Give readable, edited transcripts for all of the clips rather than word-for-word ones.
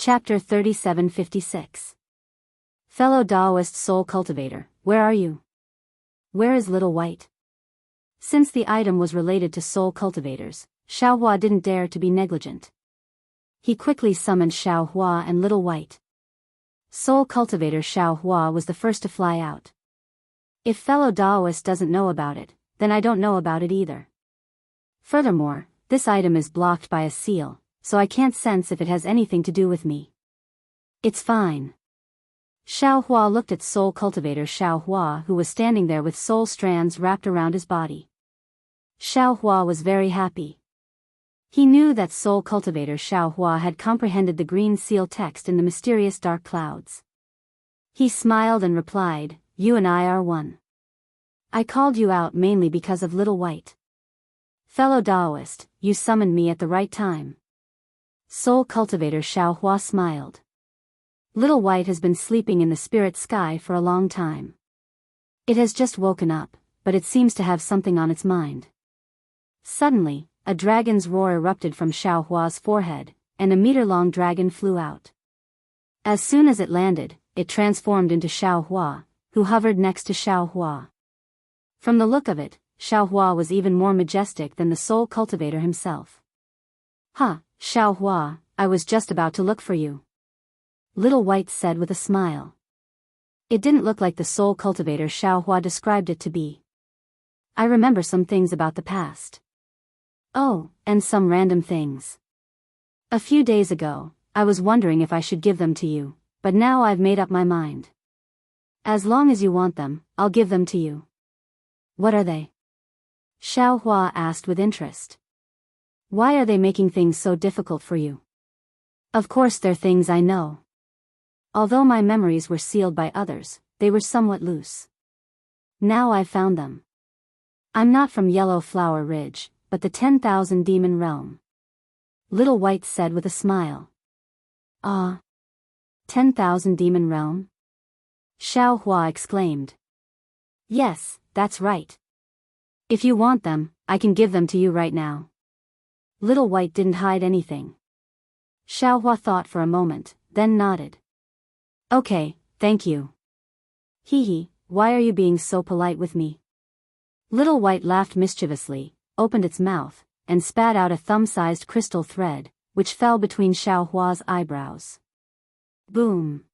Chapter 3756. Fellow Daoist soul cultivator, where are you? Where is Little White? Since the item was related to soul cultivators, Xiaohua didn't dare to be negligent. He quickly summoned Xiaohua and Little White. Soul cultivator Xiaohua was the first to fly out. If fellow Daoist doesn't know about it, then I don't know about it either. Furthermore, this item is blocked by a seal, so I can't sense if it has anything to do with me. It's fine. Xiaohua looked at soul cultivator Xiaohua, who was standing there with soul strands wrapped around his body. Xiaohua was very happy. He knew that soul cultivator Xiaohua had comprehended the green seal text in the mysterious dark clouds. He smiled and replied, "You and I are one. I called you out mainly because of Little White. Fellow Daoist, you summoned me at the right time." Soul cultivator Xiaohua smiled. Little White has been sleeping in the spirit sky for a long time. It has just woken up, but it seems to have something on its mind. Suddenly, a dragon's roar erupted from Xiaohua's forehead, and a meter-long dragon flew out. As soon as it landed, it transformed into Xiaohua, who hovered next to Xiaohua. From the look of it, Xiaohua was even more majestic than the soul cultivator himself. "Ha, Xiaohua, I was just about to look for you," Little White said with a smile. It didn't look like the soul cultivator Xiaohua described it to be. "I remember some things about the past. Oh, and some random things. A few days ago, I was wondering if I should give them to you, but now I've made up my mind. As long as you want them, I'll give them to you." "What are they?" Xiaohua asked with interest. "Why are they making things so difficult for you?" "Of course they're things I know. Although my memories were sealed by others, they were somewhat loose. Now I've found them. I'm not from Yellow Flower Ridge, but the 10,000 Demon Realm," Little White said with a smile. "Ah. 10,000 Demon Realm?" Xiaohua exclaimed. "Yes, that's right. If you want them, I can give them to you right now." Little White didn't hide anything. Xiaohua thought for a moment, then nodded. "Okay, thank you." "Hee, why are you being so polite with me?" Little White laughed mischievously, opened its mouth, and spat out a thumb-sized crystal thread, which fell between Xiaohua's eyebrows. Boom!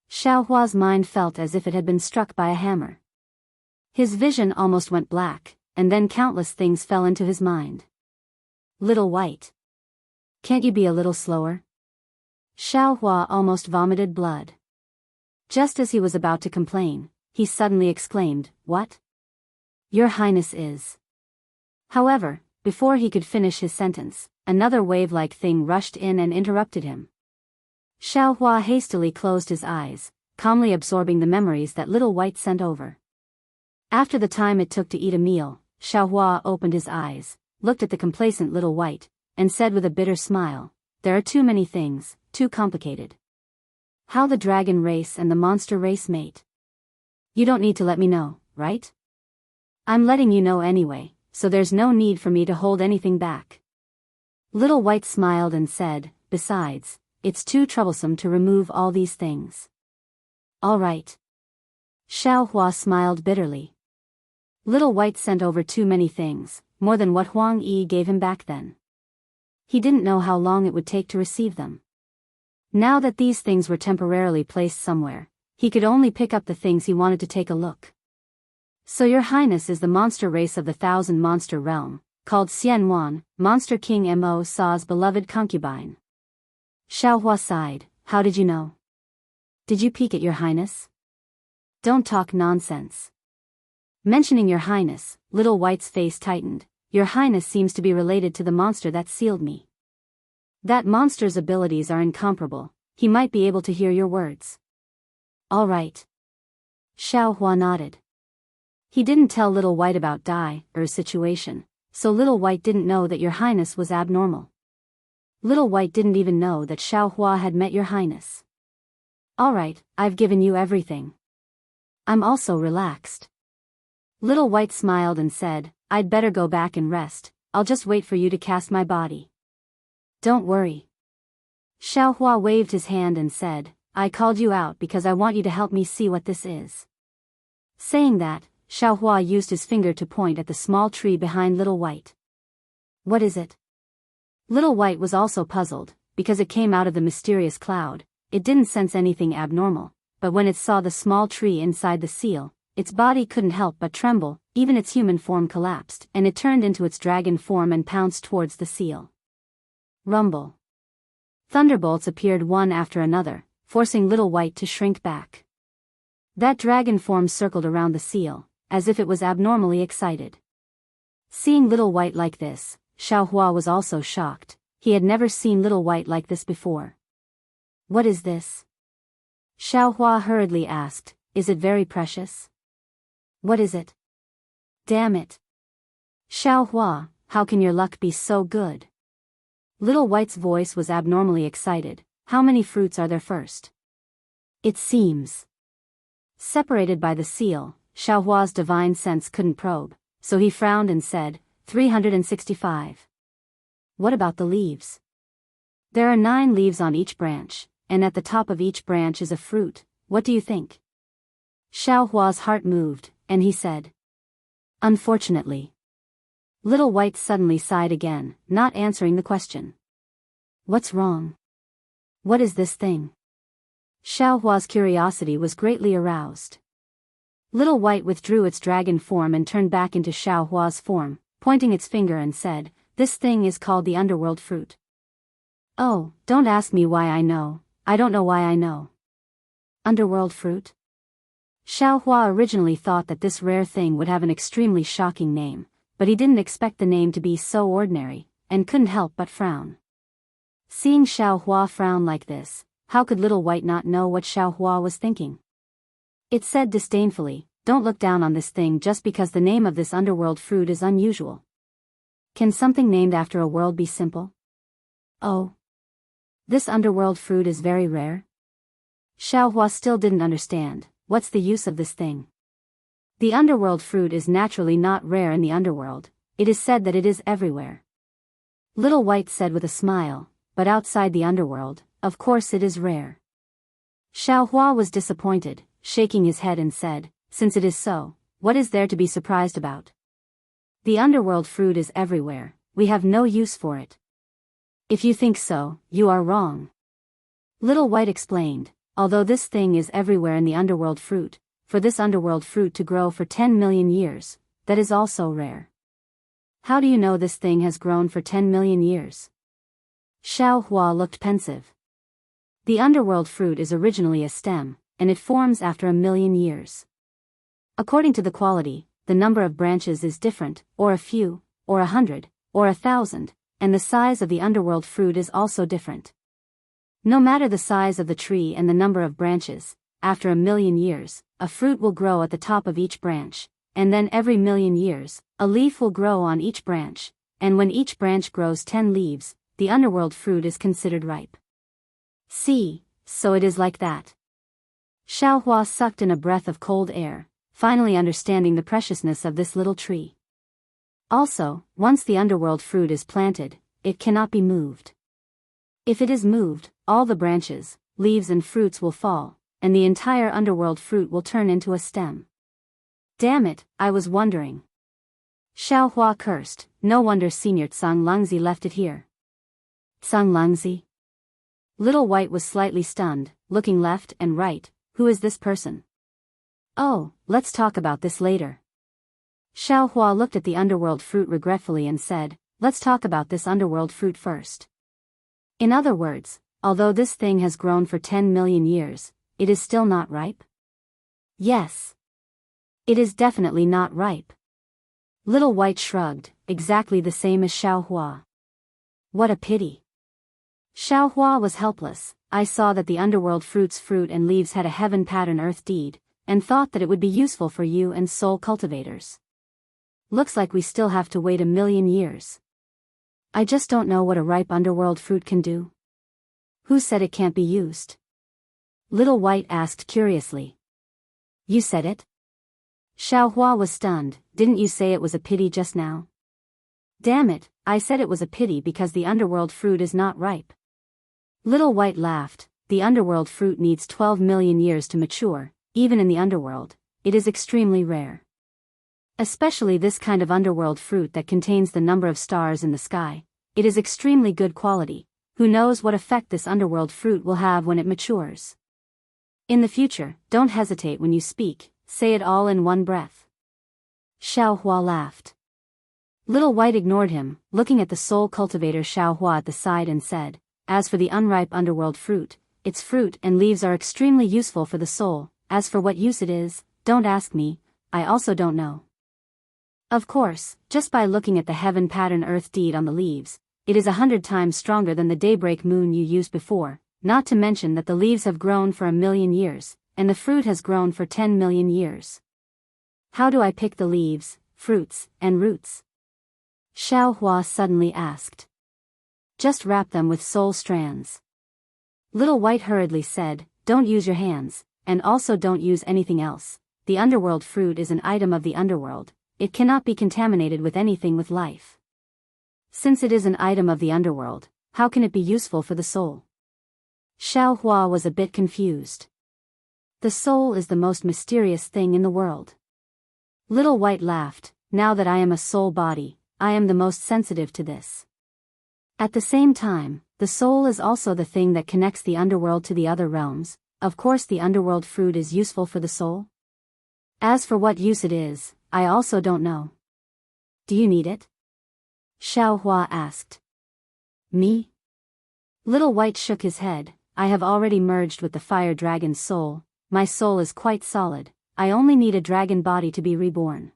Xiaohua's mind felt as if it had been struck by a hammer. His vision almost went black, and then countless things fell into his mind. "Little White. Can't you be a little slower?" Xiaohua almost vomited blood. Just as he was about to complain, he suddenly exclaimed, "What? Your Highness is..." However, before he could finish his sentence, another wave-like thing rushed in and interrupted him. Xiaohua hastily closed his eyes, calmly absorbing the memories that Little White sent over. After the time it took to eat a meal, Xiaohua opened his eyes, looked at the complacent Little White, and said with a bitter smile, "There are too many things, too complicated. How the dragon race and the monster race mate? You don't need to let me know, right? I'm letting you know anyway, so there's no need for me to hold anything back." Little White smiled and said, "Besides, it's too troublesome to remove all these things." "All right." Xiaohua smiled bitterly. Little White sent over too many things, more than what Huang Yi gave him back then. He didn't know how long it would take to receive them. Now that these things were temporarily placed somewhere, he could only pick up the things he wanted to take a look. "So your Highness is the monster race of the 1,000 Monster Realm, called Xianwan, Monster King Mo Sa's beloved concubine." Xiaohua sighed. "How did you know? Did you peek at your Highness?" "Don't talk nonsense." Mentioning your Highness, Little White's face tightened. "Your Highness seems to be related to the monster that sealed me. That monster's abilities are incomparable. He might be able to hear your words." "All right." Xiaohua nodded. He didn't tell Little White about Daoist's situation, so Little White didn't know that your Highness was abnormal. Little White didn't even know that Xiaohua had met your Highness. "All right, I've given you everything. I'm also relaxed." Little White smiled and said, "I'd better go back and rest. I'll just wait for you to cast my body." "Don't worry." Xiaohua waved his hand and said, I called you out because I want you to help me see what this is. Saying that, Xiaohua used his finger to point at the small tree behind Little White. What is it? Little White was also puzzled, because it came out of the mysterious cloud. It didn't sense anything abnormal, but when it saw the small tree inside the seal, its body couldn't help but tremble, even its human form collapsed, and it turned into its dragon form and pounced towards the seal. Rumble. Thunderbolts appeared one after another, forcing Little White to shrink back. That dragon form circled around the seal, as if it was abnormally excited. Seeing Little White like this, Xiaohua was also shocked. He had never seen Little White like this before. What is this? Xiaohua hurriedly asked, is it very precious? What is it? Damn it. Xiaohua, how can your luck be so good? Little White's voice was abnormally excited. How many fruits are there first? It seems. Separated by the seal, Xiaohua's divine sense couldn't probe, so he frowned and said, 365. What about the leaves? There are 9 leaves on each branch, and at the top of each branch is a fruit. What do you think? Xiaohua's heart moved, and he said, unfortunately. Little White suddenly sighed again, not answering the question. What's wrong? What is this thing? Xiaohua's curiosity was greatly aroused. Little White withdrew its dragon form and turned back into Xiaohua's form, pointing its finger and said, this thing is called the underworld fruit. Oh, don't ask me why I know. I don't know why I know. Underworld fruit? Xiaohua originally thought that this rare thing would have an extremely shocking name, but he didn't expect the name to be so ordinary, and couldn't help but frown. Seeing Xiaohua frown like this, how could Little White not know what Xiaohua was thinking? It said disdainfully, don't look down on this thing just because the name of this underworld fruit is unusual. Can something named after a world be simple? Oh. This underworld fruit is very rare? Xiaohua still didn't understand, what's the use of this thing? The underworld fruit is naturally not rare in the underworld, it is said that it is everywhere. Little White said with a smile, but outside the underworld, of course it is rare. Xiaohua was disappointed, shaking his head and said, since it is so, what is there to be surprised about? The underworld fruit is everywhere, we have no use for it. If you think so, you are wrong. Little White explained, although this thing is everywhere in the underworld fruit, for this underworld fruit to grow for 10 million years, that is also rare. How do you know this thing has grown for 10 million years? Xiaohua looked pensive. The underworld fruit is originally a stem, and it forms after 1,000,000 years. According to the quality, the number of branches is different, or a few, or 100, or 1,000, and the size of the underworld fruit is also different. No matter the size of the tree and the number of branches, after 1,000,000 years, a fruit will grow at the top of each branch, and then every 1,000,000 years, a leaf will grow on each branch, and when each branch grows 10 leaves, the underworld fruit is considered ripe. See, so it is like that. Xiaohua sucked in a breath of cold air, finally understanding the preciousness of this little tree. Also, once the underworld fruit is planted, it cannot be moved. If it is moved, all the branches, leaves and fruits will fall, and the entire underworld fruit will turn into a stem. Damn it, I was wondering. Xiaohua cursed, no wonder Senior Tsang Lungzi left it here. Tsang Lungzi? Little White was slightly stunned, looking left and right, who is this person? Oh, let's talk about this later. Xiaohua looked at the underworld fruit regretfully and said, let's talk about this underworld fruit first. In other words, although this thing has grown for 10 million years, it is still not ripe? Yes. It is definitely not ripe. Little White shrugged, exactly the same as Xiaohua. What a pity. Xiaohua was helpless. I saw that the underworld fruit's fruit and leaves had a heaven pattern earth deed, and thought that it would be useful for you and soul cultivators. Looks like we still have to wait 1,000,000 years. I just don't know what a ripe underworld fruit can do. Who said it can't be used? Little White asked curiously. You said it? Xiaohua was stunned, didn't you say it was a pity just now? Damn it, I said it was a pity because the underworld fruit is not ripe. Little White laughed. The underworld fruit needs 12 million years to mature. Even in the underworld, it is extremely rare. Especially this kind of underworld fruit that contains the number of stars in the sky. It is extremely good quality. Who knows what effect this underworld fruit will have when it matures? In the future, don't hesitate when you speak, say it all in one breath. Xiao Hua laughed. Little White ignored him, looking at the soul cultivator Xiao Hua at the side and said, as for the unripe underworld fruit, its fruit and leaves are extremely useful for the soul. As for what use it is, don't ask me, I also don't know. Of course, just by looking at the heaven pattern earth deed on the leaves, it is 100 times stronger than the daybreak moon you used before, not to mention that the leaves have grown for 1,000,000 years, and the fruit has grown for 10 million years. How do I pick the leaves, fruits, and roots? Xiao Hua suddenly asked. Just wrap them with soul strands. Little White hurriedly said, don't use your hands, and also don't use anything else. The underworld fruit is an item of the underworld. It cannot be contaminated with anything with life. Since it is an item of the underworld, how can it be useful for the soul? Xiao Hua was a bit confused. The soul is the most mysterious thing in the world. Little White laughed. Now that I am a soul body, I am the most sensitive to this. At the same time, the soul is also the thing that connects the underworld to the other realms. Of course the underworld fruit is useful for the soul. As for what use it is, I also don't know. Do you need it? Xiao Hua asked. Me? Little White shook his head. I have already merged with the fire dragon's soul. My soul is quite solid. I only need a dragon body to be reborn.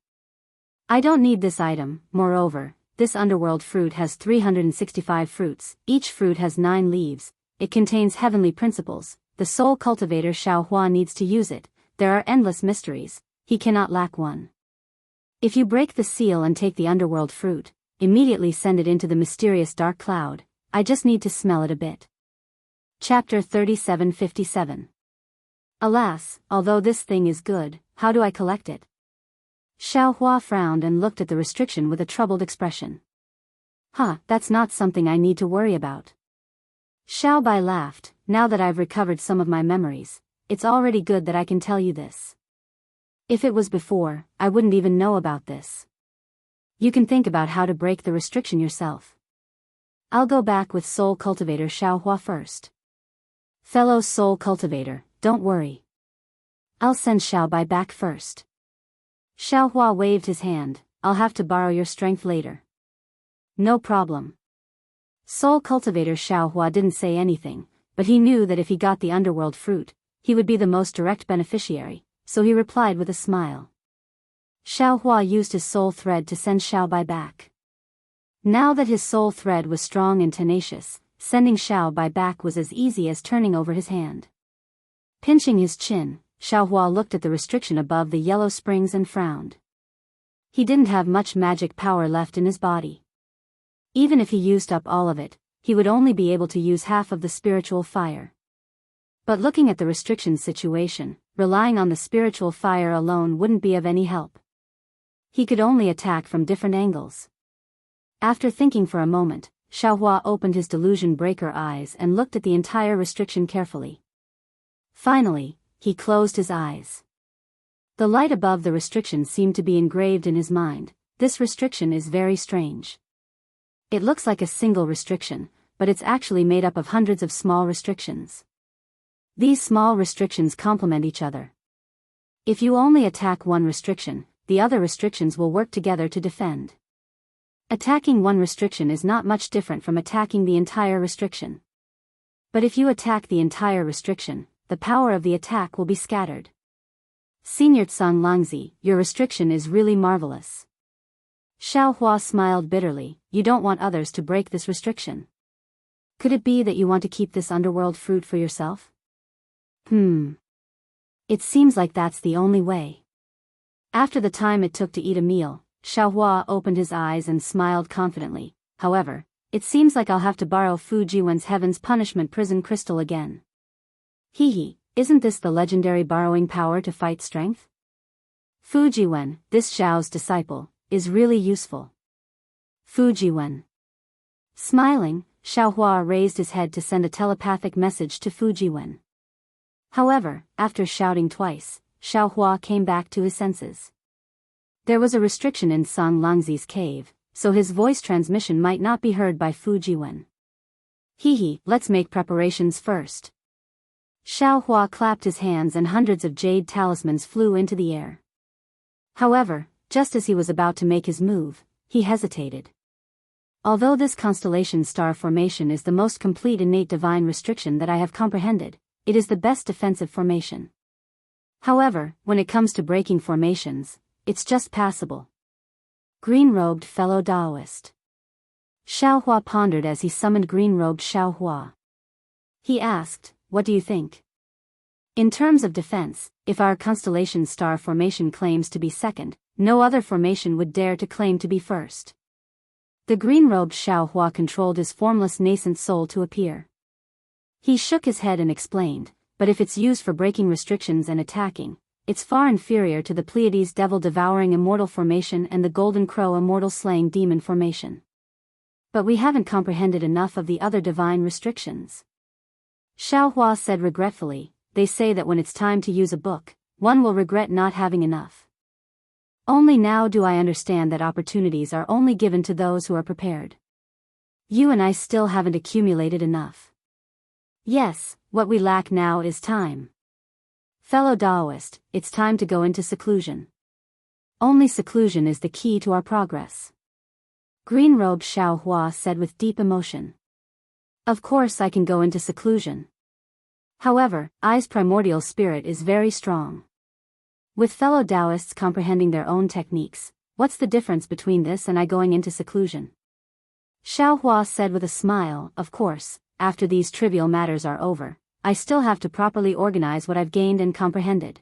I don't need this item. Moreover, this underworld fruit has 365 fruits. Each fruit has 9 leaves. It contains heavenly principles. The soul cultivator Xiao Hua needs to use it. There are endless mysteries. He cannot lack one. If you break the seal and take the underworld fruit, immediately send it into the mysterious dark cloud. I just need to smell it a bit. Chapter 3757. Alas, although this thing is good, how do I collect it? Xiao Hua frowned and looked at the restriction with a troubled expression. That's not something I need to worry about. Xiao Bai laughed. Now that I've recovered some of my memories, it's already good that I can tell you this. If it was before, I wouldn't even know about this. You can think about how to break the restriction yourself. I'll go back with Soul Cultivator Xiao Hua first. Fellow Soul Cultivator, don't worry. I'll send Xiao Bai back first. Xiao Hua waved his hand. I'll have to borrow your strength later. No problem. Soul Cultivator Xiao Hua didn't say anything, but he knew that if he got the underworld fruit, he would be the most direct beneficiary. So he replied with a smile. Xiao Hua used his soul thread to send Xiao Bai back. Now that his soul thread was strong and tenacious, sending Xiao Bai back was as easy as turning over his hand. Pinching his chin, Xiao Hua looked at the restriction above the yellow springs and frowned. He didn't have much magic power left in his body. Even if he used up all of it, he would only be able to use half of the spiritual fire. But looking at the restriction situation, relying on the spiritual fire alone wouldn't be of any help. He could only attack from different angles. After thinking for a moment, Xiao Hua opened his delusion breaker eyes and looked at the entire restriction carefully. Finally, he closed his eyes. The light above the restriction seemed to be engraved in his mind. This restriction is very strange. It looks like a single restriction, but it's actually made up of hundreds of small restrictions. These small restrictions complement each other. If you only attack one restriction, the other restrictions will work together to defend. Attacking one restriction is not much different from attacking the entire restriction. But if you attack the entire restriction, the power of the attack will be scattered. Senior Tsang Langzi, your restriction is really marvelous. Xiao Hua smiled bitterly. You don't want others to break this restriction. Could it be that you want to keep this underworld fruit for yourself? It seems like that's the only way. After the time it took to eat a meal, Xiao Hua opened his eyes and smiled confidently. However, it seems like I'll have to borrow Fu Jiwen's Heaven's Punishment Prison Crystal again. Isn't this the legendary borrowing power to fight strength? Fu Jiwen, this Xiao's disciple, is really useful. Fu Jiwen. Smiling, Xiaohua raised his head to send a telepathic message to Fujiwen. However, after shouting twice, Xiaohua came back to his senses. There was a restriction in Song Langzi's cave, so his voice transmission might not be heard by Fujiwen. Let's make preparations first. Xiaohua clapped his hands and hundreds of jade talismans flew into the air. However, just as he was about to make his move, he hesitated. Although this constellation star formation is the most complete innate divine restriction that I have comprehended, it is the best defensive formation. However, when it comes to breaking formations, it's just passable. Green-robed fellow Daoist. Xiaohua pondered as he summoned green-robed Xiaohua. He asked, "What do you think?" In terms of defense, if our constellation star formation claims to be second, no other formation would dare to claim to be first. The green-robed Xiaohua controlled his formless nascent soul to appear. He shook his head and explained, "But if it's used for breaking restrictions and attacking, it's far inferior to the Pleiades devil-devouring immortal formation and the golden crow immortal slaying demon formation. But we haven't comprehended enough of the other divine restrictions." Xiaohua said regretfully, "They say that when it's time to use a book, one will regret not having enough. Only now do I understand that opportunities are only given to those who are prepared. You and I still haven't accumulated enough. Yes, what we lack now is time. Fellow Daoist, it's time to go into seclusion. Only seclusion is the key to our progress." Green-robed Xiaohua said with deep emotion. "Of course I can go into seclusion. However, I's primordial spirit is very strong. With fellow Daoists comprehending their own techniques, what's the difference between this and I going into seclusion?" Xiaohua said with a smile, "Of course, after these trivial matters are over, I still have to properly organize what I've gained and comprehended."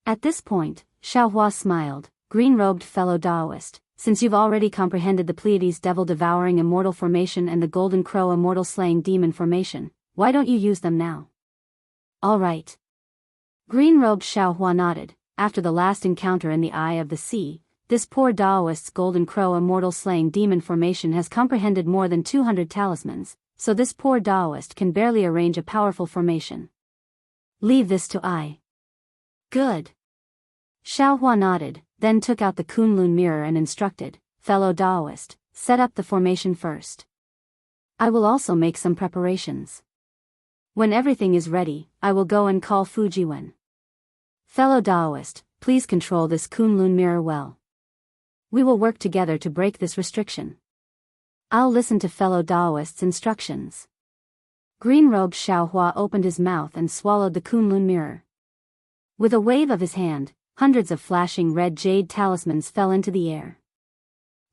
At this point, Xiaohua smiled, "Green-robed fellow Daoist, since you've already comprehended the Pleiades devil-devouring immortal formation and the golden crow immortal slaying demon formation, why don't you use them now?" "All right." Green-robed Xiaohua nodded. After the last encounter in the Eye of the Sea, this poor Daoist's golden crow immortal slaying demon formation has comprehended more than 200 talismans, so this poor Daoist can barely arrange a powerful formation. "Leave this to I." "Good." Xiaohua nodded, then took out the Kunlun mirror and instructed, "Fellow Daoist, set up the formation first. I will also make some preparations. When everything is ready, I will go and call Fujiwen. Fellow Daoist, please control this Kunlun mirror well. We will work together to break this restriction. I'll listen to fellow Daoist's instructions." Green-robed Xiaohua opened his mouth and swallowed the Kunlun mirror. With a wave of his hand, hundreds of flashing red jade talismans fell into the air.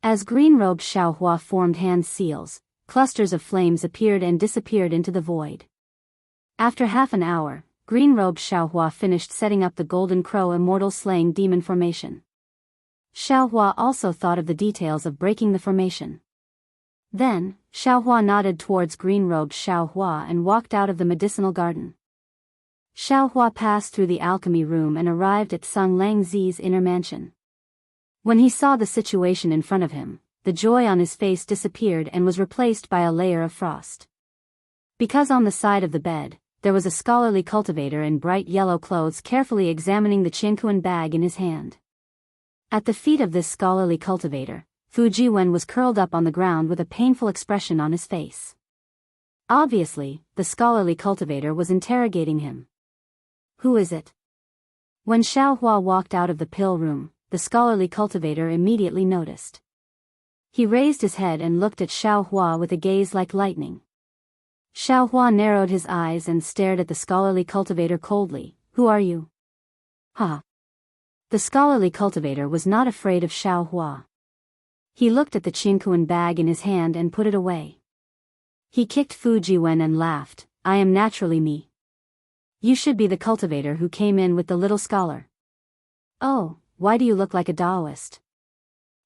As green-robed Xiaohua formed hand seals, clusters of flames appeared and disappeared into the void. After half an hour, green-robed Xiaohua finished setting up the golden crow immortal slaying demon formation. Xiaohua also thought of the details of breaking the formation. Then, Xiaohua nodded towards green-robed Xiaohua and walked out of the medicinal garden. Xiaohua passed through the alchemy room and arrived at Song Langzi's inner mansion. When he saw the situation in front of him, the joy on his face disappeared and was replaced by a layer of frost. Because on the side of the bed, there was a scholarly cultivator in bright yellow clothes carefully examining the Jianghu bag in his hand. At the feet of this scholarly cultivator, Fujiwen was curled up on the ground with a painful expression on his face. Obviously, the scholarly cultivator was interrogating him. "Who is it?" When Xiaohua walked out of the pill room, the scholarly cultivator immediately noticed. He raised his head and looked at Xiaohua with a gaze like lightning. Xiaohua narrowed his eyes and stared at the scholarly cultivator coldly. "Who are you?" "Ha." The scholarly cultivator was not afraid of Xiaohua. He looked at the Qingquan bag in his hand and put it away. He kicked Fujiwen and laughed, "I am naturally me. You should be the cultivator who came in with the little scholar. Oh, why do you look like a Daoist?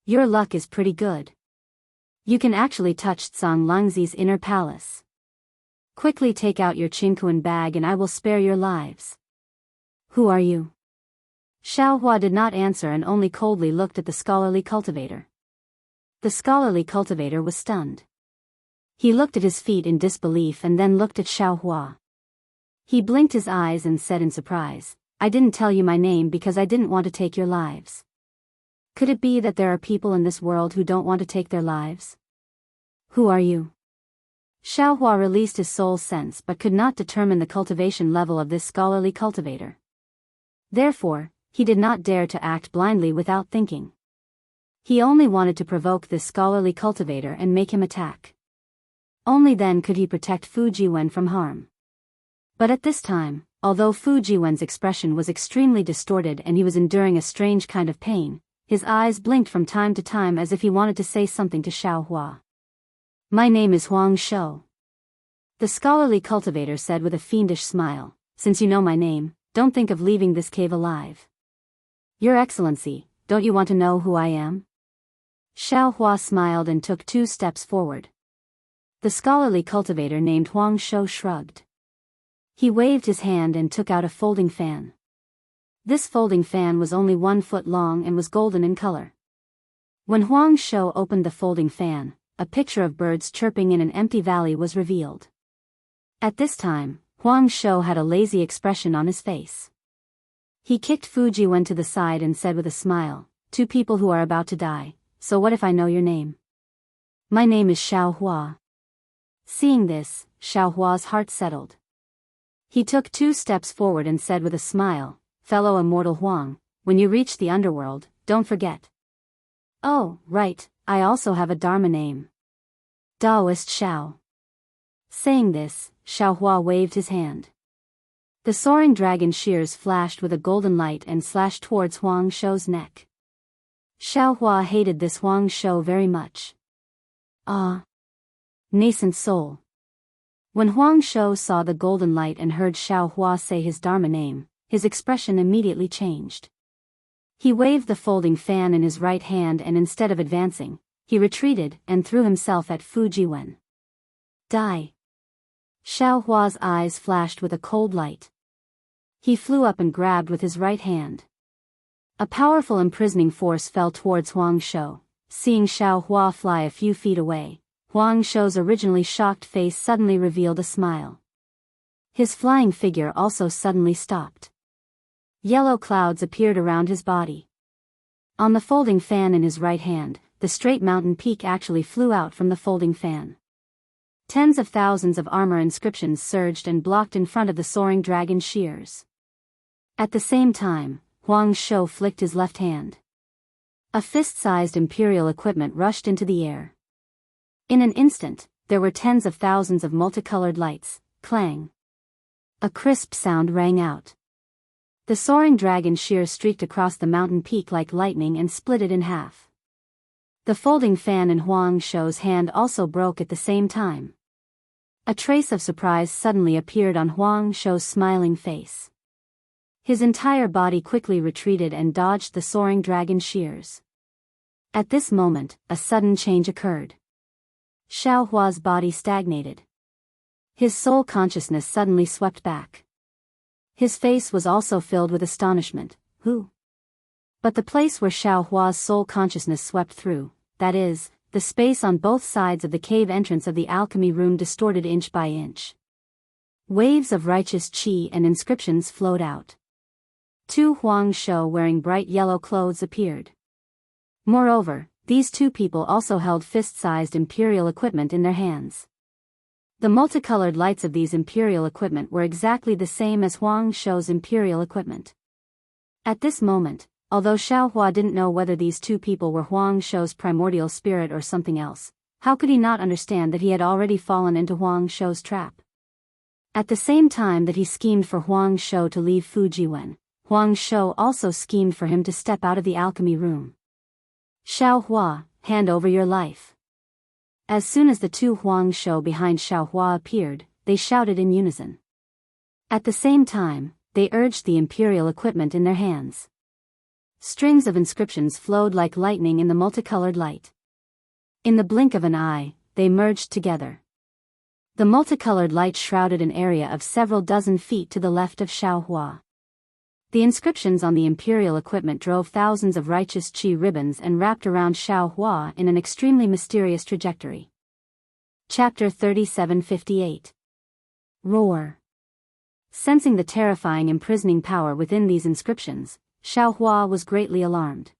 Your luck is pretty good. You can actually touch Song Langzi's inner palace. Quickly take out your Qingquan bag and I will spare your lives." "Who are you?" Xiaohua did not answer and only coldly looked at the scholarly cultivator. The scholarly cultivator was stunned. He looked at his feet in disbelief and then looked at Xiao Hua. He blinked his eyes and said in surprise, "I didn't tell you my name because I didn't want to take your lives." Could it be that there are people in this world who don't want to take their lives? Who are you? Xiao Hua released his soul sense but could not determine the cultivation level of this scholarly cultivator. Therefore, he did not dare to act blindly without thinking. He only wanted to provoke this scholarly cultivator and make him attack. Only then could he protect Fu Jiwen from harm. But at this time, although Fu Jiwen's expression was extremely distorted and he was enduring a strange kind of pain, his eyes blinked from time to time as if he wanted to say something to Xiao Hua. "My name is Huang Shou," the scholarly cultivator said with a fiendish smile. "Since you know my name, don't think of leaving this cave alive." "Your Excellency, don't you want to know who I am?" Xiao Hua smiled and took 2 steps forward. The scholarly cultivator named Huang Shou shrugged. He waved his hand and took out a folding fan. This folding fan was only 1 foot long and was golden in color. When Huang Shou opened the folding fan, a picture of birds chirping in an empty valley was revealed. At this time, Huang Shou had a lazy expression on his face. He kicked Fu Jiwen to the side and said with a smile, "2 people who are about to die, so what if I know your name?" "My name is Xiao Hua." Seeing this, Xiao Hua's heart settled. He took 2 steps forward and said with a smile, "Fellow immortal Huang, when you reach the underworld, don't forget." "Oh, right, I also have a Dharma name. Daoist Xiao." Saying this, Xiao Hua waved his hand. The soaring dragon shears flashed with a golden light and slashed towards Huang Shou's neck. Xiao Hua hated this Huang Shou very much. Ah! Nascent soul. When Huang Shou saw the golden light and heard Xiao Hua say his Dharma name, his expression immediately changed. He waved the folding fan in his right hand and instead of advancing, he retreated and threw himself at Fu Jiwen. "Die!" Xiao Hua's eyes flashed with a cold light. He flew up and grabbed with his right hand. A powerful imprisoning force fell towards Huang Shou. Seeing Xiao Hua fly a few feet away, Huang Shou's originally shocked face suddenly revealed a smile. His flying figure also suddenly stopped. Yellow clouds appeared around his body. On the folding fan in his right hand, the straight mountain peak actually flew out from the folding fan. Tens of thousands of armor inscriptions surged and blocked in front of the soaring dragon shears. At the same time, Huang Shou flicked his left hand. A fist-sized imperial equipment rushed into the air. In an instant, there were tens of thousands of multicolored lights. Clang! A crisp sound rang out. The soaring dragon shears streaked across the mountain peak like lightning and split it in half. The folding fan in Huang Shou's hand also broke at the same time. A trace of surprise suddenly appeared on Huang Shou's smiling face. His entire body quickly retreated and dodged the soaring dragon shears. At this moment, a sudden change occurred. Xiao Hua's body stagnated. His soul consciousness suddenly swept back. His face was also filled with astonishment. Who? But the place where Xiao Hua's soul consciousness swept through, that is, the space on both sides of the cave entrance of the alchemy room distorted inch by inch. Waves of righteous qi and inscriptions flowed out. 2 Huang Shou wearing bright yellow clothes appeared. Moreover, these 2 people also held fist-sized imperial equipment in their hands. The multicolored lights of these imperial equipment were exactly the same as Huang Shou's imperial equipment. At this moment, although Xiao Hua didn't know whether these 2 people were Huang Shou's primordial spirit or something else, how could he not understand that he had already fallen into Huang Shou's trap? At the same time that he schemed for Huang Shou to leave Fu Jiwen, Huang Shou also schemed for him to step out of the alchemy room. "Xiao Hua, hand over your life." As soon as the 2 Huang Shou behind Xiao Hua appeared, they shouted in unison. At the same time, they urged the imperial equipment in their hands. Strings of inscriptions flowed like lightning in the multicolored light. In the blink of an eye, they merged together. The multicolored light shrouded an area of several dozen feet to the left of Xiao Hua. The inscriptions on the imperial equipment drove thousands of righteous qi ribbons and wrapped around Xiao Hua in an extremely mysterious trajectory. Chapter 3758. Roar. Sensing the terrifying imprisoning power within these inscriptions, Xiao Hua was greatly alarmed.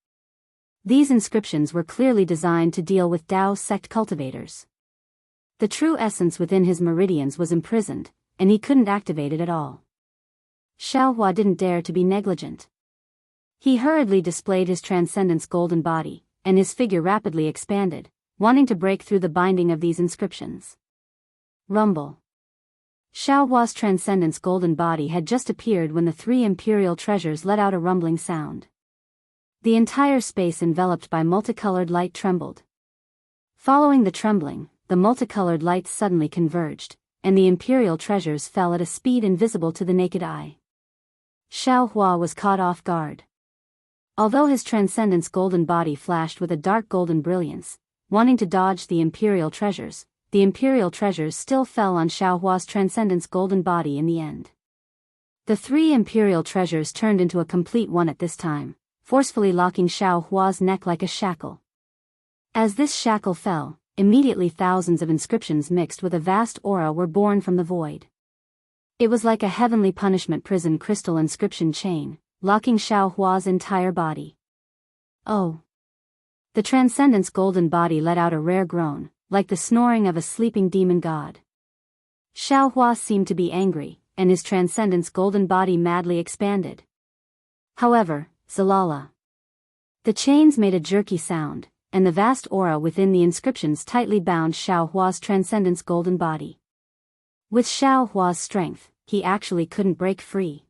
These inscriptions were clearly designed to deal with Dao sect cultivators. The true essence within his meridians was imprisoned, and he couldn't activate it at all. Xiao Hua didn't dare to be negligent. He hurriedly displayed his transcendence golden body, and his figure rapidly expanded, wanting to break through the binding of these inscriptions. Rumble. Xiao Hua's transcendence golden body had just appeared when the three imperial treasures let out a rumbling sound. The entire space enveloped by multicolored light trembled. Following the trembling, the multicolored lights suddenly converged, and the imperial treasures fell at a speed invisible to the naked eye. Xiao Hua was caught off guard. Although his transcendence golden body flashed with a dark golden brilliance, wanting to dodge the imperial treasures still fell on Xiao Hua's transcendence golden body in the end. The three imperial treasures turned into a complete one at this time, forcefully locking Xiao Hua's neck like a shackle. As this shackle fell, immediately thousands of inscriptions mixed with a vast aura were born from the void. It was like a heavenly punishment prison crystal inscription chain, locking Xiao Hua's entire body. Oh! The transcendence golden body let out a rare groan, like the snoring of a sleeping demon god. Xiao Hua seemed to be angry, and his transcendence golden body madly expanded. However, Zalala. The chains made a jerky sound, and the vast aura within the inscriptions tightly bound Xiao Hua's transcendence golden body. With Xiao Hua's strength, he actually couldn't break free.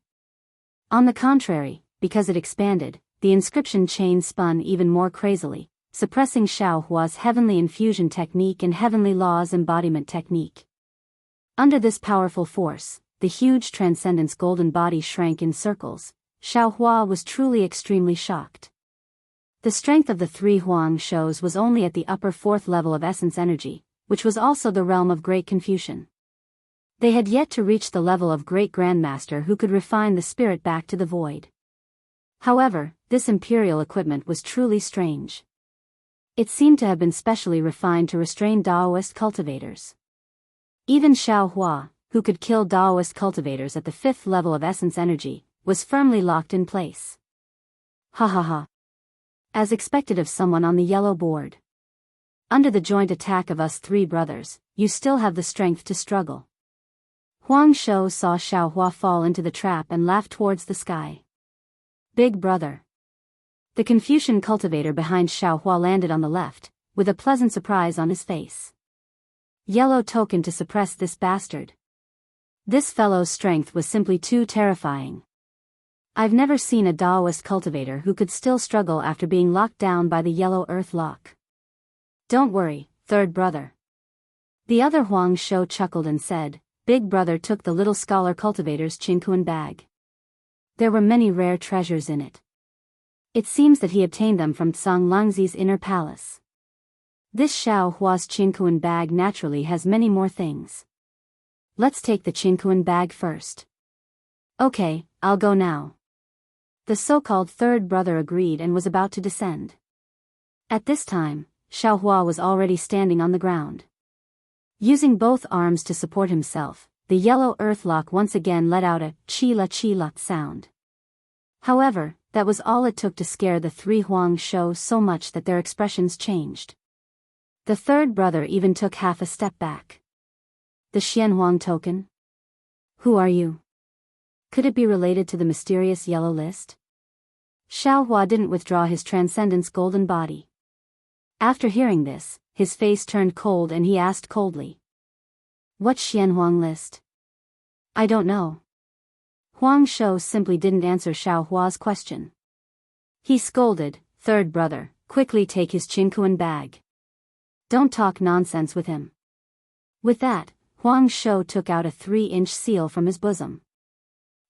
On the contrary, because it expanded, the inscription chain spun even more crazily, suppressing Xiao Hua's heavenly infusion technique and heavenly laws embodiment technique. Under this powerful force, the huge transcendence golden body shrank in circles. Xiao Hua was truly extremely shocked. The strength of the three Huang shows was only at the upper fourth level of essence energy, which was also the realm of great Confucian. They had yet to reach the level of great grandmaster who could refine the spirit back to the void. However, this imperial equipment was truly strange. It seemed to have been specially refined to restrain Daoist cultivators. Even Xiao Hua, who could kill Daoist cultivators at the fifth level of essence energy, was firmly locked in place. Ha ha ha. As expected of someone on the yellow board. Under the joint attack of us three brothers, you still have the strength to struggle. Huang Shou saw Xiao Hua fall into the trap and laughed towards the sky. Big brother. The Confucian cultivator behind Xiao Hua landed on the left, with a pleasant surprise on his face. Yellow token to suppress this bastard. This fellow's strength was simply too terrifying. I've never seen a Daoist cultivator who could still struggle after being locked down by the yellow earth lock. Don't worry, third brother. The other Huang Shou chuckled and said, Big brother took the little scholar cultivator's Qinkuan bag. There were many rare treasures in it. It seems that he obtained them from Tsang Langzi's inner palace. This Xiao Hua's Qinkuan bag naturally has many more things. Let's take the Qinkuan bag first. Okay, I'll go now. The so-called third brother agreed and was about to descend. At this time, Xiao Hua was already standing on the ground. Using both arms to support himself, the yellow earthlock once again let out a chila sound. However, that was all it took to scare the three Huang Shou so much that their expressions changed. The third brother even took half a step back. The Xianhuang token? Who are you? Could it be related to the mysterious yellow list? Xiao Hua didn't withdraw his transcendence golden body. After hearing this, his face turned cold and he asked coldly. What Xianhuang list? I don't know. Huang Shou simply didn't answer Xiao Hua's question. He scolded, Third brother, quickly take his Qinkuan bag. Don't talk nonsense with him. With that, Huang Shou took out a 3-inch seal from his bosom.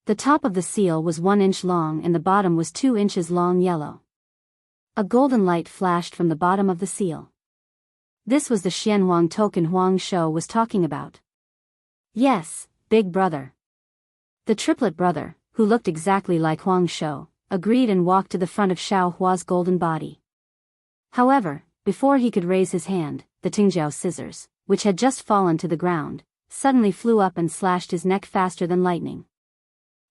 The top of the seal was 1 inch long and the bottom was 2 inches long yellow. A golden light flashed from the bottom of the seal. This was the Xianhuang token Huang Shou was talking about. Yes, big brother. The triplet brother, who looked exactly like Huang Shou, agreed and walked to the front of Xiao Hua's golden body. However, before he could raise his hand, the Tingjiao scissors, which had just fallen to the ground, suddenly flew up and slashed his neck faster than lightning.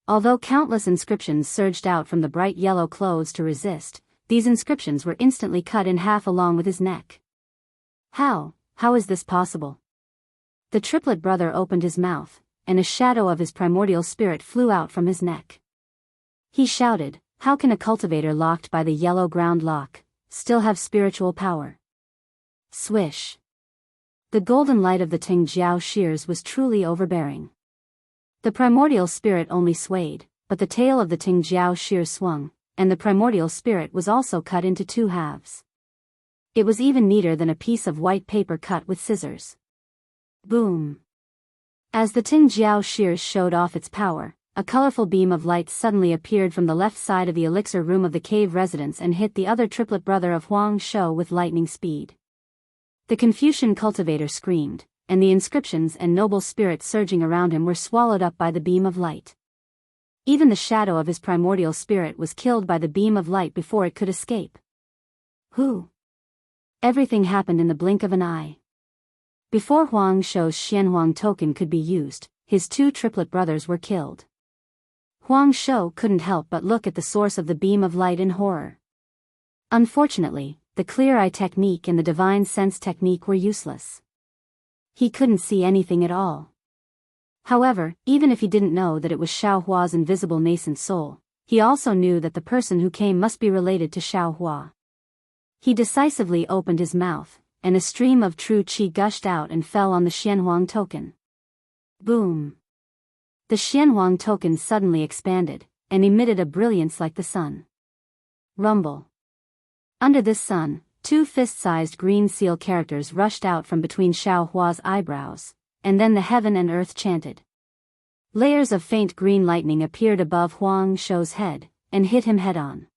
Although countless inscriptions surged out from the bright yellow clothes to resist, these inscriptions were instantly cut in half along with his neck. How is this possible? The triplet brother opened his mouth, and a shadow of his primordial spirit flew out from his neck. He shouted, "How can a cultivator locked by the yellow ground lock still have spiritual power?" Swish. The golden light of the Tingjiao shears was truly overbearing. The primordial spirit only swayed, but the tail of the Tingjiao shears swung, and the primordial spirit was also cut into two halves. It was even neater than a piece of white paper cut with scissors. Boom. As the Tingjiao shears showed off its power, a colorful beam of light suddenly appeared from the left side of the elixir room of the cave residence and hit the other triplet brother of Huang Shou with lightning speed. The Confucian cultivator screamed, and the inscriptions and noble spirits surging around him were swallowed up by the beam of light. Even the shadow of his primordial spirit was killed by the beam of light before it could escape. Who? Everything happened in the blink of an eye. Before Huang Shou's Xianhuang token could be used, his two triplet brothers were killed. Huang Shou couldn't help but look at the source of the beam of light in horror. Unfortunately, the clear eye technique and the divine sense technique were useless. He couldn't see anything at all. However, even if he didn't know that it was Xiaohua's invisible nascent soul, he also knew that the person who came must be related to Xiaohua. He decisively opened his mouth, and a stream of true qi gushed out and fell on the Xianhuang token. Boom! The Xianhuang token suddenly expanded, and emitted a brilliance like the sun. Rumble. Under this sun, two fist-sized green seal characters rushed out from between Xiaohua's eyebrows, and then the heaven and earth chanted. Layers of faint green lightning appeared above Huang Shou's head, and hit him head-on.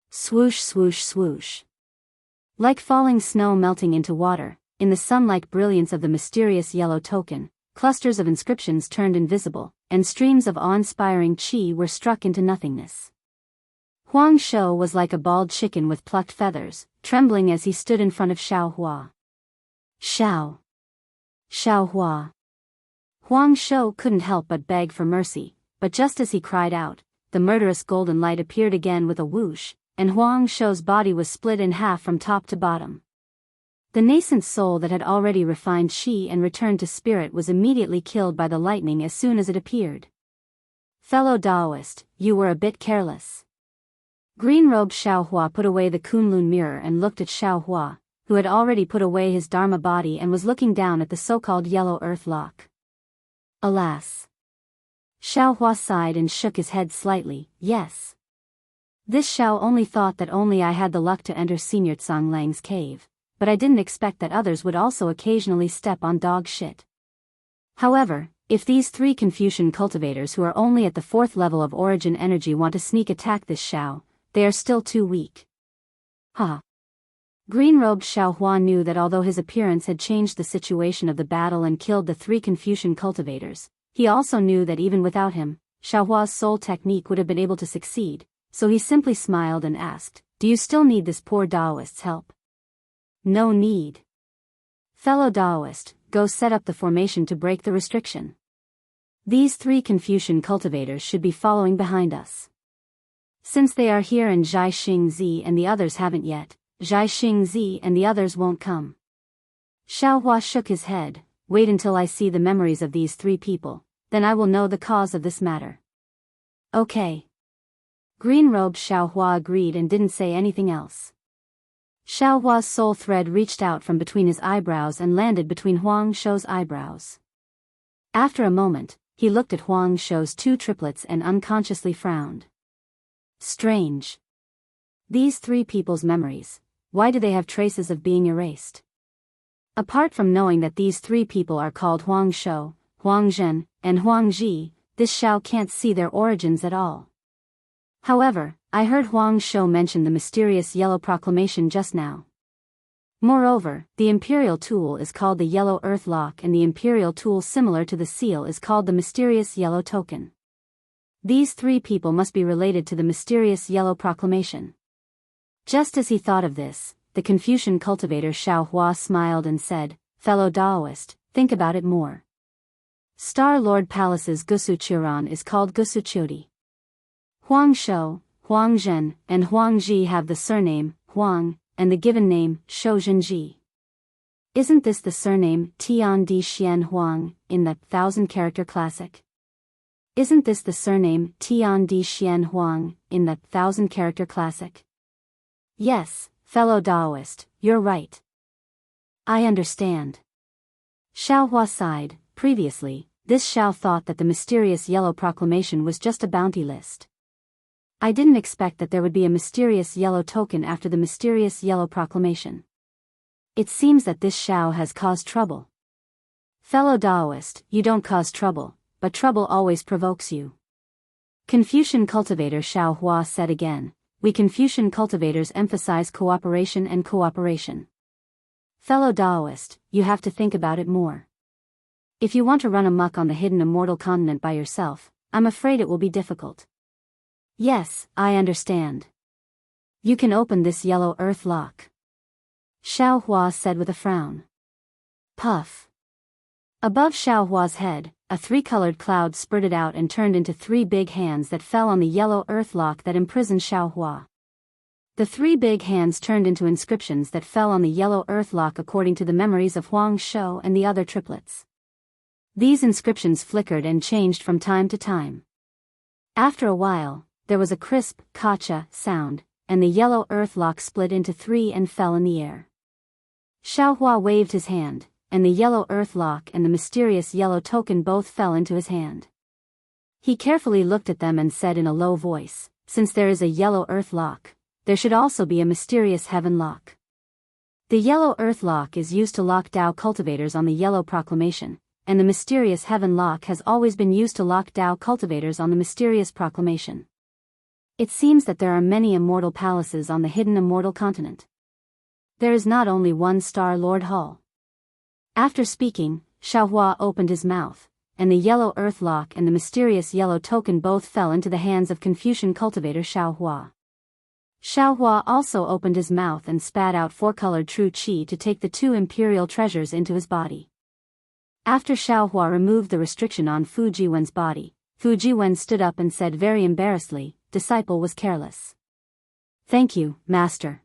Swoosh swoosh swoosh. Like falling snow melting into water, in the sun-like brilliance of the mysterious yellow token, clusters of inscriptions turned invisible, and streams of awe-inspiring qi were struck into nothingness. Huang Shou was like a bald chicken with plucked feathers, trembling as he stood in front of Xiaohua. Xiaohua. Huang Shou couldn't help but beg for mercy, but just as he cried out, the murderous golden light appeared again with a whoosh, and Huang Shou's body was split in half from top to bottom. The nascent soul that had already refined qi and returned to spirit was immediately killed by the lightning as soon as it appeared. Fellow Daoist, you were a bit careless. Green-robed Xiaohua put away the Kunlun mirror and looked at Xiaohua, who had already put away his Dharma body and was looking down at the so-called yellow earth lock. Alas! Xiaohua sighed and shook his head slightly. Yes. This Xiao only thought that only I had the luck to enter Senior Tsang Lang's cave, but I didn't expect that others would also occasionally step on dog shit. However, if these three Confucian cultivators who are only at the 4th level of origin energy want to sneak attack this Xiao, they are still too weak. Ha! Green-robed Xiaohua knew that although his appearance had changed the situation of the battle and killed the three Confucian cultivators, he also knew that even without him, Xiaohua's soul technique would have been able to succeed, so he simply smiled and asked, "Do you still need this poor Daoist's help?" "No need. Fellow Daoist, go set up the formation to break the restriction. These three Confucian cultivators should be following behind us. Since they are here and Zhai Xingzi and the others haven't yet, Zhai Xingzi and the others won't come." Xiaohua shook his head. "Wait until I see the memories of these three people, then I will know the cause of this matter." "Okay." Green-robed Xiaohua agreed and didn't say anything else. Xiaohua's soul thread reached out from between his eyebrows and landed between Huang Shou's eyebrows. After a moment, he looked at Huang Shou's two triplets and unconsciously frowned. Strange. These three people's memories, why do they have traces of being erased? Apart from knowing that these three people are called Huang Shou, Huang Zhen, and Huang Ji, this Xiao can't see their origins at all. However, I heard Huang Shou mention the mysterious yellow proclamation just now. Moreover, the imperial tool is called the yellow earth lock and the imperial tool similar to the seal is called the mysterious yellow token. These three people must be related to the mysterious yellow proclamation. Just as he thought of this, the Confucian cultivator Xiaohua smiled and said, fellow Daoist, think about it more. Star Lord Palace's Gusuchuran is called Gusuchodi. Huang Shou, Huang Zhen, and Huang Ji have the surname, Huang, and the given name, Shou Zhenji. Isn't this the surname, Tian Di Xian Huang, in the 1,000-character classic? Isn't this the surname, Tian Di Xian Huang, in the 1,000-character classic? Yes, fellow Daoist, you're right. I understand. Xiao Hua sighed. Previously, this Xiao thought that the mysterious yellow proclamation was just a bounty list. I didn't expect that there would be a mysterious yellow token after the mysterious yellow proclamation. It seems that this Xiao has caused trouble. Fellow Daoist, you don't cause trouble, but trouble always provokes you. Confucian cultivator Xiao Hua said again, we Confucian cultivators emphasize cooperation and cooperation. Fellow Daoist, you have to think about it more. If you want to run amok on the hidden immortal continent by yourself, I'm afraid it will be difficult. Yes, I understand. You can open this yellow earth lock. Xiao Hua said with a frown. Puff. Above Xiao Hua's head, a three-colored cloud spurted out and turned into three big hands that fell on the yellow earth lock that imprisoned Xiao Hua. The three big hands turned into inscriptions that fell on the yellow earth lock according to the memories of Huang Shou and the other triplets. These inscriptions flickered and changed from time to time. After a while, there was a crisp, kacha sound, and the yellow earth lock split into three and fell in the air. Xiao Hua waved his hand, and the yellow earth lock and the mysterious yellow token both fell into his hand. He carefully looked at them and said in a low voice, since there is a yellow earth lock, there should also be a mysterious heaven lock. The yellow earth lock is used to lock Dao cultivators on the yellow proclamation, and the mysterious heaven lock has always been used to lock Dao cultivators on the mysterious proclamation. It seems that there are many immortal palaces on the hidden immortal continent. There is not only one Star Lord Hall. After speaking, Xiao Hua opened his mouth, and the yellow earth lock and the mysterious yellow token both fell into the hands of Confucian cultivator Xiao Hua. Xiao Hua also opened his mouth and spat out four-colored true qi to take the two imperial treasures into his body. After Xiao Hua removed the restriction on Fu Jiwen's body, Fu Jiwen stood up and said very embarrassedly, disciple was careless. Thank you, master.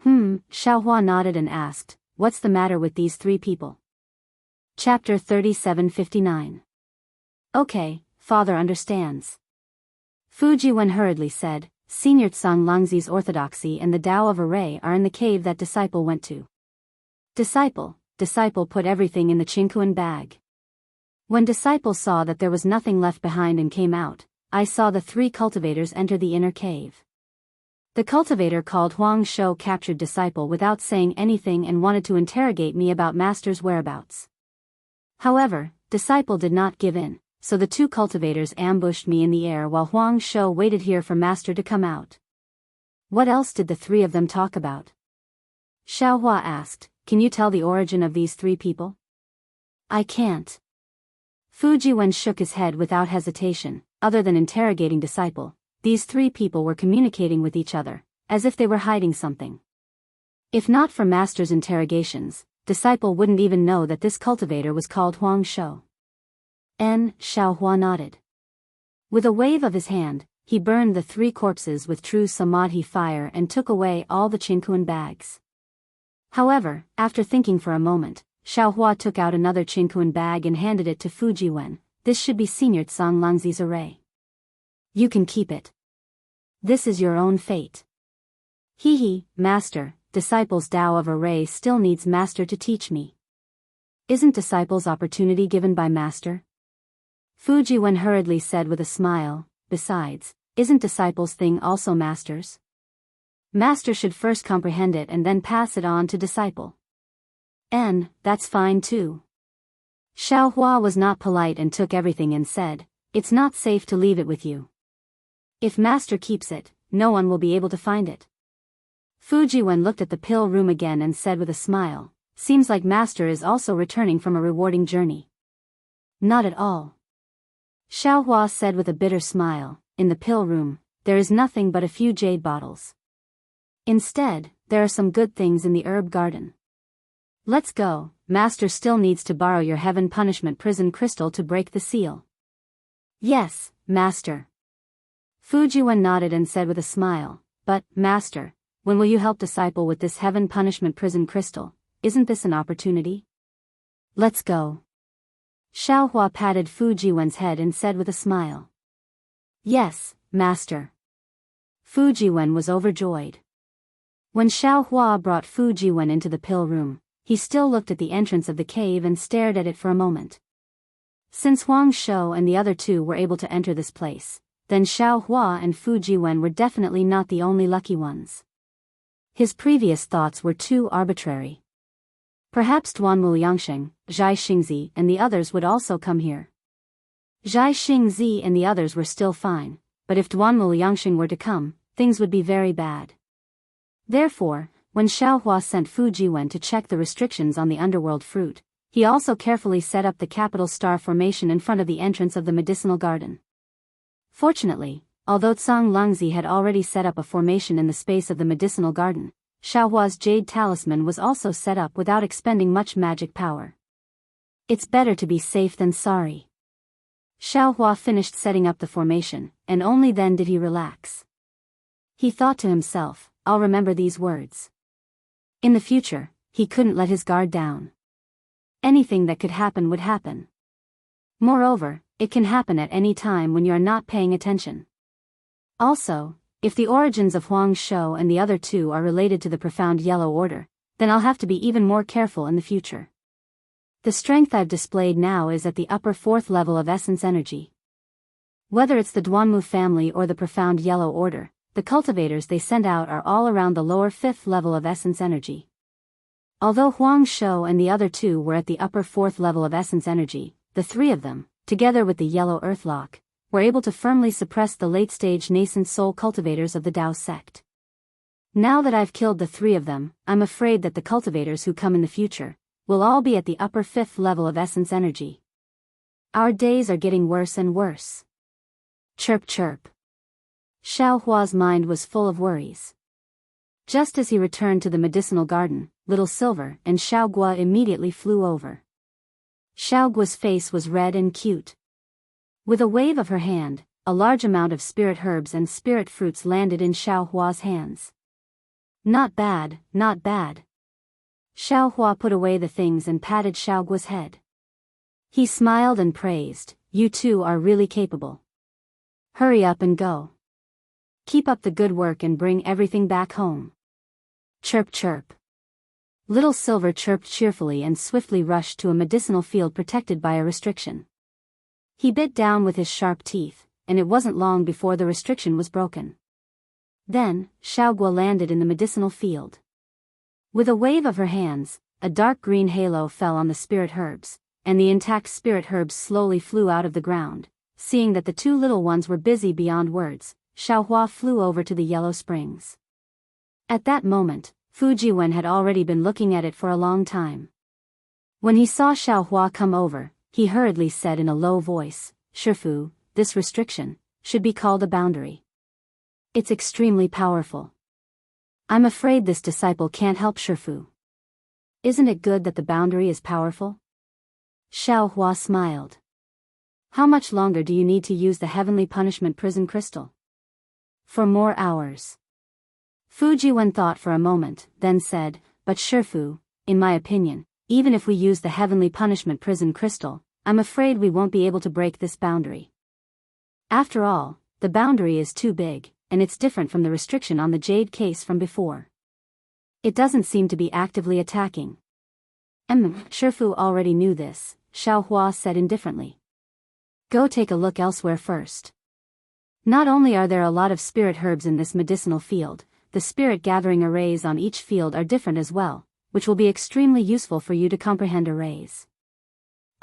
Xiao Hua nodded and asked, what's the matter with these three people? Chapter 3759. Okay, father understands. Fu Jiwen hurriedly said, Senior Tsang Langzi's orthodoxy and the Tao of Array are in the cave that disciple went to. Disciple put everything in the Qingkuan bag. When disciple saw that there was nothing left behind and came out, I saw the three cultivators enter the inner cave. The cultivator called Huang Shou captured disciple without saying anything and wanted to interrogate me about master's whereabouts. However, disciple did not give in, so the two cultivators ambushed me in the air while Huang Shou waited here for master to come out. What else did the three of them talk about? Xiao Hua asked, can you tell the origin of these three people? I can't. Fu Jiwen shook his head without hesitation. Other than interrogating disciple, these three people were communicating with each other, as if they were hiding something. If not for master's interrogations, disciple wouldn't even know that this cultivator was called Huang Shou. Xiao Hua nodded. With a wave of his hand, he burned the three corpses with true samadhi fire and took away all the Qingkuan bags. However, after thinking for a moment, Xiao Hua took out another Qingkuan bag and handed it to Fu Jiwen. This should be Senior Tsang Langzi's array. You can keep it. This is your own fate. Master, disciples Tao of array still needs master to teach me. Isn't disciples opportunity given by master? Fu Jiwen hurriedly said with a smile, besides, isn't disciples thing also master's? Master should first comprehend it and then pass it on to disciple. That's fine too. Xiao Hua was not polite and took everything and said, it's not safe to leave it with you. If master keeps it, no one will be able to find it. Fu Jiwen looked at the pill room again and said with a smile, seems like master is also returning from a rewarding journey. Not at all. Xiao Hua said with a bitter smile, in the pill room, there is nothing but a few jade bottles. Instead, there are some good things in the herb garden. Let's go, Master still needs to borrow your heaven punishment prison crystal to break the seal. Yes, Master. Fu Jiwen nodded and said with a smile, but, Master, when will you help disciple with this heaven punishment prison crystal? Isn't this an opportunity? Let's go. Xiao Hua patted Fu Jiwen's head and said with a smile. Yes, Master. Fu Jiwen was overjoyed. When Xiao Hua brought Fu Jiwen into the pill room, he still looked at the entrance of the cave and stared at it for a moment. Since Huang Shou and the other two were able to enter this place, then Xiao Hua and Fu Jiwen were definitely not the only lucky ones. His previous thoughts were too arbitrary. Perhaps Duanwu Yangsheng, Zhai Xingzi and the others would also come here. Zhai Xingzi and the others were still fine, but if Duanwu Yangsheng were to come, things would be very bad. Therefore, when Xiao Hua sent Fu Jiwen to check the restrictions on the underworld fruit, he also carefully set up the capital star formation in front of the entrance of the medicinal garden. Fortunately, although Tsang Lungzi had already set up a formation in the space of the medicinal garden, Xiao Hua's jade talisman was also set up without expending much magic power. It's better to be safe than sorry. Xiao Hua finished setting up the formation, and only then did he relax. He thought to himself, I'll remember these words. In the future, he couldn't let his guard down. Anything that could happen would happen. Moreover, it can happen at any time when you are not paying attention. Also, if the origins of Huang Shou and the other two are related to the profound yellow order, then I'll have to be even more careful in the future. The strength I've displayed now is at the upper fourth level of essence energy. Whether it's the Duanwu family or the profound yellow order, the cultivators they send out are all around the lower fifth level of essence energy. Although Huang Shou and the other two were at the upper fourth level of essence energy, the three of them, together with the yellow earthlock, were able to firmly suppress the late-stage nascent soul cultivators of the Dao sect. Now that I've killed the three of them, I'm afraid that the cultivators who come in the future will all be at the upper fifth level of essence energy. Our days are getting worse and worse. Chirp chirp. Xiao Hua's mind was full of worries. Just as he returned to the medicinal garden, Little Silver and Xiao Gua immediately flew over. Xiao Gua's face was red and cute. With a wave of her hand, a large amount of spirit herbs and spirit fruits landed in Xiao Hua's hands. Not bad, not bad. Xiao Hua put away the things and patted Xiao Gua's head. He smiled and praised, you two are really capable. Hurry up and go. Keep up the good work and bring everything back home. Chirp chirp. Little Silver chirped cheerfully and swiftly rushed to a medicinal field protected by a restriction. He bit down with his sharp teeth, and it wasn't long before the restriction was broken. Then, Xiao Gua landed in the medicinal field. With a wave of her hands, a dark green halo fell on the spirit herbs, and the intact spirit herbs slowly flew out of the ground. Seeing that the two little ones were busy beyond words, Xiao Hua flew over to the yellow springs. At that moment, Fu Jiwen had already been looking at it for a long time. When he saw Xiao Hua come over, he hurriedly said in a low voice, Shifu, this restriction should be called a boundary. It's extremely powerful. I'm afraid this disciple can't help Shifu. Isn't it good that the boundary is powerful? Xiao Hua smiled. How much longer do you need to use the heavenly punishment prison crystal? For more hours. Fu Jiwen thought for a moment, then said, but Shifu, in my opinion, even if we use the heavenly punishment prison crystal, I'm afraid we won't be able to break this boundary. After all, the boundary is too big, and it's different from the restriction on the jade case from before. It doesn't seem to be actively attacking. Shifu already knew this, Xiao Hua said indifferently. Go take a look elsewhere first. Not only are there a lot of spirit herbs in this medicinal field, the spirit gathering arrays on each field are different as well, which will be extremely useful for you to comprehend arrays.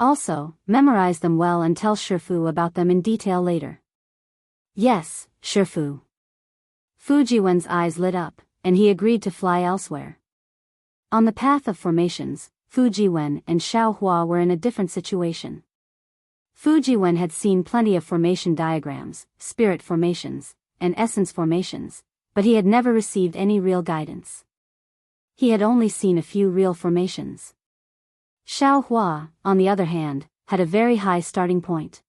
Also, memorize them well and tell Shifu about them in detail later. Yes, Shifu. Fu Jiwen's eyes lit up, and he agreed to fly elsewhere. On the path of formations, Fu Jiwen and Xiao Hua were in a different situation. Fu Jiwen had seen plenty of formation diagrams, spirit formations, and essence formations, but he had never received any real guidance. He had only seen a few real formations. Xiao Hua, on the other hand, had a very high starting point.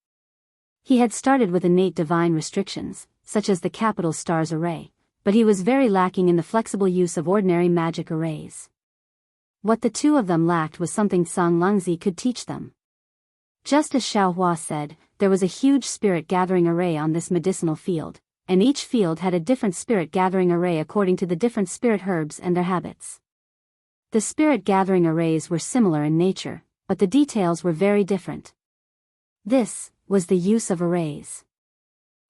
He had started with innate divine restrictions, such as the capital stars array, but he was very lacking in the flexible use of ordinary magic arrays. What the two of them lacked was something Sang Lungzi could teach them. Just as Xiao Hua said, there was a huge spirit gathering array on this medicinal field, and each field had a different spirit gathering array according to the different spirit herbs and their habits. The spirit gathering arrays were similar in nature, but the details were very different. This was the use of arrays.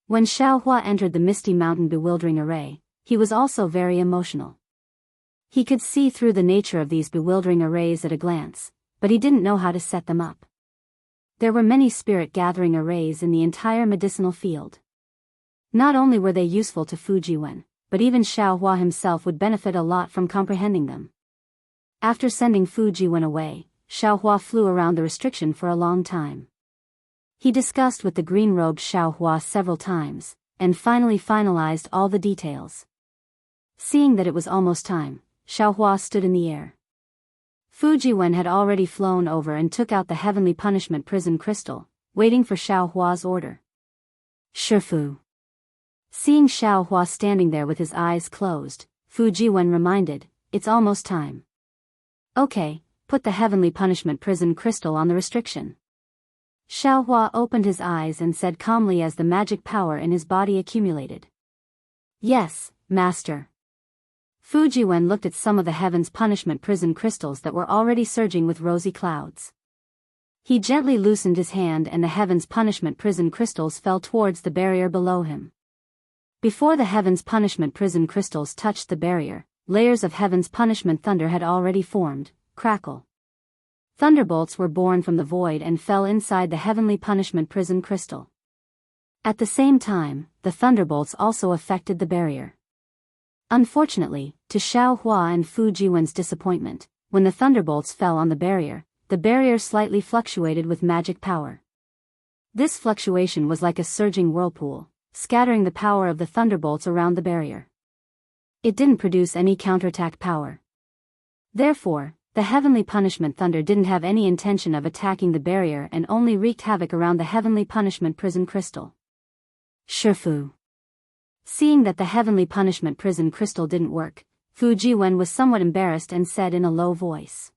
When Xiao Hua entered the Misty Mountain Bewildering Array, he was also very emotional. He could see through the nature of these bewildering arrays at a glance, but he didn't know how to set them up. There were many spirit gathering arrays in the entire medicinal field. Not only were they useful to Fujiwen, but even Xiao Hua himself would benefit a lot from comprehending them. After sending Fujiwen away, Xiao Hua flew around the restriction for a long time. He discussed with the green-robed Xiao Hua several times, and finally finalized all the details. Seeing that it was almost time, Xiao Hua stood in the air. Fujiwen had already flown over and took out the Heavenly Punishment Prison Crystal, waiting for Xiao Hua's order. Shifu. Seeing Xiao Hua standing there with his eyes closed, Fujiwen reminded, "It's almost time." "Okay, put the Heavenly Punishment Prison Crystal on the restriction." Xiao Hua opened his eyes and said calmly as the magic power in his body accumulated. "Yes, Master." Fujiwen looked at some of the Heaven's Punishment Prison crystals that were already surging with rosy clouds. He gently loosened his hand and the Heaven's Punishment Prison crystals fell towards the barrier below him. Before the Heaven's Punishment Prison crystals touched the barrier, layers of Heaven's Punishment thunder had already formed. Crackle. Thunderbolts were born from the void and fell inside the Heavenly Punishment Prison crystal. At the same time, the thunderbolts also affected the barrier. Unfortunately, to Xiao Hua and Fujiwen's disappointment, when the thunderbolts fell on the barrier slightly fluctuated with magic power. This fluctuation was like a surging whirlpool, scattering the power of the thunderbolts around the barrier. It didn't produce any counterattack power. Therefore, the Heavenly Punishment Thunder didn't have any intention of attacking the barrier and only wreaked havoc around the Heavenly Punishment Prison Crystal. Shifu. Seeing that the Heavenly Punishment Prison Crystal didn't work, Fujiwen was somewhat embarrassed and said in a low voice.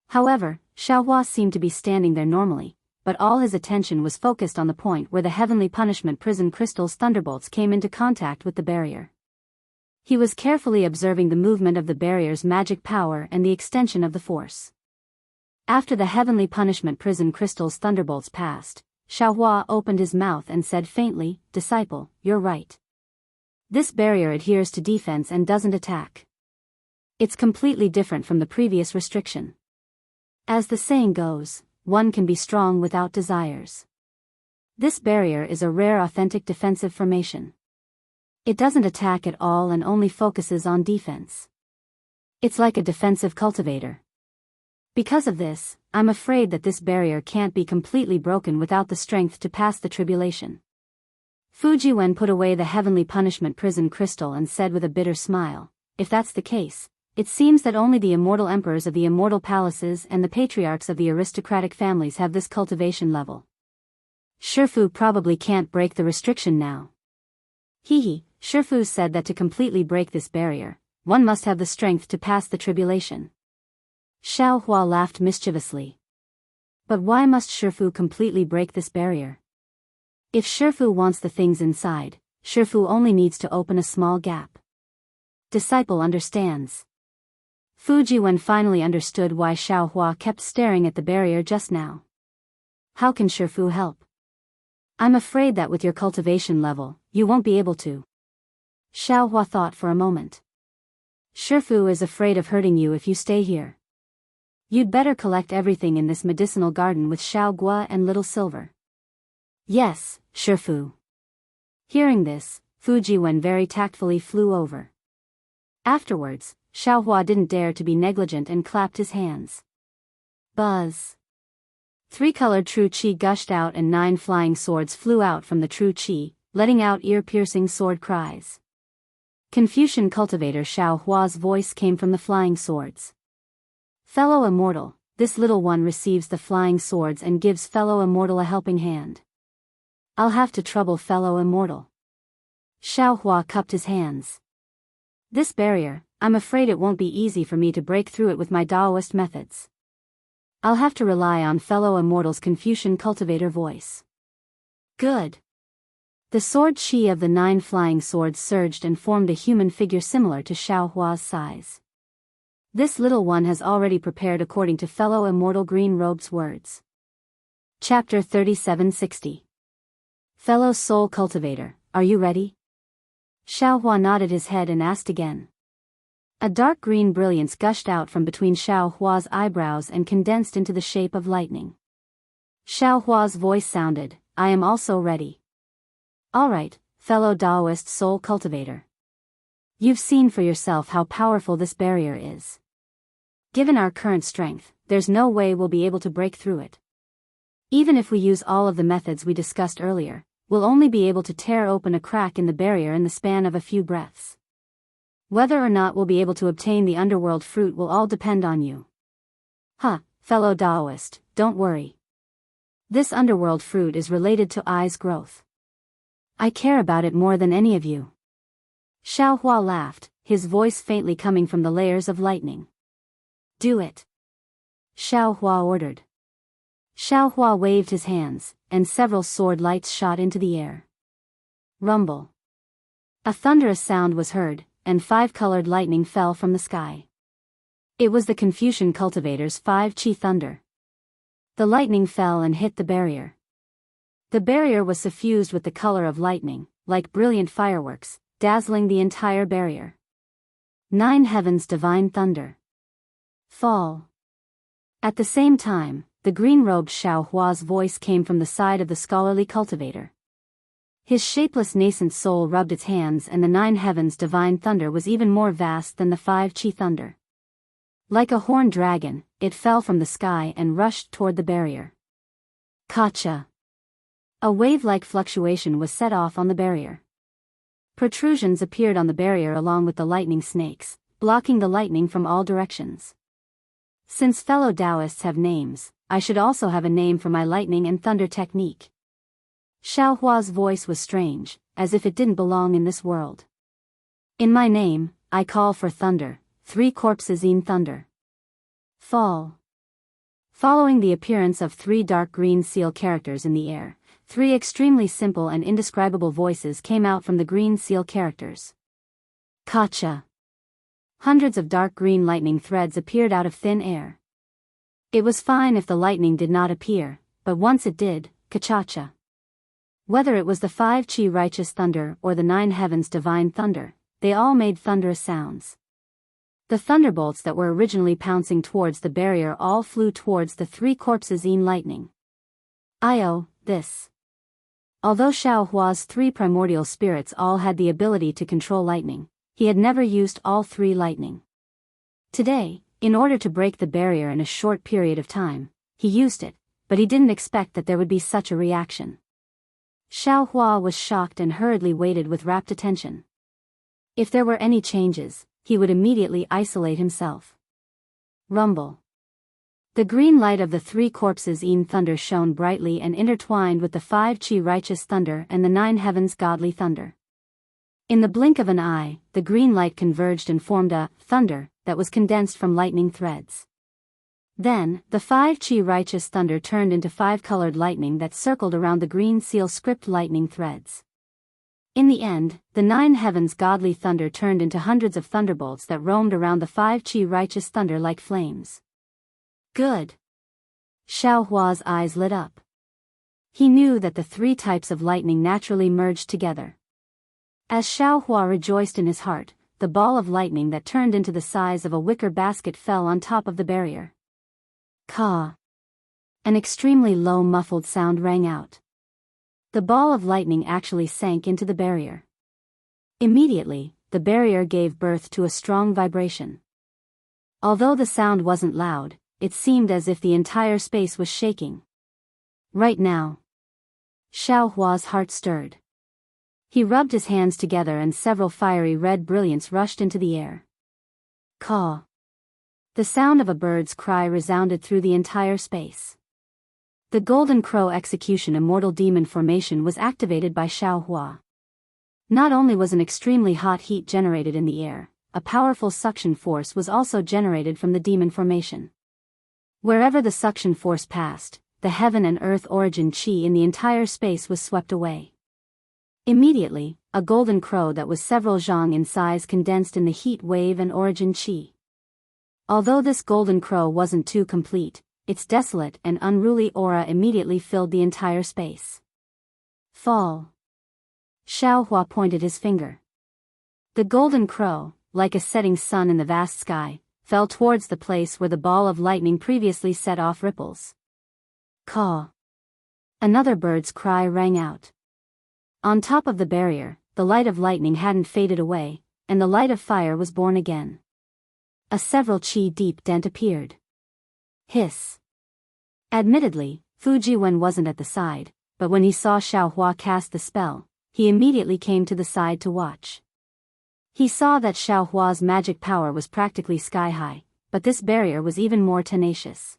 However, Xiao Hua seemed to be standing there normally, but all his attention was focused on the point where the Heavenly Punishment Prison Crystal's thunderbolts came into contact with the barrier. He was carefully observing the movement of the barrier's magic power and the extension of the force. After the Heavenly Punishment Prison Crystal's thunderbolts passed, Xiao Hua opened his mouth and said faintly, "Disciple, you're right. This barrier adheres to defense and doesn't attack. It's completely different from the previous restriction. As the saying goes, one can be strong without desires. This barrier is a rare authentic defensive formation. It doesn't attack at all and only focuses on defense. It's like a defensive cultivator. Because of this, I'm afraid that this barrier can't be completely broken without the strength to pass the tribulation." Fujiwen put away the Heavenly Punishment Prison Crystal and said with a bitter smile, "If that's the case, it seems that only the immortal emperors of the immortal palaces and the patriarchs of the aristocratic families have this cultivation level. Shifu probably can't break the restriction now." Hehe, Shifu said that to completely break this barrier, one must have the strength to pass the tribulation. Xiao Hua laughed mischievously. But why must Shifu completely break this barrier? If Shifu wants the things inside, Shifu only needs to open a small gap. Disciple understands. Fujiwen finally understood why Xiao Hua kept staring at the barrier just now. How can Shifu help? I'm afraid that with your cultivation level, you won't be able to. Xiao Hua thought for a moment. Shifu is afraid of hurting you if you stay here. You'd better collect everything in this medicinal garden with Xiao Gua and Little Silver. Yes, Shifu. Hearing this, Fujiwen very tactfully flew over. Afterwards, Xiao Hua didn't dare to be negligent and clapped his hands. Buzz. 3-colored true qi gushed out and 9 flying swords flew out from the true qi, letting out ear-piercing sword cries. Confucian cultivator Xiao Hua's voice came from the flying swords. Fellow immortal, this little one receives the flying swords and gives fellow immortal a helping hand. I'll have to trouble fellow immortal. Xiao Hua cupped his hands. This barrier, I'm afraid it won't be easy for me to break through it with my Daoist methods. I'll have to rely on fellow immortal's Confucian cultivator voice. Good. The sword chi of the 9 flying swords surged and formed a human figure similar to Xiao Hua's size. This little one has already prepared according to fellow immortal green-robed's words. Chapter 3760. Fellow soul cultivator, are you ready? Xiao Hua nodded his head and asked again. A dark green brilliance gushed out from between Xiao Hua's eyebrows and condensed into the shape of lightning. Xiao Hua's voice sounded, I am also ready. All right, fellow Daoist soul cultivator. You've seen for yourself how powerful this barrier is. Given our current strength, there's no way we'll be able to break through it. Even if we use all of the methods we discussed earlier, we'll only be able to tear open a crack in the barrier in the span of a few breaths. Whether or not we'll be able to obtain the underworld fruit will all depend on you. Fellow Daoist, don't worry. This underworld fruit is related to Ai's growth. I care about it more than any of you. Xiao Hua laughed, his voice faintly coming from the layers of lightning. Do it. Xiao Hua ordered. Xiao Hua waved his hands, and several sword lights shot into the air. Rumble. A thunderous sound was heard, and 5-colored lightning fell from the sky. It was the Confucian cultivator's 5-chi thunder. The lightning fell and hit the barrier. The barrier was suffused with the color of lightning, like brilliant fireworks, dazzling the entire barrier. 9 heavens divine thunder. Fall. At the same time, the green-robed Xiao Hua's voice came from the side of the scholarly cultivator. His shapeless nascent soul rubbed its hands, and the 9 heavens divine thunder was even more vast than the 5-chi thunder. Like a horned dragon, it fell from the sky and rushed toward the barrier. Kacha. A wave-like fluctuation was set off on the barrier. Protrusions appeared on the barrier along with the lightning snakes, blocking the lightning from all directions. Since fellow Daoists have names, I should also have a name for my lightning and thunder technique. Xiao Hua's voice was strange, as if it didn't belong in this world. In my name, I call for thunder, 3 corpses in thunder. Fall. Following the appearance of 3 dark green seal characters in the air, 3 extremely simple and indescribable voices came out from the green seal characters. Kacha. Hundreds of dark green lightning threads appeared out of thin air. It was fine if the lightning did not appear, but once it did, kachacha. Whether it was the 5-chi righteous thunder or the 9 heavens divine thunder, they all made thunderous sounds. The thunderbolts that were originally pouncing towards the barrier all flew towards the 3 corpses in lightning. This. Although Xiao Hua's 3 primordial spirits all had the ability to control lightning, he had never used all 3 lightning. Today, in order to break the barrier in a short period of time, he used it, but he didn't expect that there would be such a reaction. Xiao Hua was shocked and hurriedly waited with rapt attention. If there were any changes, he would immediately isolate himself. Rumble. The green light of the 3 corpses in thunder shone brightly and intertwined with the 5-chi righteous thunder and the 9 heavens godly thunder. In the blink of an eye, the green light converged and formed a thunder that was condensed from lightning threads. Then, the 5-chi righteous thunder turned into 5-colored lightning that circled around the green seal script lightning threads. In the end, the 9 heavens godly thunder turned into hundreds of thunderbolts that roamed around the 5-chi righteous thunder like flames. Good. Xiao Hua's eyes lit up. He knew that the 3 types of lightning naturally merged together. As Xiao Hua rejoiced in his heart, the ball of lightning that turned into the size of a wicker basket fell on top of the barrier. Ka. An extremely low muffled sound rang out. The ball of lightning actually sank into the barrier. Immediately, the barrier gave birth to a strong vibration. Although the sound wasn't loud, it seemed as if the entire space was shaking. Right now. Xiao Hua's heart stirred. He rubbed his hands together and several fiery red brilliance rushed into the air. Caw. The sound of a bird's cry resounded through the entire space. The Golden Crow Execution Immortal Demon Formation was activated by Xiaohua. Not only was an extremely hot heat generated in the air, a powerful suction force was also generated from the demon formation. Wherever the suction force passed, the heaven and earth origin qi in the entire space was swept away. Immediately, a golden crow that was several zhang in size condensed in the heat wave and origin qi. Although this golden crow wasn't too complete, its desolate and unruly aura immediately filled the entire space. Fall. Xiaohua pointed his finger. The golden crow, like a setting sun in the vast sky, fell towards the place where the ball of lightning previously set off ripples. Caw. Another bird's cry rang out. On top of the barrier, the light of lightning hadn't faded away, and the light of fire was born again. A several qi deep dent appeared. Hiss. Admittedly, Fujiwen wasn't at the side, but when he saw Xiaohua cast the spell, he immediately came to the side to watch. He saw that Xiaohua's magic power was practically sky-high, but this barrier was even more tenacious.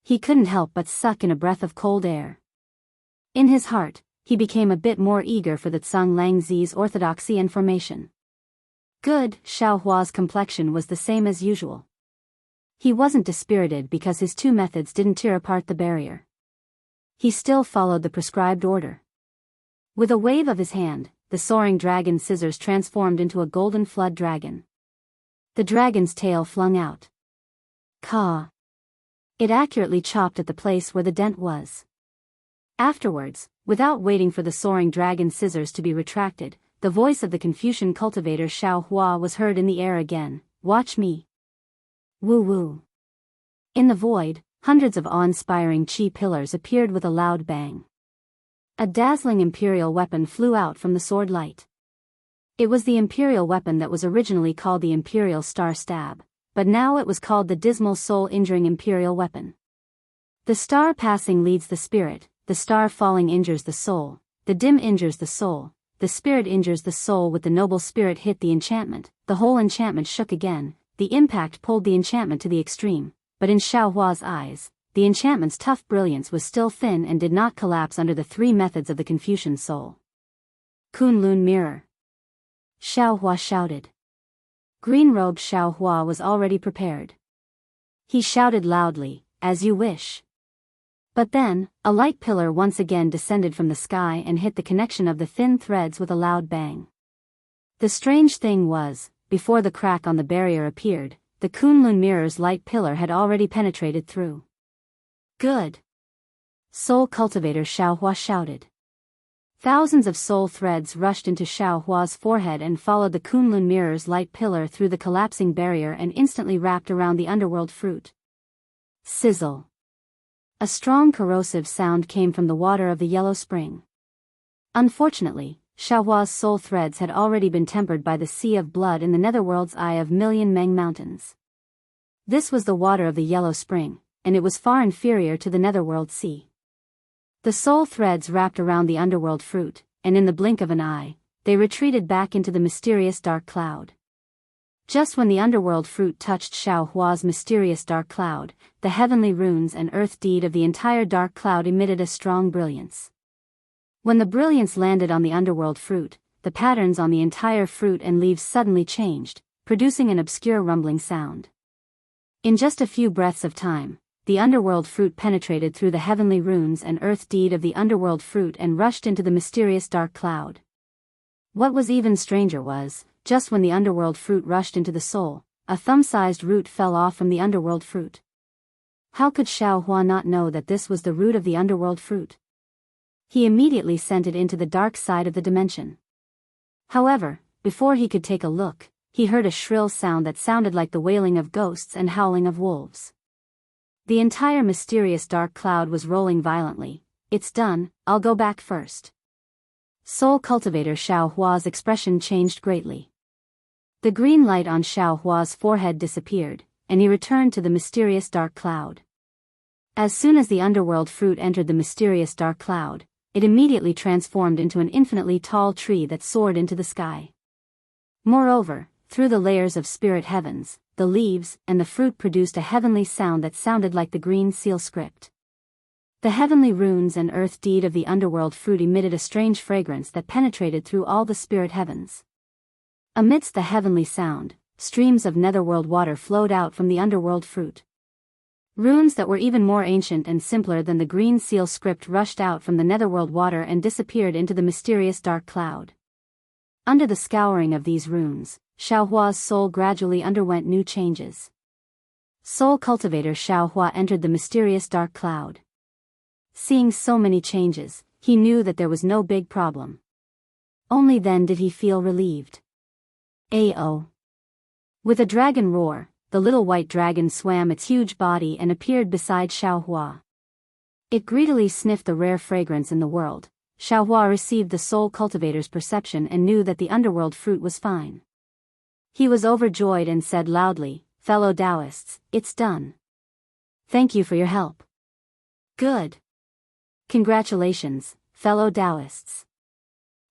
He couldn't help but suck in a breath of cold air. In his heart, he became a bit more eager for the Tsang Langzi's orthodoxy and formation. Good, Xiaohua's complexion was the same as usual. He wasn't dispirited because his two methods didn't tear apart the barrier. He still followed the prescribed order. With a wave of his hand, the soaring dragon scissors transformed into a golden flood dragon. The dragon's tail flung out. Caw. It accurately chopped at the place where the dent was. Afterwards, without waiting for the soaring dragon scissors to be retracted, the voice of the Confucian cultivator Xiaohua was heard in the air again. Watch me. Woo woo. In the void, hundreds of awe-inspiring qi pillars appeared with a loud bang. A dazzling imperial weapon flew out from the sword light. It was the imperial weapon that was originally called the Imperial Star Stab, but now it was called the Dismal Soul-Injuring Imperial Weapon. The star passing leads the spirit, the star falling injures the soul, the dim injures the soul, the spirit injures the soul. With the noble spirit hit the enchantment, the whole enchantment shook again. The impact pulled the enchantment to the extreme, but in Xiaohua's eyes, the enchantment's tough brilliance was still thin and did not collapse under the three methods of the Confucian soul. Kunlun Mirror. Xiaohua shouted. Green-robed Xiaohua was already prepared. He shouted loudly, "As you wish." But then, a light pillar once again descended from the sky and hit the connection of the thin threads with a loud bang. The strange thing was, before the crack on the barrier appeared, the Kunlun mirror's light pillar had already penetrated through. Good. Soul Cultivator Xiaohua shouted. Thousands of soul threads rushed into Xiaohua's forehead and followed the Kunlun mirror's light pillar through the collapsing barrier and instantly wrapped around the underworld fruit. Sizzle. A strong corrosive sound came from the water of the yellow spring. Unfortunately, Xiaohua's soul threads had already been tempered by the sea of blood in the netherworld's eye of Million Meng Mountains. This was the water of the yellow spring, and it was far inferior to the netherworld sea. The soul threads wrapped around the underworld fruit, and in the blink of an eye, they retreated back into the mysterious dark cloud. Just when the underworld fruit touched Xiaohua's mysterious dark cloud, the heavenly runes and earth deed of the entire dark cloud emitted a strong brilliance. When the brilliance landed on the underworld fruit, the patterns on the entire fruit and leaves suddenly changed, producing an obscure rumbling sound. In just a few breaths of time, the underworld fruit penetrated through the heavenly runes and earth deed of the underworld fruit and rushed into the mysterious dark cloud. What was even stranger was, just when the underworld fruit rushed into the soul, a thumb-sized root fell off from the underworld fruit. How could Xiaohua not know that this was the root of the underworld fruit? He immediately sent it into the dark side of the dimension. However, before he could take a look, he heard a shrill sound that sounded like the wailing of ghosts and howling of wolves. The entire mysterious dark cloud was rolling violently. "It's done, I'll go back first." Soul Cultivator Xiaohua's expression changed greatly. The green light on Xiaohua's forehead disappeared, and he returned to the mysterious dark cloud. As soon as the underworld fruit entered the mysterious dark cloud, it immediately transformed into an infinitely tall tree that soared into the sky. Moreover, through the layers of spirit heavens, the leaves, and the fruit produced a heavenly sound that sounded like the green seal script. The heavenly runes and earth deed of the underworld fruit emitted a strange fragrance that penetrated through all the spirit heavens. Amidst the heavenly sound, streams of netherworld water flowed out from the underworld fruit. Runes that were even more ancient and simpler than the green seal script rushed out from the netherworld water and disappeared into the mysterious dark cloud. Under the scouring of these runes, Xiaohua's soul gradually underwent new changes. Soul cultivator Xiaohua entered the mysterious dark cloud. Seeing so many changes, he knew that there was no big problem. Only then did he feel relieved. Ao. With a dragon roar, the little white dragon swam its huge body and appeared beside Xiaohua. It greedily sniffed the rare fragrance in the world. Xiaohua received the soul cultivator's perception and knew that the underworld fruit was fine. He was overjoyed and said loudly, "Fellow Daoists, it's done. Thank you for your help." "Good. Congratulations, fellow Daoists."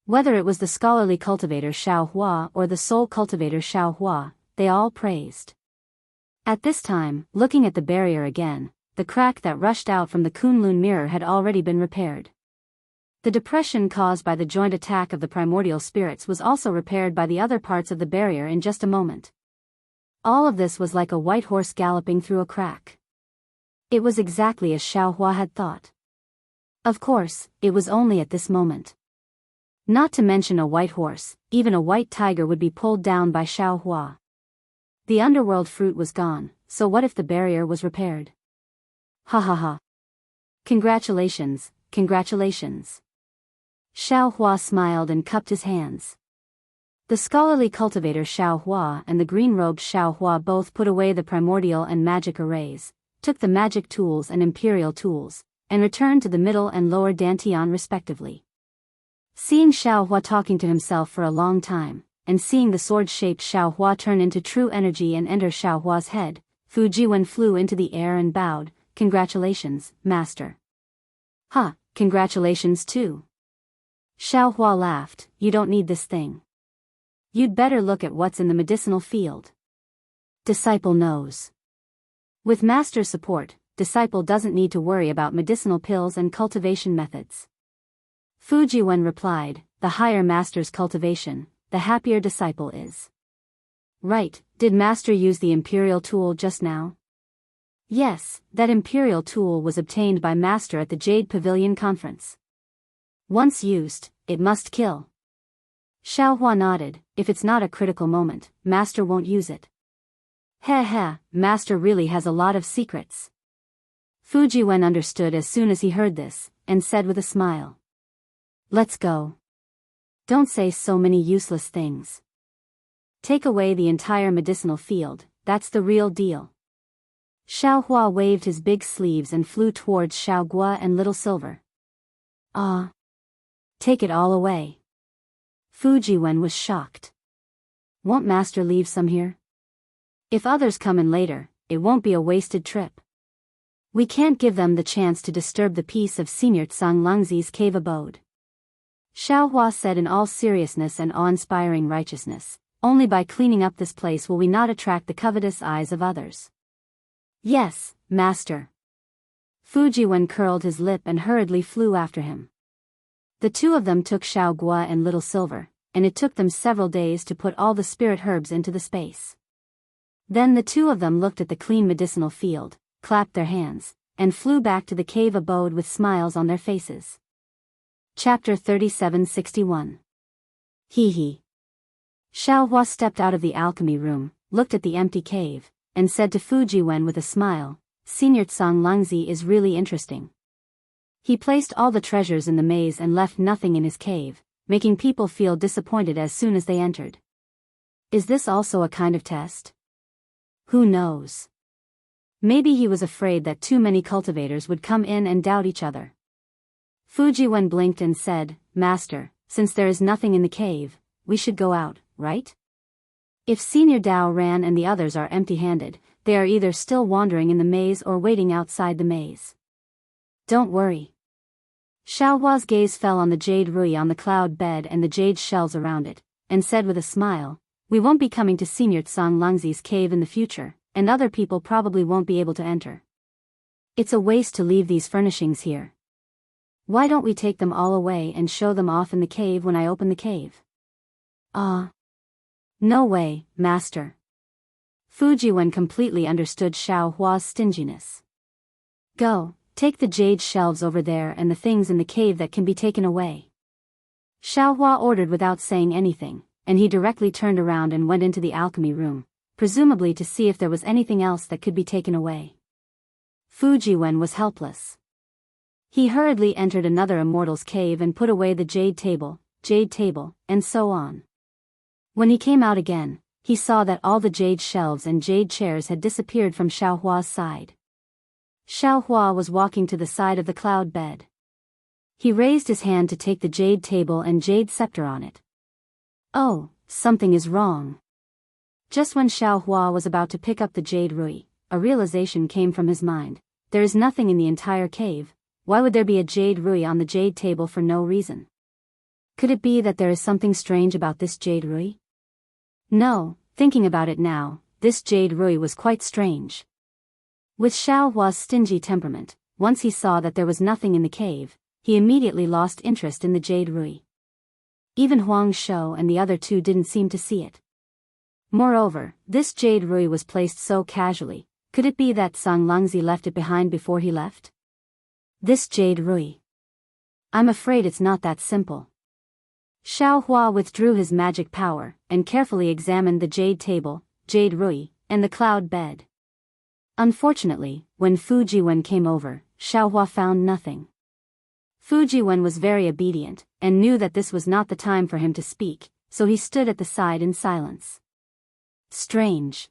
Whether it was the scholarly cultivator Xiaohua or the soul cultivator Xiaohua, they all praised. At this time, looking at the barrier again, the crack that rushed out from the Kunlun mirror had already been repaired. The depression caused by the joint attack of the primordial spirits was also repaired by the other parts of the barrier in just a moment. All of this was like a white horse galloping through a crack. It was exactly as Xiaohua had thought. Of course, it was only at this moment. Not to mention a white horse, even a white tiger would be pulled down by Xiaohua. The underworld fruit was gone, so what if the barrier was repaired? Ha ha ha. Congratulations, congratulations. Xiaohua smiled and cupped his hands. The scholarly cultivator Xiaohua and the green-robed Xiaohua both put away the primordial and magic arrays, took the magic tools and imperial tools, and returned to the middle and lower dantian respectively. Seeing Xiaohua talking to himself for a long time, and seeing the sword-shaped Xiaohua turn into true energy and enter Xiaohua's head, Fu Jiwen flew into the air and bowed, "Congratulations, master." "Huh, congratulations too." Xiaohua laughed, "You don't need this thing. You'd better look at what's in the medicinal field." Disciple knows. With master's support, disciple doesn't need to worry about medicinal pills and cultivation methods. Fu Jiwen replied, "The higher master's cultivation, the happier disciple is." "Right, did master use the imperial tool just now?" "Yes, that imperial tool was obtained by master at the Jade Pavilion conference. Once used, it must kill." Xiaohua nodded, "If it's not a critical moment, master won't use it." "Heh heh, master really has a lot of secrets." Fu Jiwen understood as soon as he heard this, and said with a smile, "Let's go. Don't say so many useless things. Take away the entire medicinal field, that's the real deal." Xiaohua waved his big sleeves and flew towards Xiaogua and Little Silver. "Ah. Take it all away." Fu Jiwen was shocked. "Won't master leave some here? If others come in later, it won't be a wasted trip. We can't give them the chance to disturb the peace of Senior Tsang Lungzi's cave abode." Xiaohua said in all seriousness and awe-inspiring righteousness, "Only by cleaning up this place will we not attract the covetous eyes of others." "Yes, master." Fu Jiwen curled his lip and hurriedly flew after him. The two of them took Xiaogua and Little Silver, and it took them several days to put all the spirit herbs into the space. Then the two of them looked at the clean medicinal field, clapped their hands, and flew back to the cave abode with smiles on their faces. Chapter 3761. Hee hee. Xiaohua stepped out of the alchemy room, looked at the empty cave, and said to Fu Jiwen with a smile, "Senior Tsang Lungzi is really interesting. He placed all the treasures in the maze and left nothing in his cave, making people feel disappointed as soon as they entered. Is this also a kind of test? Who knows? Maybe he was afraid that too many cultivators would come in and doubt each other." Fu Jiwen blinked and said, "Master, since there is nothing in the cave, we should go out, right? If Senior Dao ran and the others are empty-handed, they are either still wandering in the maze or waiting outside the maze. Don't worry." Xiaohua's gaze fell on the jade rui on the cloud bed and the jade shells around it, and said with a smile, We won't be coming to Senior Tsang Langzi's cave in the future, and other people probably won't be able to enter. It's a waste to leave these furnishings here. Why don't we take them all away and show them off in the cave when I open the cave? No way, master. Fujiwen completely understood Xiao Hua's stinginess. Go, take the jade shelves over there and the things in the cave that can be taken away. Xiao Hua ordered without saying anything, and he directly turned around and went into the alchemy room, presumably to see if there was anything else that could be taken away. Fujiwen was helpless. He hurriedly entered another immortal's cave and put away the jade table, and so on. When he came out again, he saw that all the jade shelves and jade chairs had disappeared from Xiao Hua's side. Xiao Hua was walking to the side of the cloud bed. He raised his hand to take the jade table and jade scepter on it. Oh, something is wrong. Just when Xiao Hua was about to pick up the jade rui, a realization came from his mind. There is nothing in the entire cave. Why would there be a jade rui on the jade table for no reason? Could it be that there is something strange about this jade rui? No, thinking about it now, this jade rui was quite strange. With Xiao Hua's stingy temperament, once he saw that there was nothing in the cave, he immediately lost interest in the jade rui. Even Huang Shou and the other two didn't seem to see it. Moreover, this jade rui was placed so casually. Could it be that Tsang Langzi left it behind before he left? This jade rui. I'm afraid it's not that simple. Xiao Hua withdrew his magic power, and carefully examined the jade table, jade rui, and the cloud bed. Unfortunately, when Fujiwen came over, Xiao Hua found nothing. Fujiwen was very obedient, and knew that this was not the time for him to speak, so he stood at the side in silence. Strange.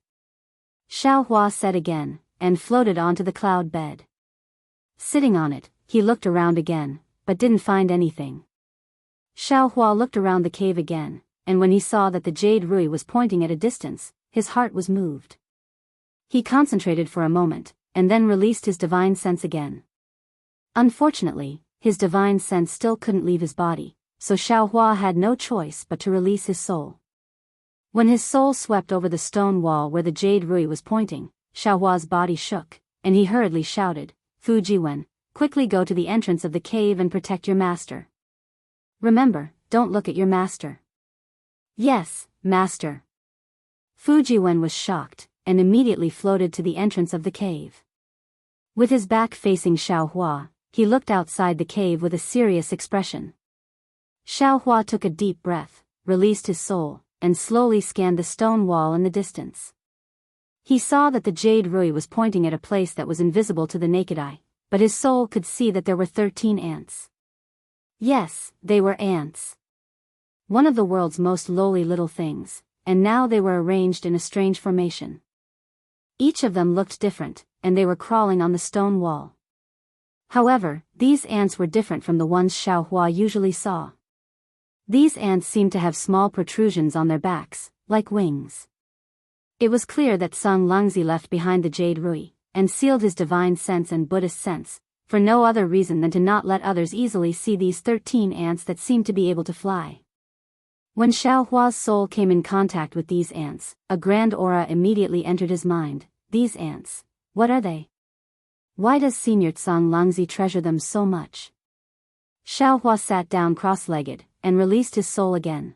Xiao Hua said again, and floated onto the cloud bed. Sitting on it, he looked around again, but didn't find anything. Xiao Hua looked around the cave again, and when he saw that the jade rui was pointing at a distance, his heart was moved. He concentrated for a moment, and then released his divine sense again. Unfortunately, his divine sense still couldn't leave his body, so Xiao Hua had no choice but to release his soul. When his soul swept over the stone wall where the jade rui was pointing, Xiao Hua's body shook, and he hurriedly shouted, Fujiwen, quickly go to the entrance of the cave and protect your master. Remember, don't look at your master. Yes, master. Fujiwen was shocked, and immediately floated to the entrance of the cave. With his back facing Xiao Hua, he looked outside the cave with a serious expression. Xiao Hua took a deep breath, released his soul, and slowly scanned the stone wall in the distance. He saw that the jade rui was pointing at a place that was invisible to the naked eye, but his soul could see that there were 13 ants. Yes, they were ants. One of the world's most lowly little things, and now they were arranged in a strange formation. Each of them looked different, and they were crawling on the stone wall. However, these ants were different from the ones Xiao Hua usually saw. These ants seemed to have small protrusions on their backs, like wings. It was clear that Tsang Langzi left behind the jade rui, and sealed his divine sense and Buddhist sense, for no other reason than to not let others easily see these 13 ants that seemed to be able to fly. When Xiao Hua's soul came in contact with these ants, a grand aura immediately entered his mind. These ants, what are they? Why does Senior Tsang Langzi treasure them so much? Xiao Hua sat down cross-legged, and released his soul again.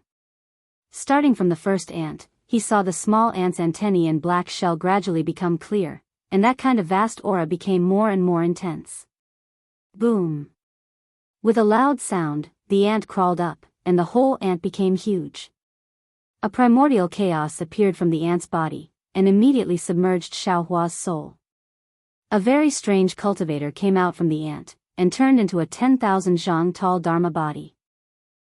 Starting from the first ant, he saw the small ant's antennae and black shell gradually become clear, and that kind of vast aura became more and more intense. Boom! With a loud sound, the ant crawled up, and the whole ant became huge. A primordial chaos appeared from the ant's body, and immediately submerged Xiao Hua's soul. A very strange cultivator came out from the ant, and turned into a 10,000 zhang tall Dharma body.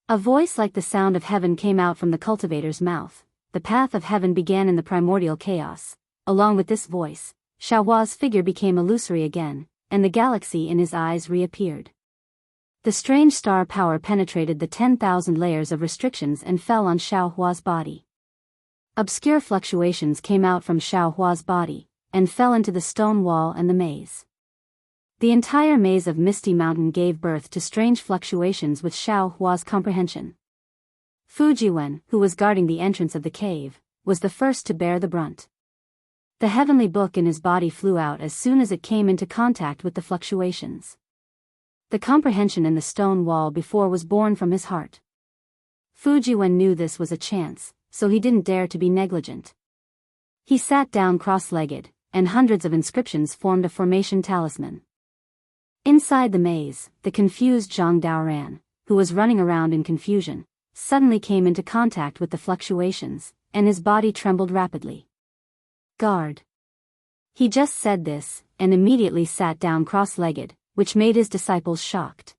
A voice like the sound of heaven came out from the cultivator's mouth. The path of heaven began in the primordial chaos. Along with this voice, Xiao Hua's figure became illusory again, and the galaxy in his eyes reappeared. The strange star power penetrated the 10,000 layers of restrictions and fell on Xiao Hua's body. Obscure fluctuations came out from Xiao Hua's body, and fell into the stone wall and the maze. The entire maze of Misty Mountain gave birth to strange fluctuations with Xiao Hua's comprehension. Fujiwen, who was guarding the entrance of the cave, was the first to bear the brunt. The heavenly book in his body flew out as soon as it came into contact with the fluctuations. The comprehension in the stone wall before was born from his heart. Fujiwen knew this was a chance, so he didn't dare to be negligent. He sat down cross-legged, and hundreds of inscriptions formed a formation talisman. Inside the maze, the confused Zhang Daoran, who was running around in confusion, suddenly came into contact with the fluctuations, and his body trembled rapidly. Guard. He just said this, and immediately sat down cross-legged, which made his disciples shocked.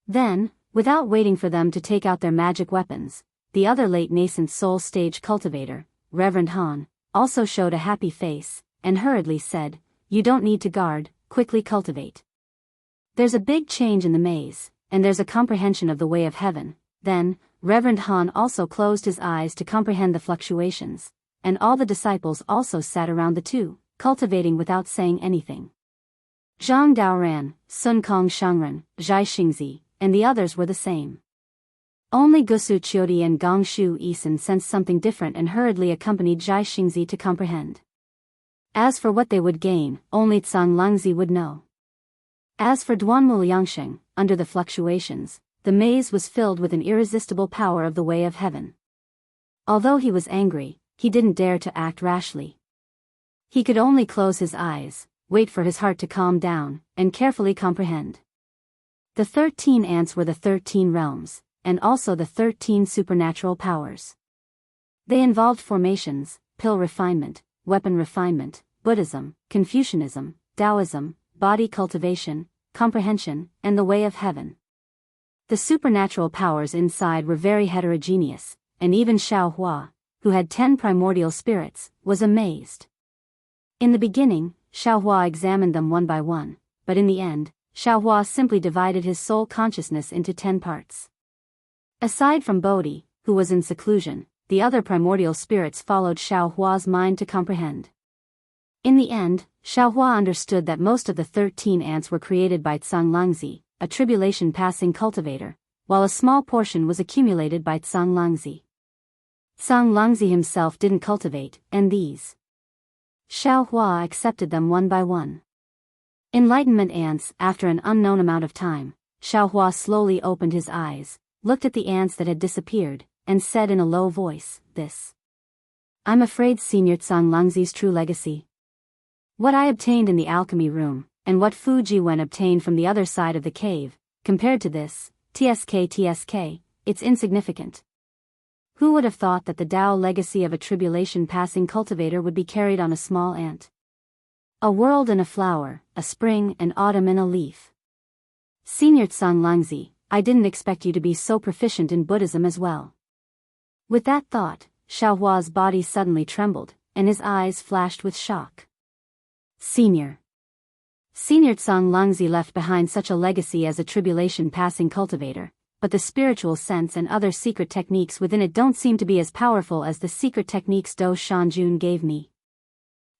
Then, without waiting for them to take out their magic weapons, the other late-nascent soul-stage cultivator, Reverend Han, also showed a happy face, and hurriedly said, "You don't need to guard, quickly cultivate." There's a big change in the maze, and there's a comprehension of the way of heaven. Then, Reverend Han also closed his eyes to comprehend the fluctuations, and all the disciples also sat around the two, cultivating without saying anything. Zhang Daoran, Sun Kong Shangren, Zhai Xingzi, and the others were the same. Only Gusu Qiudi and Gong Shu Yisan sensed something different and hurriedly accompanied Zhai Xingzi to comprehend. As for what they would gain, only Tsang Langzi would know. As for Duanmu Liangsheng, under the fluctuations, the maze was filled with an irresistible power of the way of heaven. Although he was angry, he didn't dare to act rashly. He could only close his eyes, wait for his heart to calm down, and carefully comprehend. The 13 ants were the 13 realms, and also the 13 supernatural powers. They involved formations, pill refinement, weapon refinement, Buddhism, Confucianism, Taoism, body cultivation, comprehension, and the way of heaven. The supernatural powers inside were very heterogeneous, and even Xiao Hua, who had 10 primordial spirits, was amazed. In the beginning, Xiao Hua examined them one by one, but in the end, Xiao Hua simply divided his soul consciousness into 10 parts. Aside from Bodhi, who was in seclusion, the other primordial spirits followed Xiao Hua's mind to comprehend. In the end, Xiao Hua understood that most of the 13 ants were created by Tsang Langzi, a tribulation-passing cultivator, while a small portion was accumulated by Tsang Langzi. Tsang Langzi himself didn't cultivate, and these. Xiao Hua accepted them one by one. Enlightenment ants. After an unknown amount of time, Xiao Hua slowly opened his eyes, looked at the ants that had disappeared, and said in a low voice, "This. I'm afraid Senior Tsang Langzi's true legacy. What I obtained in the alchemy room, and what Fujiwen obtained from the other side of the cave, compared to this, TSK, it's insignificant. Who would have thought that the Tao legacy of a tribulation-passing cultivator would be carried on a small ant? A world in a flower, a spring and autumn in a leaf. Senior Tsang Langzi, I didn't expect you to be so proficient in Buddhism as well." With that thought, Xiao Hua's body suddenly trembled, and his eyes flashed with shock. Senior Tsang Langzi left behind such a legacy as a tribulation-passing cultivator, but the spiritual sense and other secret techniques within it don't seem to be as powerful as the secret techniques Do Shanjun gave me.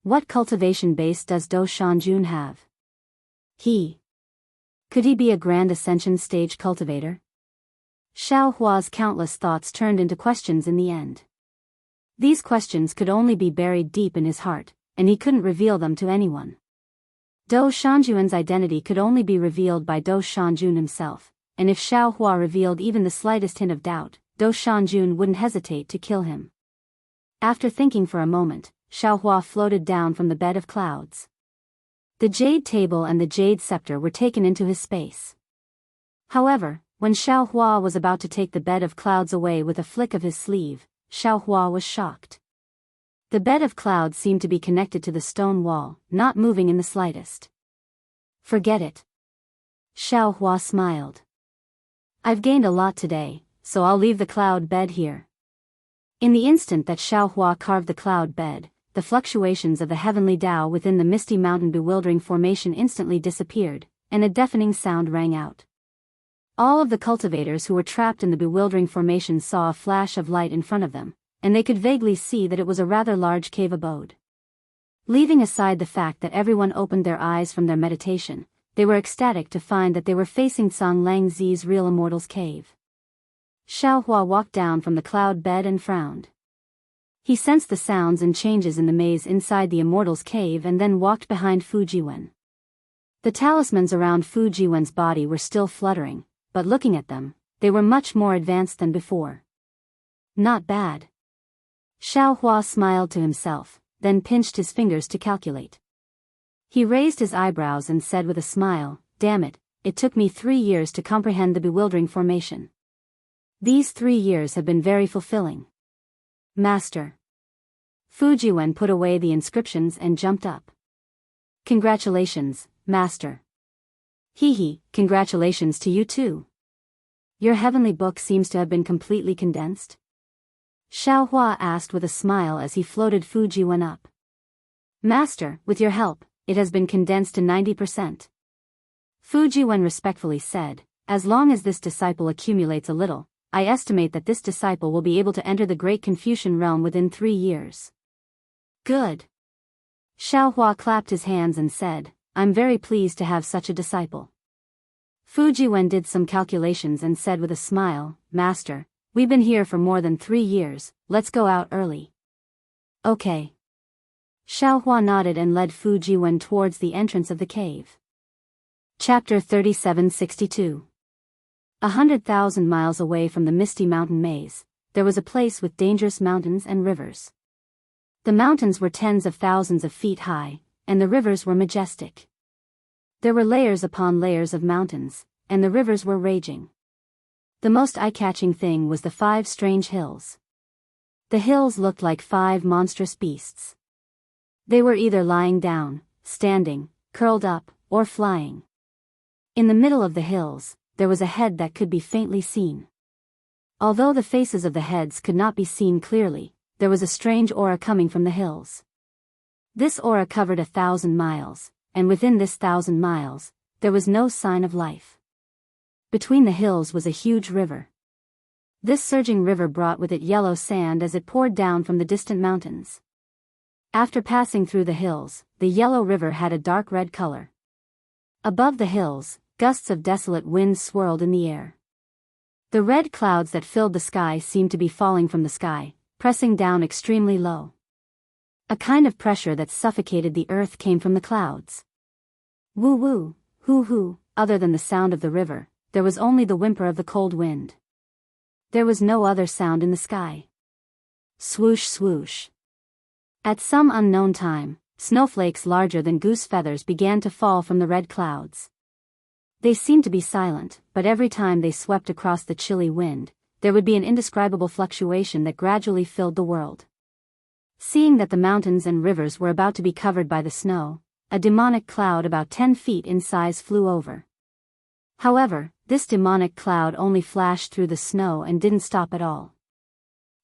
What cultivation base does Do Shanjun have? Could he be a grand ascension stage cultivator? Xiao Hua's countless thoughts turned into questions in the end. These questions could only be buried deep in his heart, and he couldn't reveal them to anyone. Do Shanjun's identity could only be revealed by Do Shanjun himself, and if Xiao Hua revealed even the slightest hint of doubt, Do Shanjun wouldn't hesitate to kill him. After thinking for a moment, Xiao Hua floated down from the bed of clouds. The jade table and the jade scepter were taken into his space. However, when Xiao Hua was about to take the bed of clouds away with a flick of his sleeve, Xiao Hua was shocked. The bed of clouds seemed to be connected to the stone wall, not moving in the slightest. Forget it. Xiao Hua smiled. I've gained a lot today, so I'll leave the cloud bed here. In the instant that Xiao Hua carved the cloud bed, the fluctuations of the heavenly Tao within the misty mountain bewildering formation instantly disappeared, and a deafening sound rang out. All of the cultivators who were trapped in the bewildering formation saw a flash of light in front of them, and they could vaguely see that it was a rather large cave abode. Leaving aside the fact that everyone opened their eyes from their meditation, they were ecstatic to find that they were facing Tsang Langzi's real immortal's cave. Xiaohua walked down from the cloud bed and frowned. He sensed the sounds and changes in the maze inside the immortal's cave and then walked behind Fu Jiwen. The talismans around Fu Jiwen's body were still fluttering, but looking at them, they were much more advanced than before. Not bad. Xiaohua smiled to himself, then pinched his fingers to calculate. He raised his eyebrows and said with a smile, "Damn it, it took me 3 years to comprehend the bewildering formation. These 3 years have been very fulfilling. Master." Fu Jiwen put away the inscriptions and jumped up. "Congratulations, Master." "Hee, congratulations to you too. Your heavenly book seems to have been completely condensed?" Xiaohua asked with a smile as he floated Fu Jiwen up. "Master, with your help, it has been condensed to 90%. Fu Jiwen respectfully said, "As long as this disciple accumulates a little, I estimate that this disciple will be able to enter the Great Confucian realm within 3 years." "Good." Xiaohua clapped his hands and said, "I'm very pleased to have such a disciple." Fu Jiwen did some calculations and said with a smile, "Master, we've been here for more than 3 years, let's go out early." "Okay." Xiaohua nodded and led Fu Jiwen towards the entrance of the cave. Chapter 3762. 100,000 miles away from the misty mountain maze, there was a place with dangerous mountains and rivers. The mountains were tens of thousands of feet high, and the rivers were majestic. There were layers upon layers of mountains, and the rivers were raging. The most eye-catching thing was the 5 strange hills. The hills looked like 5 monstrous beasts. They were either lying down, standing, curled up, or flying. In the middle of the hills, there was a head that could be faintly seen. Although the faces of the heads could not be seen clearly, there was a strange aura coming from the hills. This aura covered 1,000 miles, and within this 1,000 miles, there was no sign of life. Between the hills was a huge river. This surging river brought with it yellow sand as it poured down from the distant mountains. After passing through the hills, the yellow river had a dark red color. Above the hills, gusts of desolate wind swirled in the air. The red clouds that filled the sky seemed to be falling from the sky, pressing down extremely low. A kind of pressure that suffocated the earth came from the clouds. Woo woo, hoo hoo, other than the sound of the river, there was only the whimper of the cold wind. There was no other sound in the sky. Swoosh swoosh. At some unknown time, snowflakes larger than goose feathers began to fall from the red clouds. They seemed to be silent, but every time they swept across the chilly wind, there would be an indescribable fluctuation that gradually filled the world. Seeing that the mountains and rivers were about to be covered by the snow, a demonic cloud about 10 feet in size flew over. However, this demonic cloud only flashed through the snow and didn't stop at all.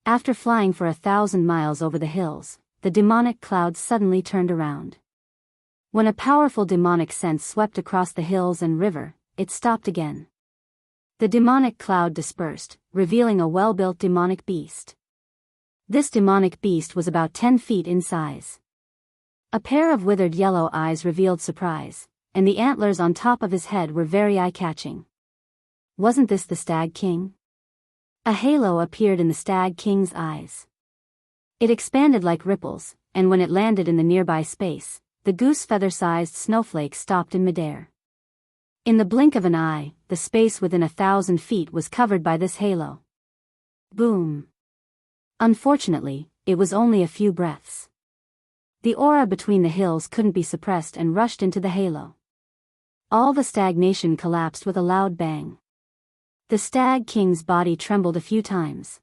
After flying for 1,000 miles over the hills, the demonic cloud suddenly turned around. When a powerful demonic sense swept across the hills and river, it stopped again. The demonic cloud dispersed, revealing a well-built demonic beast. This demonic beast was about 10 feet in size. A pair of withered yellow eyes revealed surprise, and the antlers on top of his head were very eye-catching. Wasn't this the Stag King? A halo appeared in the Stag King's eyes. It expanded like ripples, and when it landed in the nearby space, the goose feather-sized snowflake stopped in midair. In the blink of an eye, the space within 1,000 feet was covered by this halo. Boom. Unfortunately, it was only a few breaths. The aura between the hills couldn't be suppressed and rushed into the halo. All the stagnation collapsed with a loud bang. The Stag King's body trembled a few times.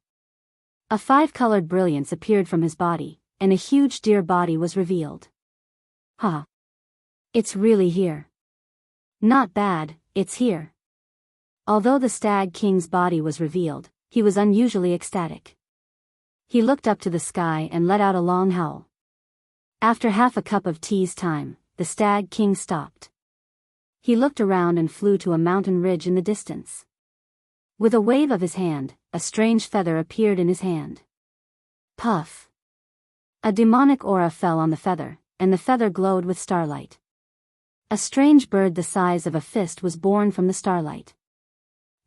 A 5-colored brilliance appeared from his body, and a huge deer body was revealed. Ha! It's really here. Not bad, it's here. Although the Stag King's body was revealed, he was unusually ecstatic. He looked up to the sky and let out a long howl. After half a cup of tea's time, the Stag King stopped. He looked around and flew to a mountain ridge in the distance. With a wave of his hand, a strange feather appeared in his hand. Puff! A demonic aura fell on the feather, and the feather glowed with starlight. A strange bird the size of a fist was born from the starlight.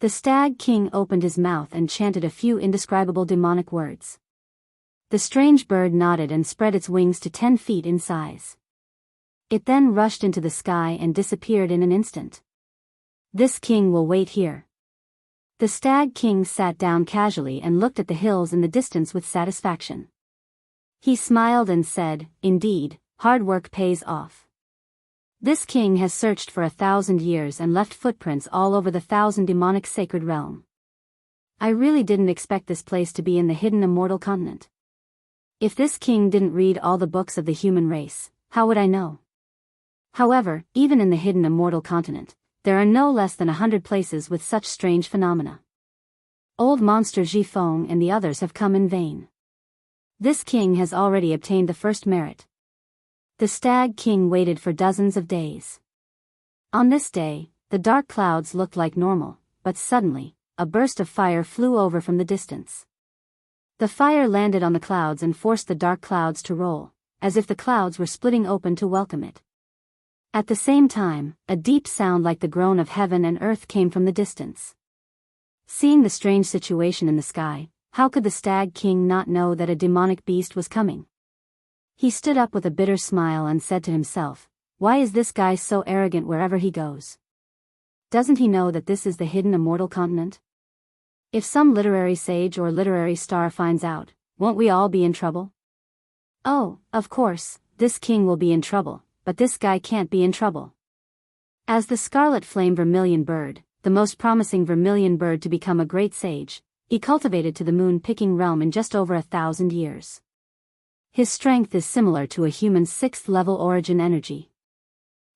The Stag King opened his mouth and chanted a few indescribable demonic words. The strange bird nodded and spread its wings to 10 feet in size. It then rushed into the sky and disappeared in an instant. This king will wait here. The Stag King sat down casually and looked at the hills in the distance with satisfaction. He smiled and said, "Indeed, hard work pays off. This king has searched for 1,000 years and left footprints all over the 1,000 demonic sacred realm. I really didn't expect this place to be in the hidden immortal continent. If this king didn't read all the books of the human race, how would I know?" However, even in the hidden immortal continent, there are no less than 100 places with such strange phenomena. Old monster Jifeng and the others have come in vain. This king has already obtained the first merit. The Stag King waited for dozens of days. On this day, the dark clouds looked like normal, but suddenly, a burst of fire flew over from the distance. The fire landed on the clouds and forced the dark clouds to roll, as if the clouds were splitting open to welcome it. At the same time, a deep sound like the groan of heaven and earth came from the distance. Seeing the strange situation in the sky, how could the Stag King not know that a demonic beast was coming? He stood up with a bitter smile and said to himself, "Why is this guy so arrogant wherever he goes? Doesn't he know that this is the hidden immortal continent? If some literary sage or literary star finds out, won't we all be in trouble? Oh, of course, this king will be in trouble, but this guy can't be in trouble." As the scarlet flame vermilion bird, the most promising vermilion bird to become a great sage, he cultivated to the moon-picking realm in just over 1,000 years. His strength is similar to a human's 6th-level origin energy.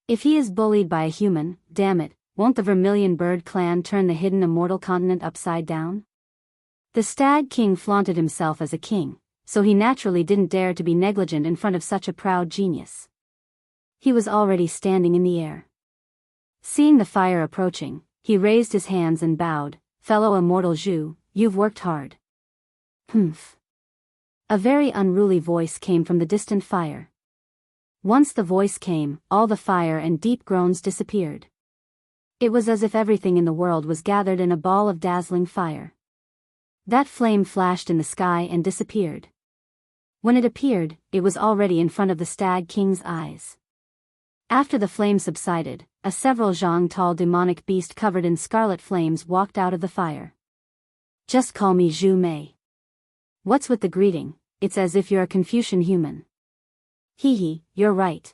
If he is bullied by a human, damn it, won't the Vermilion Bird clan turn the hidden immortal continent upside down? The Stag King flaunted himself as a king, so he naturally didn't dare to be negligent in front of such a proud genius. He was already standing in the air. Seeing the fire approaching, he raised his hands and bowed, "Fellow immortal Zhu, you've worked hard." Humph. A very unruly voice came from the distant fire. Once the voice came, all the fire and deep groans disappeared. It was as if everything in the world was gathered in a ball of dazzling fire. That flame flashed in the sky and disappeared. When it appeared, it was already in front of the Stag King's eyes. After the flame subsided, a several zhang tall demonic beast covered in scarlet flames walked out of the fire. "Just call me Zhu Mei. What's with the greeting? It's as if you're a Confucian human." "Hee, you're right.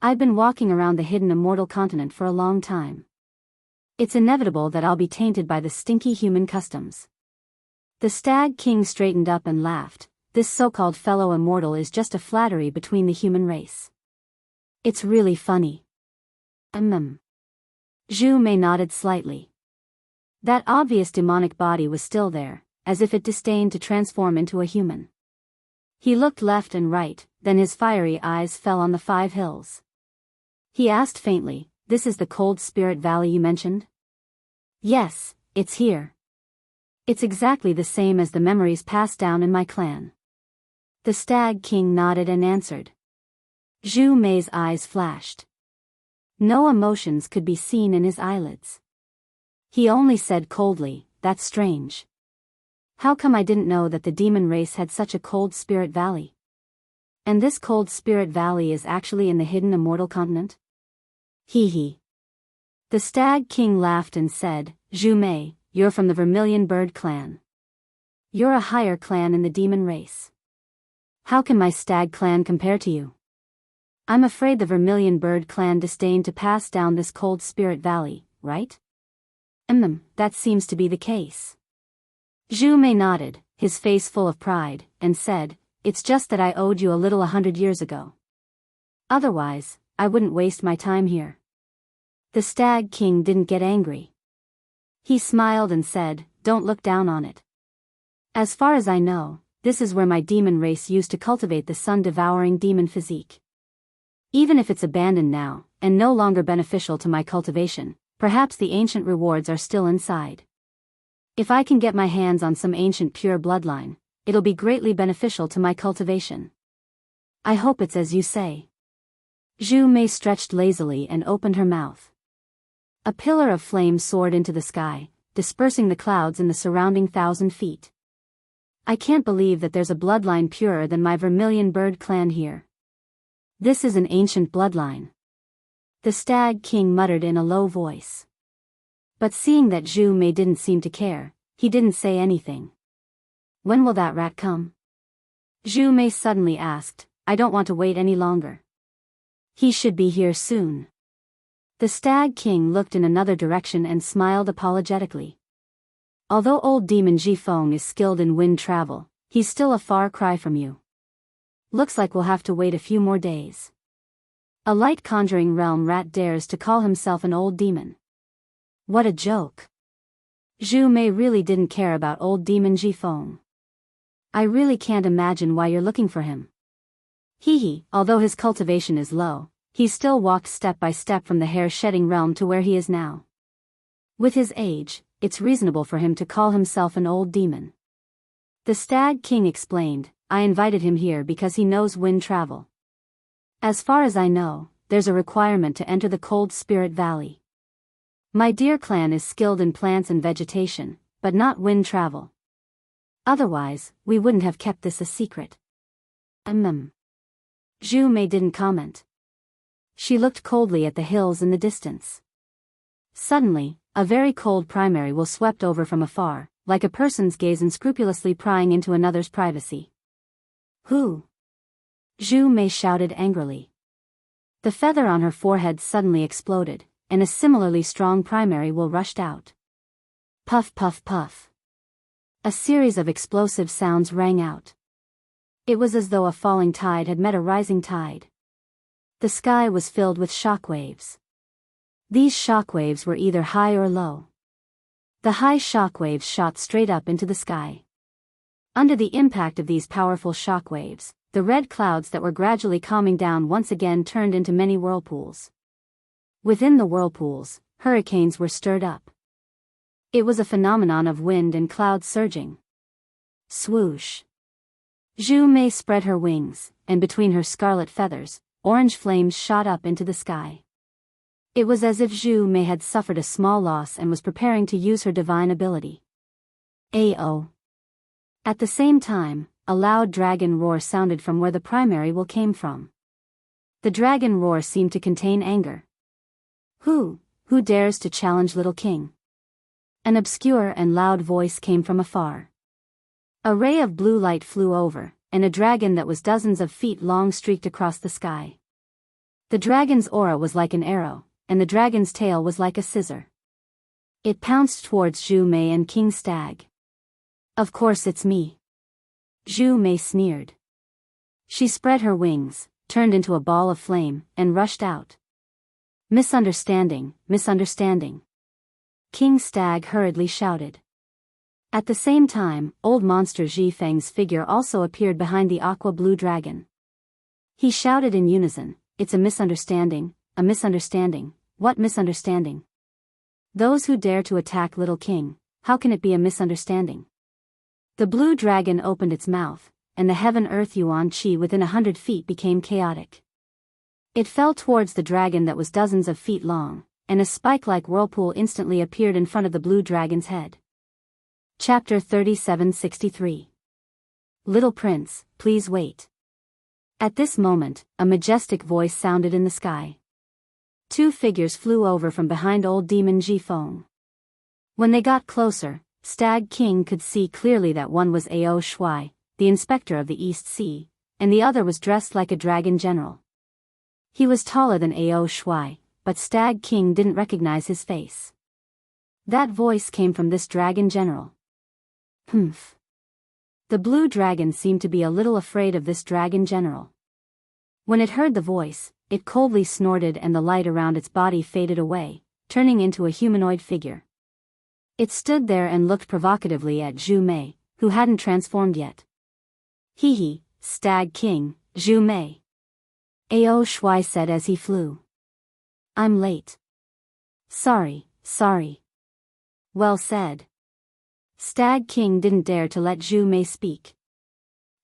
I've been walking around the hidden immortal continent for a long time. It's inevitable that I'll be tainted by the stinky human customs." The Stag King straightened up and laughed. "This so-called fellow immortal is just a flattery between the human race. It's really funny." Zhu Mei nodded slightly. That obvious demonic body was still there, as if it disdained to transform into a human. He looked left and right, then his fiery eyes fell on the 5 hills. He asked faintly, "This is the Cold Spirit Valley you mentioned?" "Yes, it's here. It's exactly the same as the memories passed down in my clan." The Stag King nodded and answered. Zhu Mei's eyes flashed. No emotions could be seen in his eyelids. He only said coldly, "That's strange. How come I didn't know that the demon race had such a Cold Spirit Valley? And this Cold Spirit Valley is actually in the hidden immortal continent?" Hee. The Stag King laughed and said, "Zhu Mei, you're from the Vermilion Bird clan. You're a higher clan in the demon race. How can my Stag clan compare to you? I'm afraid the Vermilion Bird clan disdained to pass down this Cold Spirit Valley, right?" That seems to be the case." Zhu Mei nodded, his face full of pride, and said, "It's just that I owed you a little 100 years ago. Otherwise, I wouldn't waste my time here." The Stag King didn't get angry. He smiled and said, "Don't look down on it. As far as I know, this is where my demon race used to cultivate the sun-devouring demon physique. Even if it's abandoned now, and no longer beneficial to my cultivation, perhaps the ancient rewards are still inside. If I can get my hands on some ancient pure bloodline, it'll be greatly beneficial to my cultivation. I hope it's as you say." Zhu Mei stretched lazily and opened her mouth. A pillar of flame soared into the sky, dispersing the clouds in the surrounding 1,000 feet. I can't believe that there's a bloodline purer than my Vermilion Bird clan here. This is an ancient bloodline. The Stag King muttered in a low voice. But seeing that Zhu Mei didn't seem to care, he didn't say anything. When will that rat come? Zhu Mei suddenly asked. I don't want to wait any longer. He should be here soon. The Stag King looked in another direction and smiled apologetically. Although old demon Jifeng is skilled in wind travel, he's still a far cry from you. Looks like we'll have to wait a few more days. A light conjuring realm rat dares to call himself an old demon. What a joke. Zhu Mei really didn't care about old demon Jifeng. I really can't imagine why you're looking for him. Although his cultivation is low, he still walked step by step from the hair-shedding realm to where he is now. With his age, it's reasonable for him to call himself an old demon. The Stag King explained, I invited him here because he knows wind travel. As far as I know, there's a requirement to enter the Cold Spirit Valley. My dear clan is skilled in plants and vegetation, but not wind travel. Otherwise, we wouldn't have kept this a secret. Zhu Mei didn't comment. She looked coldly at the hills in the distance. Suddenly, a very cold primary will swept over from afar, like a person's gaze unscrupulously prying into another's privacy. Who? Zhu Mei shouted angrily. The feather on her forehead suddenly exploded, and a similarly strong primary will rushed out. Puff puff puff. A series of explosive sounds rang out. It was as though a falling tide had met a rising tide. The sky was filled with shockwaves. These shockwaves were either high or low. The high shockwaves shot straight up into the sky. Under the impact of these powerful shockwaves, the red clouds that were gradually calming down once again turned into many whirlpools. Within the whirlpools, hurricanes were stirred up. It was a phenomenon of wind and cloud surging. Swoosh. Zhu Mei spread her wings, and between her scarlet feathers, orange flames shot up into the sky. It was as if Zhu Mei had suffered a small loss and was preparing to use her divine ability. Ao. At the same time, a loud dragon roar sounded from where the primary will came from. The dragon roar seemed to contain anger. Who dares to challenge little king? An obscure and loud voice came from afar. A ray of blue light flew over, and a dragon that was dozens of feet long streaked across the sky. The dragon's aura was like an arrow, and the dragon's tail was like a scissor. It pounced towards Zhu Mei and King Stag. Of course it's me. Zhu Mei sneered. She spread her wings, turned into a ball of flame, and rushed out. Misunderstanding, misunderstanding. King Stag hurriedly shouted. At the same time, old monster Zhifeng's figure also appeared behind the aqua-blue dragon. He shouted in unison, it's a misunderstanding, a misunderstanding. What misunderstanding? Those who dare to attack little king, how can it be a misunderstanding? The blue dragon opened its mouth, and the heaven-earth yuan qi within 100 feet became chaotic. It fell towards the dragon that was dozens of feet long, and a spike-like whirlpool instantly appeared in front of the blue dragon's head. Chapter 3763. Little Prince, please wait. At this moment, a majestic voice sounded in the sky. Two figures flew over from behind old demon Jifeng. When they got closer, Stag King could see clearly that one was Ao Shui, the inspector of the East Sea, and the other was dressed like a dragon general. He was taller than Ao Shui, but Stag King didn't recognize his face. That voice came from this dragon general. Humph. The blue dragon seemed to be a little afraid of this dragon general. When it heard the voice, it coldly snorted and the light around its body faded away, turning into a humanoid figure. It stood there and looked provocatively at Zhu Mei, who hadn't transformed yet. Stag King, Zhu Mei. Ao Shui said as he flew. I'm late. Sorry. Well said. Stag King didn't dare to let Zhu Mei speak.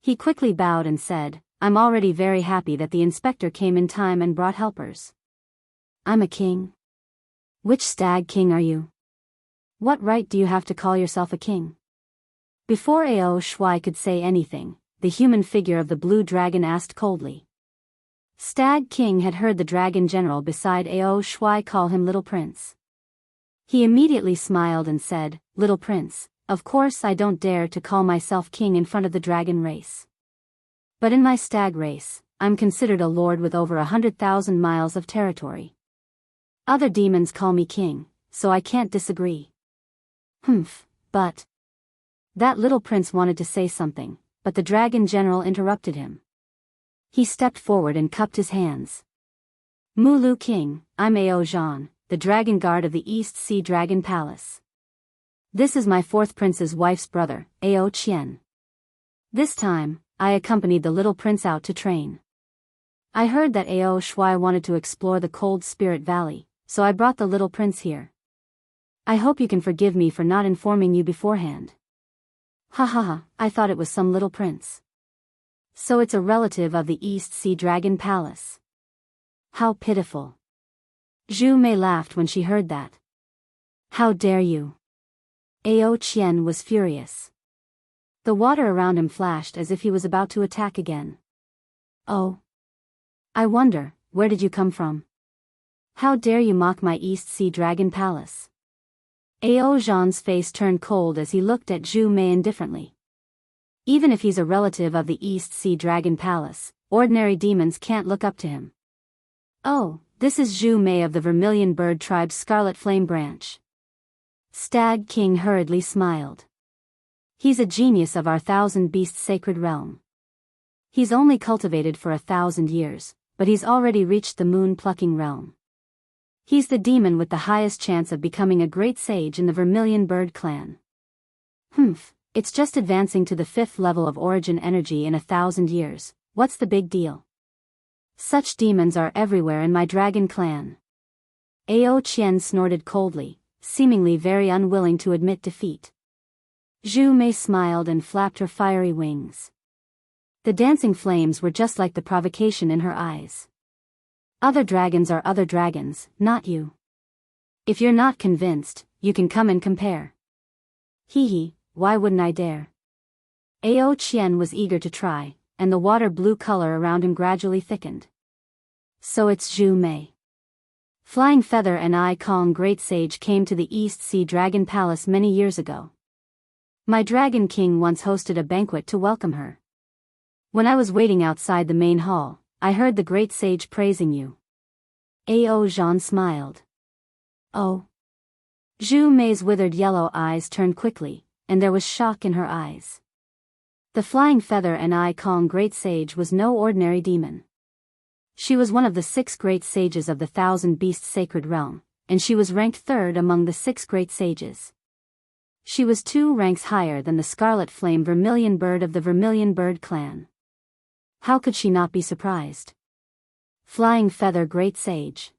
He quickly bowed and said, I'm already very happy that the inspector came in time and brought helpers. I'm a king. Which Stag King are you? What right do you have to call yourself a king? Before Ao Shuai could say anything, the human figure of the blue dragon asked coldly. Stag King had heard the dragon general beside Ao Shuai call him Little Prince. He immediately smiled and said, Little Prince, of course I don't dare to call myself king in front of the dragon race. But in my stag race, I'm considered a lord with over 100,000 miles of territory. Other demons call me king, so I can't disagree. But... That little prince wanted to say something, but the dragon general interrupted him. He stepped forward and cupped his hands. Mulu King, I'm Ao Zhan, the dragon guard of the East Sea Dragon Palace. This is my fourth prince's wife's brother, Ao Qian. This time, I accompanied the little prince out to train. I heard that Ao Shuai wanted to explore the Cold Spirit Valley, so I brought the little prince here. I hope you can forgive me for not informing you beforehand. Ha ha ha, I thought it was some little prince. So it's a relative of the East Sea Dragon Palace. How pitiful. Zhu Mei laughed when she heard that. How dare you? Ao Qian was furious. The water around him flashed as if he was about to attack again. Oh. I wonder, where did you come from? How dare you mock my East Sea Dragon Palace? Ao Zhan's face turned cold as he looked at Zhu Mei indifferently. Even if he's a relative of the East Sea Dragon Palace, ordinary demons can't look up to him. Oh, this is Zhu Mei of the Vermilion Bird Tribe's Scarlet Flame Branch. Stag King hurriedly smiled. He's a genius of our Thousand Beasts Sacred Realm. He's only cultivated for 1,000 years, but he's already reached the moon-plucking realm. He's the demon with the highest chance of becoming a great sage in the Vermilion Bird clan. It's just advancing to the 5th level of origin energy in 1,000 years, what's the big deal? Such demons are everywhere in my dragon clan. Ao Qian snorted coldly, seemingly very unwilling to admit defeat. Zhu Mei smiled and flapped her fiery wings. The dancing flames were just like the provocation in her eyes. Other dragons are other dragons, not you. If you're not convinced, you can come and compare. Hee, why wouldn't I dare? Ao Qian was eager to try, and the water blue color around him gradually thickened. So it's Zhu Mei. Flying Feather and I Kong Great Sage came to the East Sea Dragon Palace many years ago. My Dragon King once hosted a banquet to welcome her. When I was waiting outside the main hall, I heard the Great Sage praising you. Ao Zhan smiled. Oh. Zhu Mei's withered yellow eyes turned quickly, and there was shock in her eyes. The Flying Feather and I Kong Great Sage was no ordinary demon. She was one of the 6 great sages of the Thousand Beasts Sacred Realm, and she was ranked 3rd among the 6 great sages. She was 2 ranks higher than the Scarlet Flame Vermilion Bird of the Vermilion Bird clan. How could she not be surprised? Flying Feather Great Sage.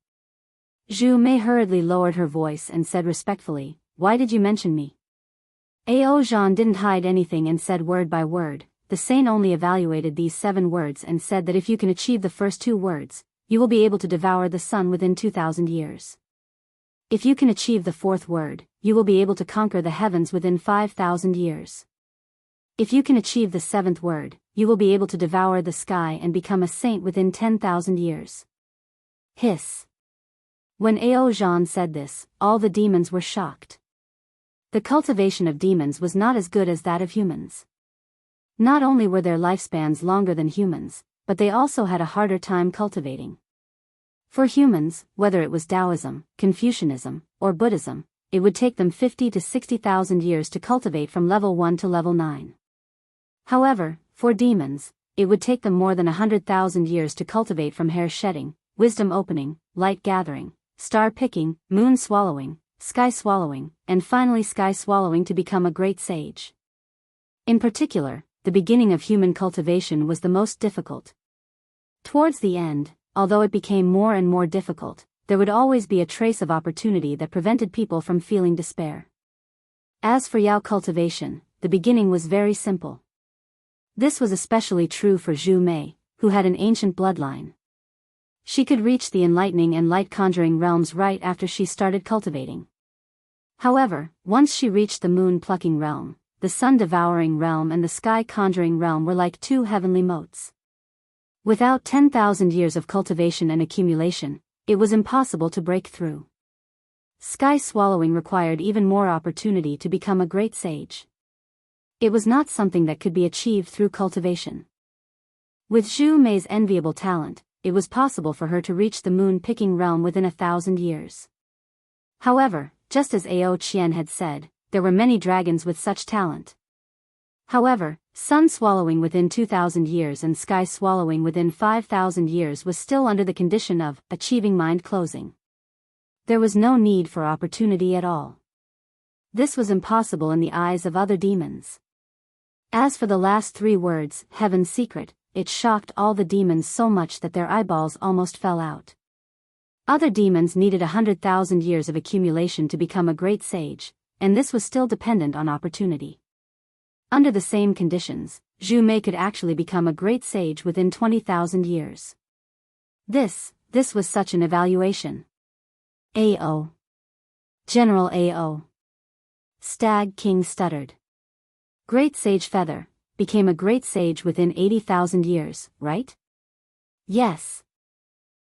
Zhu Mei hurriedly lowered her voice and said respectfully, why did you mention me? Ao Zhan didn't hide anything and said word by word. The Saint only evaluated these 7 words and said that if you can achieve the first 2 words, you will be able to devour the sun within 2,000 years. If you can achieve the 4th word, you will be able to conquer the heavens within 5,000 years. If you can achieve the 7th word, you will be able to devour the sky and become a saint within 10,000 years. Hiss. When Ao Zhan said this, all the demons were shocked. The cultivation of demons was not as good as that of humans. Not only were their lifespans longer than humans, but they also had a harder time cultivating. For humans, whether it was Taoism, Confucianism, or Buddhism, it would take them 50 to 60,000 years to cultivate from level 1 to level 9. However, for demons, it would take them more than 100,000 years to cultivate from hair shedding, wisdom opening, light gathering, star picking, moon swallowing, sky swallowing, and finally sky swallowing to become a great sage. In particular, the beginning of human cultivation was the most difficult. Towards the end, although it became more and more difficult, there would always be a trace of opportunity that prevented people from feeling despair. As for Yao cultivation, the beginning was very simple. This was especially true for Zhu Mei, who had an ancient bloodline. She could reach the enlightening and light-conjuring realms right after she started cultivating. However, once she reached the moon-plucking realm, the sun-devouring realm and the sky-conjuring realm were like two heavenly moats. Without 10,000 years of cultivation and accumulation, it was impossible to break through. Sky-swallowing required even more opportunity to become a great sage. It was not something that could be achieved through cultivation. With Zhu Mei's enviable talent, it was possible for her to reach the moon-picking realm within 1,000 years. However, just as Ao Qian had said, there were many dragons with such talent. However, sun swallowing within 2,000 years and sky swallowing within 5,000 years was still under the condition of achieving mind closing. There was no need for opportunity at all. This was impossible in the eyes of other demons. As for the last 3 words, heaven's secret, it shocked all the demons so much that their eyeballs almost fell out. Other demons needed 100,000 years of accumulation to become a great sage, and this was still dependent on opportunity. Under the same conditions, Zhu Mei could actually become a great sage within 20,000 years. This was such an evaluation. A.O. General A.O. Stag King stuttered. Great Sage Feather, became a great sage within 80,000 years, right? Yes.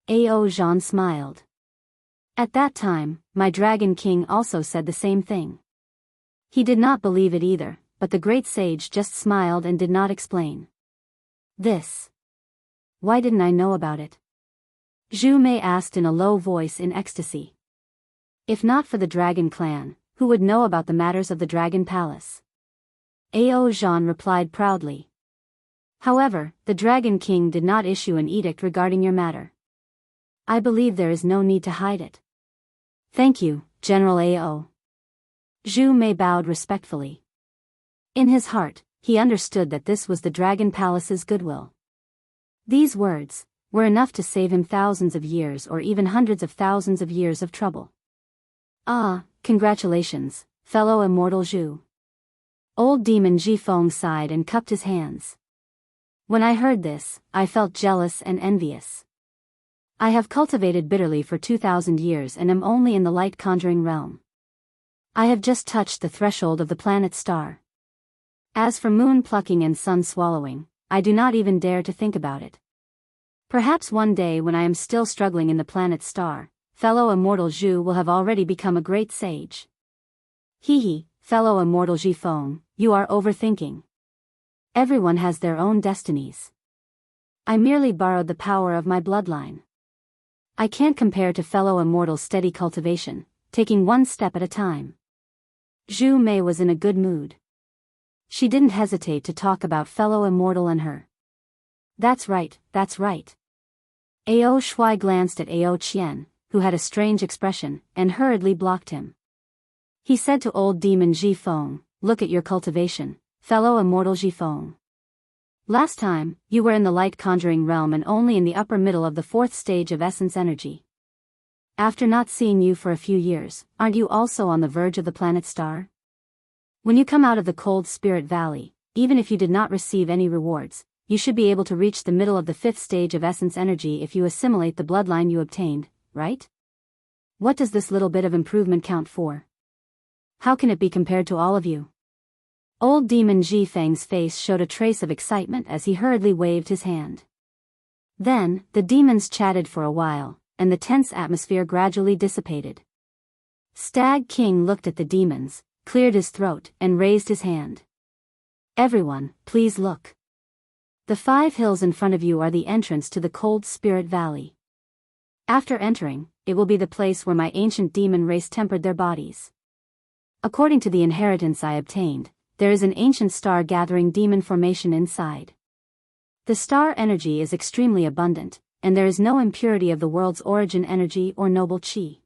Ao Zhan smiled. At that time, my Dragon King also said the same thing. He did not believe it either, but the great sage just smiled and did not explain. This. Why didn't I know about it? Zhu Mei asked in a low voice in ecstasy. If not for the Dragon Clan, who would know about the matters of the Dragon Palace? Ao Zhan replied proudly. However, the Dragon King did not issue an edict regarding your matter. I believe there is no need to hide it. Thank you, General Ao. Zhu Mei bowed respectfully. In his heart, he understood that this was the Dragon Palace's goodwill. These words were enough to save him thousands of years or even hundreds of thousands of years of trouble. Ah, congratulations, fellow immortal Zhu. Old demon Jifeng sighed and cupped his hands. When I heard this, I felt jealous and envious. I have cultivated bitterly for 2,000 years and am only in the light conjuring realm. I have just touched the threshold of the planet star. As for moon plucking and sun swallowing, I do not even dare to think about it. Perhaps one day when I am still struggling in the planet star, fellow immortal Zhu will have already become a great sage. Hee, fellow immortal Jifeng, you are overthinking. Everyone has their own destinies. I merely borrowed the power of my bloodline. I can't compare to fellow immortal's steady cultivation, taking one step at a time. Zhu Mei was in a good mood. She didn't hesitate to talk about fellow immortal and her. That's right, that's right. Ao Shui glanced at Ao Qian, who had a strange expression, and hurriedly blocked him. He said to old demon Jifeng, look at your cultivation, fellow immortal Jifeng. Last time, you were in the light conjuring realm and only in the upper middle of the 4th stage of essence energy. After not seeing you for a few years, aren't you also on the verge of the planet star? When you come out of the cold spirit valley, even if you did not receive any rewards, you should be able to reach the middle of the 5th stage of essence energy if you assimilate the bloodline you obtained, right? What does this little bit of improvement count for? How can it be compared to all of you? Old demon Ji Feng's face showed a trace of excitement as he hurriedly waved his hand. Then, the demons chatted for a while, and the tense atmosphere gradually dissipated. Stag King looked at the demons, cleared his throat, and raised his hand. Everyone, please look. The 5 hills in front of you are the entrance to the cold spirit valley. After entering, it will be the place where my ancient demon race tempered their bodies. According to the inheritance I obtained, there is an ancient star-gathering demon formation inside. The star energy is extremely abundant, and there is no impurity of the world's origin energy or noble qi.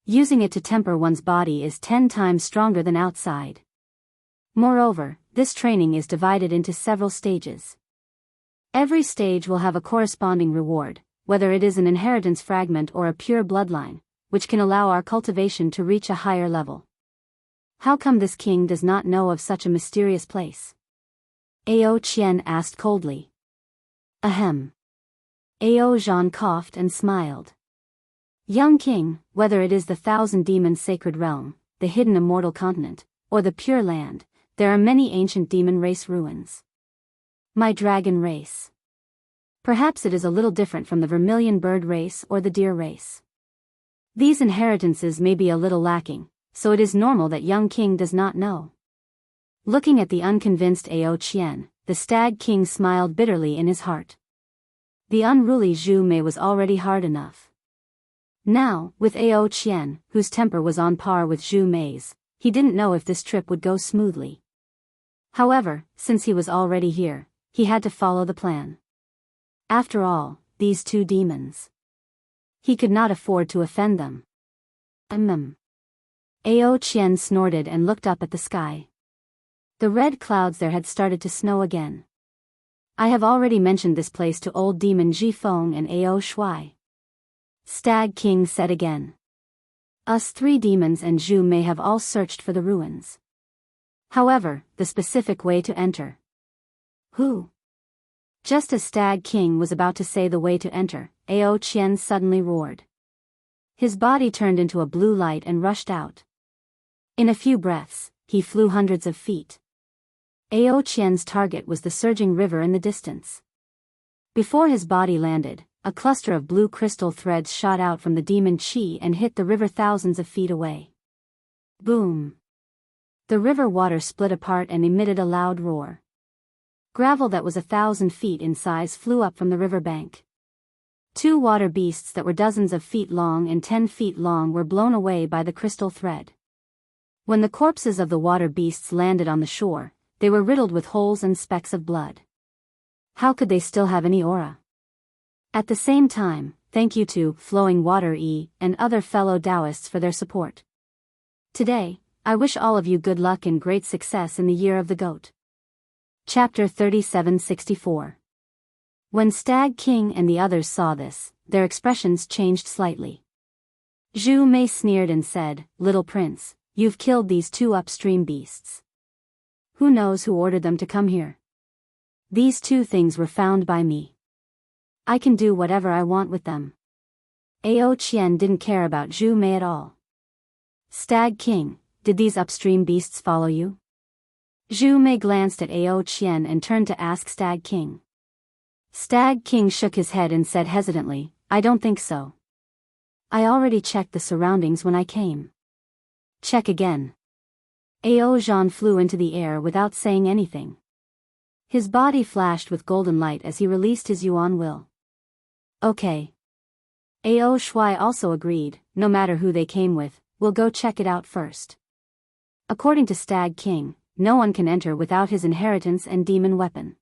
Using it to temper one's body is 10 times stronger than outside. Moreover, this training is divided into several stages. Every stage will have a corresponding reward, whether it is an inheritance fragment or a pure bloodline, which can allow our cultivation to reach a higher level. How come this king does not know of such a mysterious place? Ao Qian asked coldly. Ahem. Ao Zhan coughed and smiled. Young king, whether it is the 1,000 demons sacred realm, the hidden immortal continent, or the Pure Land, there are many ancient demon race ruins. My dragon race. Perhaps it is a little different from the vermilion bird race or the deer race. These inheritances may be a little lacking, so it is normal that young king does not know. Looking at the unconvinced Ao Qian, the stag king smiled bitterly in his heart. The unruly Zhu Mei was already hard enough. Now, with Ao Qian, whose temper was on par with Zhu Mei's, he didn't know if this trip would go smoothly. However, since he was already here, he had to follow the plan. After all, these two demons. He could not afford to offend them. Ao Qian snorted and looked up at the sky. The red clouds there had started to snow again. I have already mentioned this place to old demon Jifeng and Ao Shui. Stag King said again. Us three demons and Zhu may have all searched for the ruins. However, the specific way to enter. Who? Just as Stag King was about to say the way to enter, Ao Qian suddenly roared. His body turned into a blue light and rushed out. In a few breaths, he flew hundreds of feet. Ao Qian's target was the surging river in the distance. Before his body landed, a cluster of blue crystal threads shot out from the demon Qi and hit the river thousands of feet away. Boom! The river water split apart and emitted a loud roar. Gravel that was 1,000 feet in size flew up from the river bank. Two water beasts that were dozens of feet long and 10 feet long were blown away by the crystal thread. When the corpses of the water beasts landed on the shore, they were riddled with holes and specks of blood. How could they still have any aura? At the same time, thank you to Flowing Water E and other fellow Daoists for their support. Today, I wish all of you good luck and great success in the Year of the Goat. Chapter 3764. When Stag King and the others saw this, their expressions changed slightly. Zhu Mei sneered and said, Little Prince, you've killed these two upstream beasts. Who knows who ordered them to come here? These two things were found by me. I can do whatever I want with them. Ao Qian didn't care about Zhu Mei at all. Stag King, did these upstream beasts follow you? Zhu Mei glanced at Ao Qian and turned to ask Stag King. Stag King shook his head and said hesitantly, I don't think so. I already checked the surroundings when I came. Check again. Ao Zhan flew into the air without saying anything. His body flashed with golden light as he released his Yuan will. Okay. Ao Shui also agreed, no matter who they came with, we'll go check it out first. According to Stag King, no one can enter without his inheritance and demon weapon.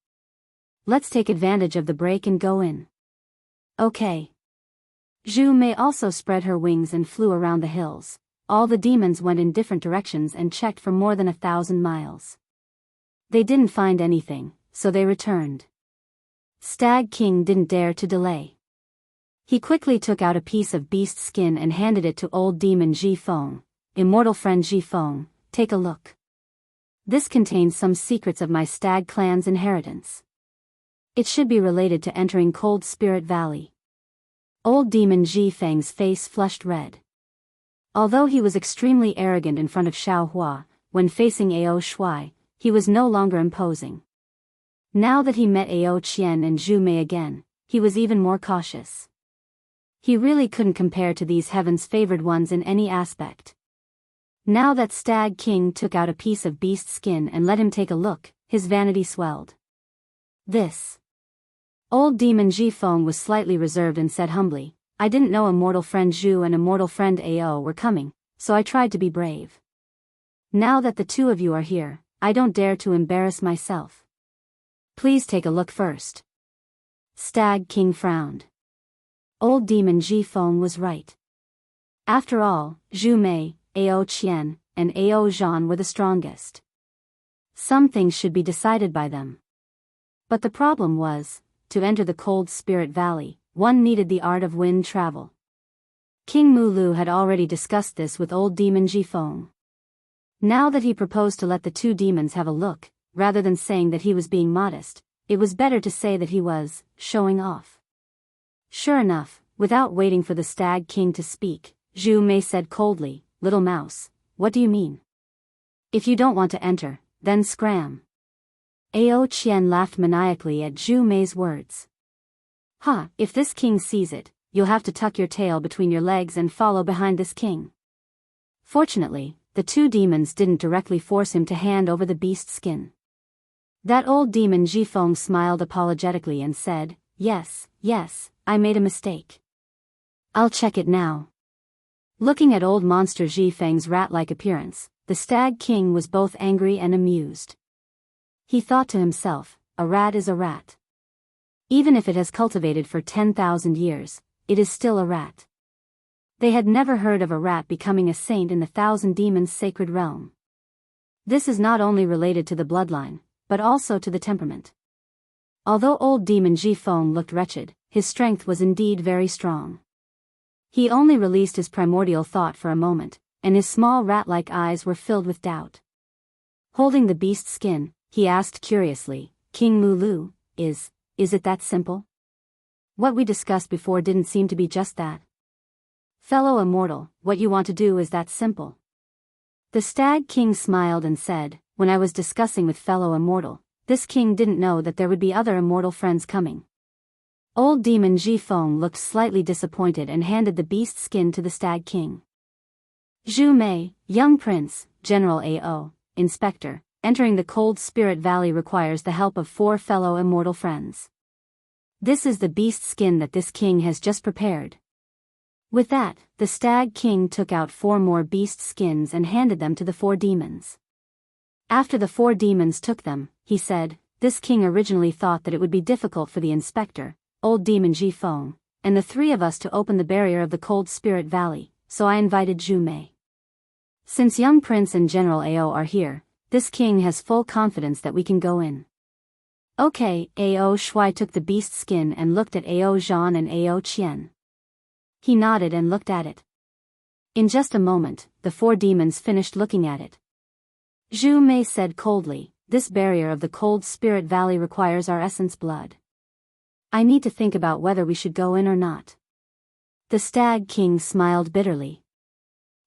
Let's take advantage of the break and go in. Okay. Zhu Mei also spread her wings and flew around the hills. All the demons went in different directions and checked for more than 1,000 miles. They didn't find anything, so they returned. Stag King didn't dare to delay. He quickly took out a piece of beast skin and handed it to old demon Jifeng. Immortal friend Jifeng, take a look. This contains some secrets of my stag clan's inheritance. It should be related to entering Cold Spirit Valley. Old demon Jifeng's face flushed red. Although he was extremely arrogant in front of Xiaohua, when facing Ao Shui, he was no longer imposing. Now that he met Ao Qian and Zhu Mei again, he was even more cautious. He really couldn't compare to these heaven's favored ones in any aspect. Now that Stag King took out a piece of beast skin and let him take a look, his vanity swelled. This. Old demon Jifeng was slightly reserved and said humbly, I didn't know immortal friend Zhu and immortal friend Ao were coming, so I tried to be brave. Now that the two of you are here, I don't dare to embarrass myself. Please take a look first. Stag King frowned. Old demon Jifeng was right. After all, Zhu Mei, Ao Qian, and Ao Zhan were the strongest. Some things should be decided by them. But the problem was, to enter the Cold Spirit Valley, one needed the art of wind travel. King Mulu had already discussed this with old demon Jifeng. Now that he proposed to let the two demons have a look, rather than saying that he was being modest, it was better to say that he was showing off. Sure enough, without waiting for the Stag King to speak, Zhu Mei said coldly, Little mouse, what do you mean? If you don't want to enter, then scram. Ao Qian laughed maniacally at Zhu Mei's words. Ha, if this king sees it, you'll have to tuck your tail between your legs and follow behind this king. Fortunately, the two demons didn't directly force him to hand over the beast skin. That old demon Jifeng smiled apologetically and said, yes, I made a mistake. I'll check it now. Looking at old monster Jifeng's rat-like appearance, the Stag King was both angry and amused. He thought to himself, a rat is a rat. Even if it has cultivated for 10,000 years, it is still a rat. They had never heard of a rat becoming a saint in the Thousand Demons' sacred realm. This is not only related to the bloodline, but also to the temperament. Although old demon Jifeng looked wretched, his strength was indeed very strong. He only released his primordial thought for a moment, and his small rat-like eyes were filled with doubt. Holding the beast skin, he asked curiously, King Lulu, is it that simple? What we discussed before didn't seem to be just that. Fellow immortal, what you want to do is that simple. The Stag King smiled and said, when I was discussing with fellow immortal, this king didn't know that there would be other immortal friends coming. Old demon Jifeng looked slightly disappointed and handed the beast skin to the Stag King. Zhu Mei, young prince, General Ao, Inspector, entering the Cold Spirit Valley requires the help of 4 fellow immortal friends. This is the beast skin that this king has just prepared. With that, the Stag King took out 4 more beast skins and handed them to the 4 demons. After the 4 demons took them, he said, this king originally thought that it would be difficult for the inspector, old demon Jifeng, and the 3 of us to open the barrier of the Cold Spirit Valley, so I invited Zhu Mei. Since young prince and General Ao are here, this king has full confidence that we can go in. Okay, Ao Shui took the beast skin and looked at Ao Zhan and Ao Qian. He nodded and looked at it. In just a moment, the 4 demons finished looking at it. Zhu Mei said coldly, this barrier of the Cold Spirit Valley requires our essence blood. I need to think about whether we should go in or not. The Stag King smiled bitterly.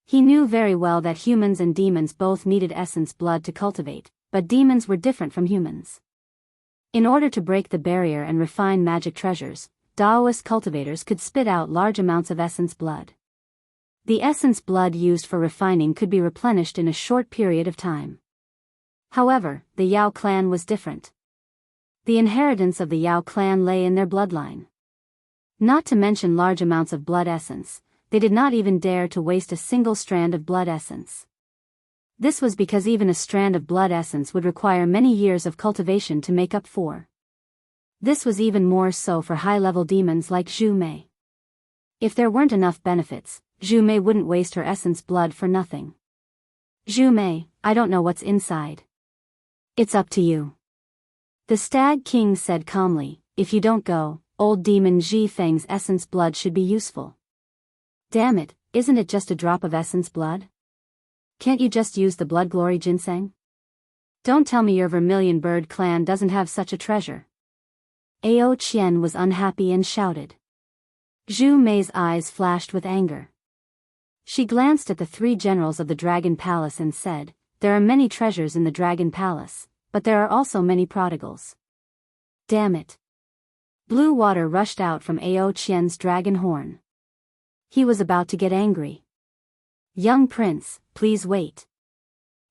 He knew very well that humans and demons both needed essence blood to cultivate, but demons were different from humans. In order to break the barrier and refine magic treasures, Daoist cultivators could spit out large amounts of essence blood. The essence blood used for refining could be replenished in a short period of time. However, the Yao clan was different. The inheritance of the Yao clan lay in their bloodline. Not to mention large amounts of blood essence, they did not even dare to waste a single strand of blood essence. This was because even a strand of blood essence would require many years of cultivation to make up for. This was even more so for high-level demons like Zhu Mei. If there weren't enough benefits, Zhu Mei wouldn't waste her essence blood for nothing. Zhu Mei, I don't know what's inside. It's up to you. The Stag King said calmly, if you don't go, old demon Jifeng's essence blood should be useful. Damn it, isn't it just a drop of essence blood? Can't you just use the blood glory ginseng? Don't tell me your Vermilion Bird clan doesn't have such a treasure. Ao Qian was unhappy and shouted. Zhu Mei's eyes flashed with anger. She glanced at the 3 generals of the Dragon Palace and said, there are many treasures in the Dragon Palace, but there are also many prodigals. Damn it. Blue water rushed out from Ao Qian's dragon horn. He was about to get angry. Young prince, please wait.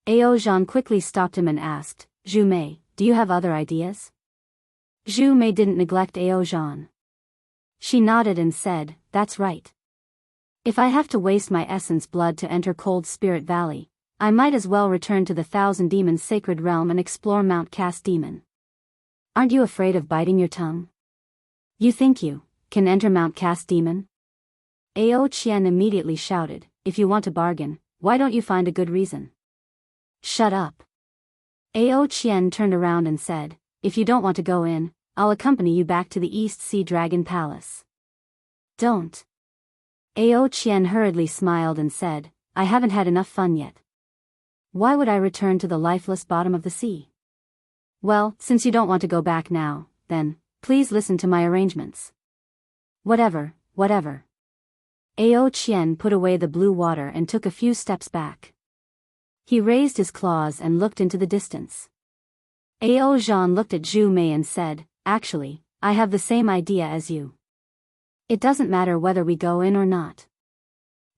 Ao Zhan quickly stopped him and asked, Zhu Mei, do you have other ideas? Zhu Mei didn't neglect Ao Zhan. She nodded and said, that's right. If I have to waste my essence blood to enter Cold Spirit Valley, I might as well return to the Thousand Demons sacred realm and explore Mount Cast Demon. Aren't you afraid of biting your tongue? You think you can enter Mount Cast Demon? Ao Qian immediately shouted, if you want to bargain, why don't you find a good reason? Shut up. Ao Qian turned around and said, if you don't want to go in, I'll accompany you back to the East Sea Dragon Palace. Don't. Ao Qian hurriedly smiled and said, I haven't had enough fun yet. Why would I return to the lifeless bottom of the sea? Well, since you don't want to go back now, then, please listen to my arrangements. Whatever. Ao Qian put away the blue water and took a few steps back. He raised his claws and looked into the distance. Ao Zhan looked at Zhu Mei and said, "Actually, I have the same idea as you. It doesn't matter whether we go in or not."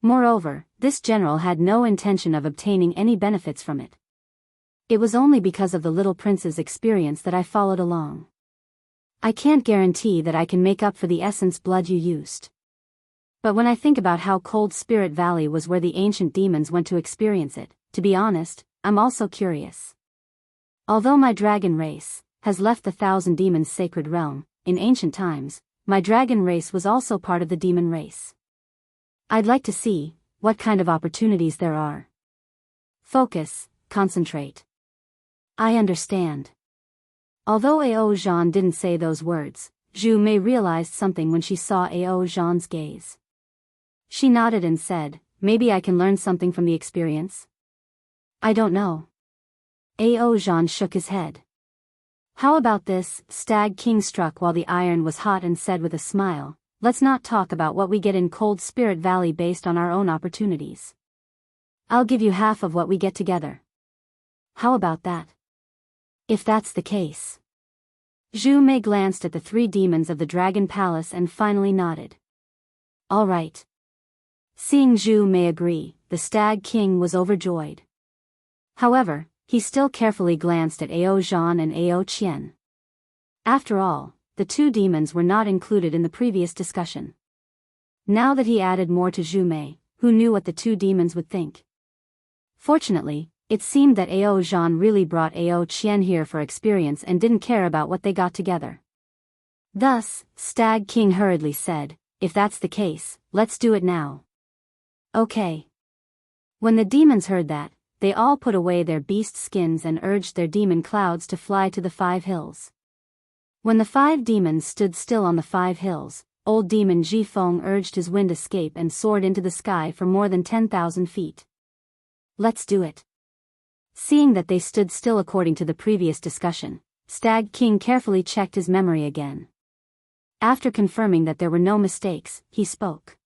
Moreover, this general had no intention of obtaining any benefits from it. It was only because of the little prince's experience that I followed along. I can't guarantee that I can make up for the essence blood you used. But when I think about how Cold Spirit Valley was where the ancient demons went to experience it, to be honest, I'm also curious. Although my dragon race has left the Thousand Demons' sacred realm, in ancient times, my dragon race was also part of the demon race. I'd like to see what kind of opportunities there are. Focus, concentrate. I understand. Although Ao Zhan didn't say those words, Zhu Mei realized something when she saw Ao Zhan's gaze. She nodded and said, "Maybe I can learn something from the experience?" "I don't know." Ao Zhan shook his head. "How about this?" Stag King struck while the iron was hot and said with a smile, "Let's not talk about what we get in Cold Spirit Valley based on our own opportunities. I'll give you half of what we get together. How about that?" "If that's the case." Zhu Mei glanced at the three demons of the Dragon Palace and finally nodded. "All right." Seeing Zhu Mei agree, the Stag King was overjoyed. However, he still carefully glanced at Ao Zhan and Ao Qian. After all, the two demons were not included in the previous discussion. Now that he added more to Zhu Mei, who knew what the two demons would think? Fortunately, it seemed that Ao Zhan really brought Ao Qian here for experience and didn't care about what they got together. Thus, Stag King hurriedly said, "If that's the case, let's do it now." "Okay." When the demons heard that, they all put away their beast skins and urged their demon clouds to fly to the 5 hills. When the 5 demons stood still on the 5 hills, old demon Jifeng urged his wind escape and soared into the sky for more than 10,000 feet. "Let's do it." Seeing that they stood still according to the previous discussion, Stag King carefully checked his memory again. After confirming that there were no mistakes, he spoke.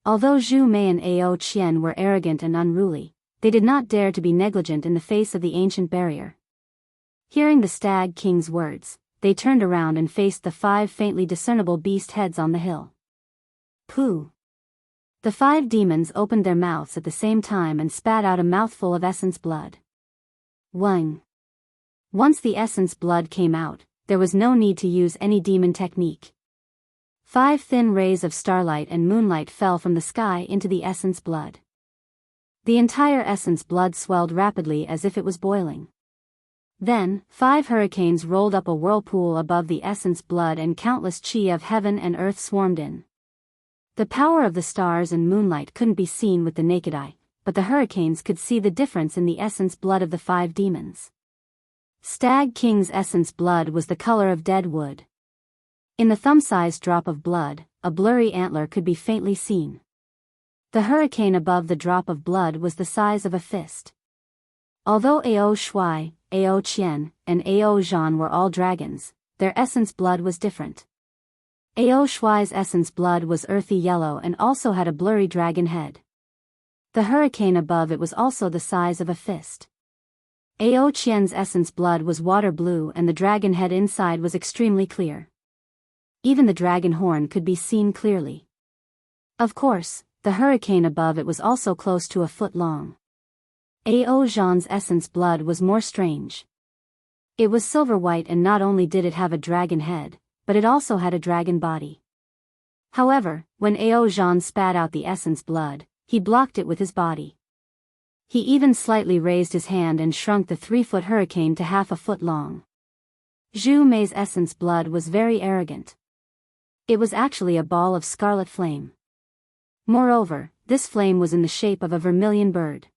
Although Zhu Mei and Ao Qian were arrogant and unruly, they did not dare to be negligent in the face of the ancient barrier. Hearing the Stag King's words, they turned around and faced the 5 faintly discernible beast heads on the hill. Pooh! The 5 demons opened their mouths at the same time and spat out a mouthful of essence blood. Wang! Once the essence blood came out, there was no need to use any demon technique. 5 thin rays of starlight and moonlight fell from the sky into the essence blood. The entire essence blood swelled rapidly as if it was boiling. Then, 5 hurricanes rolled up a whirlpool above the essence blood and countless chi of heaven and earth swarmed in. The power of the stars and moonlight couldn't be seen with the naked eye, but the hurricanes could see the difference in the essence blood of the 5 demons. Stag King's essence blood was the color of dead wood. In the thumb-sized drop of blood, a blurry antler could be faintly seen. The hurricane above the drop of blood was the size of a fist. Although Ao Shui, Ao Qian, and Ao Zhan were all dragons, their essence blood was different. Ao Shui's essence blood was earthy yellow and also had a blurry dragon head. The hurricane above it was also the size of a fist. Ao Qian's essence blood was water blue and the dragon head inside was extremely clear. Even the dragon horn could be seen clearly. Of course, the hurricane above it was also close to a foot long. Ao Zhan's essence blood was more strange. It was silver white and not only did it have a dragon head, but it also had a dragon body. However, when Ao Zhan spat out the essence blood, he blocked it with his body. He even slightly raised his hand and shrunk the 3-foot hurricane to half a foot long. Zhu Mei's essence blood was very arrogant. It was actually a ball of scarlet flame. Moreover, this flame was in the shape of a vermilion bird.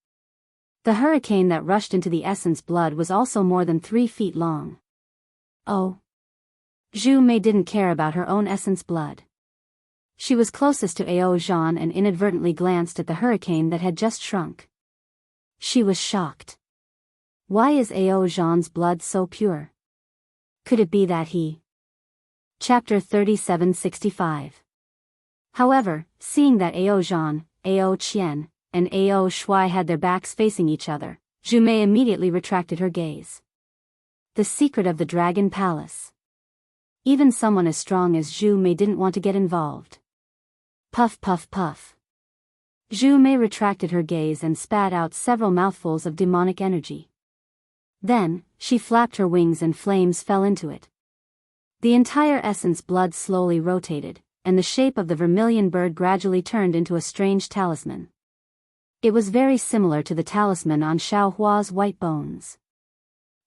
The hurricane that rushed into the essence blood was also more than 3 feet long. Oh! Zhu Mei didn't care about her own essence blood. She was closest to Ao Zhan and inadvertently glanced at the hurricane that had just shrunk. She was shocked. Why is Ao Zhan's blood so pure? Could it be that he... Chapter 3765. However, seeing that Ao Zhan, Ao Qian, and Ao Shuai had their backs facing each other, Zhu Mei immediately retracted her gaze. The secret of the Dragon Palace. Even someone as strong as Zhu Mei didn't want to get involved. Puff puff puff. Zhu Mei retracted her gaze and spat out several mouthfuls of demonic energy. Then, she flapped her wings and flames fell into it. The entire essence blood slowly rotated, and the shape of the vermilion bird gradually turned into a strange talisman. It was very similar to the talisman on Xiao Hua's white bones.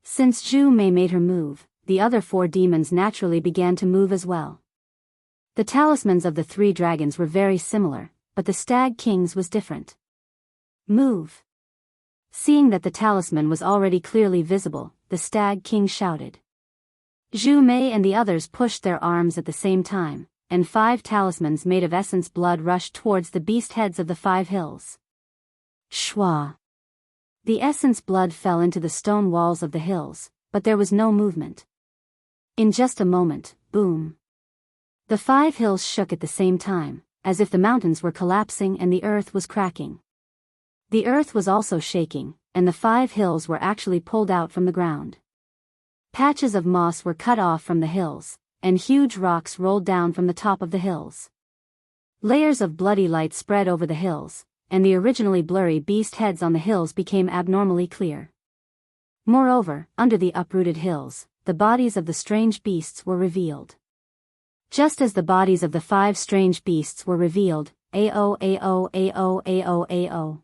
Since Zhu Mei made her move, the other 4 demons naturally began to move as well. The talismans of the 3 dragons were very similar, but the Stag King's was different. Move! Seeing that the talisman was already clearly visible, the Stag King shouted. Zhu Mei and the others pushed their arms at the same time, and 5 talismans made of essence blood rushed towards the beast heads of the 5 hills. Shwa! The essence blood fell into the stone walls of the hills, but there was no movement. In just a moment, boom! The 5 hills shook at the same time, as if the mountains were collapsing and the earth was cracking. The earth was also shaking, and the 5 hills were actually pulled out from the ground. Patches of moss were cut off from the hills, and huge rocks rolled down from the top of the hills. Layers of bloody light spread over the hills, and the originally blurry beast heads on the hills became abnormally clear. Moreover, under the uprooted hills, the bodies of the strange beasts were revealed. Just as the bodies of the 5 strange beasts were revealed, ao ao ao ao ao.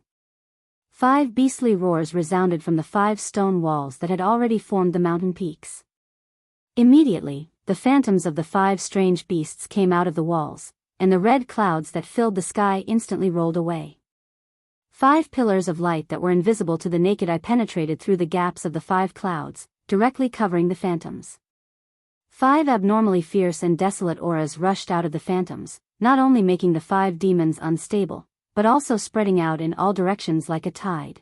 5 beastly roars resounded from the 5 stone walls that had already formed the mountain peaks. Immediately, the phantoms of the 5 strange beasts came out of the walls, and the red clouds that filled the sky instantly rolled away. 5 pillars of light that were invisible to the naked eye penetrated through the gaps of the 5 clouds, directly covering the phantoms. 5 abnormally fierce and desolate auras rushed out of the phantoms, not only making the 5 demons unstable, but also spreading out in all directions like a tide.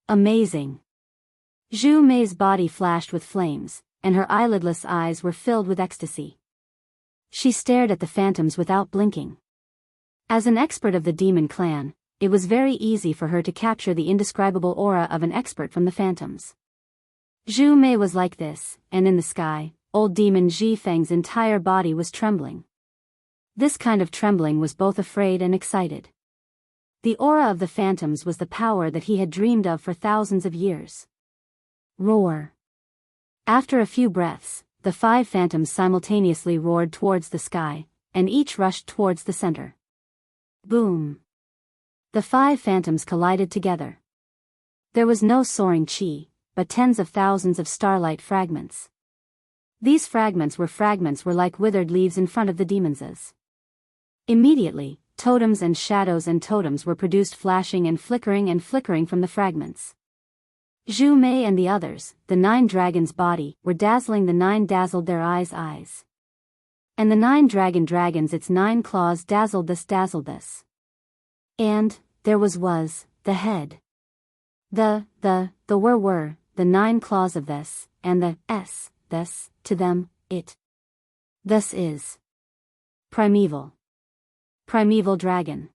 Amazing! Zhu Mei's body flashed with flames, and her eyelidless eyes were filled with ecstasy. She stared at the phantoms without blinking. As an expert of the demon clan, it was very easy for her to capture the indescribable aura of an expert from the phantoms. Zhu Mei was like this, and in the sky, old demon Ji Feng's entire body was trembling. This kind of trembling was both afraid and excited. The aura of the phantoms was the power that he had dreamed of for thousands of years. Roar! After a few breaths, the 5 phantoms simultaneously roared towards the sky, and each rushed towards the center. Boom! The 5 phantoms collided together. There was no soaring chi, but tens of thousands of starlight fragments. These fragments were like withered leaves in front of the demons. Immediately, totems and shadows and totems were produced flashing and flickering from the fragments. Zhu Mei and the others, the 9 dragons' body, were dazzling. The 9 dazzled their eyes. And the 9 dragons its 9 claws dazzled this. And, there was the head. The 9 claws of this, and the this, to them, it. This is primeval. Primeval dragon.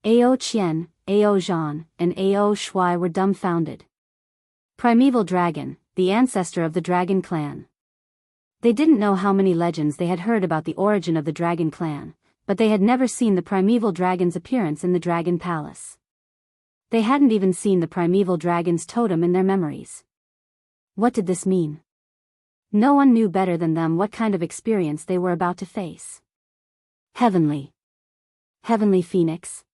Ao Qian, Ao Zhan, and Ao Shuai were dumbfounded. Primeval dragon, the ancestor of the dragon clan. They didn't know how many legends they had heard about the origin of the dragon clan, but they had never seen the primeval dragon's appearance in the dragon palace. They hadn't even seen the primeval dragon's totem in their memories. What did this mean? No one knew better than them what kind of experience they were about to face. Heavenly phoenix.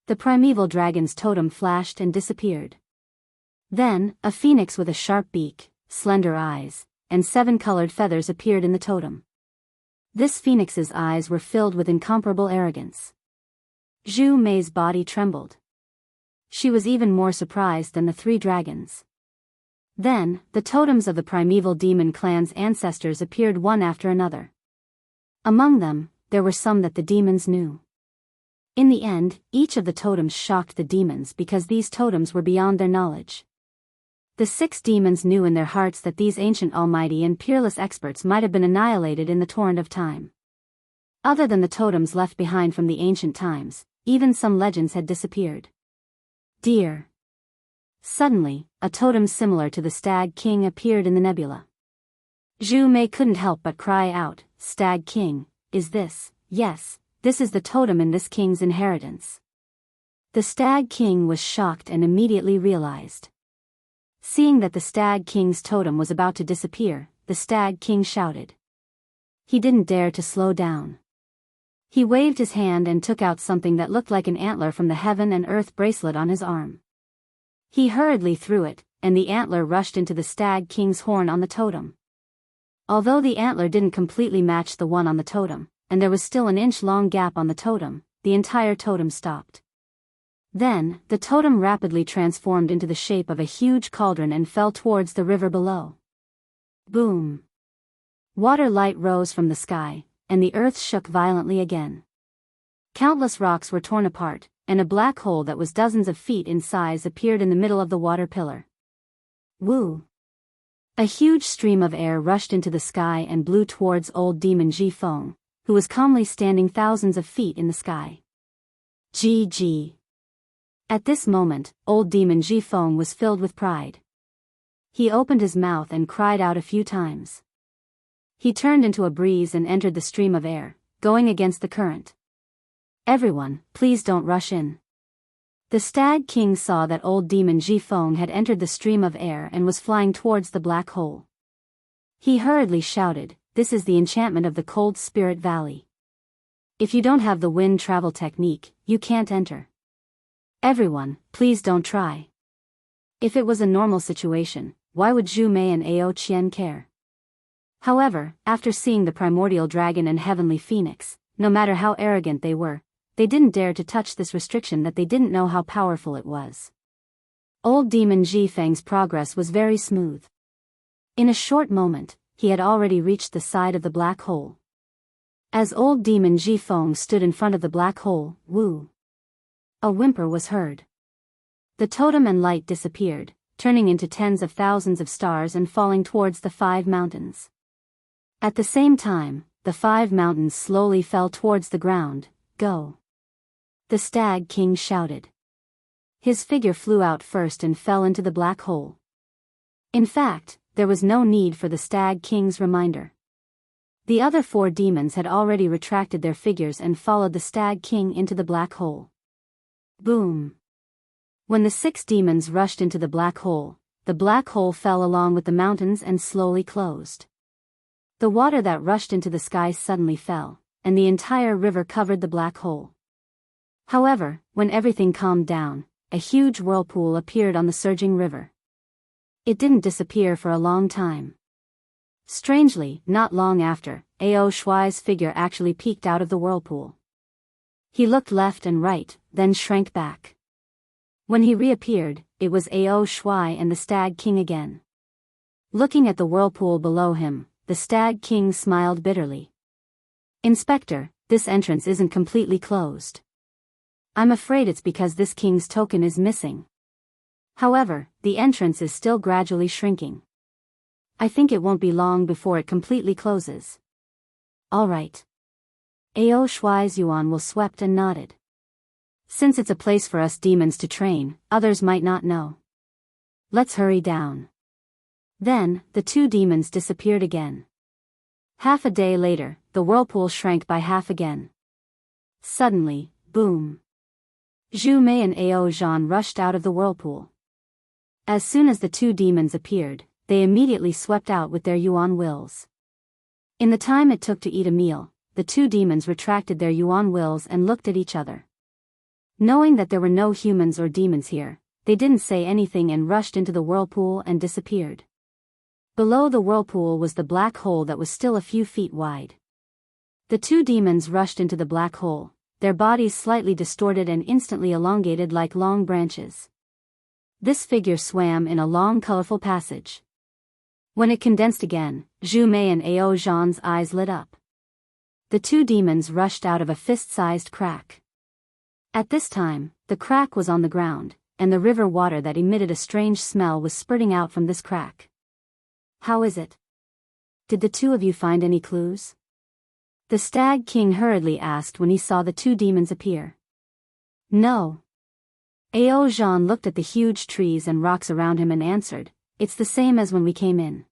The primeval dragon's totem flashed and disappeared. Then, a phoenix with a sharp beak, slender eyes, and 7 colored feathers appeared in the totem. This phoenix's eyes were filled with incomparable arrogance. Zhu Mei's body trembled. She was even more surprised than the 3 dragons. Then, the totems of the primeval demon clan's ancestors appeared one after another. Among them, there were some that the demons knew. In the end, each of the totems shocked the demons because these totems were beyond their knowledge. The 6 demons knew in their hearts that these ancient almighty and peerless experts might have been annihilated in the torrent of time. Other than the totems left behind from the ancient times, even some legends had disappeared. Dear. Suddenly, a totem similar to the Stag King appeared in the nebula. Zhu Mei couldn't help but cry out, "Stag King, is this?" "Yes, this is the totem in this king's inheritance." The Stag King was shocked and immediately realized. Seeing that the Stag King's totem was about to disappear, the Stag King shouted. He didn't dare to slow down. He waved his hand and took out something that looked like an antler from the heaven and earth bracelet on his arm. He hurriedly threw it, and the antler rushed into the Stag King's horn on the totem. Although the antler didn't completely match the one on the totem, and there was still an inch-long gap on the totem, the entire totem stopped. Then, the totem rapidly transformed into the shape of a huge cauldron and fell towards the river below. Boom! Water light rose from the sky, and the earth shook violently again. Countless rocks were torn apart, and a black hole that was dozens of feet in size appeared in the middle of the water pillar. Woo! A huge stream of air rushed into the sky and blew towards old demon Ji Feng, who was calmly standing thousands of feet in the sky. GG. At this moment, old demon Ji Feng was filled with pride. He opened his mouth and cried out a few times. He turned into a breeze and entered the stream of air, going against the current. "Everyone, please don't rush in." The Stag King saw that old demon Ji Feng had entered the stream of air and was flying towards the black hole. He hurriedly shouted, "This is the enchantment of the Cold Spirit Valley. If you don't have the wind travel technique, you can't enter. Everyone, please don't try." If it was a normal situation, why would Zhu Mei and Ao Qian care? However, after seeing the primordial dragon and heavenly phoenix, no matter how arrogant they didn't dare to touch this restriction that they didn't know how powerful it was. Old demon Ji Feng's progress was very smooth. In a short moment, he had already reached the side of the black hole. As old demon Ji Feng stood in front of the black hole, woo! A whimper was heard. The totem and light disappeared, turning into tens of thousands of stars and falling towards the 5 mountains. At the same time, the 5 mountains slowly fell towards the ground. Go! The Stag King shouted. His figure flew out first and fell into the black hole. In fact, there was no need for the Stag King's reminder. The other 4 demons had already retracted their figures and followed the Stag King into the black hole. Boom! When the 6 demons rushed into the black hole fell along with the mountains and slowly closed. The water that rushed into the sky suddenly fell, and the entire river covered the black hole. However, when everything calmed down, a huge whirlpool appeared on the surging river. It didn't disappear for a long time. Strangely, not long after, Ao Shuai's figure actually peeked out of the whirlpool. He looked left and right, then shrank back. When he reappeared, it was Ao Shuai and the Stag King again. Looking at the whirlpool below him, the Stag King smiled bitterly. "Inspector, this entrance isn't completely closed. I'm afraid it's because this king's token is missing. However, the entrance is still gradually shrinking. I think it won't be long before it completely closes." "All right." Ao Shuai's Yuan will swept and nodded. "Since it's a place for us demons to train, others might not know. Let's hurry down." Then, the 2 demons disappeared again. Half a day later, the whirlpool shrank by half again. Suddenly, boom! Zhu Mei and Ao Zhan rushed out of the whirlpool. As soon as the 2 demons appeared, they immediately swept out with their Yuan wills. In the time it took to eat a meal, the 2 demons retracted their Yuan wills and looked at each other. Knowing that there were no humans or demons here, they didn't say anything and rushed into the whirlpool and disappeared. Below the whirlpool was the black hole that was still a few feet wide. The 2 demons rushed into the black hole, their bodies slightly distorted and instantly elongated like long branches. This figure swam in a long colorful passage. When it condensed again, Zhu Mei and Ao Zhan's eyes lit up. The 2 demons rushed out of a fist-sized crack. At this time, the crack was on the ground, and the river water that emitted a strange smell was spurting out from this crack. "How is it? Did the 2 of you find any clues?" The Stag King hurriedly asked when he saw the 2 demons appear. No. Ao Zhan looked at the huge trees and rocks around him and answered, "It's the same as when we came in.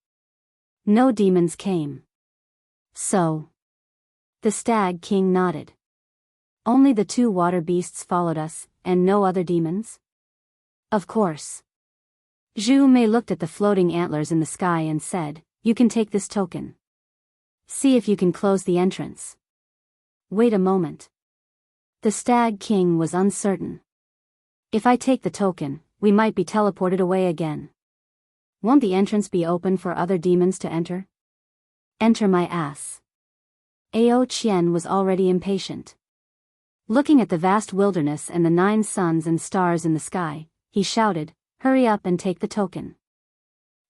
No demons came." "So?" The Stag King nodded. "Only the two water beasts followed us, and no other demons?" "Of course." Zhu Mei looked at the floating antlers in the sky and said, "You can take this token. See if you can close the entrance." "Wait a moment." The Stag King was uncertain. "If I take the token, we might be teleported away again. Won't the entrance be open for other demons to enter?" "Enter my ass." Ao Qian was already impatient. Looking at the vast wilderness and the 9 suns and stars in the sky, he shouted, "Hurry up and take the token.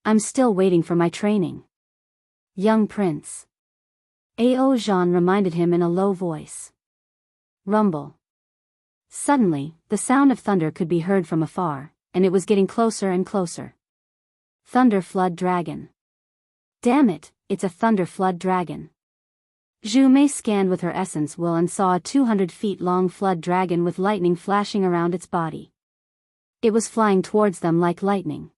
I'm still waiting for my training." "Young prince." Ao Zhan reminded him in a low voice. Rumble. Suddenly, the sound of thunder could be heard from afar, and it was getting closer and closer. Thunder Flood Dragon. Damn it, it's a Thunder Flood Dragon. Zhu Mei scanned with her essence will and saw a 200 feet long flood dragon with lightning flashing around its body. It was flying towards them like lightning.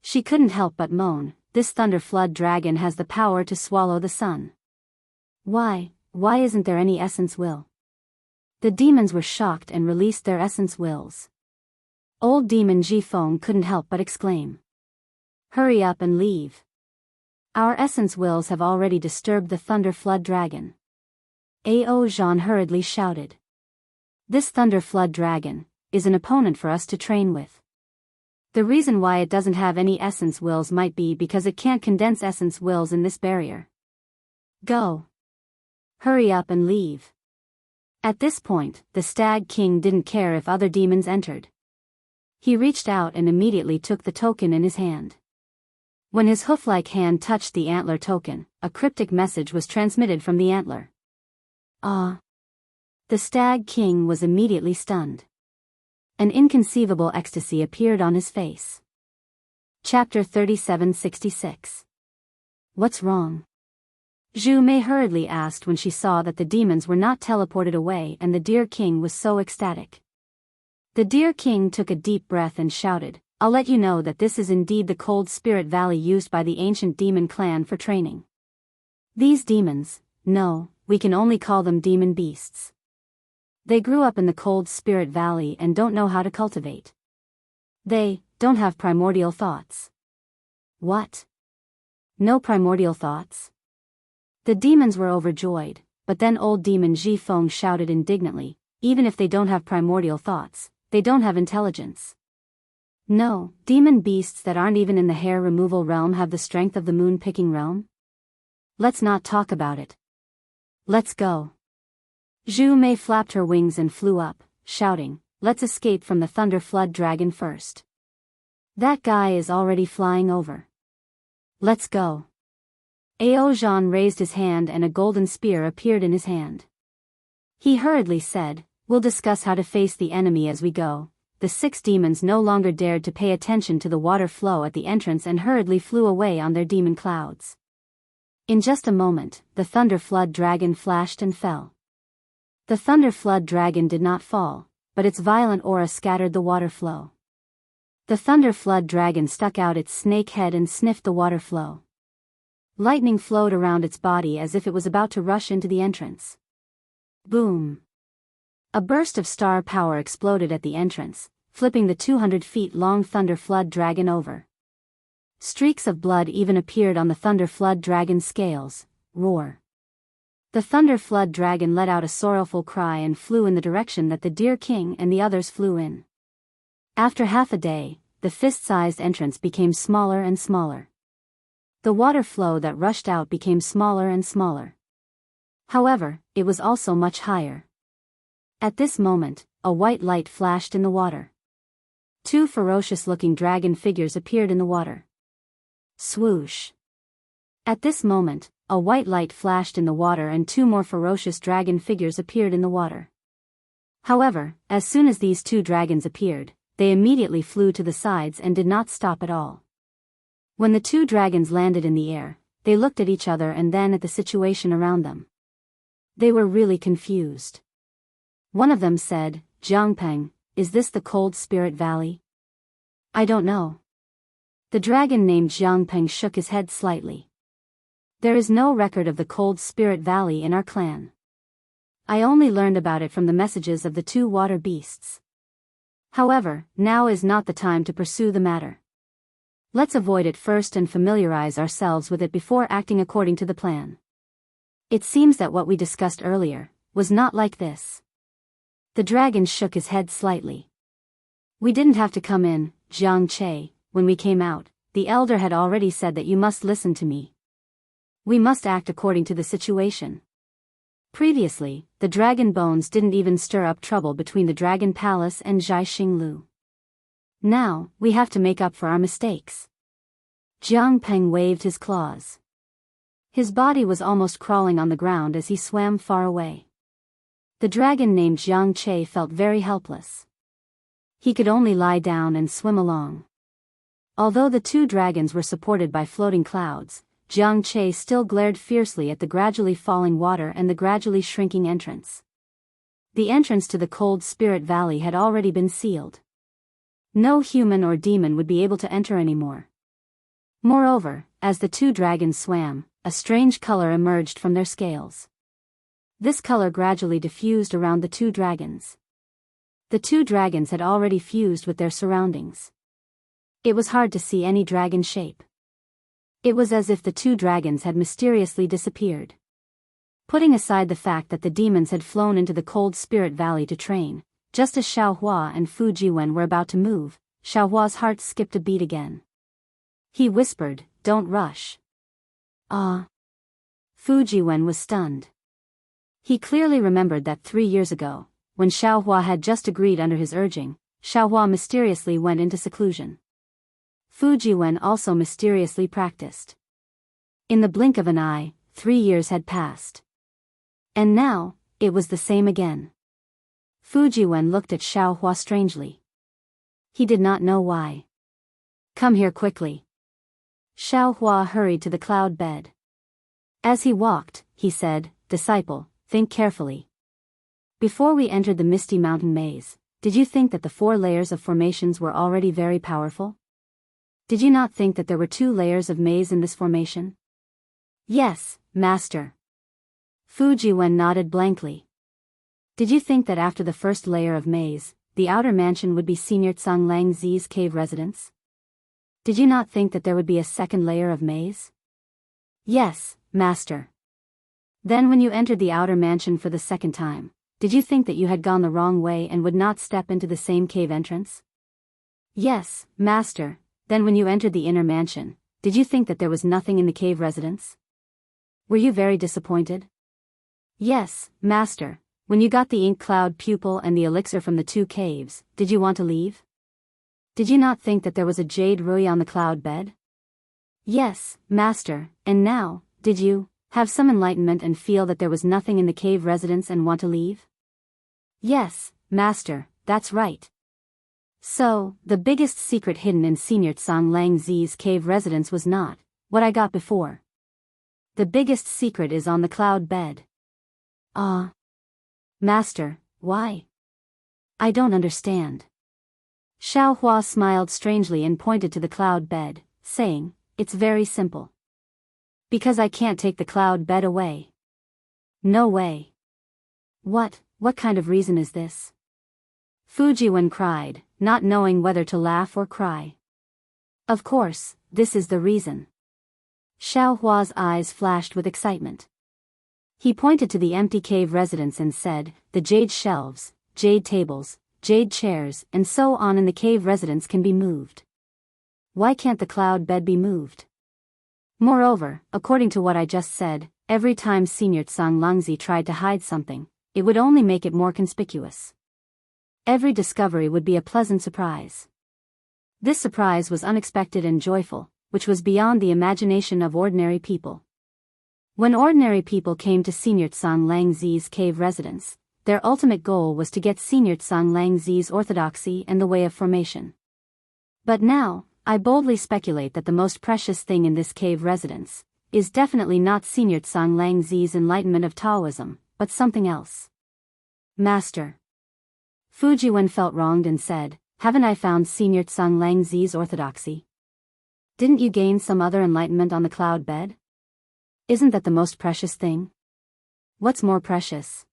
She couldn't help but moan, "This Thunder Flood Dragon has the power to swallow the sun. Why isn't there any essence will?" The demons were shocked and released their essence wills. Old demon Jifeng couldn't help but exclaim, "Hurry up and leave. Our essence wills have already disturbed the Thunder Flood Dragon." Ao Zhan hurriedly shouted, "This Thunder Flood Dragon is an opponent for us to train with. The reason why it doesn't have any essence wills might be because it can't condense essence wills in this barrier. Go. Hurry up and leave." At this point, the Stag King didn't care if other demons entered. He reached out and immediately took the token in his hand. When his hoof-like hand touched the antler token, a cryptic message was transmitted from the antler. "Ah!" The Stag King was immediately stunned. An inconceivable ecstasy appeared on his face. Chapter 3766. What's wrong? Zhu Mei hurriedly asked when she saw that the demons were not teleported away and the Deer King was so ecstatic. The Deer King took a deep breath and shouted, "I'll let you know that this is indeed the cold spirit valley used by the ancient demon clan for training. These demons, no, we can only call them demon beasts. They grew up in the cold spirit valley and don't know how to cultivate. They don't have primordial thoughts." "What? No primordial thoughts?" The demons were overjoyed, but then old demon Jifeng shouted indignantly, "Even if they don't have primordial thoughts, they don't have intelligence. No, demon beasts that aren't even in the hair removal realm have the strength of the moon picking realm? Let's not talk about it. Let's go." Zhu Mei flapped her wings and flew up, shouting, "Let's escape from the Thunder Flood Dragon first. That guy is already flying over. Let's go." Ao Zhan raised his hand and a golden spear appeared in his hand. He hurriedly said, "We'll discuss how to face the enemy as we go." The 6 demons no longer dared to pay attention to the water flow at the entrance and hurriedly flew away on their demon clouds. In just a moment, the Thunder Flood Dragon flashed and fell. The Thunder Flood Dragon did not fall, but its violent aura scattered the water flow. The Thunder Flood Dragon stuck out its snake head and sniffed the water flow. Lightning flowed around its body as if it was about to rush into the entrance. Boom! A burst of star power exploded at the entrance, flipping the 200 feet long Thunder Flood Dragon over. Streaks of blood even appeared on the Thunder Flood Dragon's scales. Roar! The Thunder Flood Dragon let out a sorrowful cry and flew in the direction that the Deer King and the others flew in. After half a day, the fist-sized entrance became smaller and smaller. The water flow that rushed out became smaller and smaller. However, it was also much higher. At this moment, a white light flashed in the water. 2 ferocious-looking dragon figures appeared in the water. Swoosh! At this moment, a white light flashed in the water and 2 more ferocious dragon figures appeared in the water. However, as soon as these 2 dragons appeared, they immediately flew to the sides and did not stop at all. When the 2 dragons landed in the air, they looked at each other and then at the situation around them. They were really confused. One of them said, Jiangpeng, is this the Cold Spirit Valley? I don't know. The dragon named Jiangpeng shook his head slightly. There is no record of the Cold Spirit Valley in our clan. I only learned about it from the messages of the two water beasts. However, now is not the time to pursue the matter. Let's avoid it first and familiarize ourselves with it before acting according to the plan. It seems that what we discussed earlier was not like this. The dragon shook his head slightly. We didn't have to come in, Jiang Che, when we came out. The elder had already said that you must listen to me. We must act according to the situation. Previously, the dragon bones didn't even stir up trouble between the dragon palace and Zhai Xinglu. Now, we have to make up for our mistakes. Jiang Peng waved his claws. His body was almost crawling on the ground as he swam far away. The dragon named Jiang Che felt very helpless. He could only lie down and swim along. Although the two dragons were supported by floating clouds, Jiang Che still glared fiercely at the gradually falling water and the gradually shrinking entrance. The entrance to the Cold Spirit Valley had already been sealed. No human or demon would be able to enter anymore. Moreover, as the two dragons swam, a strange color emerged from their scales. This color gradually diffused around the two dragons. The two dragons had already fused with their surroundings. It was hard to see any dragon shape. It was as if the two dragons had mysteriously disappeared. Putting aside the fact that the demons had flown into the Cold Spirit Valley to train, just as Xiaohua and Fu Jiwen were about to move, Xiaohua's heart skipped a beat again. He whispered, "Don't rush." Ah. Fu Jiwen was stunned. He clearly remembered that 3 years ago, when Xiaohua had just agreed under his urging, Xiaohua mysteriously went into seclusion. Fu Jiwen also mysteriously practiced. In the blink of an eye, 3 years had passed. And now, it was the same again. Fu Jiwen looked at Xiaohua strangely. He did not know why. "Come here quickly." Xiaohua hurried to the cloud bed. As he walked, he said, "Disciple, think carefully. Before we entered the misty mountain maze, did you think that the 4 layers of formations were already very powerful? Did you not think that there were 2 layers of maze in this formation?" "Yes, Master." Fu Jiwen nodded blankly. "Did you think that after the first layer of maze, the outer mansion would be Senior Tsang Lang Zi's cave residence? Did you not think that there would be a second layer of maze?" "Yes, Master." "Then when you entered the outer mansion for the second time, did you think that you had gone the wrong way and would not step into the same cave entrance?" "Yes, Master." "Then when you entered the inner mansion, did you think that there was nothing in the cave residence? Were you very disappointed?" "Yes, Master. When you got the ink cloud pupil and the elixir from the 2 caves, did you want to leave? Did you not think that there was a jade rui on the cloud bed?" "Yes, Master." "And now, did you have some enlightenment and feel that there was nothing in the cave residence and want to leave?" "Yes, Master, that's right." "So, the biggest secret hidden in Senior Tsang Lang Zi's cave residence was not what I got before. The biggest secret is on the cloud bed." "Ah. Master, why?" "I don't understand." Xiaohua smiled strangely and pointed to the cloud bed, saying, "It's very simple. Because I can't take the cloud bed away." "No way." What kind of reason is this?" Fu Jiwen cried, not knowing whether to laugh or cry. "Of course, this is the reason." Xiaohua's eyes flashed with excitement. He pointed to the empty cave residence and said, "The jade shelves, jade tables, jade chairs, and so on in the cave residence can be moved. Why can't the cloud bed be moved? Moreover, according to what I just said, every time Senior Tsang Langzi tried to hide something, it would only make it more conspicuous. Every discovery would be a pleasant surprise." This surprise was unexpected and joyful, which was beyond the imagination of ordinary people. When ordinary people came to Senior Tsang Lang Zi's cave residence, their ultimate goal was to get Senior Tsang Lang Zi's orthodoxy and the way of formation. But now, I boldly speculate that the most precious thing in this cave residence is definitely not Senior Tsang Lang Zi's enlightenment of Taoism, but something else. "Master." Fujiwen felt wronged and said, haven't I found Senior Tsang Lang Zi's orthodoxy? Didn't you gain some other enlightenment on the cloud bed? Isn't that the most precious thing? What's more precious?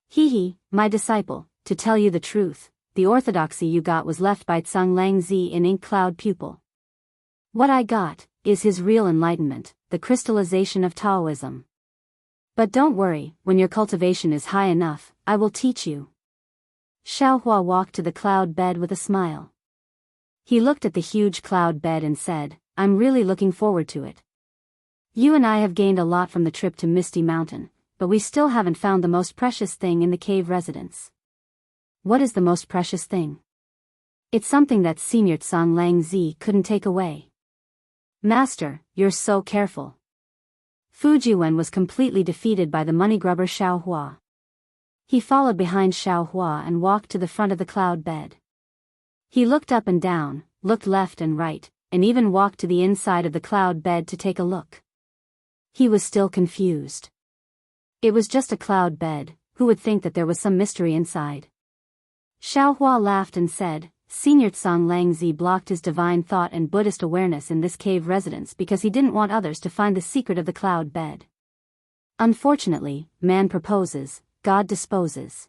He, my disciple, to tell you the truth, the orthodoxy you got was left by Tsang Lang Zi in Ink Cloud Pupil. What I got is his real enlightenment, the crystallization of Taoism. But don't worry, when your cultivation is high enough, I will teach you. Xiaohua walked to the cloud bed with a smile. He looked at the huge cloud bed and said, I'm really looking forward to it. You and I have gained a lot from the trip to Misty Mountain, but we still haven't found the most precious thing in the cave residence. What is the most precious thing? It's something that Senior Tsang Lang Zi couldn't take away. Master, you're so careful. Fujiwen was completely defeated by the money grubber Xiaohua. He followed behind Xiaohua and walked to the front of the cloud bed. He looked up and down, looked left and right, and even walked to the inside of the cloud bed to take a look. He was still confused. It was just a cloud bed, who would think that there was some mystery inside? Xiaohua laughed and said, Senior Tsang Lang Zi blocked his divine thought and Buddhist awareness in this cave residence because he didn't want others to find the secret of the cloud bed. Unfortunately, man proposes, God disposes.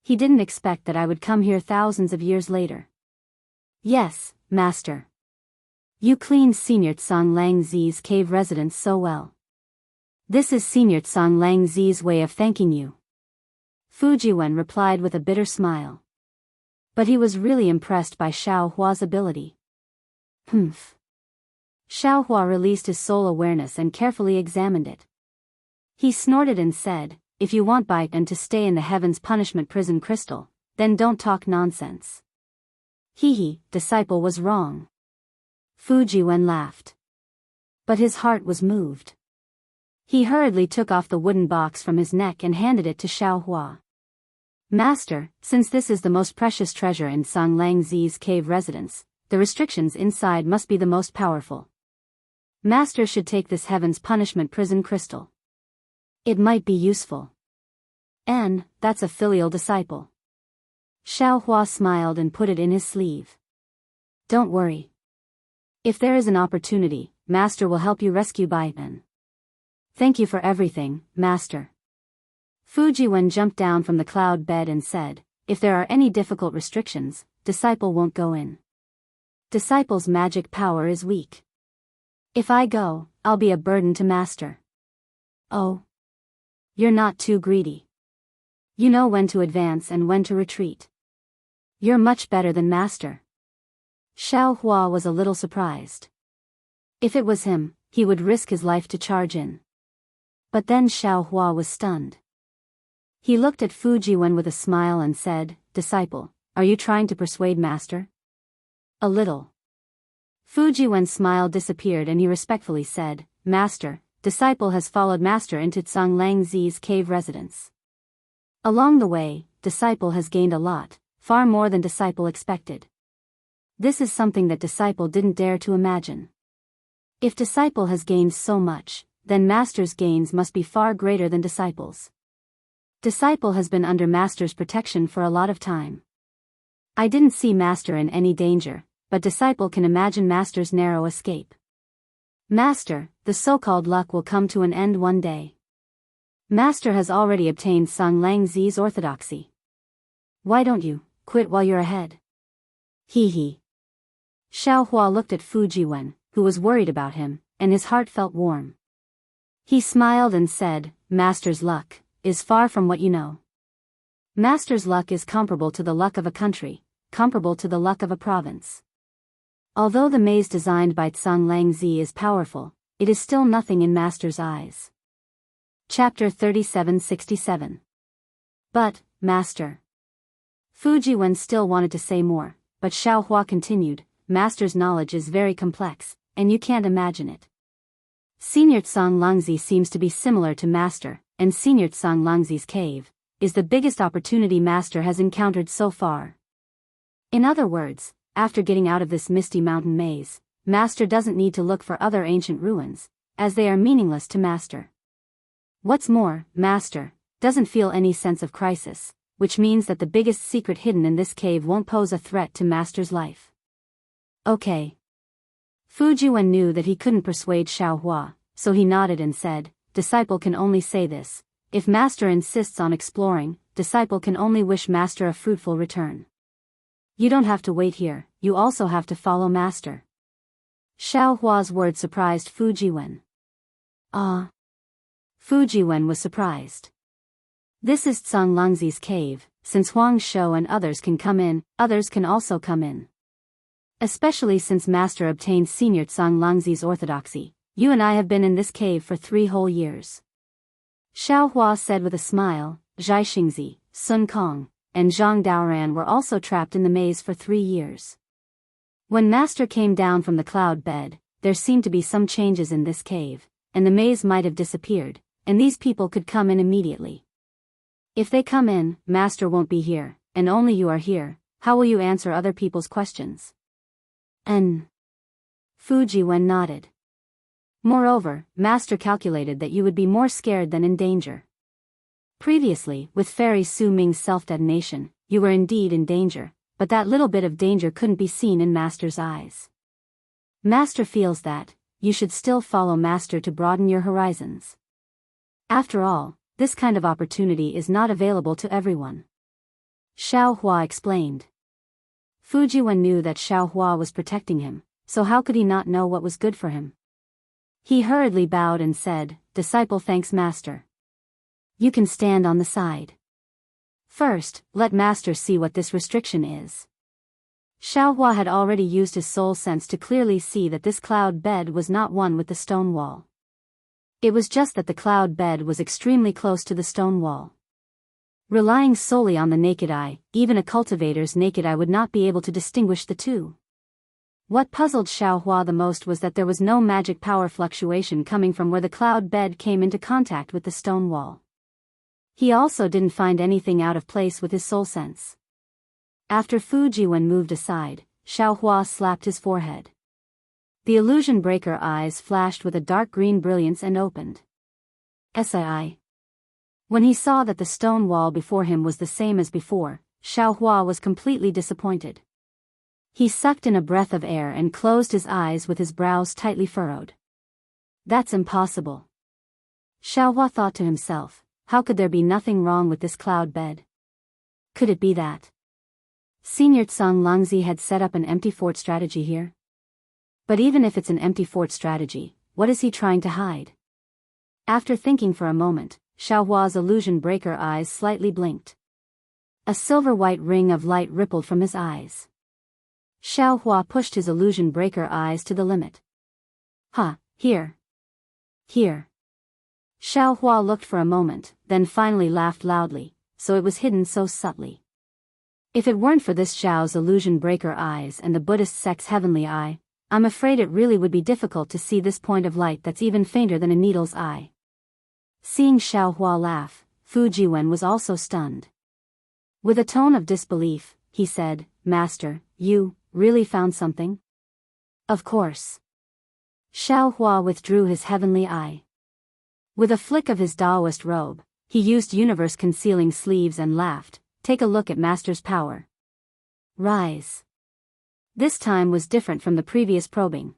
He didn't expect that I would come here thousands of years later. Yes, Master. You cleaned Senior Tsang Lang Zi's cave residence so well. This is Senior Tsang Lang Zi's way of thanking you. Fujiwen replied with a bitter smile. But he was really impressed by Xiaohua's ability. Humph. Xiaohua released his soul awareness and carefully examined it. He snorted and said, if you want Baitan to stay in the Heaven's Punishment Prison Crystal, then don't talk nonsense. Disciple was wrong. Fujiwen laughed. But his heart was moved. He hurriedly took off the wooden box from his neck and handed it to Xiaohua. Master, since this is the most precious treasure in Tsang Lang Zi's cave residence, the restrictions inside must be the most powerful. Master should take this Heaven's Punishment Prison Crystal. It might be useful. And, that's a filial disciple. Xiaohua smiled and put it in his sleeve. Don't worry. If there is an opportunity, Master will help you rescue Baitan. Thank you for everything, Master. Fujiwen jumped down from the cloud bed and said, if there are any difficult restrictions, disciple won't go in. Disciple's magic power is weak. If I go, I'll be a burden to Master. Oh. You're not too greedy. You know when to advance and when to retreat. You're much better than Master. Xiaohua was a little surprised. If it was him, he would risk his life to charge in. But then Xiaohua was stunned. He looked at Fujiwen with a smile and said, Disciple, are you trying to persuade Master? A little. Fujiwen's smile disappeared and he respectfully said, Master, Disciple has followed Master into Tsang Lang Zi's cave residence. Along the way, Disciple has gained a lot, far more than Disciple expected. This is something that Disciple didn't dare to imagine. If Disciple has gained so much, then Master's gains must be far greater than Disciple's. Disciple has been under Master's protection for a lot of time. I didn't see Master in any danger, but Disciple can imagine Master's narrow escape. Master, the so-called luck will come to an end one day. Master has already obtained Tsang Lang Zi's orthodoxy. Why don't you quit while you're ahead? Xiaohua looked at Fujiwen, who was worried about him, and his heart felt warm. He smiled and said, Master's luck is far from what you know. Master's luck is comparable to the luck of a country, comparable to the luck of a province. Although the maze designed by Tsang Lang Zi is powerful, it is still nothing in Master's eyes. Chapter 3767. But, Master. Fujiwen still wanted to say more, but Xiaohua continued, Master's knowledge is very complex, and you can't imagine it. Senior Tsang Lang Zi seems to be similar to Master, and Senior Tsang Lang Zi's cave is the biggest opportunity Master has encountered so far. In other words, after getting out of this misty mountain maze, Master doesn't need to look for other ancient ruins, as they are meaningless to Master. What's more, Master doesn't feel any sense of crisis which means that the biggest secret hidden in this cave won't pose a threat to Master's life. Okay. Fu Jiwen knew that he couldn't persuade Xiaohua, so he nodded and said, Disciple can only say this. If Master insists on exploring, Disciple can only wish Master a fruitful return. You don't have to wait here, you also have to follow Master. Xiaohua's word surprised Fu Jiwen. Ah. Fu Jiwen was surprised. This is Tsang Langzi's cave, since Huang Shou and others can come in, others can also come in. Especially since Master obtained Senior Tsang Langzi's orthodoxy, you and I have been in this cave for 3 whole years. Xiaohua said with a smile. Zhai Xingzi, Sun Kong, and Zhang Daoran were also trapped in the maze for 3 years. When Master came down from the cloud bed, there seemed to be some changes in this cave, and the maze might have disappeared, and these people could come in immediately. If they come in, Master won't be here, and only you are here. How will you answer other people's questions? Fu Jiwen nodded. Moreover, Master calculated that you would be more scared than in danger. Previously, with Fairy Su Ming's self-detonation, you were indeed in danger, but that little bit of danger couldn't be seen in Master's eyes. Master feels that, you should still follow Master to broaden your horizons. After all, this kind of opportunity is not available to everyone. Xiaohua explained. Fu Jiwen knew that Xiaohua was protecting him, so how could he not know what was good for him? He hurriedly bowed and said, Disciple thanks Master. You can stand on the side. First, let Master see what this restriction is. Xiaohua had already used his soul sense to clearly see that this cloud bed was not one with the stone wall. It was just that the cloud bed was extremely close to the stone wall. Relying solely on the naked eye, even a cultivator's naked eye would not be able to distinguish the two. What puzzled Xiaohua the most was that there was no magic power fluctuation coming from where the cloud bed came into contact with the stone wall. He also didn't find anything out of place with his soul sense. After Fu Jiwen moved aside, Xiaohua slapped his forehead. The illusion breaker eyes flashed with a dark green brilliance and opened. Sai. When he saw that the stone wall before him was the same as before, Xiaohua was completely disappointed. He sucked in a breath of air and closed his eyes with his brows tightly furrowed. That's impossible. Xiaohua thought to himself, how could there be nothing wrong with this cloud bed? Could it be that Senior Tsang Langzi had set up an empty fort strategy here? But even if it's an empty fort strategy, what is he trying to hide? After thinking for a moment, Xiaohua's illusion breaker eyes slightly blinked. A silver-white ring of light rippled from his eyes. Xiaohua pushed his illusion breaker eyes to the limit. Here. Here. Xiaohua looked for a moment, then finally laughed loudly, so it was hidden so subtly. If it weren't for this Xiao's illusion breaker eyes and the Buddhist sect's heavenly eye, I'm afraid it really would be difficult to see this point of light that's even fainter than a needle's eye. Seeing Xiaohua laugh, Fu Jiwen was also stunned. With a tone of disbelief, he said, Master, you really found something? Of course. Xiaohua withdrew his heavenly eye. With a flick of his Daoist robe, he used universe-concealing sleeves and laughed. Take a look at Master's power. Rise. This time was different from the previous probing.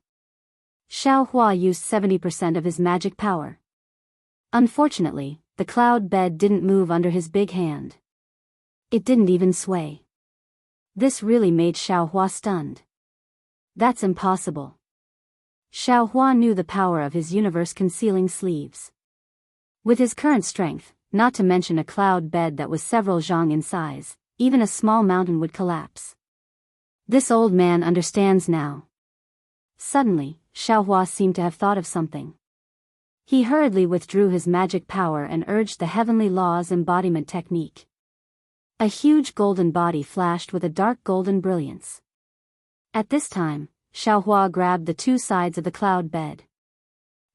Xiaohua used 70% of his magic power. Unfortunately, the cloud bed didn't move under his big hand. It didn't even sway. This really made Xiaohua stunned. That's impossible. Xiaohua knew the power of his universe-concealing sleeves. With his current strength, not to mention a cloud bed that was several zhang in size, even a small mountain would collapse. This old man understands now. Suddenly, Xiaohua seemed to have thought of something. He hurriedly withdrew his magic power and urged the heavenly law's embodiment technique. A huge golden body flashed with a dark golden brilliance. At this time, Xiaohua grabbed the 2 sides of the cloud bed.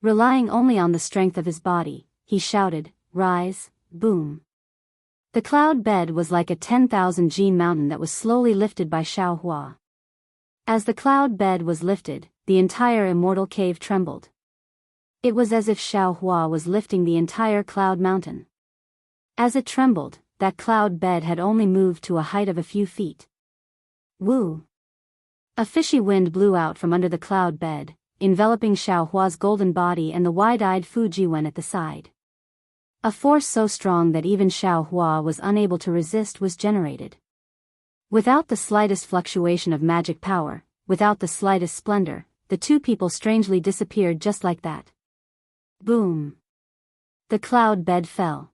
Relying only on the strength of his body, he shouted, Rise, boom. The cloud bed was like a 10,000 gene mountain that was slowly lifted by Xiaohua. As the cloud bed was lifted, the entire immortal cave trembled. It was as if Xiaohua was lifting the entire cloud mountain. As it trembled, that cloud bed had only moved to a height of a few feet. Woo! A fishy wind blew out from under the cloud bed, enveloping Xiaohua's golden body and the wide-eyed Fu Jiwen at the side. A force so strong that even Xiaohua was unable to resist was generated. Without the slightest fluctuation of magic power, without the slightest splendor, the two people strangely disappeared just like that. Boom! The cloud bed fell.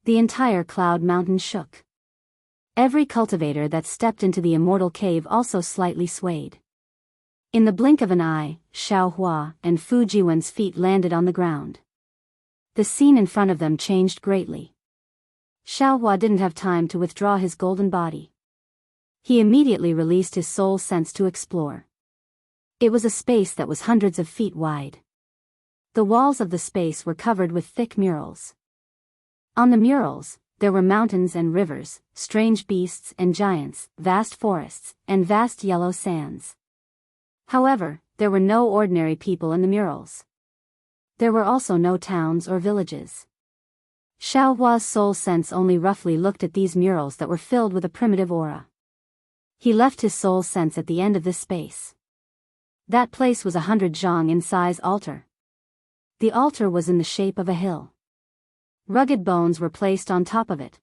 The entire cloud mountain shook. Every cultivator that stepped into the immortal cave also slightly swayed. In the blink of an eye, Xiaohua and Fu Jiwen's feet landed on the ground. The scene in front of them changed greatly. Xiaohua didn't have time to withdraw his golden body. He immediately released his soul sense to explore. It was a space that was hundreds of feet wide. The walls of the space were covered with thick murals. On the murals, there were mountains and rivers, strange beasts and giants, vast forests, and vast yellow sands. However, there were no ordinary people in the murals. There were also no towns or villages. Xiaohua's soul sense only roughly looked at these murals that were filled with a primitive aura. He left his soul sense at the end of this space. That place was 100 zhang in size altar. The altar was in the shape of a hill. Rugged bones were placed on top of it.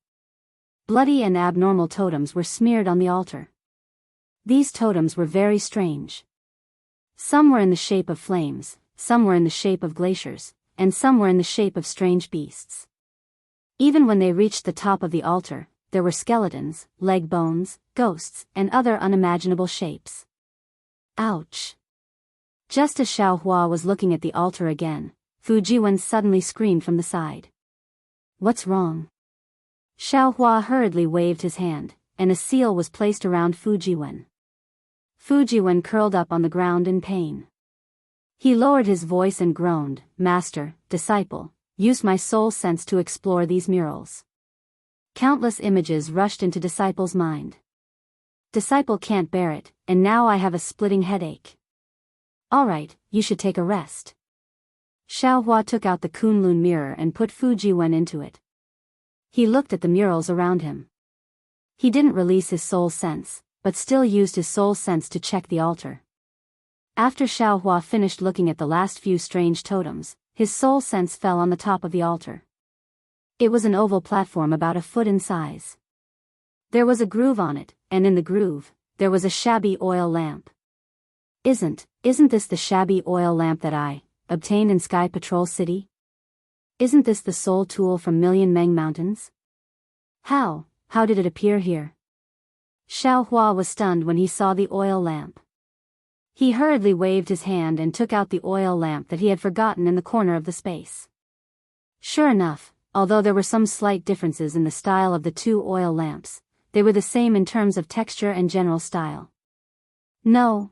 Bloody and abnormal totems were smeared on the altar. These totems were very strange. Some were in the shape of flames, some were in the shape of glaciers, and some were in the shape of strange beasts. Even when they reached the top of the altar, there were skeletons, leg bones, ghosts, and other unimaginable shapes. Ouch! Just as Xiaohua was looking at the altar again, Fu Jiwen suddenly screamed from the side. What's wrong? Xiaohua hurriedly waved his hand, and a seal was placed around Fu Jiwen. Fu Jiwen curled up on the ground in pain. He lowered his voice and groaned, "Master, disciple, use my soul sense to explore these murals." Countless images rushed into disciple's mind. Disciple can't bear it, and now I have a splitting headache. Alright, you should take a rest. Xiaohua took out the Kunlun mirror and put Fu Jiwen into it. He looked at the murals around him. He didn't release his soul sense, but still used his soul sense to check the altar. After Xiaohua finished looking at the last few strange totems, his soul sense fell on the top of the altar. It was an oval platform about a foot in size. There was a groove on it, and in the groove, there was a shabby oil lamp. Isn't this the shabby oil lamp that I obtained in Sky Patrol City? Isn't this the soul tool from Million Meng Mountains? How did it appear here? Xiaohua was stunned when he saw the oil lamp. He hurriedly waved his hand and took out the oil lamp that he had forgotten in the corner of the space. Sure enough, although there were some slight differences in the style of the two oil lamps, they were the same in terms of texture and general style. No,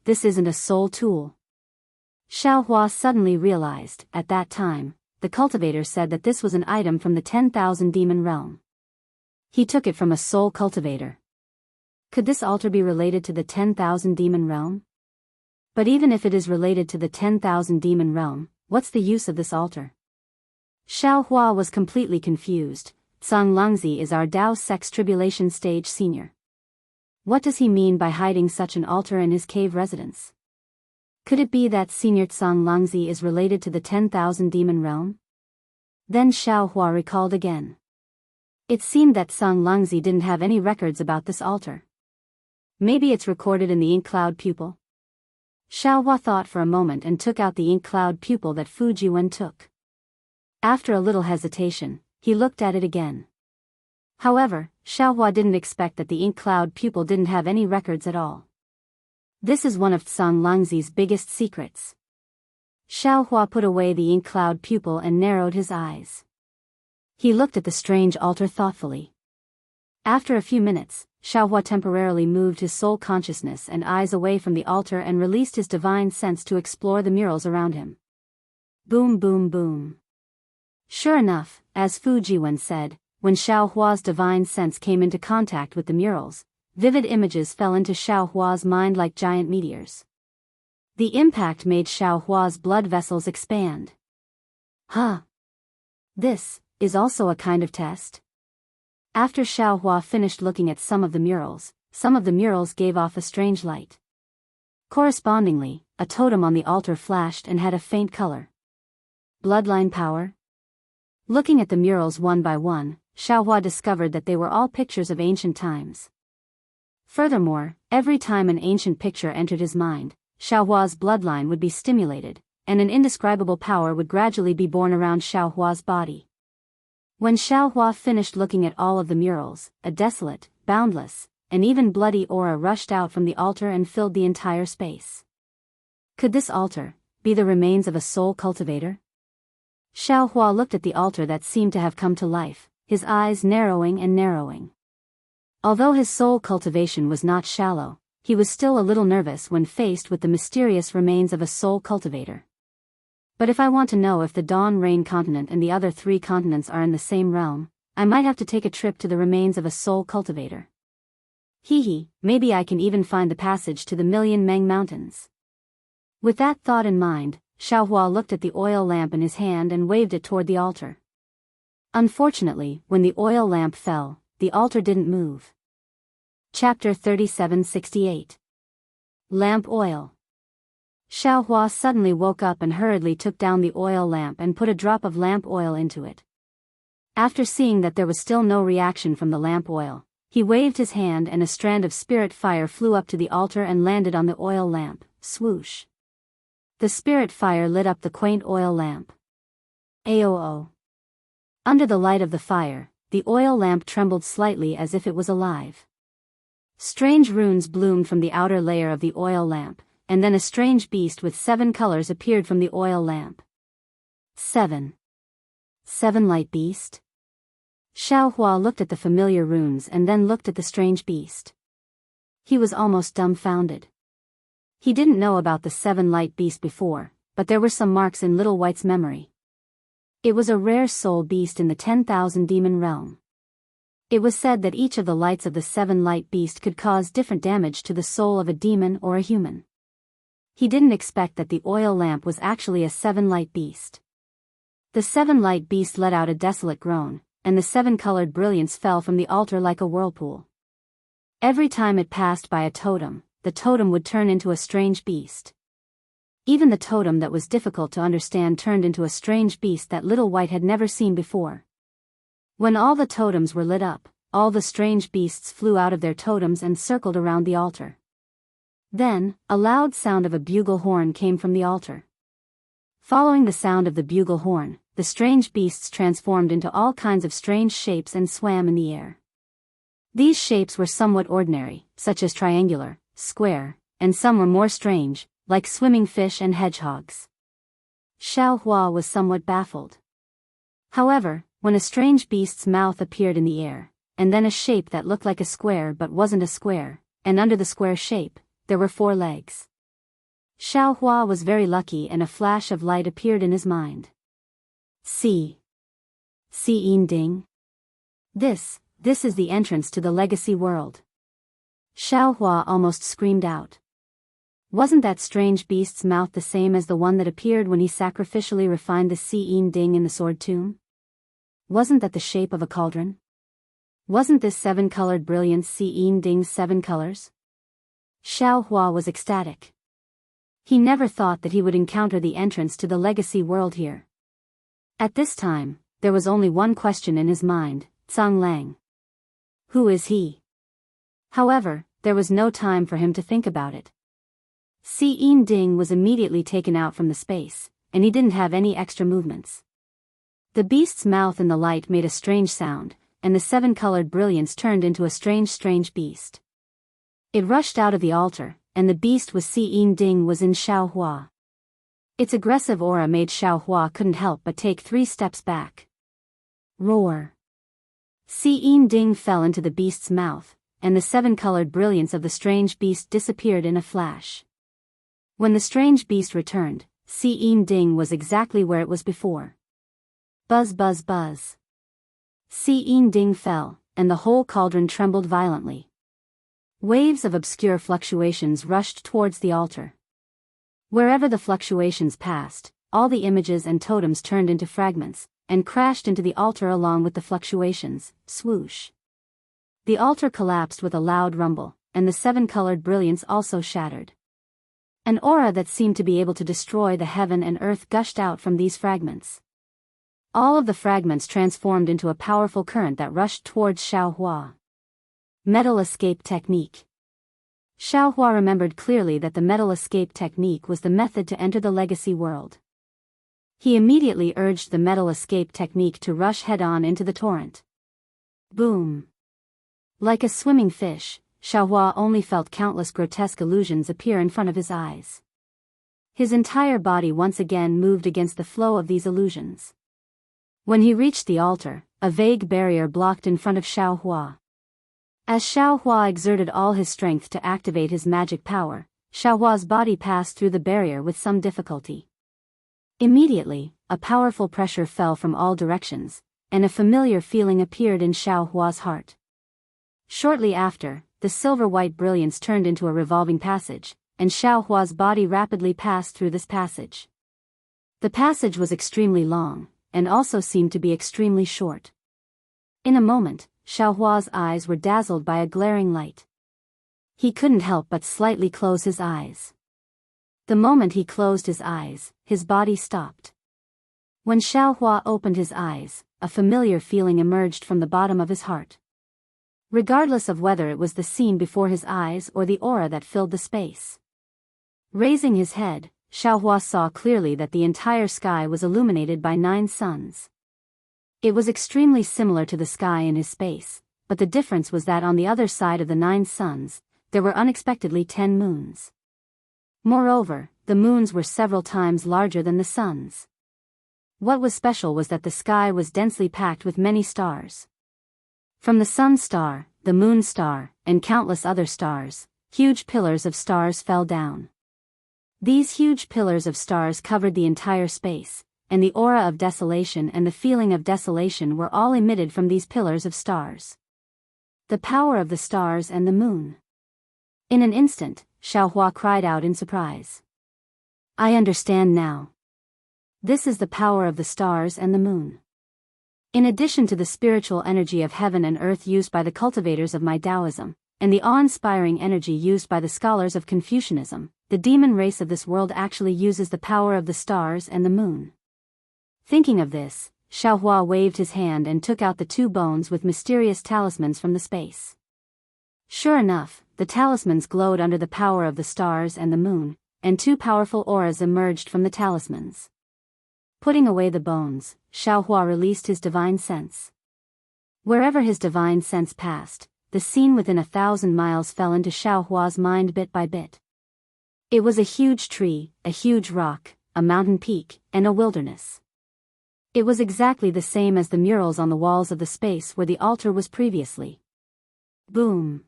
this isn't a soul tool. Xiaohua suddenly realized, at that time, the cultivator said that this was an item from the 10,000 demon realm. He took it from a soul cultivator. Could this altar be related to the 10,000 demon realm? But even if it is related to the 10,000 demon realm, what's the use of this altar? Xiaohua was completely confused. Zhang Longzi is our Dao Sex Tribulation Stage Senior. What does he mean by hiding such an altar in his cave residence? Could it be that Senior Zhang Longzi is related to the 10,000 demon realm? Then Xiaohua recalled again. It seemed that Zhang Longzi didn't have any records about this altar. Maybe it's recorded in the ink cloud pupil? Xiaohua thought for a moment and took out the ink cloud pupil that Fu Jiwen took. After a little hesitation, he looked at it again. However, Xiaohua didn't expect that the ink cloud pupil didn't have any records at all. This is one of Zhang Longzi's biggest secrets. Xiaohua put away the ink cloud pupil and narrowed his eyes. He looked at the strange altar thoughtfully. After a few minutes, Xiaohua temporarily moved his soul consciousness and eyes away from the altar and released his divine sense to explore the murals around him. Boom boom boom. Sure enough, as Fu Jiwen said, when Xiaohua's divine sense came into contact with the murals, vivid images fell into Xiaohua's mind like giant meteors. The impact made Xiaohua's blood vessels expand. Huh. This is also a kind of test? After Xiaohua finished looking at some of the murals gave off a strange light. Correspondingly, a totem on the altar flashed and had a faint color. Bloodline power? Looking at the murals one by one, Xiaohua discovered that they were all pictures of ancient times. Furthermore, every time an ancient picture entered his mind, Xiaohua's bloodline would be stimulated, and an indescribable power would gradually be born around Xiaohua's body. When Xiaohua finished looking at all of the murals, a desolate, boundless, and even bloody aura rushed out from the altar and filled the entire space. Could this altar be the remains of a soul cultivator? Xiaohua looked at the altar that seemed to have come to life, his eyes narrowing and narrowing. Although his soul cultivation was not shallow, he was still a little nervous when faced with the mysterious remains of a soul cultivator. But if I want to know if the Dawn Rain continent and the other 3 continents are in the same realm, I might have to take a trip to the remains of a soul cultivator. Maybe I can even find the passage to the Million Meng Mountains. With that thought in mind, Xiaohua looked at the oil lamp in his hand and waved it toward the altar. Unfortunately, when the oil lamp fell, the altar didn't move. Chapter 3768. Lamp Oil. Xiaohua suddenly woke up and hurriedly took down the oil lamp and put a drop of lamp oil into it. After seeing that there was still no reaction from the lamp oil, he waved his hand and a strand of spirit fire flew up to the altar and landed on the oil lamp. Swoosh. The spirit fire lit up the quaint oil lamp. Aoo. Under the light of the fire, the oil lamp trembled slightly as if it was alive. Strange runes bloomed from the outer layer of the oil lamp, and then a strange beast with 7 colors appeared from the oil lamp. 7 light beast? Xiaohua looked at the familiar runes and then looked at the strange beast. He was almost dumbfounded. He didn't know about the 7 light beast before, but there were some marks in Little White's memory. It was a rare soul beast in the 10,000 demon realm. It was said that each of the lights of the 7 light beast could cause different damage to the soul of a demon or a human. He didn't expect that the oil lamp was actually a 7 light beast. The 7 light beast let out a desolate groan, and the 7-colored brilliance fell from the altar like a whirlpool. Every time it passed by a totem, the totem would turn into a strange beast. Even the totem that was difficult to understand turned into a strange beast that Little White had never seen before. When all the totems were lit up, all the strange beasts flew out of their totems and circled around the altar. Then, a loud sound of a bugle horn came from the altar. Following the sound of the bugle horn, the strange beasts transformed into all kinds of strange shapes and swam in the air. These shapes were somewhat ordinary, such as triangular, square, and some were more strange, like swimming fish and hedgehogs. Xiaohua was somewhat baffled. However, when a strange beast's mouth appeared in the air, and then a shape that looked like a square but wasn't a square, and under the square shape, there were 4 legs. Xiaohua was very lucky and a flash of light appeared in his mind. See Ding. This is the entrance to the legacy world. Xiaohua almost screamed out. Wasn't that strange beast's mouth the same as the one that appeared when he sacrificially refined the Ding in the sword tomb? Wasn't that the shape of a cauldron? Wasn't this 7-colored brilliance Ding's 7 colors? Xiaohua was ecstatic. He never thought that he would encounter the entrance to the legacy world here. At this time, there was only one question in his mind, Zhang Lang. Who is he? However, there was no time for him to think about it. Ding was immediately taken out from the space, and he didn't have any extra movements. The beast's mouth in the light made a strange sound, and the 7-colored brilliance turned into a strange beast. It rushed out of the altar, and the beast with Ding was in Xiaohua. Its aggressive aura made Xiaohua couldn't help but take 3 steps back. Roar. Ding fell into the beast's mouth, and the 7-colored brilliance of the strange beast disappeared in a flash. When the strange beast returned, Ding was exactly where it was before. Buzz buzz buzz. Ding fell, and the whole cauldron trembled violently. Waves of obscure fluctuations rushed towards the altar. Wherever the fluctuations passed, all the images and totems turned into fragments, and crashed into the altar along with the fluctuations. Swoosh. The altar collapsed with a loud rumble, and the seven-colored brilliance also shattered. An aura that seemed to be able to destroy the heaven and earth gushed out from these fragments. All of the fragments transformed into a powerful current that rushed towards Xiaohua. Metal escape technique. Xiaohua remembered clearly that the metal escape technique was the method to enter the legacy world. He immediately urged the metal escape technique to rush head-on into the torrent. Boom! Like a swimming fish, Xiaohua only felt countless grotesque illusions appear in front of his eyes. His entire body once again moved against the flow of these illusions. When he reached the altar, a vague barrier blocked in front of Xiaohua. As Xiaohua exerted all his strength to activate his magic power, Xiaohua's body passed through the barrier with some difficulty. Immediately, a powerful pressure fell from all directions, and a familiar feeling appeared in Xiaohua's heart. Shortly after, the silver-white brilliance turned into a revolving passage, and Xiaohua's body rapidly passed through this passage. The passage was extremely long, and also seemed to be extremely short. In a moment, Xiaohua's eyes were dazzled by a glaring light. He couldn't help but slightly close his eyes. The moment he closed his eyes, his body stopped. When Xiaohua opened his eyes, a familiar feeling emerged from the bottom of his heart. Regardless of whether it was the scene before his eyes or the aura that filled the space. Raising his head, Xiaohua saw clearly that the entire sky was illuminated by 9 suns. It was extremely similar to the sky in his space, but the difference was that on the other side of the 9 suns, there were unexpectedly 10 moons. Moreover, the moons were several times larger than the suns. What was special was that the sky was densely packed with many stars. From the sun star, the moon star, and countless other stars, huge pillars of stars fell down. These huge pillars of stars covered the entire space, and the aura of desolation and the feeling of desolation were all emitted from these pillars of stars. The power of the stars and the moon. In an instant, Xiaohua cried out in surprise. I understand now. This is the power of the stars and the moon. In addition to the spiritual energy of heaven and earth used by the cultivators of my Taoism, and the awe-inspiring energy used by the scholars of Confucianism, the demon race of this world actually uses the power of the stars and the moon. Thinking of this, Xiaohua waved his hand and took out the 2 bones with mysterious talismans from the space. Sure enough, the talismans glowed under the power of the stars and the moon, and 2 powerful auras emerged from the talismans. Putting away the bones, Xiaohua released his divine sense. Wherever his divine sense passed, the scene within 1,000 miles fell into Xiaohua's mind bit by bit. It was a huge tree, a huge rock, a mountain peak, and a wilderness. It was exactly the same as the murals on the walls of the space where the altar was previously. Boom!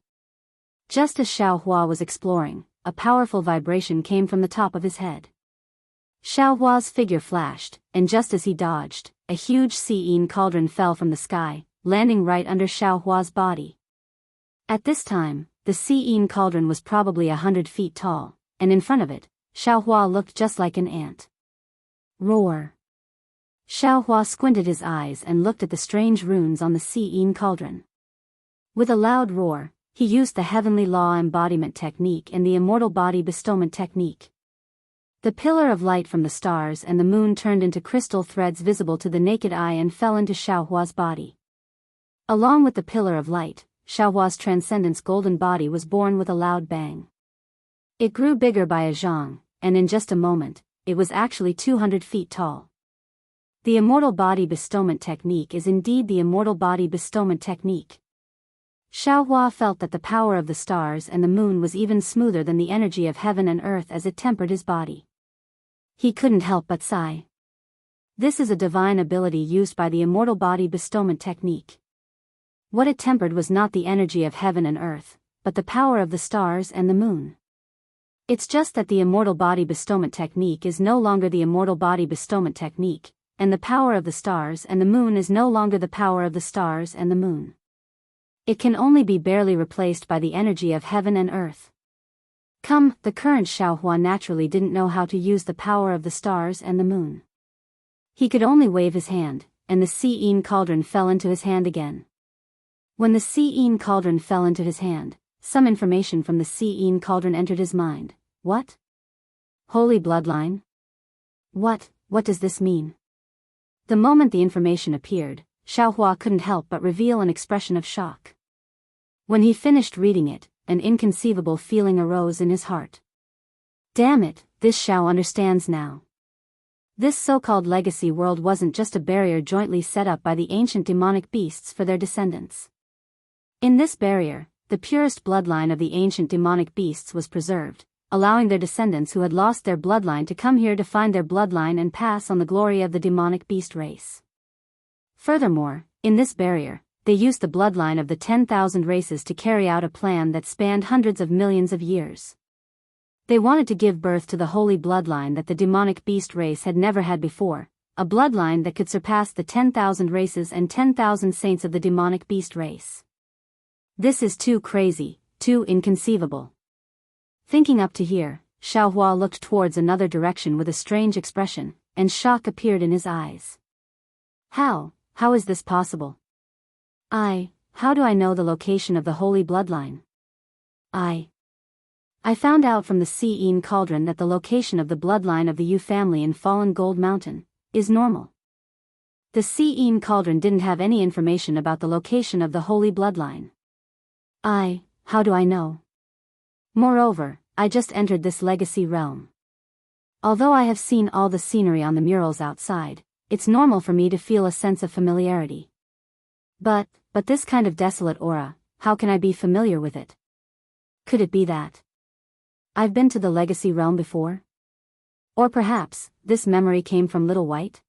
Just as Xiaohua was exploring, a powerful vibration came from the top of his head. Xiaohua's figure flashed, and just as he dodged, a huge sea cauldron fell from the sky, landing right under Xiaohua's body. At this time, the sea cauldron was probably 100 feet tall, and in front of it, Xiaohua looked just like an ant. Roar! Xiaohua squinted his eyes and looked at the strange runes on the sea cauldron. With a loud roar, he used the heavenly law embodiment technique and the immortal body bestowment technique. The pillar of light from the stars and the moon turned into crystal threads visible to the naked eye and fell into Xiaohua's body. Along with the pillar of light, Xiaohua's transcendence golden body was born with a loud bang. It grew bigger by a zhang, and in just a moment, it was actually 200 feet tall. The immortal body bestowment technique is indeed the immortal body bestowment technique. Xiaohua felt that the power of the stars and the moon was even smoother than the energy of heaven and earth as it tempered his body. He couldn't help but sigh. This is a divine ability used by the immortal body bestowment technique. What it tempered was not the energy of heaven and earth, but the power of the stars and the moon. It's just that the immortal body bestowment technique is no longer the immortal body bestowment technique, and the power of the stars and the moon is no longer the power of the stars and the moon. It can only be barely replaced by the energy of heaven and earth. The current Xiaohua naturally didn't know how to use the power of the stars and the moon. He could only wave his hand, and the sea cauldron fell into his hand again. When the Seine cauldron fell into his hand, some information from the Seine cauldron entered his mind. What? Holy bloodline? What does this mean? The moment the information appeared, Xiaohua couldn't help but reveal an expression of shock. When he finished reading it, an inconceivable feeling arose in his heart. Damn it, this Xiao understands now. This so-called legacy world wasn't just a barrier jointly set up by the ancient demonic beasts for their descendants. In this barrier, the purest bloodline of the ancient demonic beasts was preserved, allowing their descendants who had lost their bloodline to come here to find their bloodline and pass on the glory of the demonic beast race. Furthermore, in this barrier, they used the bloodline of the 10,000 races to carry out a plan that spanned hundreds of millions of years. They wanted to give birth to the holy bloodline that the demonic beast race had never had before, a bloodline that could surpass the 10,000 races and 10,000 saints of the demonic beast race. This is too crazy, too inconceivable. Thinking up to here, Xiaohua looked towards another direction with a strange expression, and shock appeared in his eyes. How is this possible? How do I know the location of the holy bloodline? I found out from the Seine cauldron that the location of the bloodline of the Yu family in Fallen Gold Mountain is normal. The Seine cauldron didn't have any information about the location of the holy bloodline. How do I know? Moreover, I just entered this legacy realm. Although I have seen all the scenery on the murals outside, it's normal for me to feel a sense of familiarity. But this kind of desolate aura, how can I be familiar with it? Could it be that I've been to the legacy realm before? Or perhaps, this memory came from Little White?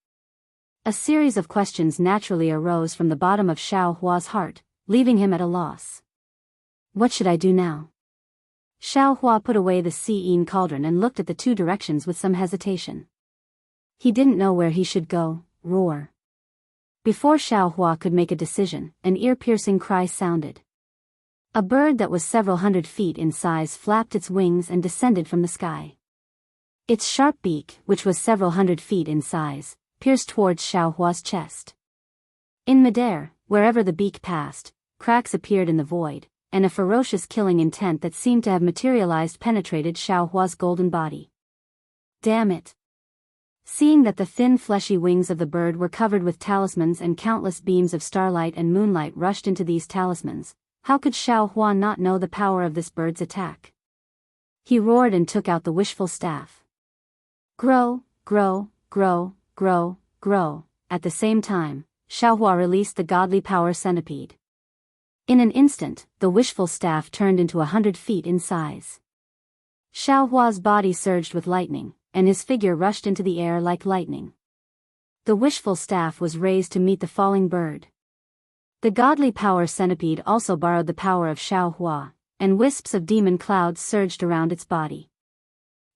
A series of questions naturally arose from the bottom of Xiaohua's heart, leaving him at a loss. What should I do now? Xiaohua put away the Seine cauldron and looked at the two directions with some hesitation. He didn't know where he should go. Roar. Before Xiaohua could make a decision, an ear-piercing cry sounded. A bird that was several hundred feet in size flapped its wings and descended from the sky. Its sharp beak, which was several hundred feet in size, pierced towards Xiaohua's chest. In midair, wherever the beak passed, cracks appeared in the void, and a ferocious killing intent that seemed to have materialized penetrated Xiaohua's golden body. Damn it! Seeing that the thin fleshy wings of the bird were covered with talismans and countless beams of starlight and moonlight rushed into these talismans, how could Xiaohua not know the power of this bird's attack? He roared and took out the wishful staff. Grow, grow, grow, grow, grow. At the same time, Xiaohua released the godly power centipede. In an instant, the wishful staff turned into 100 feet in size. Xiaohua's body surged with lightning, and his figure rushed into the air like lightning. The wishful staff was raised to meet the falling bird. The godly power centipede also borrowed the power of Xiaohua, and wisps of demon clouds surged around its body.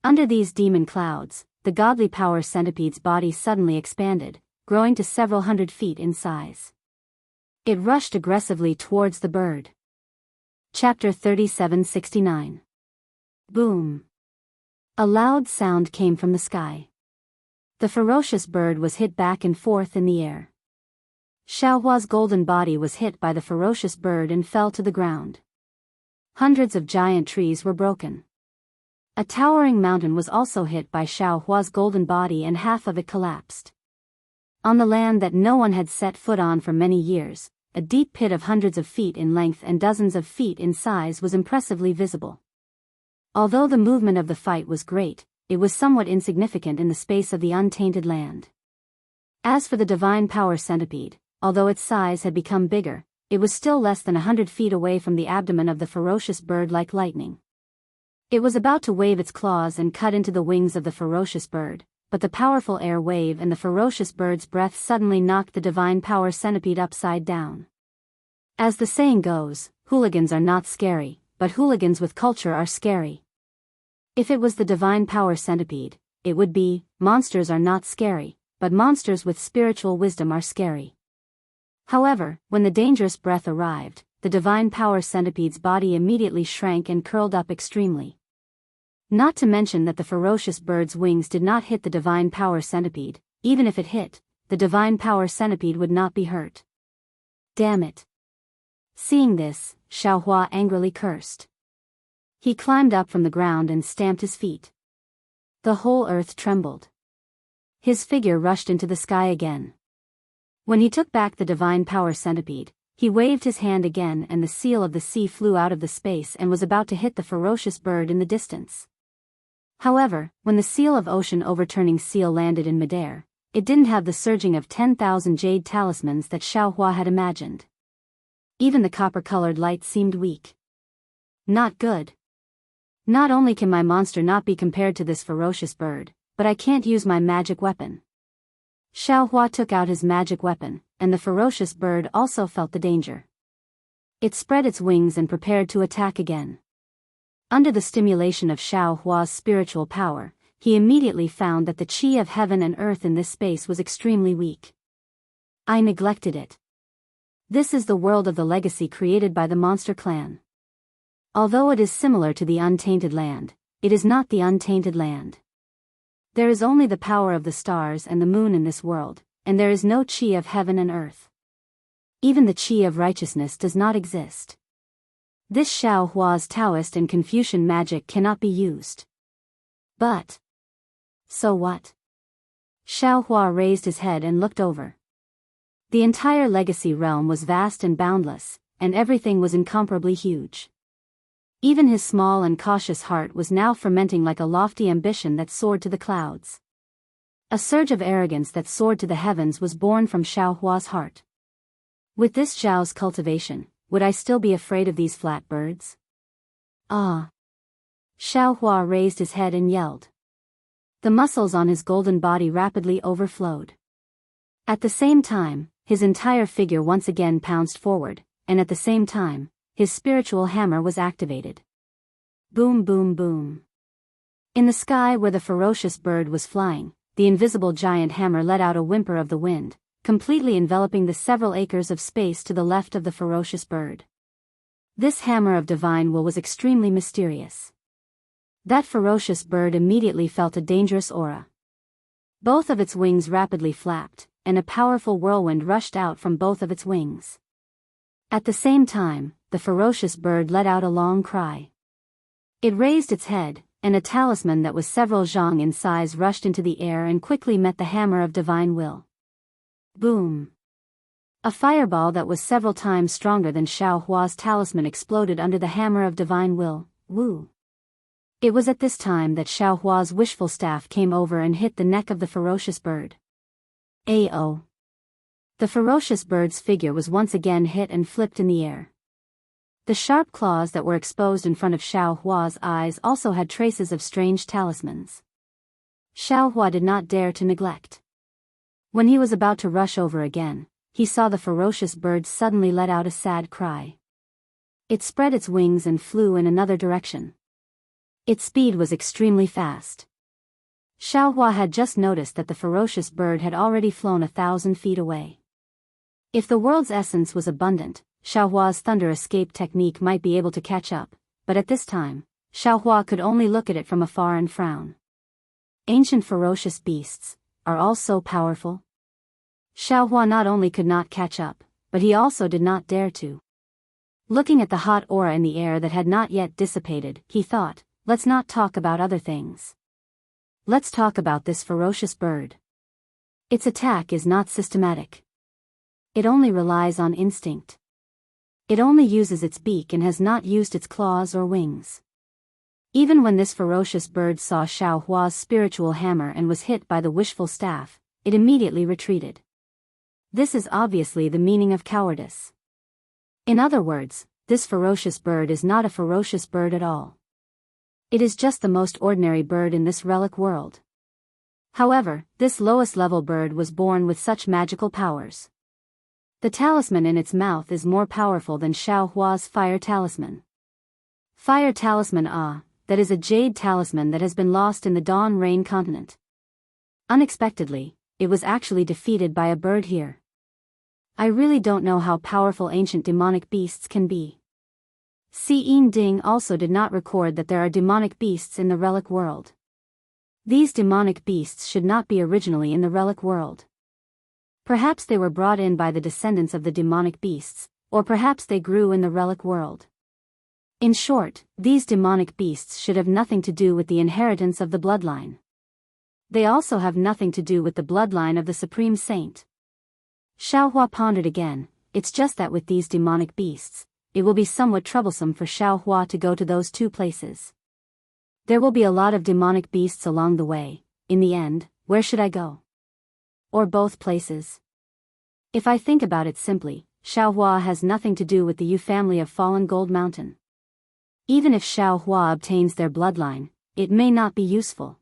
Under these demon clouds, the godly power centipede's body suddenly expanded, growing to several hundred feet in size. It rushed aggressively towards the bird. Chapter 3769. Boom. A loud sound came from the sky. The ferocious bird was hit back and forth in the air. Xiaohua's golden body was hit by the ferocious bird and fell to the ground. Hundreds of giant trees were broken. A towering mountain was also hit by Xiaohua's golden body and half of it collapsed. On the land that no one had set foot on for many years, a deep pit of hundreds of feet in length and dozens of feet in size was impressively visible. Although the movement of the fight was great, it was somewhat insignificant in the space of the untainted land. As for the divine power centipede, although its size had become bigger, it was still less than 100 feet away from the abdomen of the ferocious bird like lightning. It was about to wave its claws and cut into the wings of the ferocious bird, but the powerful air wave and the ferocious bird's breath suddenly knocked the divine power centipede upside down. As the saying goes, hooligans are not scary, but hooligans with culture are scary. If it was the divine power centipede, it would be, monsters are not scary, but monsters with spiritual wisdom are scary. However, when the dangerous breath arrived, the divine power centipede's body immediately shrank and curled up extremely. Not to mention that the ferocious bird's wings did not hit the divine power centipede. Even if it hit, the divine power centipede would not be hurt. Damn it. Seeing this, Xiaohua angrily cursed. He climbed up from the ground and stamped his feet. The whole earth trembled. His figure rushed into the sky again. When he took back the divine power centipede, he waved his hand again and the seal of the sea flew out of the space and was about to hit the ferocious bird in the distance. However, when the seal of ocean overturning seal landed in midair, it didn't have the surging of 10,000 jade talismans that Xiaohua had imagined. Even the copper-colored light seemed weak. Not good. Not only can my monster not be compared to this ferocious bird, but I can't use my magic weapon. Xiaohua took out his magic weapon, and the ferocious bird also felt the danger. It spread its wings and prepared to attack again. Under the stimulation of Xiaohua's spiritual power, he immediately found that the qi of heaven and earth in this space was extremely weak. I neglected it. This is the world of the legacy created by the monster clan. Although it is similar to the untainted land, it is not the untainted land. There is only the power of the stars and the moon in this world, and there is no qi of heaven and earth. Even the qi of righteousness does not exist. This Xiaohua's Daoist and Confucian magic cannot be used. But so what? Xiaohua raised his head and looked over. The entire legacy realm was vast and boundless, and everything was incomparably huge. Even his small and cautious heart was now fermenting like a lofty ambition that soared to the clouds. A surge of arrogance that soared to the heavens was born from Xiaohua's heart. With this Zhao's cultivation, would I still be afraid of these flat birds? Ah! Xiaohua raised his head and yelled. The muscles on his golden body rapidly overflowed. At the same time, his entire figure once again pounced forward, and at the same time, his spiritual hammer was activated. Boom boom boom. In the sky where the ferocious bird was flying, the invisible giant hammer let out a whimper of the wind, completely enveloping the several acres of space to the left of the ferocious bird. This hammer of divine will was extremely mysterious. That ferocious bird immediately felt a dangerous aura. Both of its wings rapidly flapped, and a powerful whirlwind rushed out from both of its wings. At the same time, the ferocious bird let out a long cry. It raised its head, and a talisman that was several zhang in size rushed into the air and quickly met the hammer of divine will. Boom! A fireball that was several times stronger than Xiaohua's talisman exploded under the hammer of divine will. Woo! It was at this time that Xiaohua's wishful staff came over and hit the neck of the ferocious bird. Ao! The ferocious bird's figure was once again hit and flipped in the air. The sharp claws that were exposed in front of Xiaohua's eyes also had traces of strange talismans. Xiaohua did not dare to neglect. When he was about to rush over again, he saw the ferocious bird suddenly let out a sad cry. It spread its wings and flew in another direction. Its speed was extremely fast. Xiaohua had just noticed that the ferocious bird had already flown 1,000 feet away. If the world's essence was abundant, Xiaohua's thunder escape technique might be able to catch up, but at this time, Xiaohua could only look at it from afar and frown. Ancient ferocious beasts, are all so powerful? Xiaohua not only could not catch up, but he also did not dare to. Looking at the hot aura in the air that had not yet dissipated, he thought, let's not talk about other things. Let's talk about this ferocious bird. Its attack is not systematic. It only relies on instinct. It only uses its beak and has not used its claws or wings. Even when this ferocious bird saw Xiaohua's spiritual hammer and was hit by the wishful staff, it immediately retreated. This is obviously the meaning of cowardice. In other words, this ferocious bird is not a ferocious bird at all. It is just the most ordinary bird in this relic world. However, this lowest level bird was born with such magical powers. The talisman in its mouth is more powerful than Xiaohua's fire talisman. Fire talisman that is a jade talisman that has been lost in the Dawn Rain continent. Unexpectedly, it was actually defeated by a bird here. I really don't know how powerful ancient demonic beasts can be. Xian Ding also did not record that there are demonic beasts in the relic world. These demonic beasts should not be originally in the relic world. Perhaps they were brought in by the descendants of the demonic beasts, Or perhaps they grew in the relic world. In short, these demonic beasts should have nothing to do with the inheritance of the bloodline. They also have nothing to do with the bloodline of the Supreme Saint. Xiaohua pondered again. It's just that with these demonic beasts, it will be somewhat troublesome for Xiaohua to go to those two places. There will be a lot of demonic beasts along the way. In the end, where should I go? Or both places? If I think about it simply, Xiaohua has nothing to do with the Yu family of Fallen Gold Mountain. Even if Xiaohua obtains their bloodline, it may not be useful.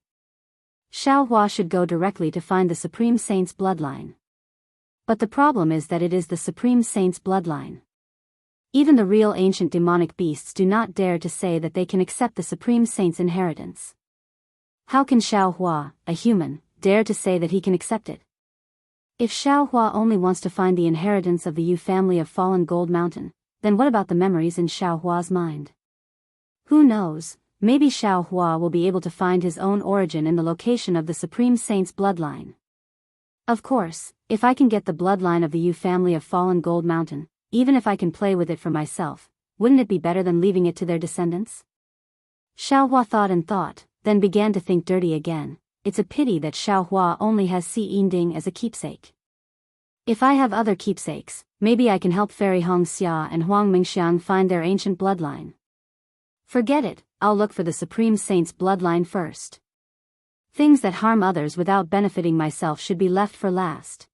Xiaohua should go directly to find the Supreme Saint's bloodline. But the problem is that it is the Supreme Saint's bloodline. Even the real ancient demonic beasts do not dare to say that they can accept the Supreme Saint's inheritance. How can Xiaohua, a human, dare to say that he can accept it? If Xiaohua only wants to find the inheritance of the Yu family of Fallen Gold Mountain, then what about the memories in Xiaohua's mind? Who knows, maybe Xiaohua will be able to find his own origin in the location of the Supreme Saint's bloodline. Of course, if I can get the bloodline of the Yu family of Fallen Gold Mountain, even if I can play with it for myself, wouldn't it be better than leaving it to their descendants? Xiaohua thought and thought, then began to think dirty again. It's a pity that Xiaohua only has Si Yinding as a keepsake. If I have other keepsakes, maybe I can help Fairy Hongxia and Huang Mingxiang find their ancient bloodline. Forget it, I'll look for the Supreme Saint's bloodline first. Things that harm others without benefiting myself should be left for last.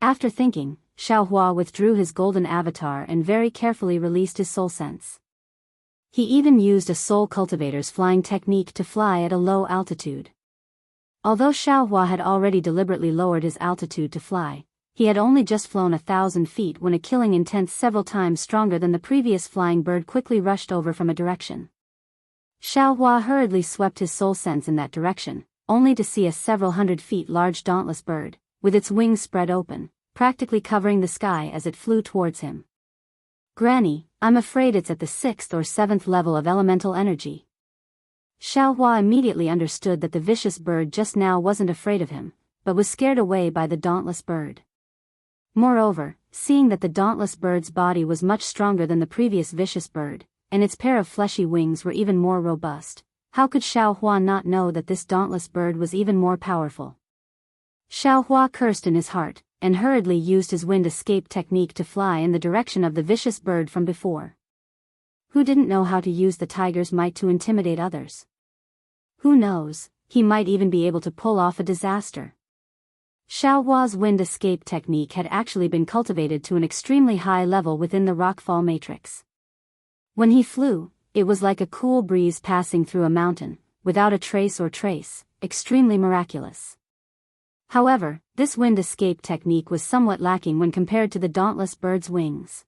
After thinking, Xiaohua withdrew his golden avatar and very carefully released his soul sense. He even used a soul cultivator's flying technique to fly at a low altitude. Although Xiaohua had already deliberately lowered his altitude to fly, he had only just flown 1,000 feet when a killing intent several times stronger than the previous flying bird quickly rushed over from a direction. Xiaohua hurriedly swept his soul sense in that direction, only to see a several hundred feet large dauntless bird, with its wings spread open, practically covering the sky as it flew towards him. Granny, I'm afraid it's at the 6th or 7th level of elemental energy. Xiaohua immediately understood that the vicious bird just now wasn't afraid of him, but was scared away by the dauntless bird. Moreover, seeing that the dauntless bird's body was much stronger than the previous vicious bird, and its pair of fleshy wings were even more robust, how could Xiaohua not know that this dauntless bird was even more powerful? Xiaohua cursed in his heart, and hurriedly used his wind escape technique to fly in the direction of the vicious bird from before. Who didn't know how to use the tiger's might to intimidate others? Who knows, he might even be able to pull off a disaster. Xiaohua's wind escape technique had actually been cultivated to an extremely high level within the rockfall matrix. When he flew, it was like a cool breeze passing through a mountain, without a trace, extremely miraculous. However, this wind escape technique was somewhat lacking when compared to the dauntless bird's wings.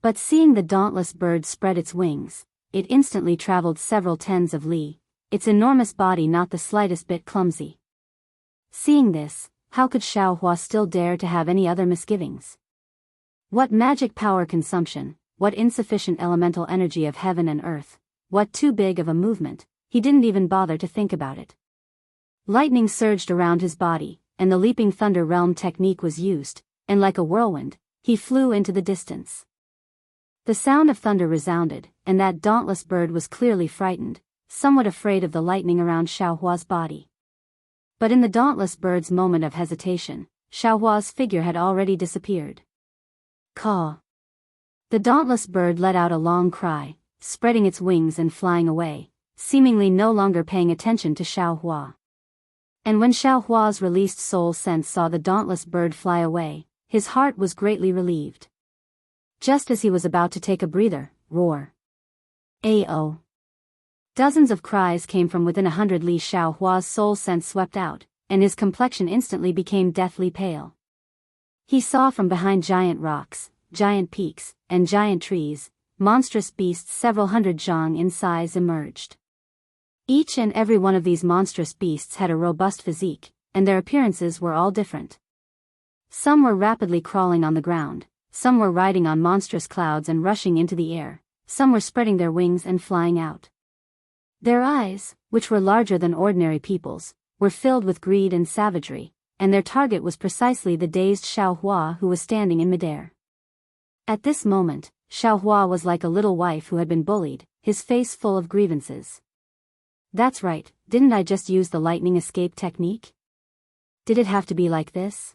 But seeing the dauntless bird spread its wings, it instantly traveled several tens of li, its enormous body not the slightest bit clumsy. Seeing this, how could Xiaohua still dare to have any other misgivings? What magic power consumption, what insufficient elemental energy of heaven and earth, what too big of a movement, he didn't even bother to think about it. Lightning surged around his body, and the leaping thunder realm technique was used, and like a whirlwind, he flew into the distance. The sound of thunder resounded, and that dauntless bird was clearly frightened, somewhat afraid of the lightning around Xiaohua's body. But in the dauntless bird's moment of hesitation, Xiaohua's figure had already disappeared. Caw! The dauntless bird let out a long cry, spreading its wings and flying away, seemingly no longer paying attention to Xiaohua. And when Xiaohua's released soul sense saw the dauntless bird fly away, his heart was greatly relieved. Just as he was about to take a breather, roar! Ao! Dozens of cries came from within 100 li. Xiaohua's soul sense swept out, and his complexion instantly became deathly pale. He saw from behind giant rocks, giant peaks, and giant trees, monstrous beasts several hundred zhang in size emerged. Each and every one of these monstrous beasts had a robust physique, and their appearances were all different. Some were rapidly crawling on the ground, some were riding on monstrous clouds and rushing into the air, some were spreading their wings and flying out. Their eyes, which were larger than ordinary people's, were filled with greed and savagery, and their target was precisely the dazed Xiaohua who was standing in midair. At this moment, Xiaohua was like a little wife who had been bullied, his face full of grievances. That's right, didn't I just use the lightning escape technique? Did it have to be like this?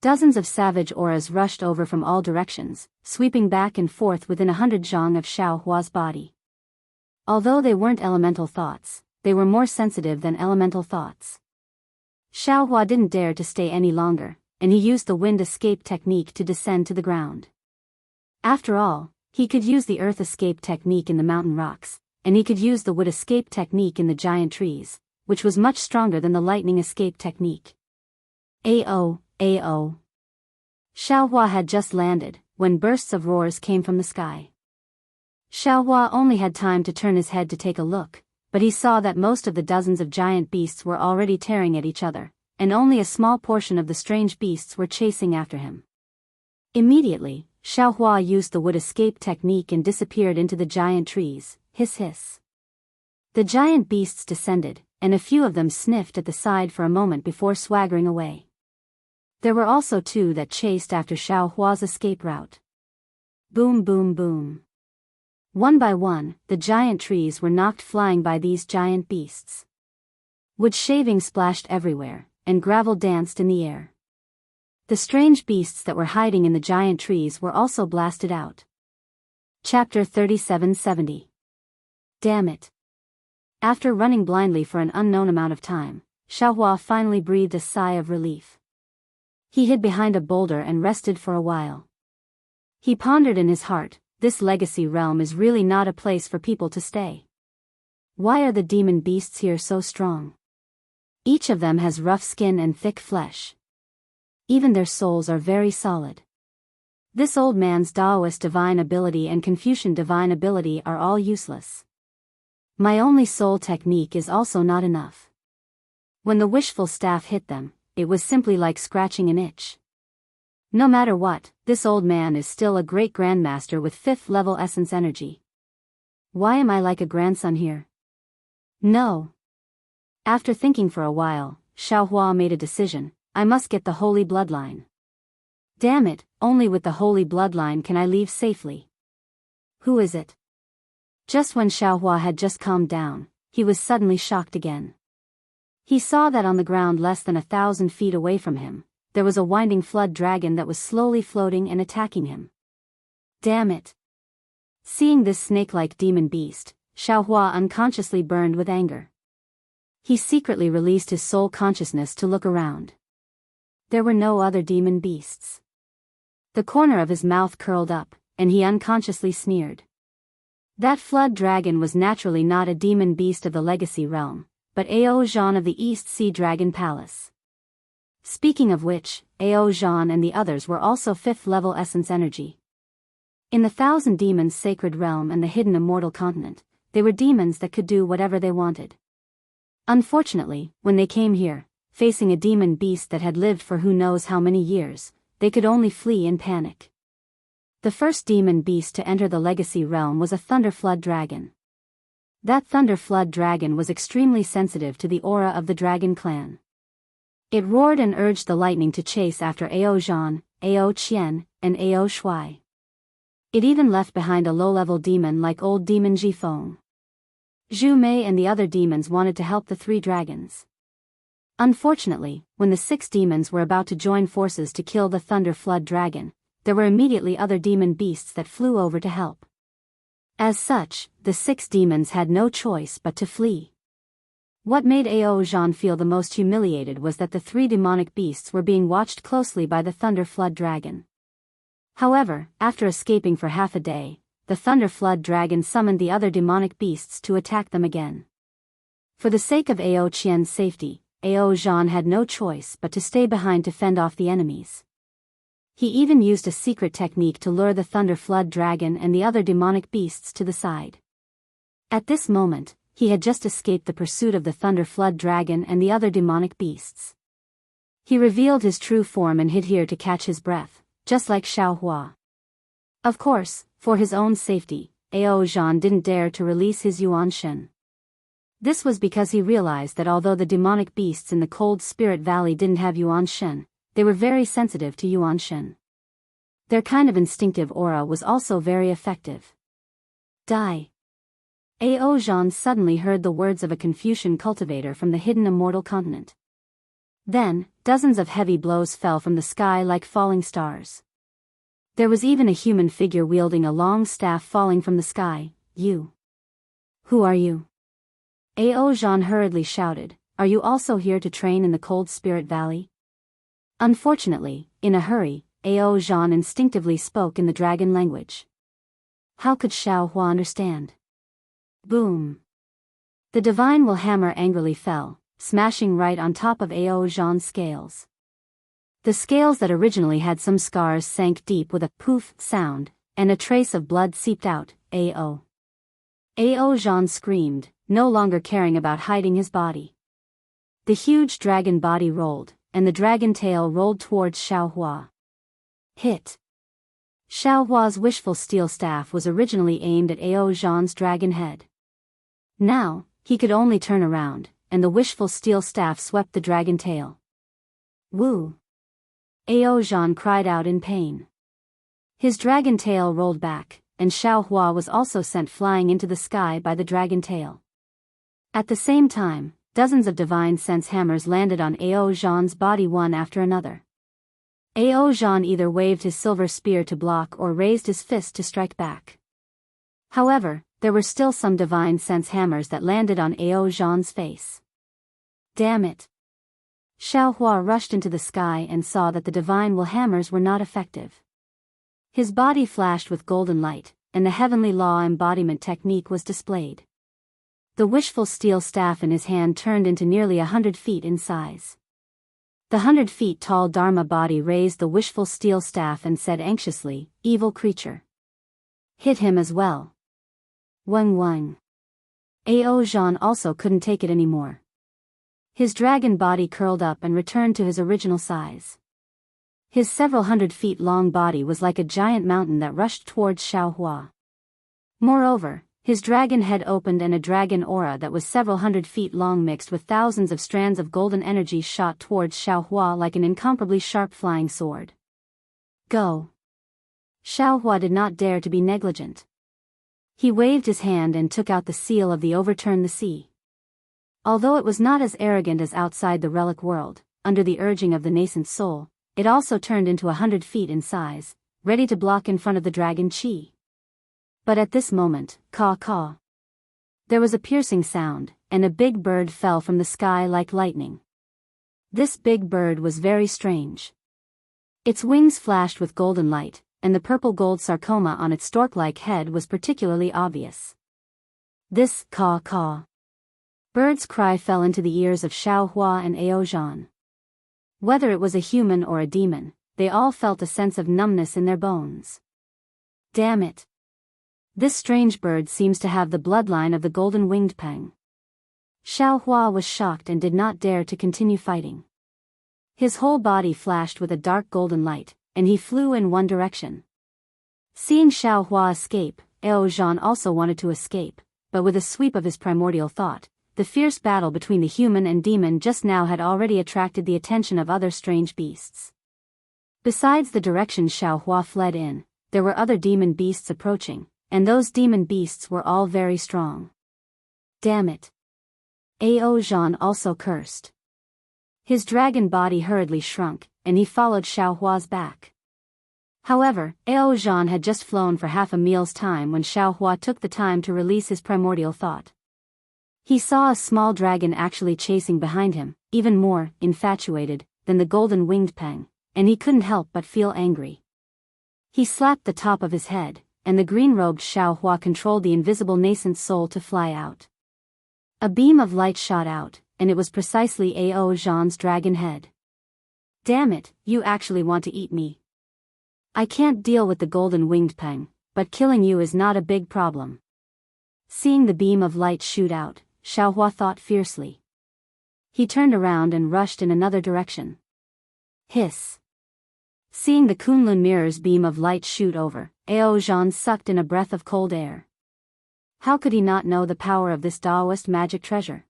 Dozens of savage auras rushed over from all directions, sweeping back and forth within 100 zhang of Xiaohua's body. Although they weren't elemental thoughts, they were more sensitive than elemental thoughts. Xiaohua didn't dare to stay any longer, and he used the wind escape technique to descend to the ground. After all, he could use the earth escape technique in the mountain rocks, and he could use the wood escape technique in the giant trees, which was much stronger than the lightning escape technique. Ao. Xiaohua had just landed, when bursts of roars came from the sky. Xiaohua only had time to turn his head to take a look, but he saw that most of the dozens of giant beasts were already tearing at each other, and only a small portion of the strange beasts were chasing after him. Immediately, Xiaohua used the wood escape technique and disappeared into the giant trees. Hiss hiss. The giant beasts descended, and a few of them sniffed at the side for a moment before swaggering away. There were also two that chased after Xiaohua's escape route. Boom boom boom. One by one, the giant trees were knocked flying by these giant beasts. Wood shavings splashed everywhere, and gravel danced in the air. The strange beasts that were hiding in the giant trees were also blasted out. Chapter 3770. Damn it. After running blindly for an unknown amount of time, Xiaohua finally breathed a sigh of relief. He hid behind a boulder and rested for a while. He pondered in his heart, this legacy realm is really not a place for people to stay. Why are the demon beasts here so strong? Each of them has rough skin and thick flesh. Even their souls are very solid. This old man's Daoist divine ability and Confucian divine ability are all useless. My only soul technique is also not enough. When the wishful staff hit them, it was simply like scratching an itch. No matter what, this old man is still a great grandmaster with 5th level essence energy. Why am I like a grandson here? No. After thinking for a while, Xiaohua made a decision. I must get the holy bloodline. Damn it, only with the holy bloodline can I leave safely. Who is it? Just when Xiaohua had just calmed down, he was suddenly shocked again. He saw that on the ground less than 1,000 feet away from him, there was a winding flood dragon that was slowly floating and attacking him. Damn it. Seeing this snake-like demon beast, Xiaohua unconsciously burned with anger. He secretly released his soul consciousness to look around. There were no other demon beasts. The corner of his mouth curled up, and he unconsciously sneered. That flood dragon was naturally not a demon beast of the legacy realm, but Ao Zhan of the East Sea Dragon Palace. Speaking of which, Ao Zhan and the others were also 5th level essence energy. In the 1,000 Demons Sacred Realm and the Hidden Immortal Continent, they were demons that could do whatever they wanted. Unfortunately, when they came here, facing a demon beast that had lived for who knows how many years, they could only flee in panic. The first demon beast to enter the legacy realm was a thunderflood dragon. That thunderflood dragon was extremely sensitive to the aura of the dragon clan. It roared and urged the lightning to chase after Ao Zhan, Ao Qian, and Ao Shui. It even left behind a low-level demon like old demon Jifeng. Zhu Mei and the other demons wanted to help the 3 dragons. Unfortunately, when the 6 demons were about to join forces to kill the thunder flood dragon, there were immediately other demon beasts that flew over to help. As such, the 6 demons had no choice but to flee. What made Ao Zhan feel the most humiliated was that the 3 demonic beasts were being watched closely by the thunder flood dragon. However, after escaping for half a day, the thunder flood dragon summoned the other demonic beasts to attack them again. For the sake of Ao Qian's safety, Ao Zhan had no choice but to stay behind to fend off the enemies. He even used a secret technique to lure the thunder flood dragon and the other demonic beasts to the side. At this moment, he had just escaped the pursuit of the thunder flood dragon and the other demonic beasts. He revealed his true form and hid here to catch his breath, just like Xiaohua. Of course, for his own safety, Ao Zhan didn't dare to release his Yuan Shen. This was because he realized that although the demonic beasts in the Cold Spirit Valley didn't have Yuan Shen, they were very sensitive to Yuan Shen. Their kind of instinctive aura was also very effective. Die. Ao Zhan suddenly heard the words of a Confucian cultivator from the hidden immortal continent. Then, dozens of heavy blows fell from the sky like falling stars. There was even a human figure wielding a long staff falling from the sky. You. Who are you? Ao Zhan hurriedly shouted, are you also here to train in the Cold Spirit Valley? Unfortunately, in a hurry, Ao Zhan instinctively spoke in the dragon language. How could Xiao Hua understand? Boom. The divine will hammer angrily fell, smashing right on top of Ao Zhan's scales. The scales that originally had some scars sank deep with a poof sound, and a trace of blood seeped out. Ao Zhan screamed, no longer caring about hiding his body. The huge dragon body rolled, and the dragon tail rolled towards Xiao Hua. Hit. Xiao Hua's wishful steel staff was originally aimed at Ao Zhan's dragon head. Now, he could only turn around, and the wishful steel staff swept the dragon tail. Woo! Ao Zhan cried out in pain. His dragon tail rolled back, and Xiao Hua was also sent flying into the sky by the dragon tail. At the same time, dozens of divine sense hammers landed on Ao Zhan's body one after another. Ao Zhan either waved his silver spear to block or raised his fist to strike back. However, there were still some divine sense hammers that landed on Ao Zhan's face. Damn it! Xiao Hua rushed into the sky and saw that the divine will hammers were not effective. His body flashed with golden light, and the heavenly law embodiment technique was displayed. The wishful steel staff in his hand turned into nearly 100 feet in size. The 100 feet tall Dharma body raised the wishful steel staff and said anxiously, evil creature. Hit him as well. Weng weng. Ao Zhan also couldn't take it anymore. His dragon body curled up and returned to his original size. His several hundred feet long body was like a giant mountain that rushed towards Xiao Hua. Moreover, his dragon head opened and a dragon aura that was several hundred feet long mixed with thousands of strands of golden energy shot towards Xiao Hua like an incomparably sharp flying sword. Go! Xiao Hua did not dare to be negligent. He waved his hand and took out the seal of the overturn the sea. Although it was not as arrogant as outside the relic world, under the urging of the nascent soul, it also turned into 100 feet in size, ready to block in front of the dragon chi. But at this moment, caw. There was a piercing sound, and a big bird fell from the sky like lightning. This big bird was very strange. Its wings flashed with golden light, and the purple-gold sarcoma on its stork-like head was particularly obvious. This caw. Bird's cry fell into the ears of Xiao Hua and Ao Zhan. Whether it was a human or a demon, they all felt a sense of numbness in their bones. Damn it! This strange bird seems to have the bloodline of the golden-winged peng. Xiao Hua was shocked and did not dare to continue fighting. His whole body flashed with a dark golden light, and he flew in one direction. Seeing Xiao Hua escape, Ao Zhan also wanted to escape, but with a sweep of his primordial thought, the fierce battle between the human and demon just now had already attracted the attention of other strange beasts. Besides the direction Xiao Hua fled in, there were other demon beasts approaching, and those demon beasts were all very strong. Damn it! Ao Zhan also cursed. His dragon body hurriedly shrunk, and he followed Xiao Hua's back. However, Ao Zhan had just flown for half a meal's time when Xiao Hua took the time to release his primordial thought. He saw a small dragon actually chasing behind him, even more infatuated than the golden-winged peng, and he couldn't help but feel angry. He slapped the top of his head, and the green-robed Xiao Hua controlled the invisible nascent soul to fly out. A beam of light shot out, and it was precisely Ao Zhan's dragon head. Damn it, you actually want to eat me. I can't deal with the golden-winged peng, but killing you is not a big problem. Seeing the beam of light shoot out, Xiao Hua thought fiercely. He turned around and rushed in another direction. Hiss. Seeing the Kunlun mirror's beam of light shoot over, Ao Zhan sucked in a breath of cold air. How could he not know the power of this Daoist magic treasure?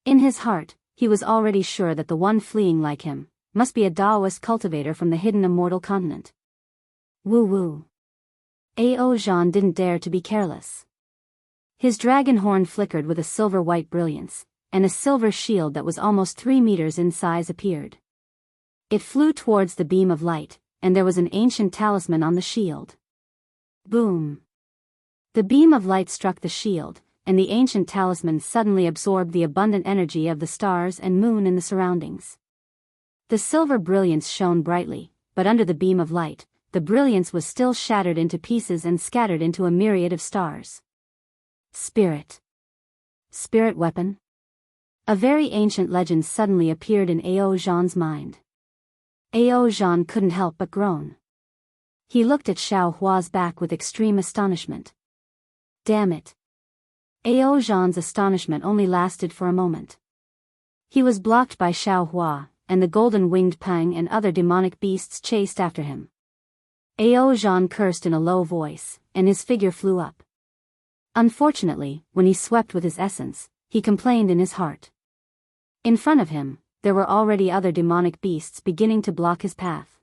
In his heart, he was already sure that the one fleeing like him must be a Daoist cultivator from the hidden immortal continent. Woo woo. Ao Zhan didn't dare to be careless. His dragon horn flickered with a silver-white brilliance, and a silver shield that was almost 3 meters in size appeared. It flew towards the beam of light, and there was an ancient talisman on the shield. Boom! The beam of light struck the shield, and the ancient talisman suddenly absorbed the abundant energy of the stars and moon in the surroundings. The silver brilliance shone brightly, but under the beam of light, the brilliance was still shattered into pieces and scattered into a myriad of stars. Spirit. Spirit weapon? A very ancient legend suddenly appeared in Ao Zhan's mind. Ao Zhan couldn't help but groan. He looked at Xiao Hua's back with extreme astonishment. Damn it. Ao Zhan's astonishment only lasted for a moment. He was blocked by Xiao Hua, and the golden-winged Pang and other demonic beasts chased after him. Ao Zhan cursed in a low voice, and his figure flew up. Unfortunately, when he swept with his essence, he complained in his heart. In front of him, there were already other demonic beasts beginning to block his path.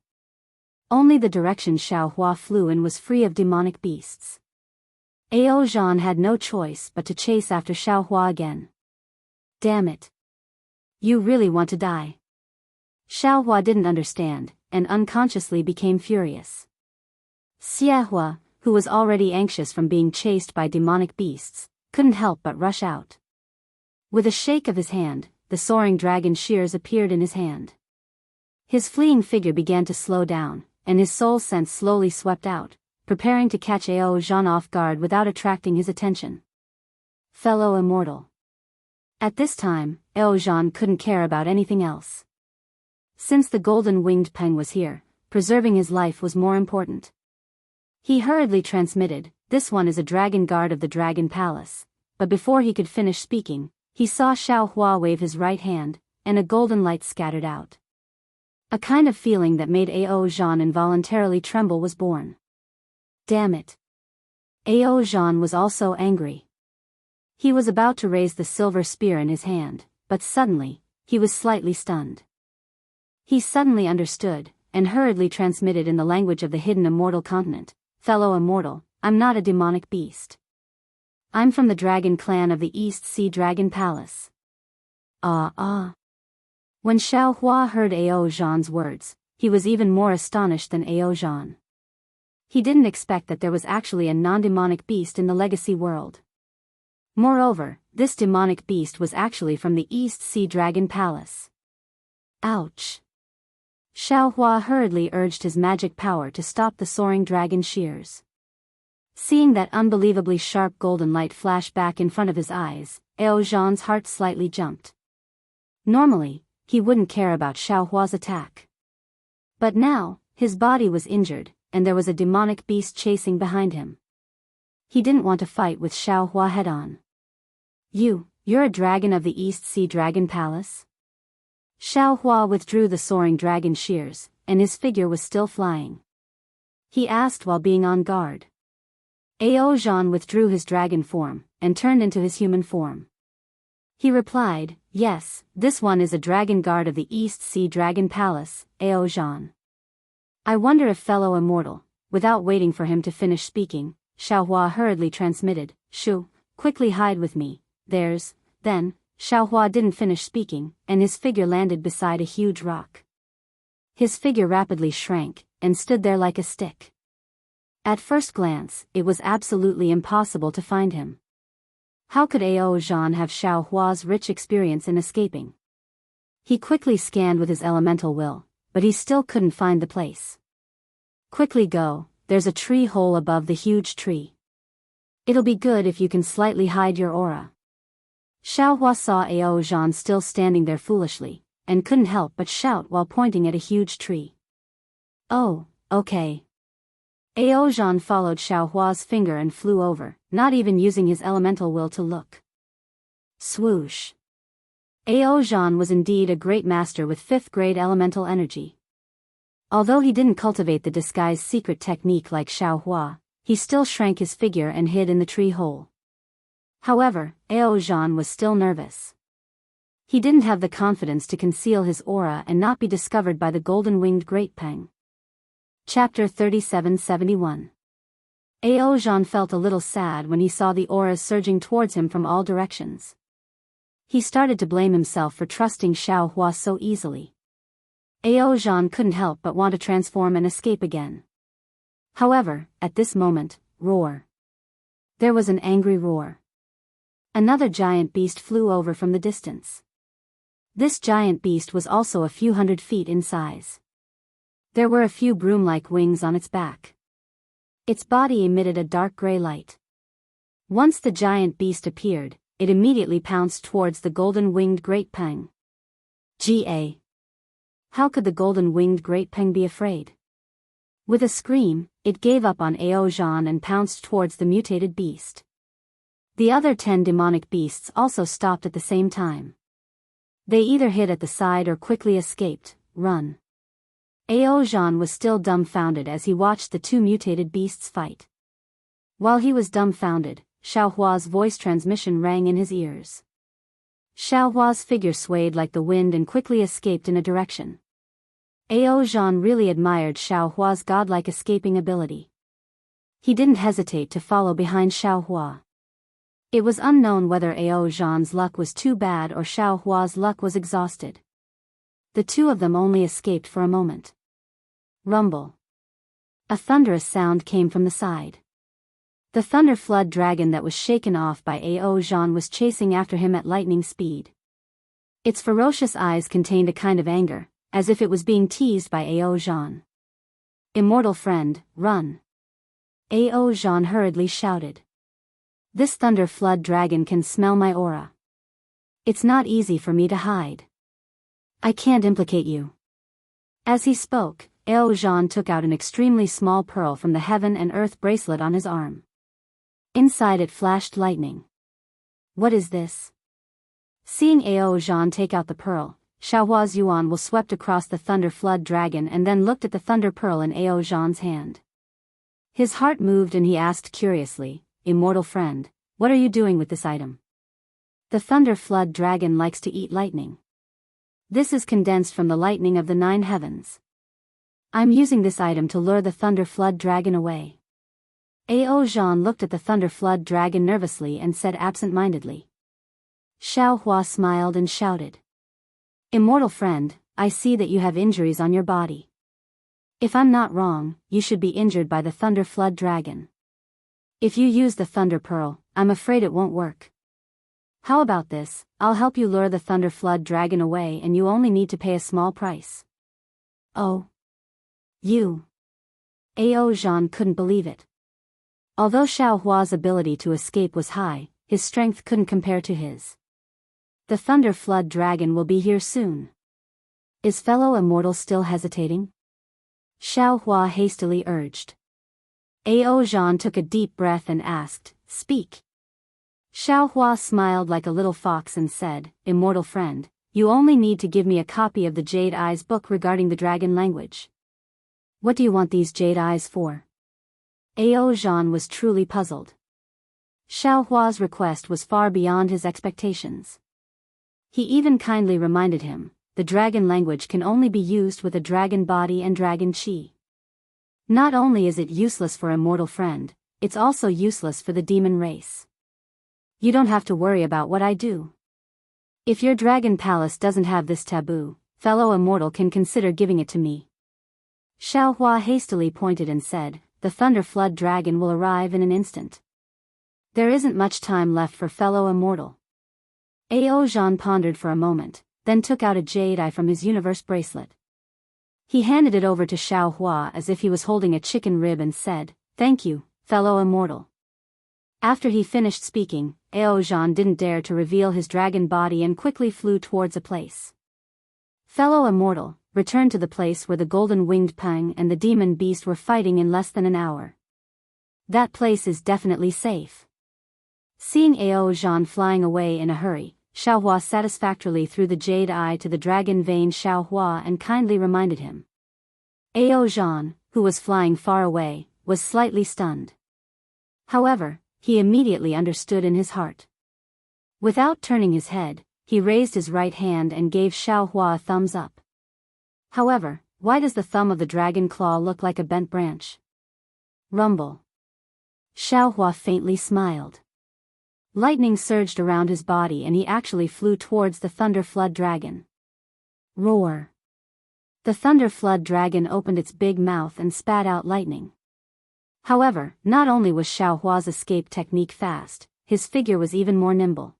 Only the direction Xiao Hua flew in was free of demonic beasts. Ao Zhan had no choice but to chase after Xiao Hua again. Damn it. You really want to die? Xiao Hua didn't understand, and unconsciously became furious. Xia Hua, who was already anxious from being chased by demonic beasts, couldn't help but rush out. With a shake of his hand, the soaring dragon shears appeared in his hand. His fleeing figure began to slow down, and his soul sense slowly swept out, preparing to catch Ao Zhan off guard without attracting his attention. Fellow immortal. At this time, Ao Zhan couldn't care about anything else. Since the golden-winged Peng was here, preserving his life was more important. He hurriedly transmitted, "This one is a dragon guard of the Dragon Palace," but before he could finish speaking, he saw Xiao Hua wave his right hand, and a golden light scattered out. A kind of feeling that made Ao Zhan involuntarily tremble was born. Damn it. Ao Zhan was also angry. He was about to raise the silver spear in his hand, but suddenly, he was slightly stunned. He suddenly understood, and hurriedly transmitted in the language of the hidden immortal continent, "Fellow immortal, I'm not a demonic beast. I'm from the dragon clan of the East Sea Dragon Palace." When Xiao Hua heard Ao Zhan's words, he was even more astonished than Ao Zhan. He didn't expect that there was actually a non-demonic beast in the legacy world. Moreover, this demonic beast was actually from the East Sea Dragon Palace. Ouch. Xiao Hua hurriedly urged his magic power to stop the soaring dragon shears. Seeing that unbelievably sharp golden light flash back in front of his eyes, Ao Zhan's heart slightly jumped. Normally, he wouldn't care about Xiao Hua's attack. But now, his body was injured, and there was a demonic beast chasing behind him. He didn't want to fight with Xiao Hua head-on. You're a dragon of the East Sea Dragon Palace?" Xiao Hua withdrew the soaring dragon shears, and his figure was still flying. He asked while being on guard. Ao Zhan withdrew his dragon form, and turned into his human form. He replied, "Yes, this one is a dragon guard of the East Sea Dragon Palace, Ao Zhan." "I wonder if fellow immortal," without waiting for him to finish speaking, Xiao Hua hurriedly transmitted, "Shu, quickly hide with me, Then, Xiao Hua didn't finish speaking, and his figure landed beside a huge rock. His figure rapidly shrank, and stood there like a stick. At first glance, it was absolutely impossible to find him. How could Ao Zhan have Xiao Hua's rich experience in escaping? He quickly scanned with his elemental will, but he still couldn't find the place. "Quickly go, there's a tree hole above the huge tree. It'll be good if you can slightly hide your aura." Xiao Hua saw Ao Zhan still standing there foolishly, and couldn't help but shout while pointing at a huge tree. "Oh, okay." Ao Zhan followed Xiao Hua's finger and flew over, not even using his elemental will to look. Swoosh. Ao Zhan was indeed a great master with 5th grade elemental energy. Although he didn't cultivate the disguise secret technique like Xiao Hua, he still shrank his figure and hid in the tree hole. However, Ao Zhan was still nervous. He didn't have the confidence to conceal his aura and not be discovered by the golden-winged Great Peng. Chapter 3771. Ao Zhan felt a little sad when he saw the auras surging towards him from all directions. He started to blame himself for trusting Xiao Hua so easily. Ao Zhan couldn't help but want to transform and escape again. However, at this moment, roar. There was an angry roar. Another giant beast flew over from the distance. This giant beast was also a few hundred feet in size. There were a few broom-like wings on its back. Its body emitted a dark gray light. Once the giant beast appeared, it immediately pounced towards the golden-winged Great Peng. Ga. How could the golden-winged Great Peng be afraid? With a scream, it gave up on Ao Zhan and pounced towards the mutated beast. The other 10 demonic beasts also stopped at the same time. They either hid at the side or quickly escaped, run. Ao Zhan was still dumbfounded as he watched the 2 mutated beasts fight. While he was dumbfounded, Xiao Hua's voice transmission rang in his ears. Xiao Hua's figure swayed like the wind and quickly escaped in a direction. Ao Zhan really admired Xiao Hua's godlike escaping ability. He didn't hesitate to follow behind Xiao Hua. It was unknown whether Ao Zhan's luck was too bad or Xiao Hua's luck was exhausted. The two of them only escaped for a moment. Rumble. A thunderous sound came from the side. The thunder flood dragon that was shaken off by Ao Zhan was chasing after him at lightning speed. Its ferocious eyes contained a kind of anger, as if it was being teased by Ao Zhan. Immortal friend, run. Ao Zhan hurriedly shouted. This thunder flood dragon can smell my aura. It's not easy for me to hide. I can't implicate you. As he spoke, Ao Zhan took out an extremely small pearl from the heaven and earth bracelet on his arm. Inside it flashed lightning. What is this? Seeing Ao Zhan take out the pearl, Xiao Hua's yuan was swept across the thunder flood dragon and then looked at the thunder pearl in Ao Zhan's hand. His heart moved and he asked curiously, Immortal friend, what are you doing with this item? The thunder flood dragon likes to eat lightning. This is condensed from the lightning of the 9 heavens. I'm using this item to lure the thunder flood dragon away. Ao Zhan looked at the thunder flood dragon nervously and said absent-mindedly. Xiao Hua smiled and shouted. Immortal friend, I see that you have injuries on your body. If I'm not wrong, you should be injured by the thunder flood dragon. If you use the thunder pearl, I'm afraid it won't work. How about this, I'll help you lure the thunder flood dragon away and you only need to pay a small price. Oh. You. Ao Zhan couldn't believe it. Although Xiao Hua's ability to escape was high, his strength couldn't compare to his. The thunder flood dragon will be here soon. Is fellow immortal still hesitating? Xiao Hua hastily urged. Ao Zhan took a deep breath and asked, Speak. Xiao Hua smiled like a little fox and said, Immortal friend, you only need to give me a copy of the Jade Eyes book regarding the dragon language. What do you want these Jade Eyes for? Ao Zhan was truly puzzled. Xiao Hua's request was far beyond his expectations. He even kindly reminded him, the dragon language can only be used with a dragon body and dragon chi. Not only is it useless for immortal friend, it's also useless for the demon race. You don't have to worry about what I do. If your dragon palace doesn't have this taboo, fellow immortal can consider giving it to me. Xiao Hua hastily pointed and said, the thunder flood dragon will arrive in an instant. There isn't much time left for fellow immortal. Ao Zhan pondered for a moment, then took out a jade eye from his universe bracelet. He handed it over to Xiao Hua as if he was holding a chicken rib and said, Thank you, fellow immortal. After he finished speaking, Ao Zhan didn't dare to reveal his dragon body and quickly flew towards a place. Fellow immortal, return to the place where the golden-winged Peng and the demon beast were fighting in less than an hour. That place is definitely safe. Seeing Ao Zhan flying away in a hurry, Xiao Hua satisfactorily threw the jade eye to the dragon-veined Xiao Hua and kindly reminded him. Ao Zhan, who was flying far away, was slightly stunned. However, he immediately understood in his heart. Without turning his head, he raised his right hand and gave Xiao Hua a thumbs up. However, Why does the thumb of the dragon claw look like a bent branch? Rumble. Xiaohua faintly smiled. Lightning surged around his body and he actually flew towards the Thunder Flood Dragon. Roar. The Thunder Flood Dragon opened its big mouth and spat out lightning. However, not only was Xiaohua's escape technique fast, his figure was even more nimble.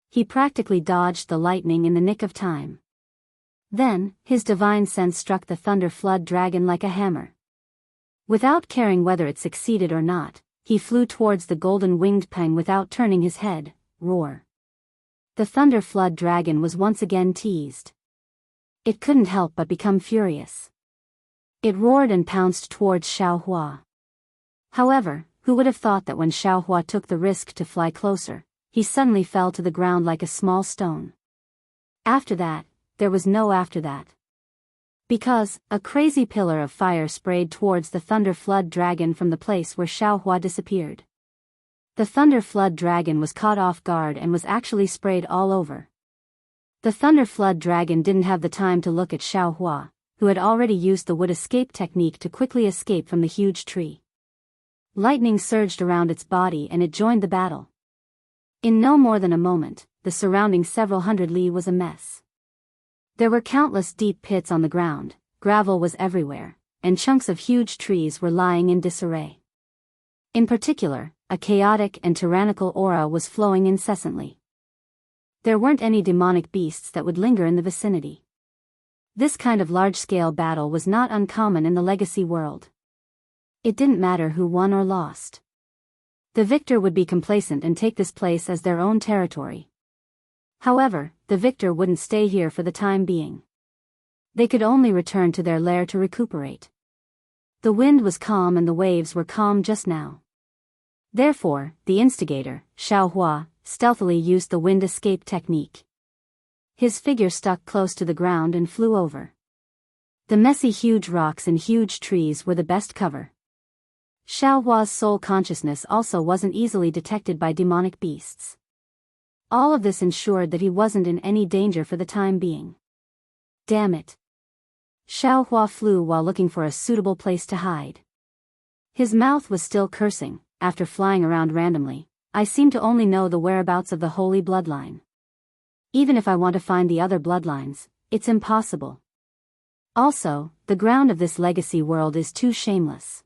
He practically dodged the lightning in the nick of time. Then, his divine sense struck the Thunder Flood Dragon like a hammer. Without caring whether it succeeded or not, he flew towards the golden-winged peng without turning his head. Roar. The Thunder Flood Dragon was once again teased. It couldn't help but become furious. It roared and pounced towards Xiaohua. However, who would have thought that when Xiaohua took the risk to fly closer, he suddenly fell to the ground like a small stone. After that, there was no after that. Because, a crazy pillar of fire sprayed towards the Thunder Flood Dragon from the place where Xiaohua disappeared. The Thunder Flood Dragon was caught off guard and was actually sprayed all over. The Thunder Flood Dragon didn't have the time to look at Xiaohua, who had already used the wood escape technique to quickly escape from the huge tree. Lightning surged around its body and it joined the battle. In no more than a moment, the surrounding several hundred li was a mess. There were countless deep pits on the ground, gravel was everywhere, and chunks of huge trees were lying in disarray. In particular, a chaotic and tyrannical aura was flowing incessantly. There weren't any demonic beasts that would linger in the vicinity. This kind of large-scale battle was not uncommon in the legacy world. It didn't matter who won or lost. The victor would be complacent and take this place as their own territory. However, the victor wouldn't stay here for the time being. They could only return to their lair to recuperate. The wind was calm and the waves were calm just now. Therefore, the instigator, Xiaohua, stealthily used the wind escape technique. His figure stuck close to the ground and flew over. The messy huge rocks and huge trees were the best cover. Xiaohua's soul consciousness also wasn't easily detected by demonic beasts. All of this ensured that he wasn't in any danger for the time being. Damn it. Xiaohua flew while looking for a suitable place to hide. His mouth was still cursing. After flying around randomly, I seem to only know the whereabouts of the holy bloodline. Even if I want to find the other bloodlines, it's impossible. Also, the ground of this legacy world is too shameless.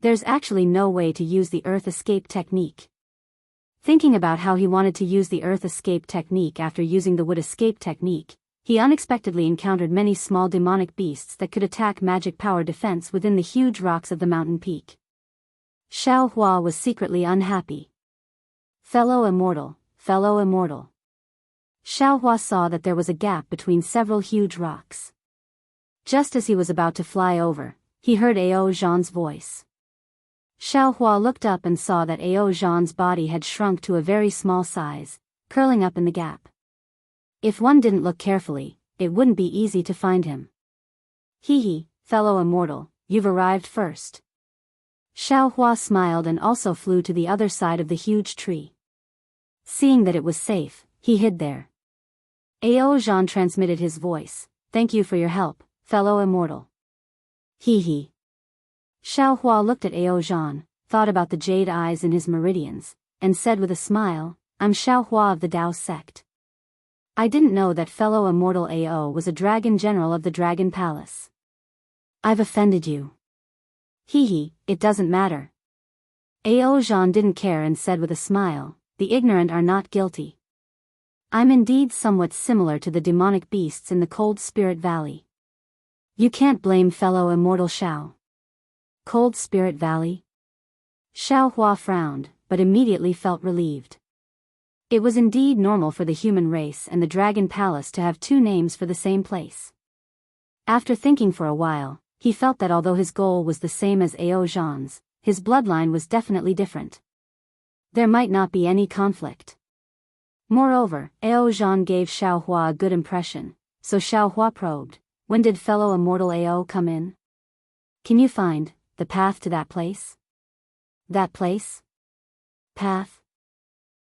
There's actually no way to use the earth escape technique. Thinking about how he wanted to use the earth escape technique after using the wood escape technique, he unexpectedly encountered many small demonic beasts that could attack magic power defense within the huge rocks of the mountain peak. Xiaohua was secretly unhappy. Fellow immortal, fellow immortal. Xiaohua saw that there was a gap between several huge rocks. Just as he was about to fly over, he heard Ao Zhan's voice. Xiaohua looked up and saw that Ao Zhan's body had shrunk to a very small size, curling up in the gap. If one didn't look carefully, it wouldn't be easy to find him. Hee, fellow immortal, you've arrived first. Xiaohua smiled and also flew to the other side of the huge tree. Seeing that it was safe, he hid there. Ao Zhan transmitted his voice, "Thank you for your help, fellow immortal." Hee. Xiaohua looked at Ao Zhan, thought about the jade eyes in his meridians, and said with a smile, "I'm Xiaohua of the Dao sect. I didn't know that fellow immortal Ao was a dragon general of the Dragon Palace. I've offended you." Hee, it doesn't matter. Ao Zhan didn't care and said with a smile, "The ignorant are not guilty. I'm indeed somewhat similar to the demonic beasts in the Cold Spirit Valley. You can't blame fellow immortal Xiao." Cold Spirit Valley? Xiaohua frowned, but immediately felt relieved. It was indeed normal for the human race and the Dragon Palace to have two names for the same place. After thinking for a while, he felt that although his goal was the same as Ao Zhan's, his bloodline was definitely different. There might not be any conflict. Moreover, Ao Zhan gave Xiaohua a good impression, so Xiaohua probed, "When did fellow immortal Ao come in? Can you find the path to that place?" That place? Path?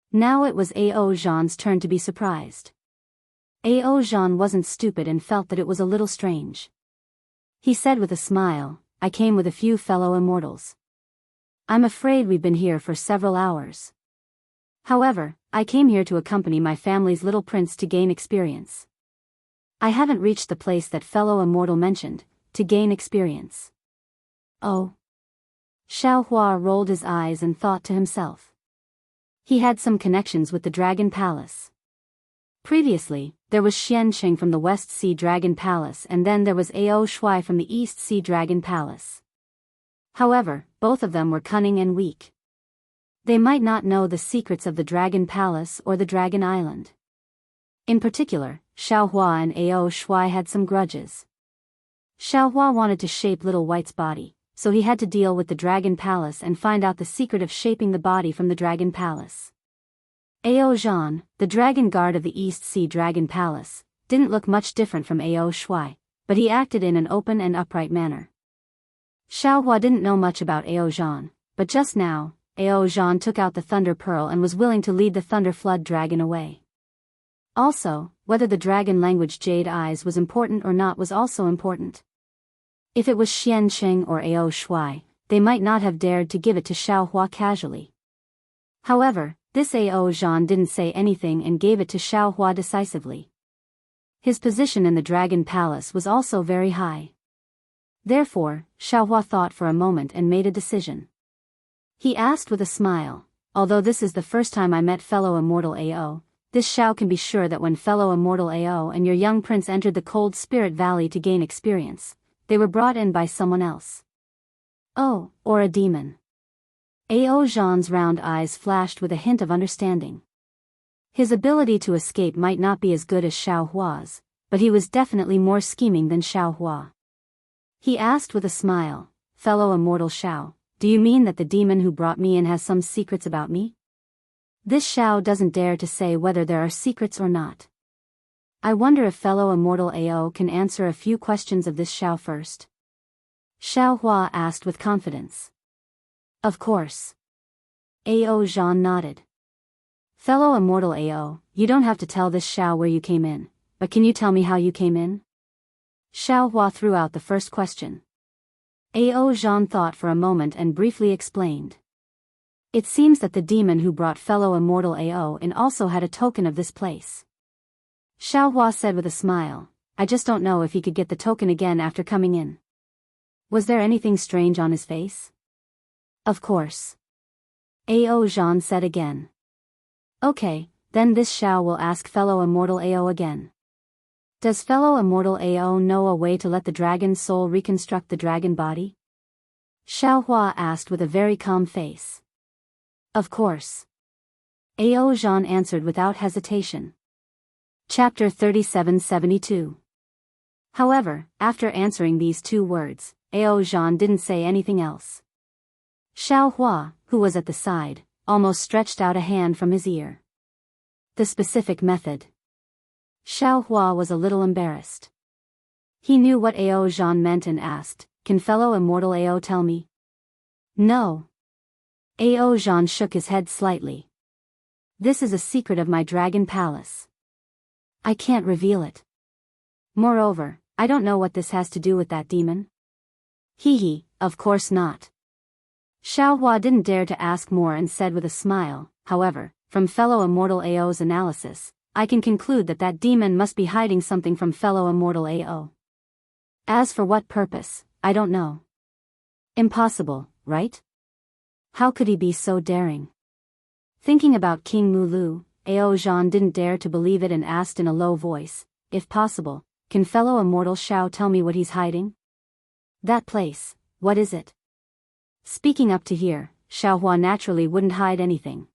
Now it was Ao Zhan's turn to be surprised. Ao Zhan wasn't stupid and felt that it was a little strange. He said with a smile, I came with a few fellow immortals. I'm afraid we've been here for several hours. However, I came here to accompany my family's little prince to gain experience. I haven't reached the place that fellow immortal mentioned, to gain experience. Oh. Xiao Hua rolled his eyes and thought to himself. He had some connections with the Dragon Palace. Previously, there was Xianxia from the West Sea Dragon Palace and then there was Ao Shui from the East Sea Dragon Palace. However, both of them were cunning and weak. They might not know the secrets of the Dragon Palace or the Dragon Island. In particular, Xiao Hua and Ao Shui had some grudges. Xiao Hua wanted to shape Little White's body, so he had to deal with the Dragon Palace and find out the secret of shaping the body from the Dragon Palace. Ao Zhan, the dragon guard of the East Sea Dragon Palace, didn't look much different from Ao Shui, but he acted in an open and upright manner. Xiao Hua didn't know much about Ao Zhan, but just now, Ao Zhan took out the Thunder Pearl and was willing to lead the Thunder Flood Dragon away. Also, whether the dragon language Jade Eyes was important or not was also important. If it was Xianxia or Ao Shui, they might not have dared to give it to Xiao Hua casually. However, this Ao Zhan didn't say anything and gave it to Xiao Hua decisively. His position in the Dragon Palace was also very high. Therefore, Xiao Hua thought for a moment and made a decision. He asked with a smile, although this is the first time I met fellow immortal Ao, this Xiao can be sure that when fellow immortal Ao and your young prince entered the Cold Spirit Valley to gain experience, they were brought in by someone else. Oh, or a demon. Ao Zhan's round eyes flashed with a hint of understanding. His ability to escape might not be as good as Xiao Hua's, but he was definitely more scheming than Xiao Hua. He asked with a smile, fellow immortal Xiao, do you mean that the demon who brought me in has some secrets about me? This Xiao doesn't dare to say whether there are secrets or not. I wonder if fellow immortal Ao can answer a few questions of this Xiao first. Xiao Hua asked with confidence. Of course. Ao Zhan nodded. Fellow immortal Ao, you don't have to tell this Xiao where you came in, but can you tell me how you came in? Xiao Hua threw out the first question. Ao Zhan thought for a moment and briefly explained. It seems that the demon who brought fellow immortal Ao in also had a token of this place. Xiao Hua said with a smile, I just don't know if he could get the token again after coming in. Was there anything strange on his face? Of course. Ao Zhan said again. Okay, then this Xiao will ask fellow immortal Ao again. Does fellow immortal Ao know a way to let the dragon's soul reconstruct the dragon body? Xiao Hua asked with a very calm face. Of course. Ao Zhan answered without hesitation. Chapter 3772. However, after answering these two words, Ao Zhan didn't say anything else. Xiao Hua, who was at the side, almost stretched out a hand from his ear. The specific method. Xiao Hua was a little embarrassed. He knew what Ao Zhan meant and asked, can fellow immortal Ao tell me? No. Ao Zhan shook his head slightly. This is a secret of my Dragon Palace. I can't reveal it. Moreover, I don't know what this has to do with that demon. Hee, of course not. Xiao Hua didn't dare to ask more and said with a smile, however, from fellow immortal Ao's analysis, I can conclude that that demon must be hiding something from fellow immortal Ao. As for what purpose, I don't know. Impossible, right? How could he be so daring? Thinking about King Mulu, Ao Zhan didn't dare to believe it and asked in a low voice, if possible, can fellow immortal Xiao tell me what he's hiding? That place, what is it? Speaking up to here, Xiao Hua naturally wouldn't hide anything.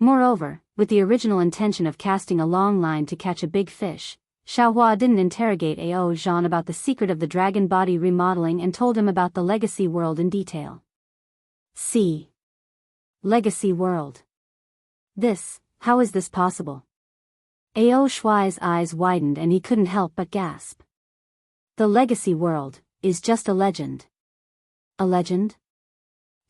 Moreover, with the original intention of casting a long line to catch a big fish, Xiao Hua didn't interrogate Ao Zhan about the secret of the dragon body remodeling and told him about the legacy world in detail. See. Legacy world. How is this possible? Ao Shui's eyes widened and he couldn't help but gasp. The legacy world is just a legend. A legend?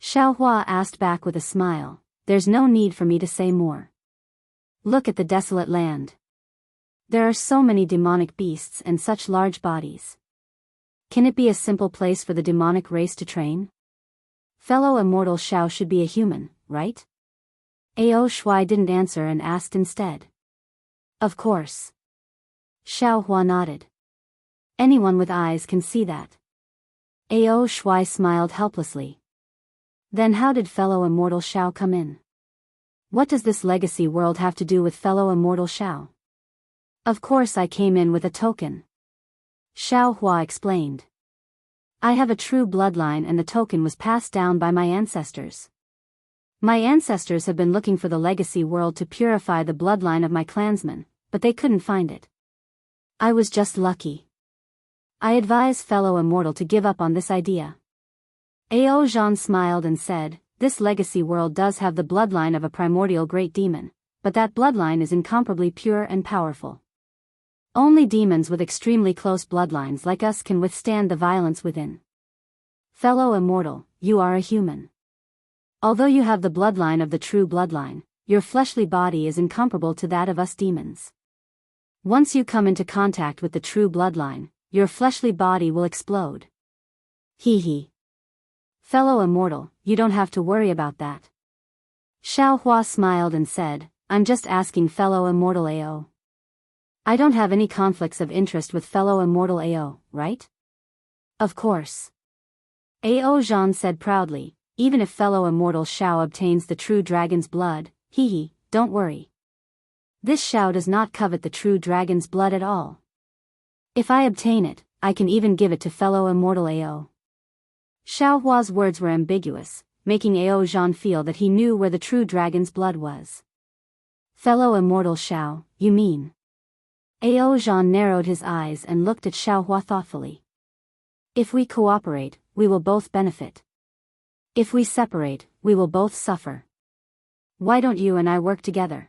Xiao Hua asked back with a smile, there's no need for me to say more. Look at the desolate land. There are so many demonic beasts and such large bodies. Can it be a simple place for the demonic race to train? Fellow immortal Xiao should be a human, right? Ao Shuai didn't answer and asked instead. Of course. Xiao Hua nodded. Anyone with eyes can see that. Ao Shuai smiled helplessly. Then how did fellow immortal Xiao come in? What does this legacy world have to do with fellow immortal Xiao? Of course I came in with a token. Xiao Hua explained. I have a true bloodline and the token was passed down by my ancestors. My ancestors have been looking for the legacy world to purify the bloodline of my clansmen, but they couldn't find it. I was just lucky. I advise fellow immortal to give up on this idea. Ao Zhan smiled and said, this legacy world does have the bloodline of a primordial great demon, but that bloodline is incomparably pure and powerful. Only demons with extremely close bloodlines like us can withstand the violence within. Fellow immortal, you are a human. Although you have the bloodline of the true bloodline, your fleshly body is incomparable to that of us demons. Once you come into contact with the true bloodline, your fleshly body will explode. Hee hee. Fellow immortal, you don't have to worry about that. Xiao Hua smiled and said, I'm just asking fellow immortal Ao. I don't have any conflicts of interest with fellow immortal Ao, right? Of course. Ao Zhan said proudly, even if fellow immortal Xiao obtains the true dragon's blood, hee hee, don't worry. This Xiao does not covet the true dragon's blood at all. If I obtain it, I can even give it to fellow immortal Ao. Xiao Hua's words were ambiguous, making Ao Zhan feel that he knew where the true dragon's blood was. Fellow immortal Xiao, you mean? Ao Zhan narrowed his eyes and looked at Xiao Hua thoughtfully. If we cooperate, we will both benefit. If we separate, we will both suffer. Why don't you and I work together?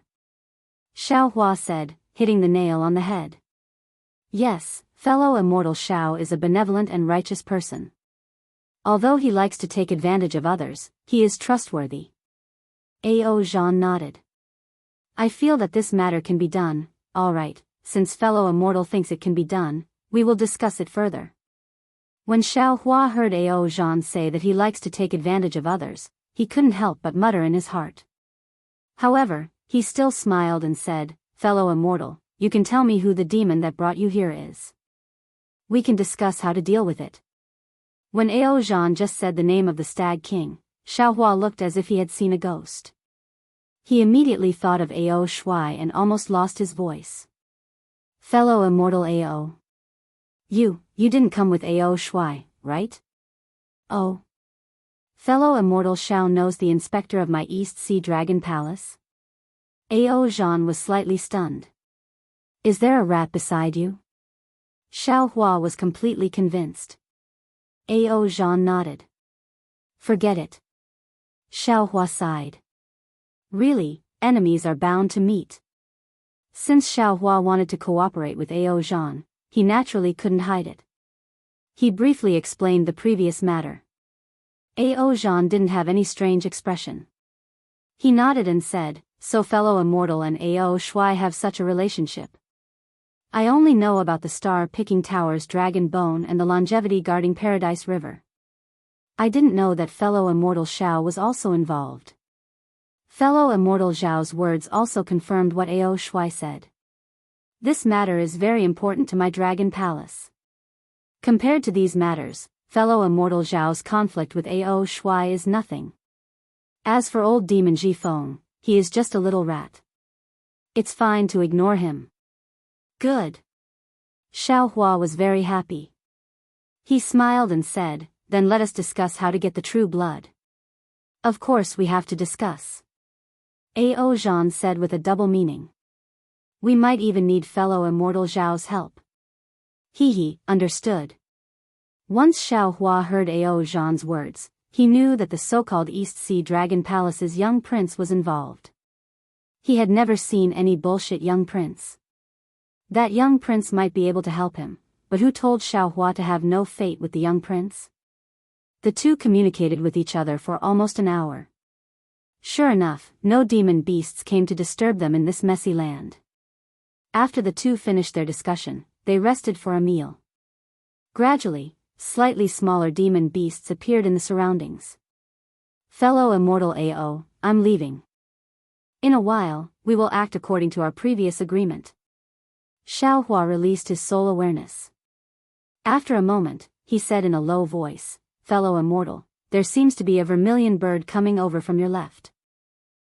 Xiao Hua said, hitting the nail on the head. Yes, fellow immortal Xiao is a benevolent and righteous person. Although he likes to take advantage of others, he is trustworthy. Ao Zhan nodded. I feel that this matter can be done, all right. Since fellow immortal thinks it can be done, we will discuss it further. When Xiao Hua heard Ao Zhan say that he likes to take advantage of others, he couldn't help but mutter in his heart. However, he still smiled and said, fellow immortal, you can tell me who the demon that brought you here is. We can discuss how to deal with it. When Ao Zhan just said the name of the Stag King, Xiao Hua looked as if he had seen a ghost. He immediately thought of Ao Shuai and almost lost his voice. Fellow immortal Ao. You didn't come with Ao Shuai, right? Oh. Fellow immortal Xiao knows the inspector of my East Sea Dragon Palace? Ao Zhan was slightly stunned. Is there a rat beside you? Xiao Hua was completely convinced. Ao Zhan nodded. Forget it. Xiao Hua sighed. Really, enemies are bound to meet. Since Xiao Hua wanted to cooperate with Ao Zhan, he naturally couldn't hide it. He briefly explained the previous matter. Ao Zhan didn't have any strange expression. He nodded and said, so fellow immortal and Ao Shuai have such a relationship. I only know about the star-picking tower's dragon bone and the longevity guarding Paradise River. I didn't know that fellow immortal Xiao was also involved. Fellow immortal Zhao's words also confirmed what Ao Shuai said. This matter is very important to my dragon palace. Compared to these matters, fellow immortal Zhao's conflict with Ao Shuai is nothing. As for old demon Jifeng, he is just a little rat. It's fine to ignore him. Good. Xiao Hua was very happy. He smiled and said, then let us discuss how to get the true blood. Of course we have to discuss. Ao Zhan said with a double meaning. We might even need fellow immortal Zhao's help. He understood. Once Xiao Hua heard Ao Zhan's words, he knew that the so-called East Sea Dragon Palace's young prince was involved. He had never seen any bullshit young prince. That young prince might be able to help him, but who told Xiao Hua to have no fate with the young prince? The two communicated with each other for almost an hour. Sure enough, no demon beasts came to disturb them in this messy land. After the two finished their discussion, they rested for a meal. Gradually, slightly smaller demon beasts appeared in the surroundings. Fellow immortal AO, I'm leaving. In a while, we will act according to our previous agreement. Xiaohua released his soul awareness. After a moment, he said in a low voice, Fellow immortal, there seems to be a vermilion bird coming over from your left.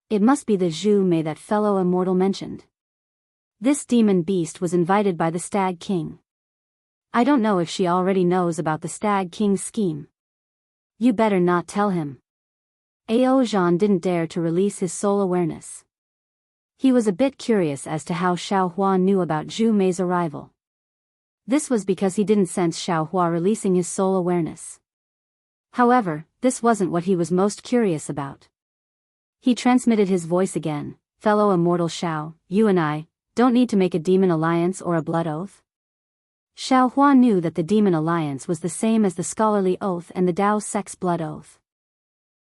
It must be the Zhu Mei that fellow immortal mentioned. This demon beast was invited by the Stag King. I don't know if she already knows about the Stag King's scheme. You better not tell him. Ao Zhan didn't dare to release his soul awareness. He was a bit curious as to how Xiaohua knew about Zhu Mei's arrival. This was because he didn't sense Xiaohua releasing his soul awareness. However, this wasn't what he was most curious about. He transmitted his voice again, Fellow immortal Xiao, you and I don't need to make a demon alliance or a blood oath. Xiaohua knew that the demon alliance was the same as the scholarly oath and the Dao sex blood oath.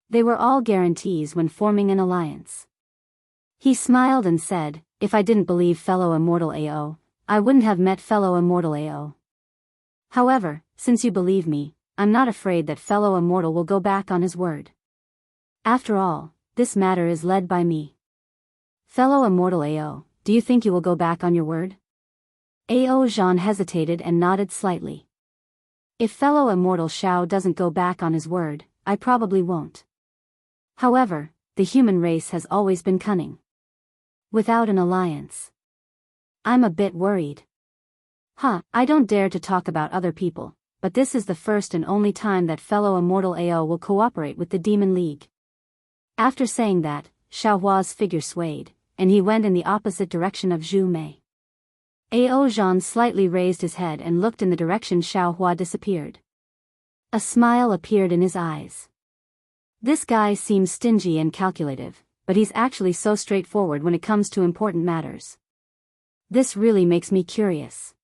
They were all guarantees when forming an alliance. He smiled and said, if I didn't believe fellow immortal AO, I wouldn't have met fellow immortal AO. However, since you believe me, I'm not afraid that fellow immortal will go back on his word. After all, this matter is led by me. Fellow immortal AO, do you think you will go back on your word? Ao Zhan hesitated and nodded slightly. If fellow immortal Xiao doesn't go back on his word, I probably won't. However, the human race has always been cunning. Without an alliance, I'm a bit worried. I don't dare to talk about other people, but this is the first and only time that fellow immortal AO will cooperate with the Demon League. After saying that, Xiaohua's figure swayed, and he went in the opposite direction of Zhu Mei. Ao Zhan slightly raised his head and looked in the direction Xiaohua disappeared. A smile appeared in his eyes. This guy seems stingy and calculative, but he's actually so straightforward when it comes to important matters. This really makes me curious.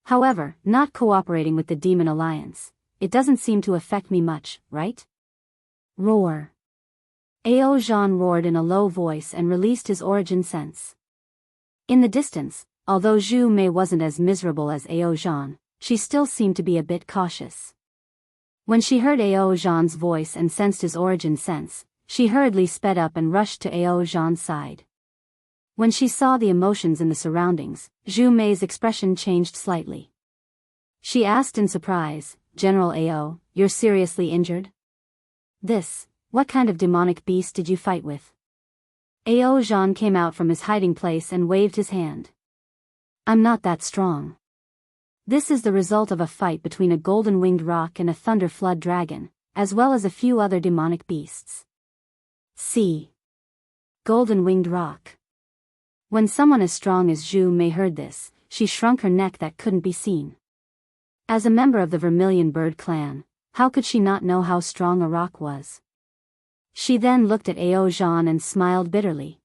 However, not cooperating with the Demon Alliance, it doesn't seem to affect me much, right? Roar. Ao Zhan roared in a low voice and released his origin sense. In the distance, although Zhu Mei wasn't as miserable as Ao Zhan, she still seemed to be a bit cautious. When she heard Ao Zhan's voice and sensed his origin sense, she hurriedly sped up and rushed to Ao Zhan's side. When she saw the emotions in the surroundings, Zhu Mei's expression changed slightly. She asked in surprise, General Ao, you're seriously injured? What kind of demonic beast did you fight with? Ao Zhan came out from his hiding place and waved his hand. I'm not that strong. This is the result of a fight between a golden-winged roc and a thunder flood dragon, as well as a few other demonic beasts. See. Golden-winged roc. When someone as strong as Zhu Mei heard this, she shrunk her neck that couldn't be seen. As a member of the Vermilion Bird clan, how could she not know how strong a roc was? She then looked at Ao Zhan and smiled bitterly.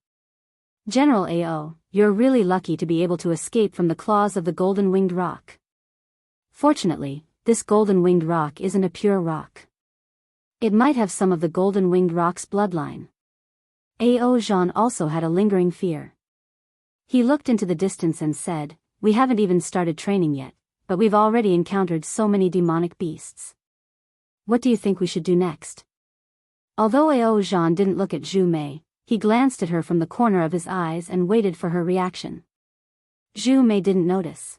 General Ao, you're really lucky to be able to escape from the claws of the golden-winged roc. Fortunately, this golden-winged roc isn't a pure roc. It might have some of the golden-winged roc's bloodline. Ao Zhan also had a lingering fear. He looked into the distance and said, we haven't even started training yet, but we've already encountered so many demonic beasts. What do you think we should do next? Although Ao Zhan didn't look at Zhu Mei, he glanced at her from the corner of his eyes and waited for her reaction. Zhu Mei didn't notice.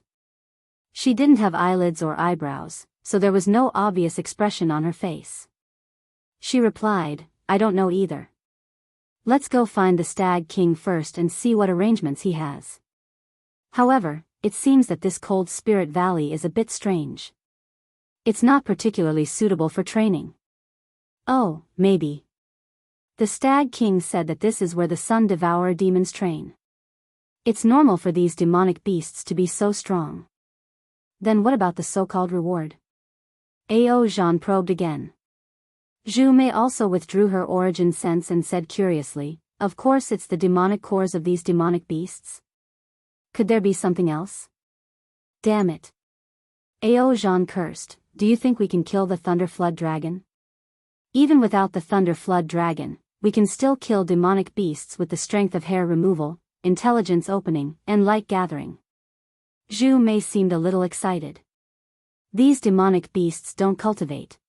She didn't have eyelids or eyebrows, so there was no obvious expression on her face. She replied, I don't know either. Let's go find the Stag King first and see what arrangements he has. However, it seems that this Cold Spirit Valley is a bit strange. It's not particularly suitable for training. Oh, maybe. The Stag King said that this is where the Sun Devourer demons train. It's normal for these demonic beasts to be so strong. Then what about the so-called reward? Ao Zhan probed again. Zhu Mei also withdrew her origin sense and said curiously, of course it's the demonic cores of these demonic beasts. Could there be something else? Damn it. Ao Zhan cursed, do you think we can kill the Thunder Flood Dragon? Even without the Thunder Flood Dragon, we can still kill demonic beasts with the strength of hair removal, intelligence opening, and light gathering. Zhu Mei seemed a little excited. These demonic beasts don't cultivate.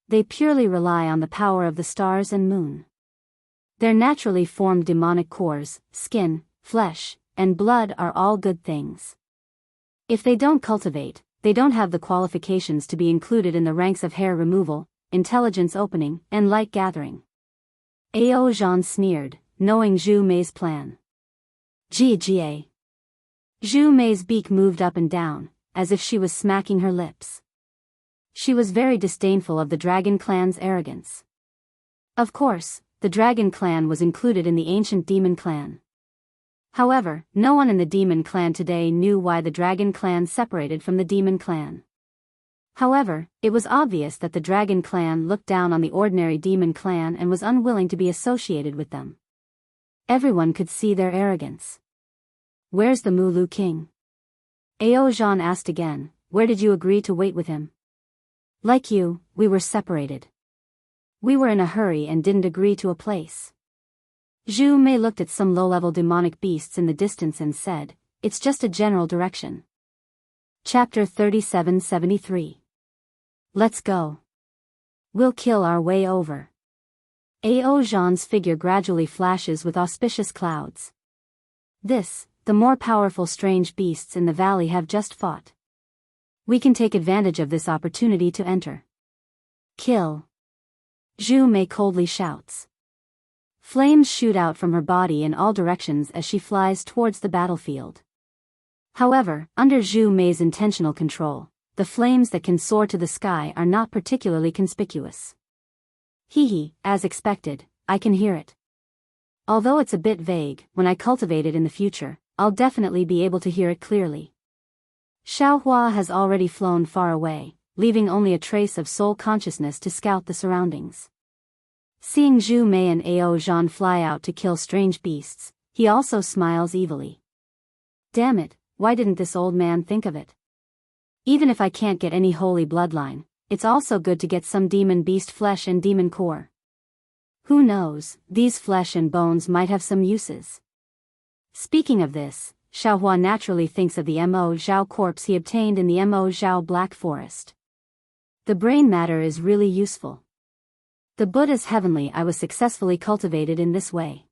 They purely rely on the power of the stars and moon. Their naturally formed demonic cores, skin, flesh, and blood are all good things. If they don't cultivate, they don't have the qualifications to be included in the ranks of hair removal, intelligence opening, and light gathering. Ao Zhan sneered, knowing Zhu Mei's plan. Gga. Zhu Mei's beak moved up and down, as if she was smacking her lips. She was very disdainful of the Dragon Clan's arrogance. Of course, the Dragon Clan was included in the ancient Demon Clan. However, no one in the Demon Clan today knew why the Dragon Clan separated from the Demon Clan. However, it was obvious that the Dragon Clan looked down on the ordinary Demon Clan and was unwilling to be associated with them. Everyone could see their arrogance. Where's the Mulu King? Ao Zhan asked again, where did you agree to wait with him? Like you, we were separated. We were in a hurry and didn't agree to a place. Zhu Mei looked at some low-level demonic beasts in the distance and said, it's just a general direction. Chapter 3773. Let's go. We'll kill our way over. Ao Zhan's figure gradually flashes with auspicious clouds. The more powerful strange beasts in the valley have just fought. We can take advantage of this opportunity to enter. Kill. Zhu Mei coldly shouts. Flames shoot out from her body in all directions as she flies towards the battlefield. However, under Zhu Mei's intentional control, the flames that can soar to the sky are not particularly conspicuous. As expected, I can hear it. Although it's a bit vague, when I cultivate it in the future, I'll definitely be able to hear it clearly. Xiaohua has already flown far away, leaving only a trace of soul consciousness to scout the surroundings. Seeing Zhu Mei and Ao Zhan fly out to kill strange beasts, he also smiles evilly. Damn it, why didn't this old man think of it? Even if I can't get any holy bloodline, it's also good to get some demon beast flesh and demon core. Who knows, these flesh and bones might have some uses. Speaking of this, Xiaohua naturally thinks of the Mo Zhao corpse he obtained in the Mo Zhao Black Forest. The brain matter is really useful. The Buddha's heavenly eye was successfully cultivated in this way.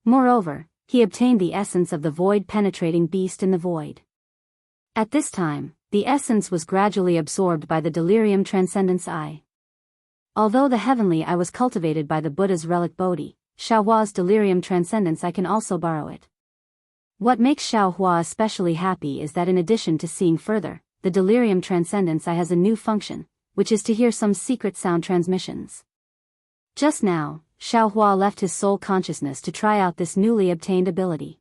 Moreover, he obtained the essence of the void-penetrating beast in the void. At this time, the essence was gradually absorbed by the delirium transcendence eye. Although the heavenly eye was cultivated by the Buddha's relic Bodhi, Xiaohua's delirium transcendence eye can also borrow it. What makes Xiaohua especially happy is that in addition to seeing further, the delirium transcendence eye has a new function, which is to hear some secret sound transmissions. Just now, Xiaohua left his soul consciousness to try out this newly obtained ability.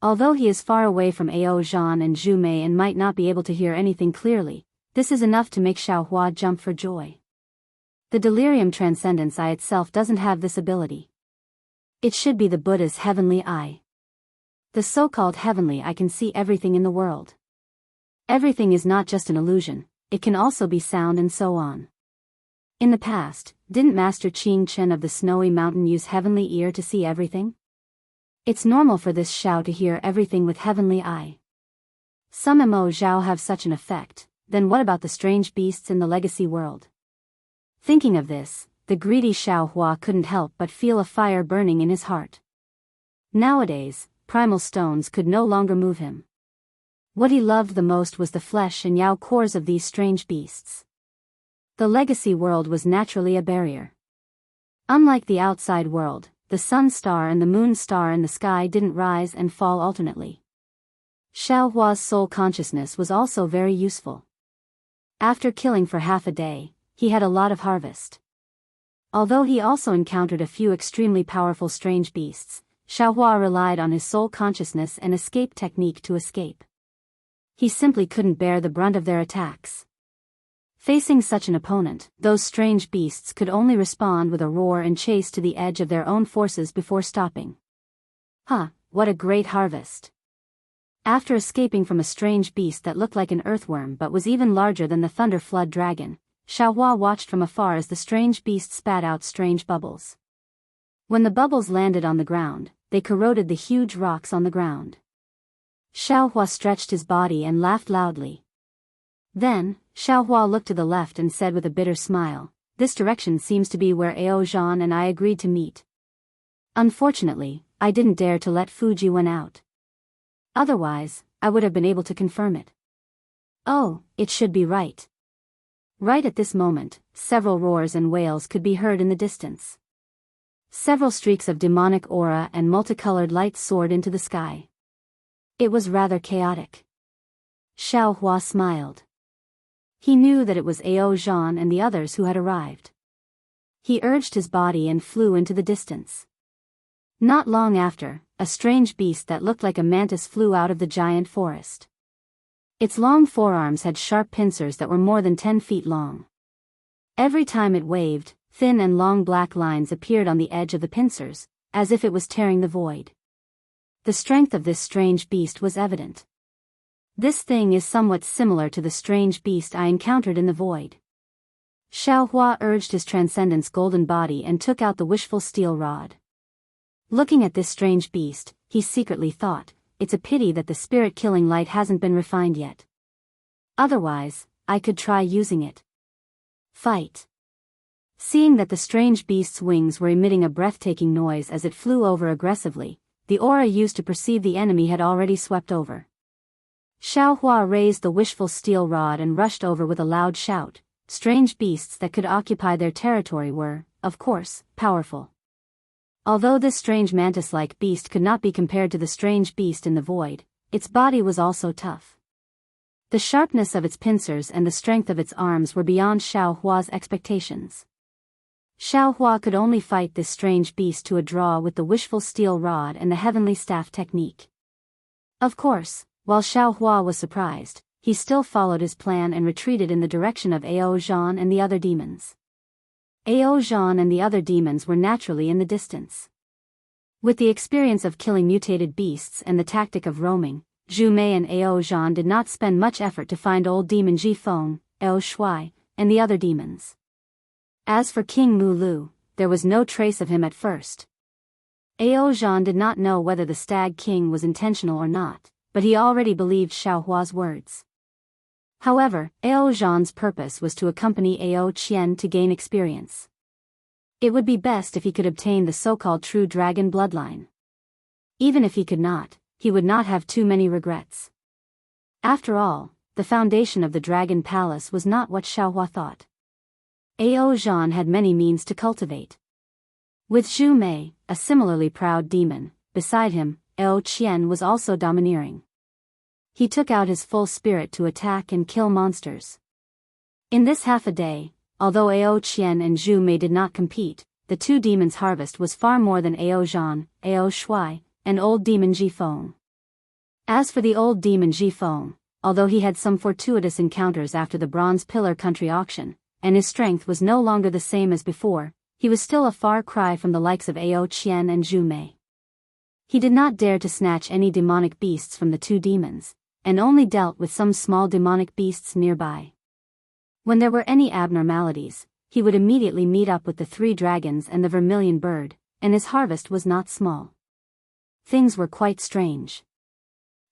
Although he is far away from Ao Zhan and Zhu Mei and might not be able to hear anything clearly, this is enough to make Xiaohua jump for joy. The delirium transcendence eye itself doesn't have this ability. It should be the Buddha's heavenly eye. The so-called heavenly eye can see everything in the world. Everything is not just an illusion, it can also be sound and so on. In the past, didn't Master Qing Chen of the Snowy Mountain use heavenly ear to see everything? It's normal for this Xiao to hear everything with heavenly eye. Some Mo Zhao have such an effect, then what about the strange beasts in the legacy world? Thinking of this, the greedy Xiaohua couldn't help but feel a fire burning in his heart. Nowadays, primal stones could no longer move him. What he loved the most was the flesh and yao cores of these strange beasts. The legacy world was naturally a barrier. Unlike the outside world, the sun star and the moon star in the sky didn't rise and fall alternately. Xiaohua's soul consciousness was also very useful. After killing for half a day, he had a lot of harvest. Although he also encountered a few extremely powerful strange beasts, Xiaohua relied on his soul consciousness and escape technique to escape. He simply couldn't bear the brunt of their attacks. Facing such an opponent, those strange beasts could only respond with a roar and chase to the edge of their own forces before stopping. What a great harvest! After escaping from a strange beast that looked like an earthworm but was even larger than the thunder flood dragon, Xiaohua watched from afar as the strange beast spat out strange bubbles. When the bubbles landed on the ground, they corroded the huge rocks on the ground. Xiaohua stretched his body and laughed loudly. Then, Xiaohua looked to the left and said with a bitter smile, "This direction seems to be where Ao Zhan and I agreed to meet. Unfortunately, I didn't dare to let Fuji Wen out. Otherwise, I would have been able to confirm it. Oh, it should be right." Right at this moment, several roars and wails could be heard in the distance. Several streaks of demonic aura and multicolored light soared into the sky. It was rather chaotic. Xiaohua smiled. He knew that it was Ao Zhan and the others who had arrived. He urged his body and flew into the distance. Not long after, a strange beast that looked like a mantis flew out of the giant forest. Its long forearms had sharp pincers that were more than 10 feet long. Every time it waved, thin and long black lines appeared on the edge of the pincers, as if it was tearing the void. The strength of this strange beast was evident. "This thing is somewhat similar to the strange beast I encountered in the void." Xiaohua urged his transcendent's golden body and took out the wishful steel rod. Looking at this strange beast, he secretly thought, "It's a pity that the spirit-killing light hasn't been refined yet. Otherwise, I could try using it." Fight. Seeing that the strange beast's wings were emitting a breathtaking noise as it flew over aggressively, the aura used to perceive the enemy had already swept over. Xiaohua raised the wishful steel rod and rushed over with a loud shout. Strange beasts that could occupy their territory were, of course, powerful. Although this strange mantis-like beast could not be compared to the strange beast in the void, its body was also tough. The sharpness of its pincers and the strength of its arms were beyond Xiaohua's expectations. Xiaohua could only fight this strange beast to a draw with the wishful steel rod and the heavenly staff technique. Of course, while Xiaohua was surprised, he still followed his plan and retreated in the direction of Ao Zhan and the other demons. Ao Zhan and the other demons were naturally in the distance. With the experience of killing mutated beasts and the tactic of roaming, Zhu Mei and Ao Zhan did not spend much effort to find old demon Ji Feng, Ao Shui, and the other demons. As for King Mu Lu, there was no trace of him at first. Ao Zhan did not know whether the Stag King was intentional or not, but he already believed Xiaohua's words. However, Ao Zhan's purpose was to accompany Ao Qian to gain experience. It would be best if he could obtain the so-called true dragon bloodline. Even if he could not, he would not have too many regrets. After all, the foundation of the Dragon Palace was not what Xiaohua thought. Ao Zhan had many means to cultivate. With Zhu Mei, a similarly proud demon, beside him, Ao Qian was also domineering. He took out his full spirit to attack and kill monsters. In this half a day, although Ao Qian and Zhu Mei did not compete, the two demons' harvest was far more than Ao Zhan, Ao Shui, and old demon Ji Feng. As for the old demon Ji Feng, although he had some fortuitous encounters after the Bronze Pillar country auction, and his strength was no longer the same as before, he was still a far cry from the likes of Ao Qian and Zhu Mei. He did not dare to snatch any demonic beasts from the two demons, and only dealt with some small demonic beasts nearby. When there were any abnormalities, he would immediately meet up with the 3 dragons and the vermilion bird, and his harvest was not small. Things were quite strange.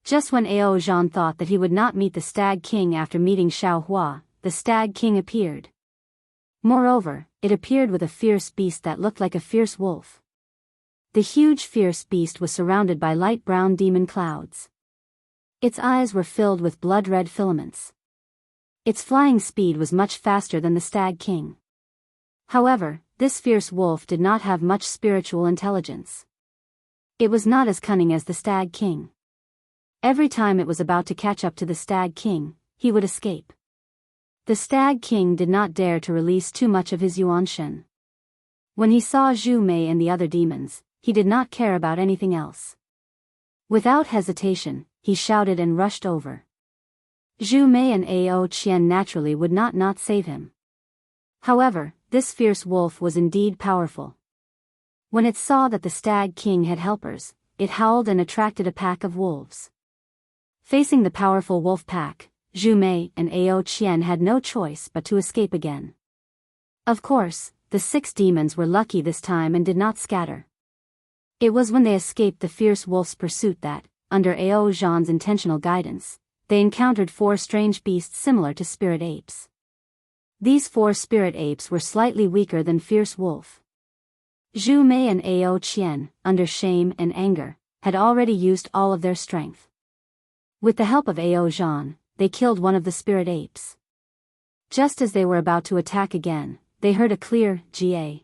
Just when Ao Zhan thought that he would not meet the Stag King after meeting Xiaohua, the Stag King appeared. Moreover, it appeared with a fierce beast that looked like a fierce wolf. The huge fierce beast was surrounded by light brown demon clouds. Its eyes were filled with blood-red filaments. Its flying speed was much faster than the Stag King. However, this fierce wolf did not have much spiritual intelligence. It was not as cunning as the Stag King. Every time it was about to catch up to the Stag King, he would escape. The Stag King did not dare to release too much of his Yuanshen. When he saw Zhu Mei and the other demons, he did not care about anything else. Without hesitation, he shouted and rushed over. Zhu Mei and Ao Qian naturally would not save him. However, this fierce wolf was indeed powerful. When it saw that the Stag King had helpers, it howled and attracted a pack of wolves. Facing the powerful wolf pack, Zhu Mei and Ao Qian had no choice but to escape again. Of course, the 6 demons were lucky this time and did not scatter. It was when they escaped the fierce wolf's pursuit that, under Ao Zhan's intentional guidance, they encountered 4 strange beasts similar to spirit apes. These 4 spirit apes were slightly weaker than fierce wolf. Zhu Mei and Ao Qian, under shame and anger, had already used all of their strength. With the help of Ao Zhan, they killed one of the spirit apes. Just as they were about to attack again, they heard a clear "ga"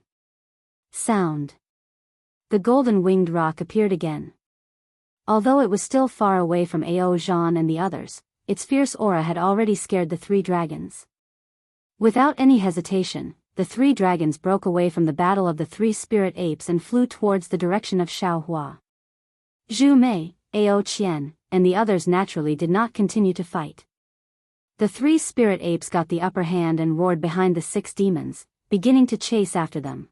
sound. The golden-winged rock appeared again. Although it was still far away from Ao Zhan and the others, its fierce aura had already scared the 3 dragons. Without any hesitation, the 3 dragons broke away from the battle of the 3 spirit apes and flew towards the direction of Xiaohua. Zhu Mei, Ao Qian, and the others naturally did not continue to fight. The 3 spirit apes got the upper hand and roared behind the 6 demons, beginning to chase after them.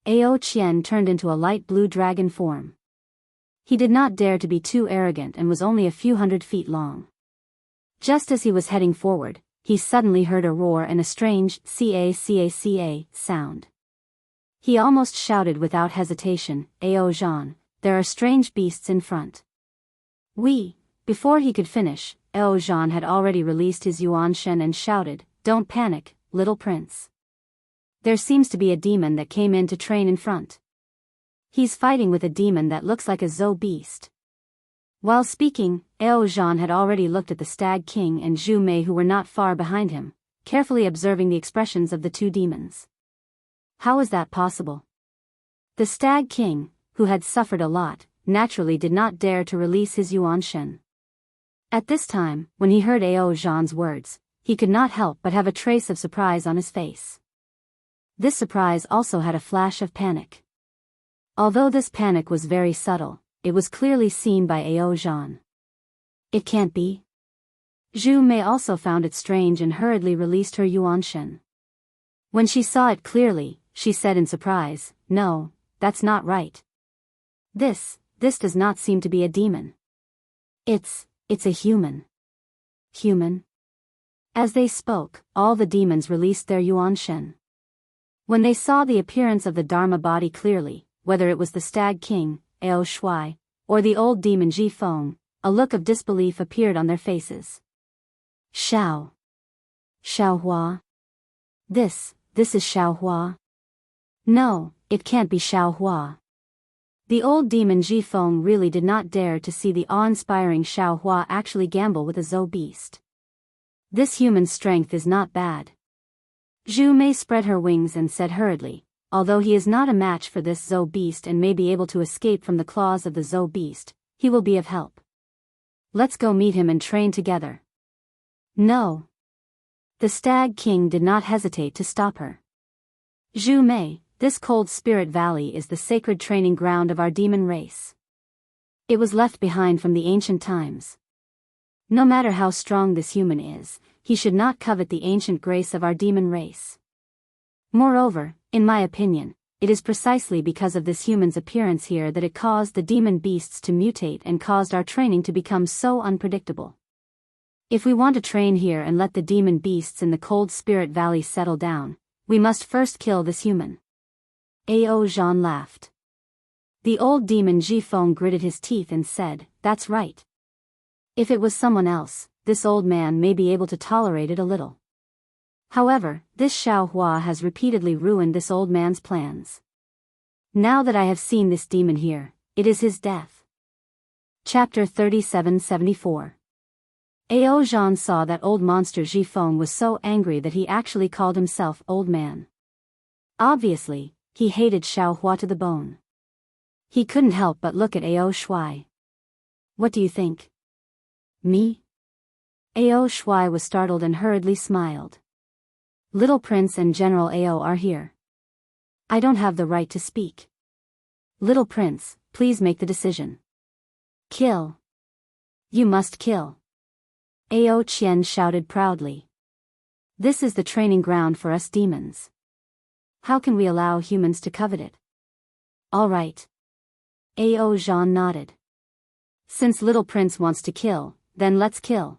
Ao Qian turned into a light blue dragon form. He did not dare to be too arrogant and was only a few hundred feet long. Just as he was heading forward, he suddenly heard a roar and a strange "ca-ca-ca" sound. He almost shouted without hesitation, "Ao Zhan, there are strange beasts in front." Before he could finish, Ao Zhan had already released his Yuanshen and shouted, "Don't panic, little prince. There seems to be a demon that came in to train in front. He's fighting with a demon that looks like a Zhou beast." While speaking, Ao Zhan had already looked at the Stag King and Zhu Mei, who were not far behind him, carefully observing the expressions of the 2 demons. How is that possible? The Stag King, who had suffered a lot, naturally did not dare to release his Yuanshen. At this time, when he heard Ao Zhan's words, he could not help but have a trace of surprise on his face. This surprise also had a flash of panic. Although this panic was very subtle, it was clearly seen by Ao Zhan. It can't be. Zhu Mei also found it strange and hurriedly released her Yuanshen. When she saw it clearly, she said in surprise, "No, that's not right. This does not seem to be a demon. It's a human." Human? As they spoke, all the demons released their Yuanshen. When they saw the appearance of the Dharma body clearly, whether it was the Stag King, Ao Shui, or the old demon Ji Feng, a look of disbelief appeared on their faces. Xiaohua? This is Xiaohua? No, it can't be Xiaohua. The old demon Ji Feng really did not dare to see the awe-inspiring Xiaohua actually gamble with a Zhou beast. This human's strength is not bad. Zhu Mei spread her wings and said hurriedly, "Although he is not a match for this Zhou beast and may be able to escape from the claws of the Zhou beast, he will be of help. Let's go meet him and train together." No. The Stag King did not hesitate to stop her. "Zhu Mei, this cold spirit valley is the sacred training ground of our demon race. It was left behind from the ancient times. No matter how strong this human is, he should not covet the ancient grace of our demon race. Moreover, in my opinion, it is precisely because of this human's appearance here that it caused the demon beasts to mutate and caused our training to become so unpredictable. If we want to train here and let the demon beasts in the cold spirit valley settle down, we must first kill this human." Ao Zhan laughed. The old demon Ji Feng gritted his teeth and said, "That's right. If it was someone else, this old man may be able to tolerate it a little. However, this Xiaohua has repeatedly ruined this old man's plans. Now that I have seen this demon here, it is his death." Chapter 3774. Ao Zhan saw that old monster Ji Feng was so angry that he actually called himself Old Man. Obviously, he hated Xiaohua to the bone. He couldn't help but look at Ao Shui. "What do you think?" "Me?" Ao Shui was startled and hurriedly smiled. "Little Prince and General Ao are here. I don't have the right to speak. Little Prince, please make the decision." "Kill. You must kill." Ao Qian shouted proudly. "This is the training ground for us demons. How can we allow humans to covet it?" "All right." Ao Zhan nodded. "Since Little Prince wants to kill, then let's kill."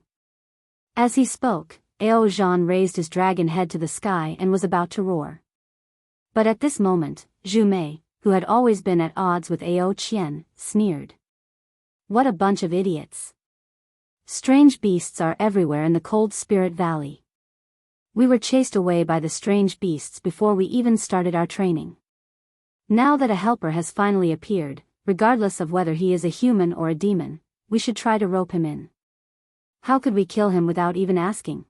As he spoke, Ao Zhan raised his dragon head to the sky and was about to roar. But at this moment, Zhu Mei, who had always been at odds with Ao Qian, sneered. "What a bunch of idiots. Strange beasts are everywhere in the Cold Spirit Valley. We were chased away by the strange beasts before we even started our training. Now that a helper has finally appeared, regardless of whether he is a human or a demon, we should try to rope him in. How could we kill him without even asking?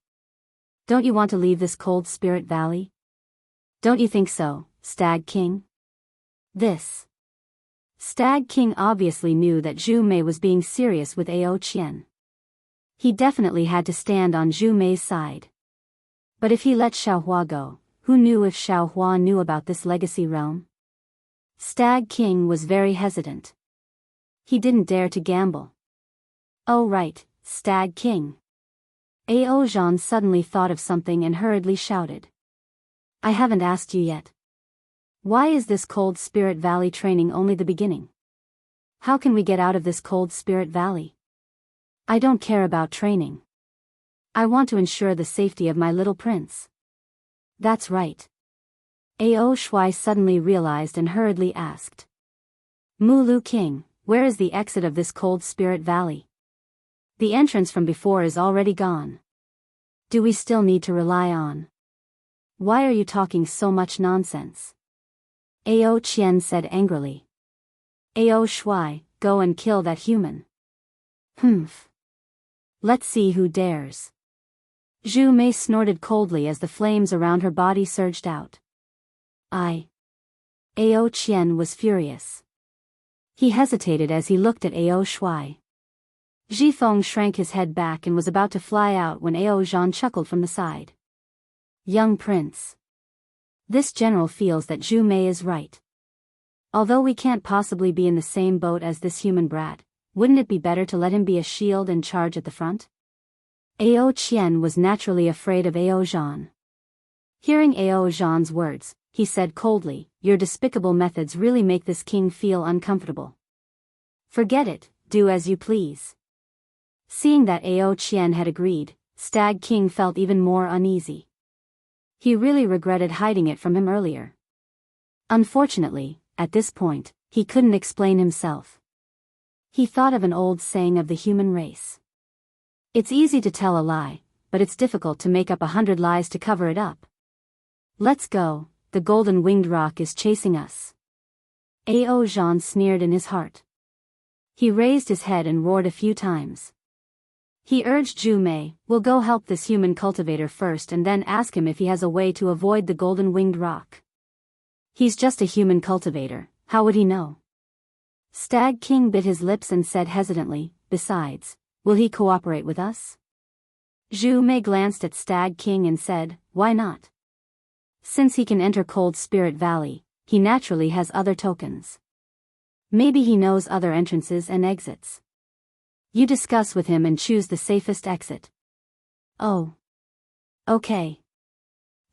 Don't you want to leave this Cold Spirit Valley? Don't you think so, Stag King? This Stag King obviously knew that Zhu Mei was being serious with Ao Qian. He definitely had to stand on Zhu Mei's side. But if he let Xiaohua go, who knew if Xiaohua knew about this legacy realm? Stag King was very hesitant. He didn't dare to gamble. Oh right, Stag King. Ao Zhan suddenly thought of something and hurriedly shouted. I haven't asked you yet. Why is this Cold Spirit Valley training only the beginning? How can we get out of this Cold Spirit Valley? I don't care about training. I want to ensure the safety of my little prince. That's right. Ao Shui suddenly realized and hurriedly asked. Mulu King, where is the exit of this Cold Spirit Valley? The entrance from before is already gone. Do we still need to rely on? Why are you talking so much nonsense? Ao Qian said angrily. Ao Shui, go and kill that human. Humph. Let's see who dares. Zhu Mei snorted coldly as the flames around her body surged out. Ao Qian was furious. He hesitated as he looked at Ao Shui. Zhifeng shrank his head back and was about to fly out when Ao Zhan chuckled from the side. Young prince. This general feels that Zhu Mei is right. Although we can't possibly be in the same boat as this human brat, wouldn't it be better to let him be a shield and charge at the front? Ao Qian was naturally afraid of Ao Zhan. Hearing Ao Zhan's words, he said coldly, your despicable methods really make this king feel uncomfortable. Forget it, do as you please. Seeing that Ao Qian had agreed, Stag King felt even more uneasy. He really regretted hiding it from him earlier. Unfortunately, at this point, he couldn't explain himself. He thought of an old saying of the human race. It's easy to tell a lie, but it's difficult to make up 100 lies to cover it up. Let's go, the golden winged rock is chasing us. Ao Zhan sneered in his heart. He raised his head and roared a few times. He urged Zhu Mei, we'll go help this human cultivator first and then ask him if he has a way to avoid the golden winged rock. He's just a human cultivator, how would he know? Stag King bit his lips and said hesitantly, besides, will he cooperate with us? Zhu Mei glanced at Stag King and said, why not? Since he can enter Cold Spirit Valley, he naturally has other tokens. Maybe he knows other entrances and exits. You discuss with him and choose the safest exit. Oh. Okay.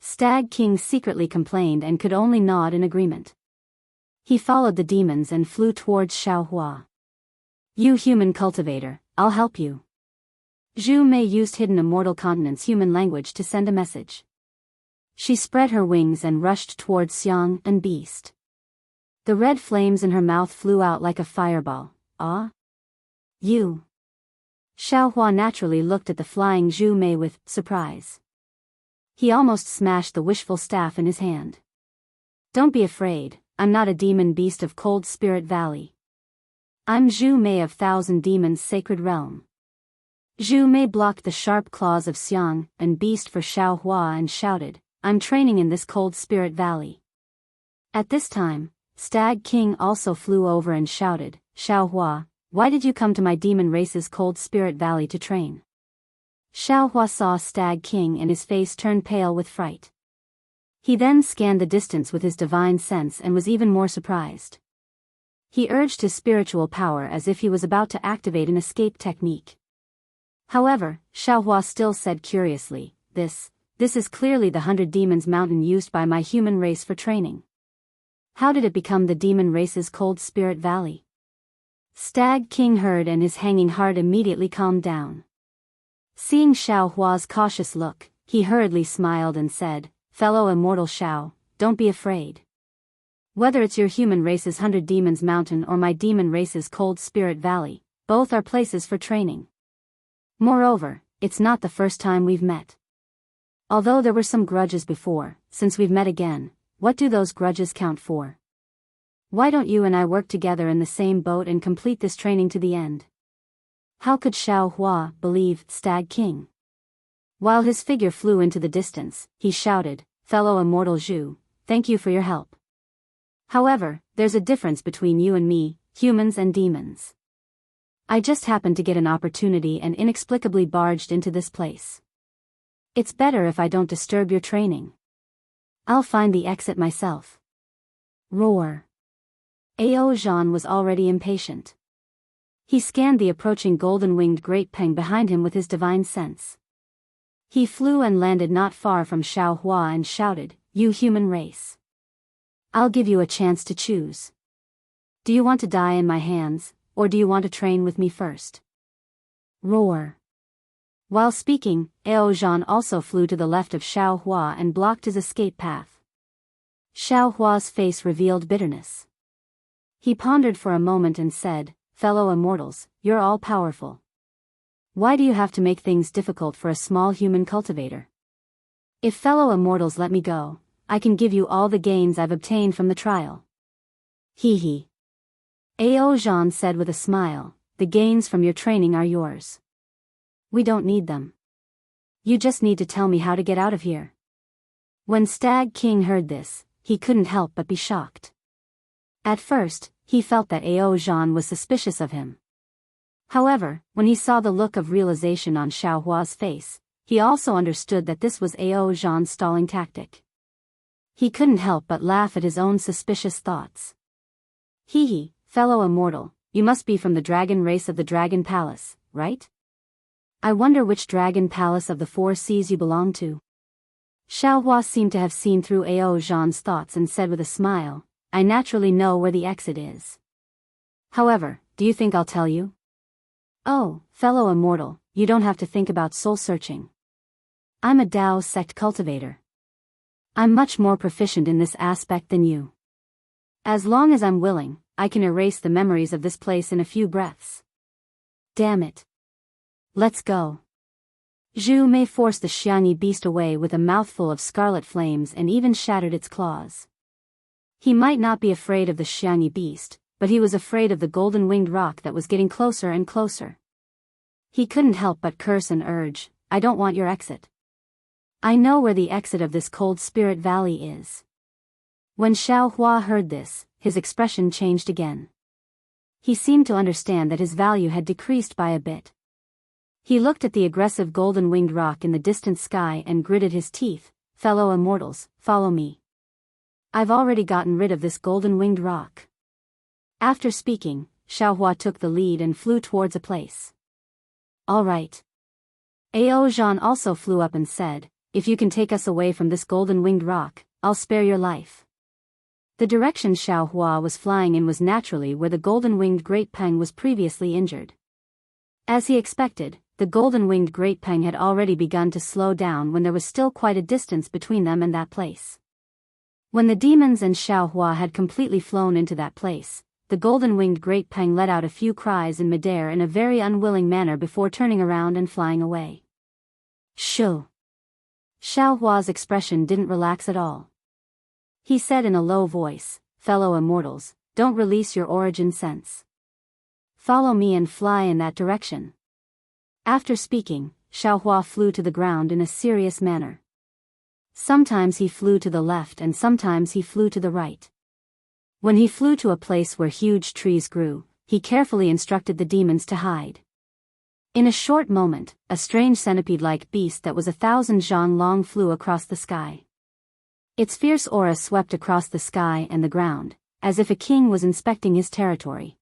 Stag King secretly complained and could only nod in agreement. He followed the demons and flew towards Xiaohua. You human cultivator, I'll help you. Zhu Mei used hidden immortal continent's human language to send a message. She spread her wings and rushed towards Xiang and Beast. The red flames in her mouth flew out like a fireball. Ah? You. Xiaohua naturally looked at the flying Zhu Mei with surprise. He almost smashed the wishful staff in his hand. Don't be afraid, I'm not a demon beast of Cold Spirit Valley. I'm Zhu Mei of Thousand Demons' sacred realm. Zhu Mei blocked the sharp claws of Xiang and Beast for Xiaohua and shouted, I'm training in this Cold Spirit Valley. At this time, Stag King also flew over and shouted, Xiaohua, why did you come to my demon race's Cold Spirit Valley to train? Xiaohua saw Stag King and his face turned pale with fright. He then scanned the distance with his divine sense and was even more surprised. He urged his spiritual power as if he was about to activate an escape technique. However, Xiaohua still said curiously, This is clearly the 100 Demons Mountain used by my human race for training. How did it become the demon race's Cold Spirit Valley? Stag King heard and his hanging heart immediately calmed down. Seeing Xiaohua's cautious look, he hurriedly smiled and said, Fellow immortal Xiao, don't be afraid. Whether it's your human race's 100 Demons Mountain or my demon race's Cold Spirit Valley, both are places for training. Moreover, it's not the first time we've met. Although there were some grudges before, since we've met again, what do those grudges count for? Why don't you and I work together in the same boat and complete this training to the end? How could Xiao Hua believe Stag King? While his figure flew into the distance, he shouted, "Fellow immortal Zhu, thank you for your help. However, there's a difference between you and me, humans and demons. I just happened to get an opportunity and inexplicably barged into this place. It's better if I don't disturb your training. I'll find the exit myself." Roar. Ao Zhan was already impatient. He scanned the approaching golden-winged great peng behind him with his divine sense. He flew and landed not far from Xiao Hua and shouted, "You human race. I'll give you a chance to choose. Do you want to die in my hands, or do you want to train with me first?" Roar. While speaking, Ao Zhan also flew to the left of Xiao Hua and blocked his escape path. Xiao Hua's face revealed bitterness. He pondered for a moment and said, "Fellow immortals, you're all powerful. Why do you have to make things difficult for a small human cultivator? If fellow immortals let me go, I can give you all the gains I've obtained from the trial." Hee hee. Ao Zhan said with a smile, "The gains from your training are yours. We don't need them. You just need to tell me how to get out of here." When Stag King heard this, he couldn't help but be shocked. At first, he felt that Ao Zhan was suspicious of him. However, when he saw the look of realization on Xiao Hua's face, he also understood that this was Ao Zhan's stalling tactic. He couldn't help but laugh at his own suspicious thoughts. "Hee hee, fellow immortal, you must be from the dragon race of the Dragon Palace, right? I wonder which Dragon Palace of the Four Seas you belong to." Xiao Hua seemed to have seen through Ao Zhan's thoughts and said with a smile, "I naturally know where the exit is. However, do you think I'll tell you?" "Oh, fellow immortal, you don't have to think about soul-searching. I'm a Dao sect cultivator. I'm much more proficient in this aspect than you. As long as I'm willing, I can erase the memories of this place in a few breaths. Damn it. Let's go." Zhu Mei forced the Xiangyi beast away with a mouthful of scarlet flames and even shattered its claws. He might not be afraid of the Xiangyi beast, but he was afraid of the golden-winged rock that was getting closer and closer. He couldn't help but curse and urge, "I don't want your exit. I know where the exit of this cold spirit valley is." When Xiao Hua heard this, his expression changed again. He seemed to understand that his value had decreased by a bit. He looked at the aggressive golden-winged rock in the distant sky and gritted his teeth, "Fellow immortals, follow me. I've already gotten rid of this golden-winged rock." After speaking, Xiao Hua took the lead and flew towards a place. "All right." Ao Zhan also flew up and said, "If you can take us away from this golden-winged rock, I'll spare your life." The direction Xiao Hua was flying in was naturally where the golden-winged great peng was previously injured. As he expected, the golden-winged great peng had already begun to slow down when there was still quite a distance between them and that place. When the demons and Xiao Hua had completely flown into that place, the golden-winged great peng let out a few cries in midair in a very unwilling manner before turning around and flying away. "Shoo!" Xiao Hua's expression didn't relax at all. He said in a low voice, "Fellow immortals, don't release your origin sense. Follow me and fly in that direction." After speaking, Xiao Hua flew to the ground in a serious manner. Sometimes he flew to the left and sometimes he flew to the right. When he flew to a place where huge trees grew, he carefully instructed the demons to hide. In a short moment, a strange centipede-like beast that was 1,000 zhang long flew across the sky. Its fierce aura swept across the sky and the ground, as if a king was inspecting his territory.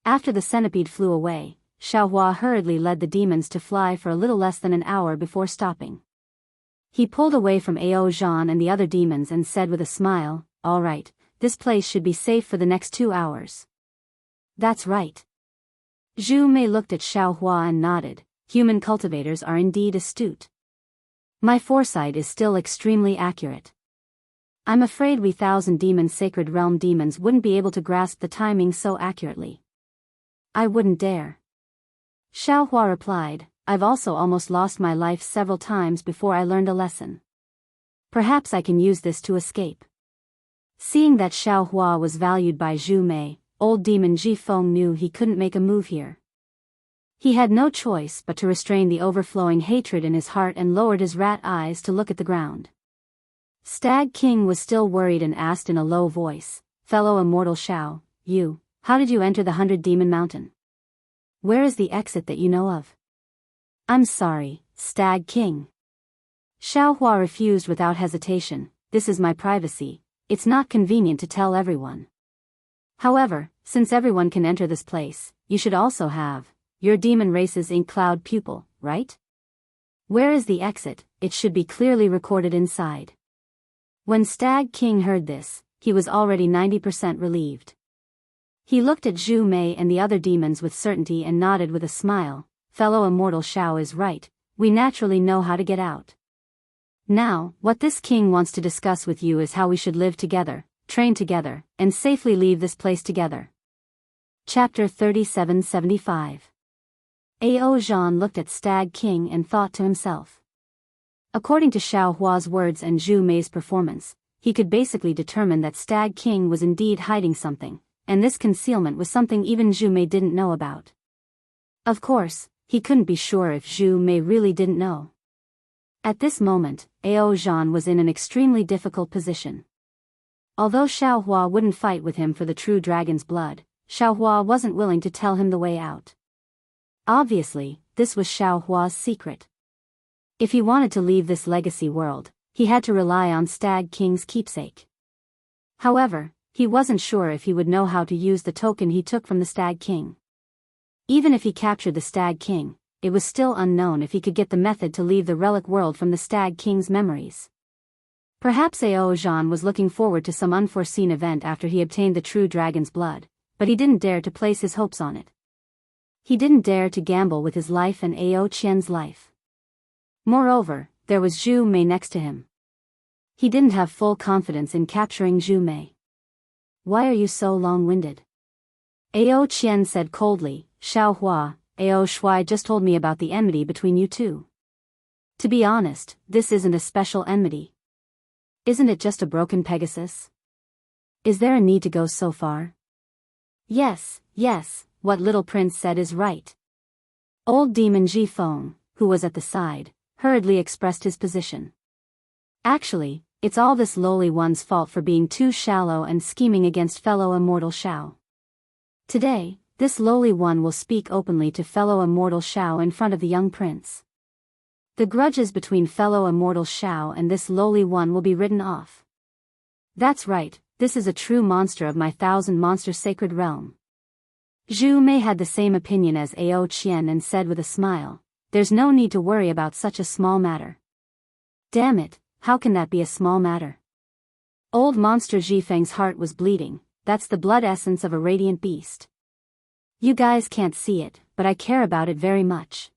After the centipede flew away, Xiao Hua hurriedly led the demons to fly for a little less than an hour before stopping. He pulled away from Ao Zhan and the other demons and said with a smile, "All right, this place should be safe for the next 2 hours." "That's right." Zhu Mei looked at Xiao Hua and nodded. "Human cultivators are indeed astute. My foresight is still extremely accurate. I'm afraid we 1,000 demon sacred realm demons wouldn't be able to grasp the timing so accurately." "I wouldn't dare." Xiao Hua replied, I've also almost lost my life several times before I learned a lesson. Perhaps I can use this to escape. Seeing that Xiao Hua was valued by Zhu Mei, old demon Ji Feng knew he couldn't make a move here. He had no choice but to restrain the overflowing hatred in his heart and lowered his rat eyes to look at the ground. Stag King was still worried and asked in a low voice, "Fellow immortal Xiao, how did you enter the 100-demon mountain? Where is the exit that you know of?" "I'm sorry, Stag King." Xiao Hua refused without hesitation. "This is my privacy, it's not convenient to tell everyone. However, since everyone can enter this place, you should also have. Your demon race's ink cloud pupil, right? Where is the exit? It should be clearly recorded inside." When Stag King heard this, he was already 90% relieved. He looked at Zhu Mei and the other demons with certainty and nodded with a smile. "Fellow immortal Xiao is right, we naturally know how to get out. Now, what this king wants to discuss with you is how we should live together, train together, and safely leave this place together." Chapter 3775. Ao Zhan looked at Stag King and thought to himself. According to Xiao Hua's words and Zhu Mei's performance, he could basically determine that Stag King was indeed hiding something, and this concealment was something even Zhu Mei didn't know about. Of course, he couldn't be sure if Zhu Mei really didn't know. At this moment, Ao Zhan was in an extremely difficult position. Although Xiao Hua wouldn't fight with him for the true dragon's blood, Xiao Hua wasn't willing to tell him the way out. Obviously, this was Xiao Hua's secret. If he wanted to leave this legacy world, he had to rely on Stag King's keepsake. However, he wasn't sure if he would know how to use the token he took from the Stag King. Even if he captured the Stag King, it was still unknown if he could get the method to leave the relic world from the Stag King's memories. Perhaps Ao Zhan was looking forward to some unforeseen event after he obtained the true dragon's blood, but he didn't dare to place his hopes on it. He didn't dare to gamble with his life and Ao Qian's life. Moreover, there was Zhu Mei next to him. He didn't have full confidence in capturing Zhu Mei. "Why are you so long-winded?" Ao Qian said coldly. "Xiao Hua, Ao Shui just told me about the enmity between you two. To be honest, this isn't a special enmity. Isn't it just a broken Pegasus? Is there a need to go so far?" Yes, what little prince said is right." Old demon Ji Feng, who was at the side, hurriedly expressed his position. "Actually, it's all this lowly one's fault for being too shallow and scheming against fellow immortal Xiao. Today, this lowly one will speak openly to fellow immortal Xiao in front of the young prince. The grudges between fellow immortal Xiao and this lowly one will be written off. That's right, this is a true monster of my 1,000-monster sacred realm." Zhu Mei had the same opinion as Ao Qian and said with a smile, "There's no need to worry about such a small matter." "Damn it, how can that be a small matter?" Old monster Zhifeng's heart was bleeding. "That's the blood essence of a radiant beast. You guys can't see it, but I care about it very much.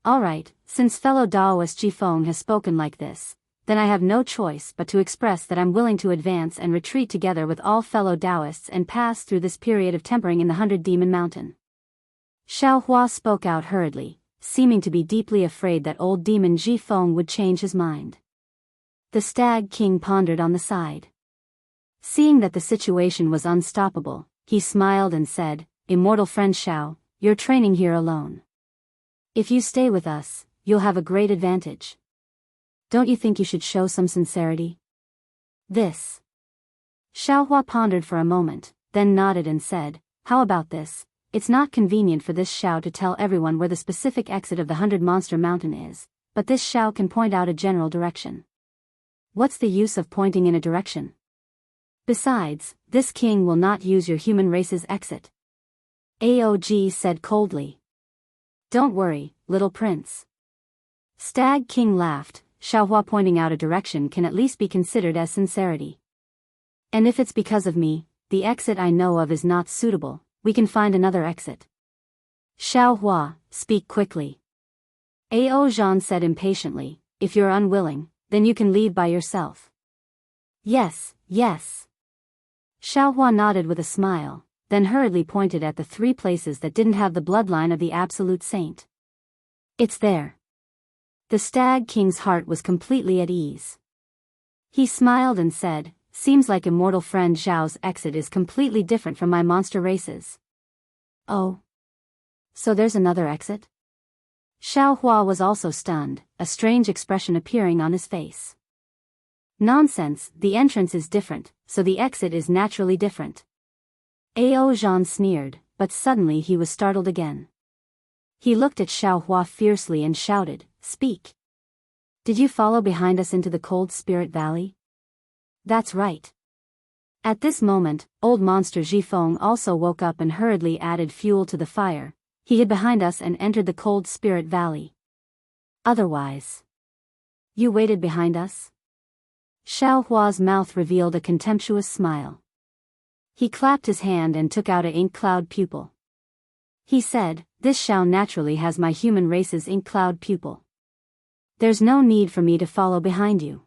Alright, since fellow Daoist Jifeng has spoken like this, then I have no choice but to express that I'm willing to advance and retreat together with all fellow Daoists and pass through this period of tempering in the 100-demon mountain." Xiao Hua spoke out hurriedly, seeming to be deeply afraid that old demon Ji Feng would change his mind. The Stag King pondered on the side. Seeing that the situation was unstoppable, he smiled and said, "Immortal friend Xiao, you're training here alone. If you stay with us, you'll have a great advantage. Don't you think you should show some sincerity?" "This." Xiao Hua pondered for a moment, then nodded and said, "How about this? It's not convenient for this Xiao to tell everyone where the specific exit of the 100-monster mountain is, but this Xiao can point out a general direction. What's the use of pointing in a direction? Besides, this king will not use your human race's exit." Aog said coldly. "Don't worry, little prince." Stag King laughed. "Xiao Hua pointing out a direction can at least be considered as sincerity. And if it's because of me, the exit I know of is not suitable, we can find another exit." "Xiao Hua, speak quickly." Ao Zhan said impatiently, "If you're unwilling, then you can leave by yourself." Yes. Xiao Hua nodded with a smile, then hurriedly pointed at the 3 places that didn't have the bloodline of the absolute saint. It's there. The Stag King's heart was completely at ease. He smiled and said, seems like immortal friend Zhao's exit is completely different from my monster races. Oh. So there's another exit? Xiao Hua was also stunned, a strange expression appearing on his face. Nonsense, the entrance is different, so the exit is naturally different. Ao Zhan sneered, but suddenly he was startled again. He looked at Xiao Hua fiercely and shouted, speak. Did you follow behind us into the cold spirit valley? That's right. At this moment, old monster Zhifeng also woke up and hurriedly added fuel to the fire. He hid behind us and entered the cold spirit valley. Otherwise. You waited behind us? Xiao Hua's mouth revealed a contemptuous smile. He clapped his hand and took out an ink cloud pupil. He said, this Xiao naturally has my human race's ink cloud pupil. There's no need for me to follow behind you.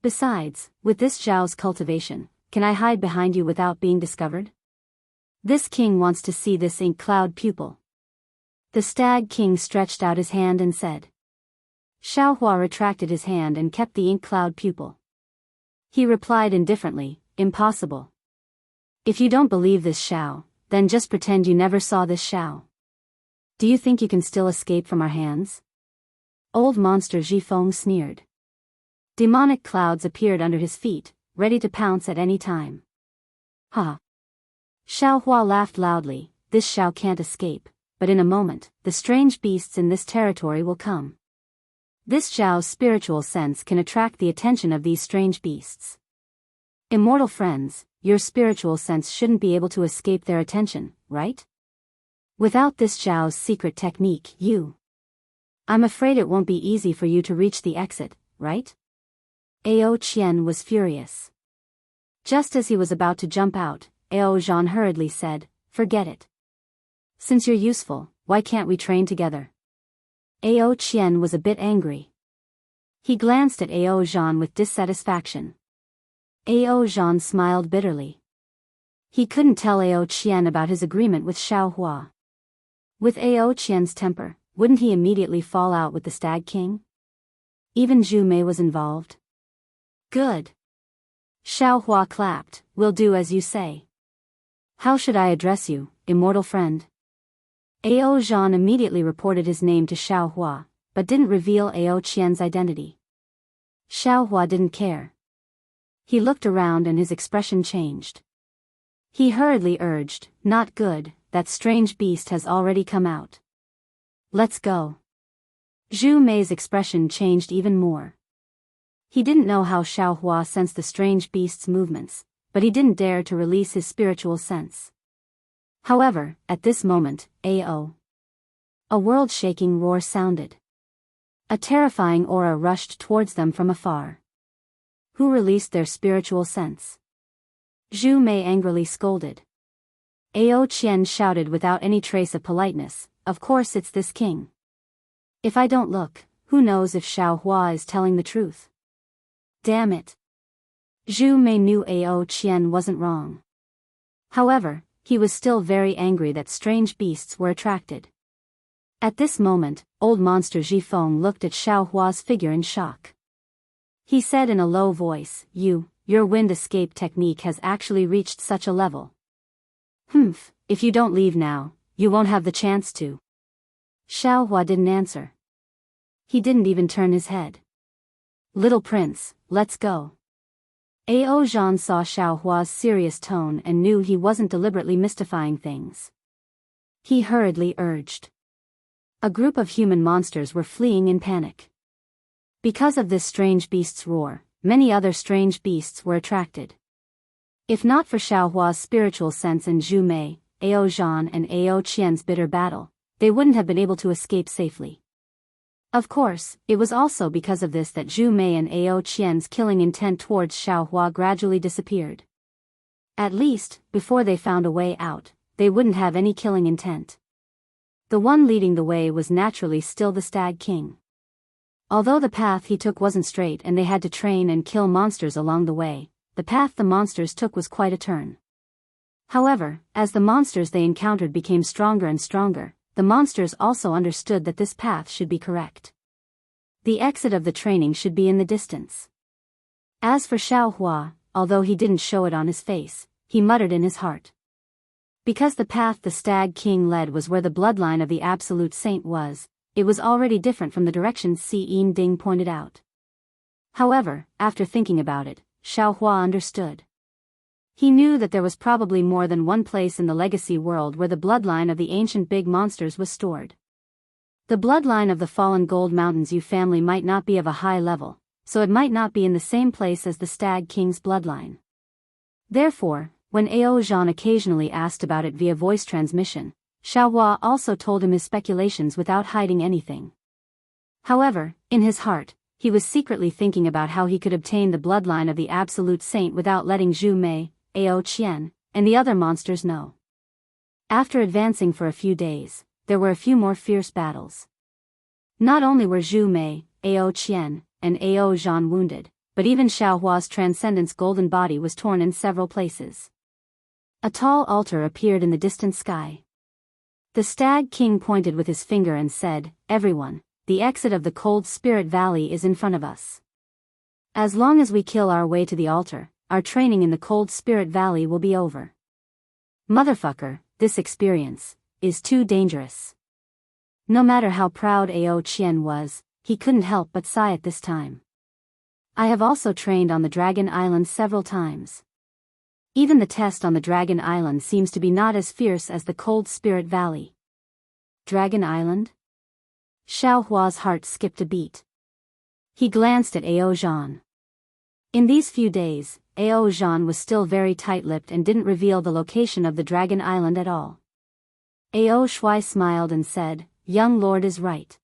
Besides, with this Zhao's cultivation, can I hide behind you without being discovered? This king wants to see this ink cloud pupil. The Stag King stretched out his hand and said. Xiao Hua retracted his hand and kept the ink cloud pupil. He replied indifferently, impossible. If you don't believe this Xiao, then just pretend you never saw this Xiao. Do you think you can still escape from our hands? Old monster Zhifeng sneered. Demonic clouds appeared under his feet, ready to pounce at any time. Ha! Xiao Hua laughed loudly, this Xiao can't escape, but in a moment, the strange beasts in this territory will come. This Zhao's spiritual sense can attract the attention of these strange beasts. Immortal friends, your spiritual sense shouldn't be able to escape their attention, right? Without this Zhao's secret technique, I'm afraid it won't be easy for you to reach the exit, right? Ao Qian was furious. Just as he was about to jump out, Ao Zhan hurriedly said, forget it. Since you're useful, why can't we train together? Ao Qian was a bit angry. He glanced at Ao Zhan with dissatisfaction. Ao Zhan smiled bitterly. He couldn't tell Ao Qian about his agreement with Xiao Hua. With Ao Qian's temper, wouldn't he immediately fall out with the Stag King? Even Zhu Mei was involved. Good. Xiao Hua clapped, will do as you say. How should I address you, immortal friend? Ao Zhan immediately reported his name to Xiao Hua, but didn't reveal Ao Qian's identity. Xiao Hua didn't care. He looked around and his expression changed. He hurriedly urged, not good, that strange beast has already come out. Let's go. Zhu Mei's expression changed even more. He didn't know how Xiao Hua sensed the strange beast's movements, but he didn't dare to release his spiritual sense. However, at this moment, a world-shaking roar sounded. A terrifying aura rushed towards them from afar. Who released their spiritual sense? Zhu Mei angrily scolded. Ao Qian shouted without any trace of politeness, of course it's this king. If I don't look, who knows if Xiao Hua is telling the truth? Damn it. Zhu Mei knew Ao Qian wasn't wrong. However, he was still very angry that strange beasts were attracted. At this moment, old monster Zhifeng looked at Xiao Hua's figure in shock. He said in a low voice, your wind escape technique has actually reached such a level. If you don't leave now, you won't have the chance to. Xiao Hua didn't answer. He didn't even turn his head. Little prince, let's go. Ao Zhan saw Xiao Hua's serious tone and knew he wasn't deliberately mystifying things. He hurriedly urged. A group of human monsters were fleeing in panic. Because of this strange beast's roar, many other strange beasts were attracted. If not for Xiao Hua's spiritual sense and Zhu Mei, Ao Zhan and Ao Qian's bitter battle, they wouldn't have been able to escape safely. Of course, it was also because of this that Zhu Mei and Ao Qian's killing intent towards Xiao Hua gradually disappeared. At least, before they found a way out, they wouldn't have any killing intent. The one leading the way was naturally still the Stag King. Although the path he took wasn't straight and they had to train and kill monsters along the way, the path the monsters took was quite a turn. However, as the monsters they encountered became stronger and stronger, the monsters also understood that this path should be correct. The exit of the training should be in the distance. As for Xiaohua, although he didn't show it on his face, he muttered in his heart. Because the path the Stag King led was where the bloodline of the Absolute Saint was, it was already different from the direction Si Ding pointed out. However, after thinking about it, Xiaohua understood. He knew that there was probably more than one place in the legacy world where the bloodline of the ancient big monsters was stored. The bloodline of the fallen Gold Mountains Yu family might not be of a high level, so it might not be in the same place as the Stag King's bloodline. Therefore, when Ao Zhan occasionally asked about it via voice transmission, Xiaohua also told him his speculations without hiding anything. However, in his heart, he was secretly thinking about how he could obtain the bloodline of the Absolute Saint without letting Zhu Mei, Ao Qian, and the other monsters know. After advancing for a few days, there were a few more fierce battles. Not only were Zhu Mei, Ao Qian, and Ao Zhan wounded, but even Xiaohua's transcendence golden body was torn in several places. A tall altar appeared in the distant sky. The Stag King pointed with his finger and said, "Everyone, the exit of the Cold Spirit Valley is in front of us. As long as we kill our way to the altar, our training in the Cold Spirit Valley will be over. Motherfucker, this experience is too dangerous." No matter how proud Ao Qian was, he couldn't help but sigh at this time. I have also trained on the Dragon Island several times. Even the test on the Dragon Island seems to be not as fierce as the Cold Spirit Valley. Dragon Island? Xiaohua's heart skipped a beat. He glanced at Ao Zhan. In these few days, Ao Zhan was still very tight-lipped and didn't reveal the location of the Dragon Island at all. Ao Shui smiled and said, "Young lord is right.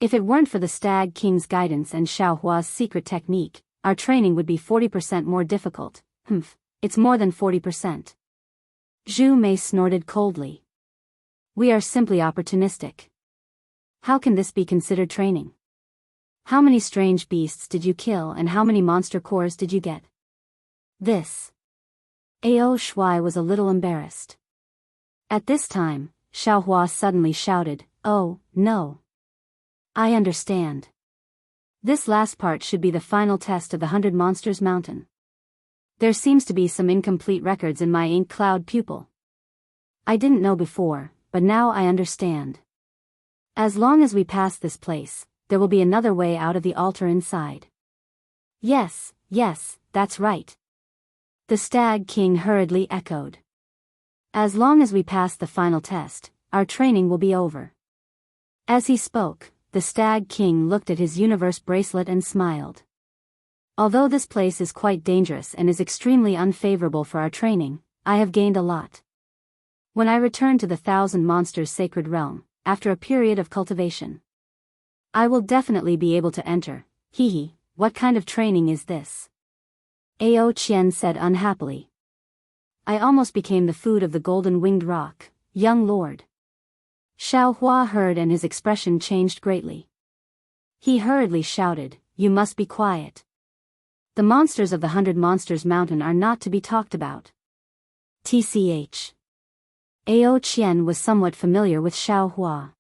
If it weren't for the Stag King's guidance and Xiaohua's secret technique, our training would be 40% more difficult." It's more than 40%. Zhu Mei snorted coldly. "We are simply opportunistic. How can this be considered training? How many strange beasts did you kill and how many monster cores did you get?" This. Ao Shui was a little embarrassed. At this time, Xiaohua suddenly shouted, "Oh, no. I understand. This last part should be the final test of the 100 Monsters Mountain. There seems to be some incomplete records in my ink cloud pupil. I didn't know before, but now I understand. As long as we pass this place, there will be another way out of the altar inside." Yes, that's right. The Stag King hurriedly echoed. "As long as we pass the final test, our training will be over." As he spoke, the Stag King looked at his universe bracelet and smiled. "Although this place is quite dangerous and is extremely unfavorable for our training, I have gained a lot. When I return to the Thousand Monsters Sacred Realm, after a period of cultivation, I will definitely be able to enter." What kind of training is this?" Ao Qian said unhappily. "I almost became the food of the golden winged rock, young lord." Xiaohua heard and his expression changed greatly. He hurriedly shouted, "You must be quiet. The monsters of the 100 Monsters Mountain are not to be talked about." Tch. Ao Qian was somewhat familiar with Xiaohua.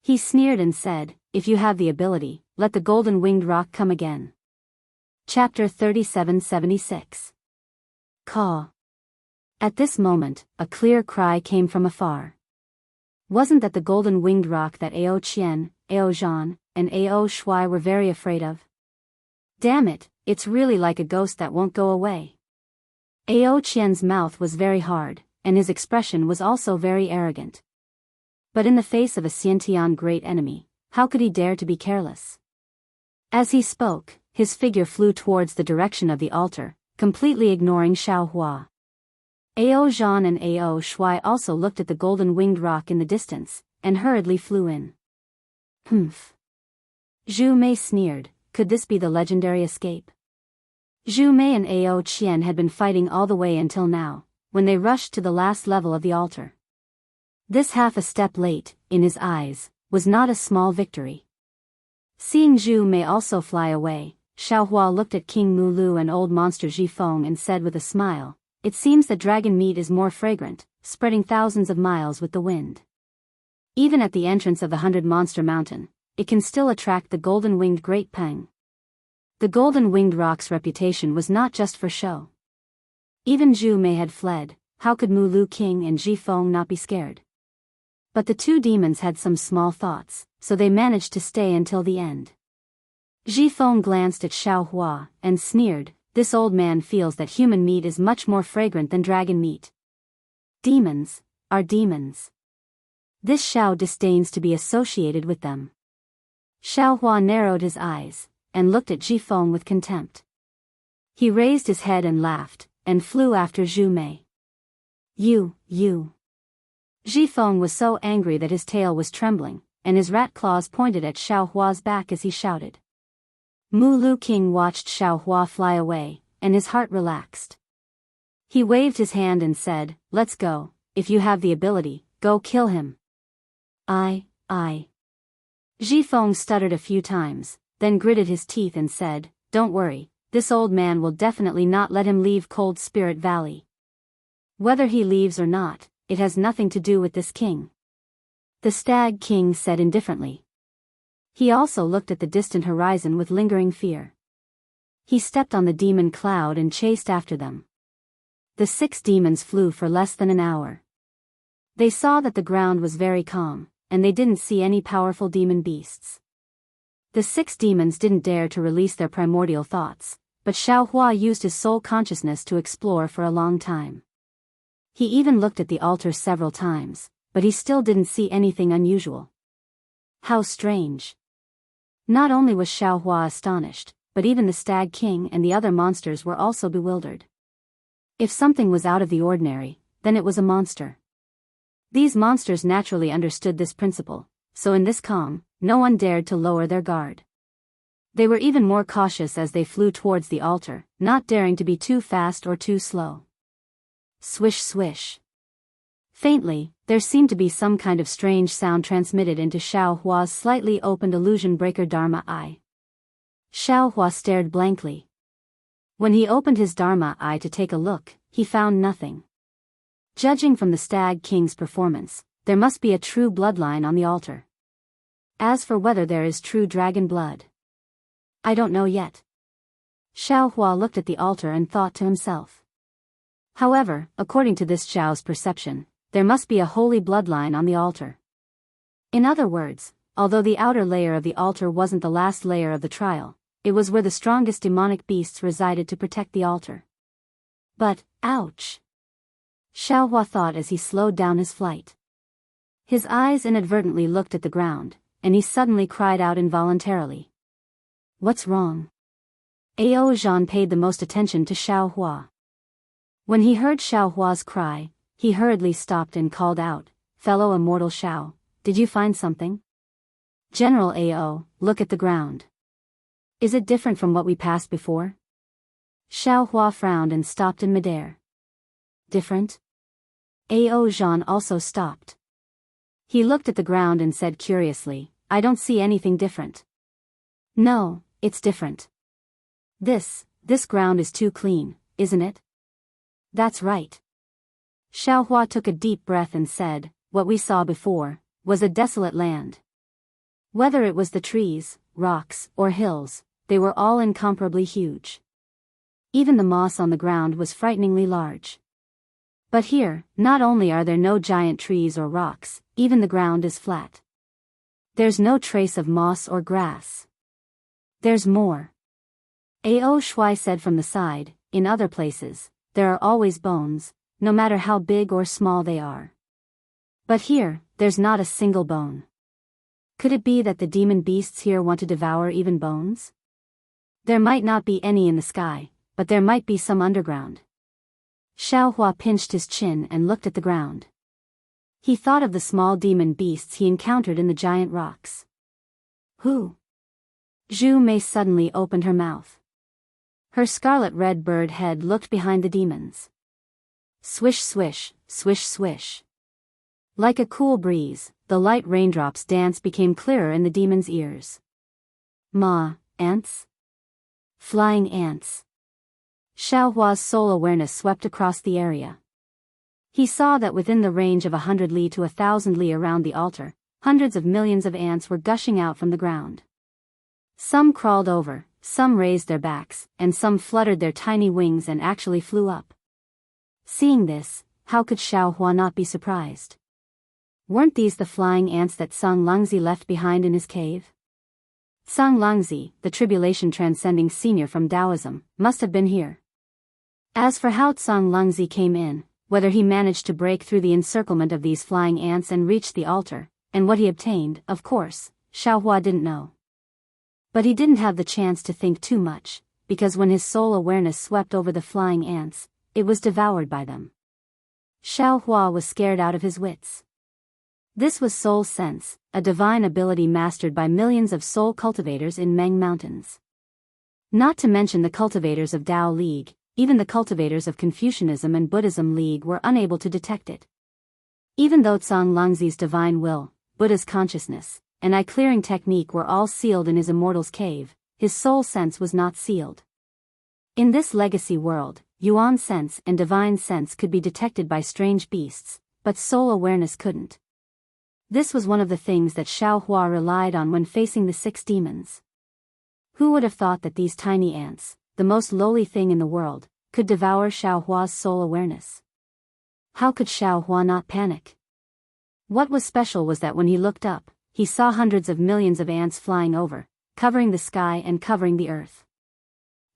He sneered and said, "If you have the ability, let the golden winged rock come again." Chapter 3776. Caw. At this moment, a clear cry came from afar. Wasn't that the golden winged rock that Ao Qian, Ao Zhan, and Ao Shui were very afraid of? Damn it, it's really like a ghost that won't go away. Ao Qian's mouth was very hard, and his expression was also very arrogant. But in the face of a Xiantian great enemy, how could he dare to be careless? As he spoke, his figure flew towards the direction of the altar, completely ignoring Xiaohua. Ao Zhan and Ao Shui also looked at the golden winged rock in the distance, and hurriedly flew in. Zhu Mei sneered, could this be the legendary escape? Zhu Mei and Ao Qian had been fighting all the way until now, when they rushed to the last level of the altar. This half a step late, in his eyes, was not a small victory. Seeing Zhu Mei also fly away, Xiaohua looked at King Mulu and old monster Zhifeng and said with a smile, "It seems that dragon meat is more fragrant, spreading thousands of miles with the wind." Even at the entrance of the 100-monster mountain, it can still attract the golden-winged great peng. The golden-winged rock's reputation was not just for show. Even Zhu Mei had fled, how could Mu Lu King and Ji Feng not be scared? But the two demons had some small thoughts, so they managed to stay until the end. Ji Feng glanced at Xiao Hua, and sneered, this old man feels that human meat is much more fragrant than dragon meat. Demons are demons. This Xiao disdains to be associated with them. Xiao Hua narrowed his eyes, and looked at Ji Feng with contempt. He raised his head and laughed, and flew after Zhu Mei. You. Ji Feng was so angry that his tail was trembling, and his rat claws pointed at Xiao Hua's back as he shouted. Mu Lu King watched Xiao Hua fly away, and his heart relaxed. He waved his hand and said, let's go, if you have the ability, go kill him. I. Ji Feng stuttered a few times, then gritted his teeth and said, don't worry, this old man will definitely not let him leave Cold Spirit Valley. Whether he leaves or not, it has nothing to do with this king. The Stag King said indifferently. He also looked at the distant horizon with lingering fear. He stepped on the demon cloud and chased after them. The 6 demons flew for less than an hour. They saw that the ground was very calm, and they didn't see any powerful demon beasts. The 6 demons didn't dare to release their primordial thoughts, but Xiao Hua used his soul consciousness to explore for a long time. He even looked at the altar several times, but he still didn't see anything unusual. How strange. Not only was Xiao Hua astonished, but even the Stag King and the other monsters were also bewildered. If something was out of the ordinary, then it was a monster. These monsters naturally understood this principle, so in this calm, no one dared to lower their guard. They were even more cautious as they flew towards the altar, not daring to be too fast or too slow. Swish swish. Faintly, there seemed to be some kind of strange sound transmitted into Xiao Hua's slightly opened illusion breaker Dharma eye. Xiao Hua stared blankly. When he opened his Dharma eye to take a look, he found nothing. Judging from the Stag King's performance, there must be a true bloodline on the altar. As for whether there is true dragon blood, I don't know yet. Xiao Hua looked at the altar and thought to himself. However, according to this Xiao's perception, there must be a holy bloodline on the altar. In other words, although the outer layer of the altar wasn't the last layer of the trial, it was where the strongest demonic beasts resided to protect the altar. But, ouch! Xiao Hua thought as he slowed down his flight. His eyes inadvertently looked at the ground, and he suddenly cried out involuntarily. What's wrong? Ao Zhan paid the most attention to Xiao Hua. When he heard Xiao Hua's cry, he hurriedly stopped and called out, fellow immortal Xiao, did you find something? General Ao, look at the ground. Is it different from what we passed before? Xiao Hua frowned and stopped in midair. Different? Ao Zhan also stopped. He looked at the ground and said curiously, I don't see anything different. No, it's different. This ground is too clean, isn't it? That's right. Xiao Hua took a deep breath and said, what we saw before was a desolate land. Whether it was the trees, rocks, or hills, they were all incomparably huge. Even the moss on the ground was frighteningly large. But here, not only are there no giant trees or rocks, even the ground is flat. There's no trace of moss or grass. There's more. Ao Shui said from the side, in other places, there are always bones, no matter how big or small they are. But here, there's not a single bone. Could it be that the demon beasts here want to devour even bones? There might not be any in the sky, but there might be some underground. Xiao Hua pinched his chin and looked at the ground. He thought of the small demon beasts he encountered in the giant rocks. Who? Zhu Mei suddenly opened her mouth. Her scarlet-red bird head looked behind the demons. Swish swish, swish swish. Like a cool breeze, the light raindrops' dance became clearer in the demon's ears. Ma, ants? Flying ants. Xiao Hua's soul awareness swept across the area. He saw that within the range of 100 li to 1,000 li around the altar, hundreds of millions of ants were gushing out from the ground. Some crawled over, some raised their backs, and some fluttered their tiny wings and actually flew up. Seeing this, how could Xiaohua not be surprised? Weren't these the flying ants that Sang Lungzi left behind in his cave? Sang Lungzi, the tribulation transcending senior from Taoism, must have been here. As for how Sang Lungzi came in, whether he managed to break through the encirclement of these flying ants and reach the altar, and what he obtained, of course, Xiaohua didn't know. But he didn't have the chance to think too much, because when his soul awareness swept over the flying ants, it was devoured by them. Xiaohua was scared out of his wits. This was soul sense, a divine ability mastered by millions of soul cultivators in Meng Mountains. Not to mention the cultivators of Tao League, even the cultivators of Confucianism and Buddhism League were unable to detect it. Even though Sang Lungzi's divine will, Buddha's consciousness, and eye-clearing technique were all sealed in his immortal's cave, his soul sense was not sealed. In this legacy world, Yuan sense and divine sense could be detected by strange beasts, but soul awareness couldn't. This was one of the things that Xiaohua relied on when facing the 6 demons. Who would have thought that these tiny ants, the most lowly thing in the world, could devour Xiaohua's soul awareness? How could Xiaohua not panic? What was special was that when he looked up, he saw hundreds of millions of ants flying over, covering the sky and covering the earth.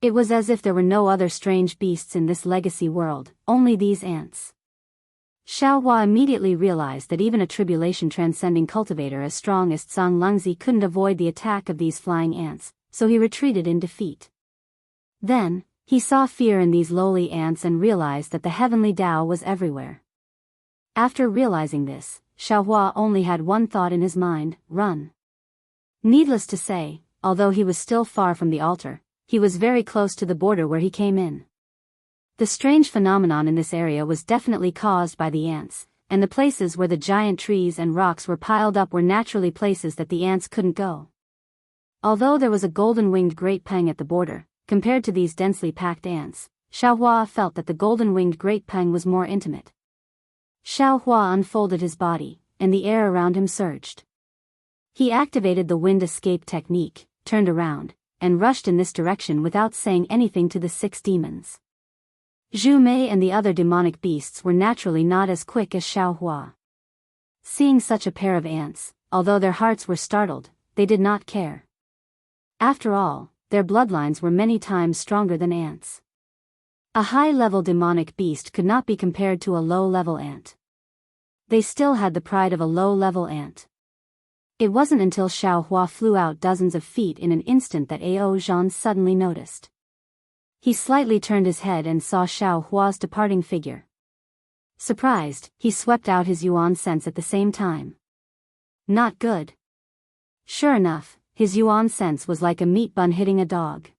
It was as if there were no other strange beasts in this legacy world, only these ants. Xiaohua immediately realized that even a tribulation transcending cultivator as strong as Sang Lungzi couldn't avoid the attack of these flying ants, so he retreated in defeat. Then, he saw fear in these lowly ants and realized that the heavenly Tao was everywhere. After realizing this, Xiaohua only had one thought in his mind: run. Needless to say, although he was still far from the altar, he was very close to the border where he came in. The strange phenomenon in this area was definitely caused by the ants, and the places where the giant trees and rocks were piled up were naturally places that the ants couldn't go. Although there was a golden-winged great peng at the border, compared to these densely packed ants, Xiaohua felt that the golden-winged great peng was more intimate. Xiaohua unfolded his body, and the air around him surged. He activated the wind escape technique, turned around, and rushed in this direction without saying anything to the 6 demons. Zhu Mei and the other demonic beasts were naturally not as quick as Xiaohua. Seeing such a pair of ants, although their hearts were startled, they did not care. After all, their bloodlines were many times stronger than ants. A high-level demonic beast could not be compared to a low-level ant. They still had the pride of a low-level ant. It wasn't until Xiaohua flew out dozens of feet in an instant that Ao Zhan suddenly noticed. He slightly turned his head and saw Xiaohua's departing figure. Surprised, he swept out his yuan sense at the same time. Not good. Sure enough, his yuan sense was like a meat bun hitting a dog.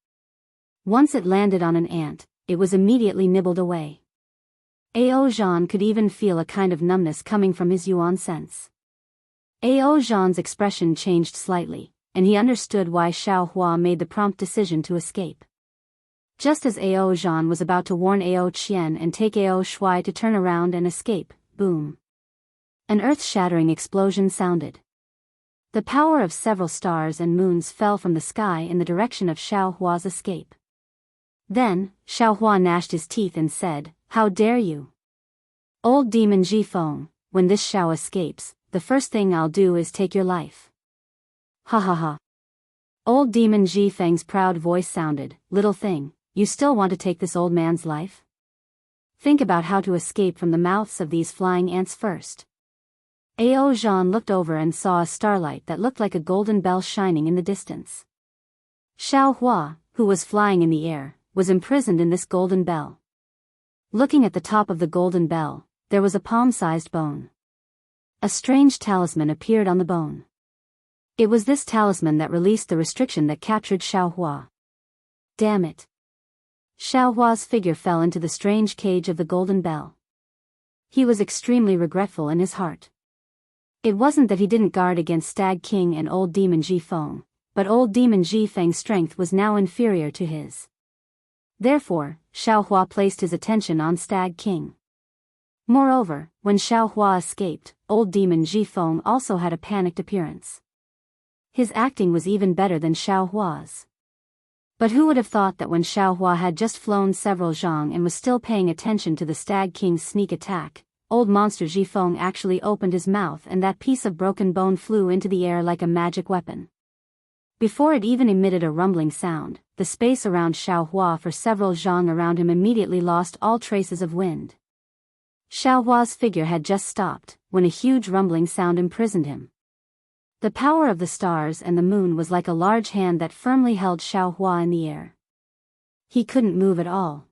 Once it landed on an ant, it was immediately nibbled away. Ao Zhan could even feel a kind of numbness coming from his yuan sense. Ao Zhan's expression changed slightly, and he understood why Xiaohua made the prompt decision to escape. Just as Ao Zhan was about to warn Ao Qian and take Ao Shui to turn around and escape, boom! An earth-shattering explosion sounded. The power of several stars and moons fell from the sky in the direction of Xiaohua's escape. Then, Xiaohua gnashed his teeth and said, "How dare you? Old demon Jifeng, when this Xiao escapes, the first thing I'll do is take your life." Ha ha ha. Old demon Jifeng's proud voice sounded, "Little thing, you still want to take this old man's life? Think about how to escape from the mouths of these flying ants first." Ao Zhan looked over and saw a starlight that looked like a golden bell shining in the distance. Xiaohua, who was flying in the air, was imprisoned in this golden bell. Looking at the top of the golden bell, there was a palm-sized bone. A strange talisman appeared on the bone. It was this talisman that released the restriction that captured Xiaohua. Damn it. Xiaohua's figure fell into the strange cage of the golden bell. He was extremely regretful in his heart. It wasn't that he didn't guard against Stag King and old demon Jifeng, but old demon Jifeng's strength was now inferior to his. Therefore, Xiaohua placed his attention on Stag King. Moreover, when Xiao Hua escaped, old demon Jifeng also had a panicked appearance. His acting was even better than Xiao Hua's. But who would have thought that when Xiao Hua had just flown several zhang and was still paying attention to the Stag King's sneak attack, old monster Jifeng actually opened his mouth and that piece of broken bone flew into the air like a magic weapon. Before it even emitted a rumbling sound, the space around Xiao Hua for several zhang around him immediately lost all traces of wind. Xiao Hua's figure had just stopped, when a huge rumbling sound imprisoned him. The power of the stars and the moon was like a large hand that firmly held Xiao Hua in the air. He couldn't move at all.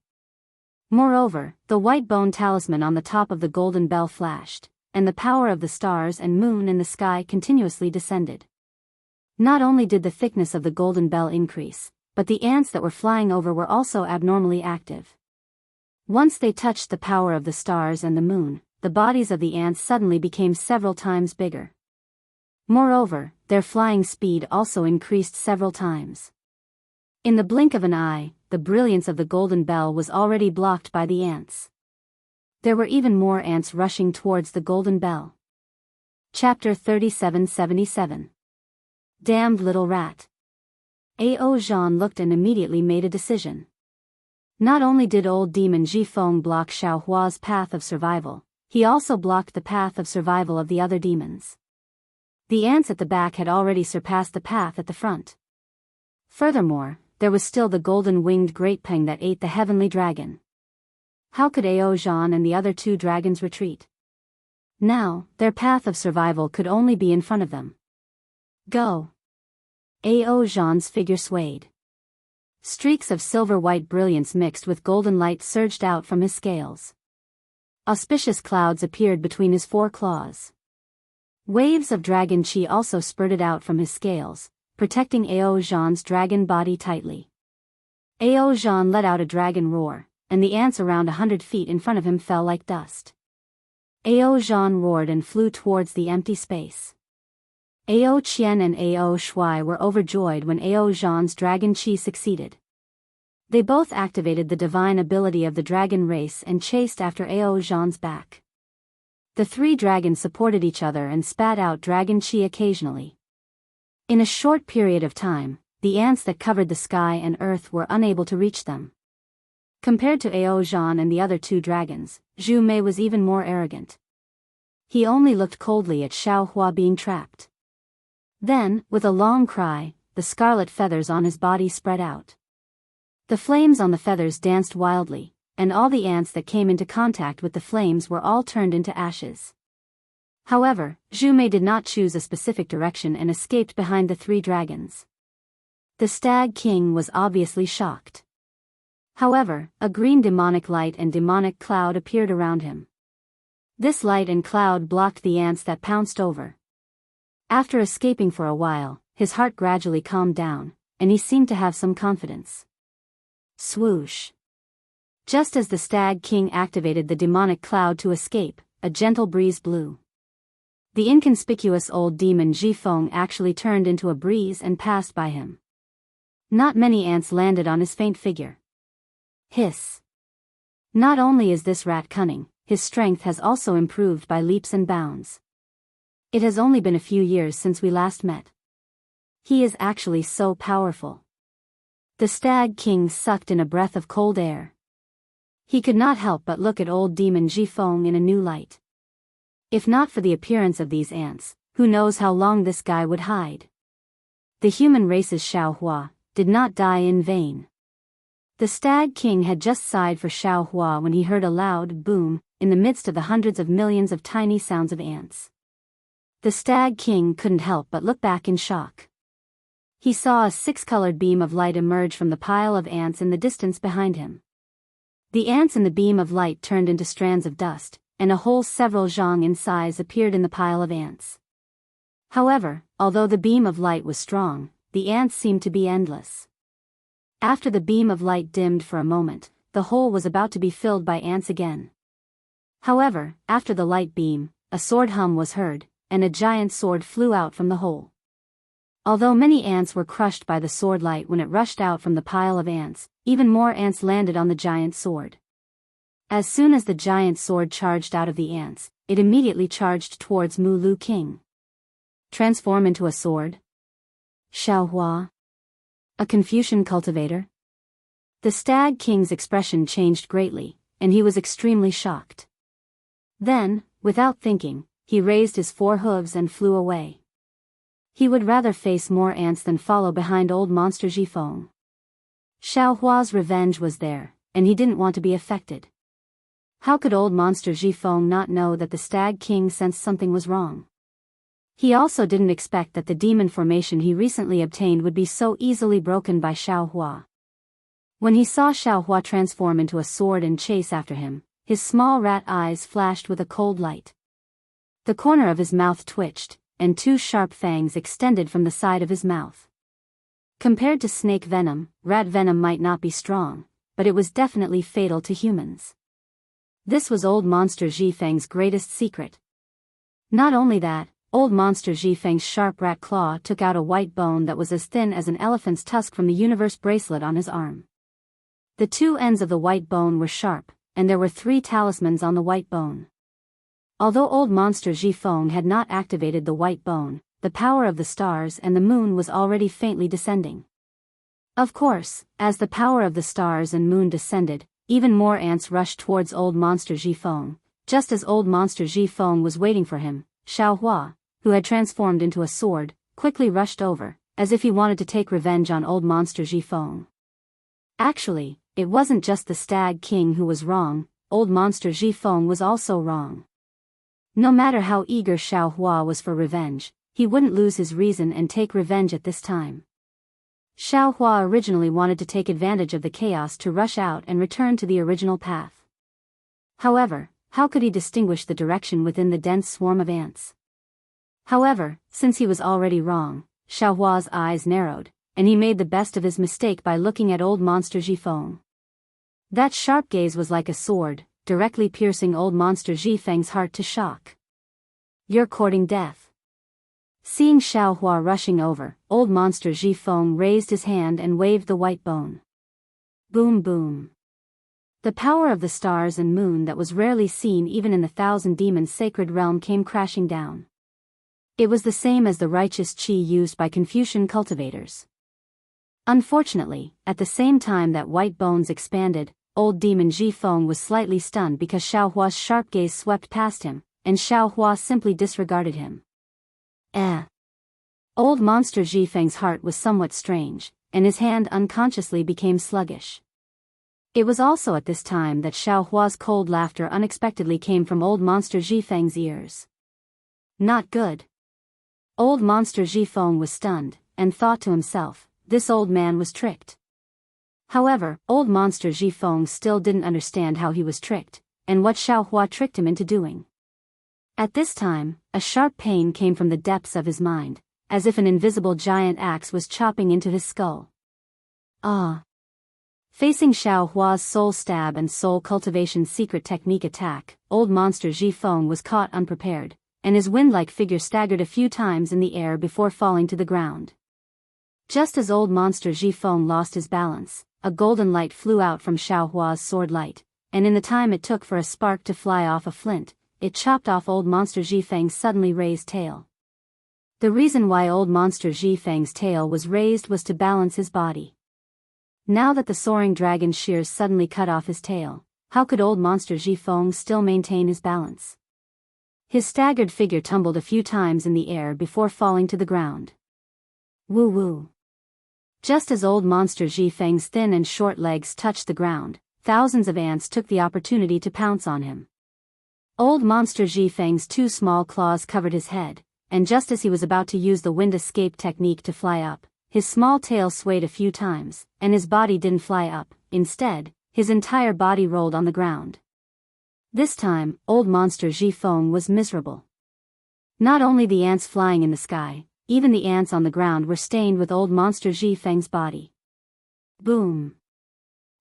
Moreover, the white bone talisman on the top of the golden bell flashed, and the power of the stars and moon in the sky continuously descended. Not only did the thickness of the golden bell increase, but the ants that were flying over were also abnormally active. Once they touched the power of the stars and the moon, the bodies of the ants suddenly became several times bigger. Moreover, their flying speed also increased several times. In the blink of an eye, the brilliance of the golden bell was already blocked by the ants. There were even more ants rushing towards the golden bell. Chapter 3777. Damned little rat. Ao Zhan looked and immediately made a decision. Not only did old demon Jifeng block Xiao Hua's path of survival, he also blocked the path of survival of the other demons. The ants at the back had already surpassed the path at the front. Furthermore, there was still the golden-winged great peng that ate the heavenly dragon. How could Ao Zhan and the other two dragons retreat? Now, their path of survival could only be in front of them. Go! Ao Zhan's figure swayed. Streaks of silver-white brilliance mixed with golden light surged out from his scales. Auspicious clouds appeared between his four claws. Waves of dragon chi also spurted out from his scales, protecting Ao Zhan's dragon body tightly. Ao Zhan let out a dragon roar, and the ants around 100 feet in front of him fell like dust. Ao Zhan roared and flew towards the empty space. Ao Qian and Ao Shui were overjoyed when Ao Zhan's dragon chi succeeded. They both activated the divine ability of the dragon race and chased after Ao Zhan's back. The three dragons supported each other and spat out dragon chi occasionally. In a short period of time, the ants that covered the sky and earth were unable to reach them. Compared to Ao Zhan and the other two dragons, Zhu Mei was even more arrogant. He only looked coldly at Xiao Hua being trapped. Then, with a long cry, the scarlet feathers on his body spread out. The flames on the feathers danced wildly, and all the ants that came into contact with the flames were all turned into ashes. However, Zhu Mei did not choose a specific direction and escaped behind the three dragons. The Stag King was obviously shocked. However, a green demonic light and demonic cloud appeared around him. This light and cloud blocked the ants that pounced over. After escaping for a while, his heart gradually calmed down, and he seemed to have some confidence. Swoosh! Just as the Stag King activated the demonic cloud to escape, a gentle breeze blew. The inconspicuous old demon Jifeng actually turned into a breeze and passed by him. Not many ants landed on his faint figure. Hiss! Not only is this rat cunning, his strength has also improved by leaps and bounds. It has only been a few years since we last met. He is actually so powerful. The Stag King sucked in a breath of cold air. He could not help but look at old demon Jifeng in a new light. If not for the appearance of these ants, who knows how long this guy would hide. The human race's Xiao Hua did not die in vain. The Stag King had just sighed for Xiao Hua when he heard a loud boom in the midst of the hundreds of millions of tiny sounds of ants. The Stag King couldn't help but look back in shock. He saw a six-colored beam of light emerge from the pile of ants in the distance behind him. The ants in the beam of light turned into strands of dust, and a whole several zhang in size appeared in the pile of ants. However, although the beam of light was strong, the ants seemed to be endless. After the beam of light dimmed for a moment, the hole was about to be filled by ants again. However, after the light beam, a sword hum was heard, and a giant sword flew out from the hole. Although many ants were crushed by the sword light when it rushed out from the pile of ants, even more ants landed on the giant sword. As soon as the giant sword charged out of the ants, it immediately charged towards Mu Lu King. Transform into a sword? Xiaohua? A Confucian cultivator? The Stag King's expression changed greatly, and he was extremely shocked. Then, without thinking, he raised his 4 hooves and flew away. He would rather face more ants than follow behind old monster Jifeng. Xiaohua's revenge was there, and he didn't want to be affected. How could old monster Jifeng not know that the Stag King sensed something was wrong? He also didn't expect that the demon formation he recently obtained would be so easily broken by Xiaohua. When he saw Xiaohua transform into a sword and chase after him, his small rat eyes flashed with a cold light. The corner of his mouth twitched, and 2 sharp fangs extended from the side of his mouth. Compared to snake venom, rat venom might not be strong, but it was definitely fatal to humans. This was old monster Jifeng's greatest secret. Not only that, old monster Jifeng's sharp rat claw took out a white bone that was as thin as an elephant's tusk from the universe bracelet on his arm. The 2 ends of the white bone were sharp, and there were 3 talismans on the white bone. Although old monster Jifeng had not activated the white bone, the power of the stars and the moon was already faintly descending. Of course, as the power of the stars and moon descended, even more ants rushed towards old monster Jifeng. Just as old monster Jifeng was waiting for him, Xiaohua, who had transformed into a sword, quickly rushed over, as if he wanted to take revenge on old monster Jifeng. Actually, it wasn't just the Stag King who was wrong, old monster Jifeng was also wrong. No matter how eager Xiaohua was for revenge, he wouldn't lose his reason and take revenge at this time. Xiaohua originally wanted to take advantage of the chaos to rush out and return to the original path. However, how could he distinguish the direction within the dense swarm of ants? However, since he was already wrong, Xiaohua's eyes narrowed, and he made the best of his mistake by looking at old monster Jifeng. That sharp gaze was like a sword, directly piercing old monster Jifeng's heart to shock. You're courting death. Seeing Xiaohua rushing over, old monster Jifeng raised his hand and waved the white bone. Boom boom. The power of the stars and moon that was rarely seen even in the 1,000 demons sacred realm came crashing down. It was the same as the righteous qi used by Confucian cultivators. Unfortunately, at the same time that white bones expanded, old demon Jifeng was slightly stunned because Xiaohua's sharp gaze swept past him, and Xiaohua simply disregarded him. Old monster Jifeng's heart was somewhat strange, and his hand unconsciously became sluggish. It was also at this time that Xiaohua's cold laughter unexpectedly came from old monster Jifeng's ears. Not good. Old monster Jifeng was stunned, and thought to himself, this old man was tricked. However, old monster Jifeng still didn't understand how he was tricked, and what Xiaohua tricked him into doing. At this time, a sharp pain came from the depths of his mind, as if an invisible giant axe was chopping into his skull. Facing Xiaohua's soul stab and soul cultivation secret technique attack, old monster Jifeng was caught unprepared, and his wind-like figure staggered a few times in the air before falling to the ground. Just as old monster Jifeng lost his balance, a golden light flew out from Xiaohua's sword light, and in the time it took for a spark to fly off a flint, it chopped off old monster Jifeng's suddenly raised tail. The reason why old monster Jifeng's tail was raised was to balance his body. Now that the soaring dragon shears suddenly cut off his tail, how could old monster Jifeng still maintain his balance? His staggered figure tumbled a few times in the air before falling to the ground. Woo woo. Just as old monster Jifeng's thin and short legs touched the ground, thousands of ants took the opportunity to pounce on him. Old monster Jifeng's 2 small claws covered his head, and just as he was about to use the wind escape technique to fly up, his small tail swayed a few times, and his body didn't fly up. Instead, his entire body rolled on the ground. This time, old monster Jifeng was miserable. Not only the ants flying in the sky, even the ants on the ground were stained with old monster Jifeng's body. Boom.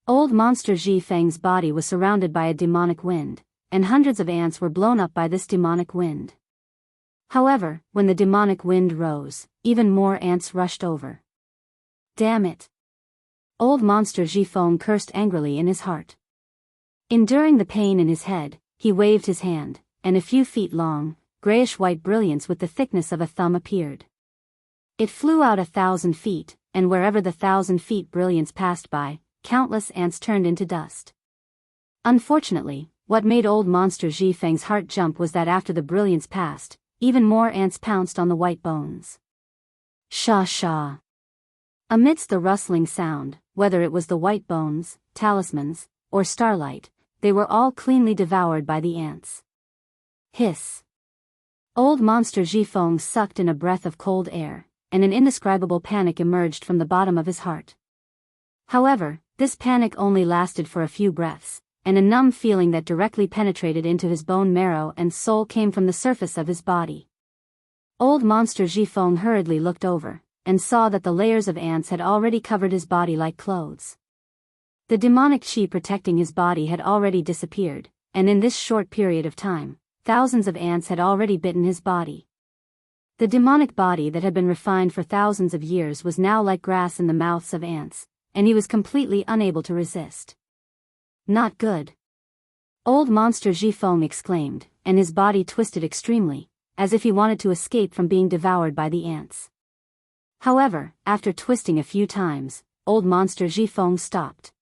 Old monster Jifeng's body was surrounded by a demonic wind, and hundreds of ants were blown up by this demonic wind. However, when the demonic wind rose, even more ants rushed over. Damn it. Old monster Jifeng cursed angrily in his heart. Enduring the pain in his head, he waved his hand, and a few feet long, grayish-white brilliance with the thickness of a thumb appeared. It flew out 1,000 feet, and wherever the 1,000 feet brilliance passed by, countless ants turned into dust. Unfortunately, what made old monster Zhifeng's heart jump was that after the brilliance passed, even more ants pounced on the white bones. Sha sha. Amidst the rustling sound, whether it was the white bones, talismans, or starlight, they were all cleanly devoured by the ants. Hiss. Old monster Zhifeng sucked in a breath of cold air, and an indescribable panic emerged from the bottom of his heart. However, this panic only lasted for a few breaths, and a numb feeling that directly penetrated into his bone marrow and soul came from the surface of his body. Old monster Zhifeng hurriedly looked over, and saw that the layers of ants had already covered his body like clothes. The demonic chi protecting his body had already disappeared, and in this short period of time, thousands of ants had already bitten his body. The demonic body that had been refined for thousands of years was now like grass in the mouths of ants, and he was completely unable to resist. Not good. Old monster Zhifeng exclaimed, and his body twisted extremely, as if he wanted to escape from being devoured by the ants. However, after twisting a few times, old monster Zhifeng stopped.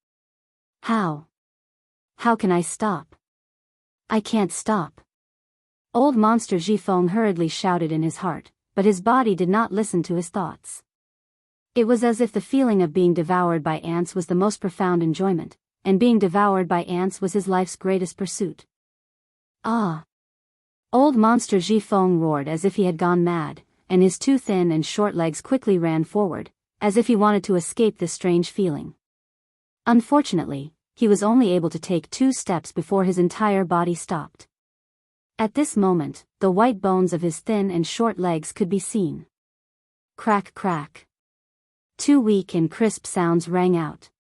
How? How can I stop? I can't stop. Old monster Zhifeng hurriedly shouted in his heart, but his body did not listen to his thoughts. It was as if the feeling of being devoured by ants was the most profound enjoyment, and being devoured by ants was his life's greatest pursuit. Ah! Old monster Zhifeng roared as if he had gone mad, and his two thin and short legs quickly ran forward, as if he wanted to escape this strange feeling. Unfortunately, he was only able to take 2 steps before his entire body stopped. At this moment, the white bones of his thin and short legs could be seen. Crack crack. 2 weak and crisp sounds rang out.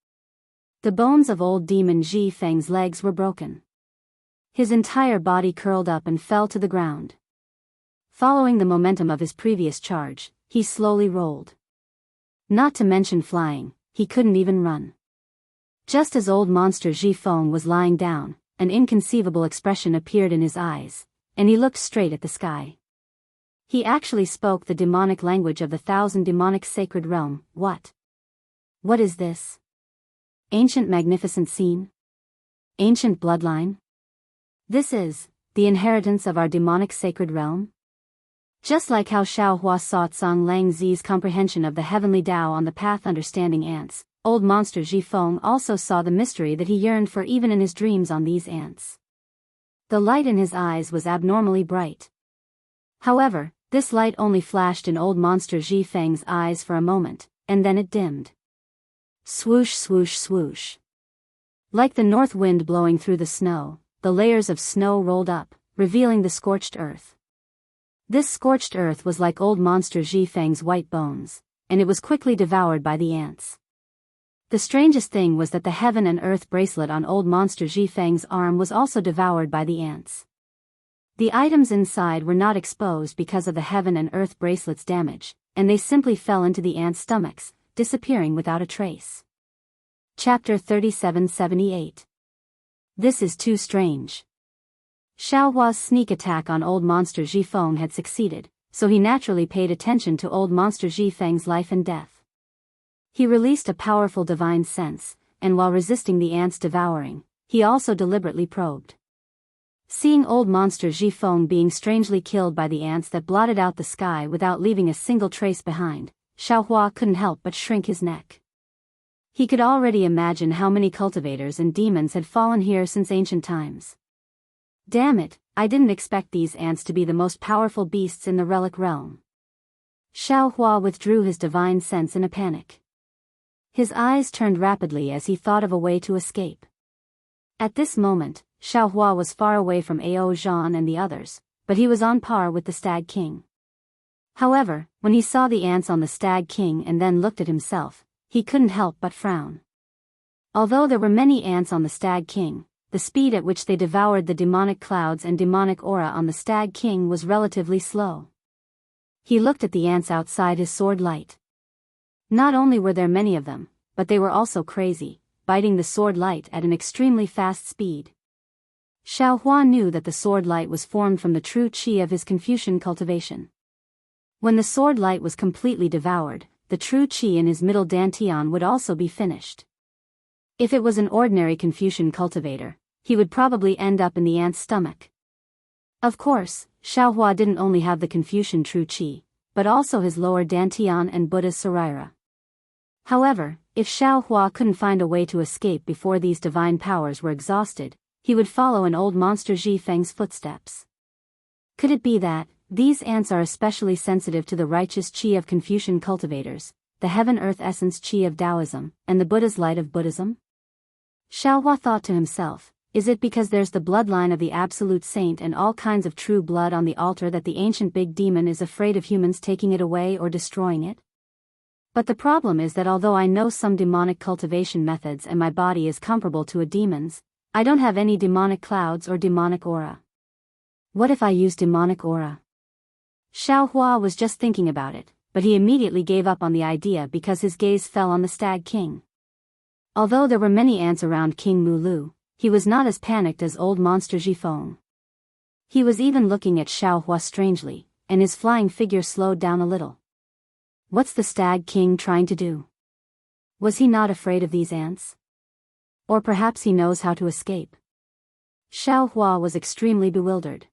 The bones of old demon Zhifeng's legs were broken. His entire body curled up and fell to the ground. Following the momentum of his previous charge, he slowly rolled. Not to mention flying, he couldn't even run. Just as old monster Zhifeng was lying down, an inconceivable expression appeared in his eyes, and he looked straight at the sky. He actually spoke the demonic language of the 1,000 demonic sacred realm. What? What is this? Ancient magnificent scene? Ancient bloodline? This is the inheritance of our demonic sacred realm? Just like how Xiaohua saw Tsang Lang Zi's comprehension of the heavenly Tao on the path understanding ants, old monster Zhifeng also saw the mystery that he yearned for even in his dreams on these ants. The light in his eyes was abnormally bright. However, this light only flashed in old monster Zhifeng's eyes for a moment, and then it dimmed. Swoosh swoosh swoosh. Like the north wind blowing through the snow, the layers of snow rolled up, revealing the scorched earth. This scorched earth was like old monster Zhifeng's white bones, and it was quickly devoured by the ants. The strangest thing was that the heaven and earth bracelet on old monster Zhifeng's arm was also devoured by the ants. The items inside were not exposed because of the heaven and earth bracelet's damage, and they simply fell into the ants' stomachs, disappearing without a trace. Chapter 3778. This is too strange. Xiaohua's sneak attack on old monster Zhifeng had succeeded, so he naturally paid attention to old monster Zhifeng's life and death. He released a powerful divine sense, and while resisting the ants devouring, he also deliberately probed. Seeing old monster Zhifeng being strangely killed by the ants that blotted out the sky without leaving a single trace behind, Xiaohua couldn't help but shrink his neck. He could already imagine how many cultivators and demons had fallen here since ancient times. Damn it, I didn't expect these ants to be the most powerful beasts in the relic realm. Xiaohua withdrew his divine sense in a panic. His eyes turned rapidly as he thought of a way to escape. At this moment, Xiaohua was far away from Ao Zhan and the others, but he was on par with the Stag King. However, when he saw the ants on the Stag King and then looked at himself, he couldn't help but frown. Although there were many ants on the Stag King, the speed at which they devoured the demonic clouds and demonic aura on the Stag King was relatively slow. He looked at the ants outside his sword light. Not only were there many of them, but they were also crazy, biting the sword light at an extremely fast speed. Xiaohua knew that the sword light was formed from the true qi of his Confucian cultivation. When the sword light was completely devoured, the true qi in his middle dantian would also be finished. If it was an ordinary Confucian cultivator, he would probably end up in the ant's stomach. Of course, Xiaohua didn't only have the Confucian true qi, but also his lower dantian and Buddha's sarira. However, if Xiaohua couldn't find a way to escape before these divine powers were exhausted, he would follow an old monster Zhi Feng's footsteps. Could it be that these ants are especially sensitive to the righteous qi of Confucian cultivators, the heaven-earth essence qi of Taoism, and the Buddha's light of Buddhism? Xiaohua thought to himself, is it because there's the bloodline of the absolute saint and all kinds of true blood on the altar that the ancient big demon is afraid of humans taking it away or destroying it? But the problem is that although I know some demonic cultivation methods and my body is comparable to a demon's, I don't have any demonic clouds or demonic aura. What if I use demonic aura? Xiaohua was just thinking about it, but he immediately gave up on the idea because his gaze fell on the Stag King. Although there were many ants around King Mulu, he was not as panicked as old monster Zhifeng. He was even looking at Xiaohua strangely, and his flying figure slowed down a little. What's the Stag King trying to do? Was he not afraid of these ants? Or perhaps he knows how to escape? Xiaohua was extremely bewildered.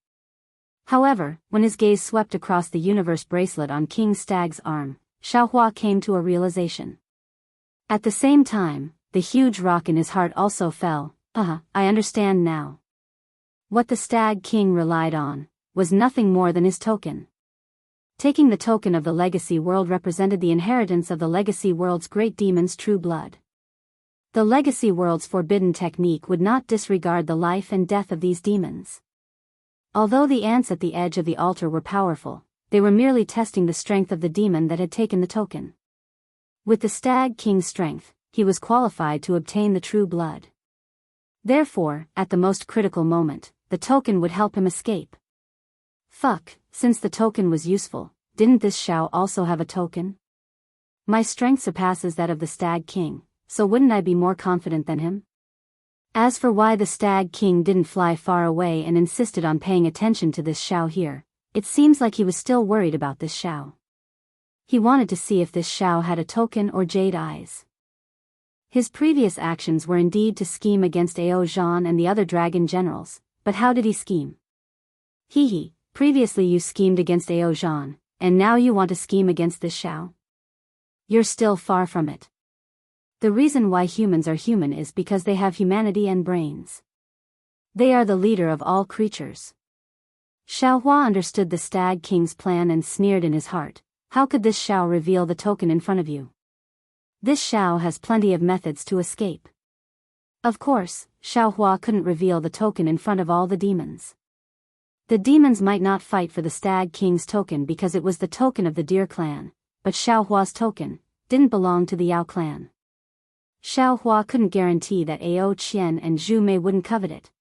However, when his gaze swept across the universe bracelet on King Stag's arm, Xiaohua came to a realization. At the same time, the huge rock in his heart also fell. I understand now. What the Stag King relied on was nothing more than his token. Taking the token of the legacy world represented the inheritance of the legacy world's great demon's true blood. The legacy world's forbidden technique would not disregard the life and death of these demons. Although the ants at the edge of the altar were powerful, they were merely testing the strength of the demon that had taken the token. With the Stag King's strength, he was qualified to obtain the true blood. Therefore, at the most critical moment, the token would help him escape. Since the token was useful, didn't this Xiao also have a token? My strength surpasses that of the Stag King, so wouldn't I be more confident than him? As for why the Stag King didn't fly far away and insisted on paying attention to this Xiao here, it seems like he was still worried about this Xiao. He wanted to see if this Xiao had a token or jade eyes. His previous actions were indeed to scheme against Ao Zhan and the other dragon generals, but how did he scheme? Previously you schemed against Ao Zhan, and now you want to scheme against this Xiao? You're still far from it. The reason why humans are human is because they have humanity and brains. They are the leader of all creatures. Xiaohua understood the Stag King's plan and sneered in his heart, how could this Xiao reveal the token in front of you? This Xiao has plenty of methods to escape. Of course, Xiaohua couldn't reveal the token in front of all the demons. The demons might not fight for the Stag King's token because it was the token of the Deer clan, but Xiaohua's token didn't belong to the Yao clan. Xiaohua couldn't guarantee that Ao Qian and Zhu Mei wouldn't covet it.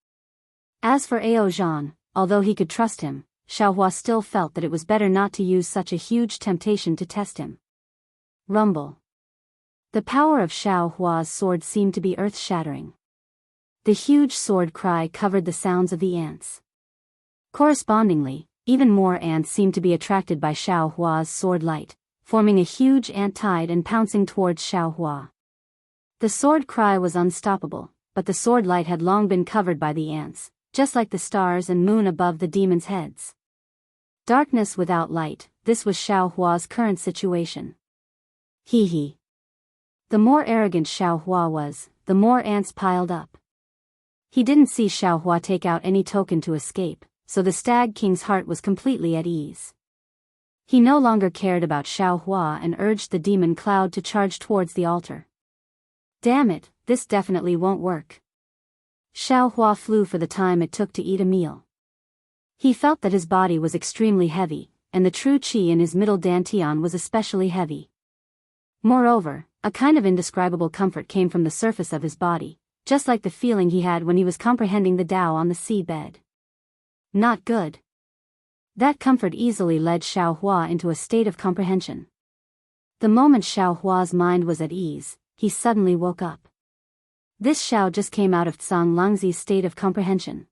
As for Ao Zhan, although he could trust him, Xiaohua still felt that it was better not to use such a huge temptation to test him. Rumble. The power of Xiaohua's sword seemed to be earth-shattering. The huge sword cry covered the sounds of the ants. Correspondingly, even more ants seemed to be attracted by Xiaohua's sword light, forming a huge ant tide and pouncing towards Xiaohua. The sword cry was unstoppable, but the sword light had long been covered by the ants, just like the stars and moon above the demons' heads. Darkness without light, this was Xiaohua's current situation. The more arrogant Xiaohua was, the more ants piled up. He didn't see Xiaohua take out any token to escape, so the Stag King's heart was completely at ease. He no longer cared about Xiaohua and urged the demon cloud to charge towards the altar. Damn it, this definitely won't work. Xiaohua flew for the time it took to eat a meal. He felt that his body was extremely heavy, and the true qi in his middle dantian was especially heavy. Moreover, a kind of indescribable comfort came from the surface of his body, just like the feeling he had when he was comprehending the Tao on the seabed. Not good. That comfort easily led Xiaohua into a state of comprehension. The moment Xiaohua's mind was at ease, he suddenly woke up. This Xiao just came out of Tsang Langzi's state of comprehension.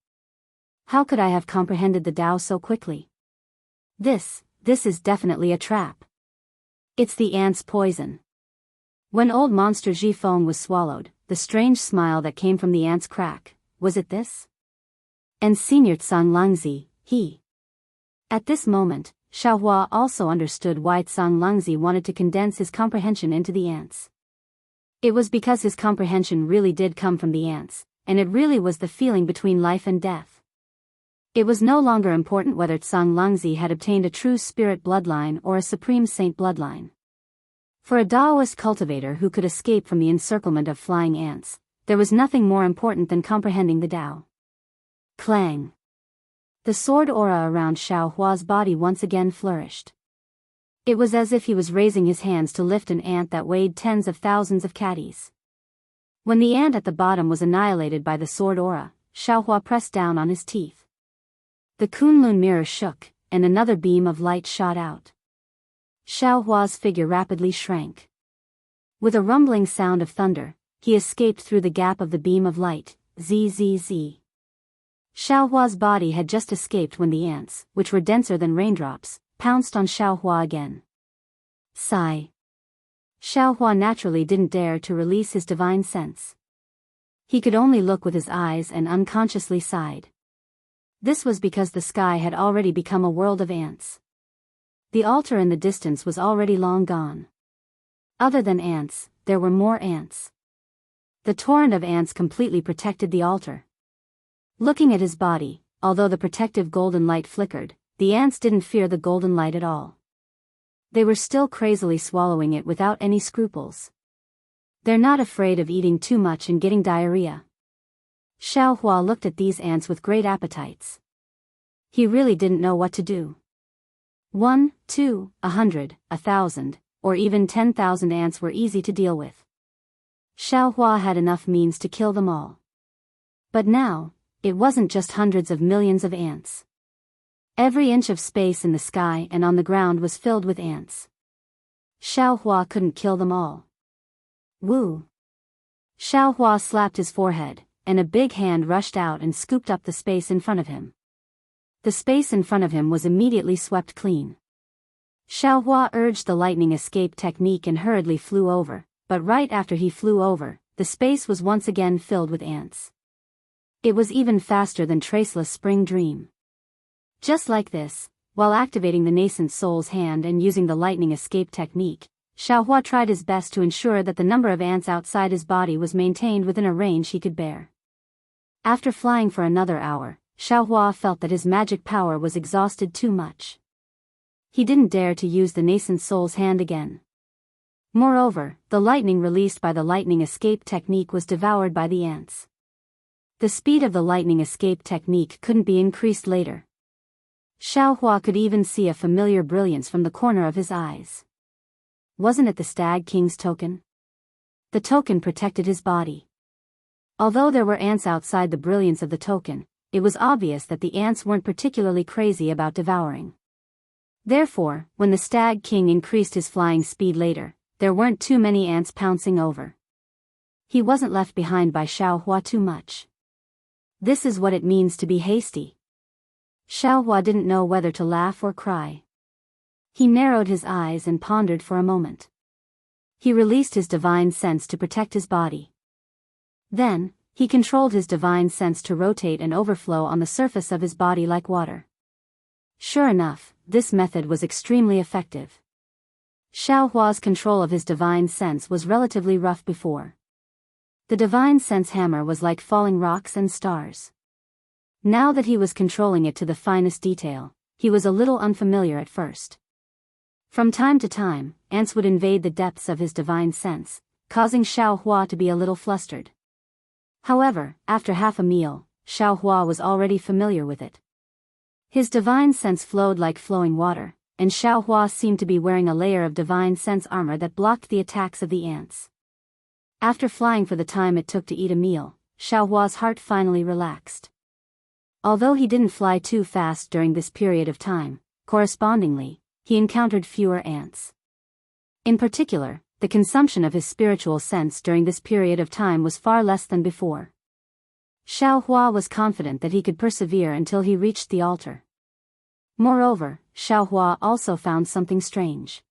How could I have comprehended the Tao so quickly? This is definitely a trap. It's the ant's poison. When old monster Jifeng was swallowed, the strange smile that came from the ant's crack, was it this? And Senior Tsang Langzi, he. At this moment, Xiaohua also understood why Tsang Langzi wanted to condense his comprehension into the ants. It was because his comprehension really did come from the ants, and it really was the feeling between life and death. It was no longer important whether Tsang Langzi had obtained a true spirit bloodline or a supreme saint bloodline. For a Daoist cultivator who could escape from the encirclement of flying ants, there was nothing more important than comprehending the Tao. Clang! The sword aura around Xiaohua's body once again flourished. It was as if he was raising his hands to lift an ant that weighed tens of thousands of catties. When the ant at the bottom was annihilated by the sword aura, Xiaohua pressed down on his teeth. The Kunlun mirror shook, and another beam of light shot out. Xiaohua's figure rapidly shrank. With a rumbling sound of thunder, he escaped through the gap of the beam of light, zzz. Xiaohua's body had just escaped when the ants, which were denser than raindrops, pounced on Xiaohua again. Sigh. Xiaohua naturally didn't dare to release his divine sense. He could only look with his eyes and unconsciously sighed. This was because the sky had already become a world of ants. The altar in the distance was already long gone. Other than ants, there were more ants. The torrent of ants completely protected the altar. Looking at his body, although the protective golden light flickered, the ants didn't fear the golden light at all. They were still crazily swallowing it without any scruples. They're not afraid of eating too much and getting diarrhea. Xiaohua looked at these ants with great appetites. He really didn't know what to do. 1, 2, 100, 1,000, or even 10,000 ants were easy to deal with. Xiaohua had enough means to kill them all. But now, it wasn't just hundreds of millions of ants. Every inch of space in the sky and on the ground was filled with ants. Xiaohua couldn't kill them all. Woo! Xiaohua slapped his forehead, and a big hand rushed out and scooped up the space in front of him. The space in front of him was immediately swept clean. Xiaohua urged the lightning escape technique and hurriedly flew over, but right after he flew over, the space was once again filled with ants. It was even faster than Traceless Spring Dream. Just like this, while activating the nascent soul's hand and using the lightning escape technique, Xiaohua tried his best to ensure that the number of ants outside his body was maintained within a range he could bear. After flying for another hour, Xiaohua felt that his magic power was exhausted too much. He didn't dare to use the nascent soul's hand again. Moreover, the lightning released by the lightning escape technique was devoured by the ants. The speed of the lightning escape technique couldn't be increased later. Xiaohua could even see a familiar brilliance from the corner of his eyes. Wasn't it the Stag King's token? The token protected his body. Although there were ants outside the brilliance of the token, it was obvious that the ants weren't particularly crazy about devouring. Therefore, when the Stag King increased his flying speed later, there weren't too many ants pouncing over. He wasn't left behind by Xiaohua too much. This is what it means to be hasty. Xiaohua didn't know whether to laugh or cry. He narrowed his eyes and pondered for a moment. He released his divine sense to protect his body. Then, he controlled his divine sense to rotate and overflow on the surface of his body like water. Sure enough, this method was extremely effective. Xiaohua's control of his divine sense was relatively rough before. The divine sense hammer was like falling rocks and stars. Now that he was controlling it to the finest detail, he was a little unfamiliar at first. From time to time, ants would invade the depths of his divine sense, causing Xiaohua to be a little flustered. However, after half a meal, Xiaohua was already familiar with it. His divine sense flowed like flowing water, and Xiaohua seemed to be wearing a layer of divine sense armor that blocked the attacks of the ants. After flying for the time it took to eat a meal, Xiaohua's heart finally relaxed. Although he didn't fly too fast during this period of time, correspondingly, he encountered fewer ants. In particular, the consumption of his spiritual sense during this period of time was far less than before. Xiaohua was confident that he could persevere until he reached the altar. Moreover, Xiaohua also found something strange.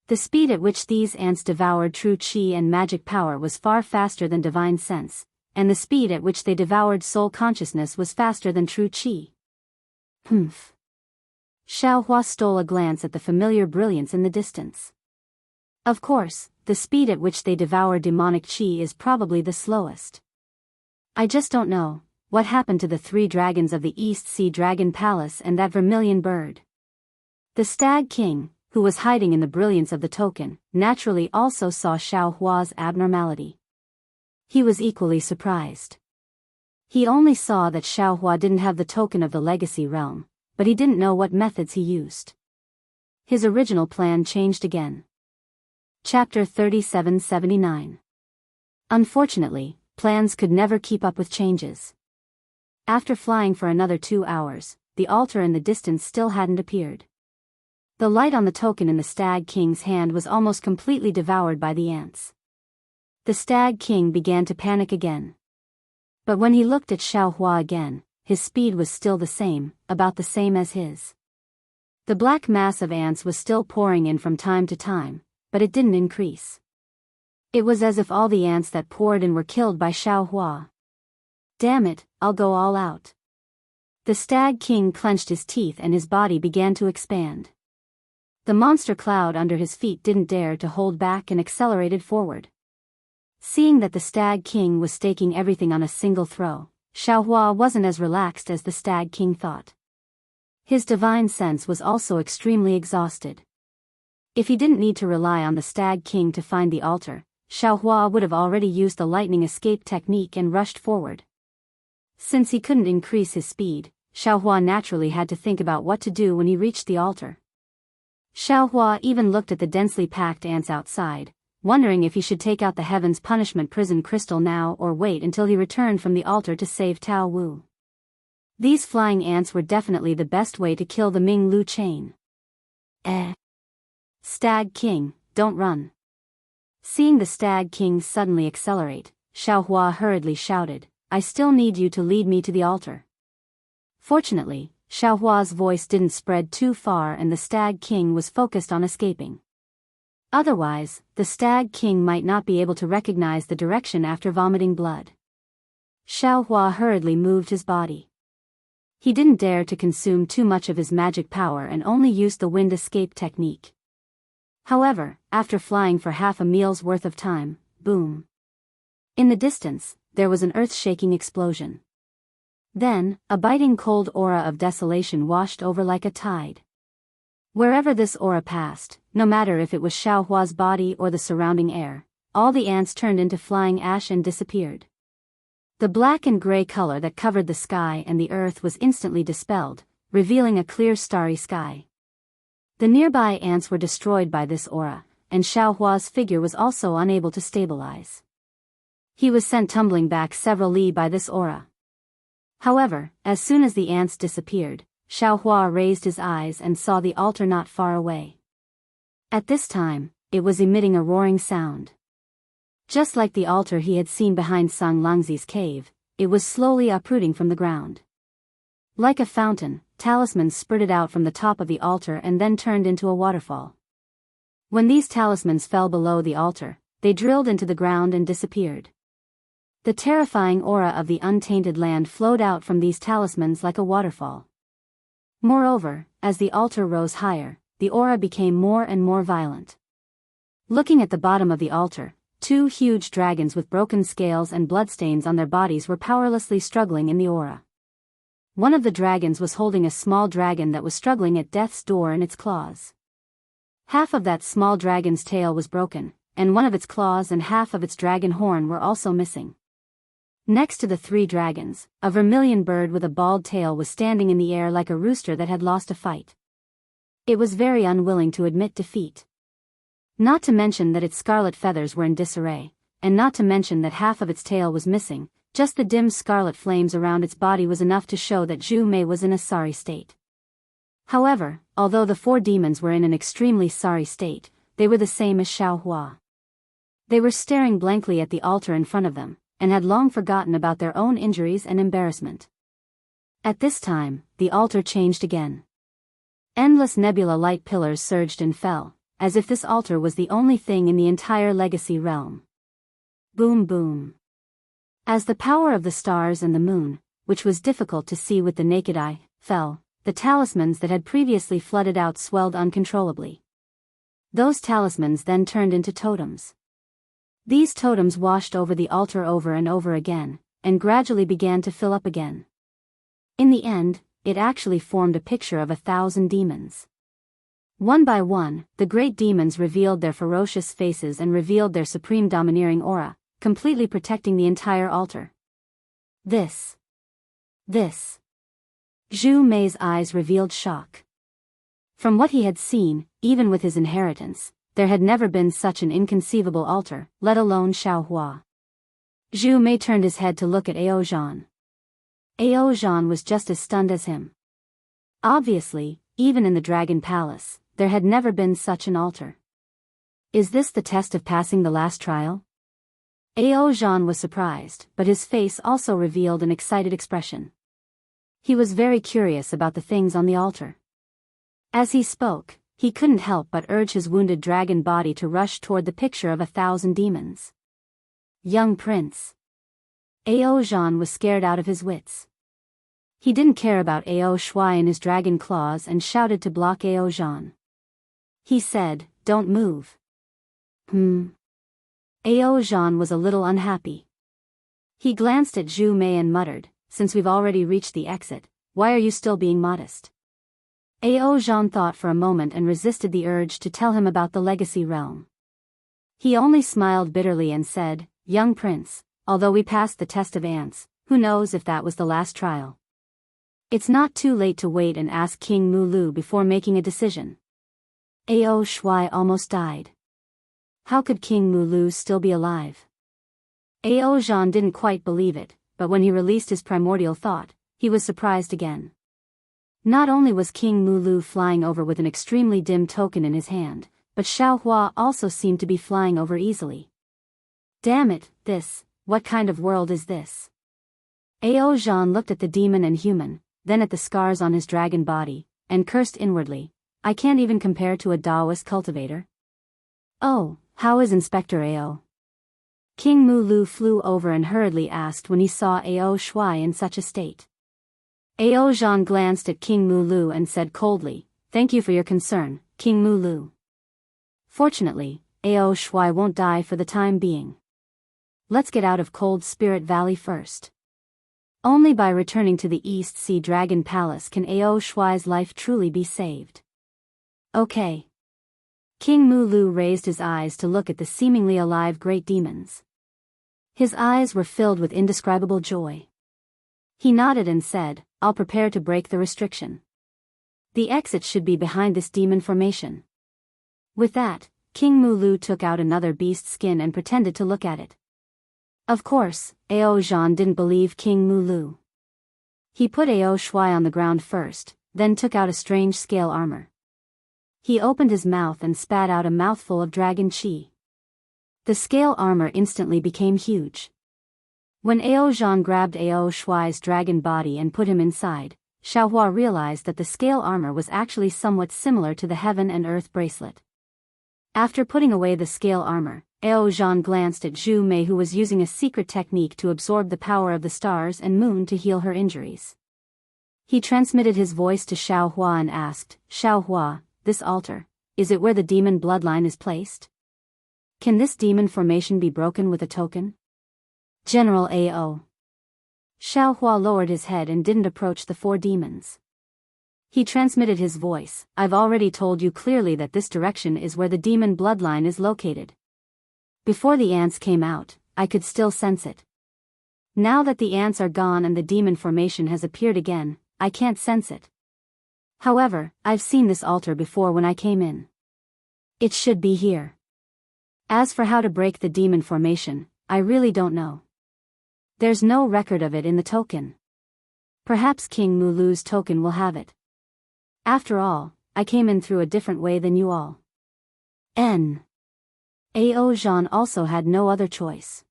The speed at which these ants devoured true qi and magic power was far faster than divine sense, and the speed at which they devoured soul consciousness was faster than true qi. Humph. Xiaohua stole a glance at the familiar brilliance in the distance. Of course, the speed at which they devour demonic qi is probably the slowest. I just don't know, what happened to the 3 dragons of the East Sea Dragon Palace and that vermilion bird? The Stag King, who was hiding in the brilliance of the token, naturally also saw Xiaohua's abnormality. He was equally surprised. He only saw that Xiaohua didn't have the token of the Legacy Realm, but he didn't know what methods he used. His original plan changed again. Chapter 3779. Unfortunately, plans could never keep up with changes. After flying for another 2 hours, the altar in the distance still hadn't appeared. The light on the token in the Stag King's hand was almost completely devoured by the ants. The Stag King began to panic again. But when he looked at Xiaohua again, his speed was still the same, about the same as his. The black mass of ants was still pouring in from time to time, but it didn't increase. It was as if all the ants that poured in were killed by Xiaohua. Damn it, I'll go all out. The Stag King clenched his teeth and his body began to expand. The monster cloud under his feet didn't dare to hold back and accelerated forward. Seeing that the Stag King was staking everything on a single throw, Xiaohua wasn't as relaxed as the Stag King thought. His divine sense was also extremely exhausted. If he didn't need to rely on the Stag King to find the altar, Xiaohua would have already used the lightning escape technique and rushed forward. Since he couldn't increase his speed, Xiaohua naturally had to think about what to do when he reached the altar. Xiaohua even looked at the densely packed ants outside, wondering if he should take out the Heaven's Punishment prison crystal now or wait until he returned from the altar to save Tao Wu. These flying ants were definitely the best way to kill the Ming Lu chain. Stag King, don't run. Seeing the Stag King suddenly accelerate, Xiaohua hurriedly shouted, I still need you to lead me to the altar. Fortunately, Xiaohua's voice didn't spread too far and the Stag King was focused on escaping. Otherwise, the Stag King might not be able to recognize the direction after vomiting blood. Xiaohua hurriedly moved his body. He didn't dare to consume too much of his magic power and only used the wind escape technique. However, after flying for half a meal's worth of time, boom. In the distance, there was an earth-shaking explosion. Then, a biting cold aura of desolation washed over like a tide. Wherever this aura passed, no matter if it was Xiaohua's body or the surrounding air, all the ants turned into flying ash and disappeared. The black and gray color that covered the sky and the earth was instantly dispelled, revealing a clear starry sky. The nearby ants were destroyed by this aura, and Xiaohua's figure was also unable to stabilize. He was sent tumbling back several li by this aura. However, as soon as the ants disappeared, Xiaohua raised his eyes and saw the altar not far away. At this time, it was emitting a roaring sound. Just like the altar he had seen behind Sang Langzi's cave, it was slowly uprooting from the ground. Like a fountain, talismans spurted out from the top of the altar and then turned into a waterfall. When these talismans fell below the altar, they drilled into the ground and disappeared. The terrifying aura of the untainted land flowed out from these talismans like a waterfall. Moreover, as the altar rose higher, the aura became more and more violent. Looking at the bottom of the altar, 2 huge dragons with broken scales and bloodstains on their bodies were powerlessly struggling in the aura. One of the dragons was holding a small dragon that was struggling at death's door in its claws. Half of that small dragon's tail was broken, and one of its claws and half of its dragon horn were also missing. Next to the 3 dragons, a vermilion bird with a bald tail was standing in the air like a rooster that had lost a fight. It was very unwilling to admit defeat. Not to mention that its scarlet feathers were in disarray, and not to mention that half of its tail was missing, just the dim scarlet flames around its body was enough to show that Zhu Mei was in a sorry state. However, although the 4 demons were in an extremely sorry state, they were the same as Xiaohua. They were staring blankly at the altar in front of them, and had long forgotten about their own injuries and embarrassment. At this time, the altar changed again. Endless nebula-light pillars surged and fell, as if this altar was the only thing in the entire legacy realm. Boom boom. As the power of the stars and the moon, which was difficult to see with the naked eye, fell, the talismans that had previously flooded out swelled uncontrollably. Those talismans then turned into totems. These totems washed over the altar over and over again, and gradually began to fill up again. In the end, it actually formed a picture of 1,000 demons. One by one, the great demons revealed their ferocious faces and revealed their supreme domineering aura, completely protecting the entire altar. This. Zhu Mei's eyes revealed shock. From what he had seen, even with his inheritance, there had never been such an inconceivable altar, let alone Xiaohua. Zhu Mei turned his head to look at Ao Zhan. Ao Zhan was just as stunned as him. Obviously, even in the Dragon Palace, there had never been such an altar. Is this the test of passing the last trial? Ao Zhan was surprised, but his face also revealed an excited expression. He was very curious about the things on the altar. As he spoke, he couldn't help but urge his wounded dragon body to rush toward the picture of 1,000 demons. Young prince. Ao Zhan was scared out of his wits. He didn't care about Ao Shuai and his dragon claws and shouted to block Ao Zhan. He said, "Don't move." Ao Zhan was a little unhappy. He glanced at Zhu Mei and muttered, "Since we've already reached the exit, why are you still being modest?" Ao Zhan thought for a moment and resisted the urge to tell him about the legacy realm. He only smiled bitterly and said, "Young prince, although we passed the test of ants, who knows if that was the last trial? It's not too late to wait and ask King Mulu before making a decision." Ao Shuai almost died. How could King Mulu still be alive? Ao Zhan didn't quite believe it, but when he released his primordial thought, he was surprised again. Not only was King Mulu flying over with an extremely dim token in his hand, but Xiaohua also seemed to be flying over easily. Damn it, what kind of world is this? Ao Zhan looked at the demon and human, then at the scars on his dragon body, and cursed inwardly, "I can't even compare to a Daoist cultivator." "Oh, how is Inspector Ao?" King Mulu flew over and hurriedly asked when he saw Ao Shuai in such a state. Ao Zhan glanced at King Mulu and said coldly, "Thank you for your concern, King Mulu. Fortunately, Ao Shuai won't die for the time being. Let's get out of Cold Spirit Valley first. Only by returning to the East Sea Dragon Palace can Ao Shuai's life truly be saved." "Okay." King Mulu raised his eyes to look at the seemingly alive great demons. His eyes were filled with indescribable joy. He nodded and said, "I'll prepare to break the restriction. The exit should be behind this demon formation." With that, King Mulu took out another beast skin and pretended to look at it. Of course, Ao Zhan didn't believe King Mulu. He put Ao Shuai on the ground first, then took out a strange scale armor. He opened his mouth and spat out a mouthful of dragon chi. The scale armor instantly became huge. When Ao Zhan grabbed Ao Shuai's dragon body and put him inside, Xiaohua realized that the scale armor was actually somewhat similar to the Heaven and Earth bracelet. After putting away the scale armor, Ao Zhan glanced at Zhu Mei, who was using a secret technique to absorb the power of the stars and moon to heal her injuries. He transmitted his voice to Xiaohua and asked, "Xiaohua, this altar, is it where the demon bloodline is placed? Can this demon formation be broken with a token?" "General Ao." Xiaohua lowered his head and didn't approach the 4 demons. He transmitted his voice, "I've already told you clearly that this direction is where the demon bloodline is located. Before the ants came out, I could still sense it. Now that the ants are gone and the demon formation has appeared again, I can't sense it. However, I've seen this altar before when I came in. It should be here. As for how to break the demon formation, I really don't know. There's no record of it in the token. Perhaps King Mulu's token will have it. After all, I came in through a different way than you all." Ao Zhan also had no other choice.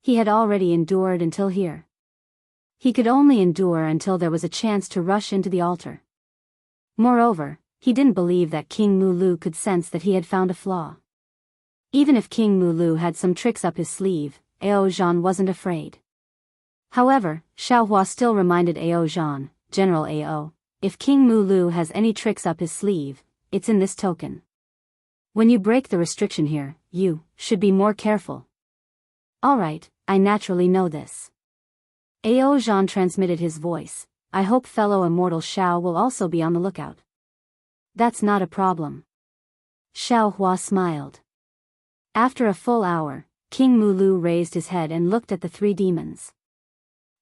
He had already endured until here. He could only endure until there was a chance to rush into the altar. Moreover, he didn't believe that King Mulu could sense that he had found a flaw. Even if King Mulu had some tricks up his sleeve, Ao Zhan wasn't afraid. However, Xiaohua still reminded Ao Zhan, General Ao, if King Mulu has any tricks up his sleeve, it's in this token. When you break the restriction here, you should be more careful. Alright, I naturally know this. Ao Zhan transmitted his voice. I hope fellow immortal Xiao will also be on the lookout. That's not a problem. Xiaohua smiled. After a full hour, King Mulu raised his head and looked at the three demons.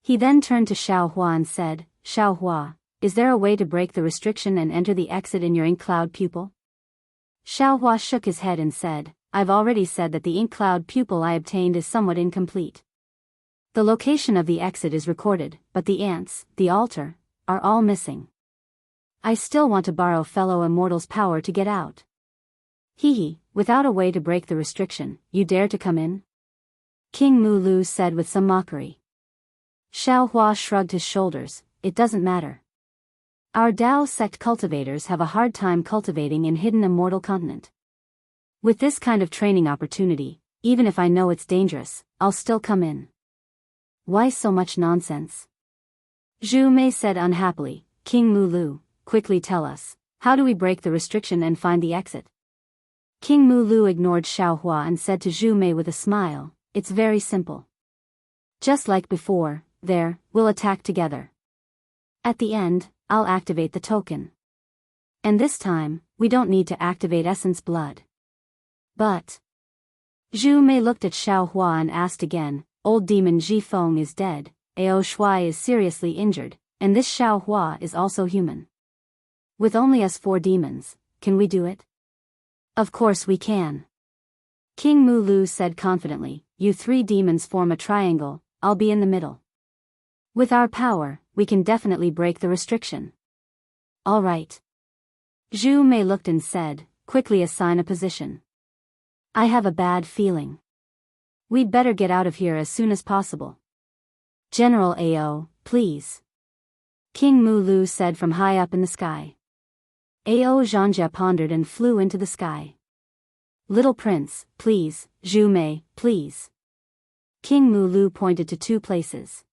He then turned to Xiaohua and said, Xiaohua, is there a way to break the restriction and enter the exit in your ink cloud pupil? Xiaohua shook his head and said, I've already said that the ink cloud pupil I obtained is somewhat incomplete. The location of the exit is recorded, but the ants, the altar, are all missing. I still want to borrow fellow immortal's power to get out. Without a way to break the restriction, you dare to come in? King Mulu said with some mockery. Xiaohua shrugged his shoulders, it doesn't matter. Our Dao sect cultivators have a hard time cultivating in hidden immortal continent. With this kind of training opportunity, even if I know it's dangerous, I'll still come in. Why so much nonsense? Zhu Mei said unhappily, King Mulu, quickly tell us, how do we break the restriction and find the exit? King Mulu ignored Xiaohua and said to Zhu Mei with a smile, it's very simple. Just like before, we'll attack together. At the end, I'll activate the token. And this time, we don't need to activate Essence Blood. But Zhu Mei looked at Xiaohua and asked again, old demon Zhifeng is dead, Ao Shuai is seriously injured, and this Xiaohua is also human. With only us 4 demons, can we do it? Of course we can. King Mulu said confidently, you 3 demons form a triangle, I'll be in the middle. With our power, we can definitely break the restriction. All right. Zhu Mei looked and said, quickly assign a position. I have a bad feeling. We'd better get out of here as soon as possible. General Ao, please. King Mulu said from high up in the sky. Ao Xianxia pondered and flew into the sky. Little prince, please, Zhu Mei, please. King Mulu pointed to 2 places.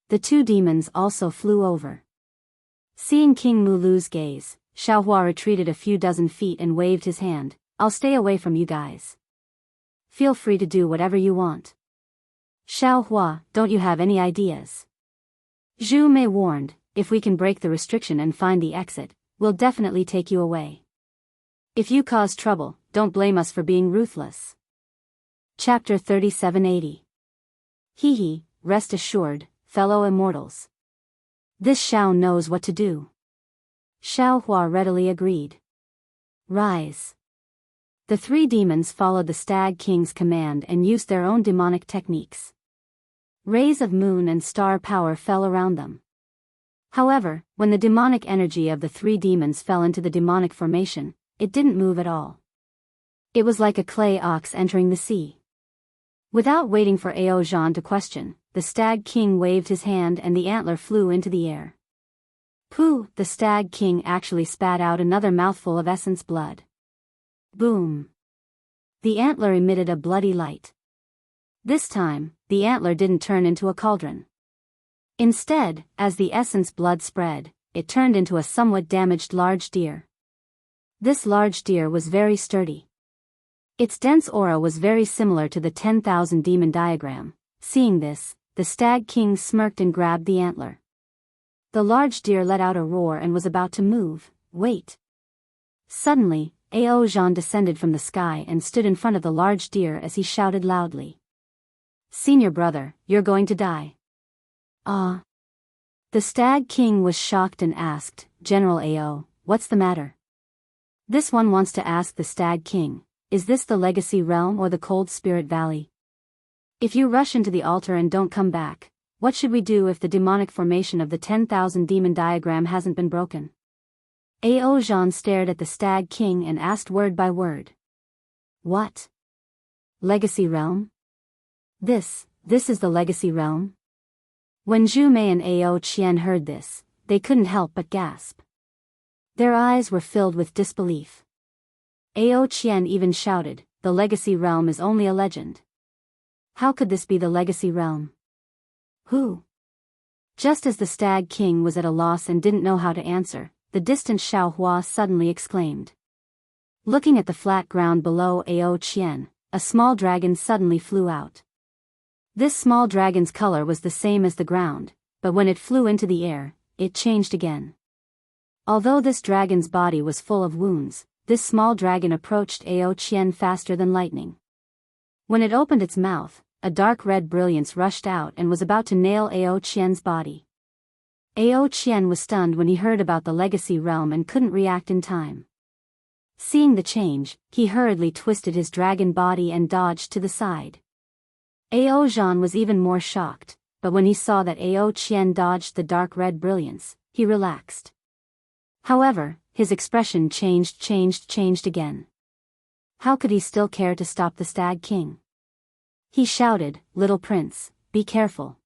The 2 demons also flew over. Seeing King Mulu's gaze, Xiaohua retreated a few dozen feet and waved his hand, I'll stay away from you guys. Feel free to do whatever you want. Xiaohua, don't you have any ideas? Zhu Mei warned, if we can break the restriction and find the exit, we'll definitely take you away. If you cause trouble, don't blame us for being ruthless. Chapter 3780. Rest assured, fellow immortals. This Xiao knows what to do. Xiaohua readily agreed. Rise. The 3 demons followed the Stag King's command and used their own demonic techniques. Rays of moon and star power fell around them. However, when the demonic energy of the 3 demons fell into the demonic formation, it didn't move at all. It was like a clay ox entering the sea. Without waiting for Ao Zhan to question, the Stag King waved his hand and the antler flew into the air. Pooh! The Stag King actually spat out another mouthful of essence blood. Boom! The antler emitted a bloody light. This time, the antler didn't turn into a cauldron. Instead, as the essence blood spread, it turned into a somewhat damaged large deer. This large deer was very sturdy. Its dense aura was very similar to the 10,000 demon diagram. Seeing this, the Stag King smirked and grabbed the antler. The large deer let out a roar and was about to move. Wait! Suddenly, Ao Zhan descended from the sky and stood in front of the large deer as he shouted loudly. Senior brother, you're going to die. Ah! The Stag King was shocked and asked, General Ao, what's the matter? This one wants to ask the Stag King, is this the Legacy Realm or the Cold Spirit Valley? If you rush into the altar and don't come back, what should we do if the demonic formation of the 10,000 demon diagram hasn't been broken? Ao Zhan stared at the Stag King and asked word by word. What? Legacy Realm? This This is the legacy realm? When Zhu Mei and Ao Qian heard this, they couldn't help but gasp. Their eyes were filled with disbelief. Ao Qian even shouted, "The legacy realm is only a legend. How could this be the legacy realm? Who?" Just as the Stag King was at a loss and didn't know how to answer, the distant Xiao Hua suddenly exclaimed. Looking at the flat ground below Ao Qian, a small dragon suddenly flew out. This small dragon's color was the same as the ground, but when it flew into the air, it changed again. Although this dragon's body was full of wounds, this small dragon approached Ao Qian faster than lightning. When it opened its mouth, a dark red brilliance rushed out and was about to nail Ao Qian's body. Ao Qian was stunned when he heard about the legacy realm and couldn't react in time. Seeing the change, he hurriedly twisted his dragon body and dodged to the side. Ao Zhan was even more shocked, but when he saw that Ao Qian dodged the dark red brilliance, he relaxed. However, his expression changed again. How could he still care to stop the Stag King? He shouted, "Little prince, be careful."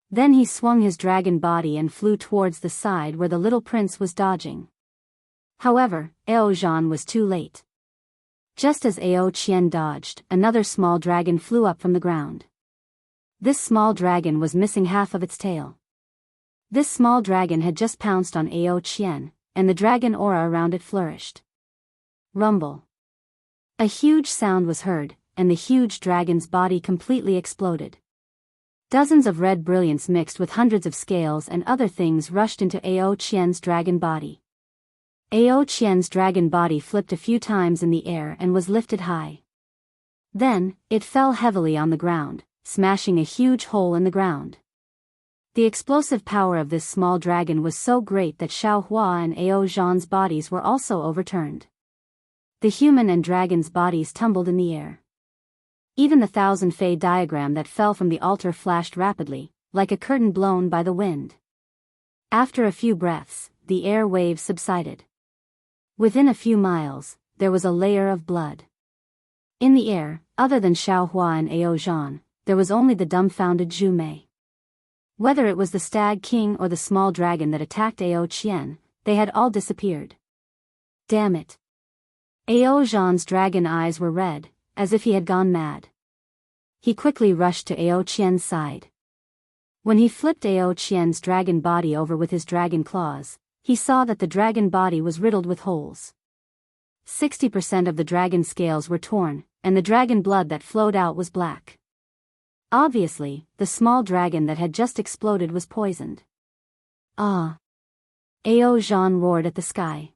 Then he swung his dragon body and flew towards the side where the little prince was dodging. However, Ao Zhan was too late. Just as Ao Qian dodged, another small dragon flew up from the ground. This small dragon was missing half of its tail. This small dragon had just pounced on Ao Qian, and the dragon aura around it flourished. Rumble. A huge sound was heard, and the huge dragon's body completely exploded. Dozens of red brilliance mixed with hundreds of scales and other things rushed into Ao Qian's dragon body. Ao Qian's dragon body flipped a few times in the air and was lifted high. Then, it fell heavily on the ground, smashing a huge hole in the ground. The explosive power of this small dragon was so great that Xiao Hua and Ao Zhan's bodies were also overturned. The human and dragon's bodies tumbled in the air. Even the thousand fei diagram that fell from the altar flashed rapidly, like a curtain blown by the wind. After a few breaths, the air waves subsided. Within a few miles, there was a layer of blood. In the air, other than Xiao Hua and Ao Zhan, there was only the dumbfounded Zhu Mei. Whether it was the Stag King or the small dragon that attacked Ao Qian, they had all disappeared. Damn it. Ao Zhan's dragon eyes were red, as if he had gone mad. He quickly rushed to Ao Qian's side. When he flipped Ao Qian's dragon body over with his dragon claws, he saw that the dragon body was riddled with holes. 60% of the dragon scales were torn, and the dragon blood that flowed out was black. Obviously, the small dragon that had just exploded was poisoned. Ah! Ao Zhan roared at the sky.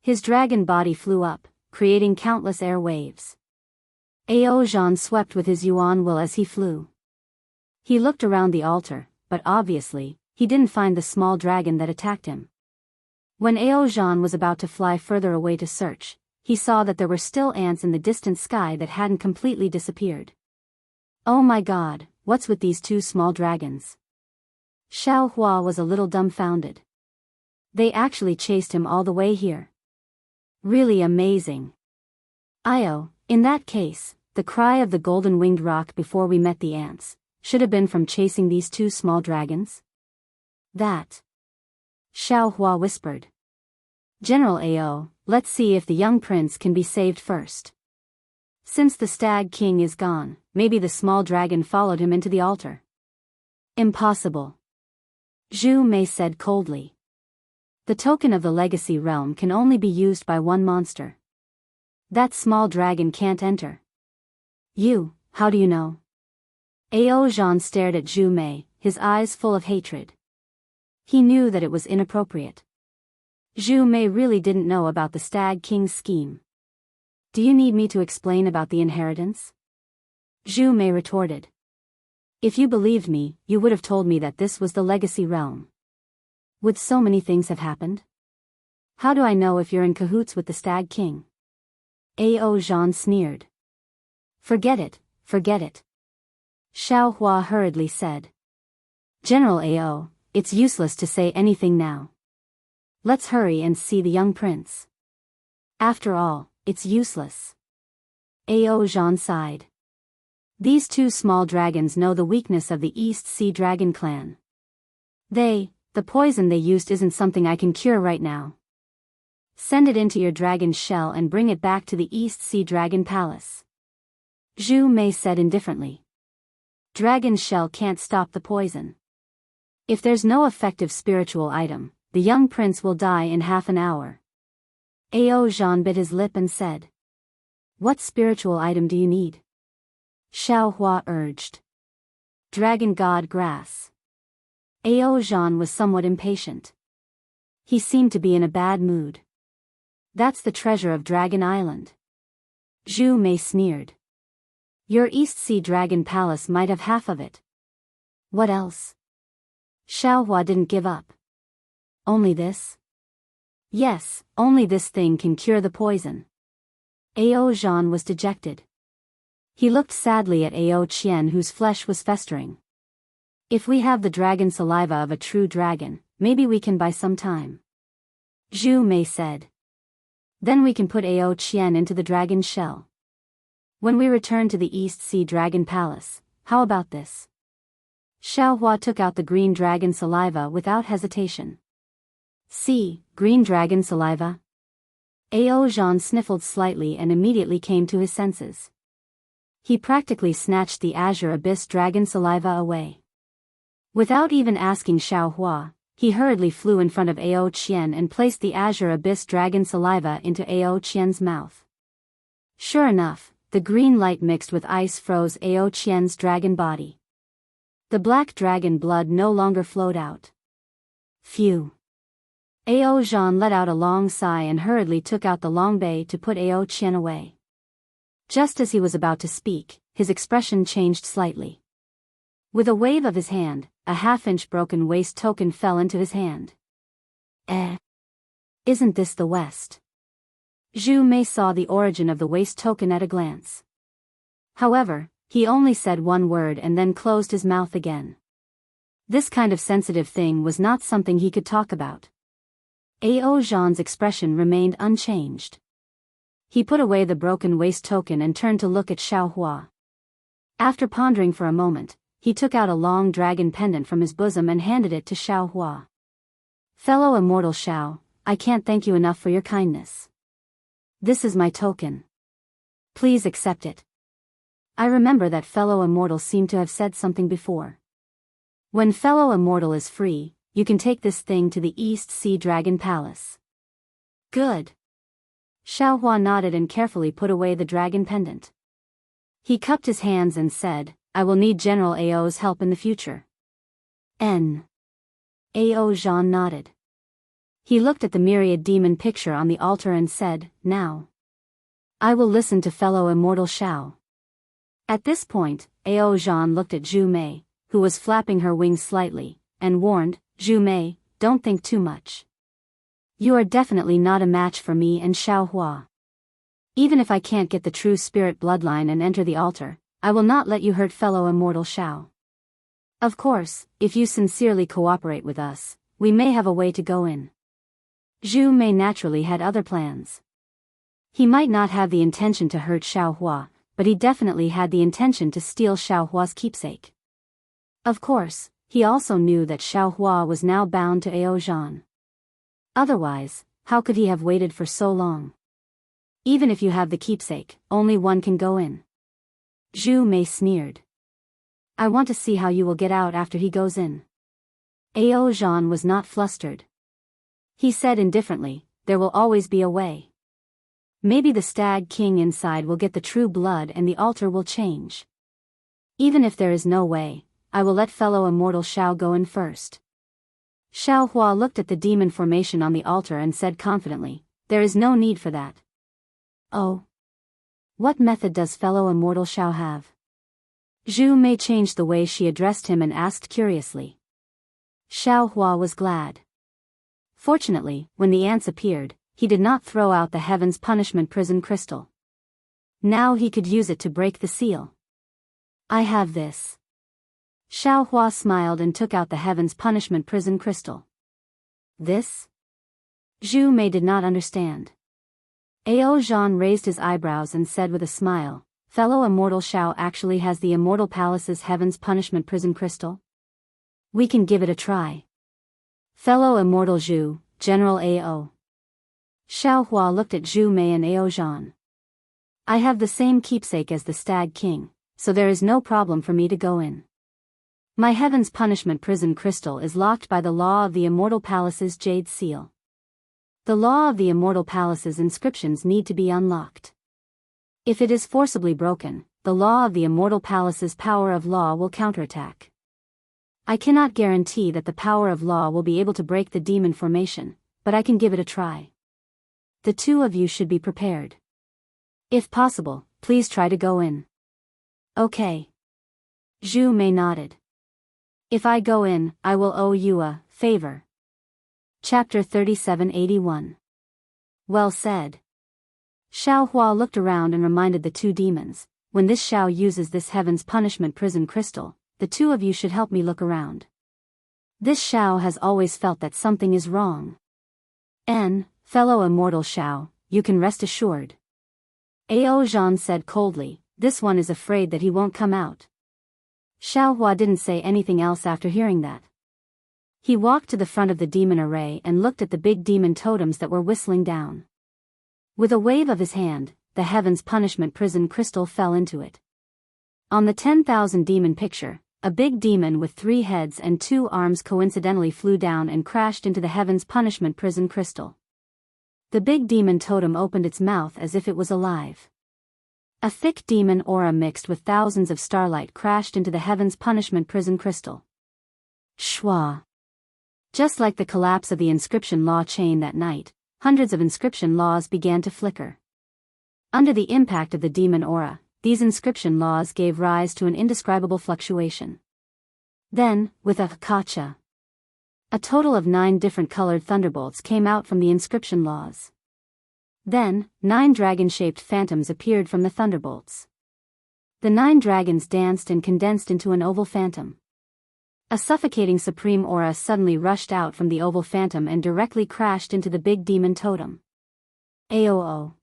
His dragon body flew up, creating countless air waves. Ao Zhan swept with his yuan will as he flew. He looked around the altar, but obviously, he didn't find the small dragon that attacked him. When Ao Zhan was about to fly further away to search, he saw that there were still ants in the distant sky that hadn't completely disappeared. Oh my god, what's with these two small dragons? Xiao Hua was a little dumbfounded. They actually chased him all the way here. Really amazing. Io, in that case, the cry of the golden-winged rock before we met the ants, should have been from chasing these two small dragons? That. Xiao Hua whispered. General Ao, let's see if the young prince can be saved first. Since the Stag King is gone, maybe the small dragon followed him into the altar. Impossible. Zhu Mei said coldly. The token of the legacy realm can only be used by one monster. That small dragon can't enter. You, how do you know? Ao Zhan stared at Zhu Mei, his eyes full of hatred. He knew that it was inappropriate. Zhu Mei really didn't know about the Stag King's scheme. Do you need me to explain about the inheritance? Zhu Mei retorted. If you believed me, you would have told me that this was the legacy realm. Would so many things have happened? How do I know if you're in cahoots with the Stag King? Ao Zhan sneered. Forget it, forget it. Xiao Hua hurriedly said. General Ao, it's useless to say anything now. Let's hurry and see the young prince. After all, it's useless. Ao Zhan sighed. These two small dragons know the weakness of the East Sea Dragon clan. The poison they used isn't something I can cure right now. Send it into your dragon shell and bring it back to the East Sea Dragon Palace. Zhu Mei said indifferently. Dragon shell can't stop the poison. If there's no effective spiritual item, the young prince will die in half an hour. Ao Zhan bit his lip and said. What spiritual item do you need? Xiao Hua urged. Dragon God Grass. Ao Zhan was somewhat impatient. He seemed to be in a bad mood. That's the treasure of Dragon Island. Zhu Mei sneered. Your East Sea Dragon Palace might have half of it. What else? Xiao Hua didn't give up. Only this? Yes, only this thing can cure the poison. Ao Zhan was dejected. He looked sadly at Ao Qian, whose flesh was festering. If we have the dragon saliva of a true dragon, maybe we can buy some time. Zhu Mei said. Then we can put Ao Qian into the dragon shell. When we return to the East Sea Dragon Palace, how about this? Xiao Hua took out the green dragon saliva without hesitation. See, green dragon saliva? Ao Zhan sniffled slightly and immediately came to his senses. He practically snatched the azure abyss dragon saliva away. Without even asking Xiao Hua, he hurriedly flew in front of Ao Qian and placed the azure abyss dragon saliva into Ao Qian's mouth. Sure enough, the green light mixed with ice froze Ao Qian's dragon body. The black dragon blood no longer flowed out. Phew. Ao Zhan let out a long sigh and hurriedly took out the long bay to put Ao Qian away. Just as he was about to speak, his expression changed slightly. With a wave of his hand, a half-inch broken waist token fell into his hand. Isn't this the West? Zhu Mei saw the origin of the waist token at a glance. However, he only said one word and then closed his mouth again. This kind of sensitive thing was not something he could talk about. Ao Zhan's expression remained unchanged. He put away the broken waist token and turned to look at Xiao Hua. After pondering for a moment, he took out a long dragon pendant from his bosom and handed it to Xiao Hua. Fellow immortal Xiao, I can't thank you enough for your kindness. This is my token. Please accept it. I remember that fellow immortal seemed to have said something before. When fellow immortal is free, you can take this thing to the East Sea Dragon Palace. Good. Xiao Hua nodded and carefully put away the dragon pendant. He cupped his hands and said, I will need General Ao's help in the future. Ao Zhan nodded. He looked at the myriad demon picture on the altar and said, Now. I will listen to fellow immortal Xiao. At this point, Ao Zhan looked at Zhu Mei, who was flapping her wings slightly, and warned, Zhu Mei, don't think too much. You are definitely not a match for me and Xiao Hua. Even if I can't get the true spirit bloodline and enter the altar, I will not let you hurt fellow immortal Xiao. Of course, if you sincerely cooperate with us, we may have a way to go in. Zhu Mei naturally had other plans. He might not have the intention to hurt Xiao Hua, but he definitely had the intention to steal Xiao Hua's keepsake. Of course, he also knew that Xiao Hua was now bound to Ao Zhan. Otherwise, how could he have waited for so long? Even if you have the keepsake, only one can go in. Zhu Mei sneered. I want to see how you will get out after he goes in. Ao Zhan was not flustered. He said indifferently, there will always be a way. Maybe the Stag King inside will get the true blood and the altar will change. Even if there is no way, I will let fellow immortal Xiao go in first. Xiao Hua looked at the demon formation on the altar and said confidently, there is no need for that. Oh. What method does fellow immortal Xiao have? Zhu Mei changed the way she addressed him and asked curiously. Xiao Hua was glad. Fortunately, when the ants appeared, he did not throw out the Heaven's Punishment Prison Crystal. Now he could use it to break the seal. I have this. Xiao Hua smiled and took out the Heaven's Punishment Prison Crystal. This? Zhu Mei did not understand. Ao Zhan raised his eyebrows and said with a smile, fellow immortal Xiao actually has the Immortal Palace's Heaven's Punishment Prison Crystal? We can give it a try. Fellow immortal Zhu, General A.O. Xiao Hua looked at Zhu Mei and A.O. Zhan. I have the same keepsake as the Stag King, so there is no problem for me to go in. My Heaven's Punishment Prison Crystal is locked by the law of the Immortal Palace's Jade Seal. The law of the Immortal Palace's inscriptions need to be unlocked. If it is forcibly broken, the law of the Immortal Palace's power of law will counterattack. I cannot guarantee that the power of law will be able to break the demon formation, but I can give it a try. The two of you should be prepared. If possible, please try to go in. Okay. Zhu Mei nodded. If I go in, I will owe you a favor. Chapter 3781. Well said. Xiao Hua looked around and reminded the two demons, when this Xiao uses this Heaven's Punishment Prison Crystal, the two of you should help me look around. This Xiao has always felt that something is wrong. Fellow immortal Xiao, you can rest assured. A.O. Zhan said coldly, this one is afraid that he won't come out. Xiao Hua didn't say anything else after hearing that. He walked to the front of the demon array and looked at the big demon totems that were whistling down. With a wave of his hand, the Heaven's Punishment Prison Crystal fell into it. On the 10,000 demon picture, a big demon with 3 heads and 2 arms coincidentally flew down and crashed into the Heaven's Punishment Prison Crystal. The big demon totem opened its mouth as if it was alive. A thick demon aura mixed with thousands of starlight crashed into the Heaven's Punishment Prison Crystal. Shwa. Just like the collapse of the inscription law chain that night, hundreds of inscription laws began to flicker. Under the impact of the demon aura, these inscription laws gave rise to an indescribable fluctuation. Then, with a kacha, a total of 9 different colored thunderbolts came out from the inscription laws. Then, 9 dragon-shaped phantoms appeared from the thunderbolts. The 9 dragons danced and condensed into an oval phantom. A suffocating supreme aura suddenly rushed out from the oval phantom and directly crashed into the big demon totem. Aoo.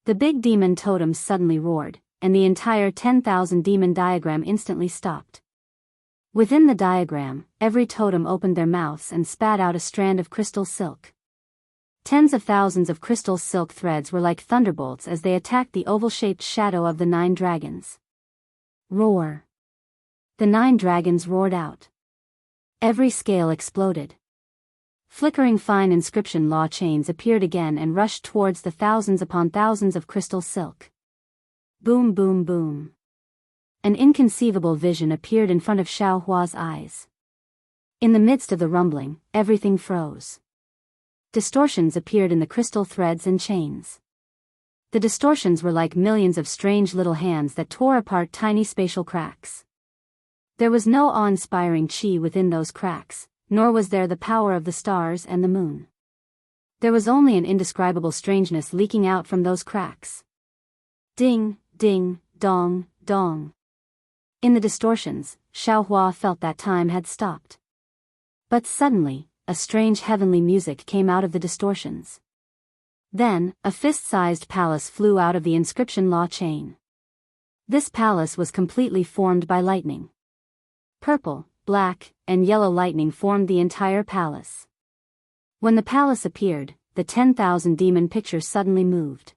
The big demon totem suddenly roared, and the entire 10,000 demon diagram instantly stopped. Within the diagram, every totem opened their mouths and spat out a strand of crystal silk. Tens of thousands of crystal silk threads were like thunderbolts as they attacked the oval-shaped shadow of the 9 dragons. Roar. The 9 dragons roared out. Every scale exploded. Flickering fine inscription law chains appeared again and rushed towards the thousands upon thousands of crystal silk. Boom boom boom. An inconceivable vision appeared in front of Xiao Hua's eyes. In the midst of the rumbling, everything froze. Distortions appeared in the crystal threads and chains. The distortions were like millions of strange little hands that tore apart tiny spatial cracks. There was no awe-inspiring chi within those cracks, nor was there the power of the stars and the moon. There was only an indescribable strangeness leaking out from those cracks. Ding, ding, dong, dong. In the distortions, Xiao Hua felt that time had stopped. But suddenly, a strange heavenly music came out of the distortions. Then, a fist-sized palace flew out of the inscription law chain. This palace was completely formed by lightning. Purple, black, and yellow lightning formed the entire palace. When the palace appeared, the 10,000 demon picture suddenly moved.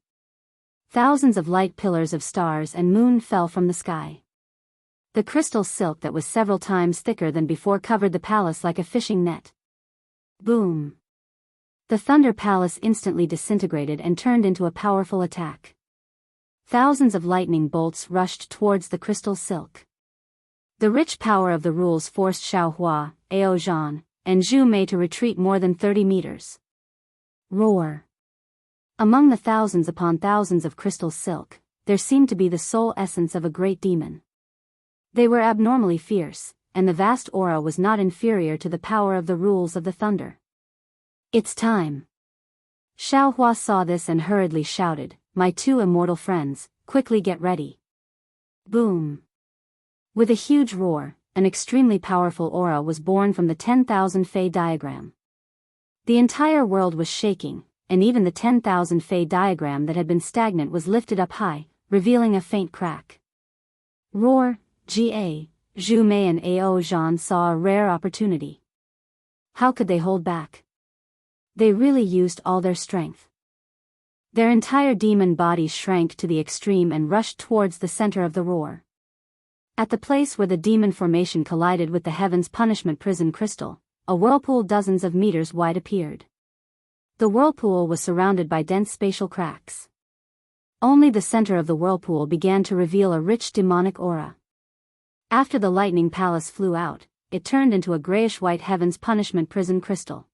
Thousands of light pillars of stars and moon fell from the sky. The crystal silk that was several times thicker than before covered the palace like a fishing net. Boom. The Thunder Palace instantly disintegrated and turned into a powerful attack. Thousands of lightning bolts rushed towards the crystal silk. The rich power of the rules forced Xiao Hua, A.O. Zhan, and Zhu Mei to retreat more than 30 meters. Roar. Among the thousands upon thousands of crystal silk, there seemed to be the sole essence of a great demon. They were abnormally fierce, and the vast aura was not inferior to the power of the rules of the thunder. It's time. Xiao Hua saw this and hurriedly shouted, "My 2 immortal friends, quickly get ready." Boom. With a huge roar, an extremely powerful aura was born from the 10,000 Fei diagram. The entire world was shaking, and even the 10,000 Fei diagram that had been stagnant was lifted up high, revealing a faint crack. Roar, Ga, Zhu Mei and Ao Zhan saw a rare opportunity. How could they hold back? They really used all their strength. Their entire demon bodies shrank to the extreme and rushed towards the center of the roar. At the place where the demon formation collided with the Heaven's Punishment prison crystal, a whirlpool dozens of meters wide appeared. The whirlpool was surrounded by dense spatial cracks. Only the center of the whirlpool began to reveal a rich demonic aura. After the lightning palace flew out, it turned into a grayish-white Heaven's Punishment prison crystal.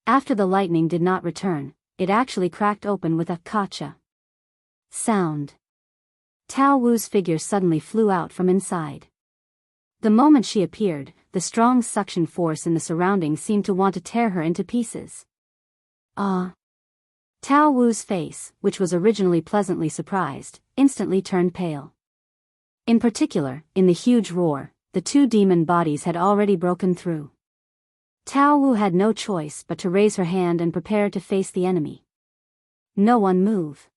After the lightning did not return, it actually cracked open with a kacha sound. Tao Wu's figure suddenly flew out from inside. The moment she appeared, the strong suction force in the surroundings seemed to want to tear her into pieces. Ah! Tao Wu's face, which was originally pleasantly surprised, instantly turned pale. In particular, in the huge roar, the two demon bodies had already broken through. Tao Wu had no choice but to raise her hand and prepare to face the enemy. No one move.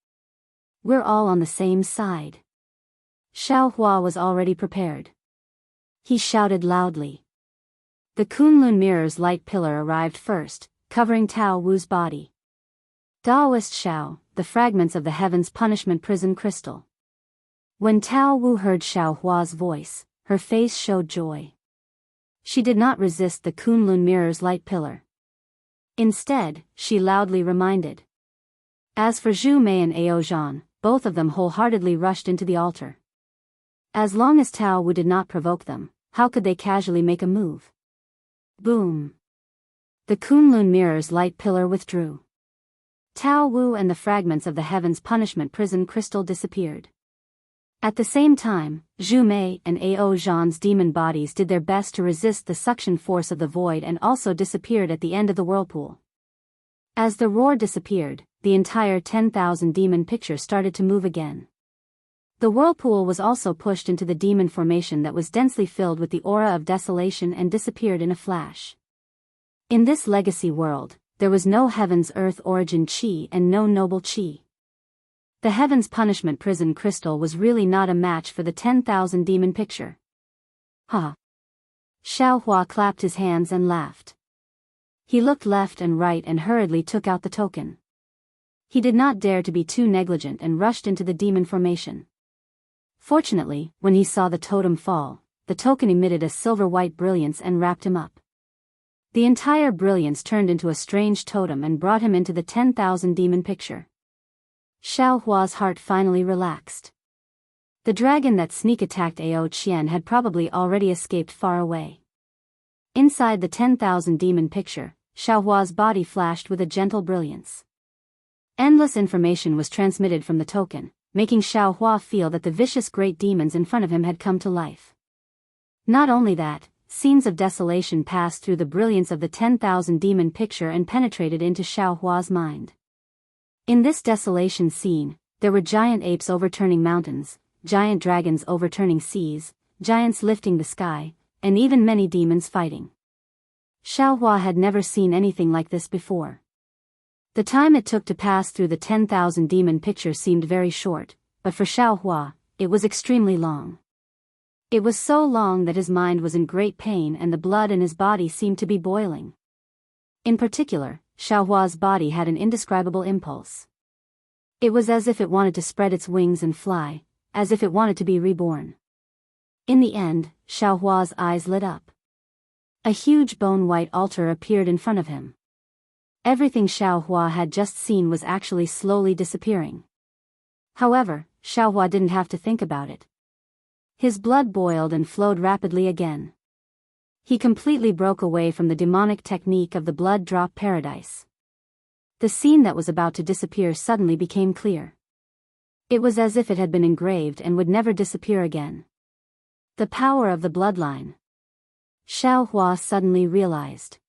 We're all on the same side. Xiao Hua was already prepared. He shouted loudly. The Kunlun mirror's light pillar arrived first, covering Tao Wu's body. Daoist Xiao, the fragments of the Heaven's Punishment prison crystal. When Tao Wu heard Xiao Hua's voice, her face showed joy. She did not resist the Kunlun mirror's light pillar. Instead, she loudly reminded. As for Zhu Mei and Ao Zhan, both of them wholeheartedly rushed into the altar. As long as Tao Wu did not provoke them, how could they casually make a move? Boom! The Kunlun mirror's light pillar withdrew. Tao Wu and the fragments of the Heaven's Punishment prison crystal disappeared. At the same time, Zhu Mei and Ao Zhan's demon bodies did their best to resist the suction force of the void and also disappeared at the end of the whirlpool. As the roar disappeared, the entire 10,000 demon picture started to move again. The whirlpool was also pushed into the demon formation that was densely filled with the aura of desolation and disappeared in a flash. In this legacy world, there was no Heaven's Earth origin chi and no noble chi. The Heaven's Punishment prison crystal was really not a match for the 10,000 demon picture. Ha! Xiao Hua clapped his hands and laughed. He looked left and right and hurriedly took out the token. He did not dare to be too negligent and rushed into the demon formation. Fortunately, when he saw the totem fall, the token emitted a silver-white brilliance and wrapped him up. The entire brilliance turned into a strange totem and brought him into the 10,000 demon picture. Xiao Hua's heart finally relaxed. The dragon that sneak-attacked Ao Qian had probably already escaped far away. Inside the 10,000 demon picture, Xiao Hua's body flashed with a gentle brilliance. Endless information was transmitted from the token, making Xiao Hua feel that the vicious great demons in front of him had come to life. Not only that, scenes of desolation passed through the brilliance of the 10,000 demon picture and penetrated into Xiao Hua's mind. In this desolation scene, there were giant apes overturning mountains, giant dragons overturning seas, giants lifting the sky, and even many demons fighting. Xiao Hua had never seen anything like this before. The time it took to pass through the 10,000 demon picture seemed very short, but for Xiao Hua, it was extremely long. It was so long that his mind was in great pain and the blood in his body seemed to be boiling. In particular, Xiao Hua's body had an indescribable impulse. It was as if it wanted to spread its wings and fly, as if it wanted to be reborn. In the end, Xiao Hua's eyes lit up. A huge bone-white altar appeared in front of him. Everything Xiao Hua had just seen was actually slowly disappearing. However, Xiao Hua didn't have to think about it. His blood boiled and flowed rapidly again. He completely broke away from the demonic technique of the blood drop paradise. The scene that was about to disappear suddenly became clear. It was as if it had been engraved and would never disappear again. The power of the bloodline. Xiao Hua suddenly realized.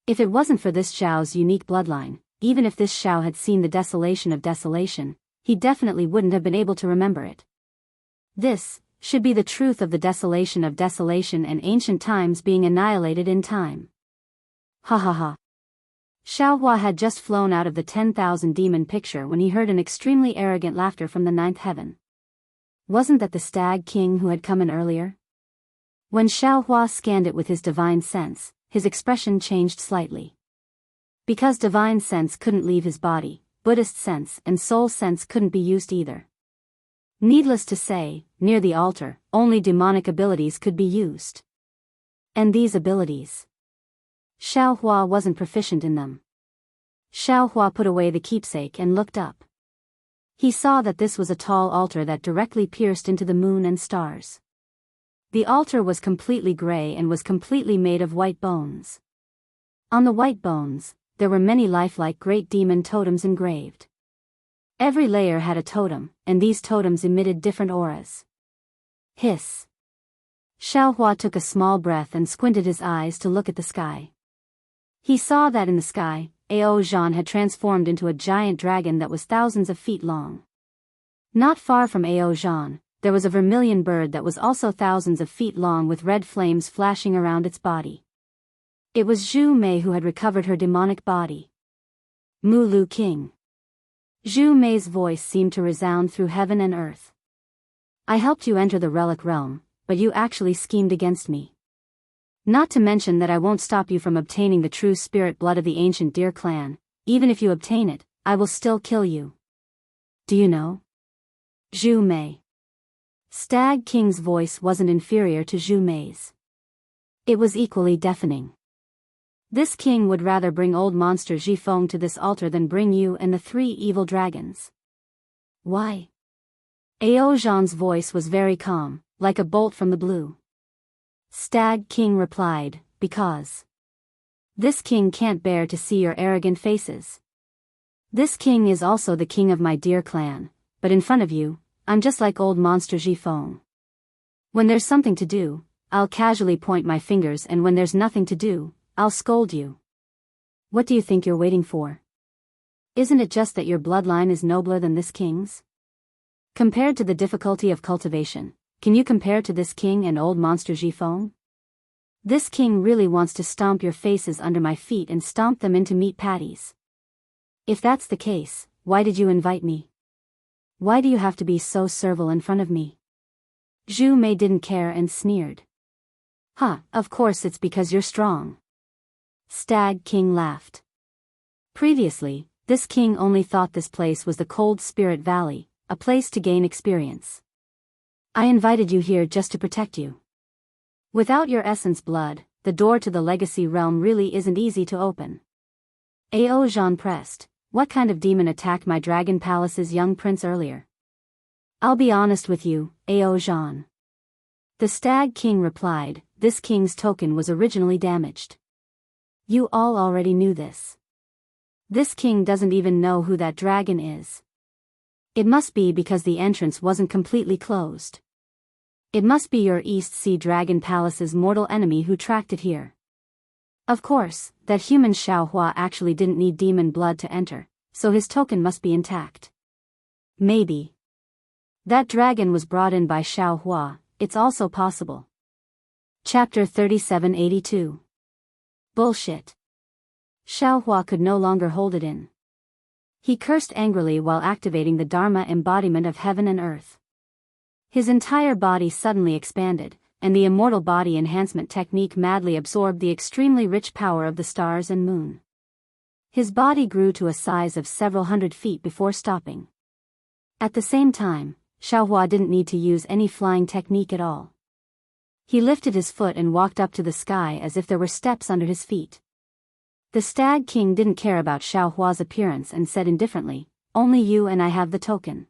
If it wasn't for this Xiao's unique bloodline, even if this Xiao had seen the desolation of desolation, he definitely wouldn't have been able to remember it. This should be the truth of the desolation of desolation and ancient times being annihilated in time. Ha ha ha. Xiaohua had just flown out of the 10,000 demon picture when he heard an extremely arrogant laughter from the ninth heaven. Wasn't that the Stag King who had come in earlier? When Xiaohua scanned it with his divine sense, his expression changed slightly. Because divine sense couldn't leave his body, Buddhist sense and soul sense couldn't be used either. Needless to say, near the altar, only demonic abilities could be used. And these abilities, Xiaohua wasn't proficient in them. Xiaohua put away the keepsake and looked up. He saw that this was a tall altar that directly pierced into the moon and stars. The altar was completely gray and was completely made of white bones. On the white bones, there were many lifelike great demon totems engraved. Every layer had a totem, and these totems emitted different auras. Hiss. Xiaohua took a small breath and squinted his eyes to look at the sky. He saw that in the sky, Ao Zhan had transformed into a giant dragon that was thousands of feet long. Not far from Ao Zhan, there was a vermilion bird that was also thousands of feet long with red flames flashing around its body. It was Zhu Mei who had recovered her demonic body. Mulu King. Zhu Mei's voice seemed to resound through heaven and earth. I helped you enter the relic realm, but you actually schemed against me. Not to mention that I won't stop you from obtaining the true spirit blood of the ancient deer clan. Even if you obtain it, I will still kill you. Do you know? Zhu Mei. Stag King's voice wasn't inferior to Zhu Mei's. It was equally deafening. This king would rather bring old monster Zhifeng to this altar than bring you and the 3 evil dragons. Why? Ao Zhan's voice was very calm, like a bolt from the blue. Stag King replied, because this king can't bear to see your arrogant faces. This king is also the king of my deer clan, but in front of you, I'm just like old monster Zhifeng. When there's something to do, I'll casually point my fingers, and when there's nothing to do, I'll scold you. What do you think you're waiting for? Isn't it just that your bloodline is nobler than this king's? Compared to the difficulty of cultivation, can you compare to this king and old monster Zhifeng? This king really wants to stomp your faces under my feet and stomp them into meat patties. If that's the case, why did you invite me? Why do you have to be so servile in front of me? Zhu Mei didn't care and sneered. Of course it's because you're strong. Stag King laughed. Previously, this king only thought this place was the Cold Spirit Valley, a place to gain experience. I invited you here just to protect you. Without your essence blood, the door to the legacy realm really isn't easy to open. Ao Zhan pressed. What kind of demon attacked my dragon palace's young prince earlier? I'll be honest with you, Ao Zhan. The Stag King replied, this king's token was originally damaged. You all already knew this. This king doesn't even know who that dragon is. It must be because the entrance wasn't completely closed. It must be your East Sea Dragon Palace's mortal enemy who tracked it here. Of course, that human Xiaohua actually didn't need demon blood to enter, so his token must be intact. Maybe that dragon was brought in by Xiaohua. It's also possible. Chapter 3782. Bullshit. Xiaohua could no longer hold it in. He cursed angrily while activating the Dharma embodiment of heaven and earth. His entire body suddenly expanded, and the immortal body enhancement technique madly absorbed the extremely rich power of the stars and moon. His body grew to a size of several hundred feet before stopping. At the same time, Xiaohua didn't need to use any flying technique at all. He lifted his foot and walked up to the sky as if there were steps under his feet. The Stag King didn't care about Xiaohua's appearance and said indifferently, only you and I have the token.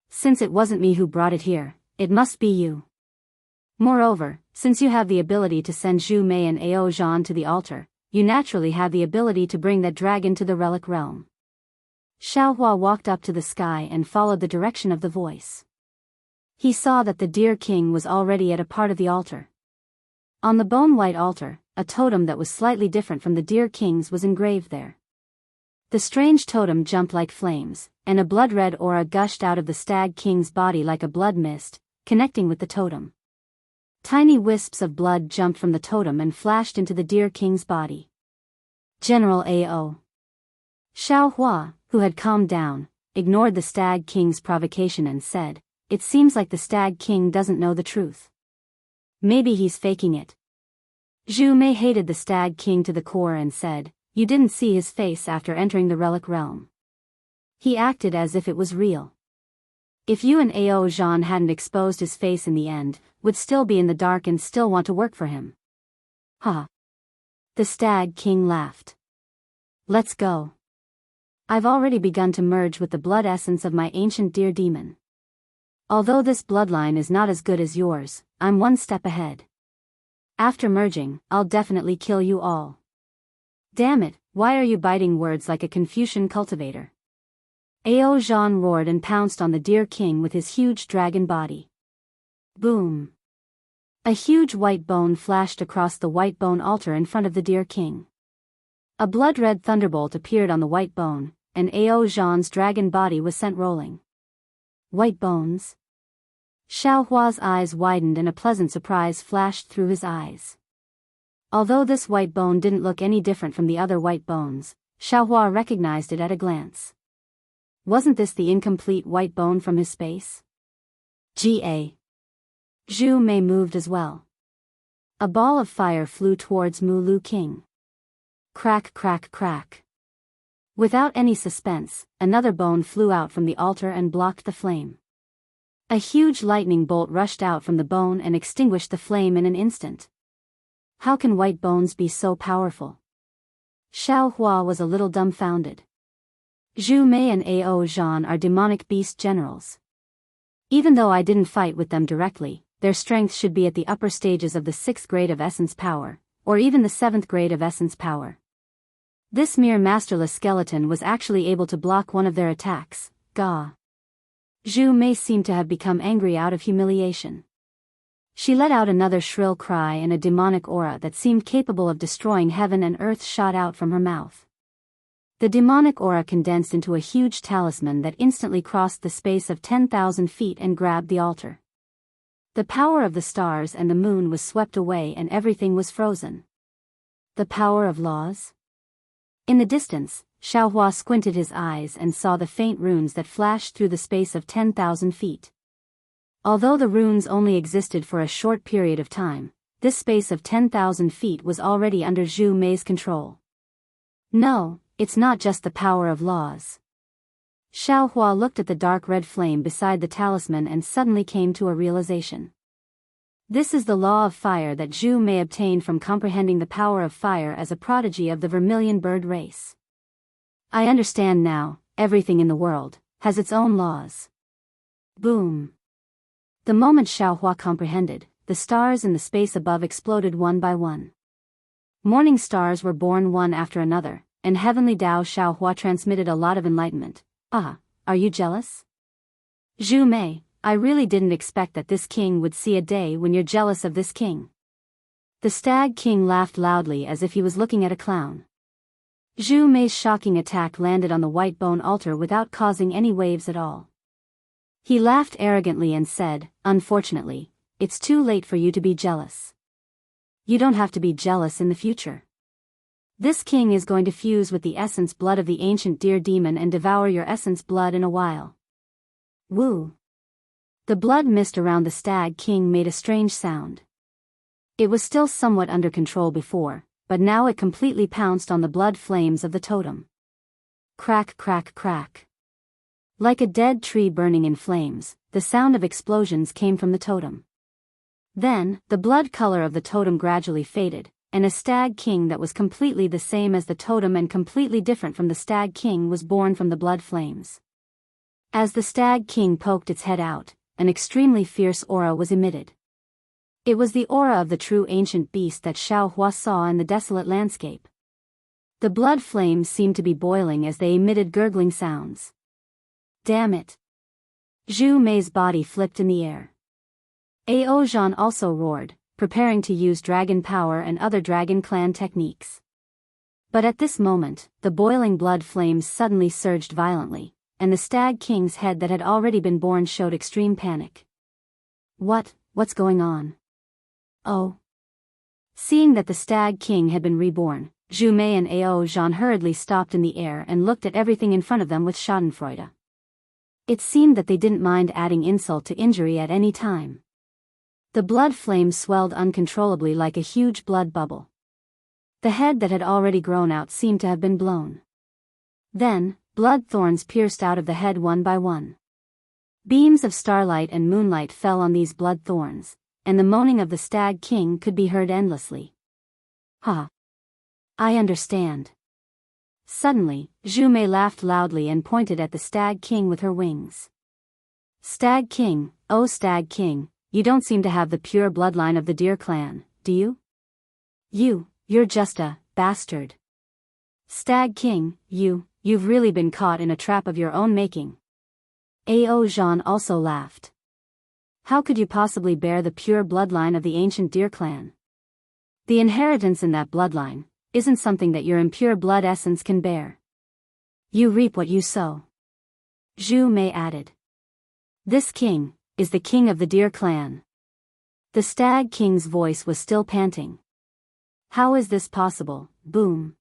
Since it wasn't me who brought it here, it must be you. Moreover, since you have the ability to send Zhu Mei and Ao Zhan to the altar, you naturally have the ability to bring that dragon to the relic realm. Xiaohua walked up to the sky and followed the direction of the voice. He saw that the Deer King was already at a part of the altar. On the bone-white altar, a totem that was slightly different from the Deer King's was engraved there. The strange totem jumped like flames, and a blood-red aura gushed out of the Stag King's body like a blood mist, connecting with the totem. Tiny wisps of blood jumped from the totem and flashed into the Deer King's body. General A.O. Xiaohua, who had calmed down, ignored the Stag King's provocation and said, "It seems like the Stag King doesn't know the truth. Maybe he's faking it." Zhu Mei hated the Stag King to the core and said, "You didn't see his face after entering the relic realm. He acted as if it was real. If you and A.O. Zhan hadn't exposed his face in the end, would still be in the dark and still want to work for him." Ha! The Stag King laughed. "Let's go. I've already begun to merge with the blood essence of my ancient deer demon. Although this bloodline is not as good as yours, I'm one step ahead. After merging, I'll definitely kill you all." "Damn it, why are you biting words like a Confucian cultivator?" A.O. Zhan roared and pounced on the Deer King with his huge dragon body. Boom! A huge white bone flashed across the white bone altar in front of the Deer King. A blood-red thunderbolt appeared on the white bone, and A.O. Zhan's dragon body was sent rolling. White bones? Xiaohua's eyes widened and a pleasant surprise flashed through his eyes. Although this white bone didn't look any different from the other white bones, Xiaohua recognized it at a glance. Wasn't this the incomplete white bone from his space? Ga. Zhu Mei moved as well. A ball of fire flew towards Mu Lu King. Crack, crack, crack. Without any suspense, another bone flew out from the altar and blocked the flame. A huge lightning bolt rushed out from the bone and extinguished the flame in an instant. How can white bones be so powerful? Xiaohua was a little dumbfounded. Zhu Mei and A.O. Zhan are demonic beast generals. Even though I didn't fight with them directly, their strength should be at the upper stages of the 6th grade of essence power, or even the 7th grade of essence power. This mere masterless skeleton was actually able to block one of their attacks. Gah! Zhu Mei seemed to have become angry out of humiliation. She let out another shrill cry and a demonic aura that seemed capable of destroying heaven and earth shot out from her mouth. The demonic aura condensed into a huge talisman that instantly crossed the space of 10,000 feet and grabbed the altar. The power of the stars and the moon was swept away and everything was frozen. The power of laws? In the distance, Xiaohua squinted his eyes and saw the faint runes that flashed through the space of 10,000 feet. Although the runes only existed for a short period of time, this space of 10,000 feet was already under Zhu Mei's control. No, it's not just the power of laws. Xiaohua looked at the dark red flame beside the talisman and suddenly came to a realization. This is the law of fire that Zhu Mei obtained from comprehending the power of fire as a prodigy of the vermilion bird race. I understand now, everything in the world has its own laws. Boom! The moment Xiaohua comprehended, the stars in the space above exploded one by one. Morning stars were born one after another, and heavenly Dao Xiaohua transmitted a lot of enlightenment. Ah, are you jealous? Zhu Mei, I really didn't expect that this king would see a day when you're jealous of this king. The Stag King laughed loudly as if he was looking at a clown. Zhu Mei's shocking attack landed on the white bone altar without causing any waves at all. He laughed arrogantly and said, "Unfortunately, it's too late for you to be jealous. You don't have to be jealous in the future. This king is going to fuse with the essence blood of the ancient deer demon and devour your essence blood in a while." Woo! The blood mist around the Stag King made a strange sound. It was still somewhat under control before, but now it completely pounced on the blood flames of the totem. Crack, crack, crack. Like a dead tree burning in flames, the sound of explosions came from the totem. Then, the blood color of the totem gradually faded, and a Stag King that was completely the same as the totem and completely different from the Stag King was born from the blood flames. As the Stag King poked its head out, an extremely fierce aura was emitted. It was the aura of the true ancient beast that Xiaohua saw in the desolate landscape. The blood flames seemed to be boiling as they emitted gurgling sounds. Damn it! Zhu Mei's body flipped in the air. A.O. Zhan also roared, preparing to use dragon power and other dragon clan techniques. But at this moment, the boiling blood flames suddenly surged violently, and the Stag King's head that had already been born showed extreme panic. What's going on? Oh. Seeing that the Stag King had been reborn, Zhu Mei and Ao Zhan hurriedly stopped in the air and looked at everything in front of them with schadenfreude. It seemed that they didn't mind adding insult to injury at any time. The blood flames swelled uncontrollably like a huge blood bubble. The head that had already grown out seemed to have been blown. Then, blood thorns pierced out of the head one by one. Beams of starlight and moonlight fell on these blood thorns, and the moaning of the Stag King could be heard endlessly. Ha! I understand. Suddenly, Zhu Mei laughed loudly and pointed at the Stag King with her wings. Stag King, oh Stag King, you don't seem to have the pure bloodline of the deer clan, do you? You're just a bastard. Stag King, you've really been caught in a trap of your own making. Ao Zhan also laughed. How could you possibly bear the pure bloodline of the ancient deer clan? The inheritance in that bloodline isn't something that your impure blood essence can bear. You reap what you sow. Zhu Mei added. This king is the king of the deer clan. The Stag King's voice was still panting. How is this possible? Boom.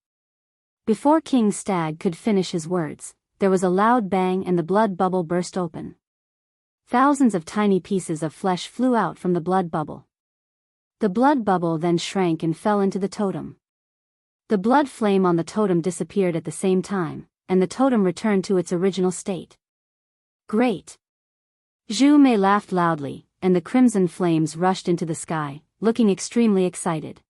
Before King Stag could finish his words, there was a loud bang and the blood bubble burst open. Thousands of tiny pieces of flesh flew out from the blood bubble. The blood bubble then shrank and fell into the totem. The blood flame on the totem disappeared at the same time, and the totem returned to its original state. Great! Zhu Mei laughed loudly, and the crimson flames rushed into the sky, looking extremely excited.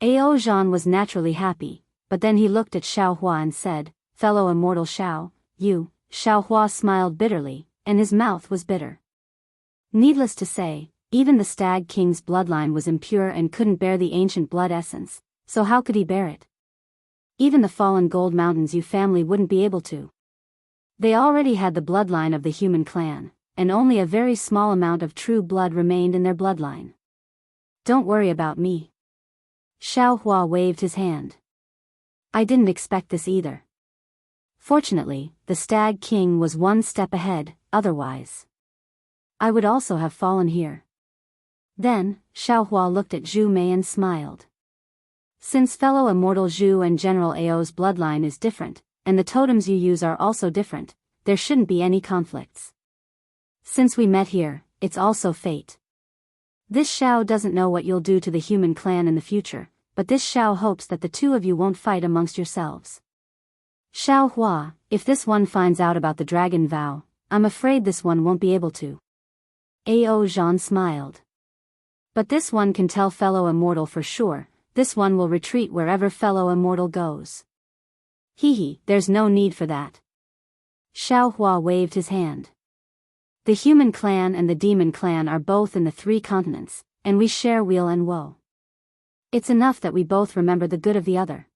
Ao Zhan was naturally happy, but then he looked at Xiao Hua and said, Fellow immortal Xiao, you. Xiao Hua smiled bitterly, and his mouth was bitter. Needless to say, even the Stag King's bloodline was impure and couldn't bear the ancient blood essence, so how could he bear it? Even the fallen Gold Mountains Yu family wouldn't be able to. They already had the bloodline of the human clan, and only a very small amount of true blood remained in their bloodline. Don't worry about me. Xiao Hua waved his hand. I didn't expect this either. Fortunately, the Stag King was one step ahead, otherwise I would also have fallen here. Then, Xiao Hua looked at Zhu Mei and smiled. Since fellow immortal Zhu and General Ao's bloodline is different, and the totems you use are also different, there shouldn't be any conflicts. Since we met here, it's also fate. This Xiao doesn't know what you'll do to the human clan in the future, but this Xiao hopes that the two of you won't fight amongst yourselves. Xiao Hua, if this one finds out about the dragon vow, I'm afraid this one won't be able to. Ao Zhan smiled. But this one can tell fellow immortal for sure, this one will retreat wherever fellow immortal goes. Hee, there's no need for that. Xiao Hua waved his hand. The human clan and the demon clan are both in the 3 continents, and we share weal and woe. It's enough that we both remember the good of the other.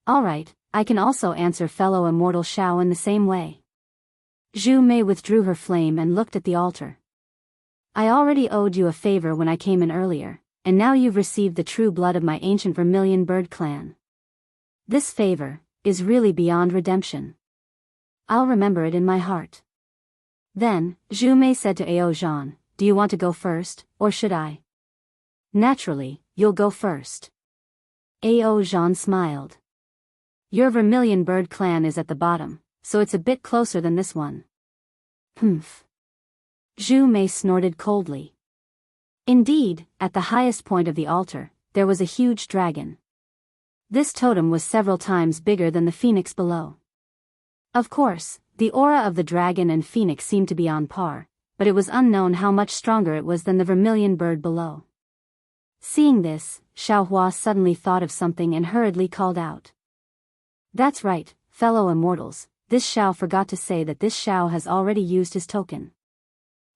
Alright, I can also answer fellow immortal Xiao in the same way. Zhu Mei withdrew her flame and looked at the altar. I already owed you a favor when I came in earlier, and now you've received the true blood of my ancient Vermilion Bird clan. This favor is really beyond redemption. I'll remember it in my heart. Then, Zhu Mei said to Ao Zhan, do you want to go first, or should I? Naturally, you'll go first. Ao Zhan smiled. Your Vermilion Bird clan is at the bottom, so it's a bit closer than this one. Humph. Zhu Mei snorted coldly. Indeed, at the highest point of the altar, there was a huge dragon. This totem was several times bigger than the phoenix below. Of course, the aura of the dragon and phoenix seemed to be on par, but it was unknown how much stronger it was than the Vermilion Bird below. Seeing this, Xiao Hua suddenly thought of something and hurriedly called out. That's right, fellow immortals, this Xiao forgot to say that this Xiao has already used his token.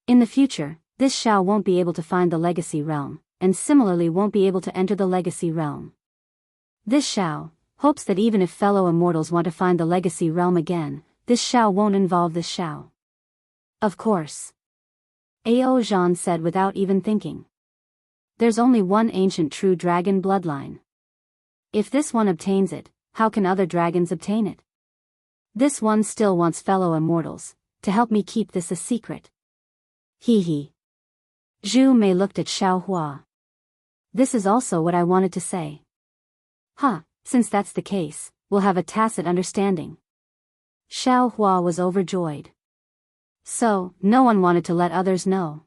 In the future, this Xiao won't be able to find the Legacy Realm, and similarly won't be able to enter the Legacy Realm. This Xiao hopes that even if fellow immortals want to find the Legacy Realm again, this Xiao won't involve this Xiao. Of course. Ao Zhan said without even thinking. There's only one ancient true dragon bloodline. If this one obtains it, how can other dragons obtain it? This one still wants fellow immortals to help me keep this a secret. Hee. Zhu Mei looked at Xiao Hua. This is also what I wanted to say. Ha, Since that's the case, we'll have a tacit understanding. Xiao Hua was overjoyed. So, no one wanted to let others know.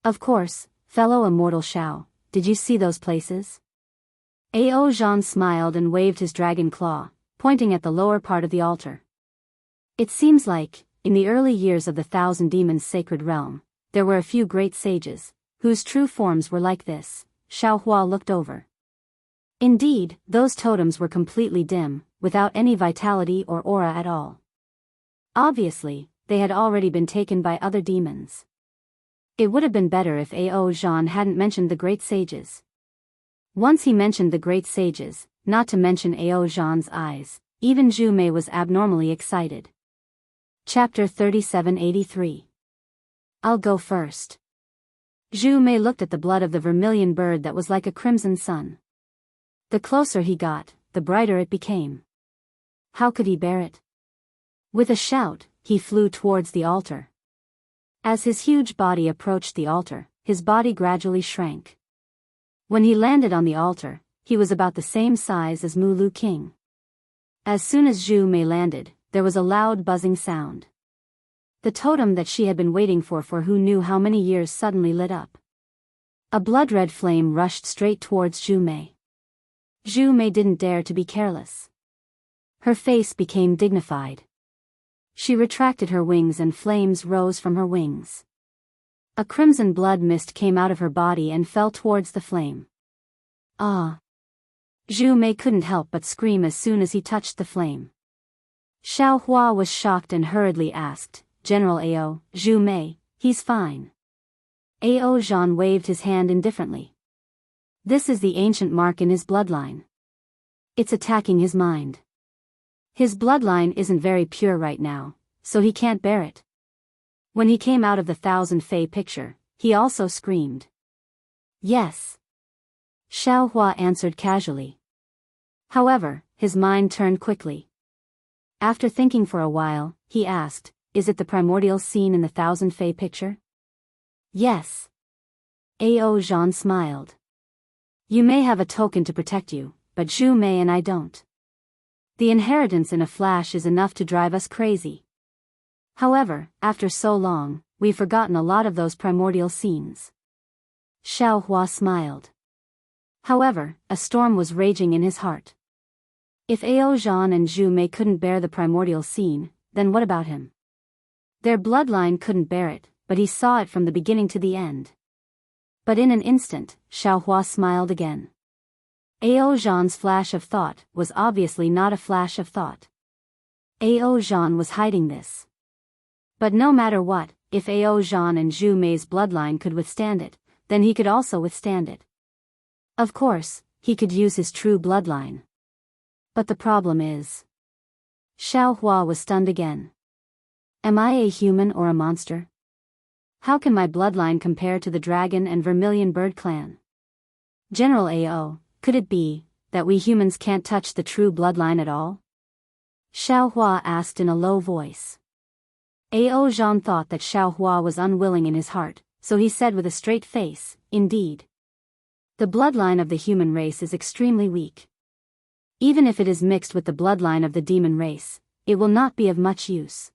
Of course, fellow immortal Xiao, did you see those places? Ao Zhan smiled and waved his dragon claw, pointing at the lower part of the altar. It seems like, in the early years of the Thousand Demons' sacred realm, there were a few great sages, whose true forms were like this. Xiao Hua looked over. Indeed, those totems were completely dim, without any vitality or aura at all. Obviously, they had already been taken by other demons. It would have been better if Ao Zhan hadn't mentioned the great sages. Once he mentioned the great sages, not to mention Ao Zhan's eyes, even Zhu Mei was abnormally excited. Chapter 3783. I'll go first. Zhu Mei looked at the blood of the vermilion bird that was like a crimson sun. The closer he got, the brighter it became. How could he bear it? With a shout, he flew towards the altar. As his huge body approached the altar, his body gradually shrank. When he landed on the altar, he was about the same size as Mu Lu King. As soon as Zhu Mei landed, there was a loud buzzing sound. The totem that she had been waiting for who knew how many years suddenly lit up. A blood-red flame rushed straight towards Zhu Mei. Zhu Mei didn't dare to be careless. Her face became dignified. She retracted her wings and flames rose from her wings. A crimson blood mist came out of her body and fell towards the flame. Ah! Zhu Mei couldn't help but scream as soon as he touched the flame. Xiao Hua was shocked and hurriedly asked, General Ao, Zhu Mei, he's fine. Ao Zhan waved his hand indifferently. This is the ancient mark in his bloodline. It's attacking his mind. His bloodline isn't very pure right now, so he can't bear it. When he came out of the Thousand Fei picture, he also screamed. Yes. Xiao Hua answered casually. However, his mind turned quickly. After thinking for a while, he asked, is it the primordial scene in the Thousand Fei picture? Yes. Ao Zhan smiled. You may have a token to protect you, but Zhu Mei and I don't. The inheritance in a flash is enough to drive us crazy. However, after so long, we've forgotten a lot of those primordial scenes. Xiao Hua smiled. However, a storm was raging in his heart. If Ao Zhan and Zhu Mei couldn't bear the primordial scene, then what about him? Their bloodline couldn't bear it, but he saw it from the beginning to the end. But in an instant, Xiao Hua smiled again. Ao Zhan's flash of thought was obviously not a flash of thought. Ao Zhan was hiding this. But no matter what, if Ao Zhan and Zhu Mei's bloodline could withstand it, then he could also withstand it. Of course, he could use his true bloodline. But the problem is... Xiao Hua was stunned again. Am I a human or a monster? How can my bloodline compare to the dragon and vermilion bird clan? General Ao, could it be that we humans can't touch the true bloodline at all? Xiao Hua asked in a low voice. Ao Zhan thought that Xiao Hua was unwilling in his heart, so he said with a straight face, indeed. The bloodline of the human race is extremely weak. Even if it is mixed with the bloodline of the demon race, it will not be of much use.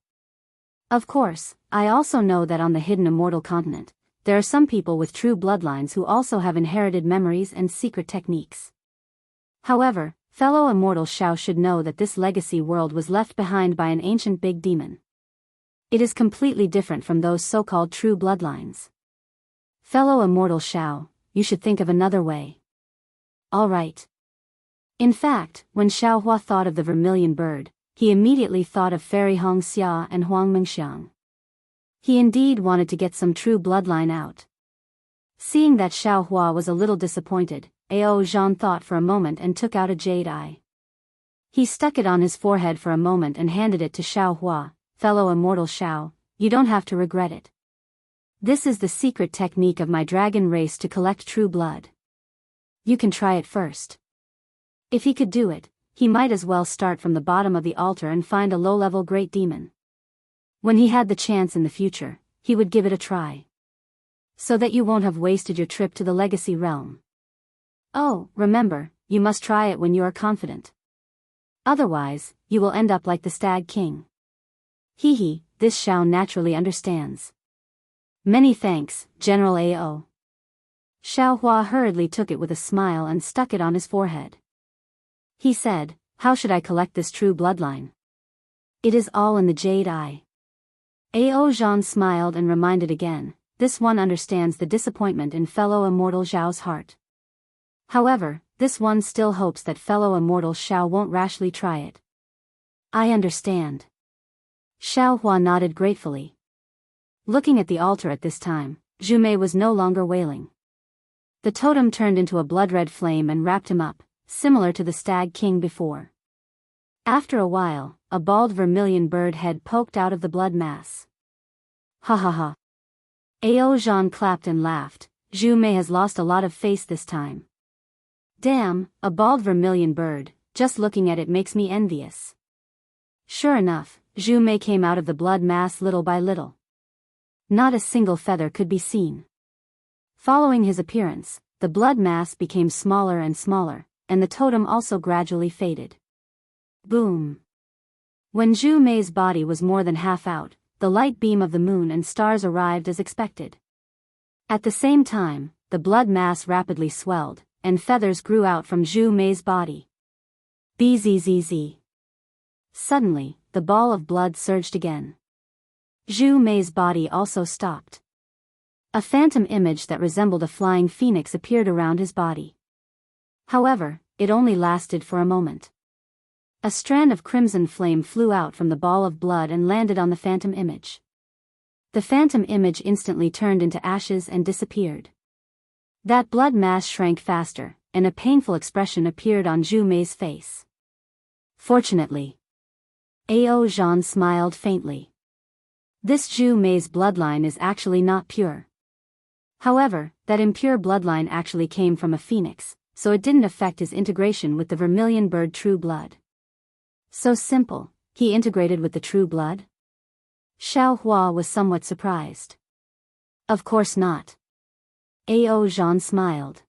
Of course, I also know that on the hidden immortal continent, there are some people with true bloodlines who also have inherited memories and secret techniques. However, fellow immortal Xiao should know that this legacy world was left behind by an ancient big demon. It is completely different from those so-called true bloodlines. Fellow immortal Xiao, you should think of another way. All right. In fact, when Xiao Hua thought of the vermilion bird, he immediately thought of Fairy Hong Xia and Huang Mengxiang. He indeed wanted to get some true bloodline out. Seeing that Xiao Hua was a little disappointed, Ao Zhan thought for a moment and took out a jade eye. He stuck it on his forehead for a moment and handed it to Xiao Hua. Fellow immortal Xiao, you don't have to regret it. This is the secret technique of my dragon race to collect true blood. You can try it first. If he could do it, he might as well start from the bottom of the altar and find a low-level great demon. When he had the chance in the future, he would give it a try. So that you won't have wasted your trip to the legacy realm. Oh, remember, you must try it when you are confident. Otherwise, you will end up like the Stag King. Hee, this Xiao naturally understands. Many thanks, General Ao. Xiao Hua hurriedly took it with a smile and stuck it on his forehead. He said, how should I collect this true bloodline? It is all in the jade eye. Ao Zhan smiled and reminded again, this one understands the disappointment in fellow immortal Zhao's heart. However, this one still hopes that fellow immortal Xiao won't rashly try it. I understand. Xiao Hua nodded gratefully. Looking at the altar at this time, Zhu Mei was no longer wailing. The totem turned into a blood-red flame and wrapped him up, similar to the Stag King before. After a while, a bald vermilion bird head poked out of the blood mass. Ha ha ha. Ao Zhan clapped and laughed. Zhu Mei has lost a lot of face this time. Damn, a bald vermilion bird, just looking at it makes me envious. Sure enough, Zhu Mei came out of the blood mass little by little. Not a single feather could be seen. Following his appearance, the blood mass became smaller and smaller, and the totem also gradually faded. Boom. When Zhu Mei's body was more than half out, the light beam of the moon and stars arrived as expected. At the same time, the blood mass rapidly swelled, and feathers grew out from Zhu Mei's body. Bzzz. Suddenly, the ball of blood surged again. Zhu Mei's body also stopped. A phantom image that resembled a flying phoenix appeared around his body. However, it only lasted for a moment. A strand of crimson flame flew out from the ball of blood and landed on the phantom image. The phantom image instantly turned into ashes and disappeared. That blood mass shrank faster, and a painful expression appeared on Zhu Mei's face. Fortunately. Ao Zhan smiled faintly. This Zhu Mei's bloodline is actually not pure. However, that impure bloodline actually came from a phoenix, so it didn't affect his integration with the vermilion bird true blood. So simple, he integrated with the true blood? Xiao Hua was somewhat surprised. Of course not. Ao Zhan smiled.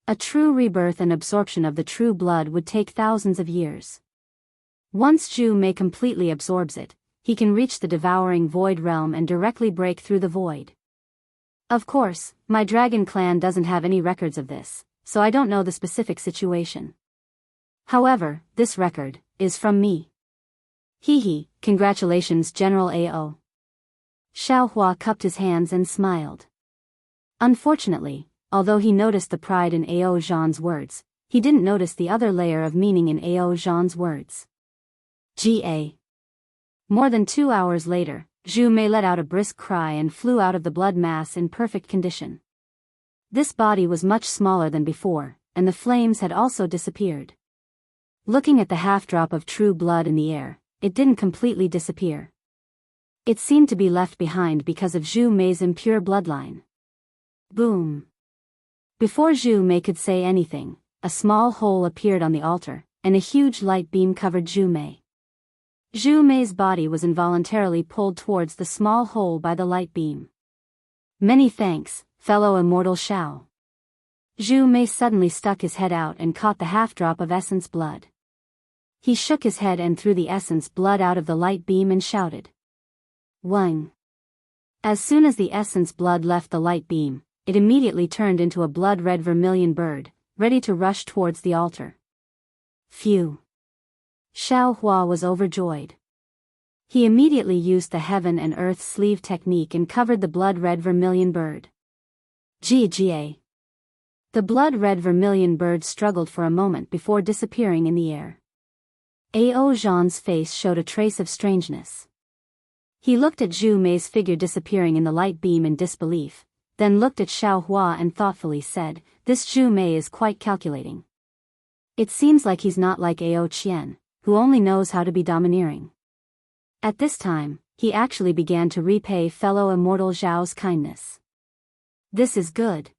A true rebirth and absorption of the true blood would take thousands of years. Once Zhu Mei completely absorbs it, he can reach the devouring void realm and directly break through the void. Of course, my dragon clan doesn't have any records of this, so I don't know the specific situation. However, this record is from me. Hee, congratulations General Ao. Xiao Hua cupped his hands and smiled. Unfortunately, although he noticed the pride in Ao Zhan's words, he didn't notice the other layer of meaning in Ao Zhan's words. Ga. More than 2 hours later, Zhu Mei let out a brisk cry and flew out of the blood mass in perfect condition. This body was much smaller than before, and the flames had also disappeared. Looking at the half-drop of true blood in the air, it didn't completely disappear. It seemed to be left behind because of Zhu Mei's impure bloodline. Boom. Before Zhu Mei could say anything, a small hole appeared on the altar, and a huge light beam covered Zhu Mei. Zhu Mei's body was involuntarily pulled towards the small hole by the light beam. Many thanks, fellow immortal Xiao. Zhu Mei suddenly stuck his head out and caught the half-drop of essence blood. He shook his head and threw the essence blood out of the light beam and shouted. Wang. As soon as the essence blood left the light beam, it immediately turned into a blood-red vermilion bird, ready to rush towards the altar. Phew. Xiao Hua was overjoyed. He immediately used the heaven and earth sleeve technique and covered the blood-red vermilion bird. Ga. The blood-red vermilion bird struggled for a moment before disappearing in the air. Ao Zhan's face showed a trace of strangeness. He looked at Zhu Mei's figure disappearing in the light beam in disbelief, then looked at Xiao Hua and thoughtfully said, this Zhu Mei is quite calculating. It seems like he's not like Ao Qian, who only knows how to be domineering. At this time, he actually began to repay fellow immortal Zhao's kindness. This is good.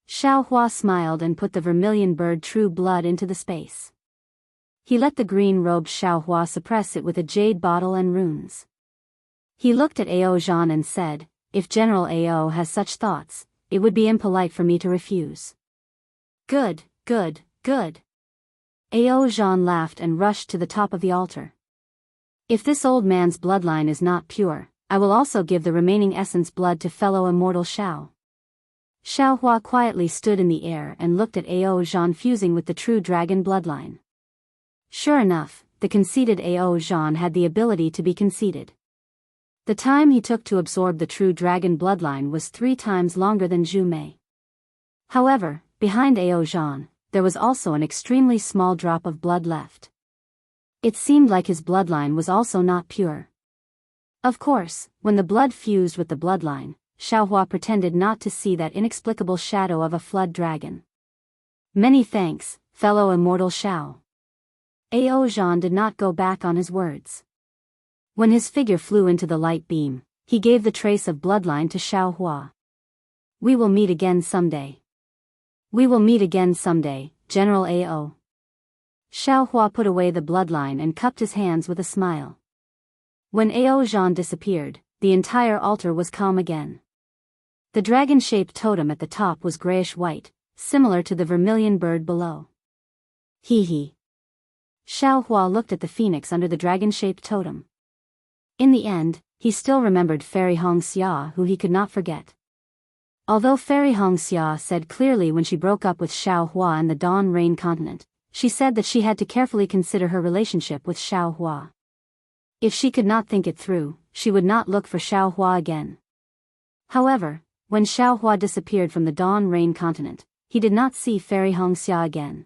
Xiao Hua smiled and put the vermilion bird true blood into the space. He let the green-robed Xiao Hua suppress it with a jade bottle and runes. He looked at Ao Zhan and said, if General Ao has such thoughts, it would be impolite for me to refuse. Good, Good. Ao Zhan laughed and rushed to the top of the altar. If this old man's bloodline is not pure, I will also give the remaining essence blood to fellow immortal Xiao. Xiao Hua quietly stood in the air and looked at Ao Zhan fusing with the true dragon bloodline. Sure enough, the conceited Ao Zhan had the ability to be conceited. The time he took to absorb the true dragon bloodline was 3 times longer than Zhu Mei. However, behind Ao Zhan, there was also an extremely small drop of blood left. It seemed like his bloodline was also not pure. Of course, when the blood fused with the bloodline, Xiaohua pretended not to see that inexplicable shadow of a flood dragon. Many thanks, fellow immortal Xiao. Ao Zhan did not go back on his words. When his figure flew into the light beam, he gave the trace of bloodline to Xiaohua. We will meet again someday. We will meet again someday, General Ao. Xiaohua put away the bloodline and cupped his hands with a smile. When Ao Zhan disappeared, the entire altar was calm again. The dragon-shaped totem at the top was grayish-white, similar to the vermilion bird below. Hee. Xiaohua looked at the phoenix under the dragon-shaped totem. In the end, he still remembered Fairy Xianxia, who he could not forget. Although Fairy Xianxia said clearly when she broke up with Xiaohua and the Dawn Rain continent, she said that she had to carefully consider her relationship with Xiaohua. If she could not think it through, she would not look for Xiaohua again. However, when Xiaohua disappeared from the Dawn Rain continent, he did not see Fairy Xianxia again.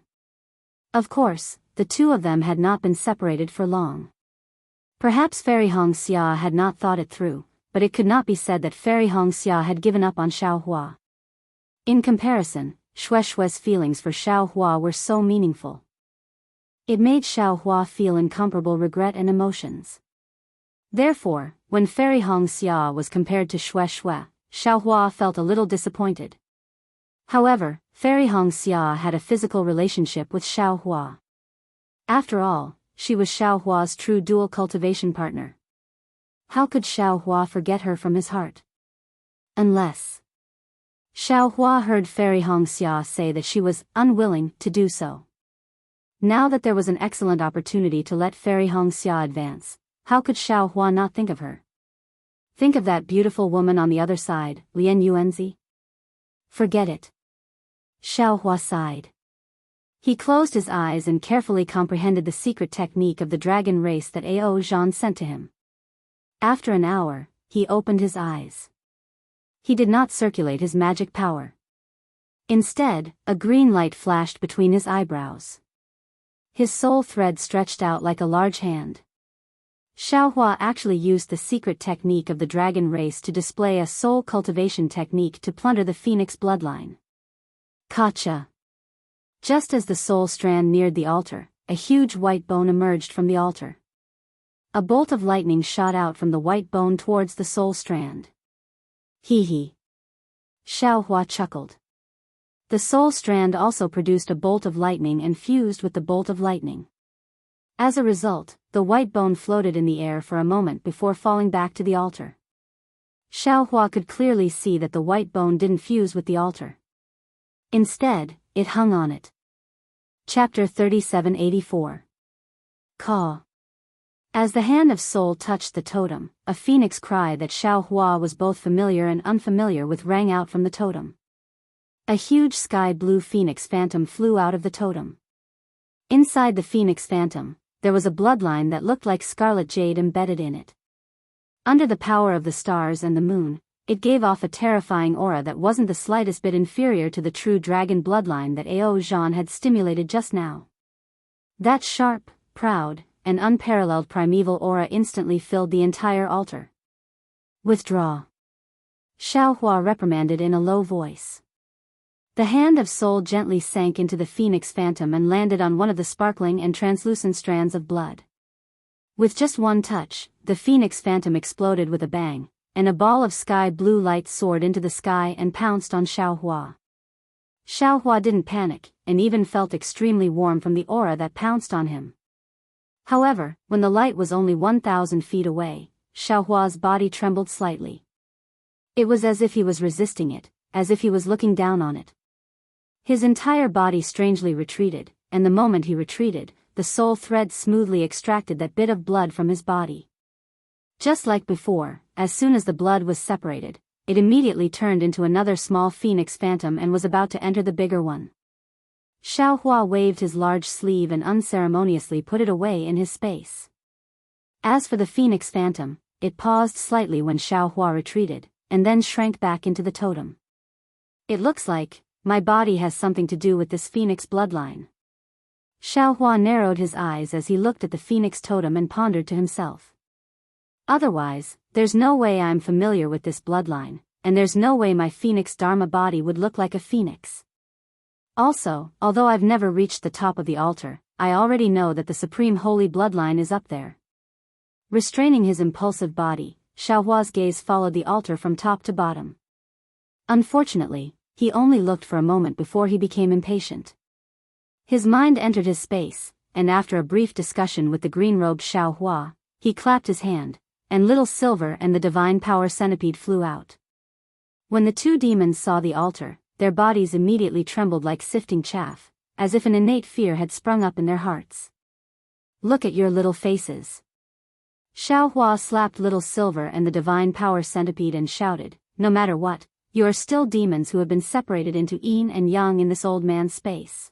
Of course, the two of them had not been separated for long. Perhaps Fairy Xianxia had not thought it through, but it could not be said that Fairy Xianxia had given up on Xiaohua. In comparison, Xue's feelings for Xiaohua were so meaningful. It made Xiaohua feel incomparable regret and emotions. Therefore, when Fairy Xianxia was compared to Xue, Xiaohua felt a little disappointed. However, Fairy Xianxia had a physical relationship with Xiaohua. After all, she was Xiaohua's true dual cultivation partner. How could Xiaohua forget her from his heart? Unless Xiaohua heard Fairy Xianxia say that she was unwilling to do so. Now that there was an excellent opportunity to let Fairy Xianxia advance, how could Xiaohua not think of her? Think of that beautiful woman on the other side, Lian Yuanzi? Forget it. Xiaohua sighed. He closed his eyes and carefully comprehended the secret technique of the dragon race that Ao Zhan sent to him. After an hour, he opened his eyes. He did not circulate his magic power. Instead, a green light flashed between his eyebrows. His soul thread stretched out like a large hand. Xiaohua actually used the secret technique of the dragon race to display a soul cultivation technique to plunder the phoenix bloodline. Gotcha! Just as the soul strand neared the altar, a huge white bone emerged from the altar. A bolt of lightning shot out from the white bone towards the soul strand. Hee. Xiaohua chuckled. The soul strand also produced a bolt of lightning and fused with the bolt of lightning. As a result, the white bone floated in the air for a moment before falling back to the altar. Xiaohua could clearly see that the white bone didn't fuse with the altar. Instead, it hung on it. Chapter 3784. Caw. As the hand of soul touched the totem, a phoenix cry that Xiaohua was both familiar and unfamiliar with rang out from the totem. A huge sky-blue phoenix phantom flew out of the totem. Inside the phoenix phantom, there was a bloodline that looked like scarlet jade embedded in it. Under the power of the stars and the moon, it gave off a terrifying aura that wasn't the slightest bit inferior to the true dragon bloodline that Ao Zhan had stimulated just now. That sharp, proud, and unparalleled primeval aura instantly filled the entire altar. Withdraw. Xiaohua reprimanded in a low voice. The hand of soul gently sank into the phoenix phantom and landed on one of the sparkling and translucent strands of blood. With just one touch, the phoenix phantom exploded with a bang, and a ball of sky-blue light soared into the sky and pounced on Xiaohua. Xiaohua didn't panic, and even felt extremely warm from the aura that pounced on him. However, when the light was only 1,000 feet away, Xiaohua's body trembled slightly. It was as if he was resisting it, as if he was looking down on it. His entire body strangely retreated, and the moment he retreated, the soul thread smoothly extracted that bit of blood from his body. Just like before, as soon as the blood was separated, it immediately turned into another small phoenix phantom and was about to enter the bigger one. Xiaohua waved his large sleeve and unceremoniously put it away in his space. As for the phoenix phantom, it paused slightly when Xiaohua retreated, and then shrank back into the totem. It looks like my body has something to do with this phoenix bloodline. Xiaohua narrowed his eyes as he looked at the phoenix totem and pondered to himself. Otherwise, there's no way I'm familiar with this bloodline, and there's no way my phoenix dharma body would look like a phoenix. Also, although I've never reached the top of the altar, I already know that the supreme holy bloodline is up there. Restraining his impulsive body, Xiaohua's gaze followed the altar from top to bottom. Unfortunately, he only looked for a moment before he became impatient. His mind entered his space, and after a brief discussion with the green-robed Xiaohua, he clapped his hand, and Little Silver and the Divine Power Centipede flew out. When the two demons saw the altar, their bodies immediately trembled like sifting chaff, as if an innate fear had sprung up in their hearts. Look at your little faces. Xiaohua slapped Little Silver and the Divine Power Centipede and shouted, no matter what, you are still demons who have been separated into yin and yang in this old man's space.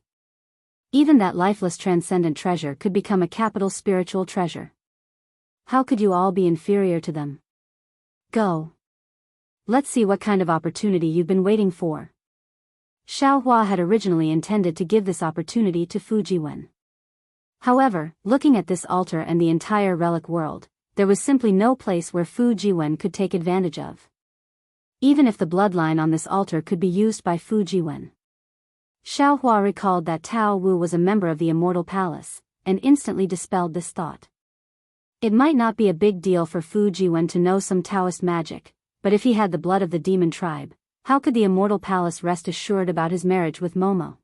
Even that lifeless transcendent treasure could become a capital spiritual treasure. How could you all be inferior to them? Go. Let's see what kind of opportunity you've been waiting for. Xiaohua had originally intended to give this opportunity to Fujiwen. However, looking at this altar and the entire relic world, there was simply no place where Fujiwen could take advantage of. Even if the bloodline on this altar could be used by Fujiwen. Xiaohua recalled that Tao Wu was a member of the Immortal Palace, and instantly dispelled this thought. It might not be a big deal for Fujiwen to know some Taoist magic, but if he had the blood of the demon tribe, how could the Immortal Palace rest assured about his marriage with Momo?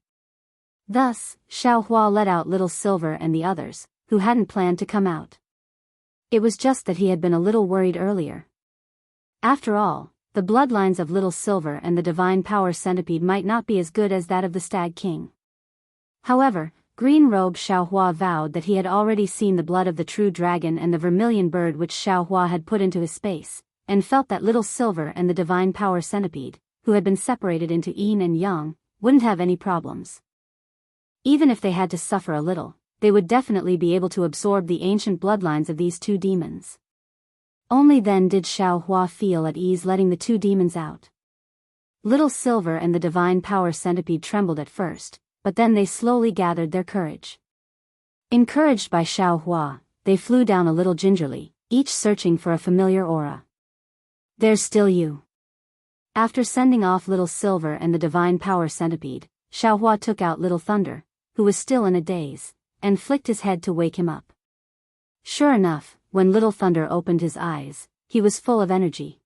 Thus, Xiaohua let out Little Silver and the others, who hadn't planned to come out. It was just that he had been a little worried earlier. After all, the bloodlines of Little Silver and the Divine Power Centipede might not be as good as that of the Stag King. However, Green-robed Xiaohua vowed that he had already seen the blood of the true dragon and the vermilion bird which Xiaohua had put into his space, and felt that Little Silver and the Divine Power Centipede, who had been separated into yin and yang, wouldn't have any problems. Even if they had to suffer a little, they would definitely be able to absorb the ancient bloodlines of these two demons. Only then did Xiaohua feel at ease letting the two demons out. Little Silver and the Divine Power Centipede trembled at first, but then they slowly gathered their courage. Encouraged by Xiaohua, they flew down a little gingerly, each searching for a familiar aura. There's still you. After sending off Little Silver and the Divine Power Centipede, Xiaohua took out Little Thunder, who was still in a daze, and flicked his head to wake him up. Sure enough, when Little Thunder opened his eyes, he was full of energy.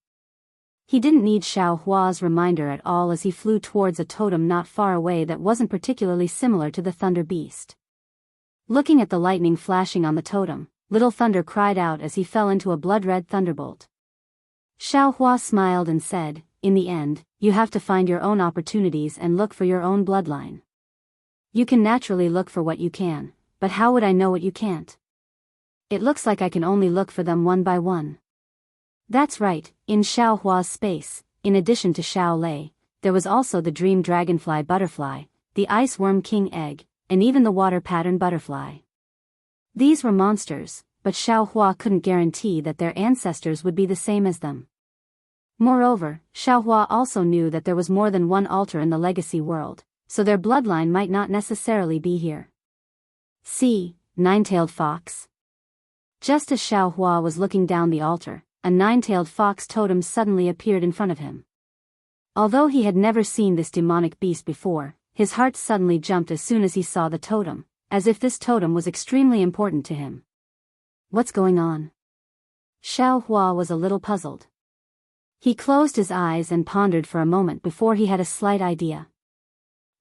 He didn't need Xiaohua's reminder at all as he flew towards a totem not far away that wasn't particularly similar to the Thunder Beast. Looking at the lightning flashing on the totem, Little Thunder cried out as he fell into a blood-red thunderbolt. Xiaohua smiled and said, in the end, you have to find your own opportunities and look for your own bloodline. You can naturally look for what you can, but how would I know what you can't? It looks like I can only look for them one by one. That's right, in Xiaohua's space, in addition to Xiao Lei, there was also the dream dragonfly butterfly, the ice worm king egg, and even the water pattern butterfly. These were monsters, but Xiaohua couldn't guarantee that their ancestors would be the same as them. Moreover, Xiaohua also knew that there was more than one altar in the legacy world, so their bloodline might not necessarily be here. See, nine-tailed fox. Just as Xiaohua was looking down the altar, a nine-tailed fox totem suddenly appeared in front of him. Although he had never seen this demonic beast before, his heart suddenly jumped as soon as he saw the totem, as if this totem was extremely important to him. What's going on? Xiaohua was a little puzzled. He closed his eyes and pondered for a moment before he had a slight idea.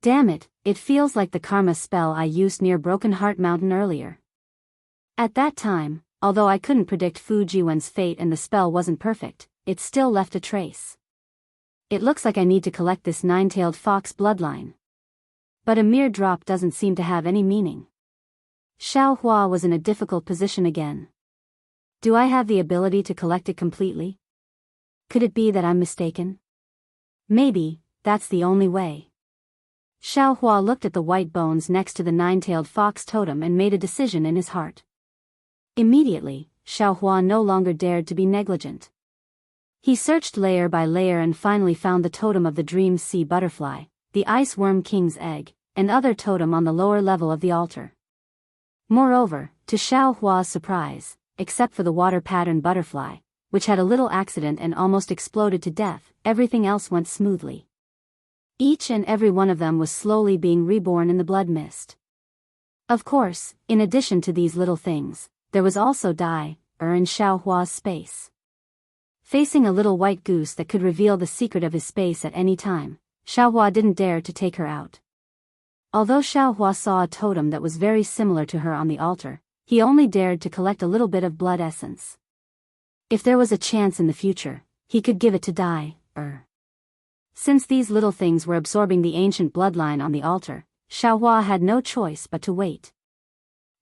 Damn it, it feels like the karma spell I used near Broken Heart Mountain earlier. At that time, although I couldn't predict Fujiwen's fate and the spell wasn't perfect, it still left a trace. It looks like I need to collect this nine-tailed fox bloodline. But a mere drop doesn't seem to have any meaning. Xiao Hua was in a difficult position again. Do I have the ability to collect it completely? Could it be that I'm mistaken? Maybe, that's the only way. Xiao Hua looked at the white bones next to the nine-tailed fox totem and made a decision in his heart. Immediately, Xiao Hua no longer dared to be negligent. He searched layer by layer and finally found the totem of the dream sea butterfly, the ice worm king's egg, and other totem on the lower level of the altar. Moreover, to Xiao Hua's surprise, except for the water pattern butterfly, which had a little accident and almost exploded to death, everything else went smoothly. Each and every one of them was slowly being reborn in the blood mist. Of course, in addition to these little things, there was also in Xiao Hua's space. Facing a little white goose that could reveal the secret of his space at any time, Xiao Hua didn't dare to take her out. Although Xiao Hua saw a totem that was very similar to her on the altar, he only dared to collect a little bit of blood essence. If there was a chance in the future, he could give it to Since these little things were absorbing the ancient bloodline on the altar, Xiao Hua had no choice but to wait.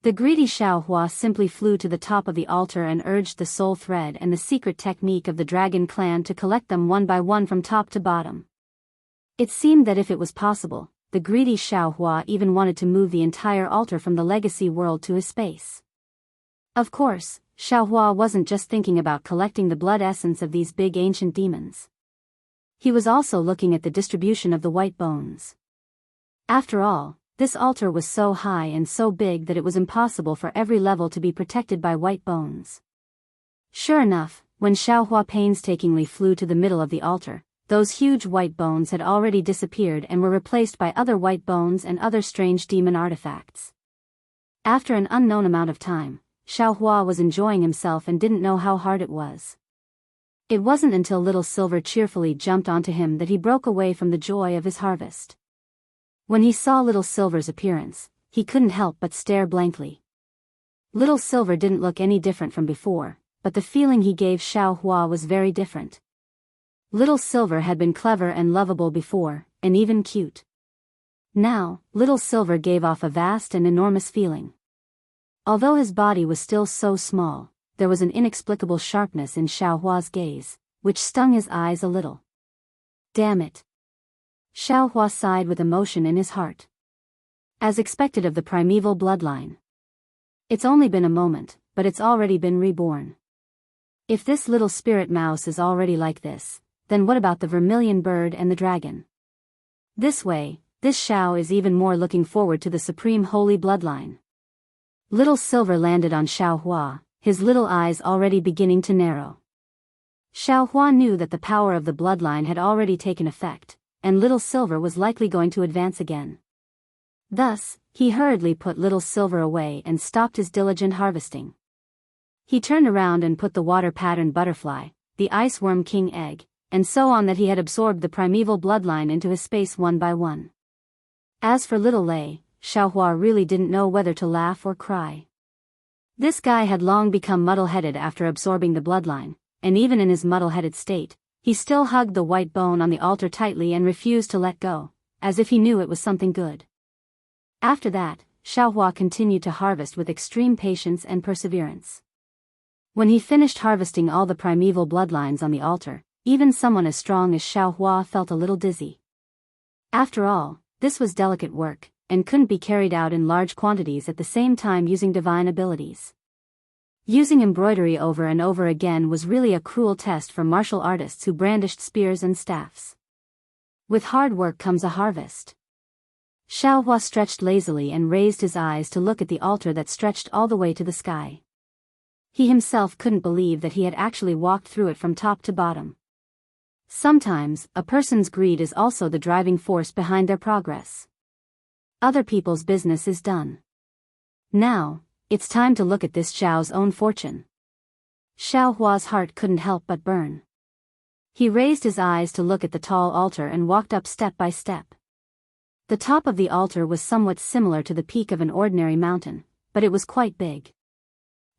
The greedy Xiao Hua simply flew to the top of the altar and urged the soul thread and the secret technique of the dragon clan to collect them one by one from top to bottom. It seemed that if it was possible, the greedy Xiao Hua even wanted to move the entire altar from the legacy world to his space. Of course, Xiao Hua wasn't just thinking about collecting the blood essence of these big ancient demons. He was also looking at the distribution of the white bones. After all, this altar was so high and so big that it was impossible for every level to be protected by white bones. Sure enough, when Xiao Hua painstakingly flew to the middle of the altar, those huge white bones had already disappeared and were replaced by other white bones and other strange demon artifacts. After an unknown amount of time, Xiao Hua was enjoying himself and didn't know how hard it was. It wasn't until Little Silver cheerfully jumped onto him that he broke away from the joy of his harvest. When he saw Little Silver's appearance, he couldn't help but stare blankly. Little Silver didn't look any different from before, but the feeling he gave Xiao Hua was very different. Little Silver had been clever and lovable before, and even cute. Now, Little Silver gave off a vast and enormous feeling. Although his body was still so small, there was an inexplicable sharpness in Xiao Hua's gaze, which stung his eyes a little. Damn it! Xiao Hua sighed with emotion in his heart. As expected of the primeval bloodline. It's only been a moment, but it's already been reborn. If this little spirit mouse is already like this, then what about the vermilion bird and the dragon? This way, this Xiao is even more looking forward to the supreme holy bloodline. Little Silver landed on Xiao Hua, his little eyes already beginning to narrow. Xiao Hua knew that the power of the bloodline had already taken effect, and Little Silver was likely going to advance again. Thus, he hurriedly put Little Silver away and stopped his diligent harvesting. He turned around and put the water pattern butterfly, the ice worm king egg, and so on that he had absorbed the primeval bloodline into his space one by one. As for Little Lei, Xiao Hua really didn't know whether to laugh or cry. This guy had long become muddle-headed after absorbing the bloodline, and even in his muddle-headed state, he still hugged the white bone on the altar tightly and refused to let go, as if he knew it was something good. After that, Xiao Hua continued to harvest with extreme patience and perseverance. When he finished harvesting all the primeval bloodlines on the altar, even someone as strong as Xiao Hua felt a little dizzy. After all, this was delicate work, and couldn't be carried out in large quantities at the same time using divine abilities. Using embroidery over and over again was really a cruel test for martial artists who brandished spears and staffs. With hard work comes a harvest. Xiao Hua stretched lazily and raised his eyes to look at the altar that stretched all the way to the sky. He himself couldn't believe that he had actually walked through it from top to bottom. Sometimes, a person's greed is also the driving force behind their progress. Other people's business is done. Now, it's time to look at this Xiao's own fortune. Xiao Hua's heart couldn't help but burn. He raised his eyes to look at the tall altar and walked up step by step. The top of the altar was somewhat similar to the peak of an ordinary mountain, but it was quite big.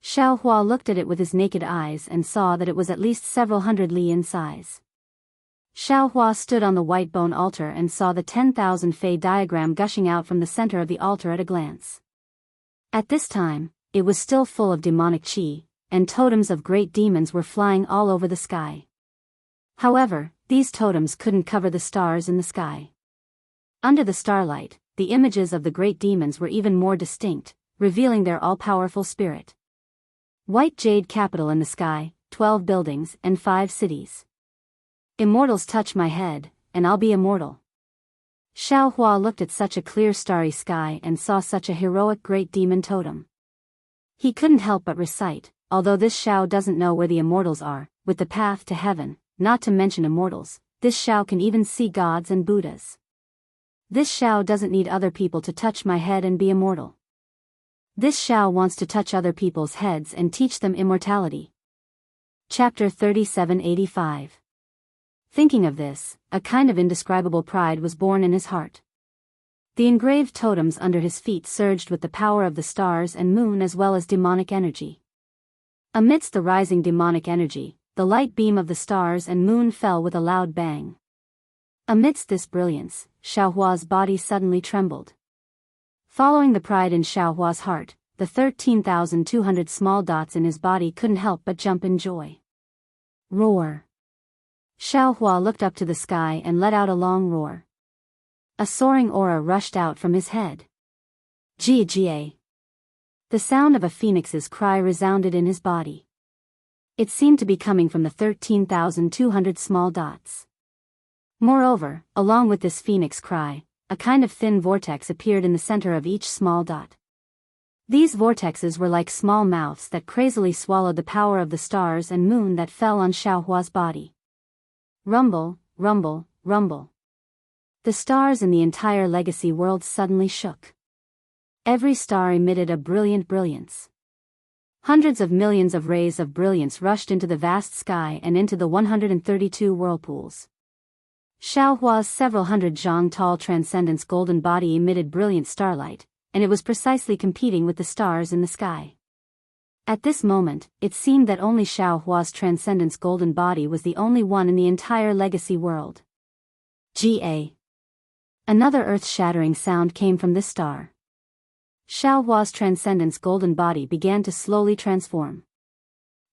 Xiao Hua looked at it with his naked eyes and saw that it was at least several hundred li in size. Xiaohua stood on the white bone altar and saw the 10,000 Fei diagram gushing out from the center of the altar at a glance. At this time, it was still full of demonic qi, and totems of great demons were flying all over the sky. However, these totems couldn't cover the stars in the sky. Under the starlight, the images of the great demons were even more distinct, revealing their all-powerful spirit. White jade capital in the sky, 12 buildings and 5 cities. Immortals touch my head, and I'll be immortal. Xiaohua looked at such a clear starry sky and saw such a heroic great demon totem. He couldn't help but recite, although this Xiao doesn't know where the immortals are, with the path to heaven, not to mention immortals, this Xiao can even see gods and Buddhas. This Xiao doesn't need other people to touch my head and be immortal. This Xiao wants to touch other people's heads and teach them immortality. Chapter 3785. Thinking of this, a kind of indescribable pride was born in his heart. The engraved totems under his feet surged with the power of the stars and moon as well as demonic energy. Amidst the rising demonic energy, the light beam of the stars and moon fell with a loud bang. Amidst this brilliance, Xiaohua's body suddenly trembled. Following the pride in Xiaohua's heart, the 13,200 small dots in his body couldn't help but jump in joy. Roar! Xiaohua looked up to the sky and let out a long roar. A soaring aura rushed out from his head. Jia! The sound of a phoenix's cry resounded in his body. It seemed to be coming from the 13,200 small dots. Moreover, along with this phoenix cry, a kind of thin vortex appeared in the center of each small dot. These vortexes were like small mouths that crazily swallowed the power of the stars and moon that fell on Xiaohua's body. Rumble, rumble, rumble. The stars in the entire legacy world suddenly shook. Every star emitted a brilliant brilliance. Hundreds of millions of rays of brilliance rushed into the vast sky and into the 132 whirlpools. Xiaohua's several hundred zhang tall transcendence golden body emitted brilliant starlight, and it was precisely competing with the stars in the sky. At this moment, it seemed that only Xiaohua's transcendence golden body was the only one in the entire legacy world. Ga! Another earth-shattering sound came from this star. Xiaohua's transcendence golden body began to slowly transform.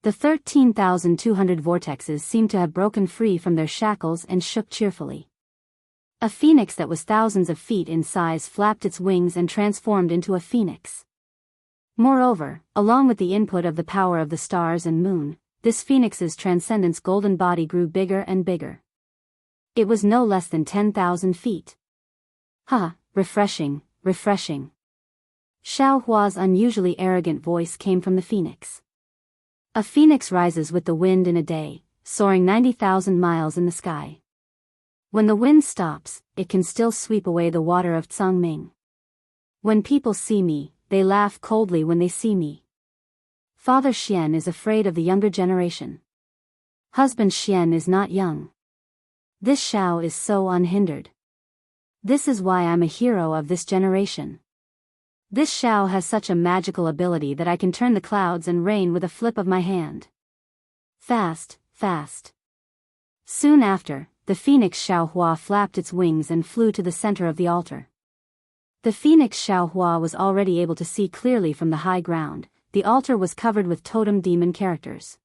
The 13,200 vortexes seemed to have broken free from their shackles and shook cheerfully. A phoenix that was thousands of feet in size flapped its wings and transformed into a phoenix. Moreover, along with the input of the power of the stars and moon, this phoenix's transcendence golden body grew bigger and bigger. It was no less than 10,000 feet. Ha, refreshing, refreshing. Xiaohua's unusually arrogant voice came from the phoenix. A phoenix rises with the wind in a day, soaring 90,000 miles in the sky. When the wind stops, it can still sweep away the water of Tsangming. When people see me, they laugh coldly when they see me. Father Xian is afraid of the younger generation. Husband Xian is not young. This Xiao is so unhindered. This is why I'm a hero of this generation. This Xiao has such a magical ability that I can turn the clouds and rain with a flip of my hand. Fast, fast. Soon after, the phoenix Xiaohua flapped its wings and flew to the center of the altar. The phoenix Xiaohua was already able to see clearly from the high ground. The altar was covered with totem demon characters.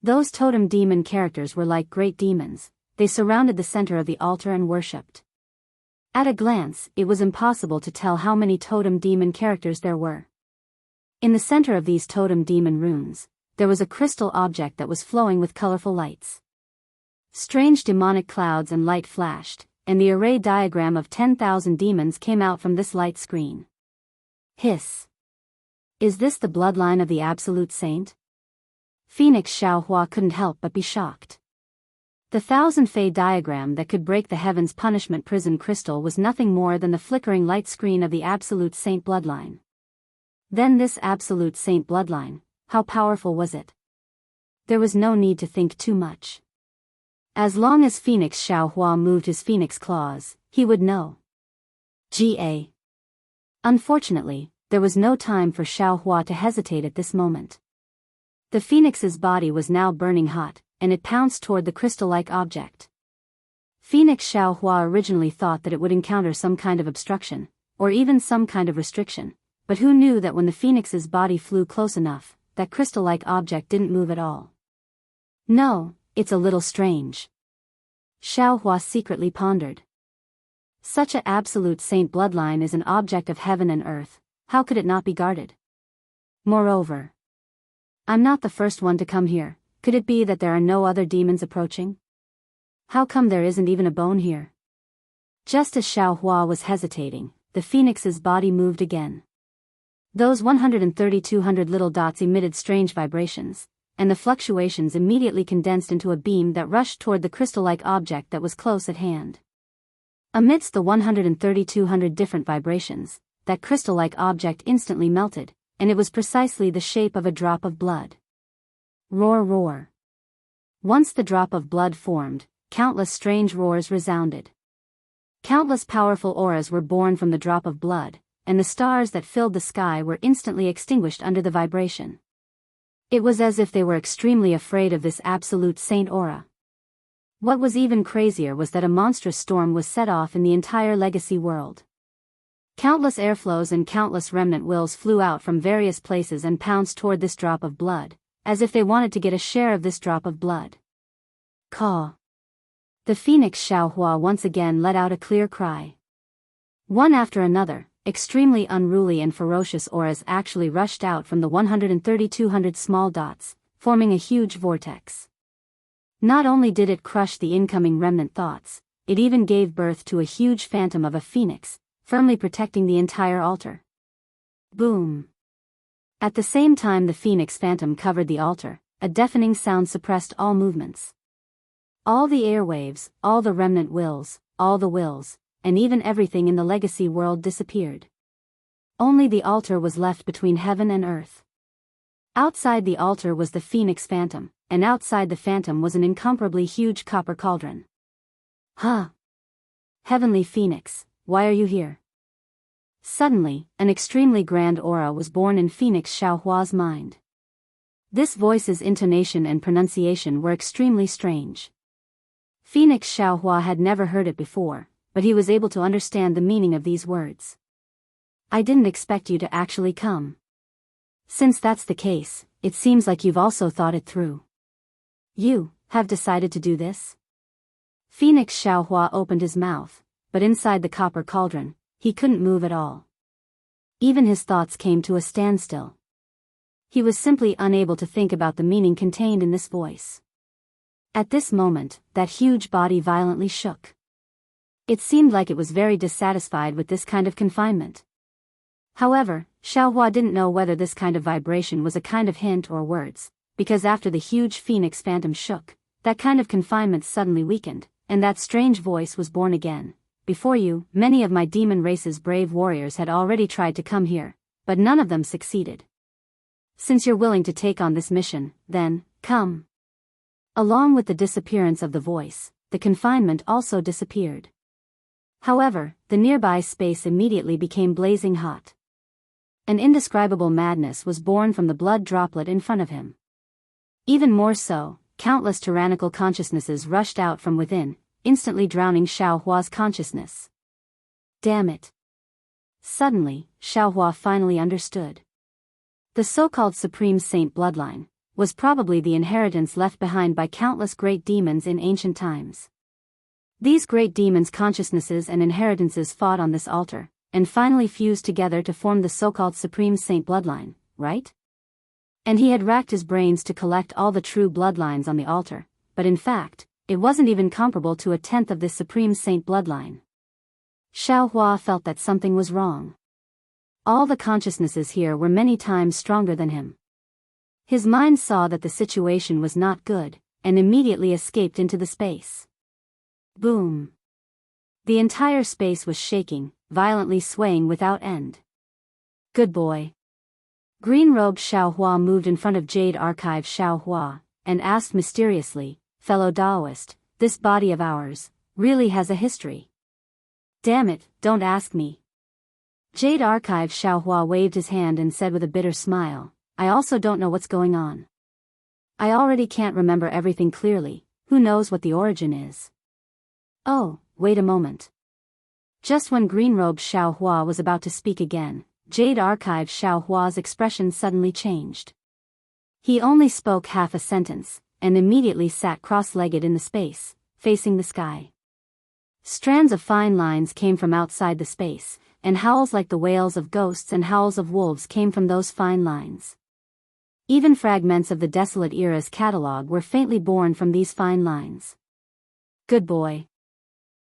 Those totem demon characters were like great demons. They surrounded the center of the altar and worshipped. At a glance, it was impossible to tell how many totem demon characters there were. In the center of these totem demon runes, there was a crystal object that was flowing with colorful lights. Strange demonic clouds and light flashed, and the array diagram of 10,000 demons came out from this light screen. Hiss! Is this the bloodline of the Absolute Saint? Phoenix Xiaohua couldn't help but be shocked. The thousand Fei diagram that could break the heaven's punishment prison crystal was nothing more than the flickering light screen of the Absolute Saint bloodline. Then this Absolute Saint bloodline, how powerful was it? There was no need to think too much. As long as Phoenix Xiaohua moved his phoenix claws, he would know. Ga. Unfortunately, there was no time for Xiaohua to hesitate at this moment. The phoenix's body was now burning hot, and it pounced toward the crystal-like object. Phoenix Xianxia originally thought that it would encounter some kind of obstruction, or even some kind of restriction, but who knew that when the phoenix's body flew close enough, that crystal-like object didn't move at all. No, it's a little strange. Xianxia secretly pondered. Such a absolute saint bloodline is an object of heaven and earth, how could it not be guarded? Moreover, I'm not the first one to come here, could it be that there are no other demons approaching? How come there isn't even a bone here? Just as Xianxia was hesitating, the phoenix's body moved again. Those 130-200 little dots emitted strange vibrations, and the fluctuations immediately condensed into a beam that rushed toward the crystal-like object that was close at hand. Amidst the 130-200 different vibrations, that crystal-like object instantly melted, and it was precisely the shape of a drop of blood. Roar, roar. Once the drop of blood formed, countless strange roars resounded. Countless powerful auras were born from the drop of blood, and the stars that filled the sky were instantly extinguished under the vibration. It was as if they were extremely afraid of this absolute saint aura. What was even crazier was that a monstrous storm was set off in the entire legacy world. Countless airflows and countless remnant wills flew out from various places and pounced toward this drop of blood, as if they wanted to get a share of this drop of blood. Caw. The phoenix Xianxia once again let out a clear cry. One after another, extremely unruly and ferocious auras actually rushed out from the 130-200 small dots, forming a huge vortex. Not only did it crush the incoming remnant thoughts, it even gave birth to a huge phantom of a phoenix, firmly protecting the entire altar. Boom. At the same time the phoenix phantom covered the altar, a deafening sound suppressed all movements. All the airwaves, all the remnant wills, all the wills, and even everything in the legacy world disappeared. Only the altar was left between heaven and earth. Outside the altar was the phoenix phantom, and outside the phantom was an incomparably huge copper cauldron. Huh! Heavenly Phoenix, why are you here? Suddenly, an extremely grand aura was born in Phoenix Xianxia's mind. This voice's intonation and pronunciation were extremely strange. Phoenix Xianxia had never heard it before, but he was able to understand the meaning of these words. I didn't expect you to actually come. Since that's the case, it seems like you've also thought it through. You have decided to do this? Phoenix Xianxia opened his mouth, but inside the copper cauldron, he couldn't move at all. Even his thoughts came to a standstill. He was simply unable to think about the meaning contained in this voice. At this moment, that huge body violently shook. It seemed like it was very dissatisfied with this kind of confinement. However, Xianxia didn't know whether this kind of vibration was a kind of hint or words, because after the huge phoenix phantom shook, that kind of confinement suddenly weakened, and that strange voice was born again. Before you, many of my demon race's brave warriors had already tried to come here, but none of them succeeded. Since you're willing to take on this mission, then, come. Along with the disappearance of the voice, the confinement also disappeared. However, the nearby space immediately became blazing hot. An indescribable madness was born from the blood droplet in front of him. Even more so, countless tyrannical consciousnesses rushed out from within, instantly drowning Xianxia's consciousness. Damn it. Suddenly, Xianxia finally understood. The so-called Supreme Saint bloodline was probably the inheritance left behind by countless great demons in ancient times. These great demons' consciousnesses and inheritances fought on this altar, and finally fused together to form the so-called Supreme Saint bloodline, right? And he had racked his brains to collect all the true bloodlines on the altar, but in fact, it wasn't even comparable to a tenth of this Supreme Saint bloodline. Xianxia felt that something was wrong. All the consciousnesses here were many times stronger than him. His mind saw that the situation was not good, and immediately escaped into the space. Boom. The entire space was shaking, violently swaying without end. Good boy. Green-robed Xianxia moved in front of Jade Archive Xianxia, and asked mysteriously, Fellow Daoist, this body of ours, really has a history. Damn it, don't ask me. Jade Archive Xianxia waved his hand and said with a bitter smile, I also don't know what's going on. I already can't remember everything clearly, who knows what the origin is. Oh, wait a moment. Just when Green-robed Xiaohua was about to speak again, Jade Archive Xiaohua's expression suddenly changed. He only spoke half a sentence, and immediately sat cross-legged in the space, facing the sky. Strands of fine lines came from outside the space, and howls like the wails of ghosts and howls of wolves came from those fine lines. Even fragments of the Desolate Era's catalogue were faintly born from these fine lines. Good boy.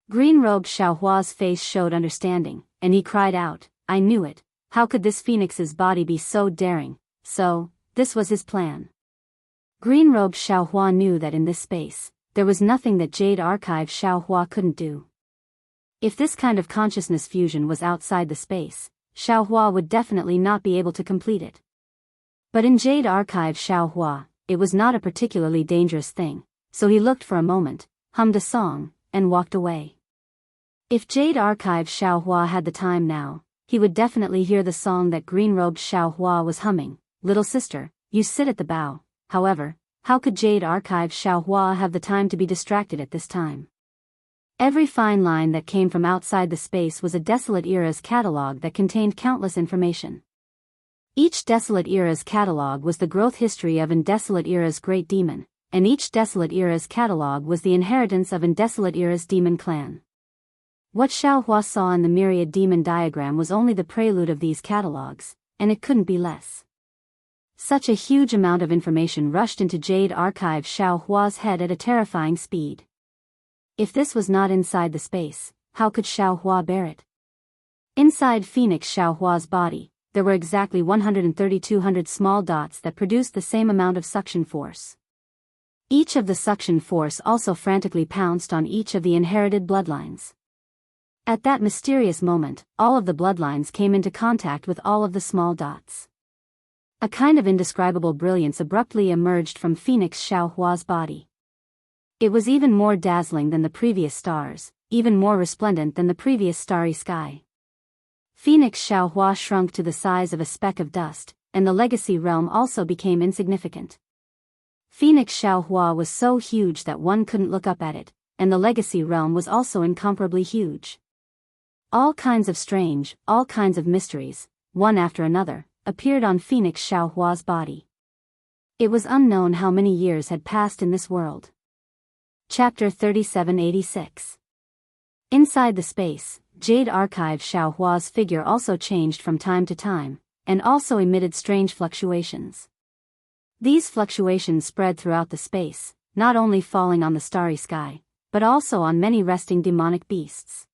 Green-robed Xiaohua's face showed understanding, and he cried out, I knew it. How could this phoenix's body be so daring? So, this was his plan. Green-robed Xiaohua knew that in this space, there was nothing that Jade Archive Xiaohua couldn't do. If this kind of consciousness fusion was outside the space, Xiaohua would definitely not be able to complete it. But in Jade Archive Xiaohua, it was not a particularly dangerous thing, so he looked for a moment, hummed a song, and walked away. If Jade Archive Xiaohua had the time now, he would definitely hear the song that Green-robed Xiaohua was humming, Little Sister, you sit at the bow. However, how could Jade Archive Xiaohua have the time to be distracted at this time? Every fine line that came from outside the space was a Desolate Era's catalogue that contained countless information. Each Desolate Era's catalogue was the growth history of an Desolate Era's great demon, and each Desolate Era's catalogue was the inheritance of an Desolate Era's demon clan. What Xiaohua saw in the myriad demon diagram was only the prelude of these catalogues, and it couldn't be less. Such a huge amount of information rushed into Jade Archive Xiaohua's head at a terrifying speed. If this was not inside the space, how could Xiaohua bear it? Inside Phoenix Xiaohua's body, there were exactly 132 small dots that produced the same amount of suction force. Each of the suction force also frantically pounced on each of the inherited bloodlines. At that mysterious moment, all of the bloodlines came into contact with all of the small dots. A kind of indescribable brilliance abruptly emerged from Phoenix Xiaohua's body. It was even more dazzling than the previous stars, even more resplendent than the previous starry sky. Phoenix Xiaohua shrunk to the size of a speck of dust, and the legacy realm also became insignificant. Phoenix Xiaohua was so huge that one couldn't look up at it, and the legacy realm was also incomparably huge. All kinds of strange, all kinds of mysteries, one after another, appeared on Phoenix Xiaohua's body. It was unknown how many years had passed in this world. Chapter 3786. Inside the space, Jade Archive Xiaohua's figure also changed from time to time, and also emitted strange fluctuations. These fluctuations spread throughout the space, not only falling on the starry sky, but also on many resting demonic beasts.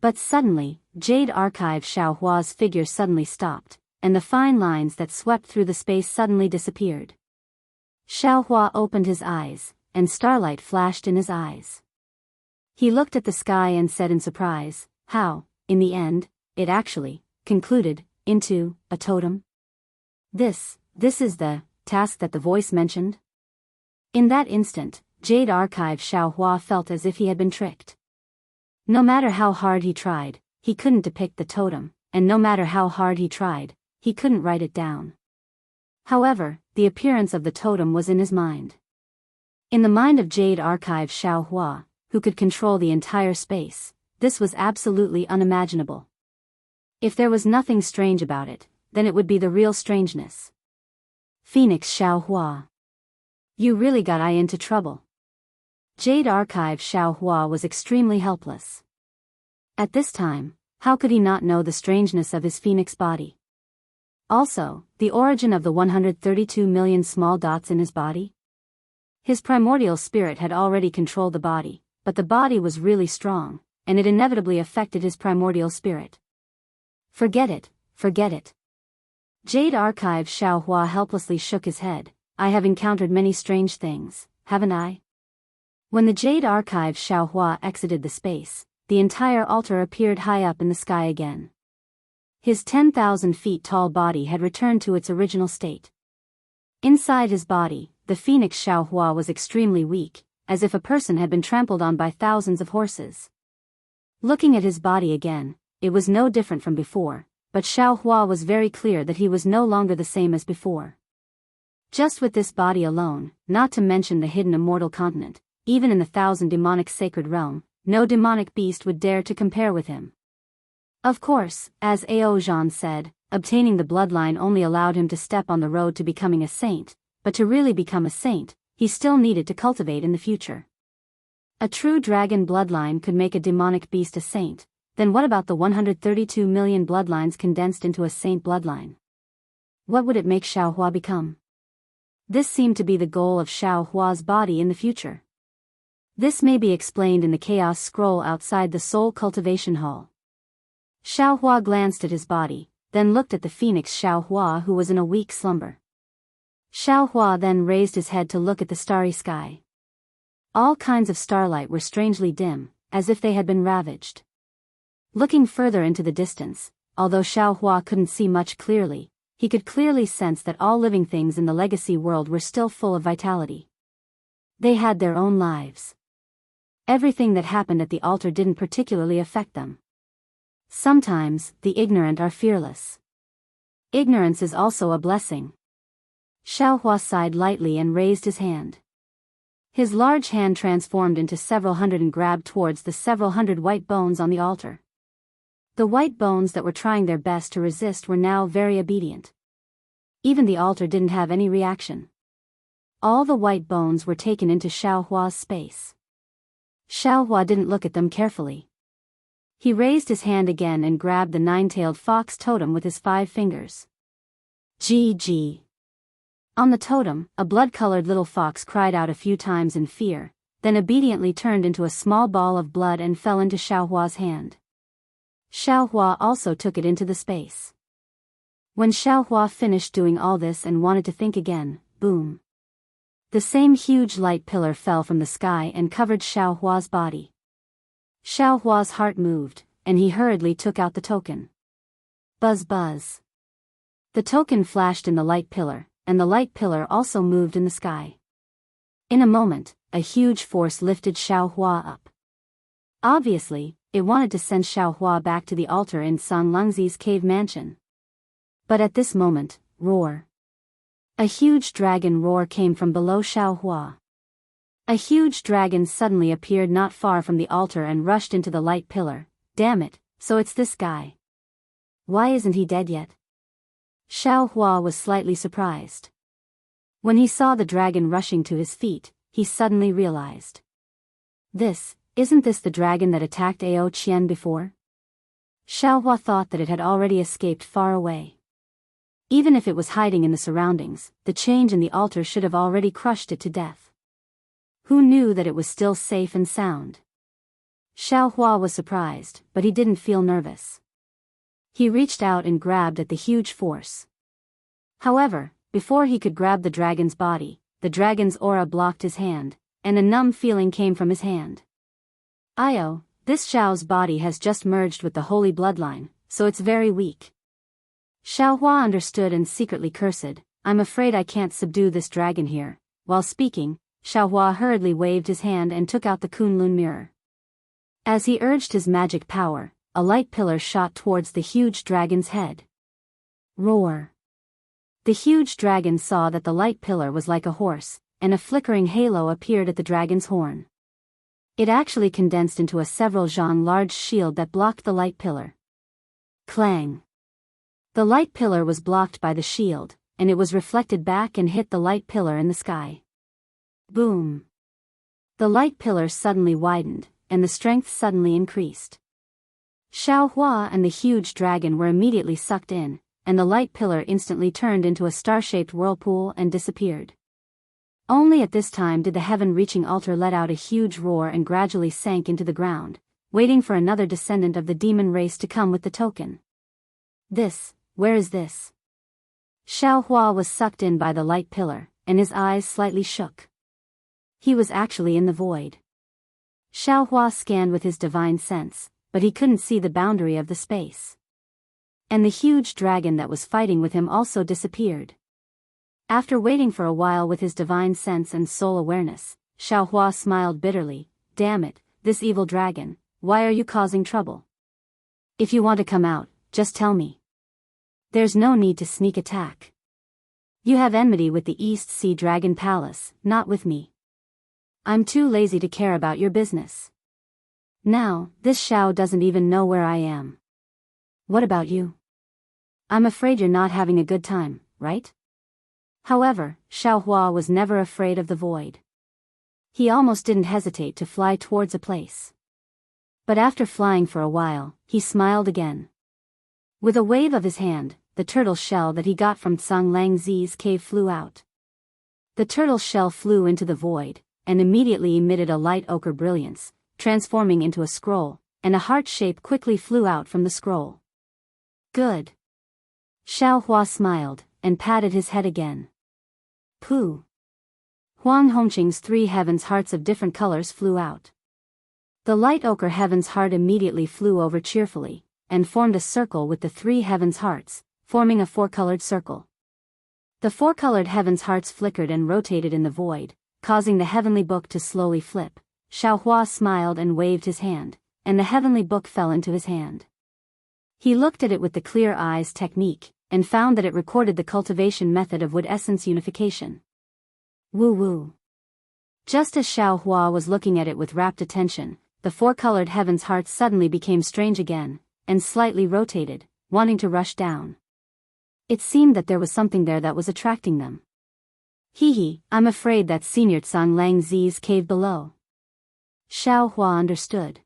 But suddenly, Jade Archive Xiaohua's figure suddenly stopped, and the fine lines that swept through the space suddenly disappeared. Xiaohua opened his eyes, and starlight flashed in his eyes. He looked at the sky and said in surprise, how, in the end, it actually concluded into a totem? This is the task that the voice mentioned? In that instant, Jade Archive Xiaohua felt as if he had been tricked. No matter how hard he tried, he couldn't depict the totem, and no matter how hard he tried, he couldn't write it down. However, the appearance of the totem was in his mind. In the mind of Jade Archive Xiaohua, who could control the entire space, this was absolutely unimaginable. If there was nothing strange about it, then it would be the real strangeness. Phoenix Xiaohua. You really got I into trouble. Jade Archive Xiaohua was extremely helpless. At this time, how could he not know the strangeness of his phoenix body? Also, the origin of the 132 million small dots in his body? His primordial spirit had already controlled the body, but the body was really strong, and it inevitably affected his primordial spirit. Forget it, forget it. Jade Archive Xiaohua helplessly shook his head. I have encountered many strange things, haven't I? When the Jade Archive Xiaohua exited the space, the entire altar appeared high up in the sky again. His 10,000 feet tall body had returned to its original state. Inside his body, the Phoenix Xiaohua was extremely weak, as if a person had been trampled on by thousands of horses. Looking at his body again, it was no different from before, but Xiaohua was very clear that he was no longer the same as before. Just with this body alone, not to mention the hidden immortal continent, even in the 1,000 demonic sacred realm, no demonic beast would dare to compare with him. Of course, as Ao Zhan said, obtaining the bloodline only allowed him to step on the road to becoming a saint, but to really become a saint, he still needed to cultivate in the future. A true dragon bloodline could make a demonic beast a saint, then what about the 132 million bloodlines condensed into a saint bloodline? What would it make Xiaohua become? This seemed to be the goal of Xiaohua's body in the future. This may be explained in the chaos scroll outside the soul cultivation hall. Xiaohua glanced at his body, then looked at the phoenix Xiaohua who was in a weak slumber. Xiaohua then raised his head to look at the starry sky. All kinds of starlight were strangely dim, as if they had been ravaged. Looking further into the distance, although Xiaohua couldn't see much clearly, he could clearly sense that all living things in the legacy world were still full of vitality. They had their own lives. Everything that happened at the altar didn't particularly affect them. Sometimes, the ignorant are fearless. Ignorance is also a blessing. Xiaohua sighed lightly and raised his hand. His large hand transformed into several hundred and grabbed towards the several hundred white bones on the altar. The white bones that were trying their best to resist were now very obedient. Even the altar didn't have any reaction. All the white bones were taken into Xiaohua's space. Xiaohua didn't look at them carefully. He raised his hand again and grabbed the 9-tailed fox totem with his 5 fingers. GG. On the totem, a blood-colored little fox cried out a few times in fear, then obediently turned into a small ball of blood and fell into Xiaohua's hand. Xiaohua also took it into the space. When Xiaohua finished doing all this and wanted to think again, boom. The same huge light pillar fell from the sky and covered Xiaohua's body. Xiaohua's heart moved, and he hurriedly took out the token. Buzz buzz. The token flashed in the light pillar, and the light pillar also moved in the sky. In a moment, a huge force lifted Xiaohua up. Obviously, it wanted to send Xiaohua back to the altar in San Lungzi's cave mansion. But at this moment, roar. A huge dragon roar came from below Xiaohua. A huge dragon suddenly appeared not far from the altar and rushed into the light pillar. Damn it, so it's this guy. Why isn't he dead yet? Xiaohua was slightly surprised. When he saw the dragon rushing to his feet, he suddenly realized. Isn't this the dragon that attacked Ao Qian before? Xiaohua thought that it had already escaped far away. Even if it was hiding in the surroundings, the change in the altar should have already crushed it to death. Who knew that it was still safe and sound? Xiaohua was surprised, but he didn't feel nervous. He reached out and grabbed at the huge force. However, before he could grab the dragon's body, the dragon's aura blocked his hand, and a numb feeling came from his hand. Io, this Xiao's body has just merged with the holy bloodline, so it's very weak. Xiaohua understood and secretly cursed, I'm afraid I can't subdue this dragon here. While speaking, Xiaohua hurriedly waved his hand and took out the Kunlun mirror. As he urged his magic power, a light pillar shot towards the huge dragon's head. Roar. The huge dragon saw that the light pillar was like a horse, and a flickering halo appeared at the dragon's horn. It actually condensed into a several zhang large shield that blocked the light pillar. Clang. The light pillar was blocked by the shield, and it was reflected back and hit the light pillar in the sky. Boom. The light pillar suddenly widened, and the strength suddenly increased. Xiaohua and the huge dragon were immediately sucked in, and the light pillar instantly turned into a star-shaped whirlpool and disappeared. Only at this time did the heaven-reaching altar let out a huge roar and gradually sank into the ground, waiting for another descendant of the demon race to come with the token. Where is this? Xiaohua was sucked in by the light pillar, and his eyes slightly shook. He was actually in the void. Xiaohua scanned with his divine sense, but he couldn't see the boundary of the space. And the huge dragon that was fighting with him also disappeared. After waiting for a while with his divine sense and soul awareness, Xiaohua smiled bitterly. Damn it, this evil dragon, why are you causing trouble? If you want to come out, just tell me. There's no need to sneak attack. You have enmity with the East Sea Dragon Palace, not with me. I'm too lazy to care about your business. Now, this Xiao doesn't even know where I am. What about you? I'm afraid you're not having a good time, right? However, Xiao Hua was never afraid of the void. He almost didn't hesitate to fly towards a place. But after flying for a while, he smiled again. With a wave of his hand, the turtle shell that he got from Tsang Lang Zi's cave flew out. The turtle shell flew into the void, and immediately emitted a light ochre brilliance, transforming into a scroll, and a heart shape quickly flew out from the scroll. Good. Xiao Hua smiled, and patted his head again. Pooh. Huang Hongqing's 3 heavens hearts of different colors flew out. The light ochre heaven's heart immediately flew over cheerfully, and formed a circle with the 3 heavens hearts, forming a 4-colored circle. The 4-colored heavens hearts flickered and rotated in the void, causing the heavenly book to slowly flip. Xiao Hua smiled and waved his hand, and the heavenly book fell into his hand. He looked at it with the clear eyes technique, and found that it recorded the cultivation method of wood essence unification. Woo woo. Just as Xiao Hua was looking at it with rapt attention, the 4-colored heaven's hearts suddenly became strange again, and slightly rotated, wanting to rush down. It seemed that there was something there that was attracting them. Hee, I'm afraid that's Senior Tsang Lang Zi's cave below. Xiao Hua understood.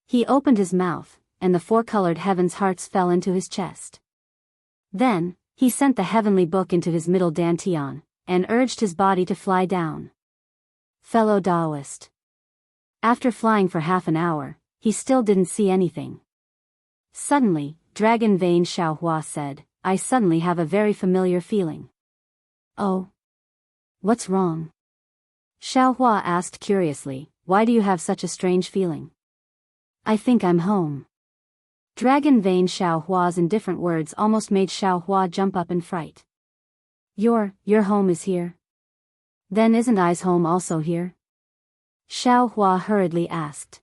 He opened his mouth, and the 4-colored heaven's hearts fell into his chest. Then, he sent the heavenly book into his middle dantian, and urged his body to fly down. Fellow Daoist. After flying for half an hour, he still didn't see anything. Suddenly, Dragon Vein Xiao Hua said, I suddenly have a very familiar feeling. Oh. What's wrong? Xiao Hua asked curiously, why do you have such a strange feeling? I think I'm home. Dragon Vein Xiao Hua's indifferent words almost made Xiao Hua jump up in fright. Your home is here? Then isn't I's home also here? Xiao Hua hurriedly asked.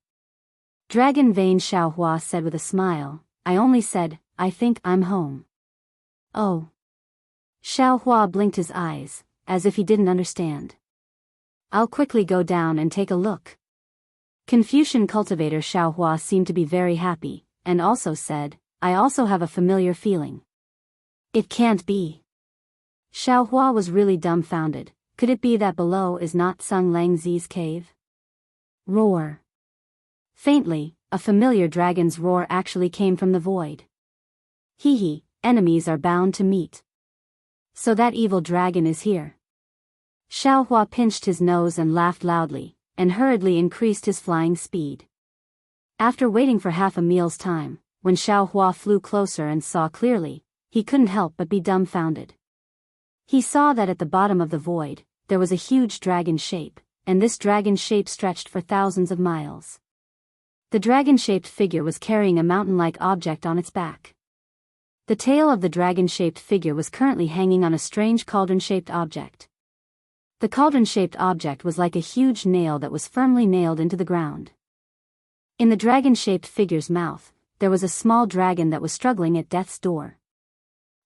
Dragon Vein Xiao Hua said with a smile, I only said, I think I'm home. Oh. Xiao Hua blinked his eyes, as if he didn't understand. I'll quickly go down and take a look. Confucian cultivator Xiao Hua seemed to be very happy, and also said, I also have a familiar feeling. It can't be. Xiao Hua was really dumbfounded. Could it be that below is not Tsang Lang Zi's cave? Roar. Faintly, a familiar dragon's roar actually came from the void. Hee, enemies are bound to meet. So that evil dragon is here. Xiao Hua pinched his nose and laughed loudly, and hurriedly increased his flying speed. After waiting for half a meal's time, when Xiao Hua flew closer and saw clearly, he couldn't help but be dumbfounded. He saw that at the bottom of the void, there was a huge dragon shape, and this dragon shape stretched for thousands of miles. The dragon-shaped figure was carrying a mountain-like object on its back. The tail of the dragon-shaped figure was currently hanging on a strange cauldron-shaped object. The cauldron-shaped object was like a huge nail that was firmly nailed into the ground. In the dragon-shaped figure's mouth, there was a small dragon that was struggling at death's door.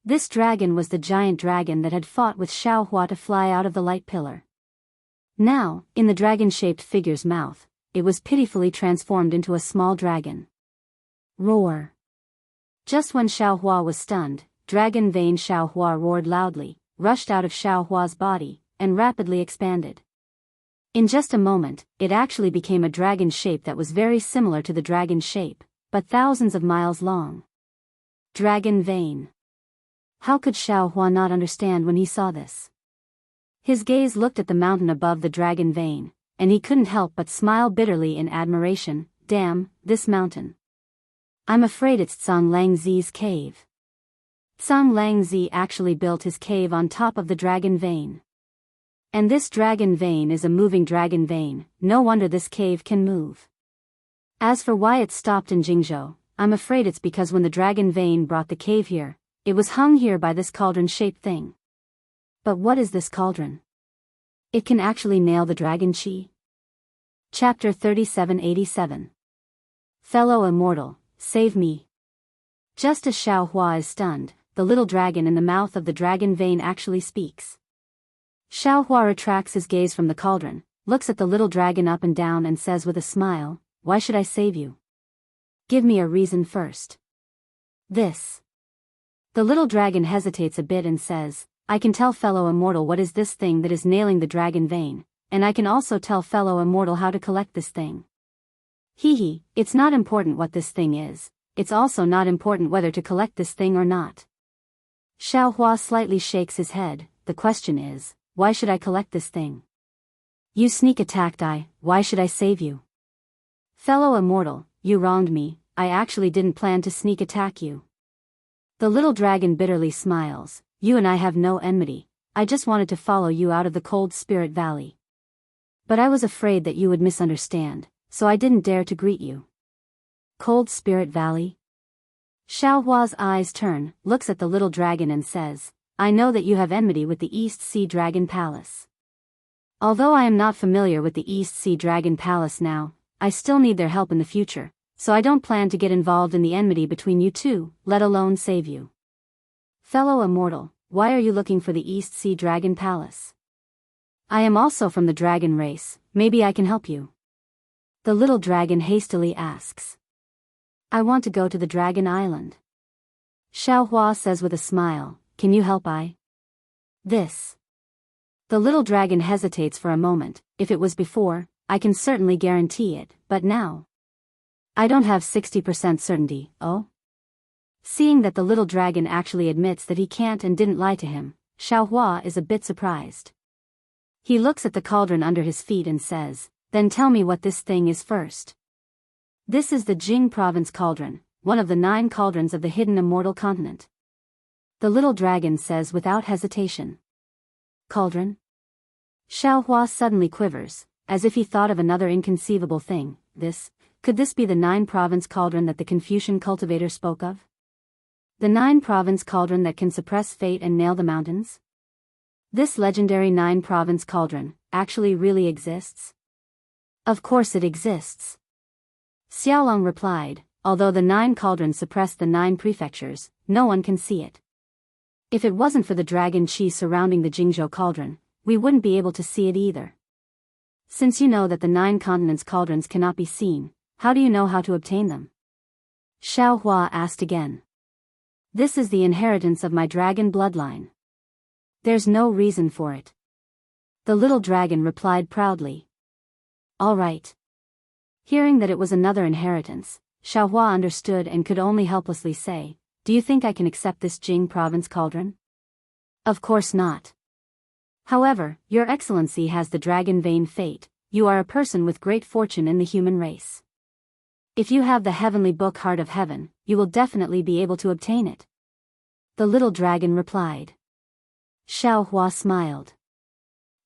This dragon was the giant dragon that had fought with Xiao Hua to fly out of the light pillar. Now, in the dragon-shaped figure's mouth, it was pitifully transformed into a small dragon. Roar. Just when Xiao Hua was stunned, Dragon Vein Xiao Hua roared loudly, rushed out of Xiao Hua's body, and rapidly expanded. In just a moment, it actually became a dragon shape that was very similar to the dragon shape, but thousands of miles long. Dragon Vein. How could Xiao Hua not understand when he saw this? His gaze looked at the mountain above the dragon vein, and he couldn't help but smile bitterly in admiration. Damn, this mountain. I'm afraid it's Tsang Lang Zi's cave. Tsang Lang Zi actually built his cave on top of the dragon vein. And this dragon vein is a moving dragon vein, no wonder this cave can move. As for why it stopped in Jianghu, I'm afraid it's because when the dragon vein brought the cave here, it was hung here by this cauldron-shaped thing. But what is this cauldron? It can actually nail the dragon chi? Chapter 3787. Fellow Immortal, save me. Just as Xiao Hua is stunned, the little dragon in the mouth of the dragon vein actually speaks. Xiao Hua retracts his gaze from the cauldron, looks at the little dragon up and down and says with a smile, "Why should I save you? Give me a reason first." This. The little dragon hesitates a bit and says, "I can tell fellow immortal what is this thing that is nailing the dragon vein, and I can also tell fellow immortal how to collect this thing." Hee, it's not important what this thing is, it's also not important whether to collect this thing or not. Xiaohua slightly shakes his head. The question is, why should I collect this thing? You sneak attacked why should I save you? Fellow immortal, you wronged me, I actually didn't plan to sneak attack you. The little dragon bitterly smiles, you and I have no enmity, I just wanted to follow you out of the cold spirit valley. But I was afraid that you would misunderstand, so I didn't dare to greet you. Cold Spirit Valley? Xiaohua's eyes turn, looks at the little dragon and says, I know that you have enmity with the East Sea Dragon Palace. Although I am not familiar with the East Sea Dragon Palace now, I still need their help in the future, so I don't plan to get involved in the enmity between you two, let alone save you. Fellow immortal, why are you looking for the East Sea Dragon Palace? I am also from the dragon race, maybe I can help you. The little dragon hastily asks. I want to go to the Dragon Island. Xiaohua says with a smile, can you help this? The little dragon hesitates for a moment, if it was before, I can certainly guarantee it, but now. I don't have 60% certainty, oh? Seeing that the little dragon actually admits that he can't and didn't lie to him, Xiaohua is a bit surprised. He looks at the cauldron under his feet and says, then tell me what this thing is first. This is the Jing Province Cauldron, one of the 9 cauldrons of the hidden immortal continent. The little dragon says without hesitation. Cauldron? Xiaohua suddenly quivers, as if he thought of another inconceivable thing. Could this be the 9 province cauldron that the Confucian cultivator spoke of? The 9 province cauldron that can suppress fate and nail the mountains? This legendary 9 province cauldron actually really exists? Of course it exists. Xiaolong replied, although the 9 cauldrons suppress the 9 prefectures, no one can see it. If it wasn't for the dragon chi surrounding the Jingzhou cauldron, we wouldn't be able to see it either. Since you know that the 9 continents cauldrons cannot be seen, how do you know how to obtain them? Xiaohua asked again. This is the inheritance of my dragon bloodline. There's no reason for it. The little dragon replied proudly. All right. Hearing that it was another inheritance, Xiaohua understood and could only helplessly say, do you think I can accept this Jing province cauldron? Of course not. However, your excellency has the dragon vein fate, you are a person with great fortune in the human race. If you have the heavenly book Heart of Heaven, you will definitely be able to obtain it. The little dragon replied. Xiaohua smiled.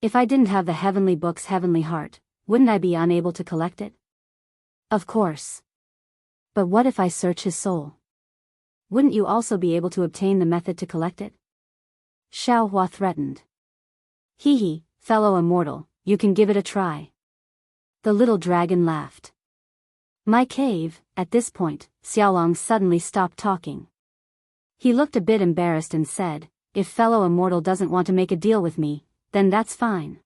If I didn't have the heavenly book's heavenly heart, wouldn't I be unable to collect it? Of course. But what if I search his soul? Wouldn't you also be able to obtain the method to collect it? Xiaohua threatened. Hee, fellow immortal, you can give it a try. The little dragon laughed. My cave. At this point, Xiaolong suddenly stopped talking. He looked a bit embarrassed and said, if fellow immortal doesn't want to make a deal with me, then that's fine.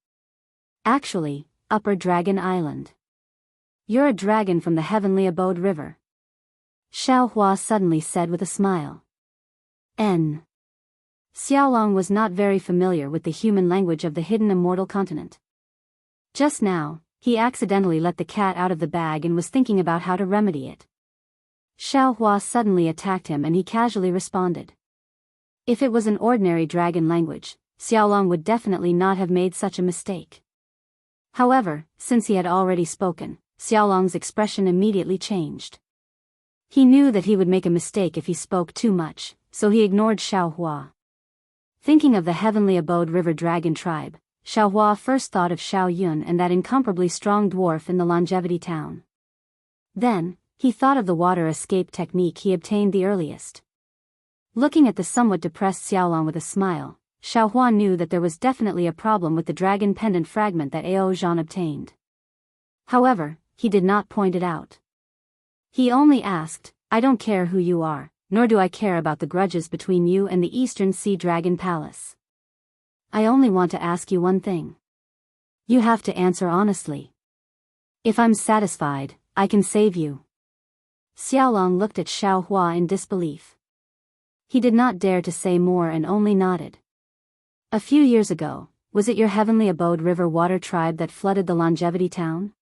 Actually, Upper Dragon Island. You're a dragon from the heavenly abode river. Xiaohua suddenly said with a smile. Xiaolong was not very familiar with the human language of the hidden immortal continent. Just now, he accidentally let the cat out of the bag and was thinking about how to remedy it. Xiaohua suddenly attacked him and he casually responded. If it was an ordinary dragon language, Xiaolong would definitely not have made such a mistake. However, since he had already spoken, Xiaolong's expression immediately changed. He knew that he would make a mistake if he spoke too much, so he ignored Xiaohua. Thinking of the heavenly abode river dragon tribe, Xiaohua first thought of Xiao Yun and that incomparably strong dwarf in the longevity town. Then, he thought of the water escape technique he obtained the earliest. Looking at the somewhat depressed Xiaolong with a smile, Xiaohua knew that there was definitely a problem with the dragon pendant fragment that Ao Zhan obtained. However, he did not point it out. He only asked, I don't care who you are, nor do I care about the grudges between you and the Eastern Sea Dragon Palace. I only want to ask you one thing. You have to answer honestly. If I'm satisfied, I can save you. Xiaolong looked at Xiaohua in disbelief. He did not dare to say more and only nodded. A few years ago, was it your heavenly abode river water tribe that flooded the longevity town?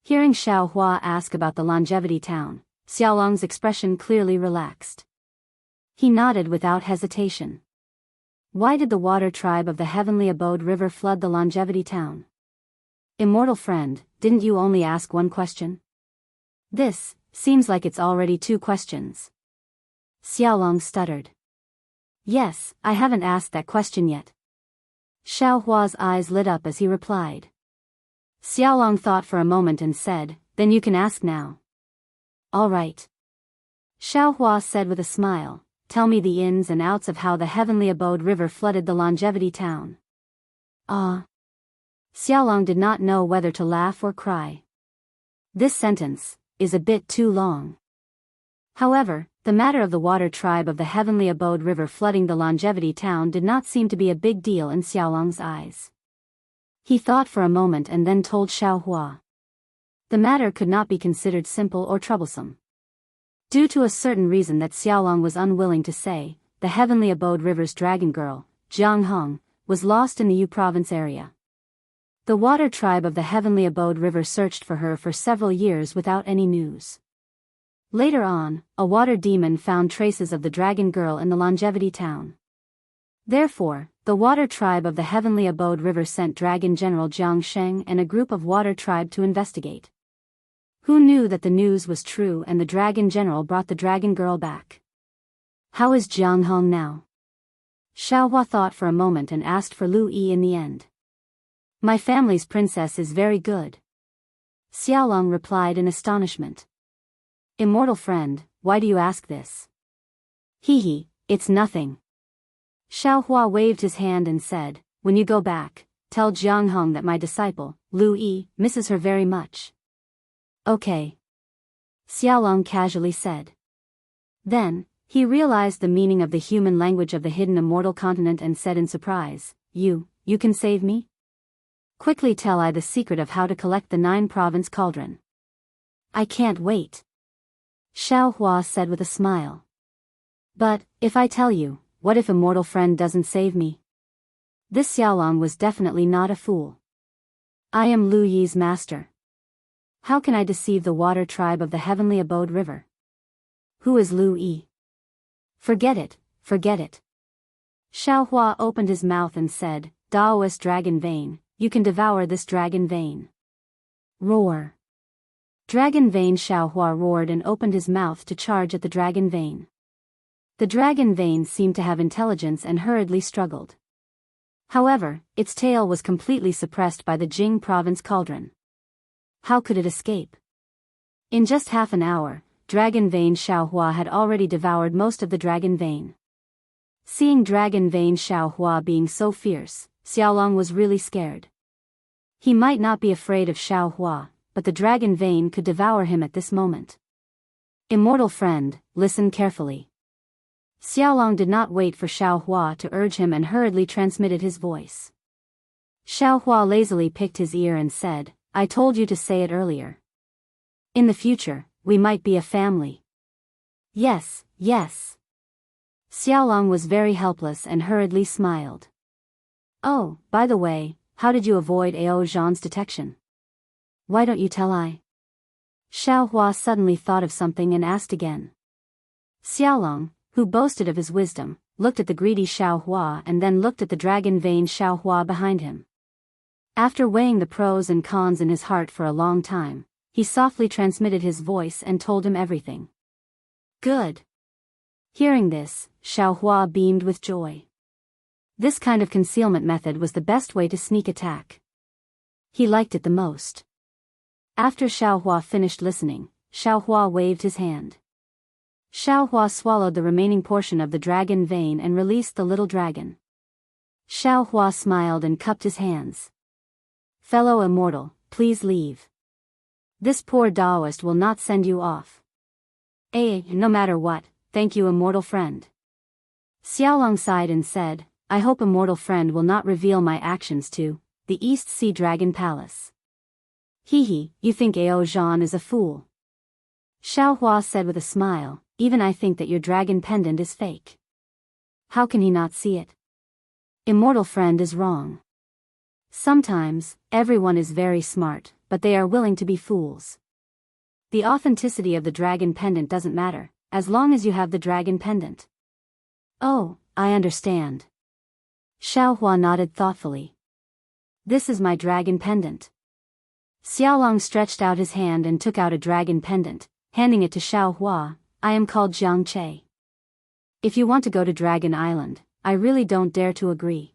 Hearing Xiaohua ask about the longevity town, Xiaolong's expression clearly relaxed. He nodded without hesitation. Why did the water tribe of the heavenly abode river flood the longevity town? Immortal friend, didn't you only ask one question? This seems like it's already two questions. Xiaolong stuttered. Yes, I haven't asked that question yet. Xiaohua's eyes lit up as he replied. Xiaolong thought for a moment and said, then you can ask now. All right. Xiaohua said with a smile, tell me the ins and outs of how the heavenly abode river flooded the longevity town. Xiaolong did not know whether to laugh or cry. This sentence is a bit too long. However, the matter of the water tribe of the heavenly abode river flooding the longevity town did not seem to be a big deal in Xiaolong's eyes. He thought for a moment and then told Xiaohua. The matter could not be considered simple or troublesome. Due to a certain reason that Xiaolong was unwilling to say, the heavenly abode river's dragon girl, Jianghu, was lost in the Yu province area. The water tribe of the heavenly abode river searched for her for several years without any news. Later on, a water demon found traces of the dragon girl in the longevity town. Therefore, the water tribe of the heavenly abode river sent Dragon General Jiang Sheng and a group of water tribe to investigate. Who knew that the news was true and the dragon general brought the dragon girl back? How is Jianghu now? Xiaohua thought for a moment and asked for Lu Yi in the end. My family's princess is very good. Xiaolong replied in astonishment. Immortal friend, why do you ask this? Hee, it's nothing. Xiaohua waved his hand and said, when you go back, tell Jianghu that my disciple, Lu Yi, misses her very much. Okay. Xiaolong casually said. Then, he realized the meaning of the human language of the hidden immortal continent and said in surprise, You can save me? Quickly tell I the secret of how to collect the 9-province cauldron. I can't wait. Xiaohua said with a smile. But, if I tell you, what if immortal friend doesn't save me? This Xiaolong was definitely not a fool. I am Lu Yi's master. How can I deceive the water tribe of the heavenly abode river? Who is Lu Yi? Forget it, forget it. Xiaohua opened his mouth and said, Daoist dragon vein, you can devour this dragon vein. Roar. Dragon vein. Xiaohua roared and opened his mouth to charge at the dragon vein. The dragon vein seemed to have intelligence and hurriedly struggled. However, its tail was completely suppressed by the Jing province cauldron. How could it escape? In just half an hour, dragon vein Xiaohua had already devoured most of the dragon vein. Seeing dragon vein Xiaohua being so fierce, Xiaolong was really scared. He might not be afraid of Xiaohua, but the dragon vein could devour him at this moment. Immortal friend, listen carefully. Xiaolong did not wait for Xiaohua to urge him and hurriedly transmitted his voice. Xiaohua lazily picked his ear and said, I told you to say it earlier. In the future, we might be a family. Yes, yes. Xiaolong was very helpless and hurriedly smiled. Oh, by the way, how did you avoid Ao Zhan's detection? Why don't you tell I? Xiaohua suddenly thought of something and asked again. Xiaolong, who boasted of his wisdom, looked at the greedy Xiaohua and then looked at the dragon vein Xiaohua behind him. After weighing the pros and cons in his heart for a long time, he softly transmitted his voice and told him everything. Good. Hearing this, Xiaohua beamed with joy. This kind of concealment method was the best way to sneak attack. He liked it the most. After Xiaohua finished listening, Xiaohua waved his hand. Xiaohua swallowed the remaining portion of the dragon vein and released the little dragon. Xiaohua smiled and cupped his hands. Fellow immortal, please leave. This poor Daoist will not send you off. No matter what, thank you immortal friend. Xiaolong sighed and said, I hope immortal friend will not reveal my actions to the the East Sea Dragon Palace. Hee, you think Ao Zhan is a fool? Xiaohua said with a smile, even I think that your dragon pendant is fake. How can he not see it? Immortal friend is wrong. Sometimes, everyone is very smart, but they are willing to be fools. The authenticity of the dragon pendant doesn't matter, as long as you have the dragon pendant. Oh, I understand. Xiaohua nodded thoughtfully. This is my dragon pendant. Xiaolong stretched out his hand and took out a dragon pendant, handing it to Xiaohua. I am called Jiangche. If you want to go to Dragon Island, I really don't dare to agree.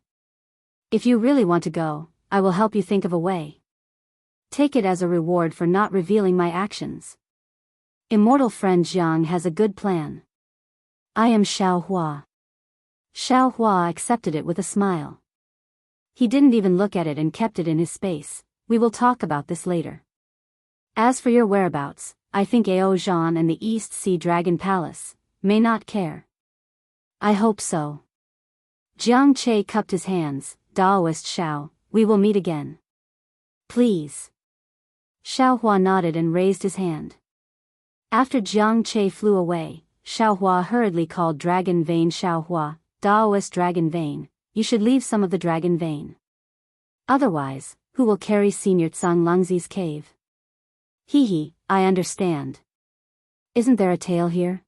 If you really want to go, I will help you think of a way. Take it as a reward for not revealing my actions. Immortal friend Jiang has a good plan. I am Xiaohua. Xiaohua accepted it with a smile. He didn't even look at it and kept it in his space. We will talk about this later. As for your whereabouts, I think Ao Zhan and the East Sea Dragon Palace may not care. I hope so. Jiang Che cupped his hands. Daoist Xiao, we will meet again. Please. Xiaohua nodded and raised his hand. After Jiang Che flew away, Xiaohua hurriedly called Dragon Vein Xiaohua, Daoist Dragon Vein, you should leave some of the dragon vein. Otherwise, who will carry Senior Tsang Lungzi's cave? Hee, I understand. Isn't there a tail here?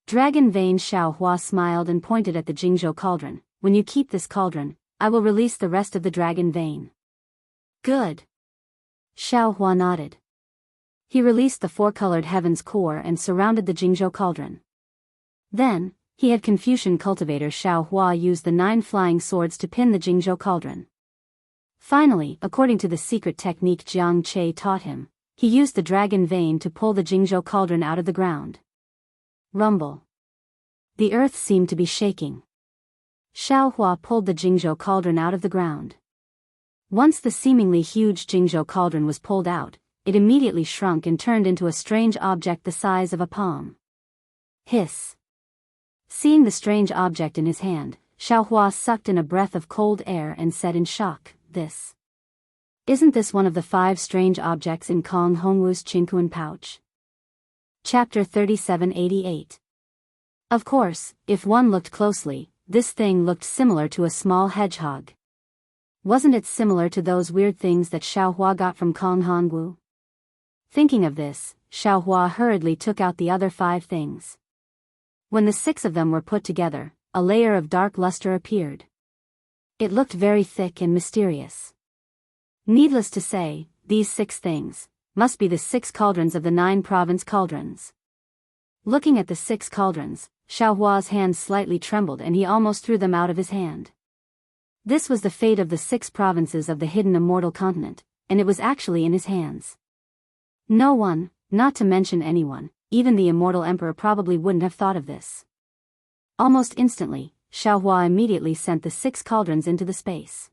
Dragon Vein Xiaohua smiled and pointed at the Jingzhou cauldron. When you keep this cauldron, I will release the rest of the dragon vein. Good. Xiaohua nodded. He released the four-colored heaven's core and surrounded the Jingzhou cauldron. Then, he had Confucian cultivator Xiaohua use the 9 flying swords to pin the Jingzhou cauldron. Finally, according to the secret technique Jiang Che taught him, he used the dragon vein to pull the Jingzhou cauldron out of the ground. Rumble. The earth seemed to be shaking. Xiaohua pulled the Jingzhou cauldron out of the ground. Once the seemingly huge Jingzhou cauldron was pulled out, it immediately shrunk and turned into a strange object the size of a palm. Hiss. Seeing the strange object in his hand, Xiaohua sucked in a breath of cold air and said in shock, Isn't this one of the 5 strange objects in Kong Hongwu's Qingquan pouch? Chapter 3788. Of course, if one looked closely, this thing looked similar to a small hedgehog. Wasn't it similar to those weird things that Xiaohua got from Kong Hongwu? Thinking of this, Xiaohua hurriedly took out the other 5 things. When the 6 of them were put together, a layer of dark luster appeared. It looked very thick and mysterious. Needless to say, these 6 things must be the 6 cauldrons of the 9 province cauldrons. Looking at the 6 cauldrons, Xiaohua's hands slightly trembled and he almost threw them out of his hand. This was the fate of the 6 provinces of the hidden immortal continent, and it was actually in his hands. No one, not to mention anyone, even the immortal emperor probably wouldn't have thought of this. Almost instantly, Xiaohua immediately sent the 6 cauldrons into the space.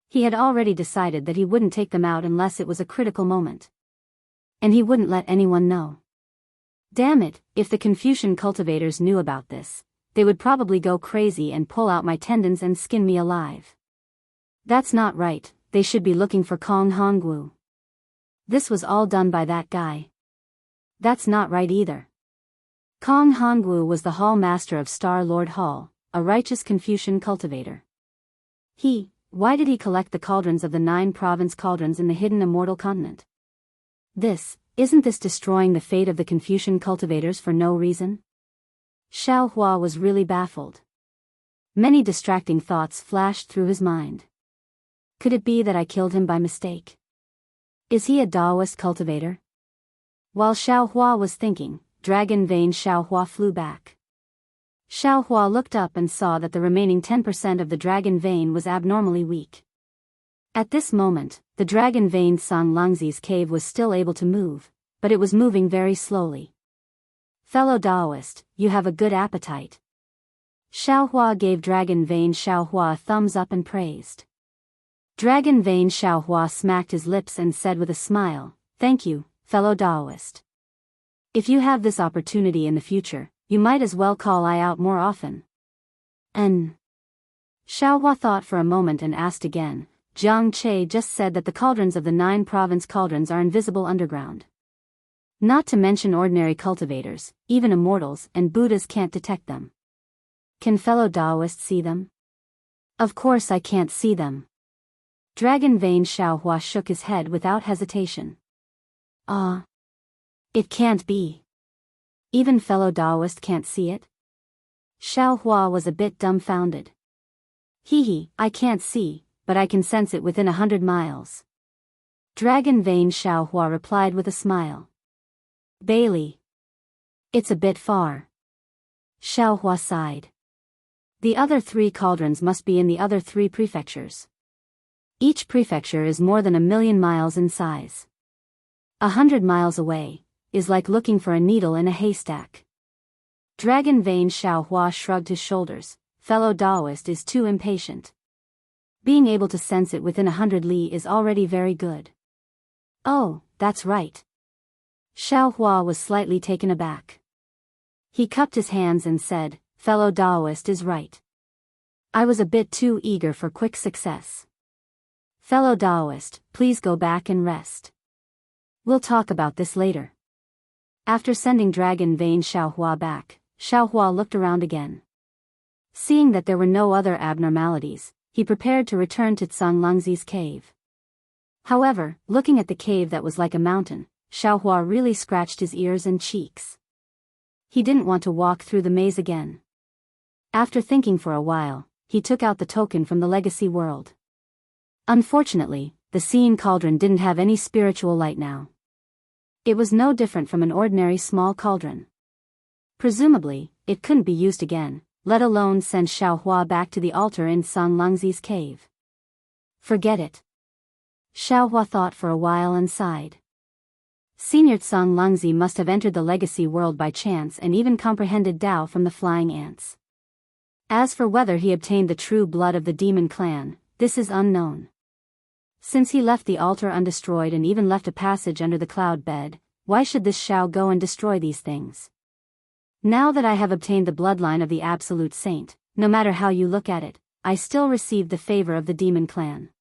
He had already decided that he wouldn't take them out unless it was a critical moment. And he wouldn't let anyone know. Damn it, if the Confucian cultivators knew about this, they would probably go crazy and pull out my tendons and skin me alive. That's not right, they should be looking for Kong Hongwu. This was all done by that guy. That's not right either. Kong Hongwu was the hall master of Star Lord Hall, a righteous Confucian cultivator. Why did he collect the cauldrons of the 9 province cauldrons in the hidden immortal continent? Isn't this destroying the fate of the Confucian cultivators for no reason? Xiaohua was really baffled. Many distracting thoughts flashed through his mind. Could it be that I killed him by mistake? Is he a Daoist cultivator? While Xiaohua was thinking, Dragon Vein Xiaohua flew back. Xiaohua looked up and saw that the remaining 10% of the dragon vein was abnormally weak. At this moment, the dragon vein Tsang Lungzi's cave was still able to move, but it was moving very slowly. Fellow Daoist, you have a good appetite. Xiaohua gave Dragon Vein Xiaohua a thumbs up and praised. Dragon Vein Xiaohua smacked his lips and said with a smile, Thank you, fellow Daoist. If you have this opportunity in the future, you might as well call I out more often. Xiaohua thought for a moment and asked again, Jianghu just said that the cauldrons of the 9 province cauldrons are invisible underground. Not to mention ordinary cultivators, even immortals and Buddhas can't detect them. Can fellow Daoists see them? Of course I can't see them. Dragon Vein Xiaohua shook his head without hesitation. It can't be. Even fellow Daoist can't see it? Xiaohua was a bit dumbfounded. I can't see, but I can sense it within 100 miles. Dragon Vein Xiaohua replied with a smile. Bailey. It's a bit far. Xiaohua sighed. The other 3 cauldrons must be in the other 3 prefectures. Each prefecture is more than 1,000,000 miles in size. 100 miles away is like looking for a needle in a haystack. Dragon Vein Xiaohua shrugged his shoulders. Fellow Daoist is too impatient. Being able to sense it within 100 li is already very good. Oh, that's right. Xiaohua was slightly taken aback. He cupped his hands and said, fellow Daoist is right. I was a bit too eager for quick success. Fellow Daoist, please go back and rest. We'll talk about this later. After sending Dragon Vein Xiaohua back, Xiaohua looked around again. Seeing that there were no other abnormalities, he prepared to return to Longzi's cave. However, looking at the cave that was like a mountain, Xiaohua really scratched his ears and cheeks. He didn't want to walk through the maze again. After thinking for a while, he took out the token from the legacy world. Unfortunately, the Seeing Cauldron didn't have any spiritual light now. It was no different from an ordinary small cauldron. Presumably, it couldn't be used again, let alone send Xiaohua back to the altar in Longzi's cave. Forget it. Xiaohua thought for a while and sighed. Senior Longzi must have entered the legacy world by chance and even comprehended Tao from the flying ants. As for whether he obtained the true blood of the demon clan, this is unknown. Since he left the altar undestroyed and even left a passage under the cloud bed, why should this Xiao go and destroy these things? Now that I have obtained the bloodline of the absolute saint, no matter how you look at it, I still received the favor of the demon clan.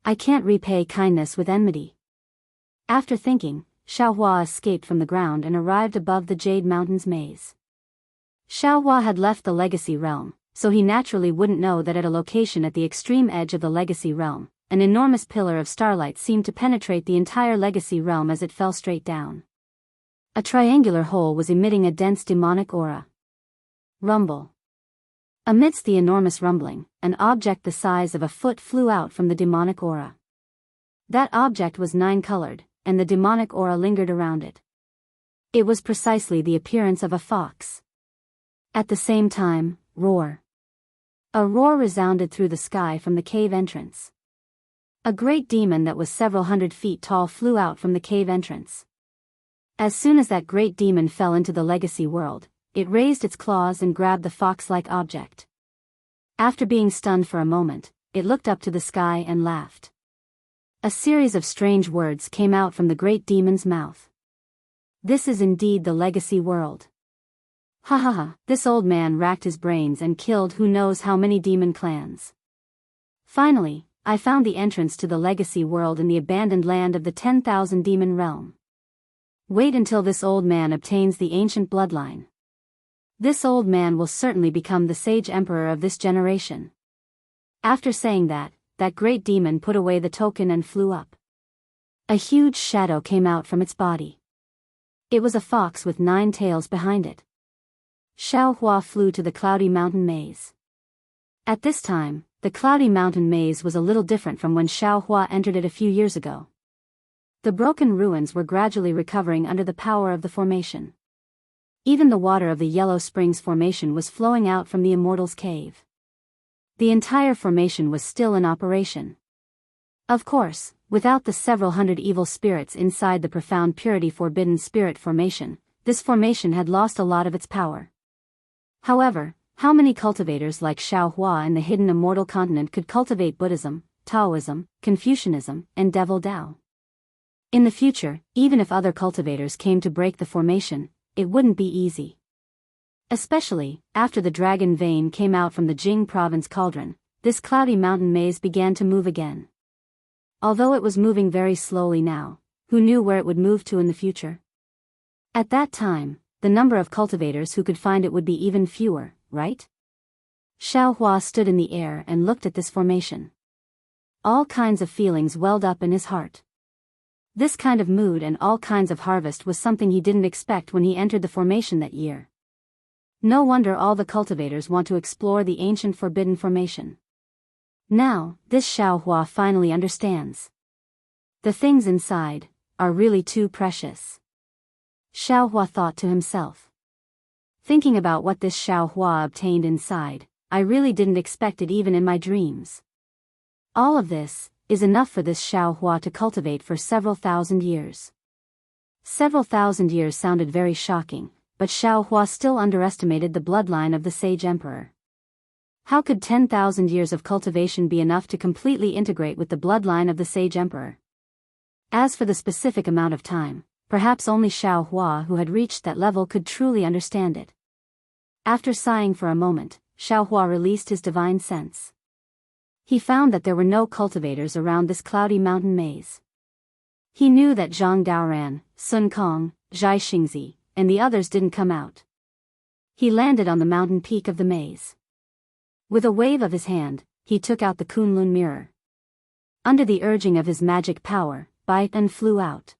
I can't repay kindness with enmity. After thinking, Xiaohua escaped from the ground and arrived above the Jade Mountains maze. Xiaohua had left the legacy realm, so he naturally wouldn't know that at a location at the extreme edge of the legacy realm, an enormous pillar of starlight seemed to penetrate the entire legacy realm as it fell straight down. A triangular hole was emitting a dense demonic aura. Rumble. Amidst the enormous rumbling, an object the size of a foot flew out from the demonic aura. That object was 9-colored, and the demonic aura lingered around it. It was precisely the appearance of a fox. At the same time, roar. A roar resounded through the sky from the cave entrance. A great demon that was several hundred feet tall flew out from the cave entrance. As soon as that great demon fell into the legacy world, it raised its claws and grabbed the fox-like object. After being stunned for a moment, it looked up to the sky and laughed. A series of strange words came out from the great demon's mouth. This is indeed the legacy world. Ha ha ha, this old man racked his brains and killed who knows how many demon clans. Finally, I found the entrance to the legacy world in the abandoned land of the 10,000 demon realm. Wait until this old man obtains the ancient bloodline. This old man will certainly become the sage emperor of this generation. After saying that, that great demon put away the token and flew up. A huge shadow came out from its body. It was a fox with 9 tails behind it. Xiaohua flew to the cloudy mountain maze. At this time, the cloudy mountain maze was a little different from when Xiaohua entered it a few years ago. The broken ruins were gradually recovering under the power of the formation. Even the water of the Yellow Springs formation was flowing out from the Immortal's cave. The entire formation was still in operation. Of course, without the several hundred evil spirits inside the profound purity forbidden spirit formation, this formation had lost a lot of its power. However, how many cultivators like Xiaohua in the hidden immortal continent could cultivate Buddhism, Taoism, Confucianism, and Devil Dao? In the future, even if other cultivators came to break the formation, it wouldn't be easy. Especially, after the dragon vein came out from the Jing province cauldron, this cloudy mountain maze began to move again. Although it was moving very slowly now, who knew where it would move to in the future? At that time, the number of cultivators who could find it would be even fewer, right? Xiao Hua stood in the air and looked at this formation. All kinds of feelings welled up in his heart. This kind of mood and all kinds of harvest was something he didn't expect when he entered the formation that year. No wonder all the cultivators want to explore the ancient forbidden formation. Now, this Xiao Hua finally understands. The things inside are really too precious. Xiao Hua thought to himself. Thinking about what this Xiao Hua obtained inside, I really didn't expect it even in my dreams. All of this is enough for this Xiao Hua to cultivate for several thousand years. Several thousand years sounded very shocking, but Xiao Hua still underestimated the bloodline of the sage emperor. How could 10,000 years of cultivation be enough to completely integrate with the bloodline of the sage emperor? As for the specific amount of time, perhaps only Xiao Hua who had reached that level could truly understand it. After sighing for a moment, Xiao Hua released his divine sense. He found that there were no cultivators around this cloudy mountain maze. He knew that Zhang Daoran, Sun Kong, Zhai Xingzi, and the others didn't come out. He landed on the mountain peak of the maze. With a wave of his hand, he took out the Kunlun mirror. Under the urging of his magic power, Bai En flew out.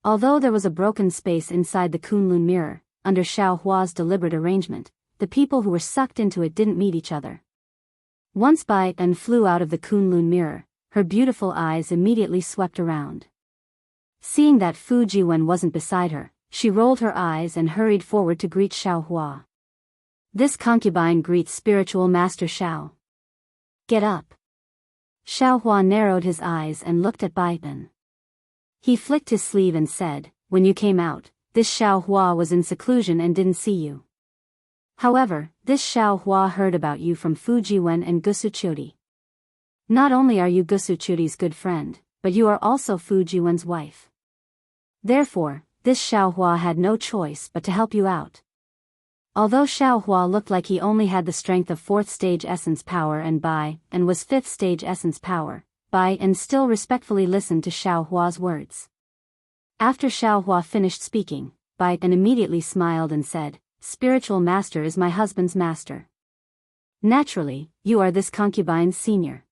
Although there was a broken space inside the Kunlun mirror, under Xiao Hua's deliberate arrangement, the people who were sucked into it didn't meet each other. Once Bai En flew out of the Kunlun mirror, her beautiful eyes immediately swept around. Seeing that Fu Jiwen wasn't beside her, she rolled her eyes and hurried forward to greet Xiao Hua. This concubine greets spiritual master Xiao. Get up. Xiao Hua narrowed his eyes and looked at Bai En. He flicked his sleeve and said, when you came out, this Xiao Hua was in seclusion and didn't see you. However, this Xiao Hua heard about you from Fu Jiwen and Gusu Chudi. Not only are you Gusu Chudi's good friend, but you are also Fu Jiwen's wife. Therefore, this Xiao Hua had no choice but to help you out. Although Xiao Hua looked like he only had the strength of 4th stage essence power and Bai En was 5th stage essence power, Bai En still respectfully listened to Xiao Hua's words. After Xiao Hua finished speaking, Bai En immediately smiled and said, Spiritual master is my husband's master. Naturally, you are this concubine's senior.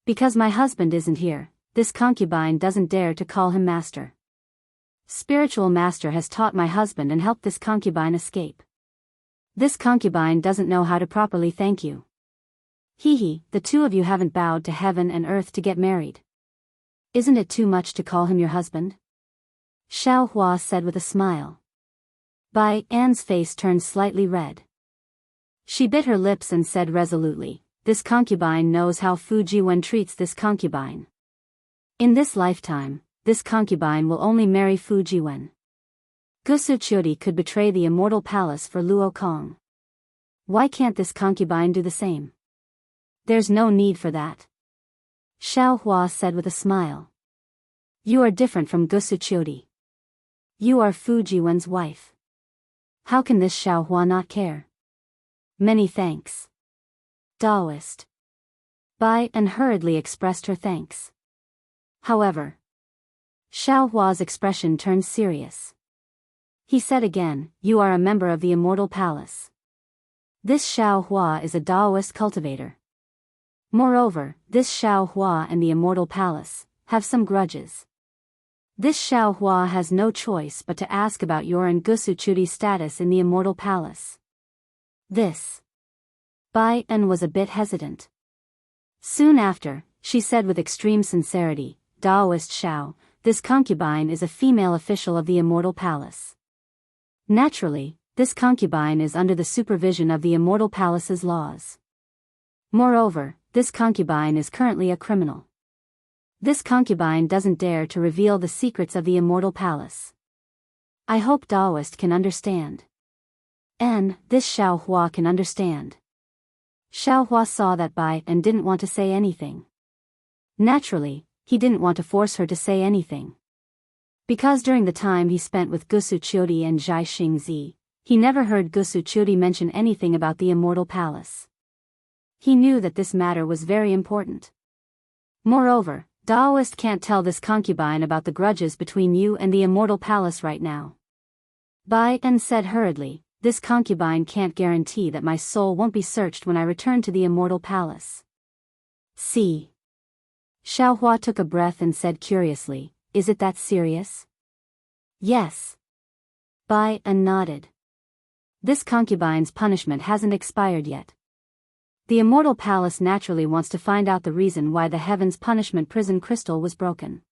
Because my husband isn't here, this concubine doesn't dare to call him master. Spiritual master has taught my husband and helped this concubine escape. This concubine doesn't know how to properly thank you. Hee, the two of you haven't bowed to heaven and earth to get married. Isn't it too much to call him your husband? Xiao Hua said with a smile. Bai En's face turned slightly red. She bit her lips and said resolutely, this concubine knows how Fu Jiwen treats this concubine. In this lifetime, this concubine will only marry Fu Jiwen. Gusu Chudi could betray the immortal palace for Luo Kong. Why can't this concubine do the same? There's no need for that. Xiao Hua said with a smile. You are different from Gusu Chudi. You are Fu Jiwen's wife. How can this Xiao Hua not care? Many thanks. Daoist. Bai En hurriedly expressed her thanks. However, Xiao Hua's expression turned serious. He said again, you are a member of the Immortal Palace. This Xiao Hua is a Daoist cultivator. Moreover, this Xiao Hua and the Immortal Palace have some grudges. This Xiao Hua has no choice but to ask about your and Gusu Chudi's status in the Immortal Palace. This. Bai En was a bit hesitant. Soon after, she said with extreme sincerity, Daoist Xiao, this concubine is a female official of the Immortal Palace. Naturally, this concubine is under the supervision of the Immortal Palace's laws. Moreover, this concubine is currently a criminal. This concubine doesn't dare to reveal the secrets of the Immortal Palace. I hope Daoist can understand. And this Xiao Hua can understand. Xiao Hua saw that Bai and didn't want to say anything. Naturally, he didn't want to force her to say anything. Because during the time he spent with Gusu Chudi and Zhai Xingzi, he never heard Gusu Chudi mention anything about the Immortal Palace. He knew that this matter was very important. Moreover, Daoist can't tell this concubine about the grudges between you and the immortal palace right now. Bai En said hurriedly, this concubine can't guarantee that my soul won't be searched when I return to the immortal palace. See. Xiaohua took a breath and said curiously, is it that serious? Yes. Bai En nodded. This concubine's punishment hasn't expired yet. The immortal palace naturally wants to find out the reason why the heaven's punishment prison crystal was broken.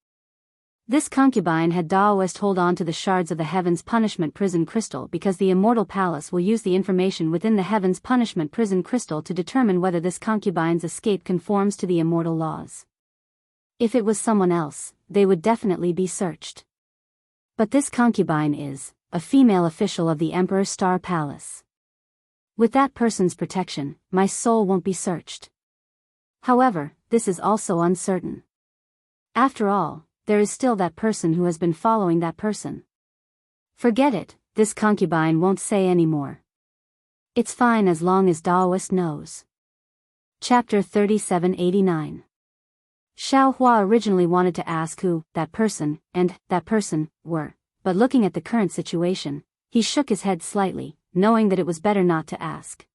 This concubine had Daoist hold on to the shards of the heaven's punishment prison crystal because the immortal palace will use the information within the heaven's punishment prison crystal to determine whether this concubine's escape conforms to the immortal laws. If it was someone else, they would definitely be searched. But this concubine is a female official of the Emperor's Star Palace. With that person's protection, my soul won't be searched. However, this is also uncertain. After all, there is still that person who has been following that person. Forget it, this concubine won't say any more. It's fine as long as Daoist knows. Chapter 3789. Xiaohua originally wanted to ask who that person and that person were, but looking at the current situation, he shook his head slightly, knowing that it was better not to ask.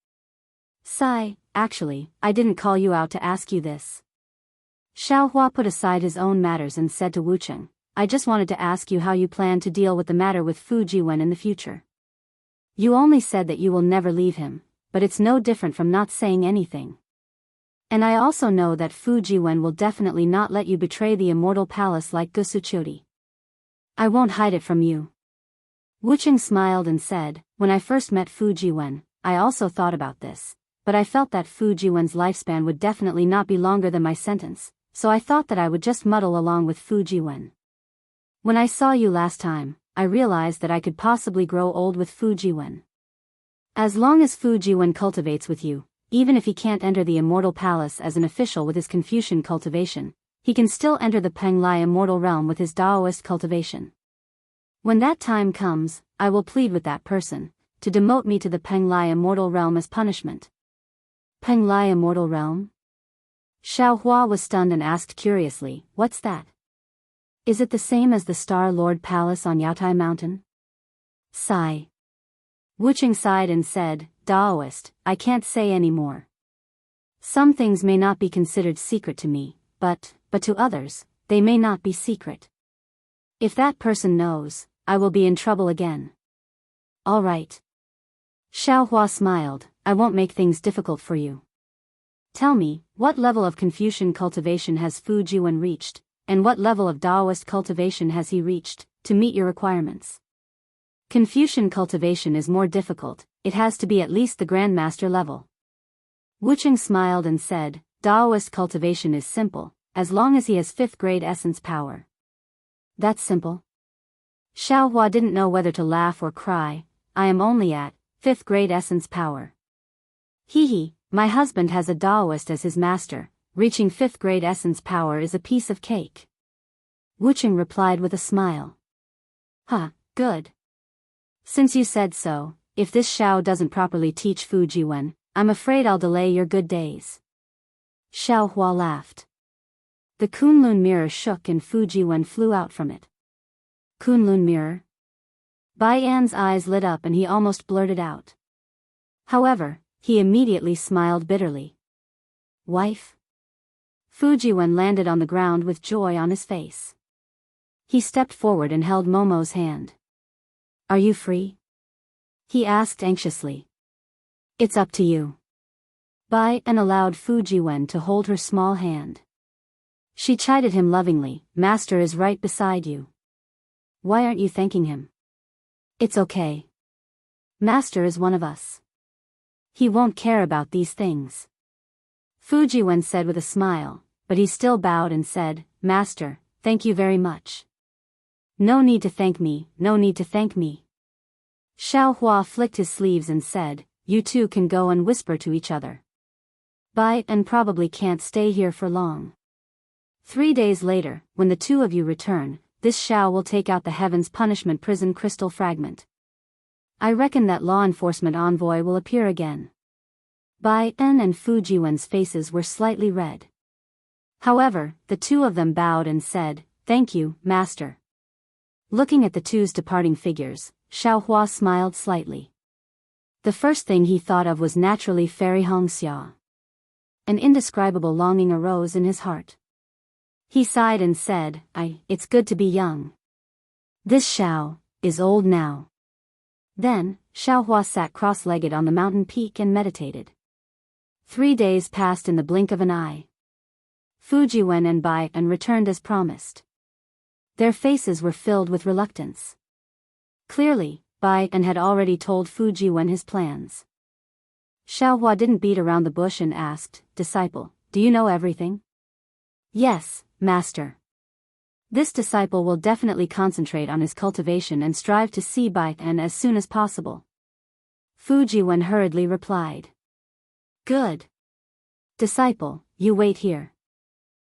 Sigh, actually, I didn't call you out to ask you this. Xiaohua put aside his own matters and said to Wucheng, I just wanted to ask you how you plan to deal with the matter with Fu Jiwen in the future. You only said that you will never leave him, but it's no different from not saying anything. And I also know that Fu Jiwen will definitely not let you betray the immortal palace like Gusuchuri. I won't hide it from you. Wucheng smiled and said, when I first met Fu Jiwen, I also thought about this, but I felt that Fu Jiwen's lifespan would definitely not be longer than my sentence, so I thought that I would just muddle along with Fu Jiwen. When I saw you last time, I realized that I could possibly grow old with Fu Jiwen. As long as Fu Jiwen cultivates with you, even if he can't enter the immortal palace as an official with his Confucian cultivation, he can still enter the Penglai immortal realm with his Daoist cultivation. When that time comes, I will plead with that person to demote me to the Penglai immortal realm as punishment. Penglai immortal realm? Xiaohua was stunned and asked curiously, what's that? Is it the same as the Star Lord Palace on Yaotai Mountain? Sigh. Wucheng sighed and said, Daoist, I can't say any more. Some things may not be considered secret to me, but to others, they may not be secret. If that person knows, I will be in trouble again. All right. Xiaohua smiled, I won't make things difficult for you. Tell me, what level of Confucian cultivation has Fu Jiwen reached, and what level of Daoist cultivation has he reached, to meet your requirements? Confucian cultivation is more difficult, it has to be at least the Grandmaster level. Wucheng smiled and said, Daoist cultivation is simple, as long as he has 5th grade essence power. That's simple? Xiaohua didn't know whether to laugh or cry, I am only at 5th grade essence power. Hee, my husband has a Daoist as his master, reaching 5th grade essence power is a piece of cake. Wucheng replied with a smile. Huh, good. Since you said so, if this Xiao doesn't properly teach Fu Jiwen, I'm afraid I'll delay your good days. Xiaohua laughed. The Kunlun mirror shook and Fu Jiwen flew out from it. Kunlun mirror? Bai An's eyes lit up and he almost blurted out. However, he immediately smiled bitterly. Wife? Fu Jiwen landed on the ground with joy on his face. He stepped forward and held Momo's hand. Are you free? He asked anxiously. It's up to you. Bai An allowed Fu Jiwen to hold her small hand. She chided him lovingly, Master is right beside you. Why aren't you thanking him? It's okay. Master is one of us. He won't care about these things. Fu Jiwen said with a smile, but he still bowed and said, Master, thank you very much. No need to thank me, no need to thank me. Xiaohua flicked his sleeves and said, you two can go and whisper to each other. Bai and probably can't stay here for long. 3 days later, when the two of you return, this Xiao will take out the Heaven's Punishment Prison crystal fragment. I reckon that law enforcement envoy will appear again. Bai En and Fu Jiwen's faces were slightly red. However, the two of them bowed and said, "Thank you, master." Looking at the two's departing figures, Xiaohua smiled slightly. The first thing he thought of was naturally Fairy Hongxia. An indescribable longing arose in his heart. He sighed and said, "It's good to be young. This Xiao is old now." Then, Xiaohua sat cross-legged on the mountain peak and meditated. 3 days passed in the blink of an eye. Fu Jiwen and Bai En returned as promised. Their faces were filled with reluctance. Clearly, Bai En had already told Fu Jiwen his plans. Xiaohua didn't beat around the bush and asked, "Disciple, do you know everything?" "Yes, master." This disciple will definitely concentrate on his cultivation and strive to see Bai En as soon as possible. Fu Jiwen hurriedly replied. "Good. Disciple, you wait here.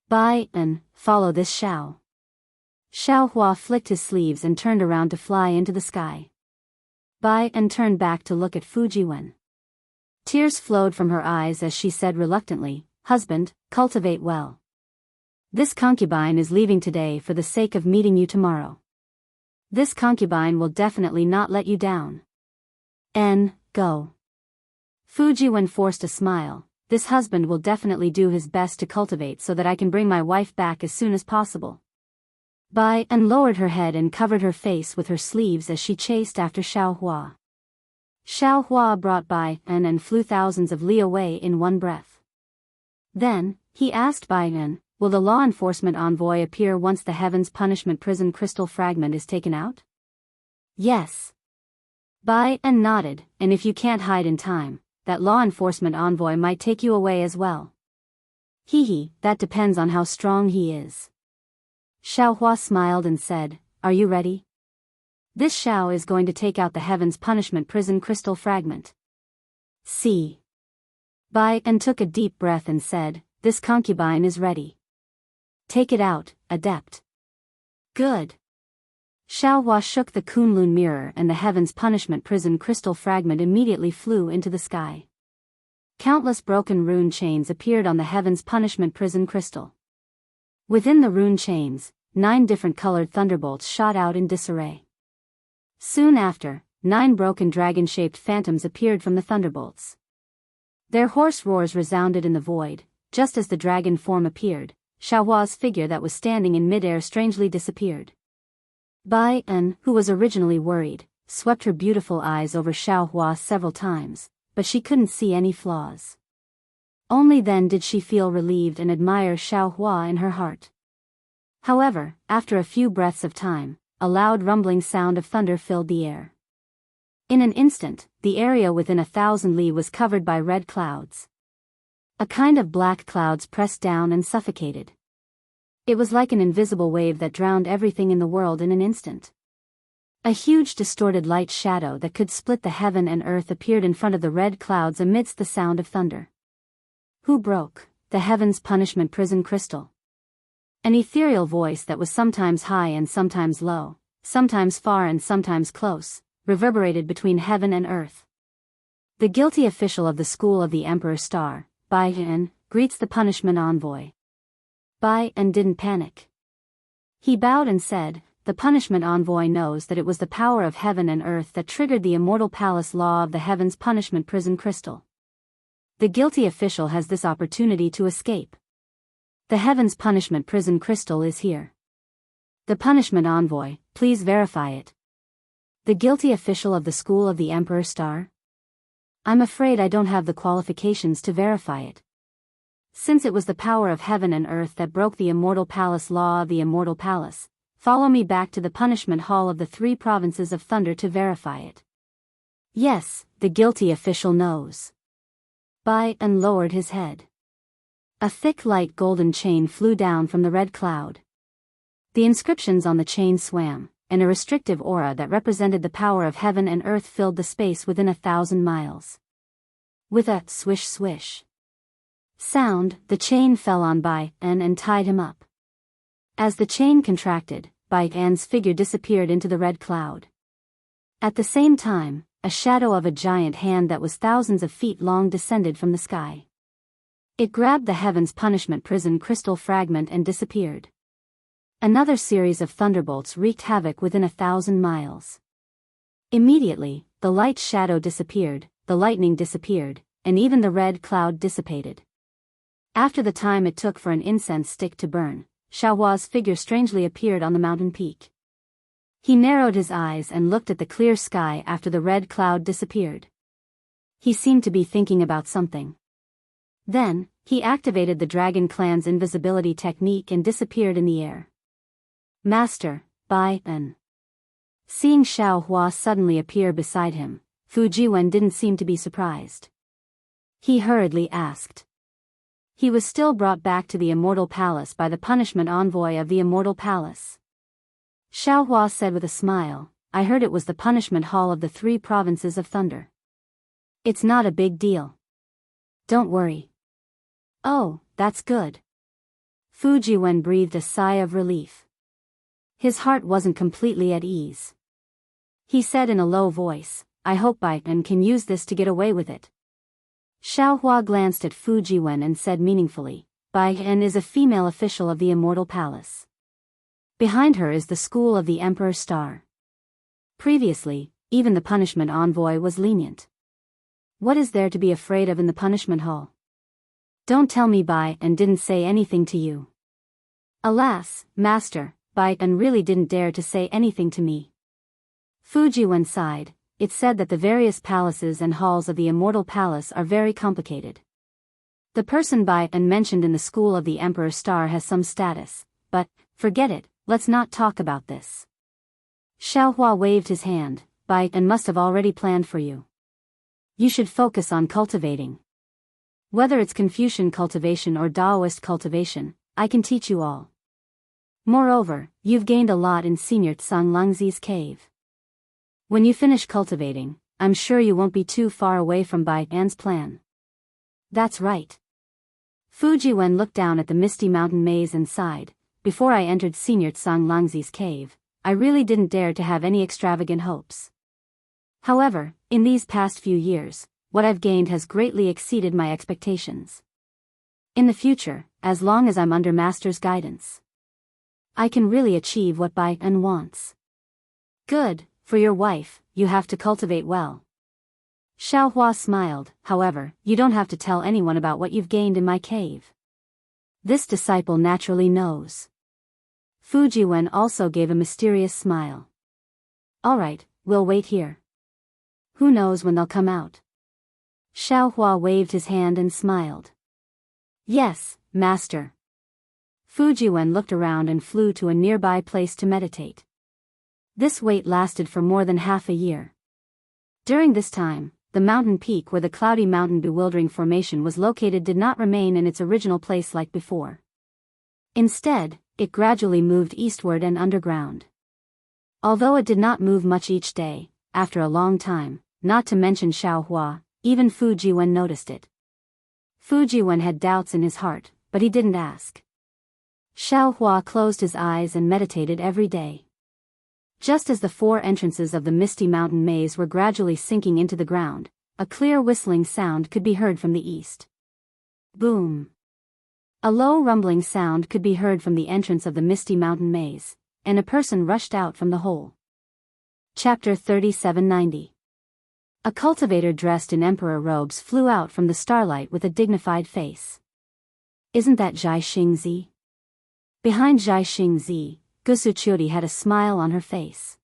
Bai En, follow this Xiao." Xiaohua flicked his sleeves and turned around to fly into the sky. Bai En turned back to look at Fu Jiwen. Tears flowed from her eyes as she said reluctantly, "Husband, cultivate well. This concubine is leaving today for the sake of meeting you tomorrow. This concubine will definitely not let you down. Go." Fu Jiwen forced a smile. "This husband will definitely do his best to cultivate so that I can bring my wife back as soon as possible." Bai En lowered her head and covered her face with her sleeves as she chased after Xiaohua. Xiaohua brought Bai En and flew thousands of li away in one breath. Then, he asked Bai En, "Will the law enforcement envoy appear once the Heaven's Punishment Prison crystal fragment is taken out?" "Yes." Bai En nodded, "And if you can't hide in time, that law enforcement envoy might take you away as well." That depends on how strong he is." Xiaohua smiled and said, "Are you ready? This Xiao is going to take out the Heaven's Punishment Prison crystal fragment." "See." Bai En took a deep breath and said, "This concubine is ready. Take it out, adept." "Good." Xiaohua shook the Kunlun mirror and the Heaven's Punishment Prison crystal fragment immediately flew into the sky. Countless broken rune chains appeared on the Heaven's Punishment Prison crystal. Within the rune chains, 9 different colored thunderbolts shot out in disarray. Soon after, 9 broken dragon-shaped phantoms appeared from the thunderbolts. Their hoarse roars resounded in the void. Just as the dragon form appeared, Xiaohua's figure that was standing in midair strangely disappeared. Bai En, who was originally worried, swept her beautiful eyes over Xiaohua several times, but she couldn't see any flaws. Only then did she feel relieved and admire Xiaohua in her heart. However, after a few breaths of time, a loud rumbling sound of thunder filled the air. In an instant, the area within 1,000 li was covered by red clouds. A kind of black clouds pressed down and suffocated. It was like an invisible wave that drowned everything in the world in an instant. A huge distorted light shadow that could split the heaven and earth appeared in front of the red clouds amidst the sound of thunder. Who broke the Heaven's Punishment Prison crystal? An ethereal voice that was sometimes high and sometimes low, sometimes far and sometimes close, reverberated between heaven and earth. The guilty official of the school of the Emperor Star, Bai En, greets the punishment envoy. Bai En didn't panic. He bowed and said, "The punishment envoy knows that it was the power of heaven and earth that triggered the immortal palace law of the Heaven's Punishment Prison crystal. The guilty official has this opportunity to escape. The Heaven's Punishment Prison crystal is here. The punishment envoy, please verify it." The guilty official of the school of the Emperor Star? "I'm afraid I don't have the qualifications to verify it. Since it was the power of heaven and earth that broke the immortal palace law of the immortal palace, follow me back to the punishment hall of the 3 provinces of thunder to verify it." "Yes, the guilty official knows." Bai En lowered his head. A thick light golden chain flew down from the red cloud. The inscriptions on the chain swam, and a restrictive aura that represented the power of heaven and earth filled the space within 1,000 miles. With a swish swish sound, the chain fell on Bai En and tied him up. As the chain contracted, Bai En's figure disappeared into the red cloud. At the same time, a shadow of a giant hand that was thousands of feet long descended from the sky. It grabbed the heaven's punishment prison crystal fragment and disappeared. Another series of thunderbolts wreaked havoc within 1,000 miles. Immediately, the light shadow disappeared, the lightning disappeared, and even the red cloud dissipated. After the time it took for an incense stick to burn, Xiaohua's figure strangely appeared on the mountain peak. He narrowed his eyes and looked at the clear sky after the red cloud disappeared. He seemed to be thinking about something. Then, he activated the Dragon Clan's invisibility technique and disappeared in the air. Master, Bai En. Seeing Xiaohua suddenly appear beside him, Fu Jiwen didn't seem to be surprised. He hurriedly asked. He was still brought back to the Immortal Palace by the punishment envoy of the Immortal Palace. Xiaohua said with a smile, I heard it was the punishment hall of the 3 provinces of thunder. It's not a big deal. Don't worry. Oh, that's good. Fu Jiwen breathed a sigh of relief. His heart wasn't completely at ease. He said in a low voice, I hope Bai En can use this to get away with it. Xiaohua glanced at Fu Jiwen and said meaningfully, Bai En is a female official of the Immortal Palace. Behind her is the school of the Emperor Star. Previously, even the punishment envoy was lenient. What is there to be afraid of in the punishment hall? Don't tell me Bai En didn't say anything to you. Alas, Master, Bai En really didn't dare to say anything to me. Fu Jiwen sighed. It said that the various palaces and halls of the Immortal Palace are very complicated. The person Bai En mentioned in the school of the Emperor Star has some status, but, forget it, let's not talk about this. Xiaohua waved his hand, Bai En must have already planned for you. You should focus on cultivating. Whether it's Confucian cultivation or Daoist cultivation, I can teach you all. Moreover, you've gained a lot in Senior Tsang Langzi's cave. When you finish cultivating, I'm sure you won't be too far away from Bai En's plan. That's right. Fu Jiwen looked down at the misty mountain maze and sighed. Before I entered Senior Tsang Langzi's cave, I really didn't dare to have any extravagant hopes. However, in these past few years, what I've gained has greatly exceeded my expectations. In the future, as long as I'm under Master's guidance, I can really achieve what Bai En wants. Good. For your wife, you have to cultivate well. Xiaohua smiled, however, you don't have to tell anyone about what you've gained in my cave. This disciple naturally knows. Fu Jiwen also gave a mysterious smile. Alright, we'll wait here. Who knows when they'll come out? Xiaohua waved his hand and smiled. Yes, Master. Fu Jiwen looked around and flew to a nearby place to meditate. This wait lasted for more than half a year. During this time, the mountain peak where the cloudy mountain bewildering formation was located did not remain in its original place like before. Instead, it gradually moved eastward and underground. Although it did not move much each day, after a long time, not to mention Xiaohua, even Fu Jiwen noticed it. Fu Jiwen had doubts in his heart, but he didn't ask. Xiaohua closed his eyes and meditated every day. Just as the 4 entrances of the misty mountain maze were gradually sinking into the ground, a clear whistling sound could be heard from the east. Boom! A low rumbling sound could be heard from the entrance of the misty mountain maze, and a person rushed out from the hole. Chapter 3790. A cultivator dressed in emperor robes flew out from the starlight with a dignified face. Isn't that Zhai Xingzi? Behind Zhai Xingzi, Gusuqiudi had a smile on her face.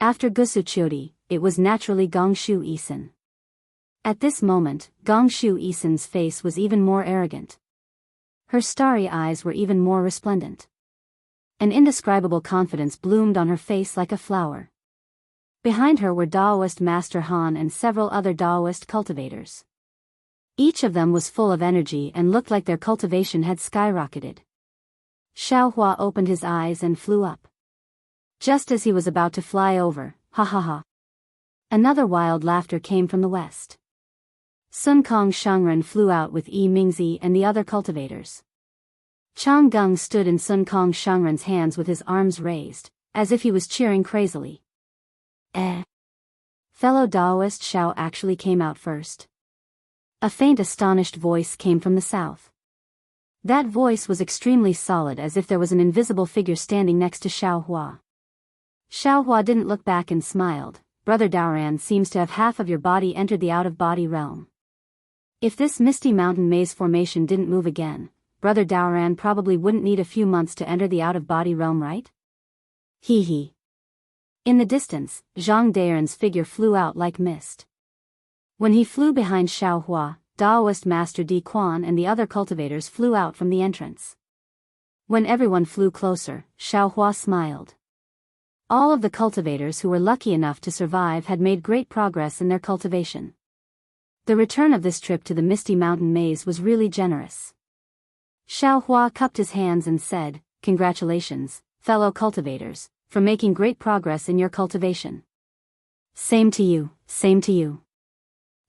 After Gusuqiudi, it was naturally Gongshu Yisun. At this moment, Gongshu Yisun's face was even more arrogant. Her starry eyes were even more resplendent. An indescribable confidence bloomed on her face like a flower. Behind her were Daoist Master Han and several other Daoist cultivators. Each of them was full of energy and looked like their cultivation had skyrocketed. Xiaohua opened his eyes and flew up. Just as he was about to fly over, ha ha ha. Another wild laughter came from the west. Sun Kong Shangren flew out with Yi Mingzi and the other cultivators. Chang Gung stood in Sun Kong Shangren's hands with his arms raised, as if he was cheering crazily. Fellow Daoist Xiao actually came out first. A faint astonished voice came from the south. That voice was extremely solid, as if there was an invisible figure standing next to Xiao Hua. Xiao Hua didn't look back and smiled. Brother Daoran, seems to have half of your body entered the out-of-body realm. If this misty mountain maze formation didn't move again, Brother Daoran probably wouldn't need a few months to enter the out-of-body realm, right? Hee hee. In the distance, Zhang Daoran's figure flew out like mist. When he flew behind Xiao Hua, Daoist Master Di Quan and the other cultivators flew out from the entrance. When everyone flew closer, Xiao Hua smiled. All of the cultivators who were lucky enough to survive had made great progress in their cultivation. The return of this trip to the Misty Mountain Maze was really generous. Xiao Hua cupped his hands and said, "Congratulations, fellow cultivators, for making great progress in your cultivation." Same to you, same to you."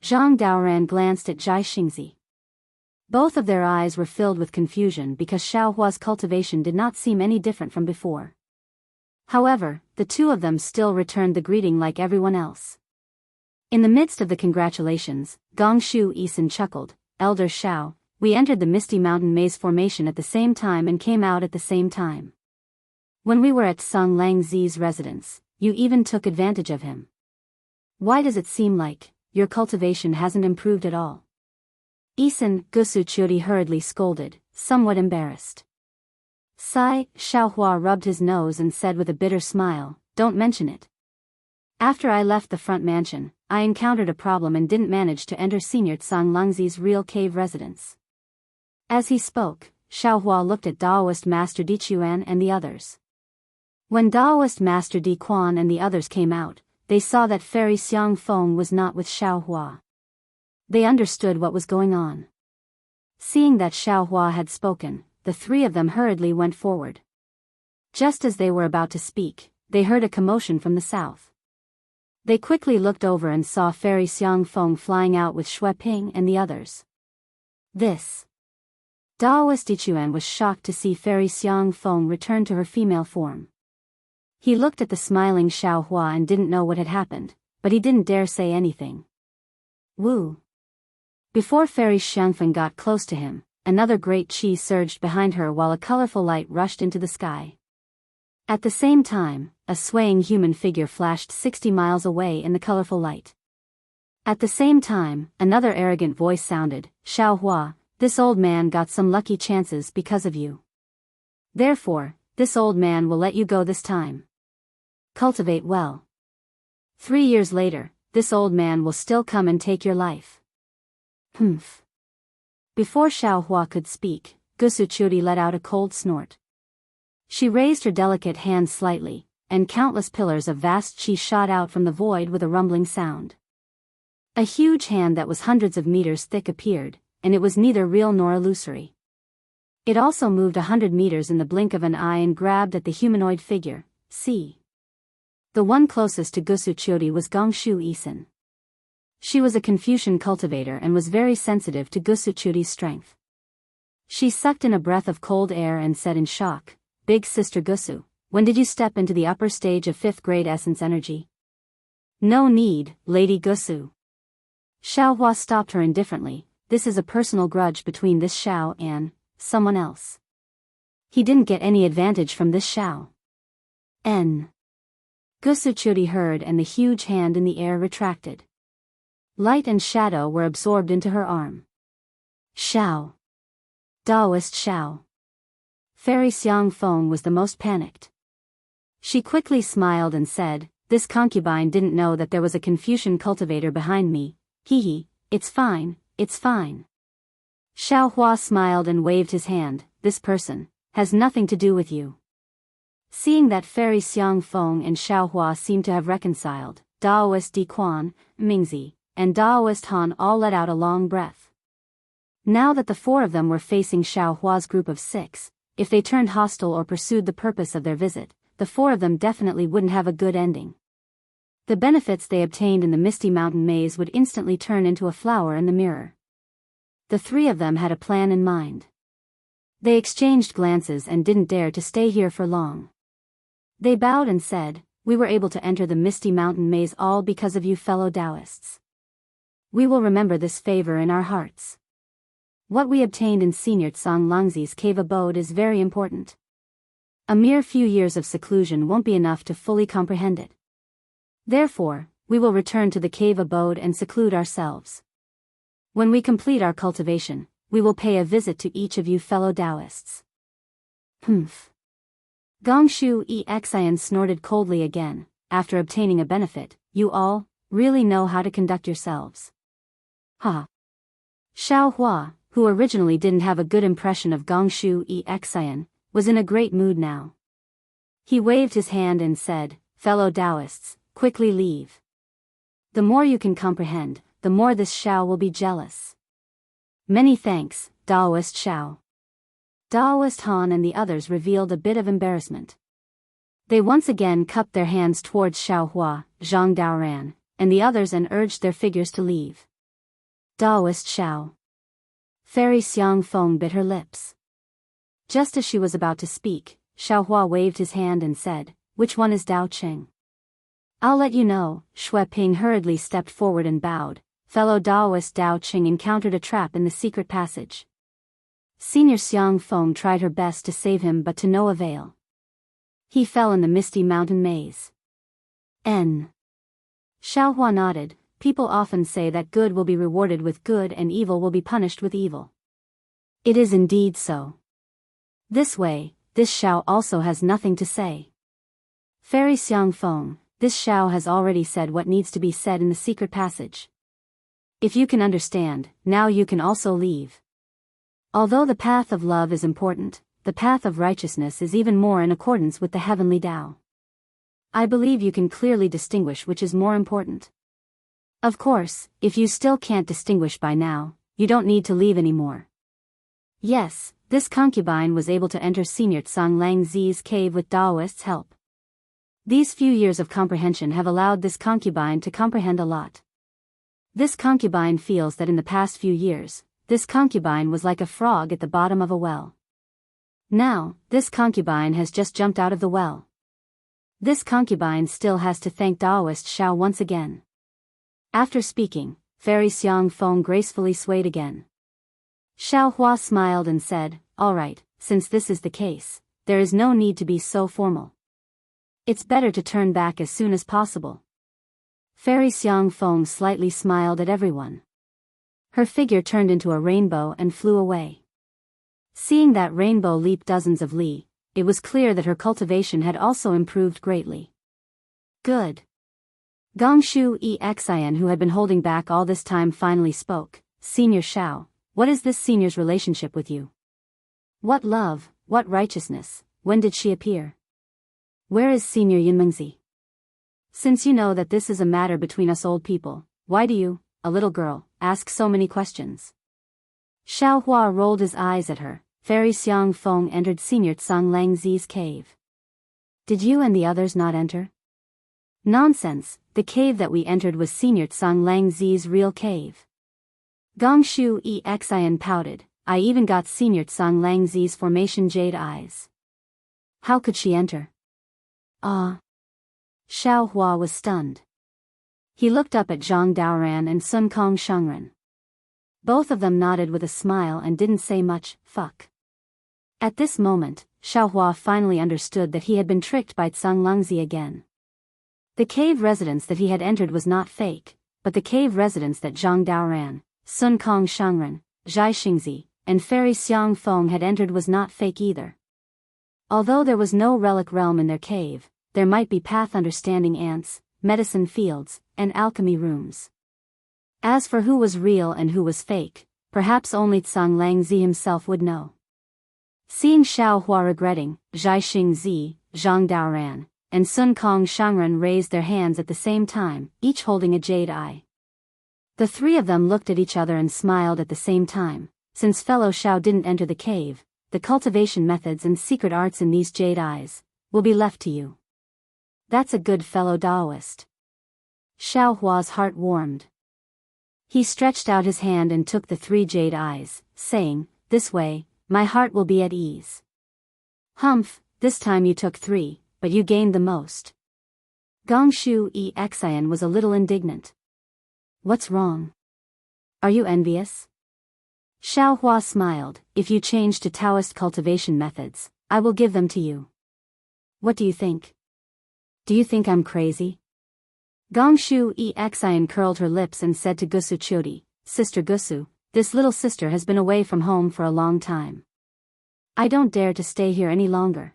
Zhang Daoran glanced at Zhai Xingzi. Both of their eyes were filled with confusion because Xiao Hua's cultivation did not seem any different from before. However, the two of them still returned the greeting like everyone else. In the midst of the congratulations, Gongshu Yisan chuckled, "Elder Xiao, we entered the Misty Mountain Maze formation at the same time and came out at the same time. When we were at Sung Lang Zi's residence, you even took advantage of him. Why does it seem like your cultivation hasn't improved at all?" Yisan, Gusu Churi hurriedly scolded, somewhat embarrassed. Xiao Hua rubbed his nose and said with a bitter smile, "Don't mention it. After I left the front mansion, I encountered a problem and didn't manage to enter Senior Tsang Lungzi's real cave residence." As he spoke, Xiao Hua looked at Daoist Master Di Chuan and the others. When Daoist Master Di Quan and the others came out, they saw that Fairy Xiang Feng was not with Xiao Hua. They understood what was going on. Seeing that Xiao Hua had spoken, the three of them hurriedly went forward. Just as they were about to speak, they heard a commotion from the south. They quickly looked over and saw Fairy Xiang Feng flying out with Xue Ping and the others. This. Daoist Dichuan was shocked to see Fairy Xiang Feng return to her female form. He looked at the smiling Xiao Hua and didn't know what had happened, but he didn't dare say anything. Woo! Before Fairy Xiangfeng got close to him, another great chi surged behind her while a colorful light rushed into the sky. At the same time, a swaying human figure flashed 60 miles away in the colorful light. At the same time, another arrogant voice sounded, "Xiao Hua, this old man got some lucky chances because of you. Therefore, this old man will let you go this time. Cultivate well. 3 years later, this old man will still come and take your life." Humph. Before Xiao Hua could speak, Gusu Churi let out a cold snort. She raised her delicate hand slightly, and countless pillars of vast chi shot out from the void with a rumbling sound. A huge hand that was hundreds of meters thick appeared, and it was neither real nor illusory. It also moved 100 meters in the blink of an eye and grabbed at the humanoid figure. See. The one closest to Gusu Churi was Gongshu Yisan. She was a Confucian cultivator and was very sensitive to Gusu Churi's strength. She sucked in a breath of cold air and said in shock, "Big Sister Gusu, when did you step into the upper stage of 5th grade essence energy?" "No need, Lady Gusu." Xiao Hua stopped her indifferently. "This is a personal grudge between this Xiao and someone else. He didn't get any advantage from this Xiao." Gusu Churi heard, and the huge hand in the air retracted. Light and shadow were absorbed into her arm. Xiao. Daoist Xiao. Fairy Xiang Feng was the most panicked. She quickly smiled and said, "This concubine didn't know that there was a Confucian cultivator behind me. Hee, it's fine, it's fine." Xiao Hua smiled and waved his hand. "This person has nothing to do with you." Seeing that Fairy Xiang Feng and Xiao Hua seemed to have reconciled, Daoist Di Quan, Mingzi, and Daoist Han all let out a long breath. Now that the four of them were facing Xiao Hua's group of 6, if they turned hostile or pursued the purpose of their visit, the four of them definitely wouldn't have a good ending. The benefits they obtained in the Misty Mountain Maze would instantly turn into a flower in the mirror. The three of them had a plan in mind. They exchanged glances and didn't dare to stay here for long. They bowed and said, we were able to enter the misty mountain maze all because of you fellow Daoists. We will remember this favor in our hearts. What we obtained in Senior Tsang Langzi's cave abode is very important. A mere few years of seclusion won't be enough to fully comprehend it. Therefore, we will return to the cave abode and seclude ourselves. When we complete our cultivation, we will pay a visit to each of you fellow Daoists. Humph. Gongshu Xian snorted coldly again. After obtaining a benefit, you all really know how to conduct yourselves. Ha. Xiao Hua, who originally didn't have a good impression of Gongshu Xian, was in a great mood now. He waved his hand and said, fellow Daoists, quickly leave. The more you can comprehend, the more this Xiao will be jealous. Many thanks, Daoist Xiao. Daoist Han and the others revealed a bit of embarrassment. They once again cupped their hands towards Xiao Hua, Zhang Daoran, and the others and urged their figures to leave. Daoist Xiao. Fairy Xiang Feng bit her lips. Just as she was about to speak, Xiao Hua waved his hand and said, which one is Dao Qing? I'll let you know. Shui Ping hurriedly stepped forward and bowed. Fellow Daoist Dao Qing encountered a trap in the secret passage. Senior Xiang Feng tried her best to save him but to no avail. He fell in the misty mountain maze. N. Xiao Hua nodded. People often say that good will be rewarded with good and evil will be punished with evil. It is indeed so. This way, this Xiao also has nothing to say. Fairy Xiang Feng, this Xiao has already said what needs to be said in the secret passage. If you can understand, now you can also leave. Although the path of love is important, the path of righteousness is even more in accordance with the heavenly Tao. I believe you can clearly distinguish which is more important. Of course, if you still can't distinguish by now, you don't need to leave anymore. Yes, this concubine was able to enter Senior Tsang Langzi's cave with Daoist's help. These few years of comprehension have allowed this concubine to comprehend a lot. This concubine feels that in the past few years, this concubine was like a frog at the bottom of a well. Now, this concubine has just jumped out of the well. This concubine still has to thank Daoist Xiao once again. After speaking, Fairy Xiang Feng gracefully swayed again. Xiao Hua smiled and said, all right, since this is the case, there is no need to be so formal. It's better to turn back as soon as possible. Fairy Xiang Feng slightly smiled at everyone. Her figure turned into a rainbow and flew away. Seeing that rainbow leap dozens of li, it was clear that her cultivation had also improved greatly. Good. Gongshu Xian, who had been holding back all this time, finally spoke. Senior Xiao, what is this senior's relationship with you? What love, what righteousness, when did she appear? Where is Senior Yinmengzi? Since you know that this is a matter between us old people, why do you, a little girl, ask so many questions? Xiao Hua rolled his eyes at her. Fairy Xiang Feng entered Senior Tsang Langzi's cave. Did you and the others not enter? Nonsense, the cave that we entered was Senior Tsang Langzi's real cave. Gongshu Xian pouted. I even got Senior Tsang Langzi's formation jade eyes. How could she enter? Ah. Xiao Hua was stunned. He looked up at Zhang Daoran and Sun Kong Shangren. Both of them nodded with a smile and didn't say much. Fuck. At this moment, Xiao Hua finally understood that he had been tricked by Tsang Langzi again. The cave residence that he had entered was not fake, but the cave residence that Zhang Daoran, Sun Kong Shangren, Zhai Xingzi, and Fairy Xiang Feng had entered was not fake either. Although there was no relic realm in their cave, there might be path understanding ants, medicine fields, and alchemy rooms. As for who was real and who was fake, perhaps only Tsang Langzi himself would know. Seeing Xiao Hua regretting, Zhai Xingzi, Zhang Daoran, and Sun Kong Shangren raised their hands at the same time, each holding a jade eye. The three of them looked at each other and smiled at the same time. Since fellow Xiao didn't enter the cave, the cultivation methods and secret arts in these jade eyes will be left to you. That's a good fellow Daoist. Xiao Hua's heart warmed. He stretched out his hand and took the 3 jade eyes, saying, this way, my heart will be at ease. Humph, this time you took 3, but you gained the most. Gongshu Xian was a little indignant. What's wrong? Are you envious? Xiao Hua smiled. If you change to Taoist cultivation methods, I will give them to you. What do you think? Do you think I'm crazy? Gongshu Xian curled her lips and said to Gusu Chodi, Sister Gusu, this little sister has been away from home for a long time. I don't dare to stay here any longer.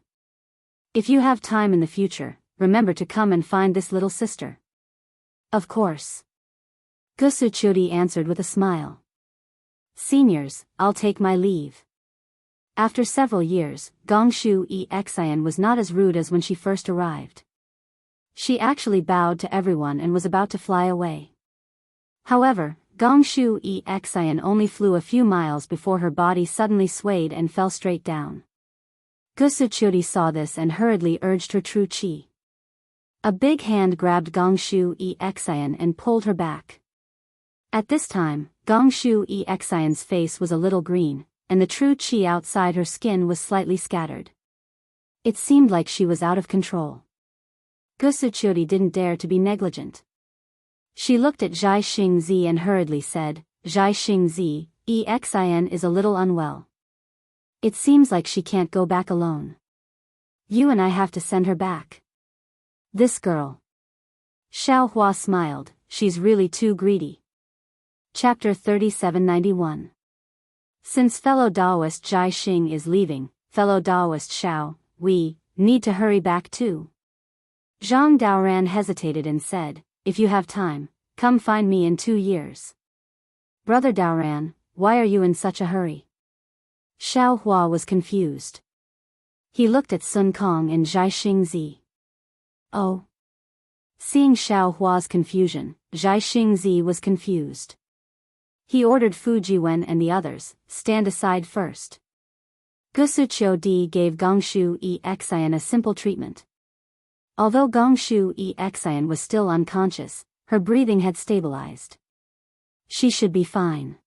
If you have time in the future, remember to come and find this little sister. Of course. Gusu Chodi answered with a smile. Seniors, I'll take my leave. After several years, Gongshu Xian was not as rude as when she first arrived. She actually bowed to everyone and was about to fly away. However, Gongshu Xian only flew a few miles before her body suddenly swayed and fell straight down. Gusu Chodi saw this and hurriedly urged her true chi. A big hand grabbed Gongshu Xian and pulled her back. At this time, Gongshu Xian's face was a little green, and the true chi outside her skin was slightly scattered. It seemed like she was out of control. Gusu Chodi didn't dare to be negligent. She looked at Zhai Xingzi and hurriedly said, Zhai Xingzi, Xian is a little unwell. It seems like she can't go back alone. You and I have to send her back. This girl. Xiao Hua smiled, she's really too greedy. Chapter 3791. Since fellow Daoist Zhai Xing is leaving, fellow Daoist Xiao, we need to hurry back too. Zhang Daoran hesitated and said, if you have time, come find me in 2 years. Brother Daoran, why are you in such a hurry? Xiao Hua was confused. He looked at Sun Kong and Zhai Xingzi. Oh. Seeing Xiao Hua's confusion, Zhai Xingzi was confused. He ordered Fu Jiwen and the others, stand aside first. Gusu Chodi gave Gongshu Xian a simple treatment. Although Gongshu Xian was still unconscious, her breathing had stabilized. She should be fine.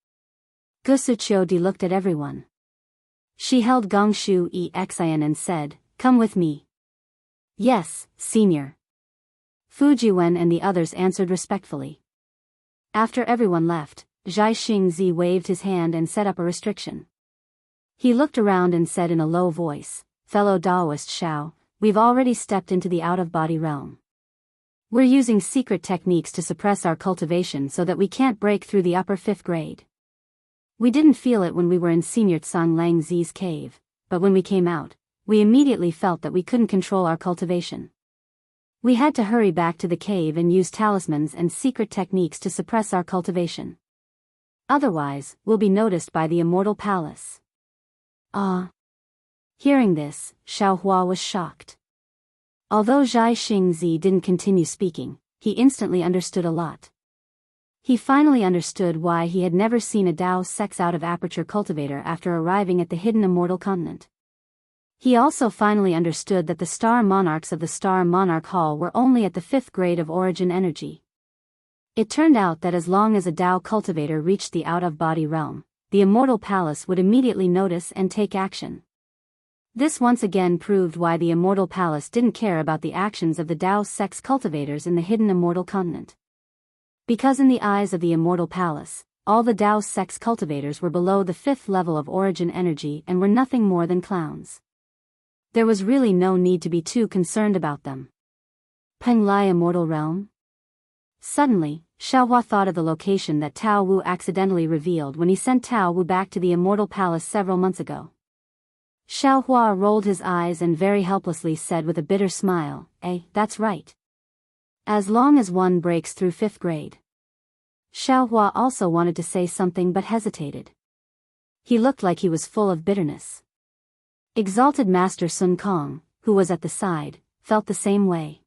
Gusu Chodi looked at everyone. She held Gongshu Xian and said, come with me. Yes, senior. Fu Jiwen and the others answered respectfully. After everyone left, Zhai Xingzi waved his hand and set up a restriction. He looked around and said in a low voice, fellow Daoist Xiao, we've already stepped into the out-of-body realm. We're using secret techniques to suppress our cultivation so that we can't break through the upper 5th grade. We didn't feel it when we were in Senior Tsang Lang Zi's cave, but when we came out, we immediately felt that we couldn't control our cultivation. We had to hurry back to the cave and use talismans and secret techniques to suppress our cultivation. Otherwise, we'll be noticed by the Immortal Palace. Hearing this, Xiao Hua was shocked. Although Zhai Xingzi didn't continue speaking, he instantly understood a lot. He finally understood why he had never seen a Dao sex out of aperture cultivator after arriving at the hidden immortal continent. He also finally understood that the Star Monarchs of the Star Monarch Hall were only at the 5th grade of origin energy. It turned out that as long as a Dao cultivator reached the out-of-body realm, the Immortal Palace would immediately notice and take action. This once again proved why the Immortal Palace didn't care about the actions of the Dao sex cultivators in the hidden immortal continent. Because in the eyes of the Immortal Palace, all the Dao sex cultivators were below the 5th level of origin energy and were nothing more than clowns. There was really no need to be too concerned about them. Penglai Immortal Realm? Suddenly, Xiao Hua thought of the location that Tao Wu accidentally revealed when he sent Tao Wu back to the Immortal Palace several months ago. Xiao Hua rolled his eyes and very helplessly said with a bitter smile, that's right. As long as one breaks through 5th grade. Xiao Hua also wanted to say something but hesitated. He looked like he was full of bitterness. Exalted Master Sun Kong, who was at the side, felt the same way.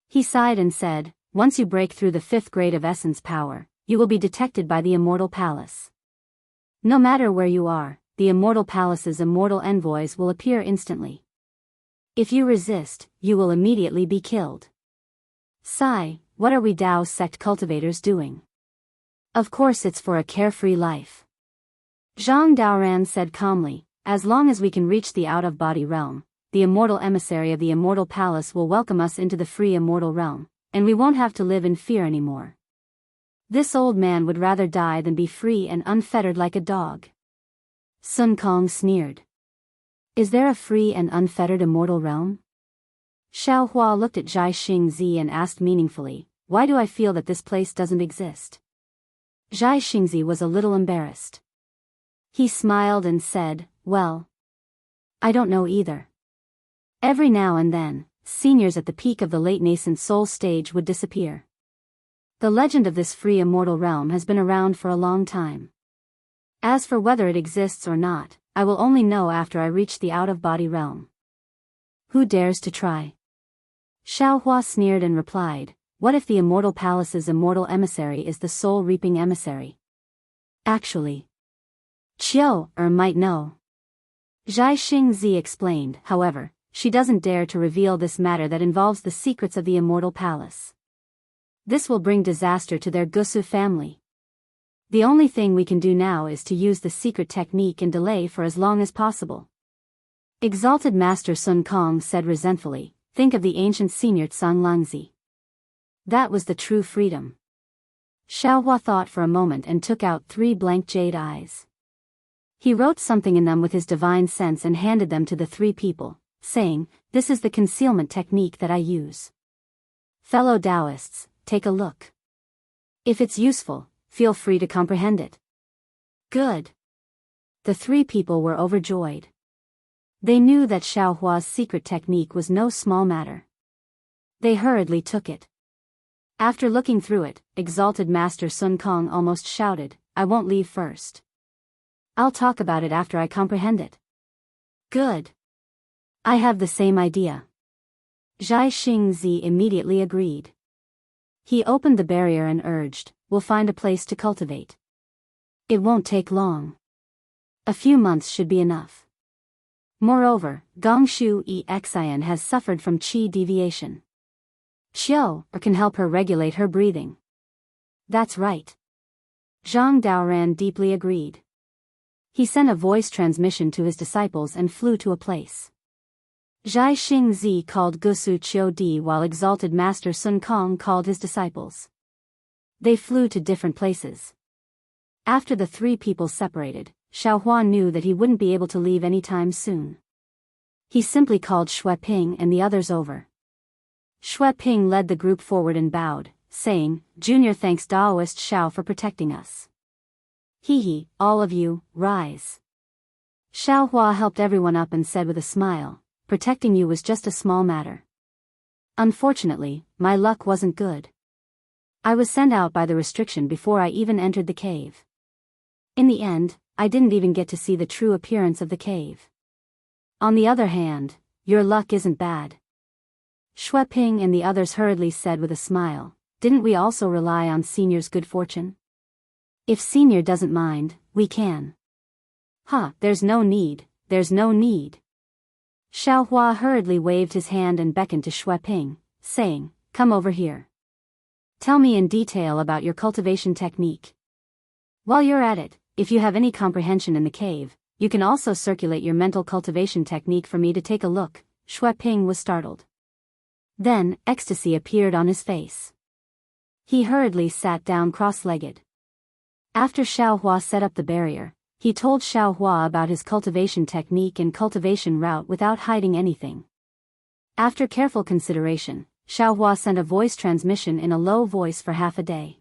He sighed and said, once you break through the 5th grade of essence power, you will be detected by the Immortal Palace. No matter where you are, the Immortal Palace's immortal envoys will appear instantly. If you resist, you will immediately be killed. Sai, what are we Dao sect cultivators doing? Of course it's for a carefree life. Zhang Daoran said calmly, as long as we can reach the out-of-body realm, the immortal emissary of the immortal palace will welcome us into the free immortal realm, and we won't have to live in fear anymore. This old man would rather die than be free and unfettered like a dog. Sun Kong sneered. Is there a free and unfettered immortal realm? Xiao Hua looked at Zhai Xingzi and asked meaningfully, why do I feel that this place doesn't exist? Zhai Xingzi was a little embarrassed. He smiled and said, well, I don't know either. Every now and then, seniors at the peak of the late nascent soul stage would disappear. The legend of this free immortal realm has been around for a long time. As for whether it exists or not, I will only know after I reach the out-of-body realm. Who dares to try? Xiao Hua sneered and replied, what if the immortal palace's immortal emissary is the soul-reaping emissary? Actually, Qiu might know. Zhai Xingzi explained, however, she doesn't dare to reveal this matter that involves the secrets of the immortal palace. This will bring disaster to their Gusu family. The only thing we can do now is to use the secret technique and delay for as long as possible. Exalted Master Sun Kong said resentfully, think of the ancient senior Tsang Langzi. That was the true freedom. Xiao Hua thought for a moment and took out 3 blank jade eyes. He wrote something in them with his divine sense and handed them to the 3 people, saying, this is the concealment technique that I use. Fellow Daoists, take a look. If it's useful, feel free to comprehend it. Good. The 3 people were overjoyed. They knew that Xiao Hua's secret technique was no small matter. They hurriedly took it. After looking through it, Exalted Master Sun Kong almost shouted, I won't leave first. I'll talk about it after I comprehend it. Good. I have the same idea. Zhai Xingzi immediately agreed. He opened the barrier and urged, we'll find a place to cultivate. It won't take long. A few months should be enough. Moreover, Gongshu Xian has suffered from qi deviation. Qiu can help her regulate her breathing. That's right. Zhang Daoran deeply agreed. He sent a voice transmission to his disciples and flew to a place. Zhai Xingzi called Gusu Qiu Di while Exalted Master Sun Kong called his disciples. They flew to different places. After the 3 people separated, Xiao Hua knew that he wouldn't be able to leave anytime soon. He simply called Xue Ping and the others over. Xue Ping led the group forward and bowed, saying, Junior thanks Daoist Xiao for protecting us. Hee, all of you, rise. Xiao Hua helped everyone up and said with a smile, protecting you was just a small matter. Unfortunately, my luck wasn't good. I was sent out by the restriction before I even entered the cave. In the end, I didn't even get to see the true appearance of the cave. On the other hand, your luck isn't bad. Xue Ping and the others hurriedly said with a smile, didn't we also rely on Senior's good fortune? If Senior doesn't mind, we can. There's no need, there's no need. Xiao Hua hurriedly waved his hand and beckoned to Xue Ping, saying, come over here. Tell me in detail about your cultivation technique. While you're at it, if you have any comprehension in the cave, you can also circulate your mental cultivation technique for me to take a look. Xue Ping was startled. Then, ecstasy appeared on his face. He hurriedly sat down cross-legged. After Xiao Hua set up the barrier, he told Xiao Hua about his cultivation technique and cultivation route without hiding anything. After careful consideration, Xiao Hua sent a voice transmission in a low voice for half a day.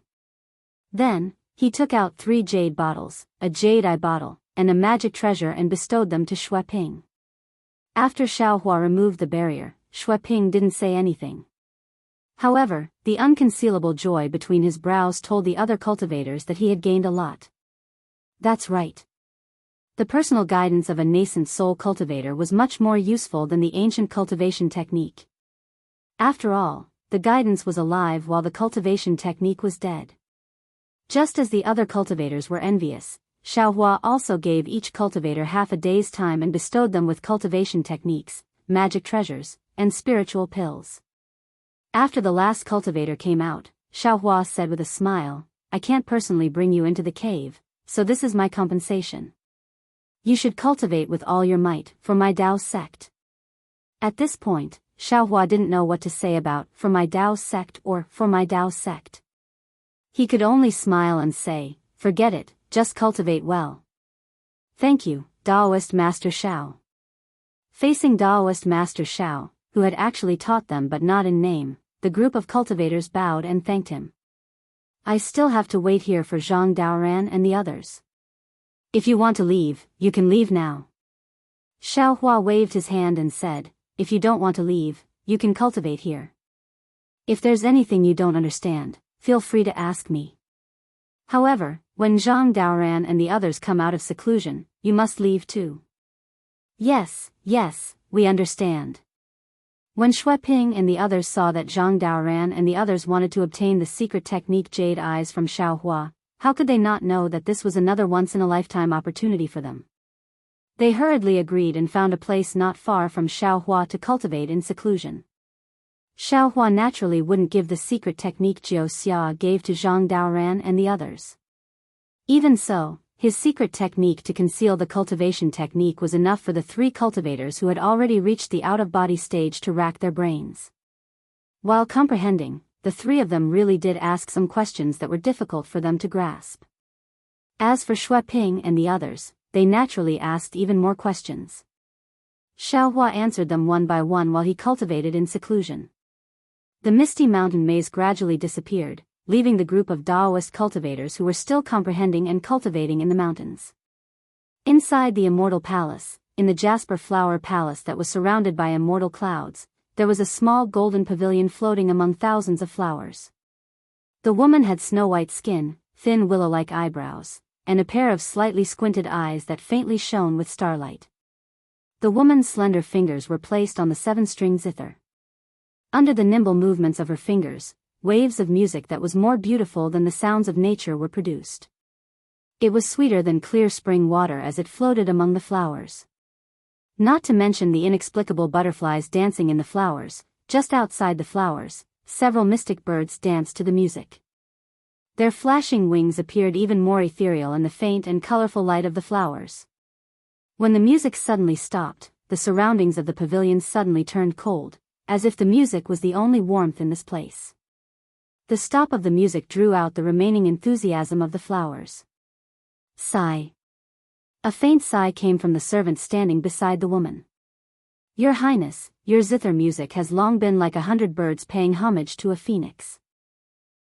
Then, he took out 3 jade bottles, a jade eye bottle, and a magic treasure and bestowed them to Xue Ping. After Xiao Hua removed the barrier, Xue Ping didn't say anything. However, the unconcealable joy between his brows told the other cultivators that he had gained a lot. That's right. The personal guidance of a nascent soul cultivator was much more useful than the ancient cultivation technique. After all, the guidance was alive while the cultivation technique was dead. Just as the other cultivators were envious, Xiao Hua also gave each cultivator half a day's time and bestowed them with cultivation techniques, magic treasures, and spiritual pills. After the last cultivator came out, Xiao Hua said with a smile, I can't personally bring you into the cave, so this is my compensation. You should cultivate with all your might for my Dao sect. At this point, Xiaohua didn't know what to say about "for my Dao sect" or "for my Dao sect." He could only smile and say, "Forget it, just cultivate well." "Thank you, Daoist Master Xiao." Facing Daoist Master Xiao, who had actually taught them but not in name, the group of cultivators bowed and thanked him. "I still have to wait here for Zhang Daoran and the others. If you want to leave, you can leave now." Xiaohua waved his hand and said, "If you don't want to leave, you can cultivate here. If there's anything you don't understand, feel free to ask me. However, when Zhang Daoran and the others come out of seclusion, you must leave too." Yes, we understand." When Xueping and the others saw that Zhang Daoran and the others wanted to obtain the secret technique Jade Eyes from Xiaohua, how could they not know that this was another once-in-a-lifetime opportunity for them? They hurriedly agreed and found a place not far from Xiaohua to cultivate in seclusion. Xiaohua naturally wouldn't give the secret technique Jiao Xia gave to Zhang Daoran and the others. Even so, his secret technique to conceal the cultivation technique was enough for the three cultivators who had already reached the out-of-body stage to rack their brains. While comprehending, the three of them really did ask some questions that were difficult for them to grasp. As for Xueping and the others, they naturally asked even more questions. Xiaohua answered them one by one while he cultivated in seclusion. The misty mountain maze gradually disappeared, leaving the group of Daoist cultivators who were still comprehending and cultivating in the mountains. Inside the Immortal Palace, in the Jasper Flower Palace that was surrounded by immortal clouds, there was a small golden pavilion floating among thousands of flowers. The woman had snow-white skin, thin willow-like eyebrows, and a pair of slightly squinted eyes that faintly shone with starlight. The woman's slender fingers were placed on the seven-string zither. Under the nimble movements of her fingers, waves of music that was more beautiful than the sounds of nature were produced. It was sweeter than clear spring water as it floated among the flowers. Not to mention the inexplicable butterflies dancing in the flowers, just outside the flowers, several mystic birds danced to the music. Their flashing wings appeared even more ethereal in the faint and colorful light of the flowers. When the music suddenly stopped, the surroundings of the pavilion suddenly turned cold, as if the music was the only warmth in this place. The stop of the music drew out the remaining enthusiasm of the flowers. Sigh. A faint sigh came from the servant standing beside the woman. "Your Highness, your zither music has long been like 100 birds paying homage to a phoenix.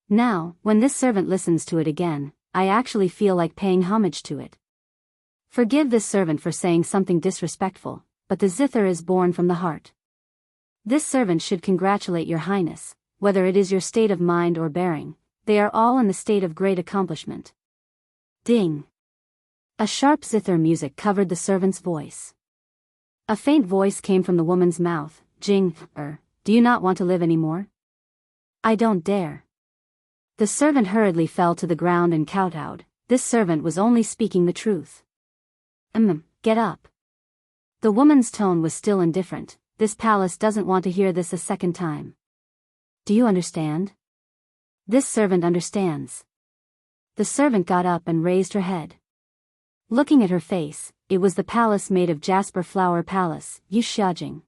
Now, when this servant listens to it again, I actually feel like paying homage to it. Forgive this servant for saying something disrespectful, but the zither is born from the heart. This servant should congratulate your Highness, whether it is your state of mind or bearing, they are all in the state of great accomplishment." Ding! A sharp zither music covered the servant's voice. A faint voice came from the woman's mouth, "Jing, do you not want to live anymore?" "I don't dare." The servant hurriedly fell to the ground and kowtowed. This servant was only speaking the truth. Get up." The woman's tone was still indifferent. "This palace doesn't want to hear this a second time. Do you understand?" "This servant understands." The servant got up and raised her head. Looking at her face, it was the palace made of Jasper Flower Palace, Wuxia.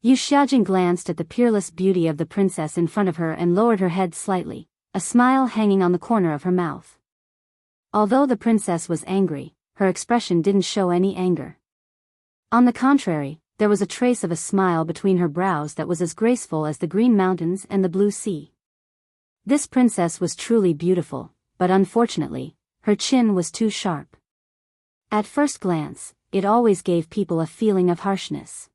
Wuxia glanced at the peerless beauty of the princess in front of her and lowered her head slightly, a smile hanging on the corner of her mouth. Although the princess was angry, her expression didn't show any anger. On the contrary, there was a trace of a smile between her brows that was as graceful as the green mountains and the blue sea. This princess was truly beautiful, but unfortunately, her chin was too sharp. At first glance, it always gave people a feeling of harshness.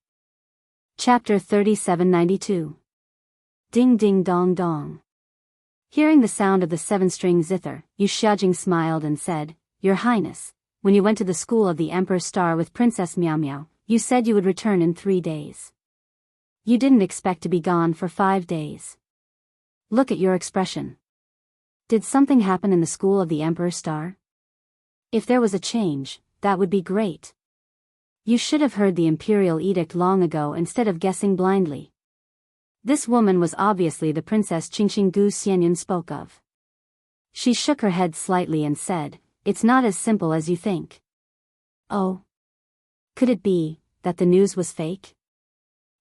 Chapter 3792. Ding ding dong dong. Hearing the sound of the seven-string zither, Wuxia smiled and said, "Your Highness, when you went to the school of the Emperor's Star with Princess Miao Miao, you said you would return in 3 days. You didn't expect to be gone for 5 days. Look at your expression. Did something happen in the school of the Emperor's Star? If there was a change, that would be great. You should have heard the imperial edict long ago instead of guessing blindly." This woman was obviously the Princess Qingqinggu Xianyan spoke of. She shook her head slightly and said, "It's not as simple as you think." "Oh. Could it be that the news was fake?"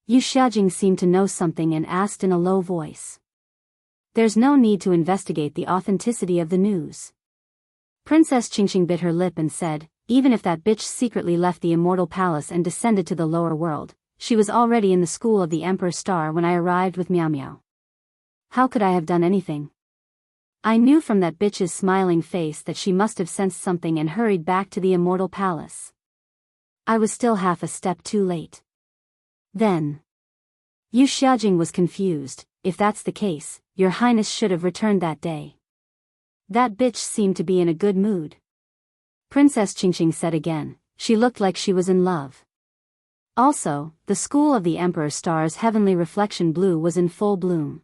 Yu Xiaojing seemed to know something and asked in a low voice. There's no need to investigate the authenticity of the news. Princess Qingqing bit her lip and said, even if that bitch secretly left the immortal palace and descended to the lower world, she was already in the school of the Emperor Star when I arrived with Miao Miao. How could I have done anything? I knew from that bitch's smiling face that she must have sensed something and hurried back to the immortal palace. I was still half a step too late. Then. Yu Xiaojing was confused. If that's the case, Your Highness should have returned that day. That bitch seemed to be in a good mood. Princess Qingqing said again. She looked like she was in love. Also, the school of the Emperor Star's heavenly reflection blue was in full bloom.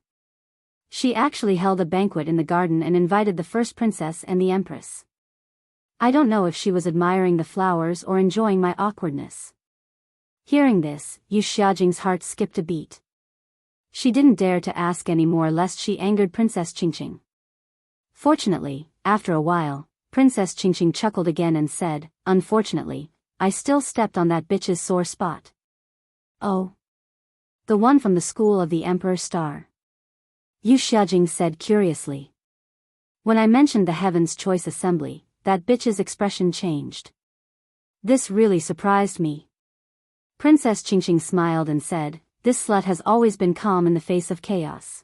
She actually held a banquet in the garden and invited the first princess and the empress. I don't know if she was admiring the flowers or enjoying my awkwardness. Hearing this, Yu Xiaojing's heart skipped a beat. She didn't dare to ask any more lest she angered Princess Qingqing. Fortunately, after a while, Princess Qingqing chuckled again and said, unfortunately, I still stepped on that bitch's sore spot. Oh. The one from the school of the Emperor Star. Yu Xiaojing said curiously. When I mentioned the Heaven's Choice Assembly, that bitch's expression changed. This really surprised me. Princess Qingqing smiled and said, this slut has always been calm in the face of chaos.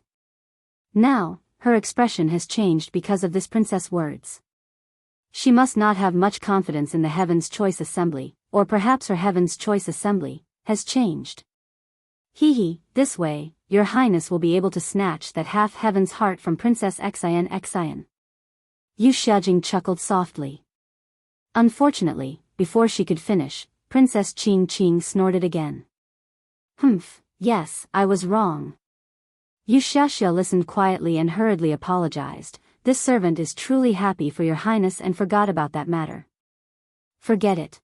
Now, her expression has changed because of this princess' words. She must not have much confidence in the Heaven's Choice Assembly, or perhaps her Heaven's Choice Assembly has changed. Hee, this way, Your Highness will be able to snatch that half-heaven's heart from Princess Xian. Yu Xiaojing chuckled softly. Unfortunately, before she could finish, Princess Qingqing snorted again. Humph, yes, I was wrong. Yu Xiaxia listened quietly and hurriedly apologized. This servant is truly happy for Your Highness and forgot about that matter. Forget it.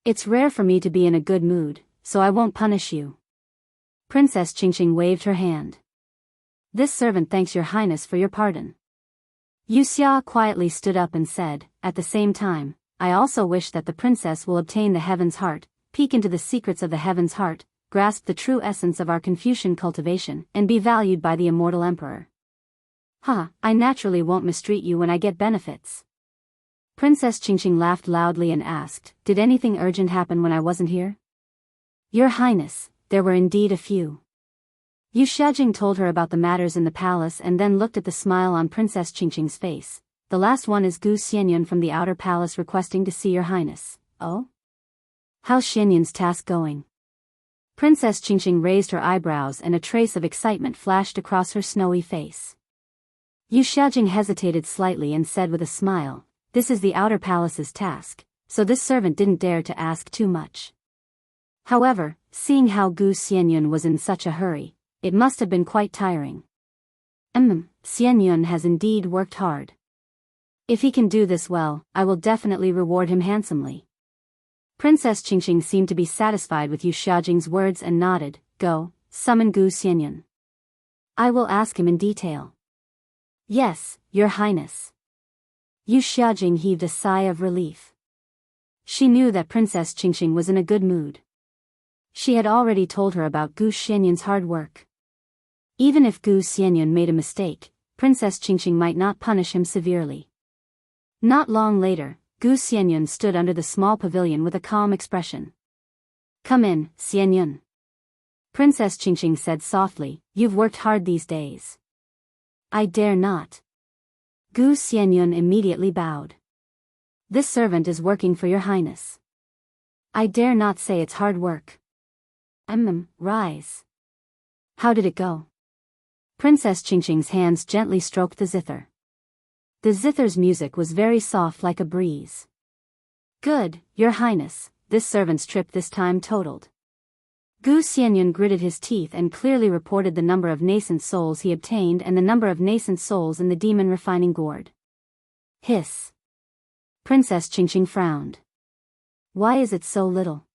It's rare for me to be in a good mood, so I won't punish you. Princess Qingqing waved her hand. This servant thanks Your Highness for your pardon. Yu Xia quietly stood up and said, at the same time, I also wish that the princess will obtain the Heaven's Heart, peek into the secrets of the Heaven's Heart, grasp the true essence of our Confucian cultivation, and be valued by the immortal emperor. I naturally won't mistreat you when I get benefits. Princess Qingqing laughed loudly and asked, did anything urgent happen when I wasn't here? Your Highness, there were indeed a few. Yu Xiaojing told her about the matters in the palace and then looked at the smile on Princess Qingqing's face. The last one is Gu Xianyun from the outer palace requesting to see Your Highness. Oh? How's Xianyun's task going? Princess Qingqing raised her eyebrows and a trace of excitement flashed across her snowy face. Yu Xiaojing hesitated slightly and said with a smile, this is the outer palace's task, so this servant didn't dare to ask too much. However, seeing how Gu Xianyun was in such a hurry, it must have been quite tiring. Xianyun has indeed worked hard. If he can do this well, I will definitely reward him handsomely. Princess Qingqing seemed to be satisfied with Yu Xiaojing's words and nodded. Go, summon Gu Xianyun. I will ask him in detail. Yes, Your Highness. Yu Xiaojing heaved a sigh of relief. She knew that Princess Qingqing was in a good mood. She had already told her about Gu Xianyun's hard work. Even if Gu Xianyun made a mistake, Princess Qingqing might not punish him severely. Not long later, Gu Xianyun stood under the small pavilion with a calm expression. Come in, Xianyun. Princess Qingqing said softly, you've worked hard these days. I dare not. Gu Xianyun immediately bowed. This servant is working for Your Highness. I dare not say it's hard work. Rise. How did it go? Princess Qingqing's hands gently stroked the zither. The zither's music was very soft like a breeze. Good, Your Highness, this servant's trip this time totaled. Gu Xianyun gritted his teeth and clearly reported the number of nascent souls he obtained and the number of nascent souls in the demon refining gourd. Hiss. Princess Qingqing frowned. Why is it so little?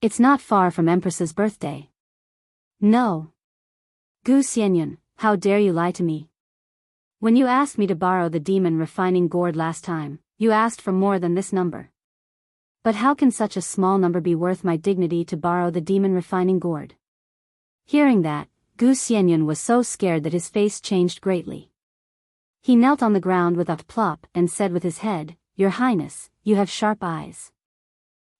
It's not far from Empress's birthday. No. Gu Xianyun, how dare you lie to me? When you asked me to borrow the demon refining gourd last time, you asked for more than this number. But how can such a small number be worth my dignity to borrow the demon refining gourd? Hearing that, Gu Xianyun was so scared that his face changed greatly. He knelt on the ground with a plop and said with his head, "Your Highness, you have sharp eyes.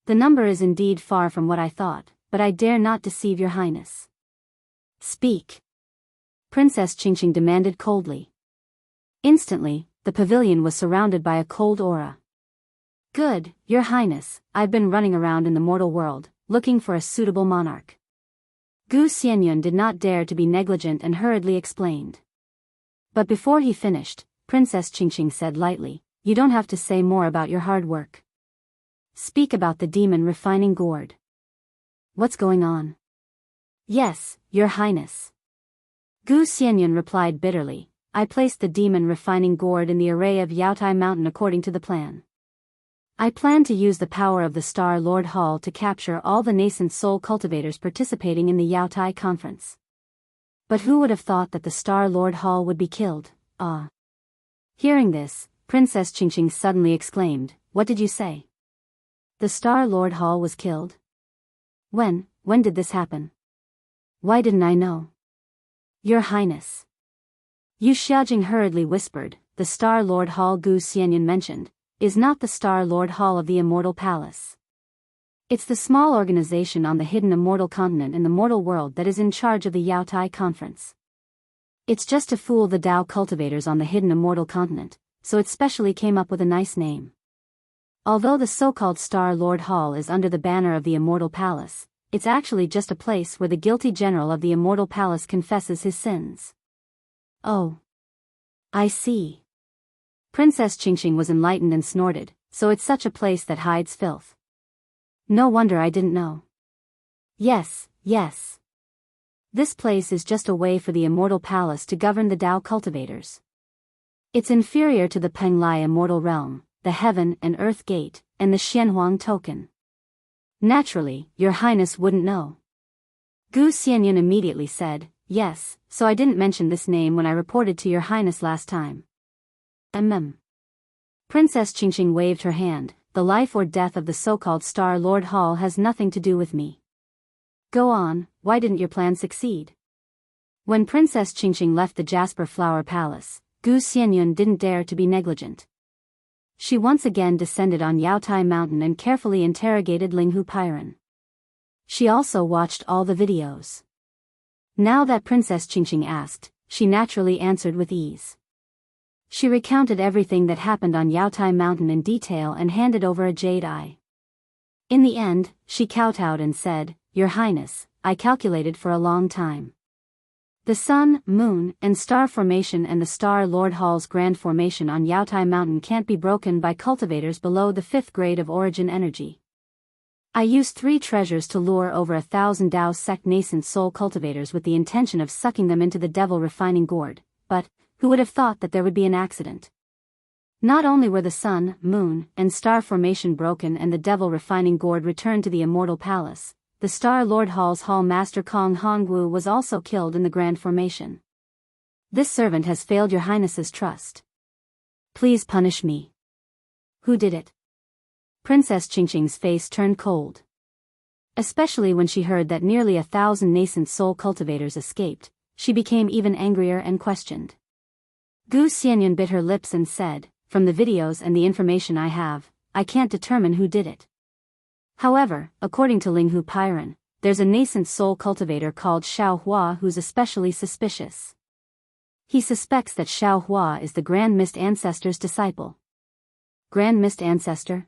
The number is indeed far from what I thought, but I dare not deceive your Highness." "Speak," Princess Qingqing demanded coldly. Instantly, the pavilion was surrounded by a cold aura. "Good, your Highness, I've been running around in the mortal world, looking for a suitable monarch." Gu Xianyun did not dare to be negligent and hurriedly explained. But before he finished, Princess Qingqing said lightly, "You don't have to say more about your hard work. Speak about the demon refining gourd. What's going on?" "Yes, your Highness." Gu Xianyun replied bitterly, "I placed the demon refining gourd in the array of Yaotai Mountain according to the plan. I plan to use the power of the Star Lord Hall to capture all the nascent soul cultivators participating in the Yaotai conference. But who would have thought that the Star Lord Hall would be killed, ah." Hearing this, Princess Qingqing suddenly exclaimed, "What did you say? The Star Lord Hall was killed? When did this happen? Why didn't I know?" "Your Highness." Yu Xiaojing hurriedly whispered, "The Star Lord Hall Gu Xianyun mentioned is not the Star Lord Hall of the Immortal Palace. It's the small organization on the hidden immortal continent in the mortal world that is in charge of the Yaotai conference. It's just to fool the Dao cultivators on the hidden immortal continent, so it specially came up with a nice name. Although the so-called Star Lord Hall is under the banner of the Immortal Palace, it's actually just a place where the guilty general of the Immortal Palace confesses his sins." "Oh. I see." Princess Qingqing was enlightened and snorted, "So it's such a place that hides filth. No wonder I didn't know." Yes. This place is just a way for the Immortal Palace to govern the Dao cultivators. It's inferior to the Penglai Immortal Realm, the Heaven and Earth Gate, and the Xianhuang Token. Naturally, your Highness wouldn't know." Gu Xianyun immediately said, "Yes, so I didn't mention this name when I reported to your Highness last time." Princess Qingqing waved her hand, "The life or death of the so-called Star Lord Hall has nothing to do with me. Go on, why didn't your plan succeed?" When Princess Qingqing left the Jasper Flower Palace, Gu Xianyun didn't dare to be negligent. She once again descended on Yaotai Mountain and carefully interrogated Linghu Pairan. She also watched all the videos. Now that Princess Qingqing asked, she naturally answered with ease. She recounted everything that happened on Yaotai Mountain in detail and handed over a jade eye. In the end, she kowtowed and said, "Your Highness, I calculated for a long time. The sun, moon, and star formation and the Star Lord Hall's grand formation on Yaotai Mountain can't be broken by cultivators below the 5th grade of origin energy. I used 3 treasures to lure over 1,000 Dao sect nascent soul cultivators with the intention of sucking them into the devil refining gourd, but who would have thought that there would be an accident? Not only were the sun, moon, and star formation broken and the devil refining gourd returned to the Immortal Palace, the Star Lord Hall's Hall Master Kong Hongwu was also killed in the grand formation. This servant has failed your Highness's trust. Please punish me." "Who did it?" Princess Qingqing's face turned cold. Especially when she heard that nearly 1,000 nascent soul cultivators escaped, she became even angrier and questioned. Gu Xianyun bit her lips and said, "From the videos and the information I have, I can't determine who did it. However, according to Linghu Pairan, there's a nascent soul cultivator called Xiao Hua who's especially suspicious. He suspects that Xiao Hua is the Grand Mist Ancestor's disciple." "Grand Mist Ancestor?"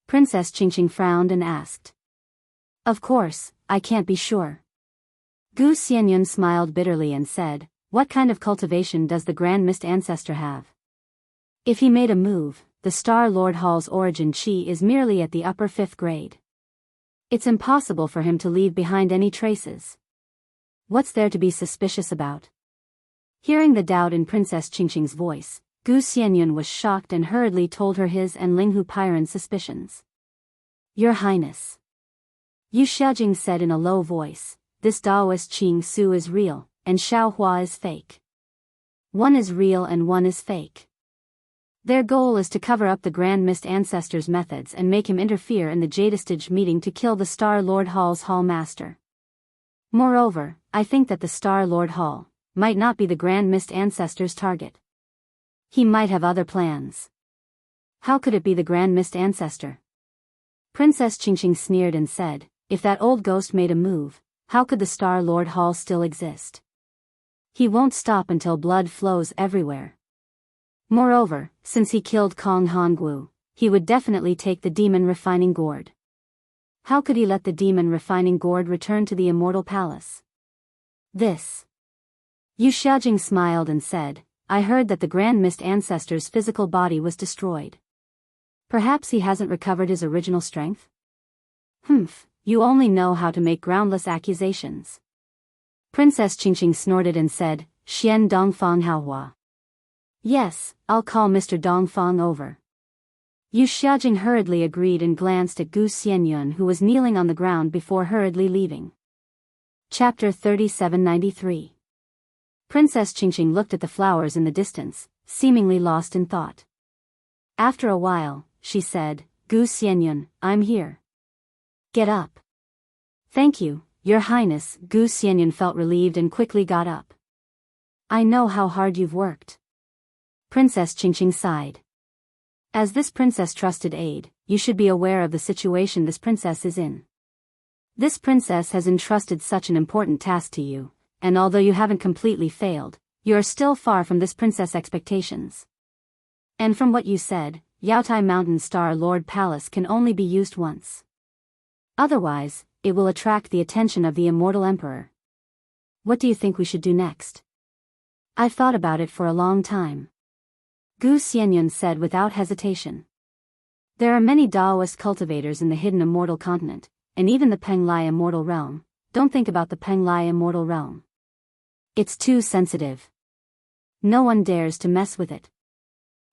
Princess Qingqing frowned and asked. "Of course, I can't be sure." Gu Xianyun smiled bitterly and said, "What kind of cultivation does the Grand Mist Ancestor have? If he made a move, the Star Lord Hall's origin chi is merely at the upper 5th grade. It's impossible for him to leave behind any traces. What's there to be suspicious about?" Hearing the doubt in Princess Qingqing's voice, Gu Xianyun was shocked and hurriedly told her his and Linghu Pairan's suspicions. "Your Highness," Yu Xiaojing said in a low voice, "this Daoist Qing Su is real, and Xiao Hua is fake. One is real and one is fake. Their goal is to cover up the Grand Mist Ancestor's methods and make him interfere in the Jadestage meeting to kill the Star Lord Hall's Hall Master. Moreover, I think that the Star Lord Hall might not be the Grand Mist Ancestor's target. He might have other plans. How could it be the Grand Mist Ancestor? Princess Qingqing sneered and said, if that old ghost made a move, how could the Star Lord Hall still exist? He won't stop until blood flows everywhere. Moreover, since he killed Kong Hongwu, he would definitely take the demon refining gourd. How could he let the demon refining gourd return to the immortal palace? This. Yu Xiaojing smiled and said, I heard that the Grand Mist Ancestor's physical body was destroyed. Perhaps he hasn't recovered his original strength? Humph, you only know how to make groundless accusations. Princess Qingqing snorted and said, Xian Dongfang Haohua. Yes, I'll call Mr. Dongfang over. Yu Xiaojing hurriedly agreed and glanced at Gu Xianyun, who was kneeling on the ground before hurriedly leaving. Chapter 3793. Princess Qingqing looked at the flowers in the distance, seemingly lost in thought. After a while, she said, Gu Xianyun, I'm here. Get up. Thank you, Your Highness. Gu Xianyun felt relieved and quickly got up. I know how hard you've worked. Princess Qingqing sighed. As this princess trusted aide, you should be aware of the situation this princess is in. This princess has entrusted such an important task to you, and although you haven't completely failed, you are still far from this princess' expectations. And from what you said, Yaotai Mountain Star Lord Palace can only be used once. Otherwise, it will attract the attention of the immortal emperor. What do you think we should do next? I've thought about it for a long time. Gu Xianyun said without hesitation. There are many Daoist cultivators in the hidden immortal continent, and even the Penglai immortal realm. Don't think about the Penglai immortal realm. It's too sensitive. No one dares to mess with it.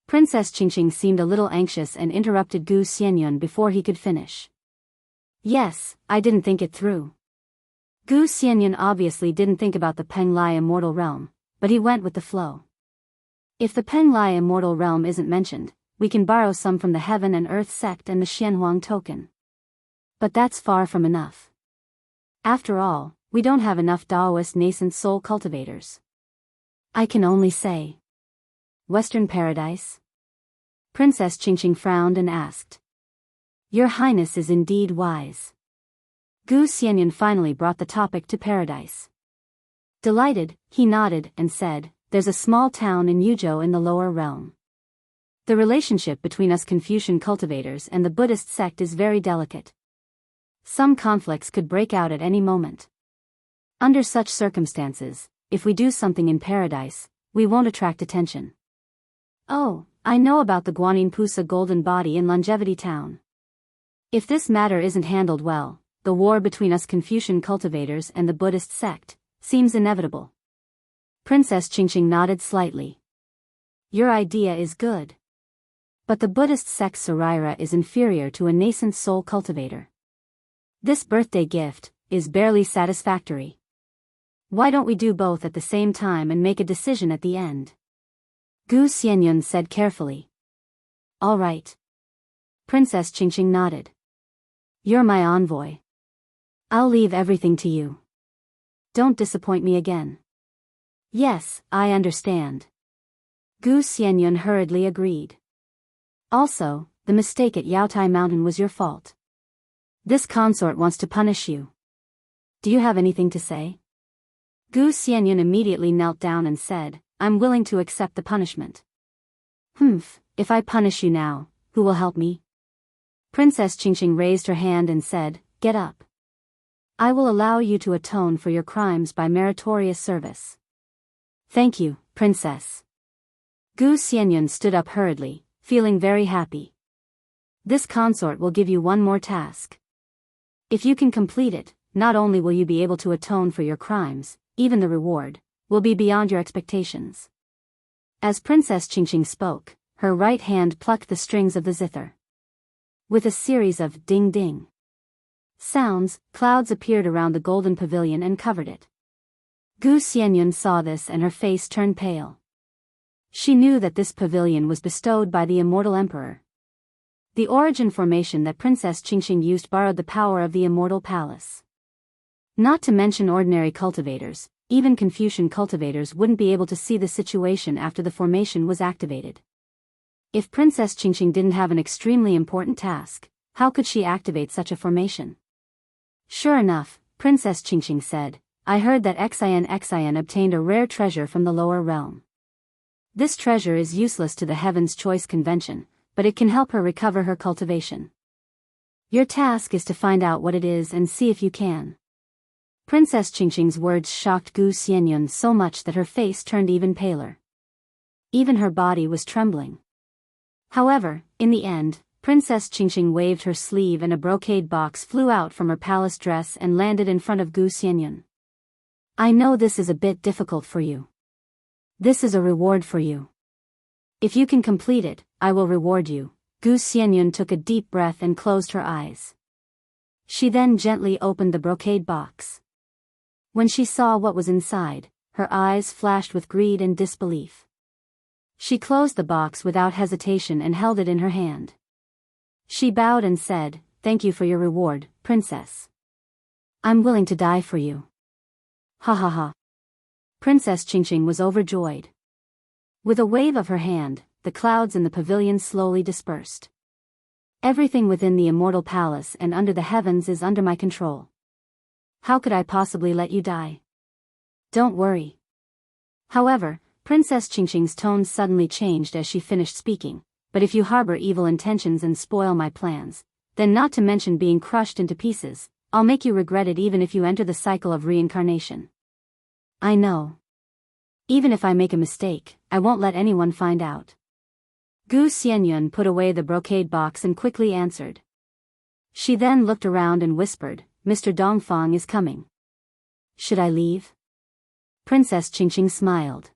Princess Qingqing seemed a little anxious and interrupted Gu Xianyun before he could finish. Yes, I didn't think it through. Gu Xianyun obviously didn't think about the Penglai immortal realm, but he went with the flow. If the Penglai immortal realm isn't mentioned, we can borrow some from the Heaven and Earth sect and the Xianhuang token. But that's far from enough. After all, we don't have enough Daoist nascent soul cultivators. I can only say. Western Paradise? Princess Qingqing frowned and asked. Your Highness is indeed wise. Gu Xianyun finally brought the topic to Paradise. Delighted, he nodded and said, there's a small town in Yuzhou in the lower realm. The relationship between us Confucian cultivators and the Buddhist sect is very delicate. Some conflicts could break out at any moment. Under such circumstances, if we do something in Paradise, we won't attract attention. Oh, I know about the Guanyin Pusa Golden Body in Longevity Town. If this matter isn't handled well, the war between us Confucian cultivators and the Buddhist sect seems inevitable. Princess Qingqing nodded slightly. Your idea is good. But the Buddhist sect Saraira is inferior to a nascent soul cultivator. This birthday gift is barely satisfactory. Why don't we do both at the same time and make a decision at the end? Gu Xianyun said carefully. All right. Princess Qingqing nodded. You're my envoy. I'll leave everything to you. Don't disappoint me again. Yes, I understand. Gu Xianyun hurriedly agreed. Also, the mistake at Yaotai Mountain was your fault. This consort wants to punish you. Do you have anything to say? Gu Xianyun immediately knelt down and said, I'm willing to accept the punishment. Humph, if I punish you now, who will help me? Princess Qingqing raised her hand and said, get up. I will allow you to atone for your crimes by meritorious service. Thank you, Princess. Gu Xianyun stood up hurriedly, feeling very happy. This consort will give you one more task. If you can complete it, not only will you be able to atone for your crimes, even the reward will be beyond your expectations. As Princess Qingqing spoke, her right hand plucked the strings of the zither. With a series of ding-ding sounds, clouds appeared around the golden pavilion and covered it. Gu Xianyun saw this and her face turned pale. She knew that this pavilion was bestowed by the immortal emperor. The origin formation that Princess Qingqing used borrowed the power of the immortal palace. Not to mention ordinary cultivators, even Confucian cultivators wouldn't be able to see the situation after the formation was activated. If Princess Qingqing didn't have an extremely important task, how could she activate such a formation? Sure enough, Princess Qingqing said, I heard that Xian obtained a rare treasure from the lower realm. This treasure is useless to the Heaven's Choice Convention, but it can help her recover her cultivation. Your task is to find out what it is and see if you can. Princess Qingqing's words shocked Gu Xianyun so much that her face turned even paler. Even her body was trembling. However, in the end, Princess Qingqing waved her sleeve and a brocade box flew out from her palace dress and landed in front of Gu Xianyun. I know this is a bit difficult for you. This is a reward for you. If you can complete it, I will reward you. Gu Xianyun took a deep breath and closed her eyes. She then gently opened the brocade box. When she saw what was inside, her eyes flashed with greed and disbelief. She closed the box without hesitation and held it in her hand. She bowed and said, Thank you for your reward, Princess. I'm willing to die for you. Ha ha ha. Princess Qingqing was overjoyed. With a wave of her hand, the clouds in the pavilion slowly dispersed. Everything within the immortal palace and under the heavens is under my control. How could I possibly let you die? Don't worry. However, Princess Qingqing's tone suddenly changed as she finished speaking, but if you harbor evil intentions and spoil my plans, then not to mention being crushed into pieces, I'll make you regret it even if you enter the cycle of reincarnation. I know. Even if I make a mistake, I won't let anyone find out. Gu Xianyun put away the brocade box and quickly answered. She then looked around and whispered, Mr. Dongfang is coming. Should I leave? Princess Qingqing smiled.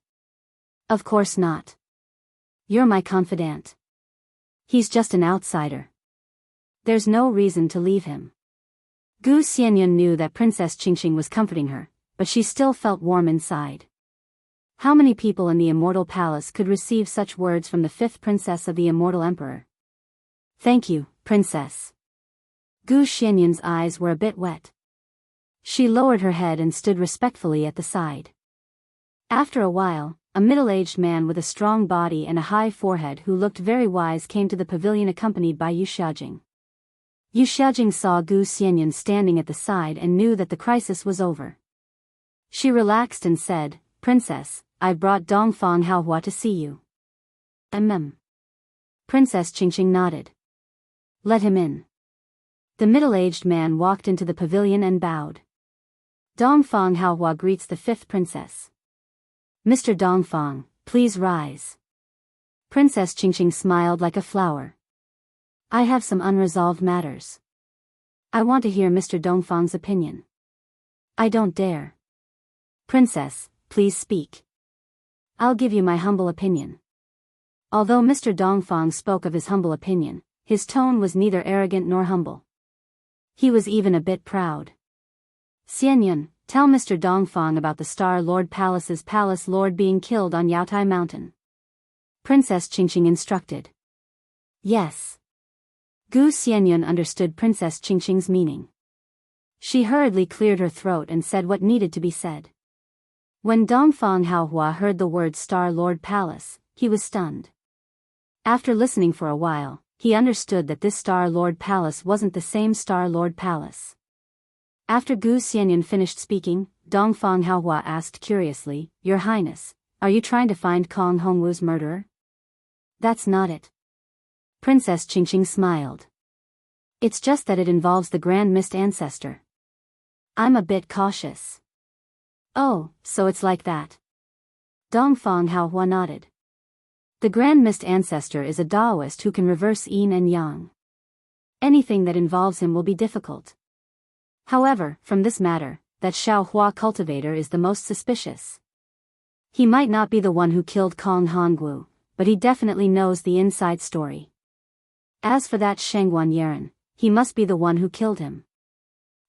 Of course not. You're my confidant. He's just an outsider. There's no reason to leave him. Gu Xianyun knew that Princess Qingqing was comforting her, but she still felt warm inside. How many people in the immortal palace could receive such words from the fifth princess of the immortal emperor? Thank you, princess. Gu Xianyun's eyes were a bit wet. She lowered her head and stood respectfully at the side. After a while, a middle-aged man with a strong body and a high forehead who looked very wise came to the pavilion accompanied by Yu Xiaojing. Yu Xiaojing saw Gu Xianyun standing at the side and knew that the crisis was over. She relaxed and said, Princess, I've brought Dongfang Haohua to see you. Princess Qingqing nodded. Let him in. The middle-aged man walked into the pavilion and bowed. Dongfang Haohua greets the fifth princess. Mr. Dongfang, please rise. Princess Qingqing smiled like a flower. I have some unresolved matters. I want to hear Mr. Dongfang's opinion. I don't dare. Princess, please speak. I'll give you my humble opinion. Although Mr. Dongfang spoke of his humble opinion, his tone was neither arrogant nor humble. He was even a bit proud. Xianyun, tell Mr. Dongfang about the Star Lord Palace's palace lord being killed on Yaotai Mountain. Princess Qingqing instructed. Yes. Gu Xianyun understood Princess Qingqing's meaning. She hurriedly cleared her throat and said what needed to be said. When Dongfang Haohua heard the word Star Lord Palace, he was stunned. After listening for a while, he understood that this Star Lord Palace wasn't the same Star Lord Palace. After Gu Xianyun finished speaking, Dongfang Haohua asked curiously, Your Highness, are you trying to find Kong Hongwu's murderer? That's not it. Princess Qingqing smiled. It's just that it involves the Grand Mist Ancestor. I'm a bit cautious. Oh, so it's like that. Dongfang Haohua nodded. The Grand Mist Ancestor is a Daoist who can reverse yin and yang. Anything that involves him will be difficult. However, from this matter, that Xiaohua Cultivator is the most suspicious. He might not be the one who killed Kong Hongwu, but he definitely knows the inside story. As for that Shengguan Yeren, he must be the one who killed him.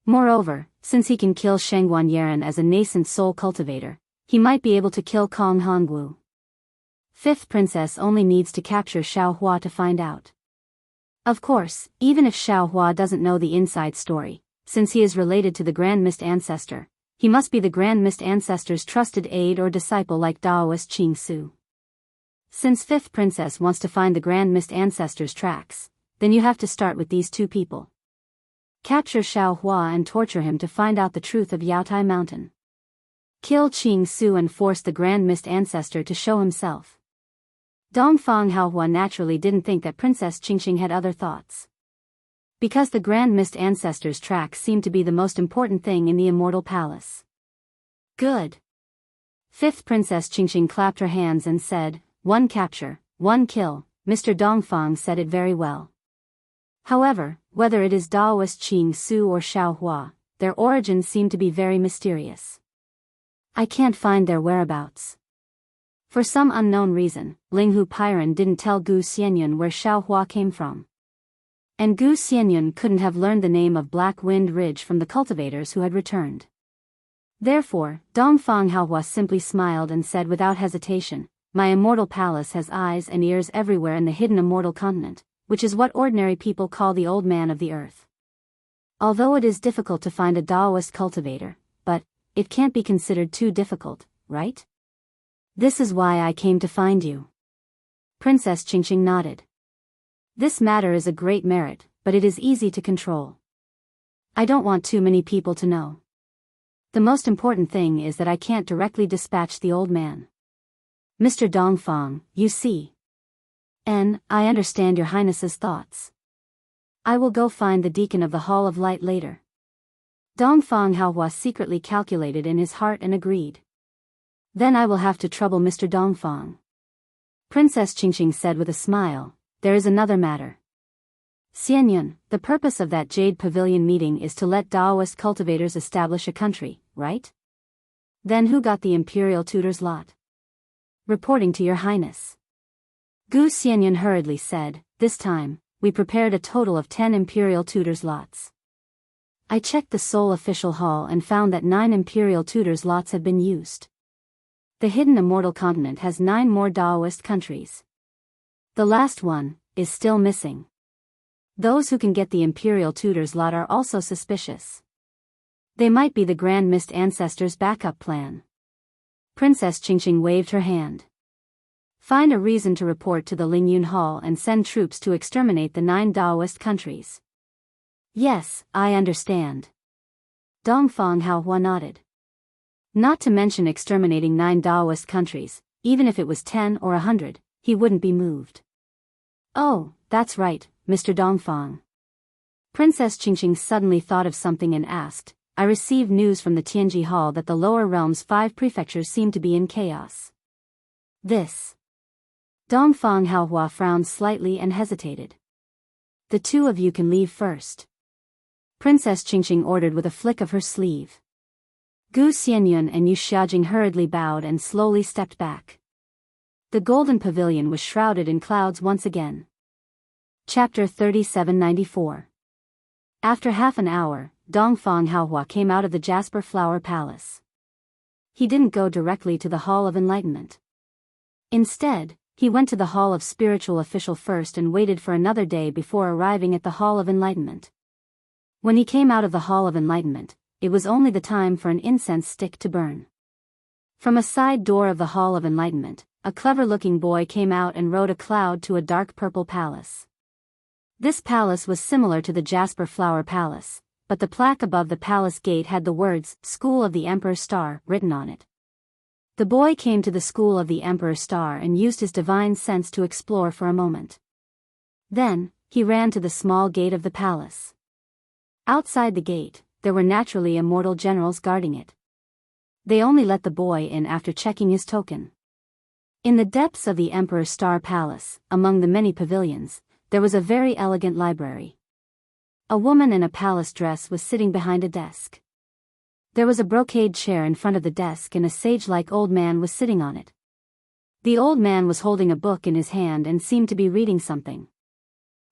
Moreover, since he can kill Shengguan Yeren as a nascent soul cultivator, he might be able to kill Kong Hongwu. Fifth princess only needs to capture Xiaohua to find out. Of course, even if Xiaohua doesn't know the inside story, since he is related to the Grand Mist Ancestor, he must be the Grand Mist Ancestor's trusted aide or disciple like Daoist Qingsu. Since 5th Princess wants to find the Grand Mist Ancestor's tracks, then you have to start with these two people. Capture Xiao Hua and torture him to find out the truth of Yaotai Mountain. Kill Qingsu and force the Grand Mist Ancestor to show himself. Dongfang Haohua naturally didn't think that Princess Qingxing had other thoughts. Because the Grand Mist Ancestor's tracks seemed to be the most important thing in the Immortal Palace. Good. 5th Princess Qingxing clapped her hands and said, "One capture, one kill." Mr. Dongfang said it very well. However, whether it is Daoist Qingsu or Xiao Hua, their origins seem to be very mysterious. I can't find their whereabouts. For some unknown reason, Linghu Pairan didn't tell Gu Xianyun where Xiao Hua came from. And Gu Xianyun couldn't have learned the name of Black Wind Ridge from the cultivators who had returned. Therefore, Dongfang Haohua simply smiled and said without hesitation, "My immortal palace has eyes and ears everywhere in the hidden immortal continent, which is what ordinary people call the Old Man of the Earth. Although it is difficult to find a Daoist cultivator, but it can't be considered too difficult, right? This is why I came to find you." Princess Qingxing nodded. This matter is a great merit, but it is easy to control. I don't want too many people to know. The most important thing is that I can't directly dispatch the old man. Mr. Dongfang, you see. I understand your Highness's thoughts. I will go find the deacon of the Hall of Light later. Dongfang Haohua secretly calculated in his heart and agreed. Then I will have to trouble Mr. Dongfang. Princess Qingxing said with a smile, "There is another matter. Xianyun, the purpose of that Jade Pavilion meeting is to let Daoist cultivators establish a country, right? Then who got the Imperial Tutor's lot?" "Reporting to your Highness." Gu Xianyun hurriedly said, "This time, we prepared a total of 10 Imperial Tutor's lots. I checked the Seoul official hall and found that 9 Imperial Tutor's lots have been used. The hidden immortal continent has 9 more Daoist countries. The last one is still missing. Those who can get the Imperial Tutor's lot are also suspicious. They might be the Grand Mist Ancestor's backup plan." Princess Qingxing waved her hand. "Find a reason to report to the Lingyun Hall and send troops to exterminate the 9 Daoist countries." "Yes, I understand." Dongfang Haohua nodded. Not to mention exterminating 9 Daoist countries, even if it was 10 or 100, he wouldn't be moved. "Oh, that's right, Mr. Dongfang." Princess Qingxing suddenly thought of something and asked, "I received news from the Tianji Hall that the lower realm's 5 prefectures seem to be in chaos. This..." Dongfang Haohua frowned slightly and hesitated. "The two of you can leave first." Princess Qingxing ordered with a flick of her sleeve. Gu Xianyun and Yu Xiajing hurriedly bowed and slowly stepped back. The golden pavilion was shrouded in clouds once again. Chapter 3794. After half an hour, Dongfang Haohua came out of the Jasper Flower Palace. He didn't go directly to the Hall of Enlightenment. Instead, he went to the Hall of Spiritual Official first and waited for another day before arriving at the Hall of Enlightenment. When he came out of the Hall of Enlightenment, it was only the time for an incense stick to burn. From a side door of the Hall of Enlightenment, a clever-looking boy came out and rode a cloud to a dark purple palace. This palace was similar to the Jasper Flower Palace, but the plaque above the palace gate had the words, "School of the Emperor Star," written on it. The boy came to the School of the Emperor Star and used his divine sense to explore for a moment. Then, he ran to the small gate of the palace. Outside the gate, there were naturally immortal generals guarding it. They only let the boy in after checking his token. In the depths of the Emperor Star Palace, among the many pavilions, there was a very elegant library. A woman in a palace dress was sitting behind a desk. There was a brocade chair in front of the desk and a sage-like old man was sitting on it. The old man was holding a book in his hand and seemed to be reading something.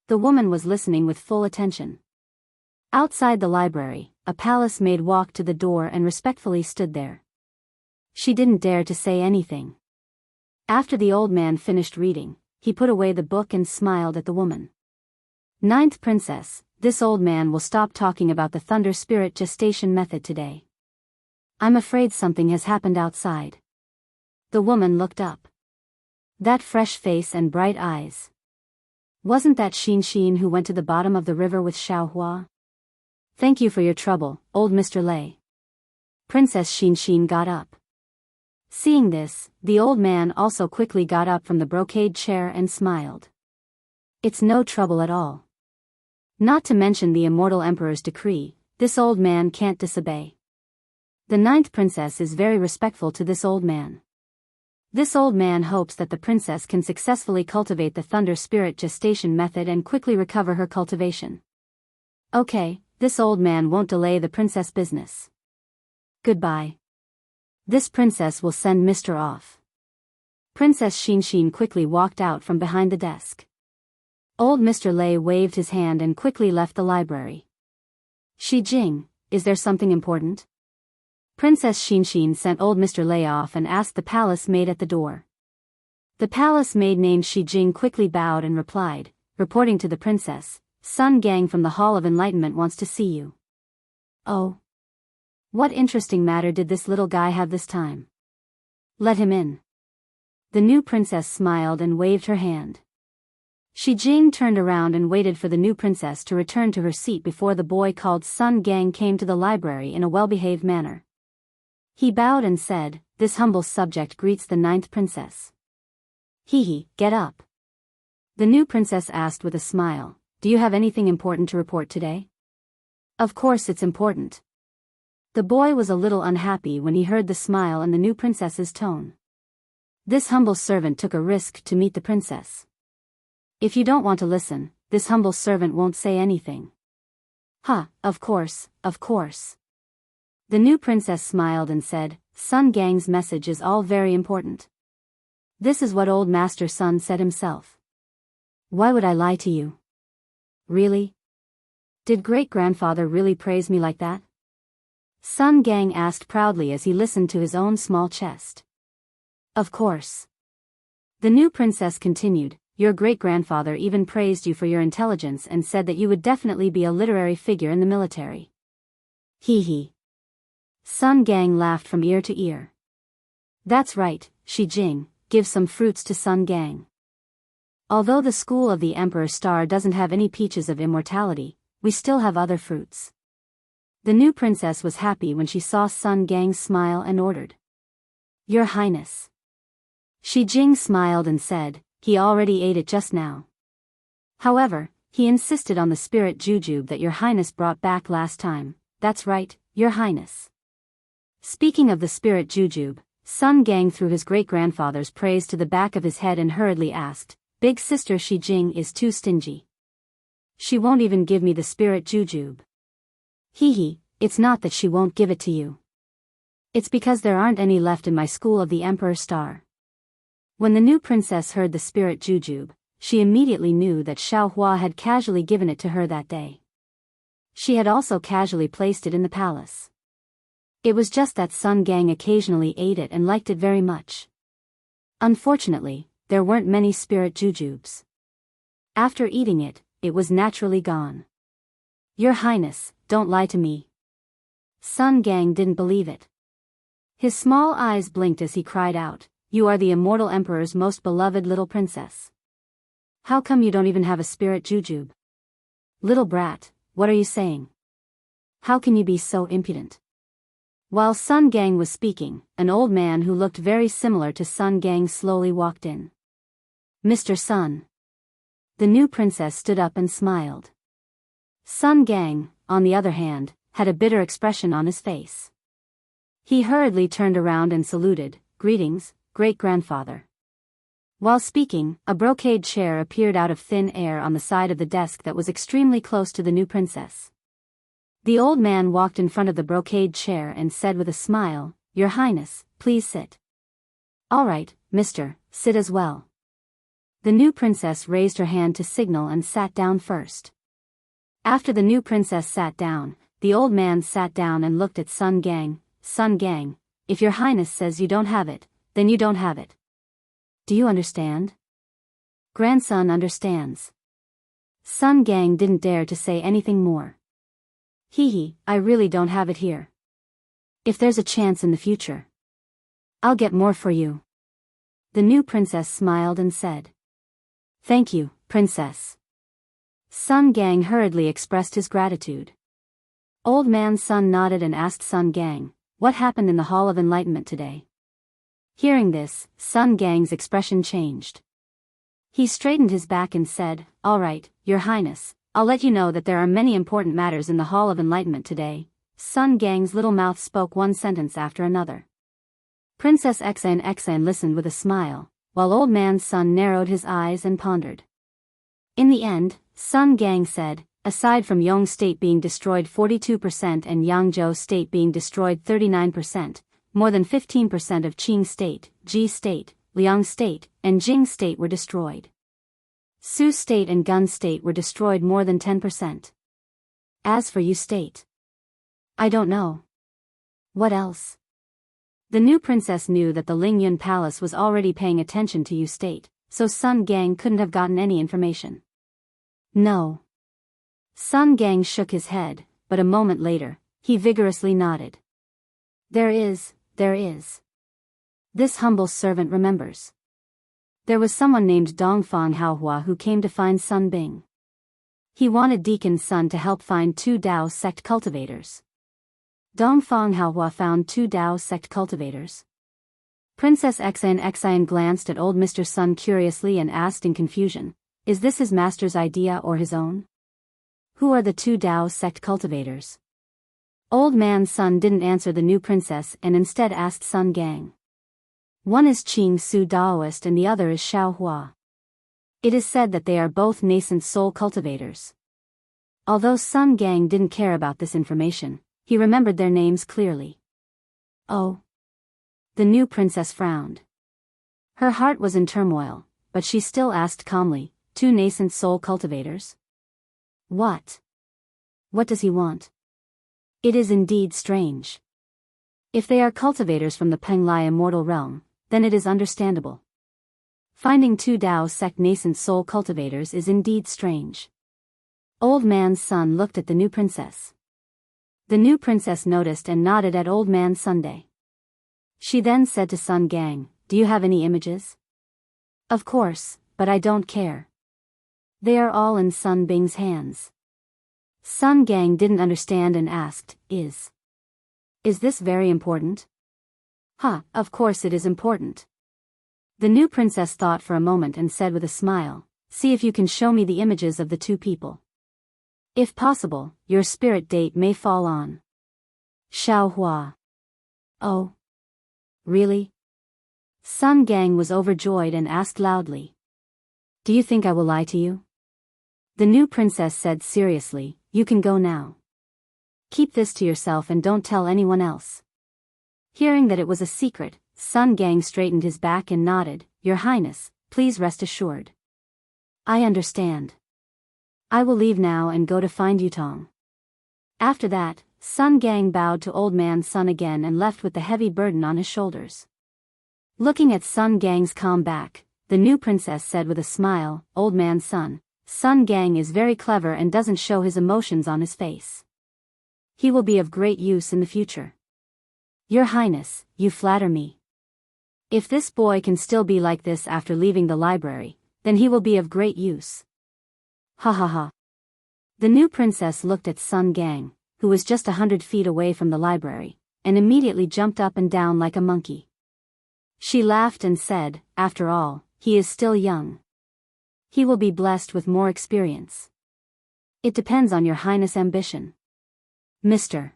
The woman was listening with full attention. Outside the library, a palace maid walked to the door and respectfully stood there. She didn't dare to say anything. After the old man finished reading, he put away the book and smiled at the woman. 9th Princess, this old man will stop talking about the thunder spirit gestation method today. I'm afraid something has happened outside. The woman looked up. That fresh face and bright eyes. Wasn't that Xianxia who went to the bottom of the river with Xiaohua? Thank you for your trouble, old Mr. Lei. Princess Xianxia got up. Seeing this, the old man also quickly got up from the brocade chair and smiled. It's no trouble at all. Not to mention the immortal emperor's decree, this old man can't disobey. The 9th princess is very respectful to this old man. This old man hopes that the princess can successfully cultivate the thunder spirit gestation method and quickly recover her cultivation. Okay, this old man won't delay the princess business. Goodbye. This princess will send Mr. off. Princess Xianxia quickly walked out from behind the desk. Old Mr. Lei waved his hand and quickly left the library. Shi Jing, is there something important? Princess Xianxia sent old Mr. Lei off and asked the palace maid at the door. The palace maid named Shi Jing quickly bowed and replied, reporting to the princess, Sun Gang from the Hall of Enlightenment wants to see you. Oh. What interesting matter did this little guy have this time? Let him in. The new princess smiled and waved her hand. Shi Jing turned around and waited for the new princess to return to her seat before the boy called Sun Gang came to the library in a well-behaved manner. He bowed and said, this humble subject greets the 9th princess. Hee, get up. The new princess asked with a smile, do you have anything important to report today? Of course it's important. The boy was a little unhappy when he heard the smile and the new princess's tone. This humble servant took a risk to meet the princess. If you don't want to listen, this humble servant won't say anything. Of course. The new princess smiled and said, Sun Gang's message is all very important. This is what old Master Sun said himself. Why would I lie to you? Really? Did great-grandfather really praise me like that? Sun Gang asked proudly as he listened to his own small chest. Of course. The new princess continued, your great-grandfather even praised you for your intelligence and said that you would definitely be a literary figure in the military. Hee. Sun Gang laughed from ear to ear. That's right, Shi Jing, give some fruits to Sun Gang. Although the school of the Emperor's Star doesn't have any peaches of immortality, we still have other fruits. The new princess was happy when she saw Sun Gang smile and ordered. Your Highness. Shi Jing smiled and said, he already ate it just now. However, he insisted on the spirit jujube that your Highness brought back last time. That's right, your Highness. Speaking of the spirit jujube, Sun Gang threw his great-grandfather's praise to the back of his head and hurriedly asked, Big sister Shi Jing is too stingy. She won't even give me the spirit jujube. Hee, it's not that she won't give it to you. It's because there aren't any left in my school of the Emperor's Star. When the new princess heard the spirit jujube, she immediately knew that Xiaohua had casually given it to her that day. She had also casually placed it in the palace. It was just that Sun Gang occasionally ate it and liked it very much. Unfortunately, there weren't many spirit jujubes. After eating it, it was naturally gone. Your Highness, don't lie to me. Sun Gang didn't believe it. His small eyes blinked as he cried out, you are the immortal emperor's most beloved little princess. How come you don't even have a spirit jujube? Little brat, what are you saying? How can you be so impudent? While Sun Gang was speaking, an old man who looked very similar to Sun Gang slowly walked in. Mr. Sun. The new princess stood up and smiled. Sun Gang, on the other hand, had a bitter expression on his face. He hurriedly turned around and saluted, greetings, great-grandfather. While speaking, a brocade chair appeared out of thin air on the side of the desk that was extremely close to the new princess. The old man walked in front of the brocade chair and said with a smile, Your Highness, please sit. All right, mister, sit as well. The new princess raised her hand to signal and sat down first. After the new princess sat down, the old man sat down and looked at Sun Gang. Sun Gang, if your Highness says you don't have it, then you don't have it. Do you understand? Grandson understands. Sun Gang didn't dare to say anything more. Hee, I really don't have it here. If there's a chance in the future, I'll get more for you. The new princess smiled and said. Thank you, princess. Sun Gang hurriedly expressed his gratitude. Old Man Sun nodded and asked Sun Gang, what happened in the Hall of Enlightenment today? Hearing this, Sun Gang's expression changed. He straightened his back and said, all right, Your Highness, I'll let you know that there are many important matters in the Hall of Enlightenment today. Sun Gang's little mouth spoke one sentence after another. Princess Xianxia listened with a smile, while Old Man Sun narrowed his eyes and pondered. In the end, Sun Gang said, aside from Yong State being destroyed 42% and Yangzhou State being destroyed 39%, more than 15% of Qing State, Ji State, Liang State, and Jing State were destroyed. Su State and Gun State were destroyed more than 10%. As for Yu State, I don't know. What else? The new princess knew that the Lingyun Palace was already paying attention to Yu State, so Sun Gang couldn't have gotten any information. No. Sun Gang shook his head, but a moment later, he vigorously nodded. There is. This humble servant remembers. There was someone named Dongfang Haohua who came to find Sun Bing. He wanted Deacon Sun to help find 2 Dao sect cultivators. Dongfang Haohua found 2 Dao sect cultivators. Princess Xianxia glanced at old Mr. Sun curiously and asked in confusion, is this his master's idea or his own? Who are the 2 Dao sect cultivators? Old Man Sun didn't answer the new princess and instead asked Sun Gang. One is Qing Su Daoist and the other is Xiao Hua. It is said that they are both nascent soul cultivators. Although Sun Gang didn't care about this information, he remembered their names clearly. Oh. The new princess frowned. Her heart was in turmoil, but she still asked calmly, 2 nascent soul cultivators? What? What does he want? It is indeed strange. If they are cultivators from the Penglai immortal realm, then it is understandable. Finding 2 Dao sect nascent soul cultivators is indeed strange. Old Man Sun looked at the new princess. The new princess noticed and nodded at Old Man Sunday. She then said to Sun Gang, do you have any images? Of course, but I don't care. They are all in Sun Bing's hands. Sun Gang didn't understand and asked, Is this very important? Of course it is important. The new princess thought for a moment and said with a smile, see if you can show me the images of the 2 people. If possible, your spirit date may fall on Xiao Hua. Oh. Really? Sun Gang was overjoyed and asked loudly. Do you think I will lie to you? The new princess said seriously, you can go now. Keep this to yourself and don't tell anyone else. Hearing that it was a secret, Sun Gang straightened his back and nodded, Your Highness, please rest assured. I understand. I will leave now and go to find Yutong. After that, Sun Gang bowed to Old Man Sun again and left with the heavy burden on his shoulders. Looking at Sun Gang's calm back, the new princess said with a smile, Old Man Sun, Sun Gang is very clever and doesn't show his emotions on his face. He will be of great use in the future. Your Highness, you flatter me. If this boy can still be like this after leaving the library, then he will be of great use. Ha ha ha. The new princess looked at Sun Gang, who was just 100 feet away from the library, and immediately jumped up and down like a monkey. She laughed and said, after all, he is still young. He will be blessed with more experience. It depends on your Highness' ambition. Mr.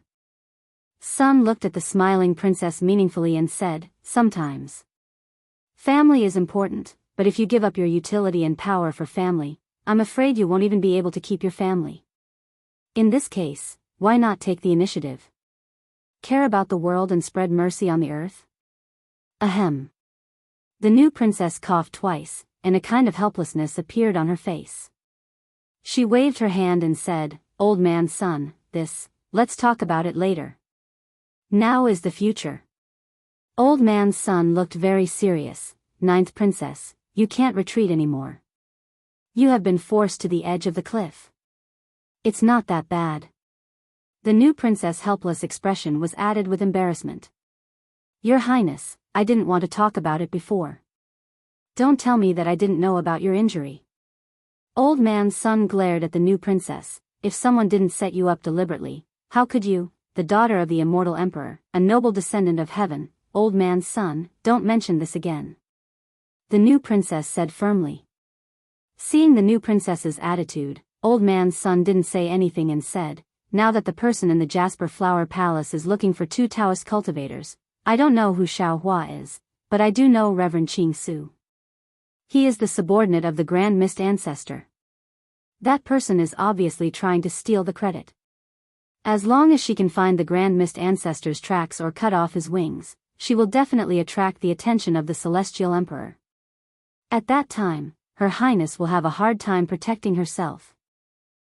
Sun looked at the smiling princess meaningfully and said, sometimes. Family is important, but if you give up your utility and power for family, I'm afraid you won't even be able to keep your family. In this case, why not take the initiative? Care about the world and spread mercy on the earth? Ahem. The new princess coughed twice, and a kind of helplessness appeared on her face. She waved her hand and said, Old Man Sun, let's talk about it later. Now is the future. Old Man Sun looked very serious. Ninth princess, you can't retreat anymore. You have been forced to the edge of the cliff. It's not that bad. The new princess' helpless expression was added with embarrassment. Your Highness, I didn't want to talk about it before. Don't tell me that I didn't know about your injury. Old man's son glared at the new princess. If someone didn't set you up deliberately, how could you, the daughter of the immortal emperor, a noble descendant of heaven? Old man's son, don't mention this again. The new princess said firmly. Seeing the new princess's attitude, old man's son didn't say anything and said, now that the person in the Jasper Flower Palace is looking for 2 Taoist cultivators, I don't know who Xiao Hua is, but I do know Reverend Qing Su. He is the subordinate of the Grand Mist Ancestor. That person is obviously trying to steal the credit. As long as she can find the Grand Mist Ancestor's tracks or cut off his wings, she will definitely attract the attention of the Celestial Emperor. At that time, Her Highness will have a hard time protecting herself.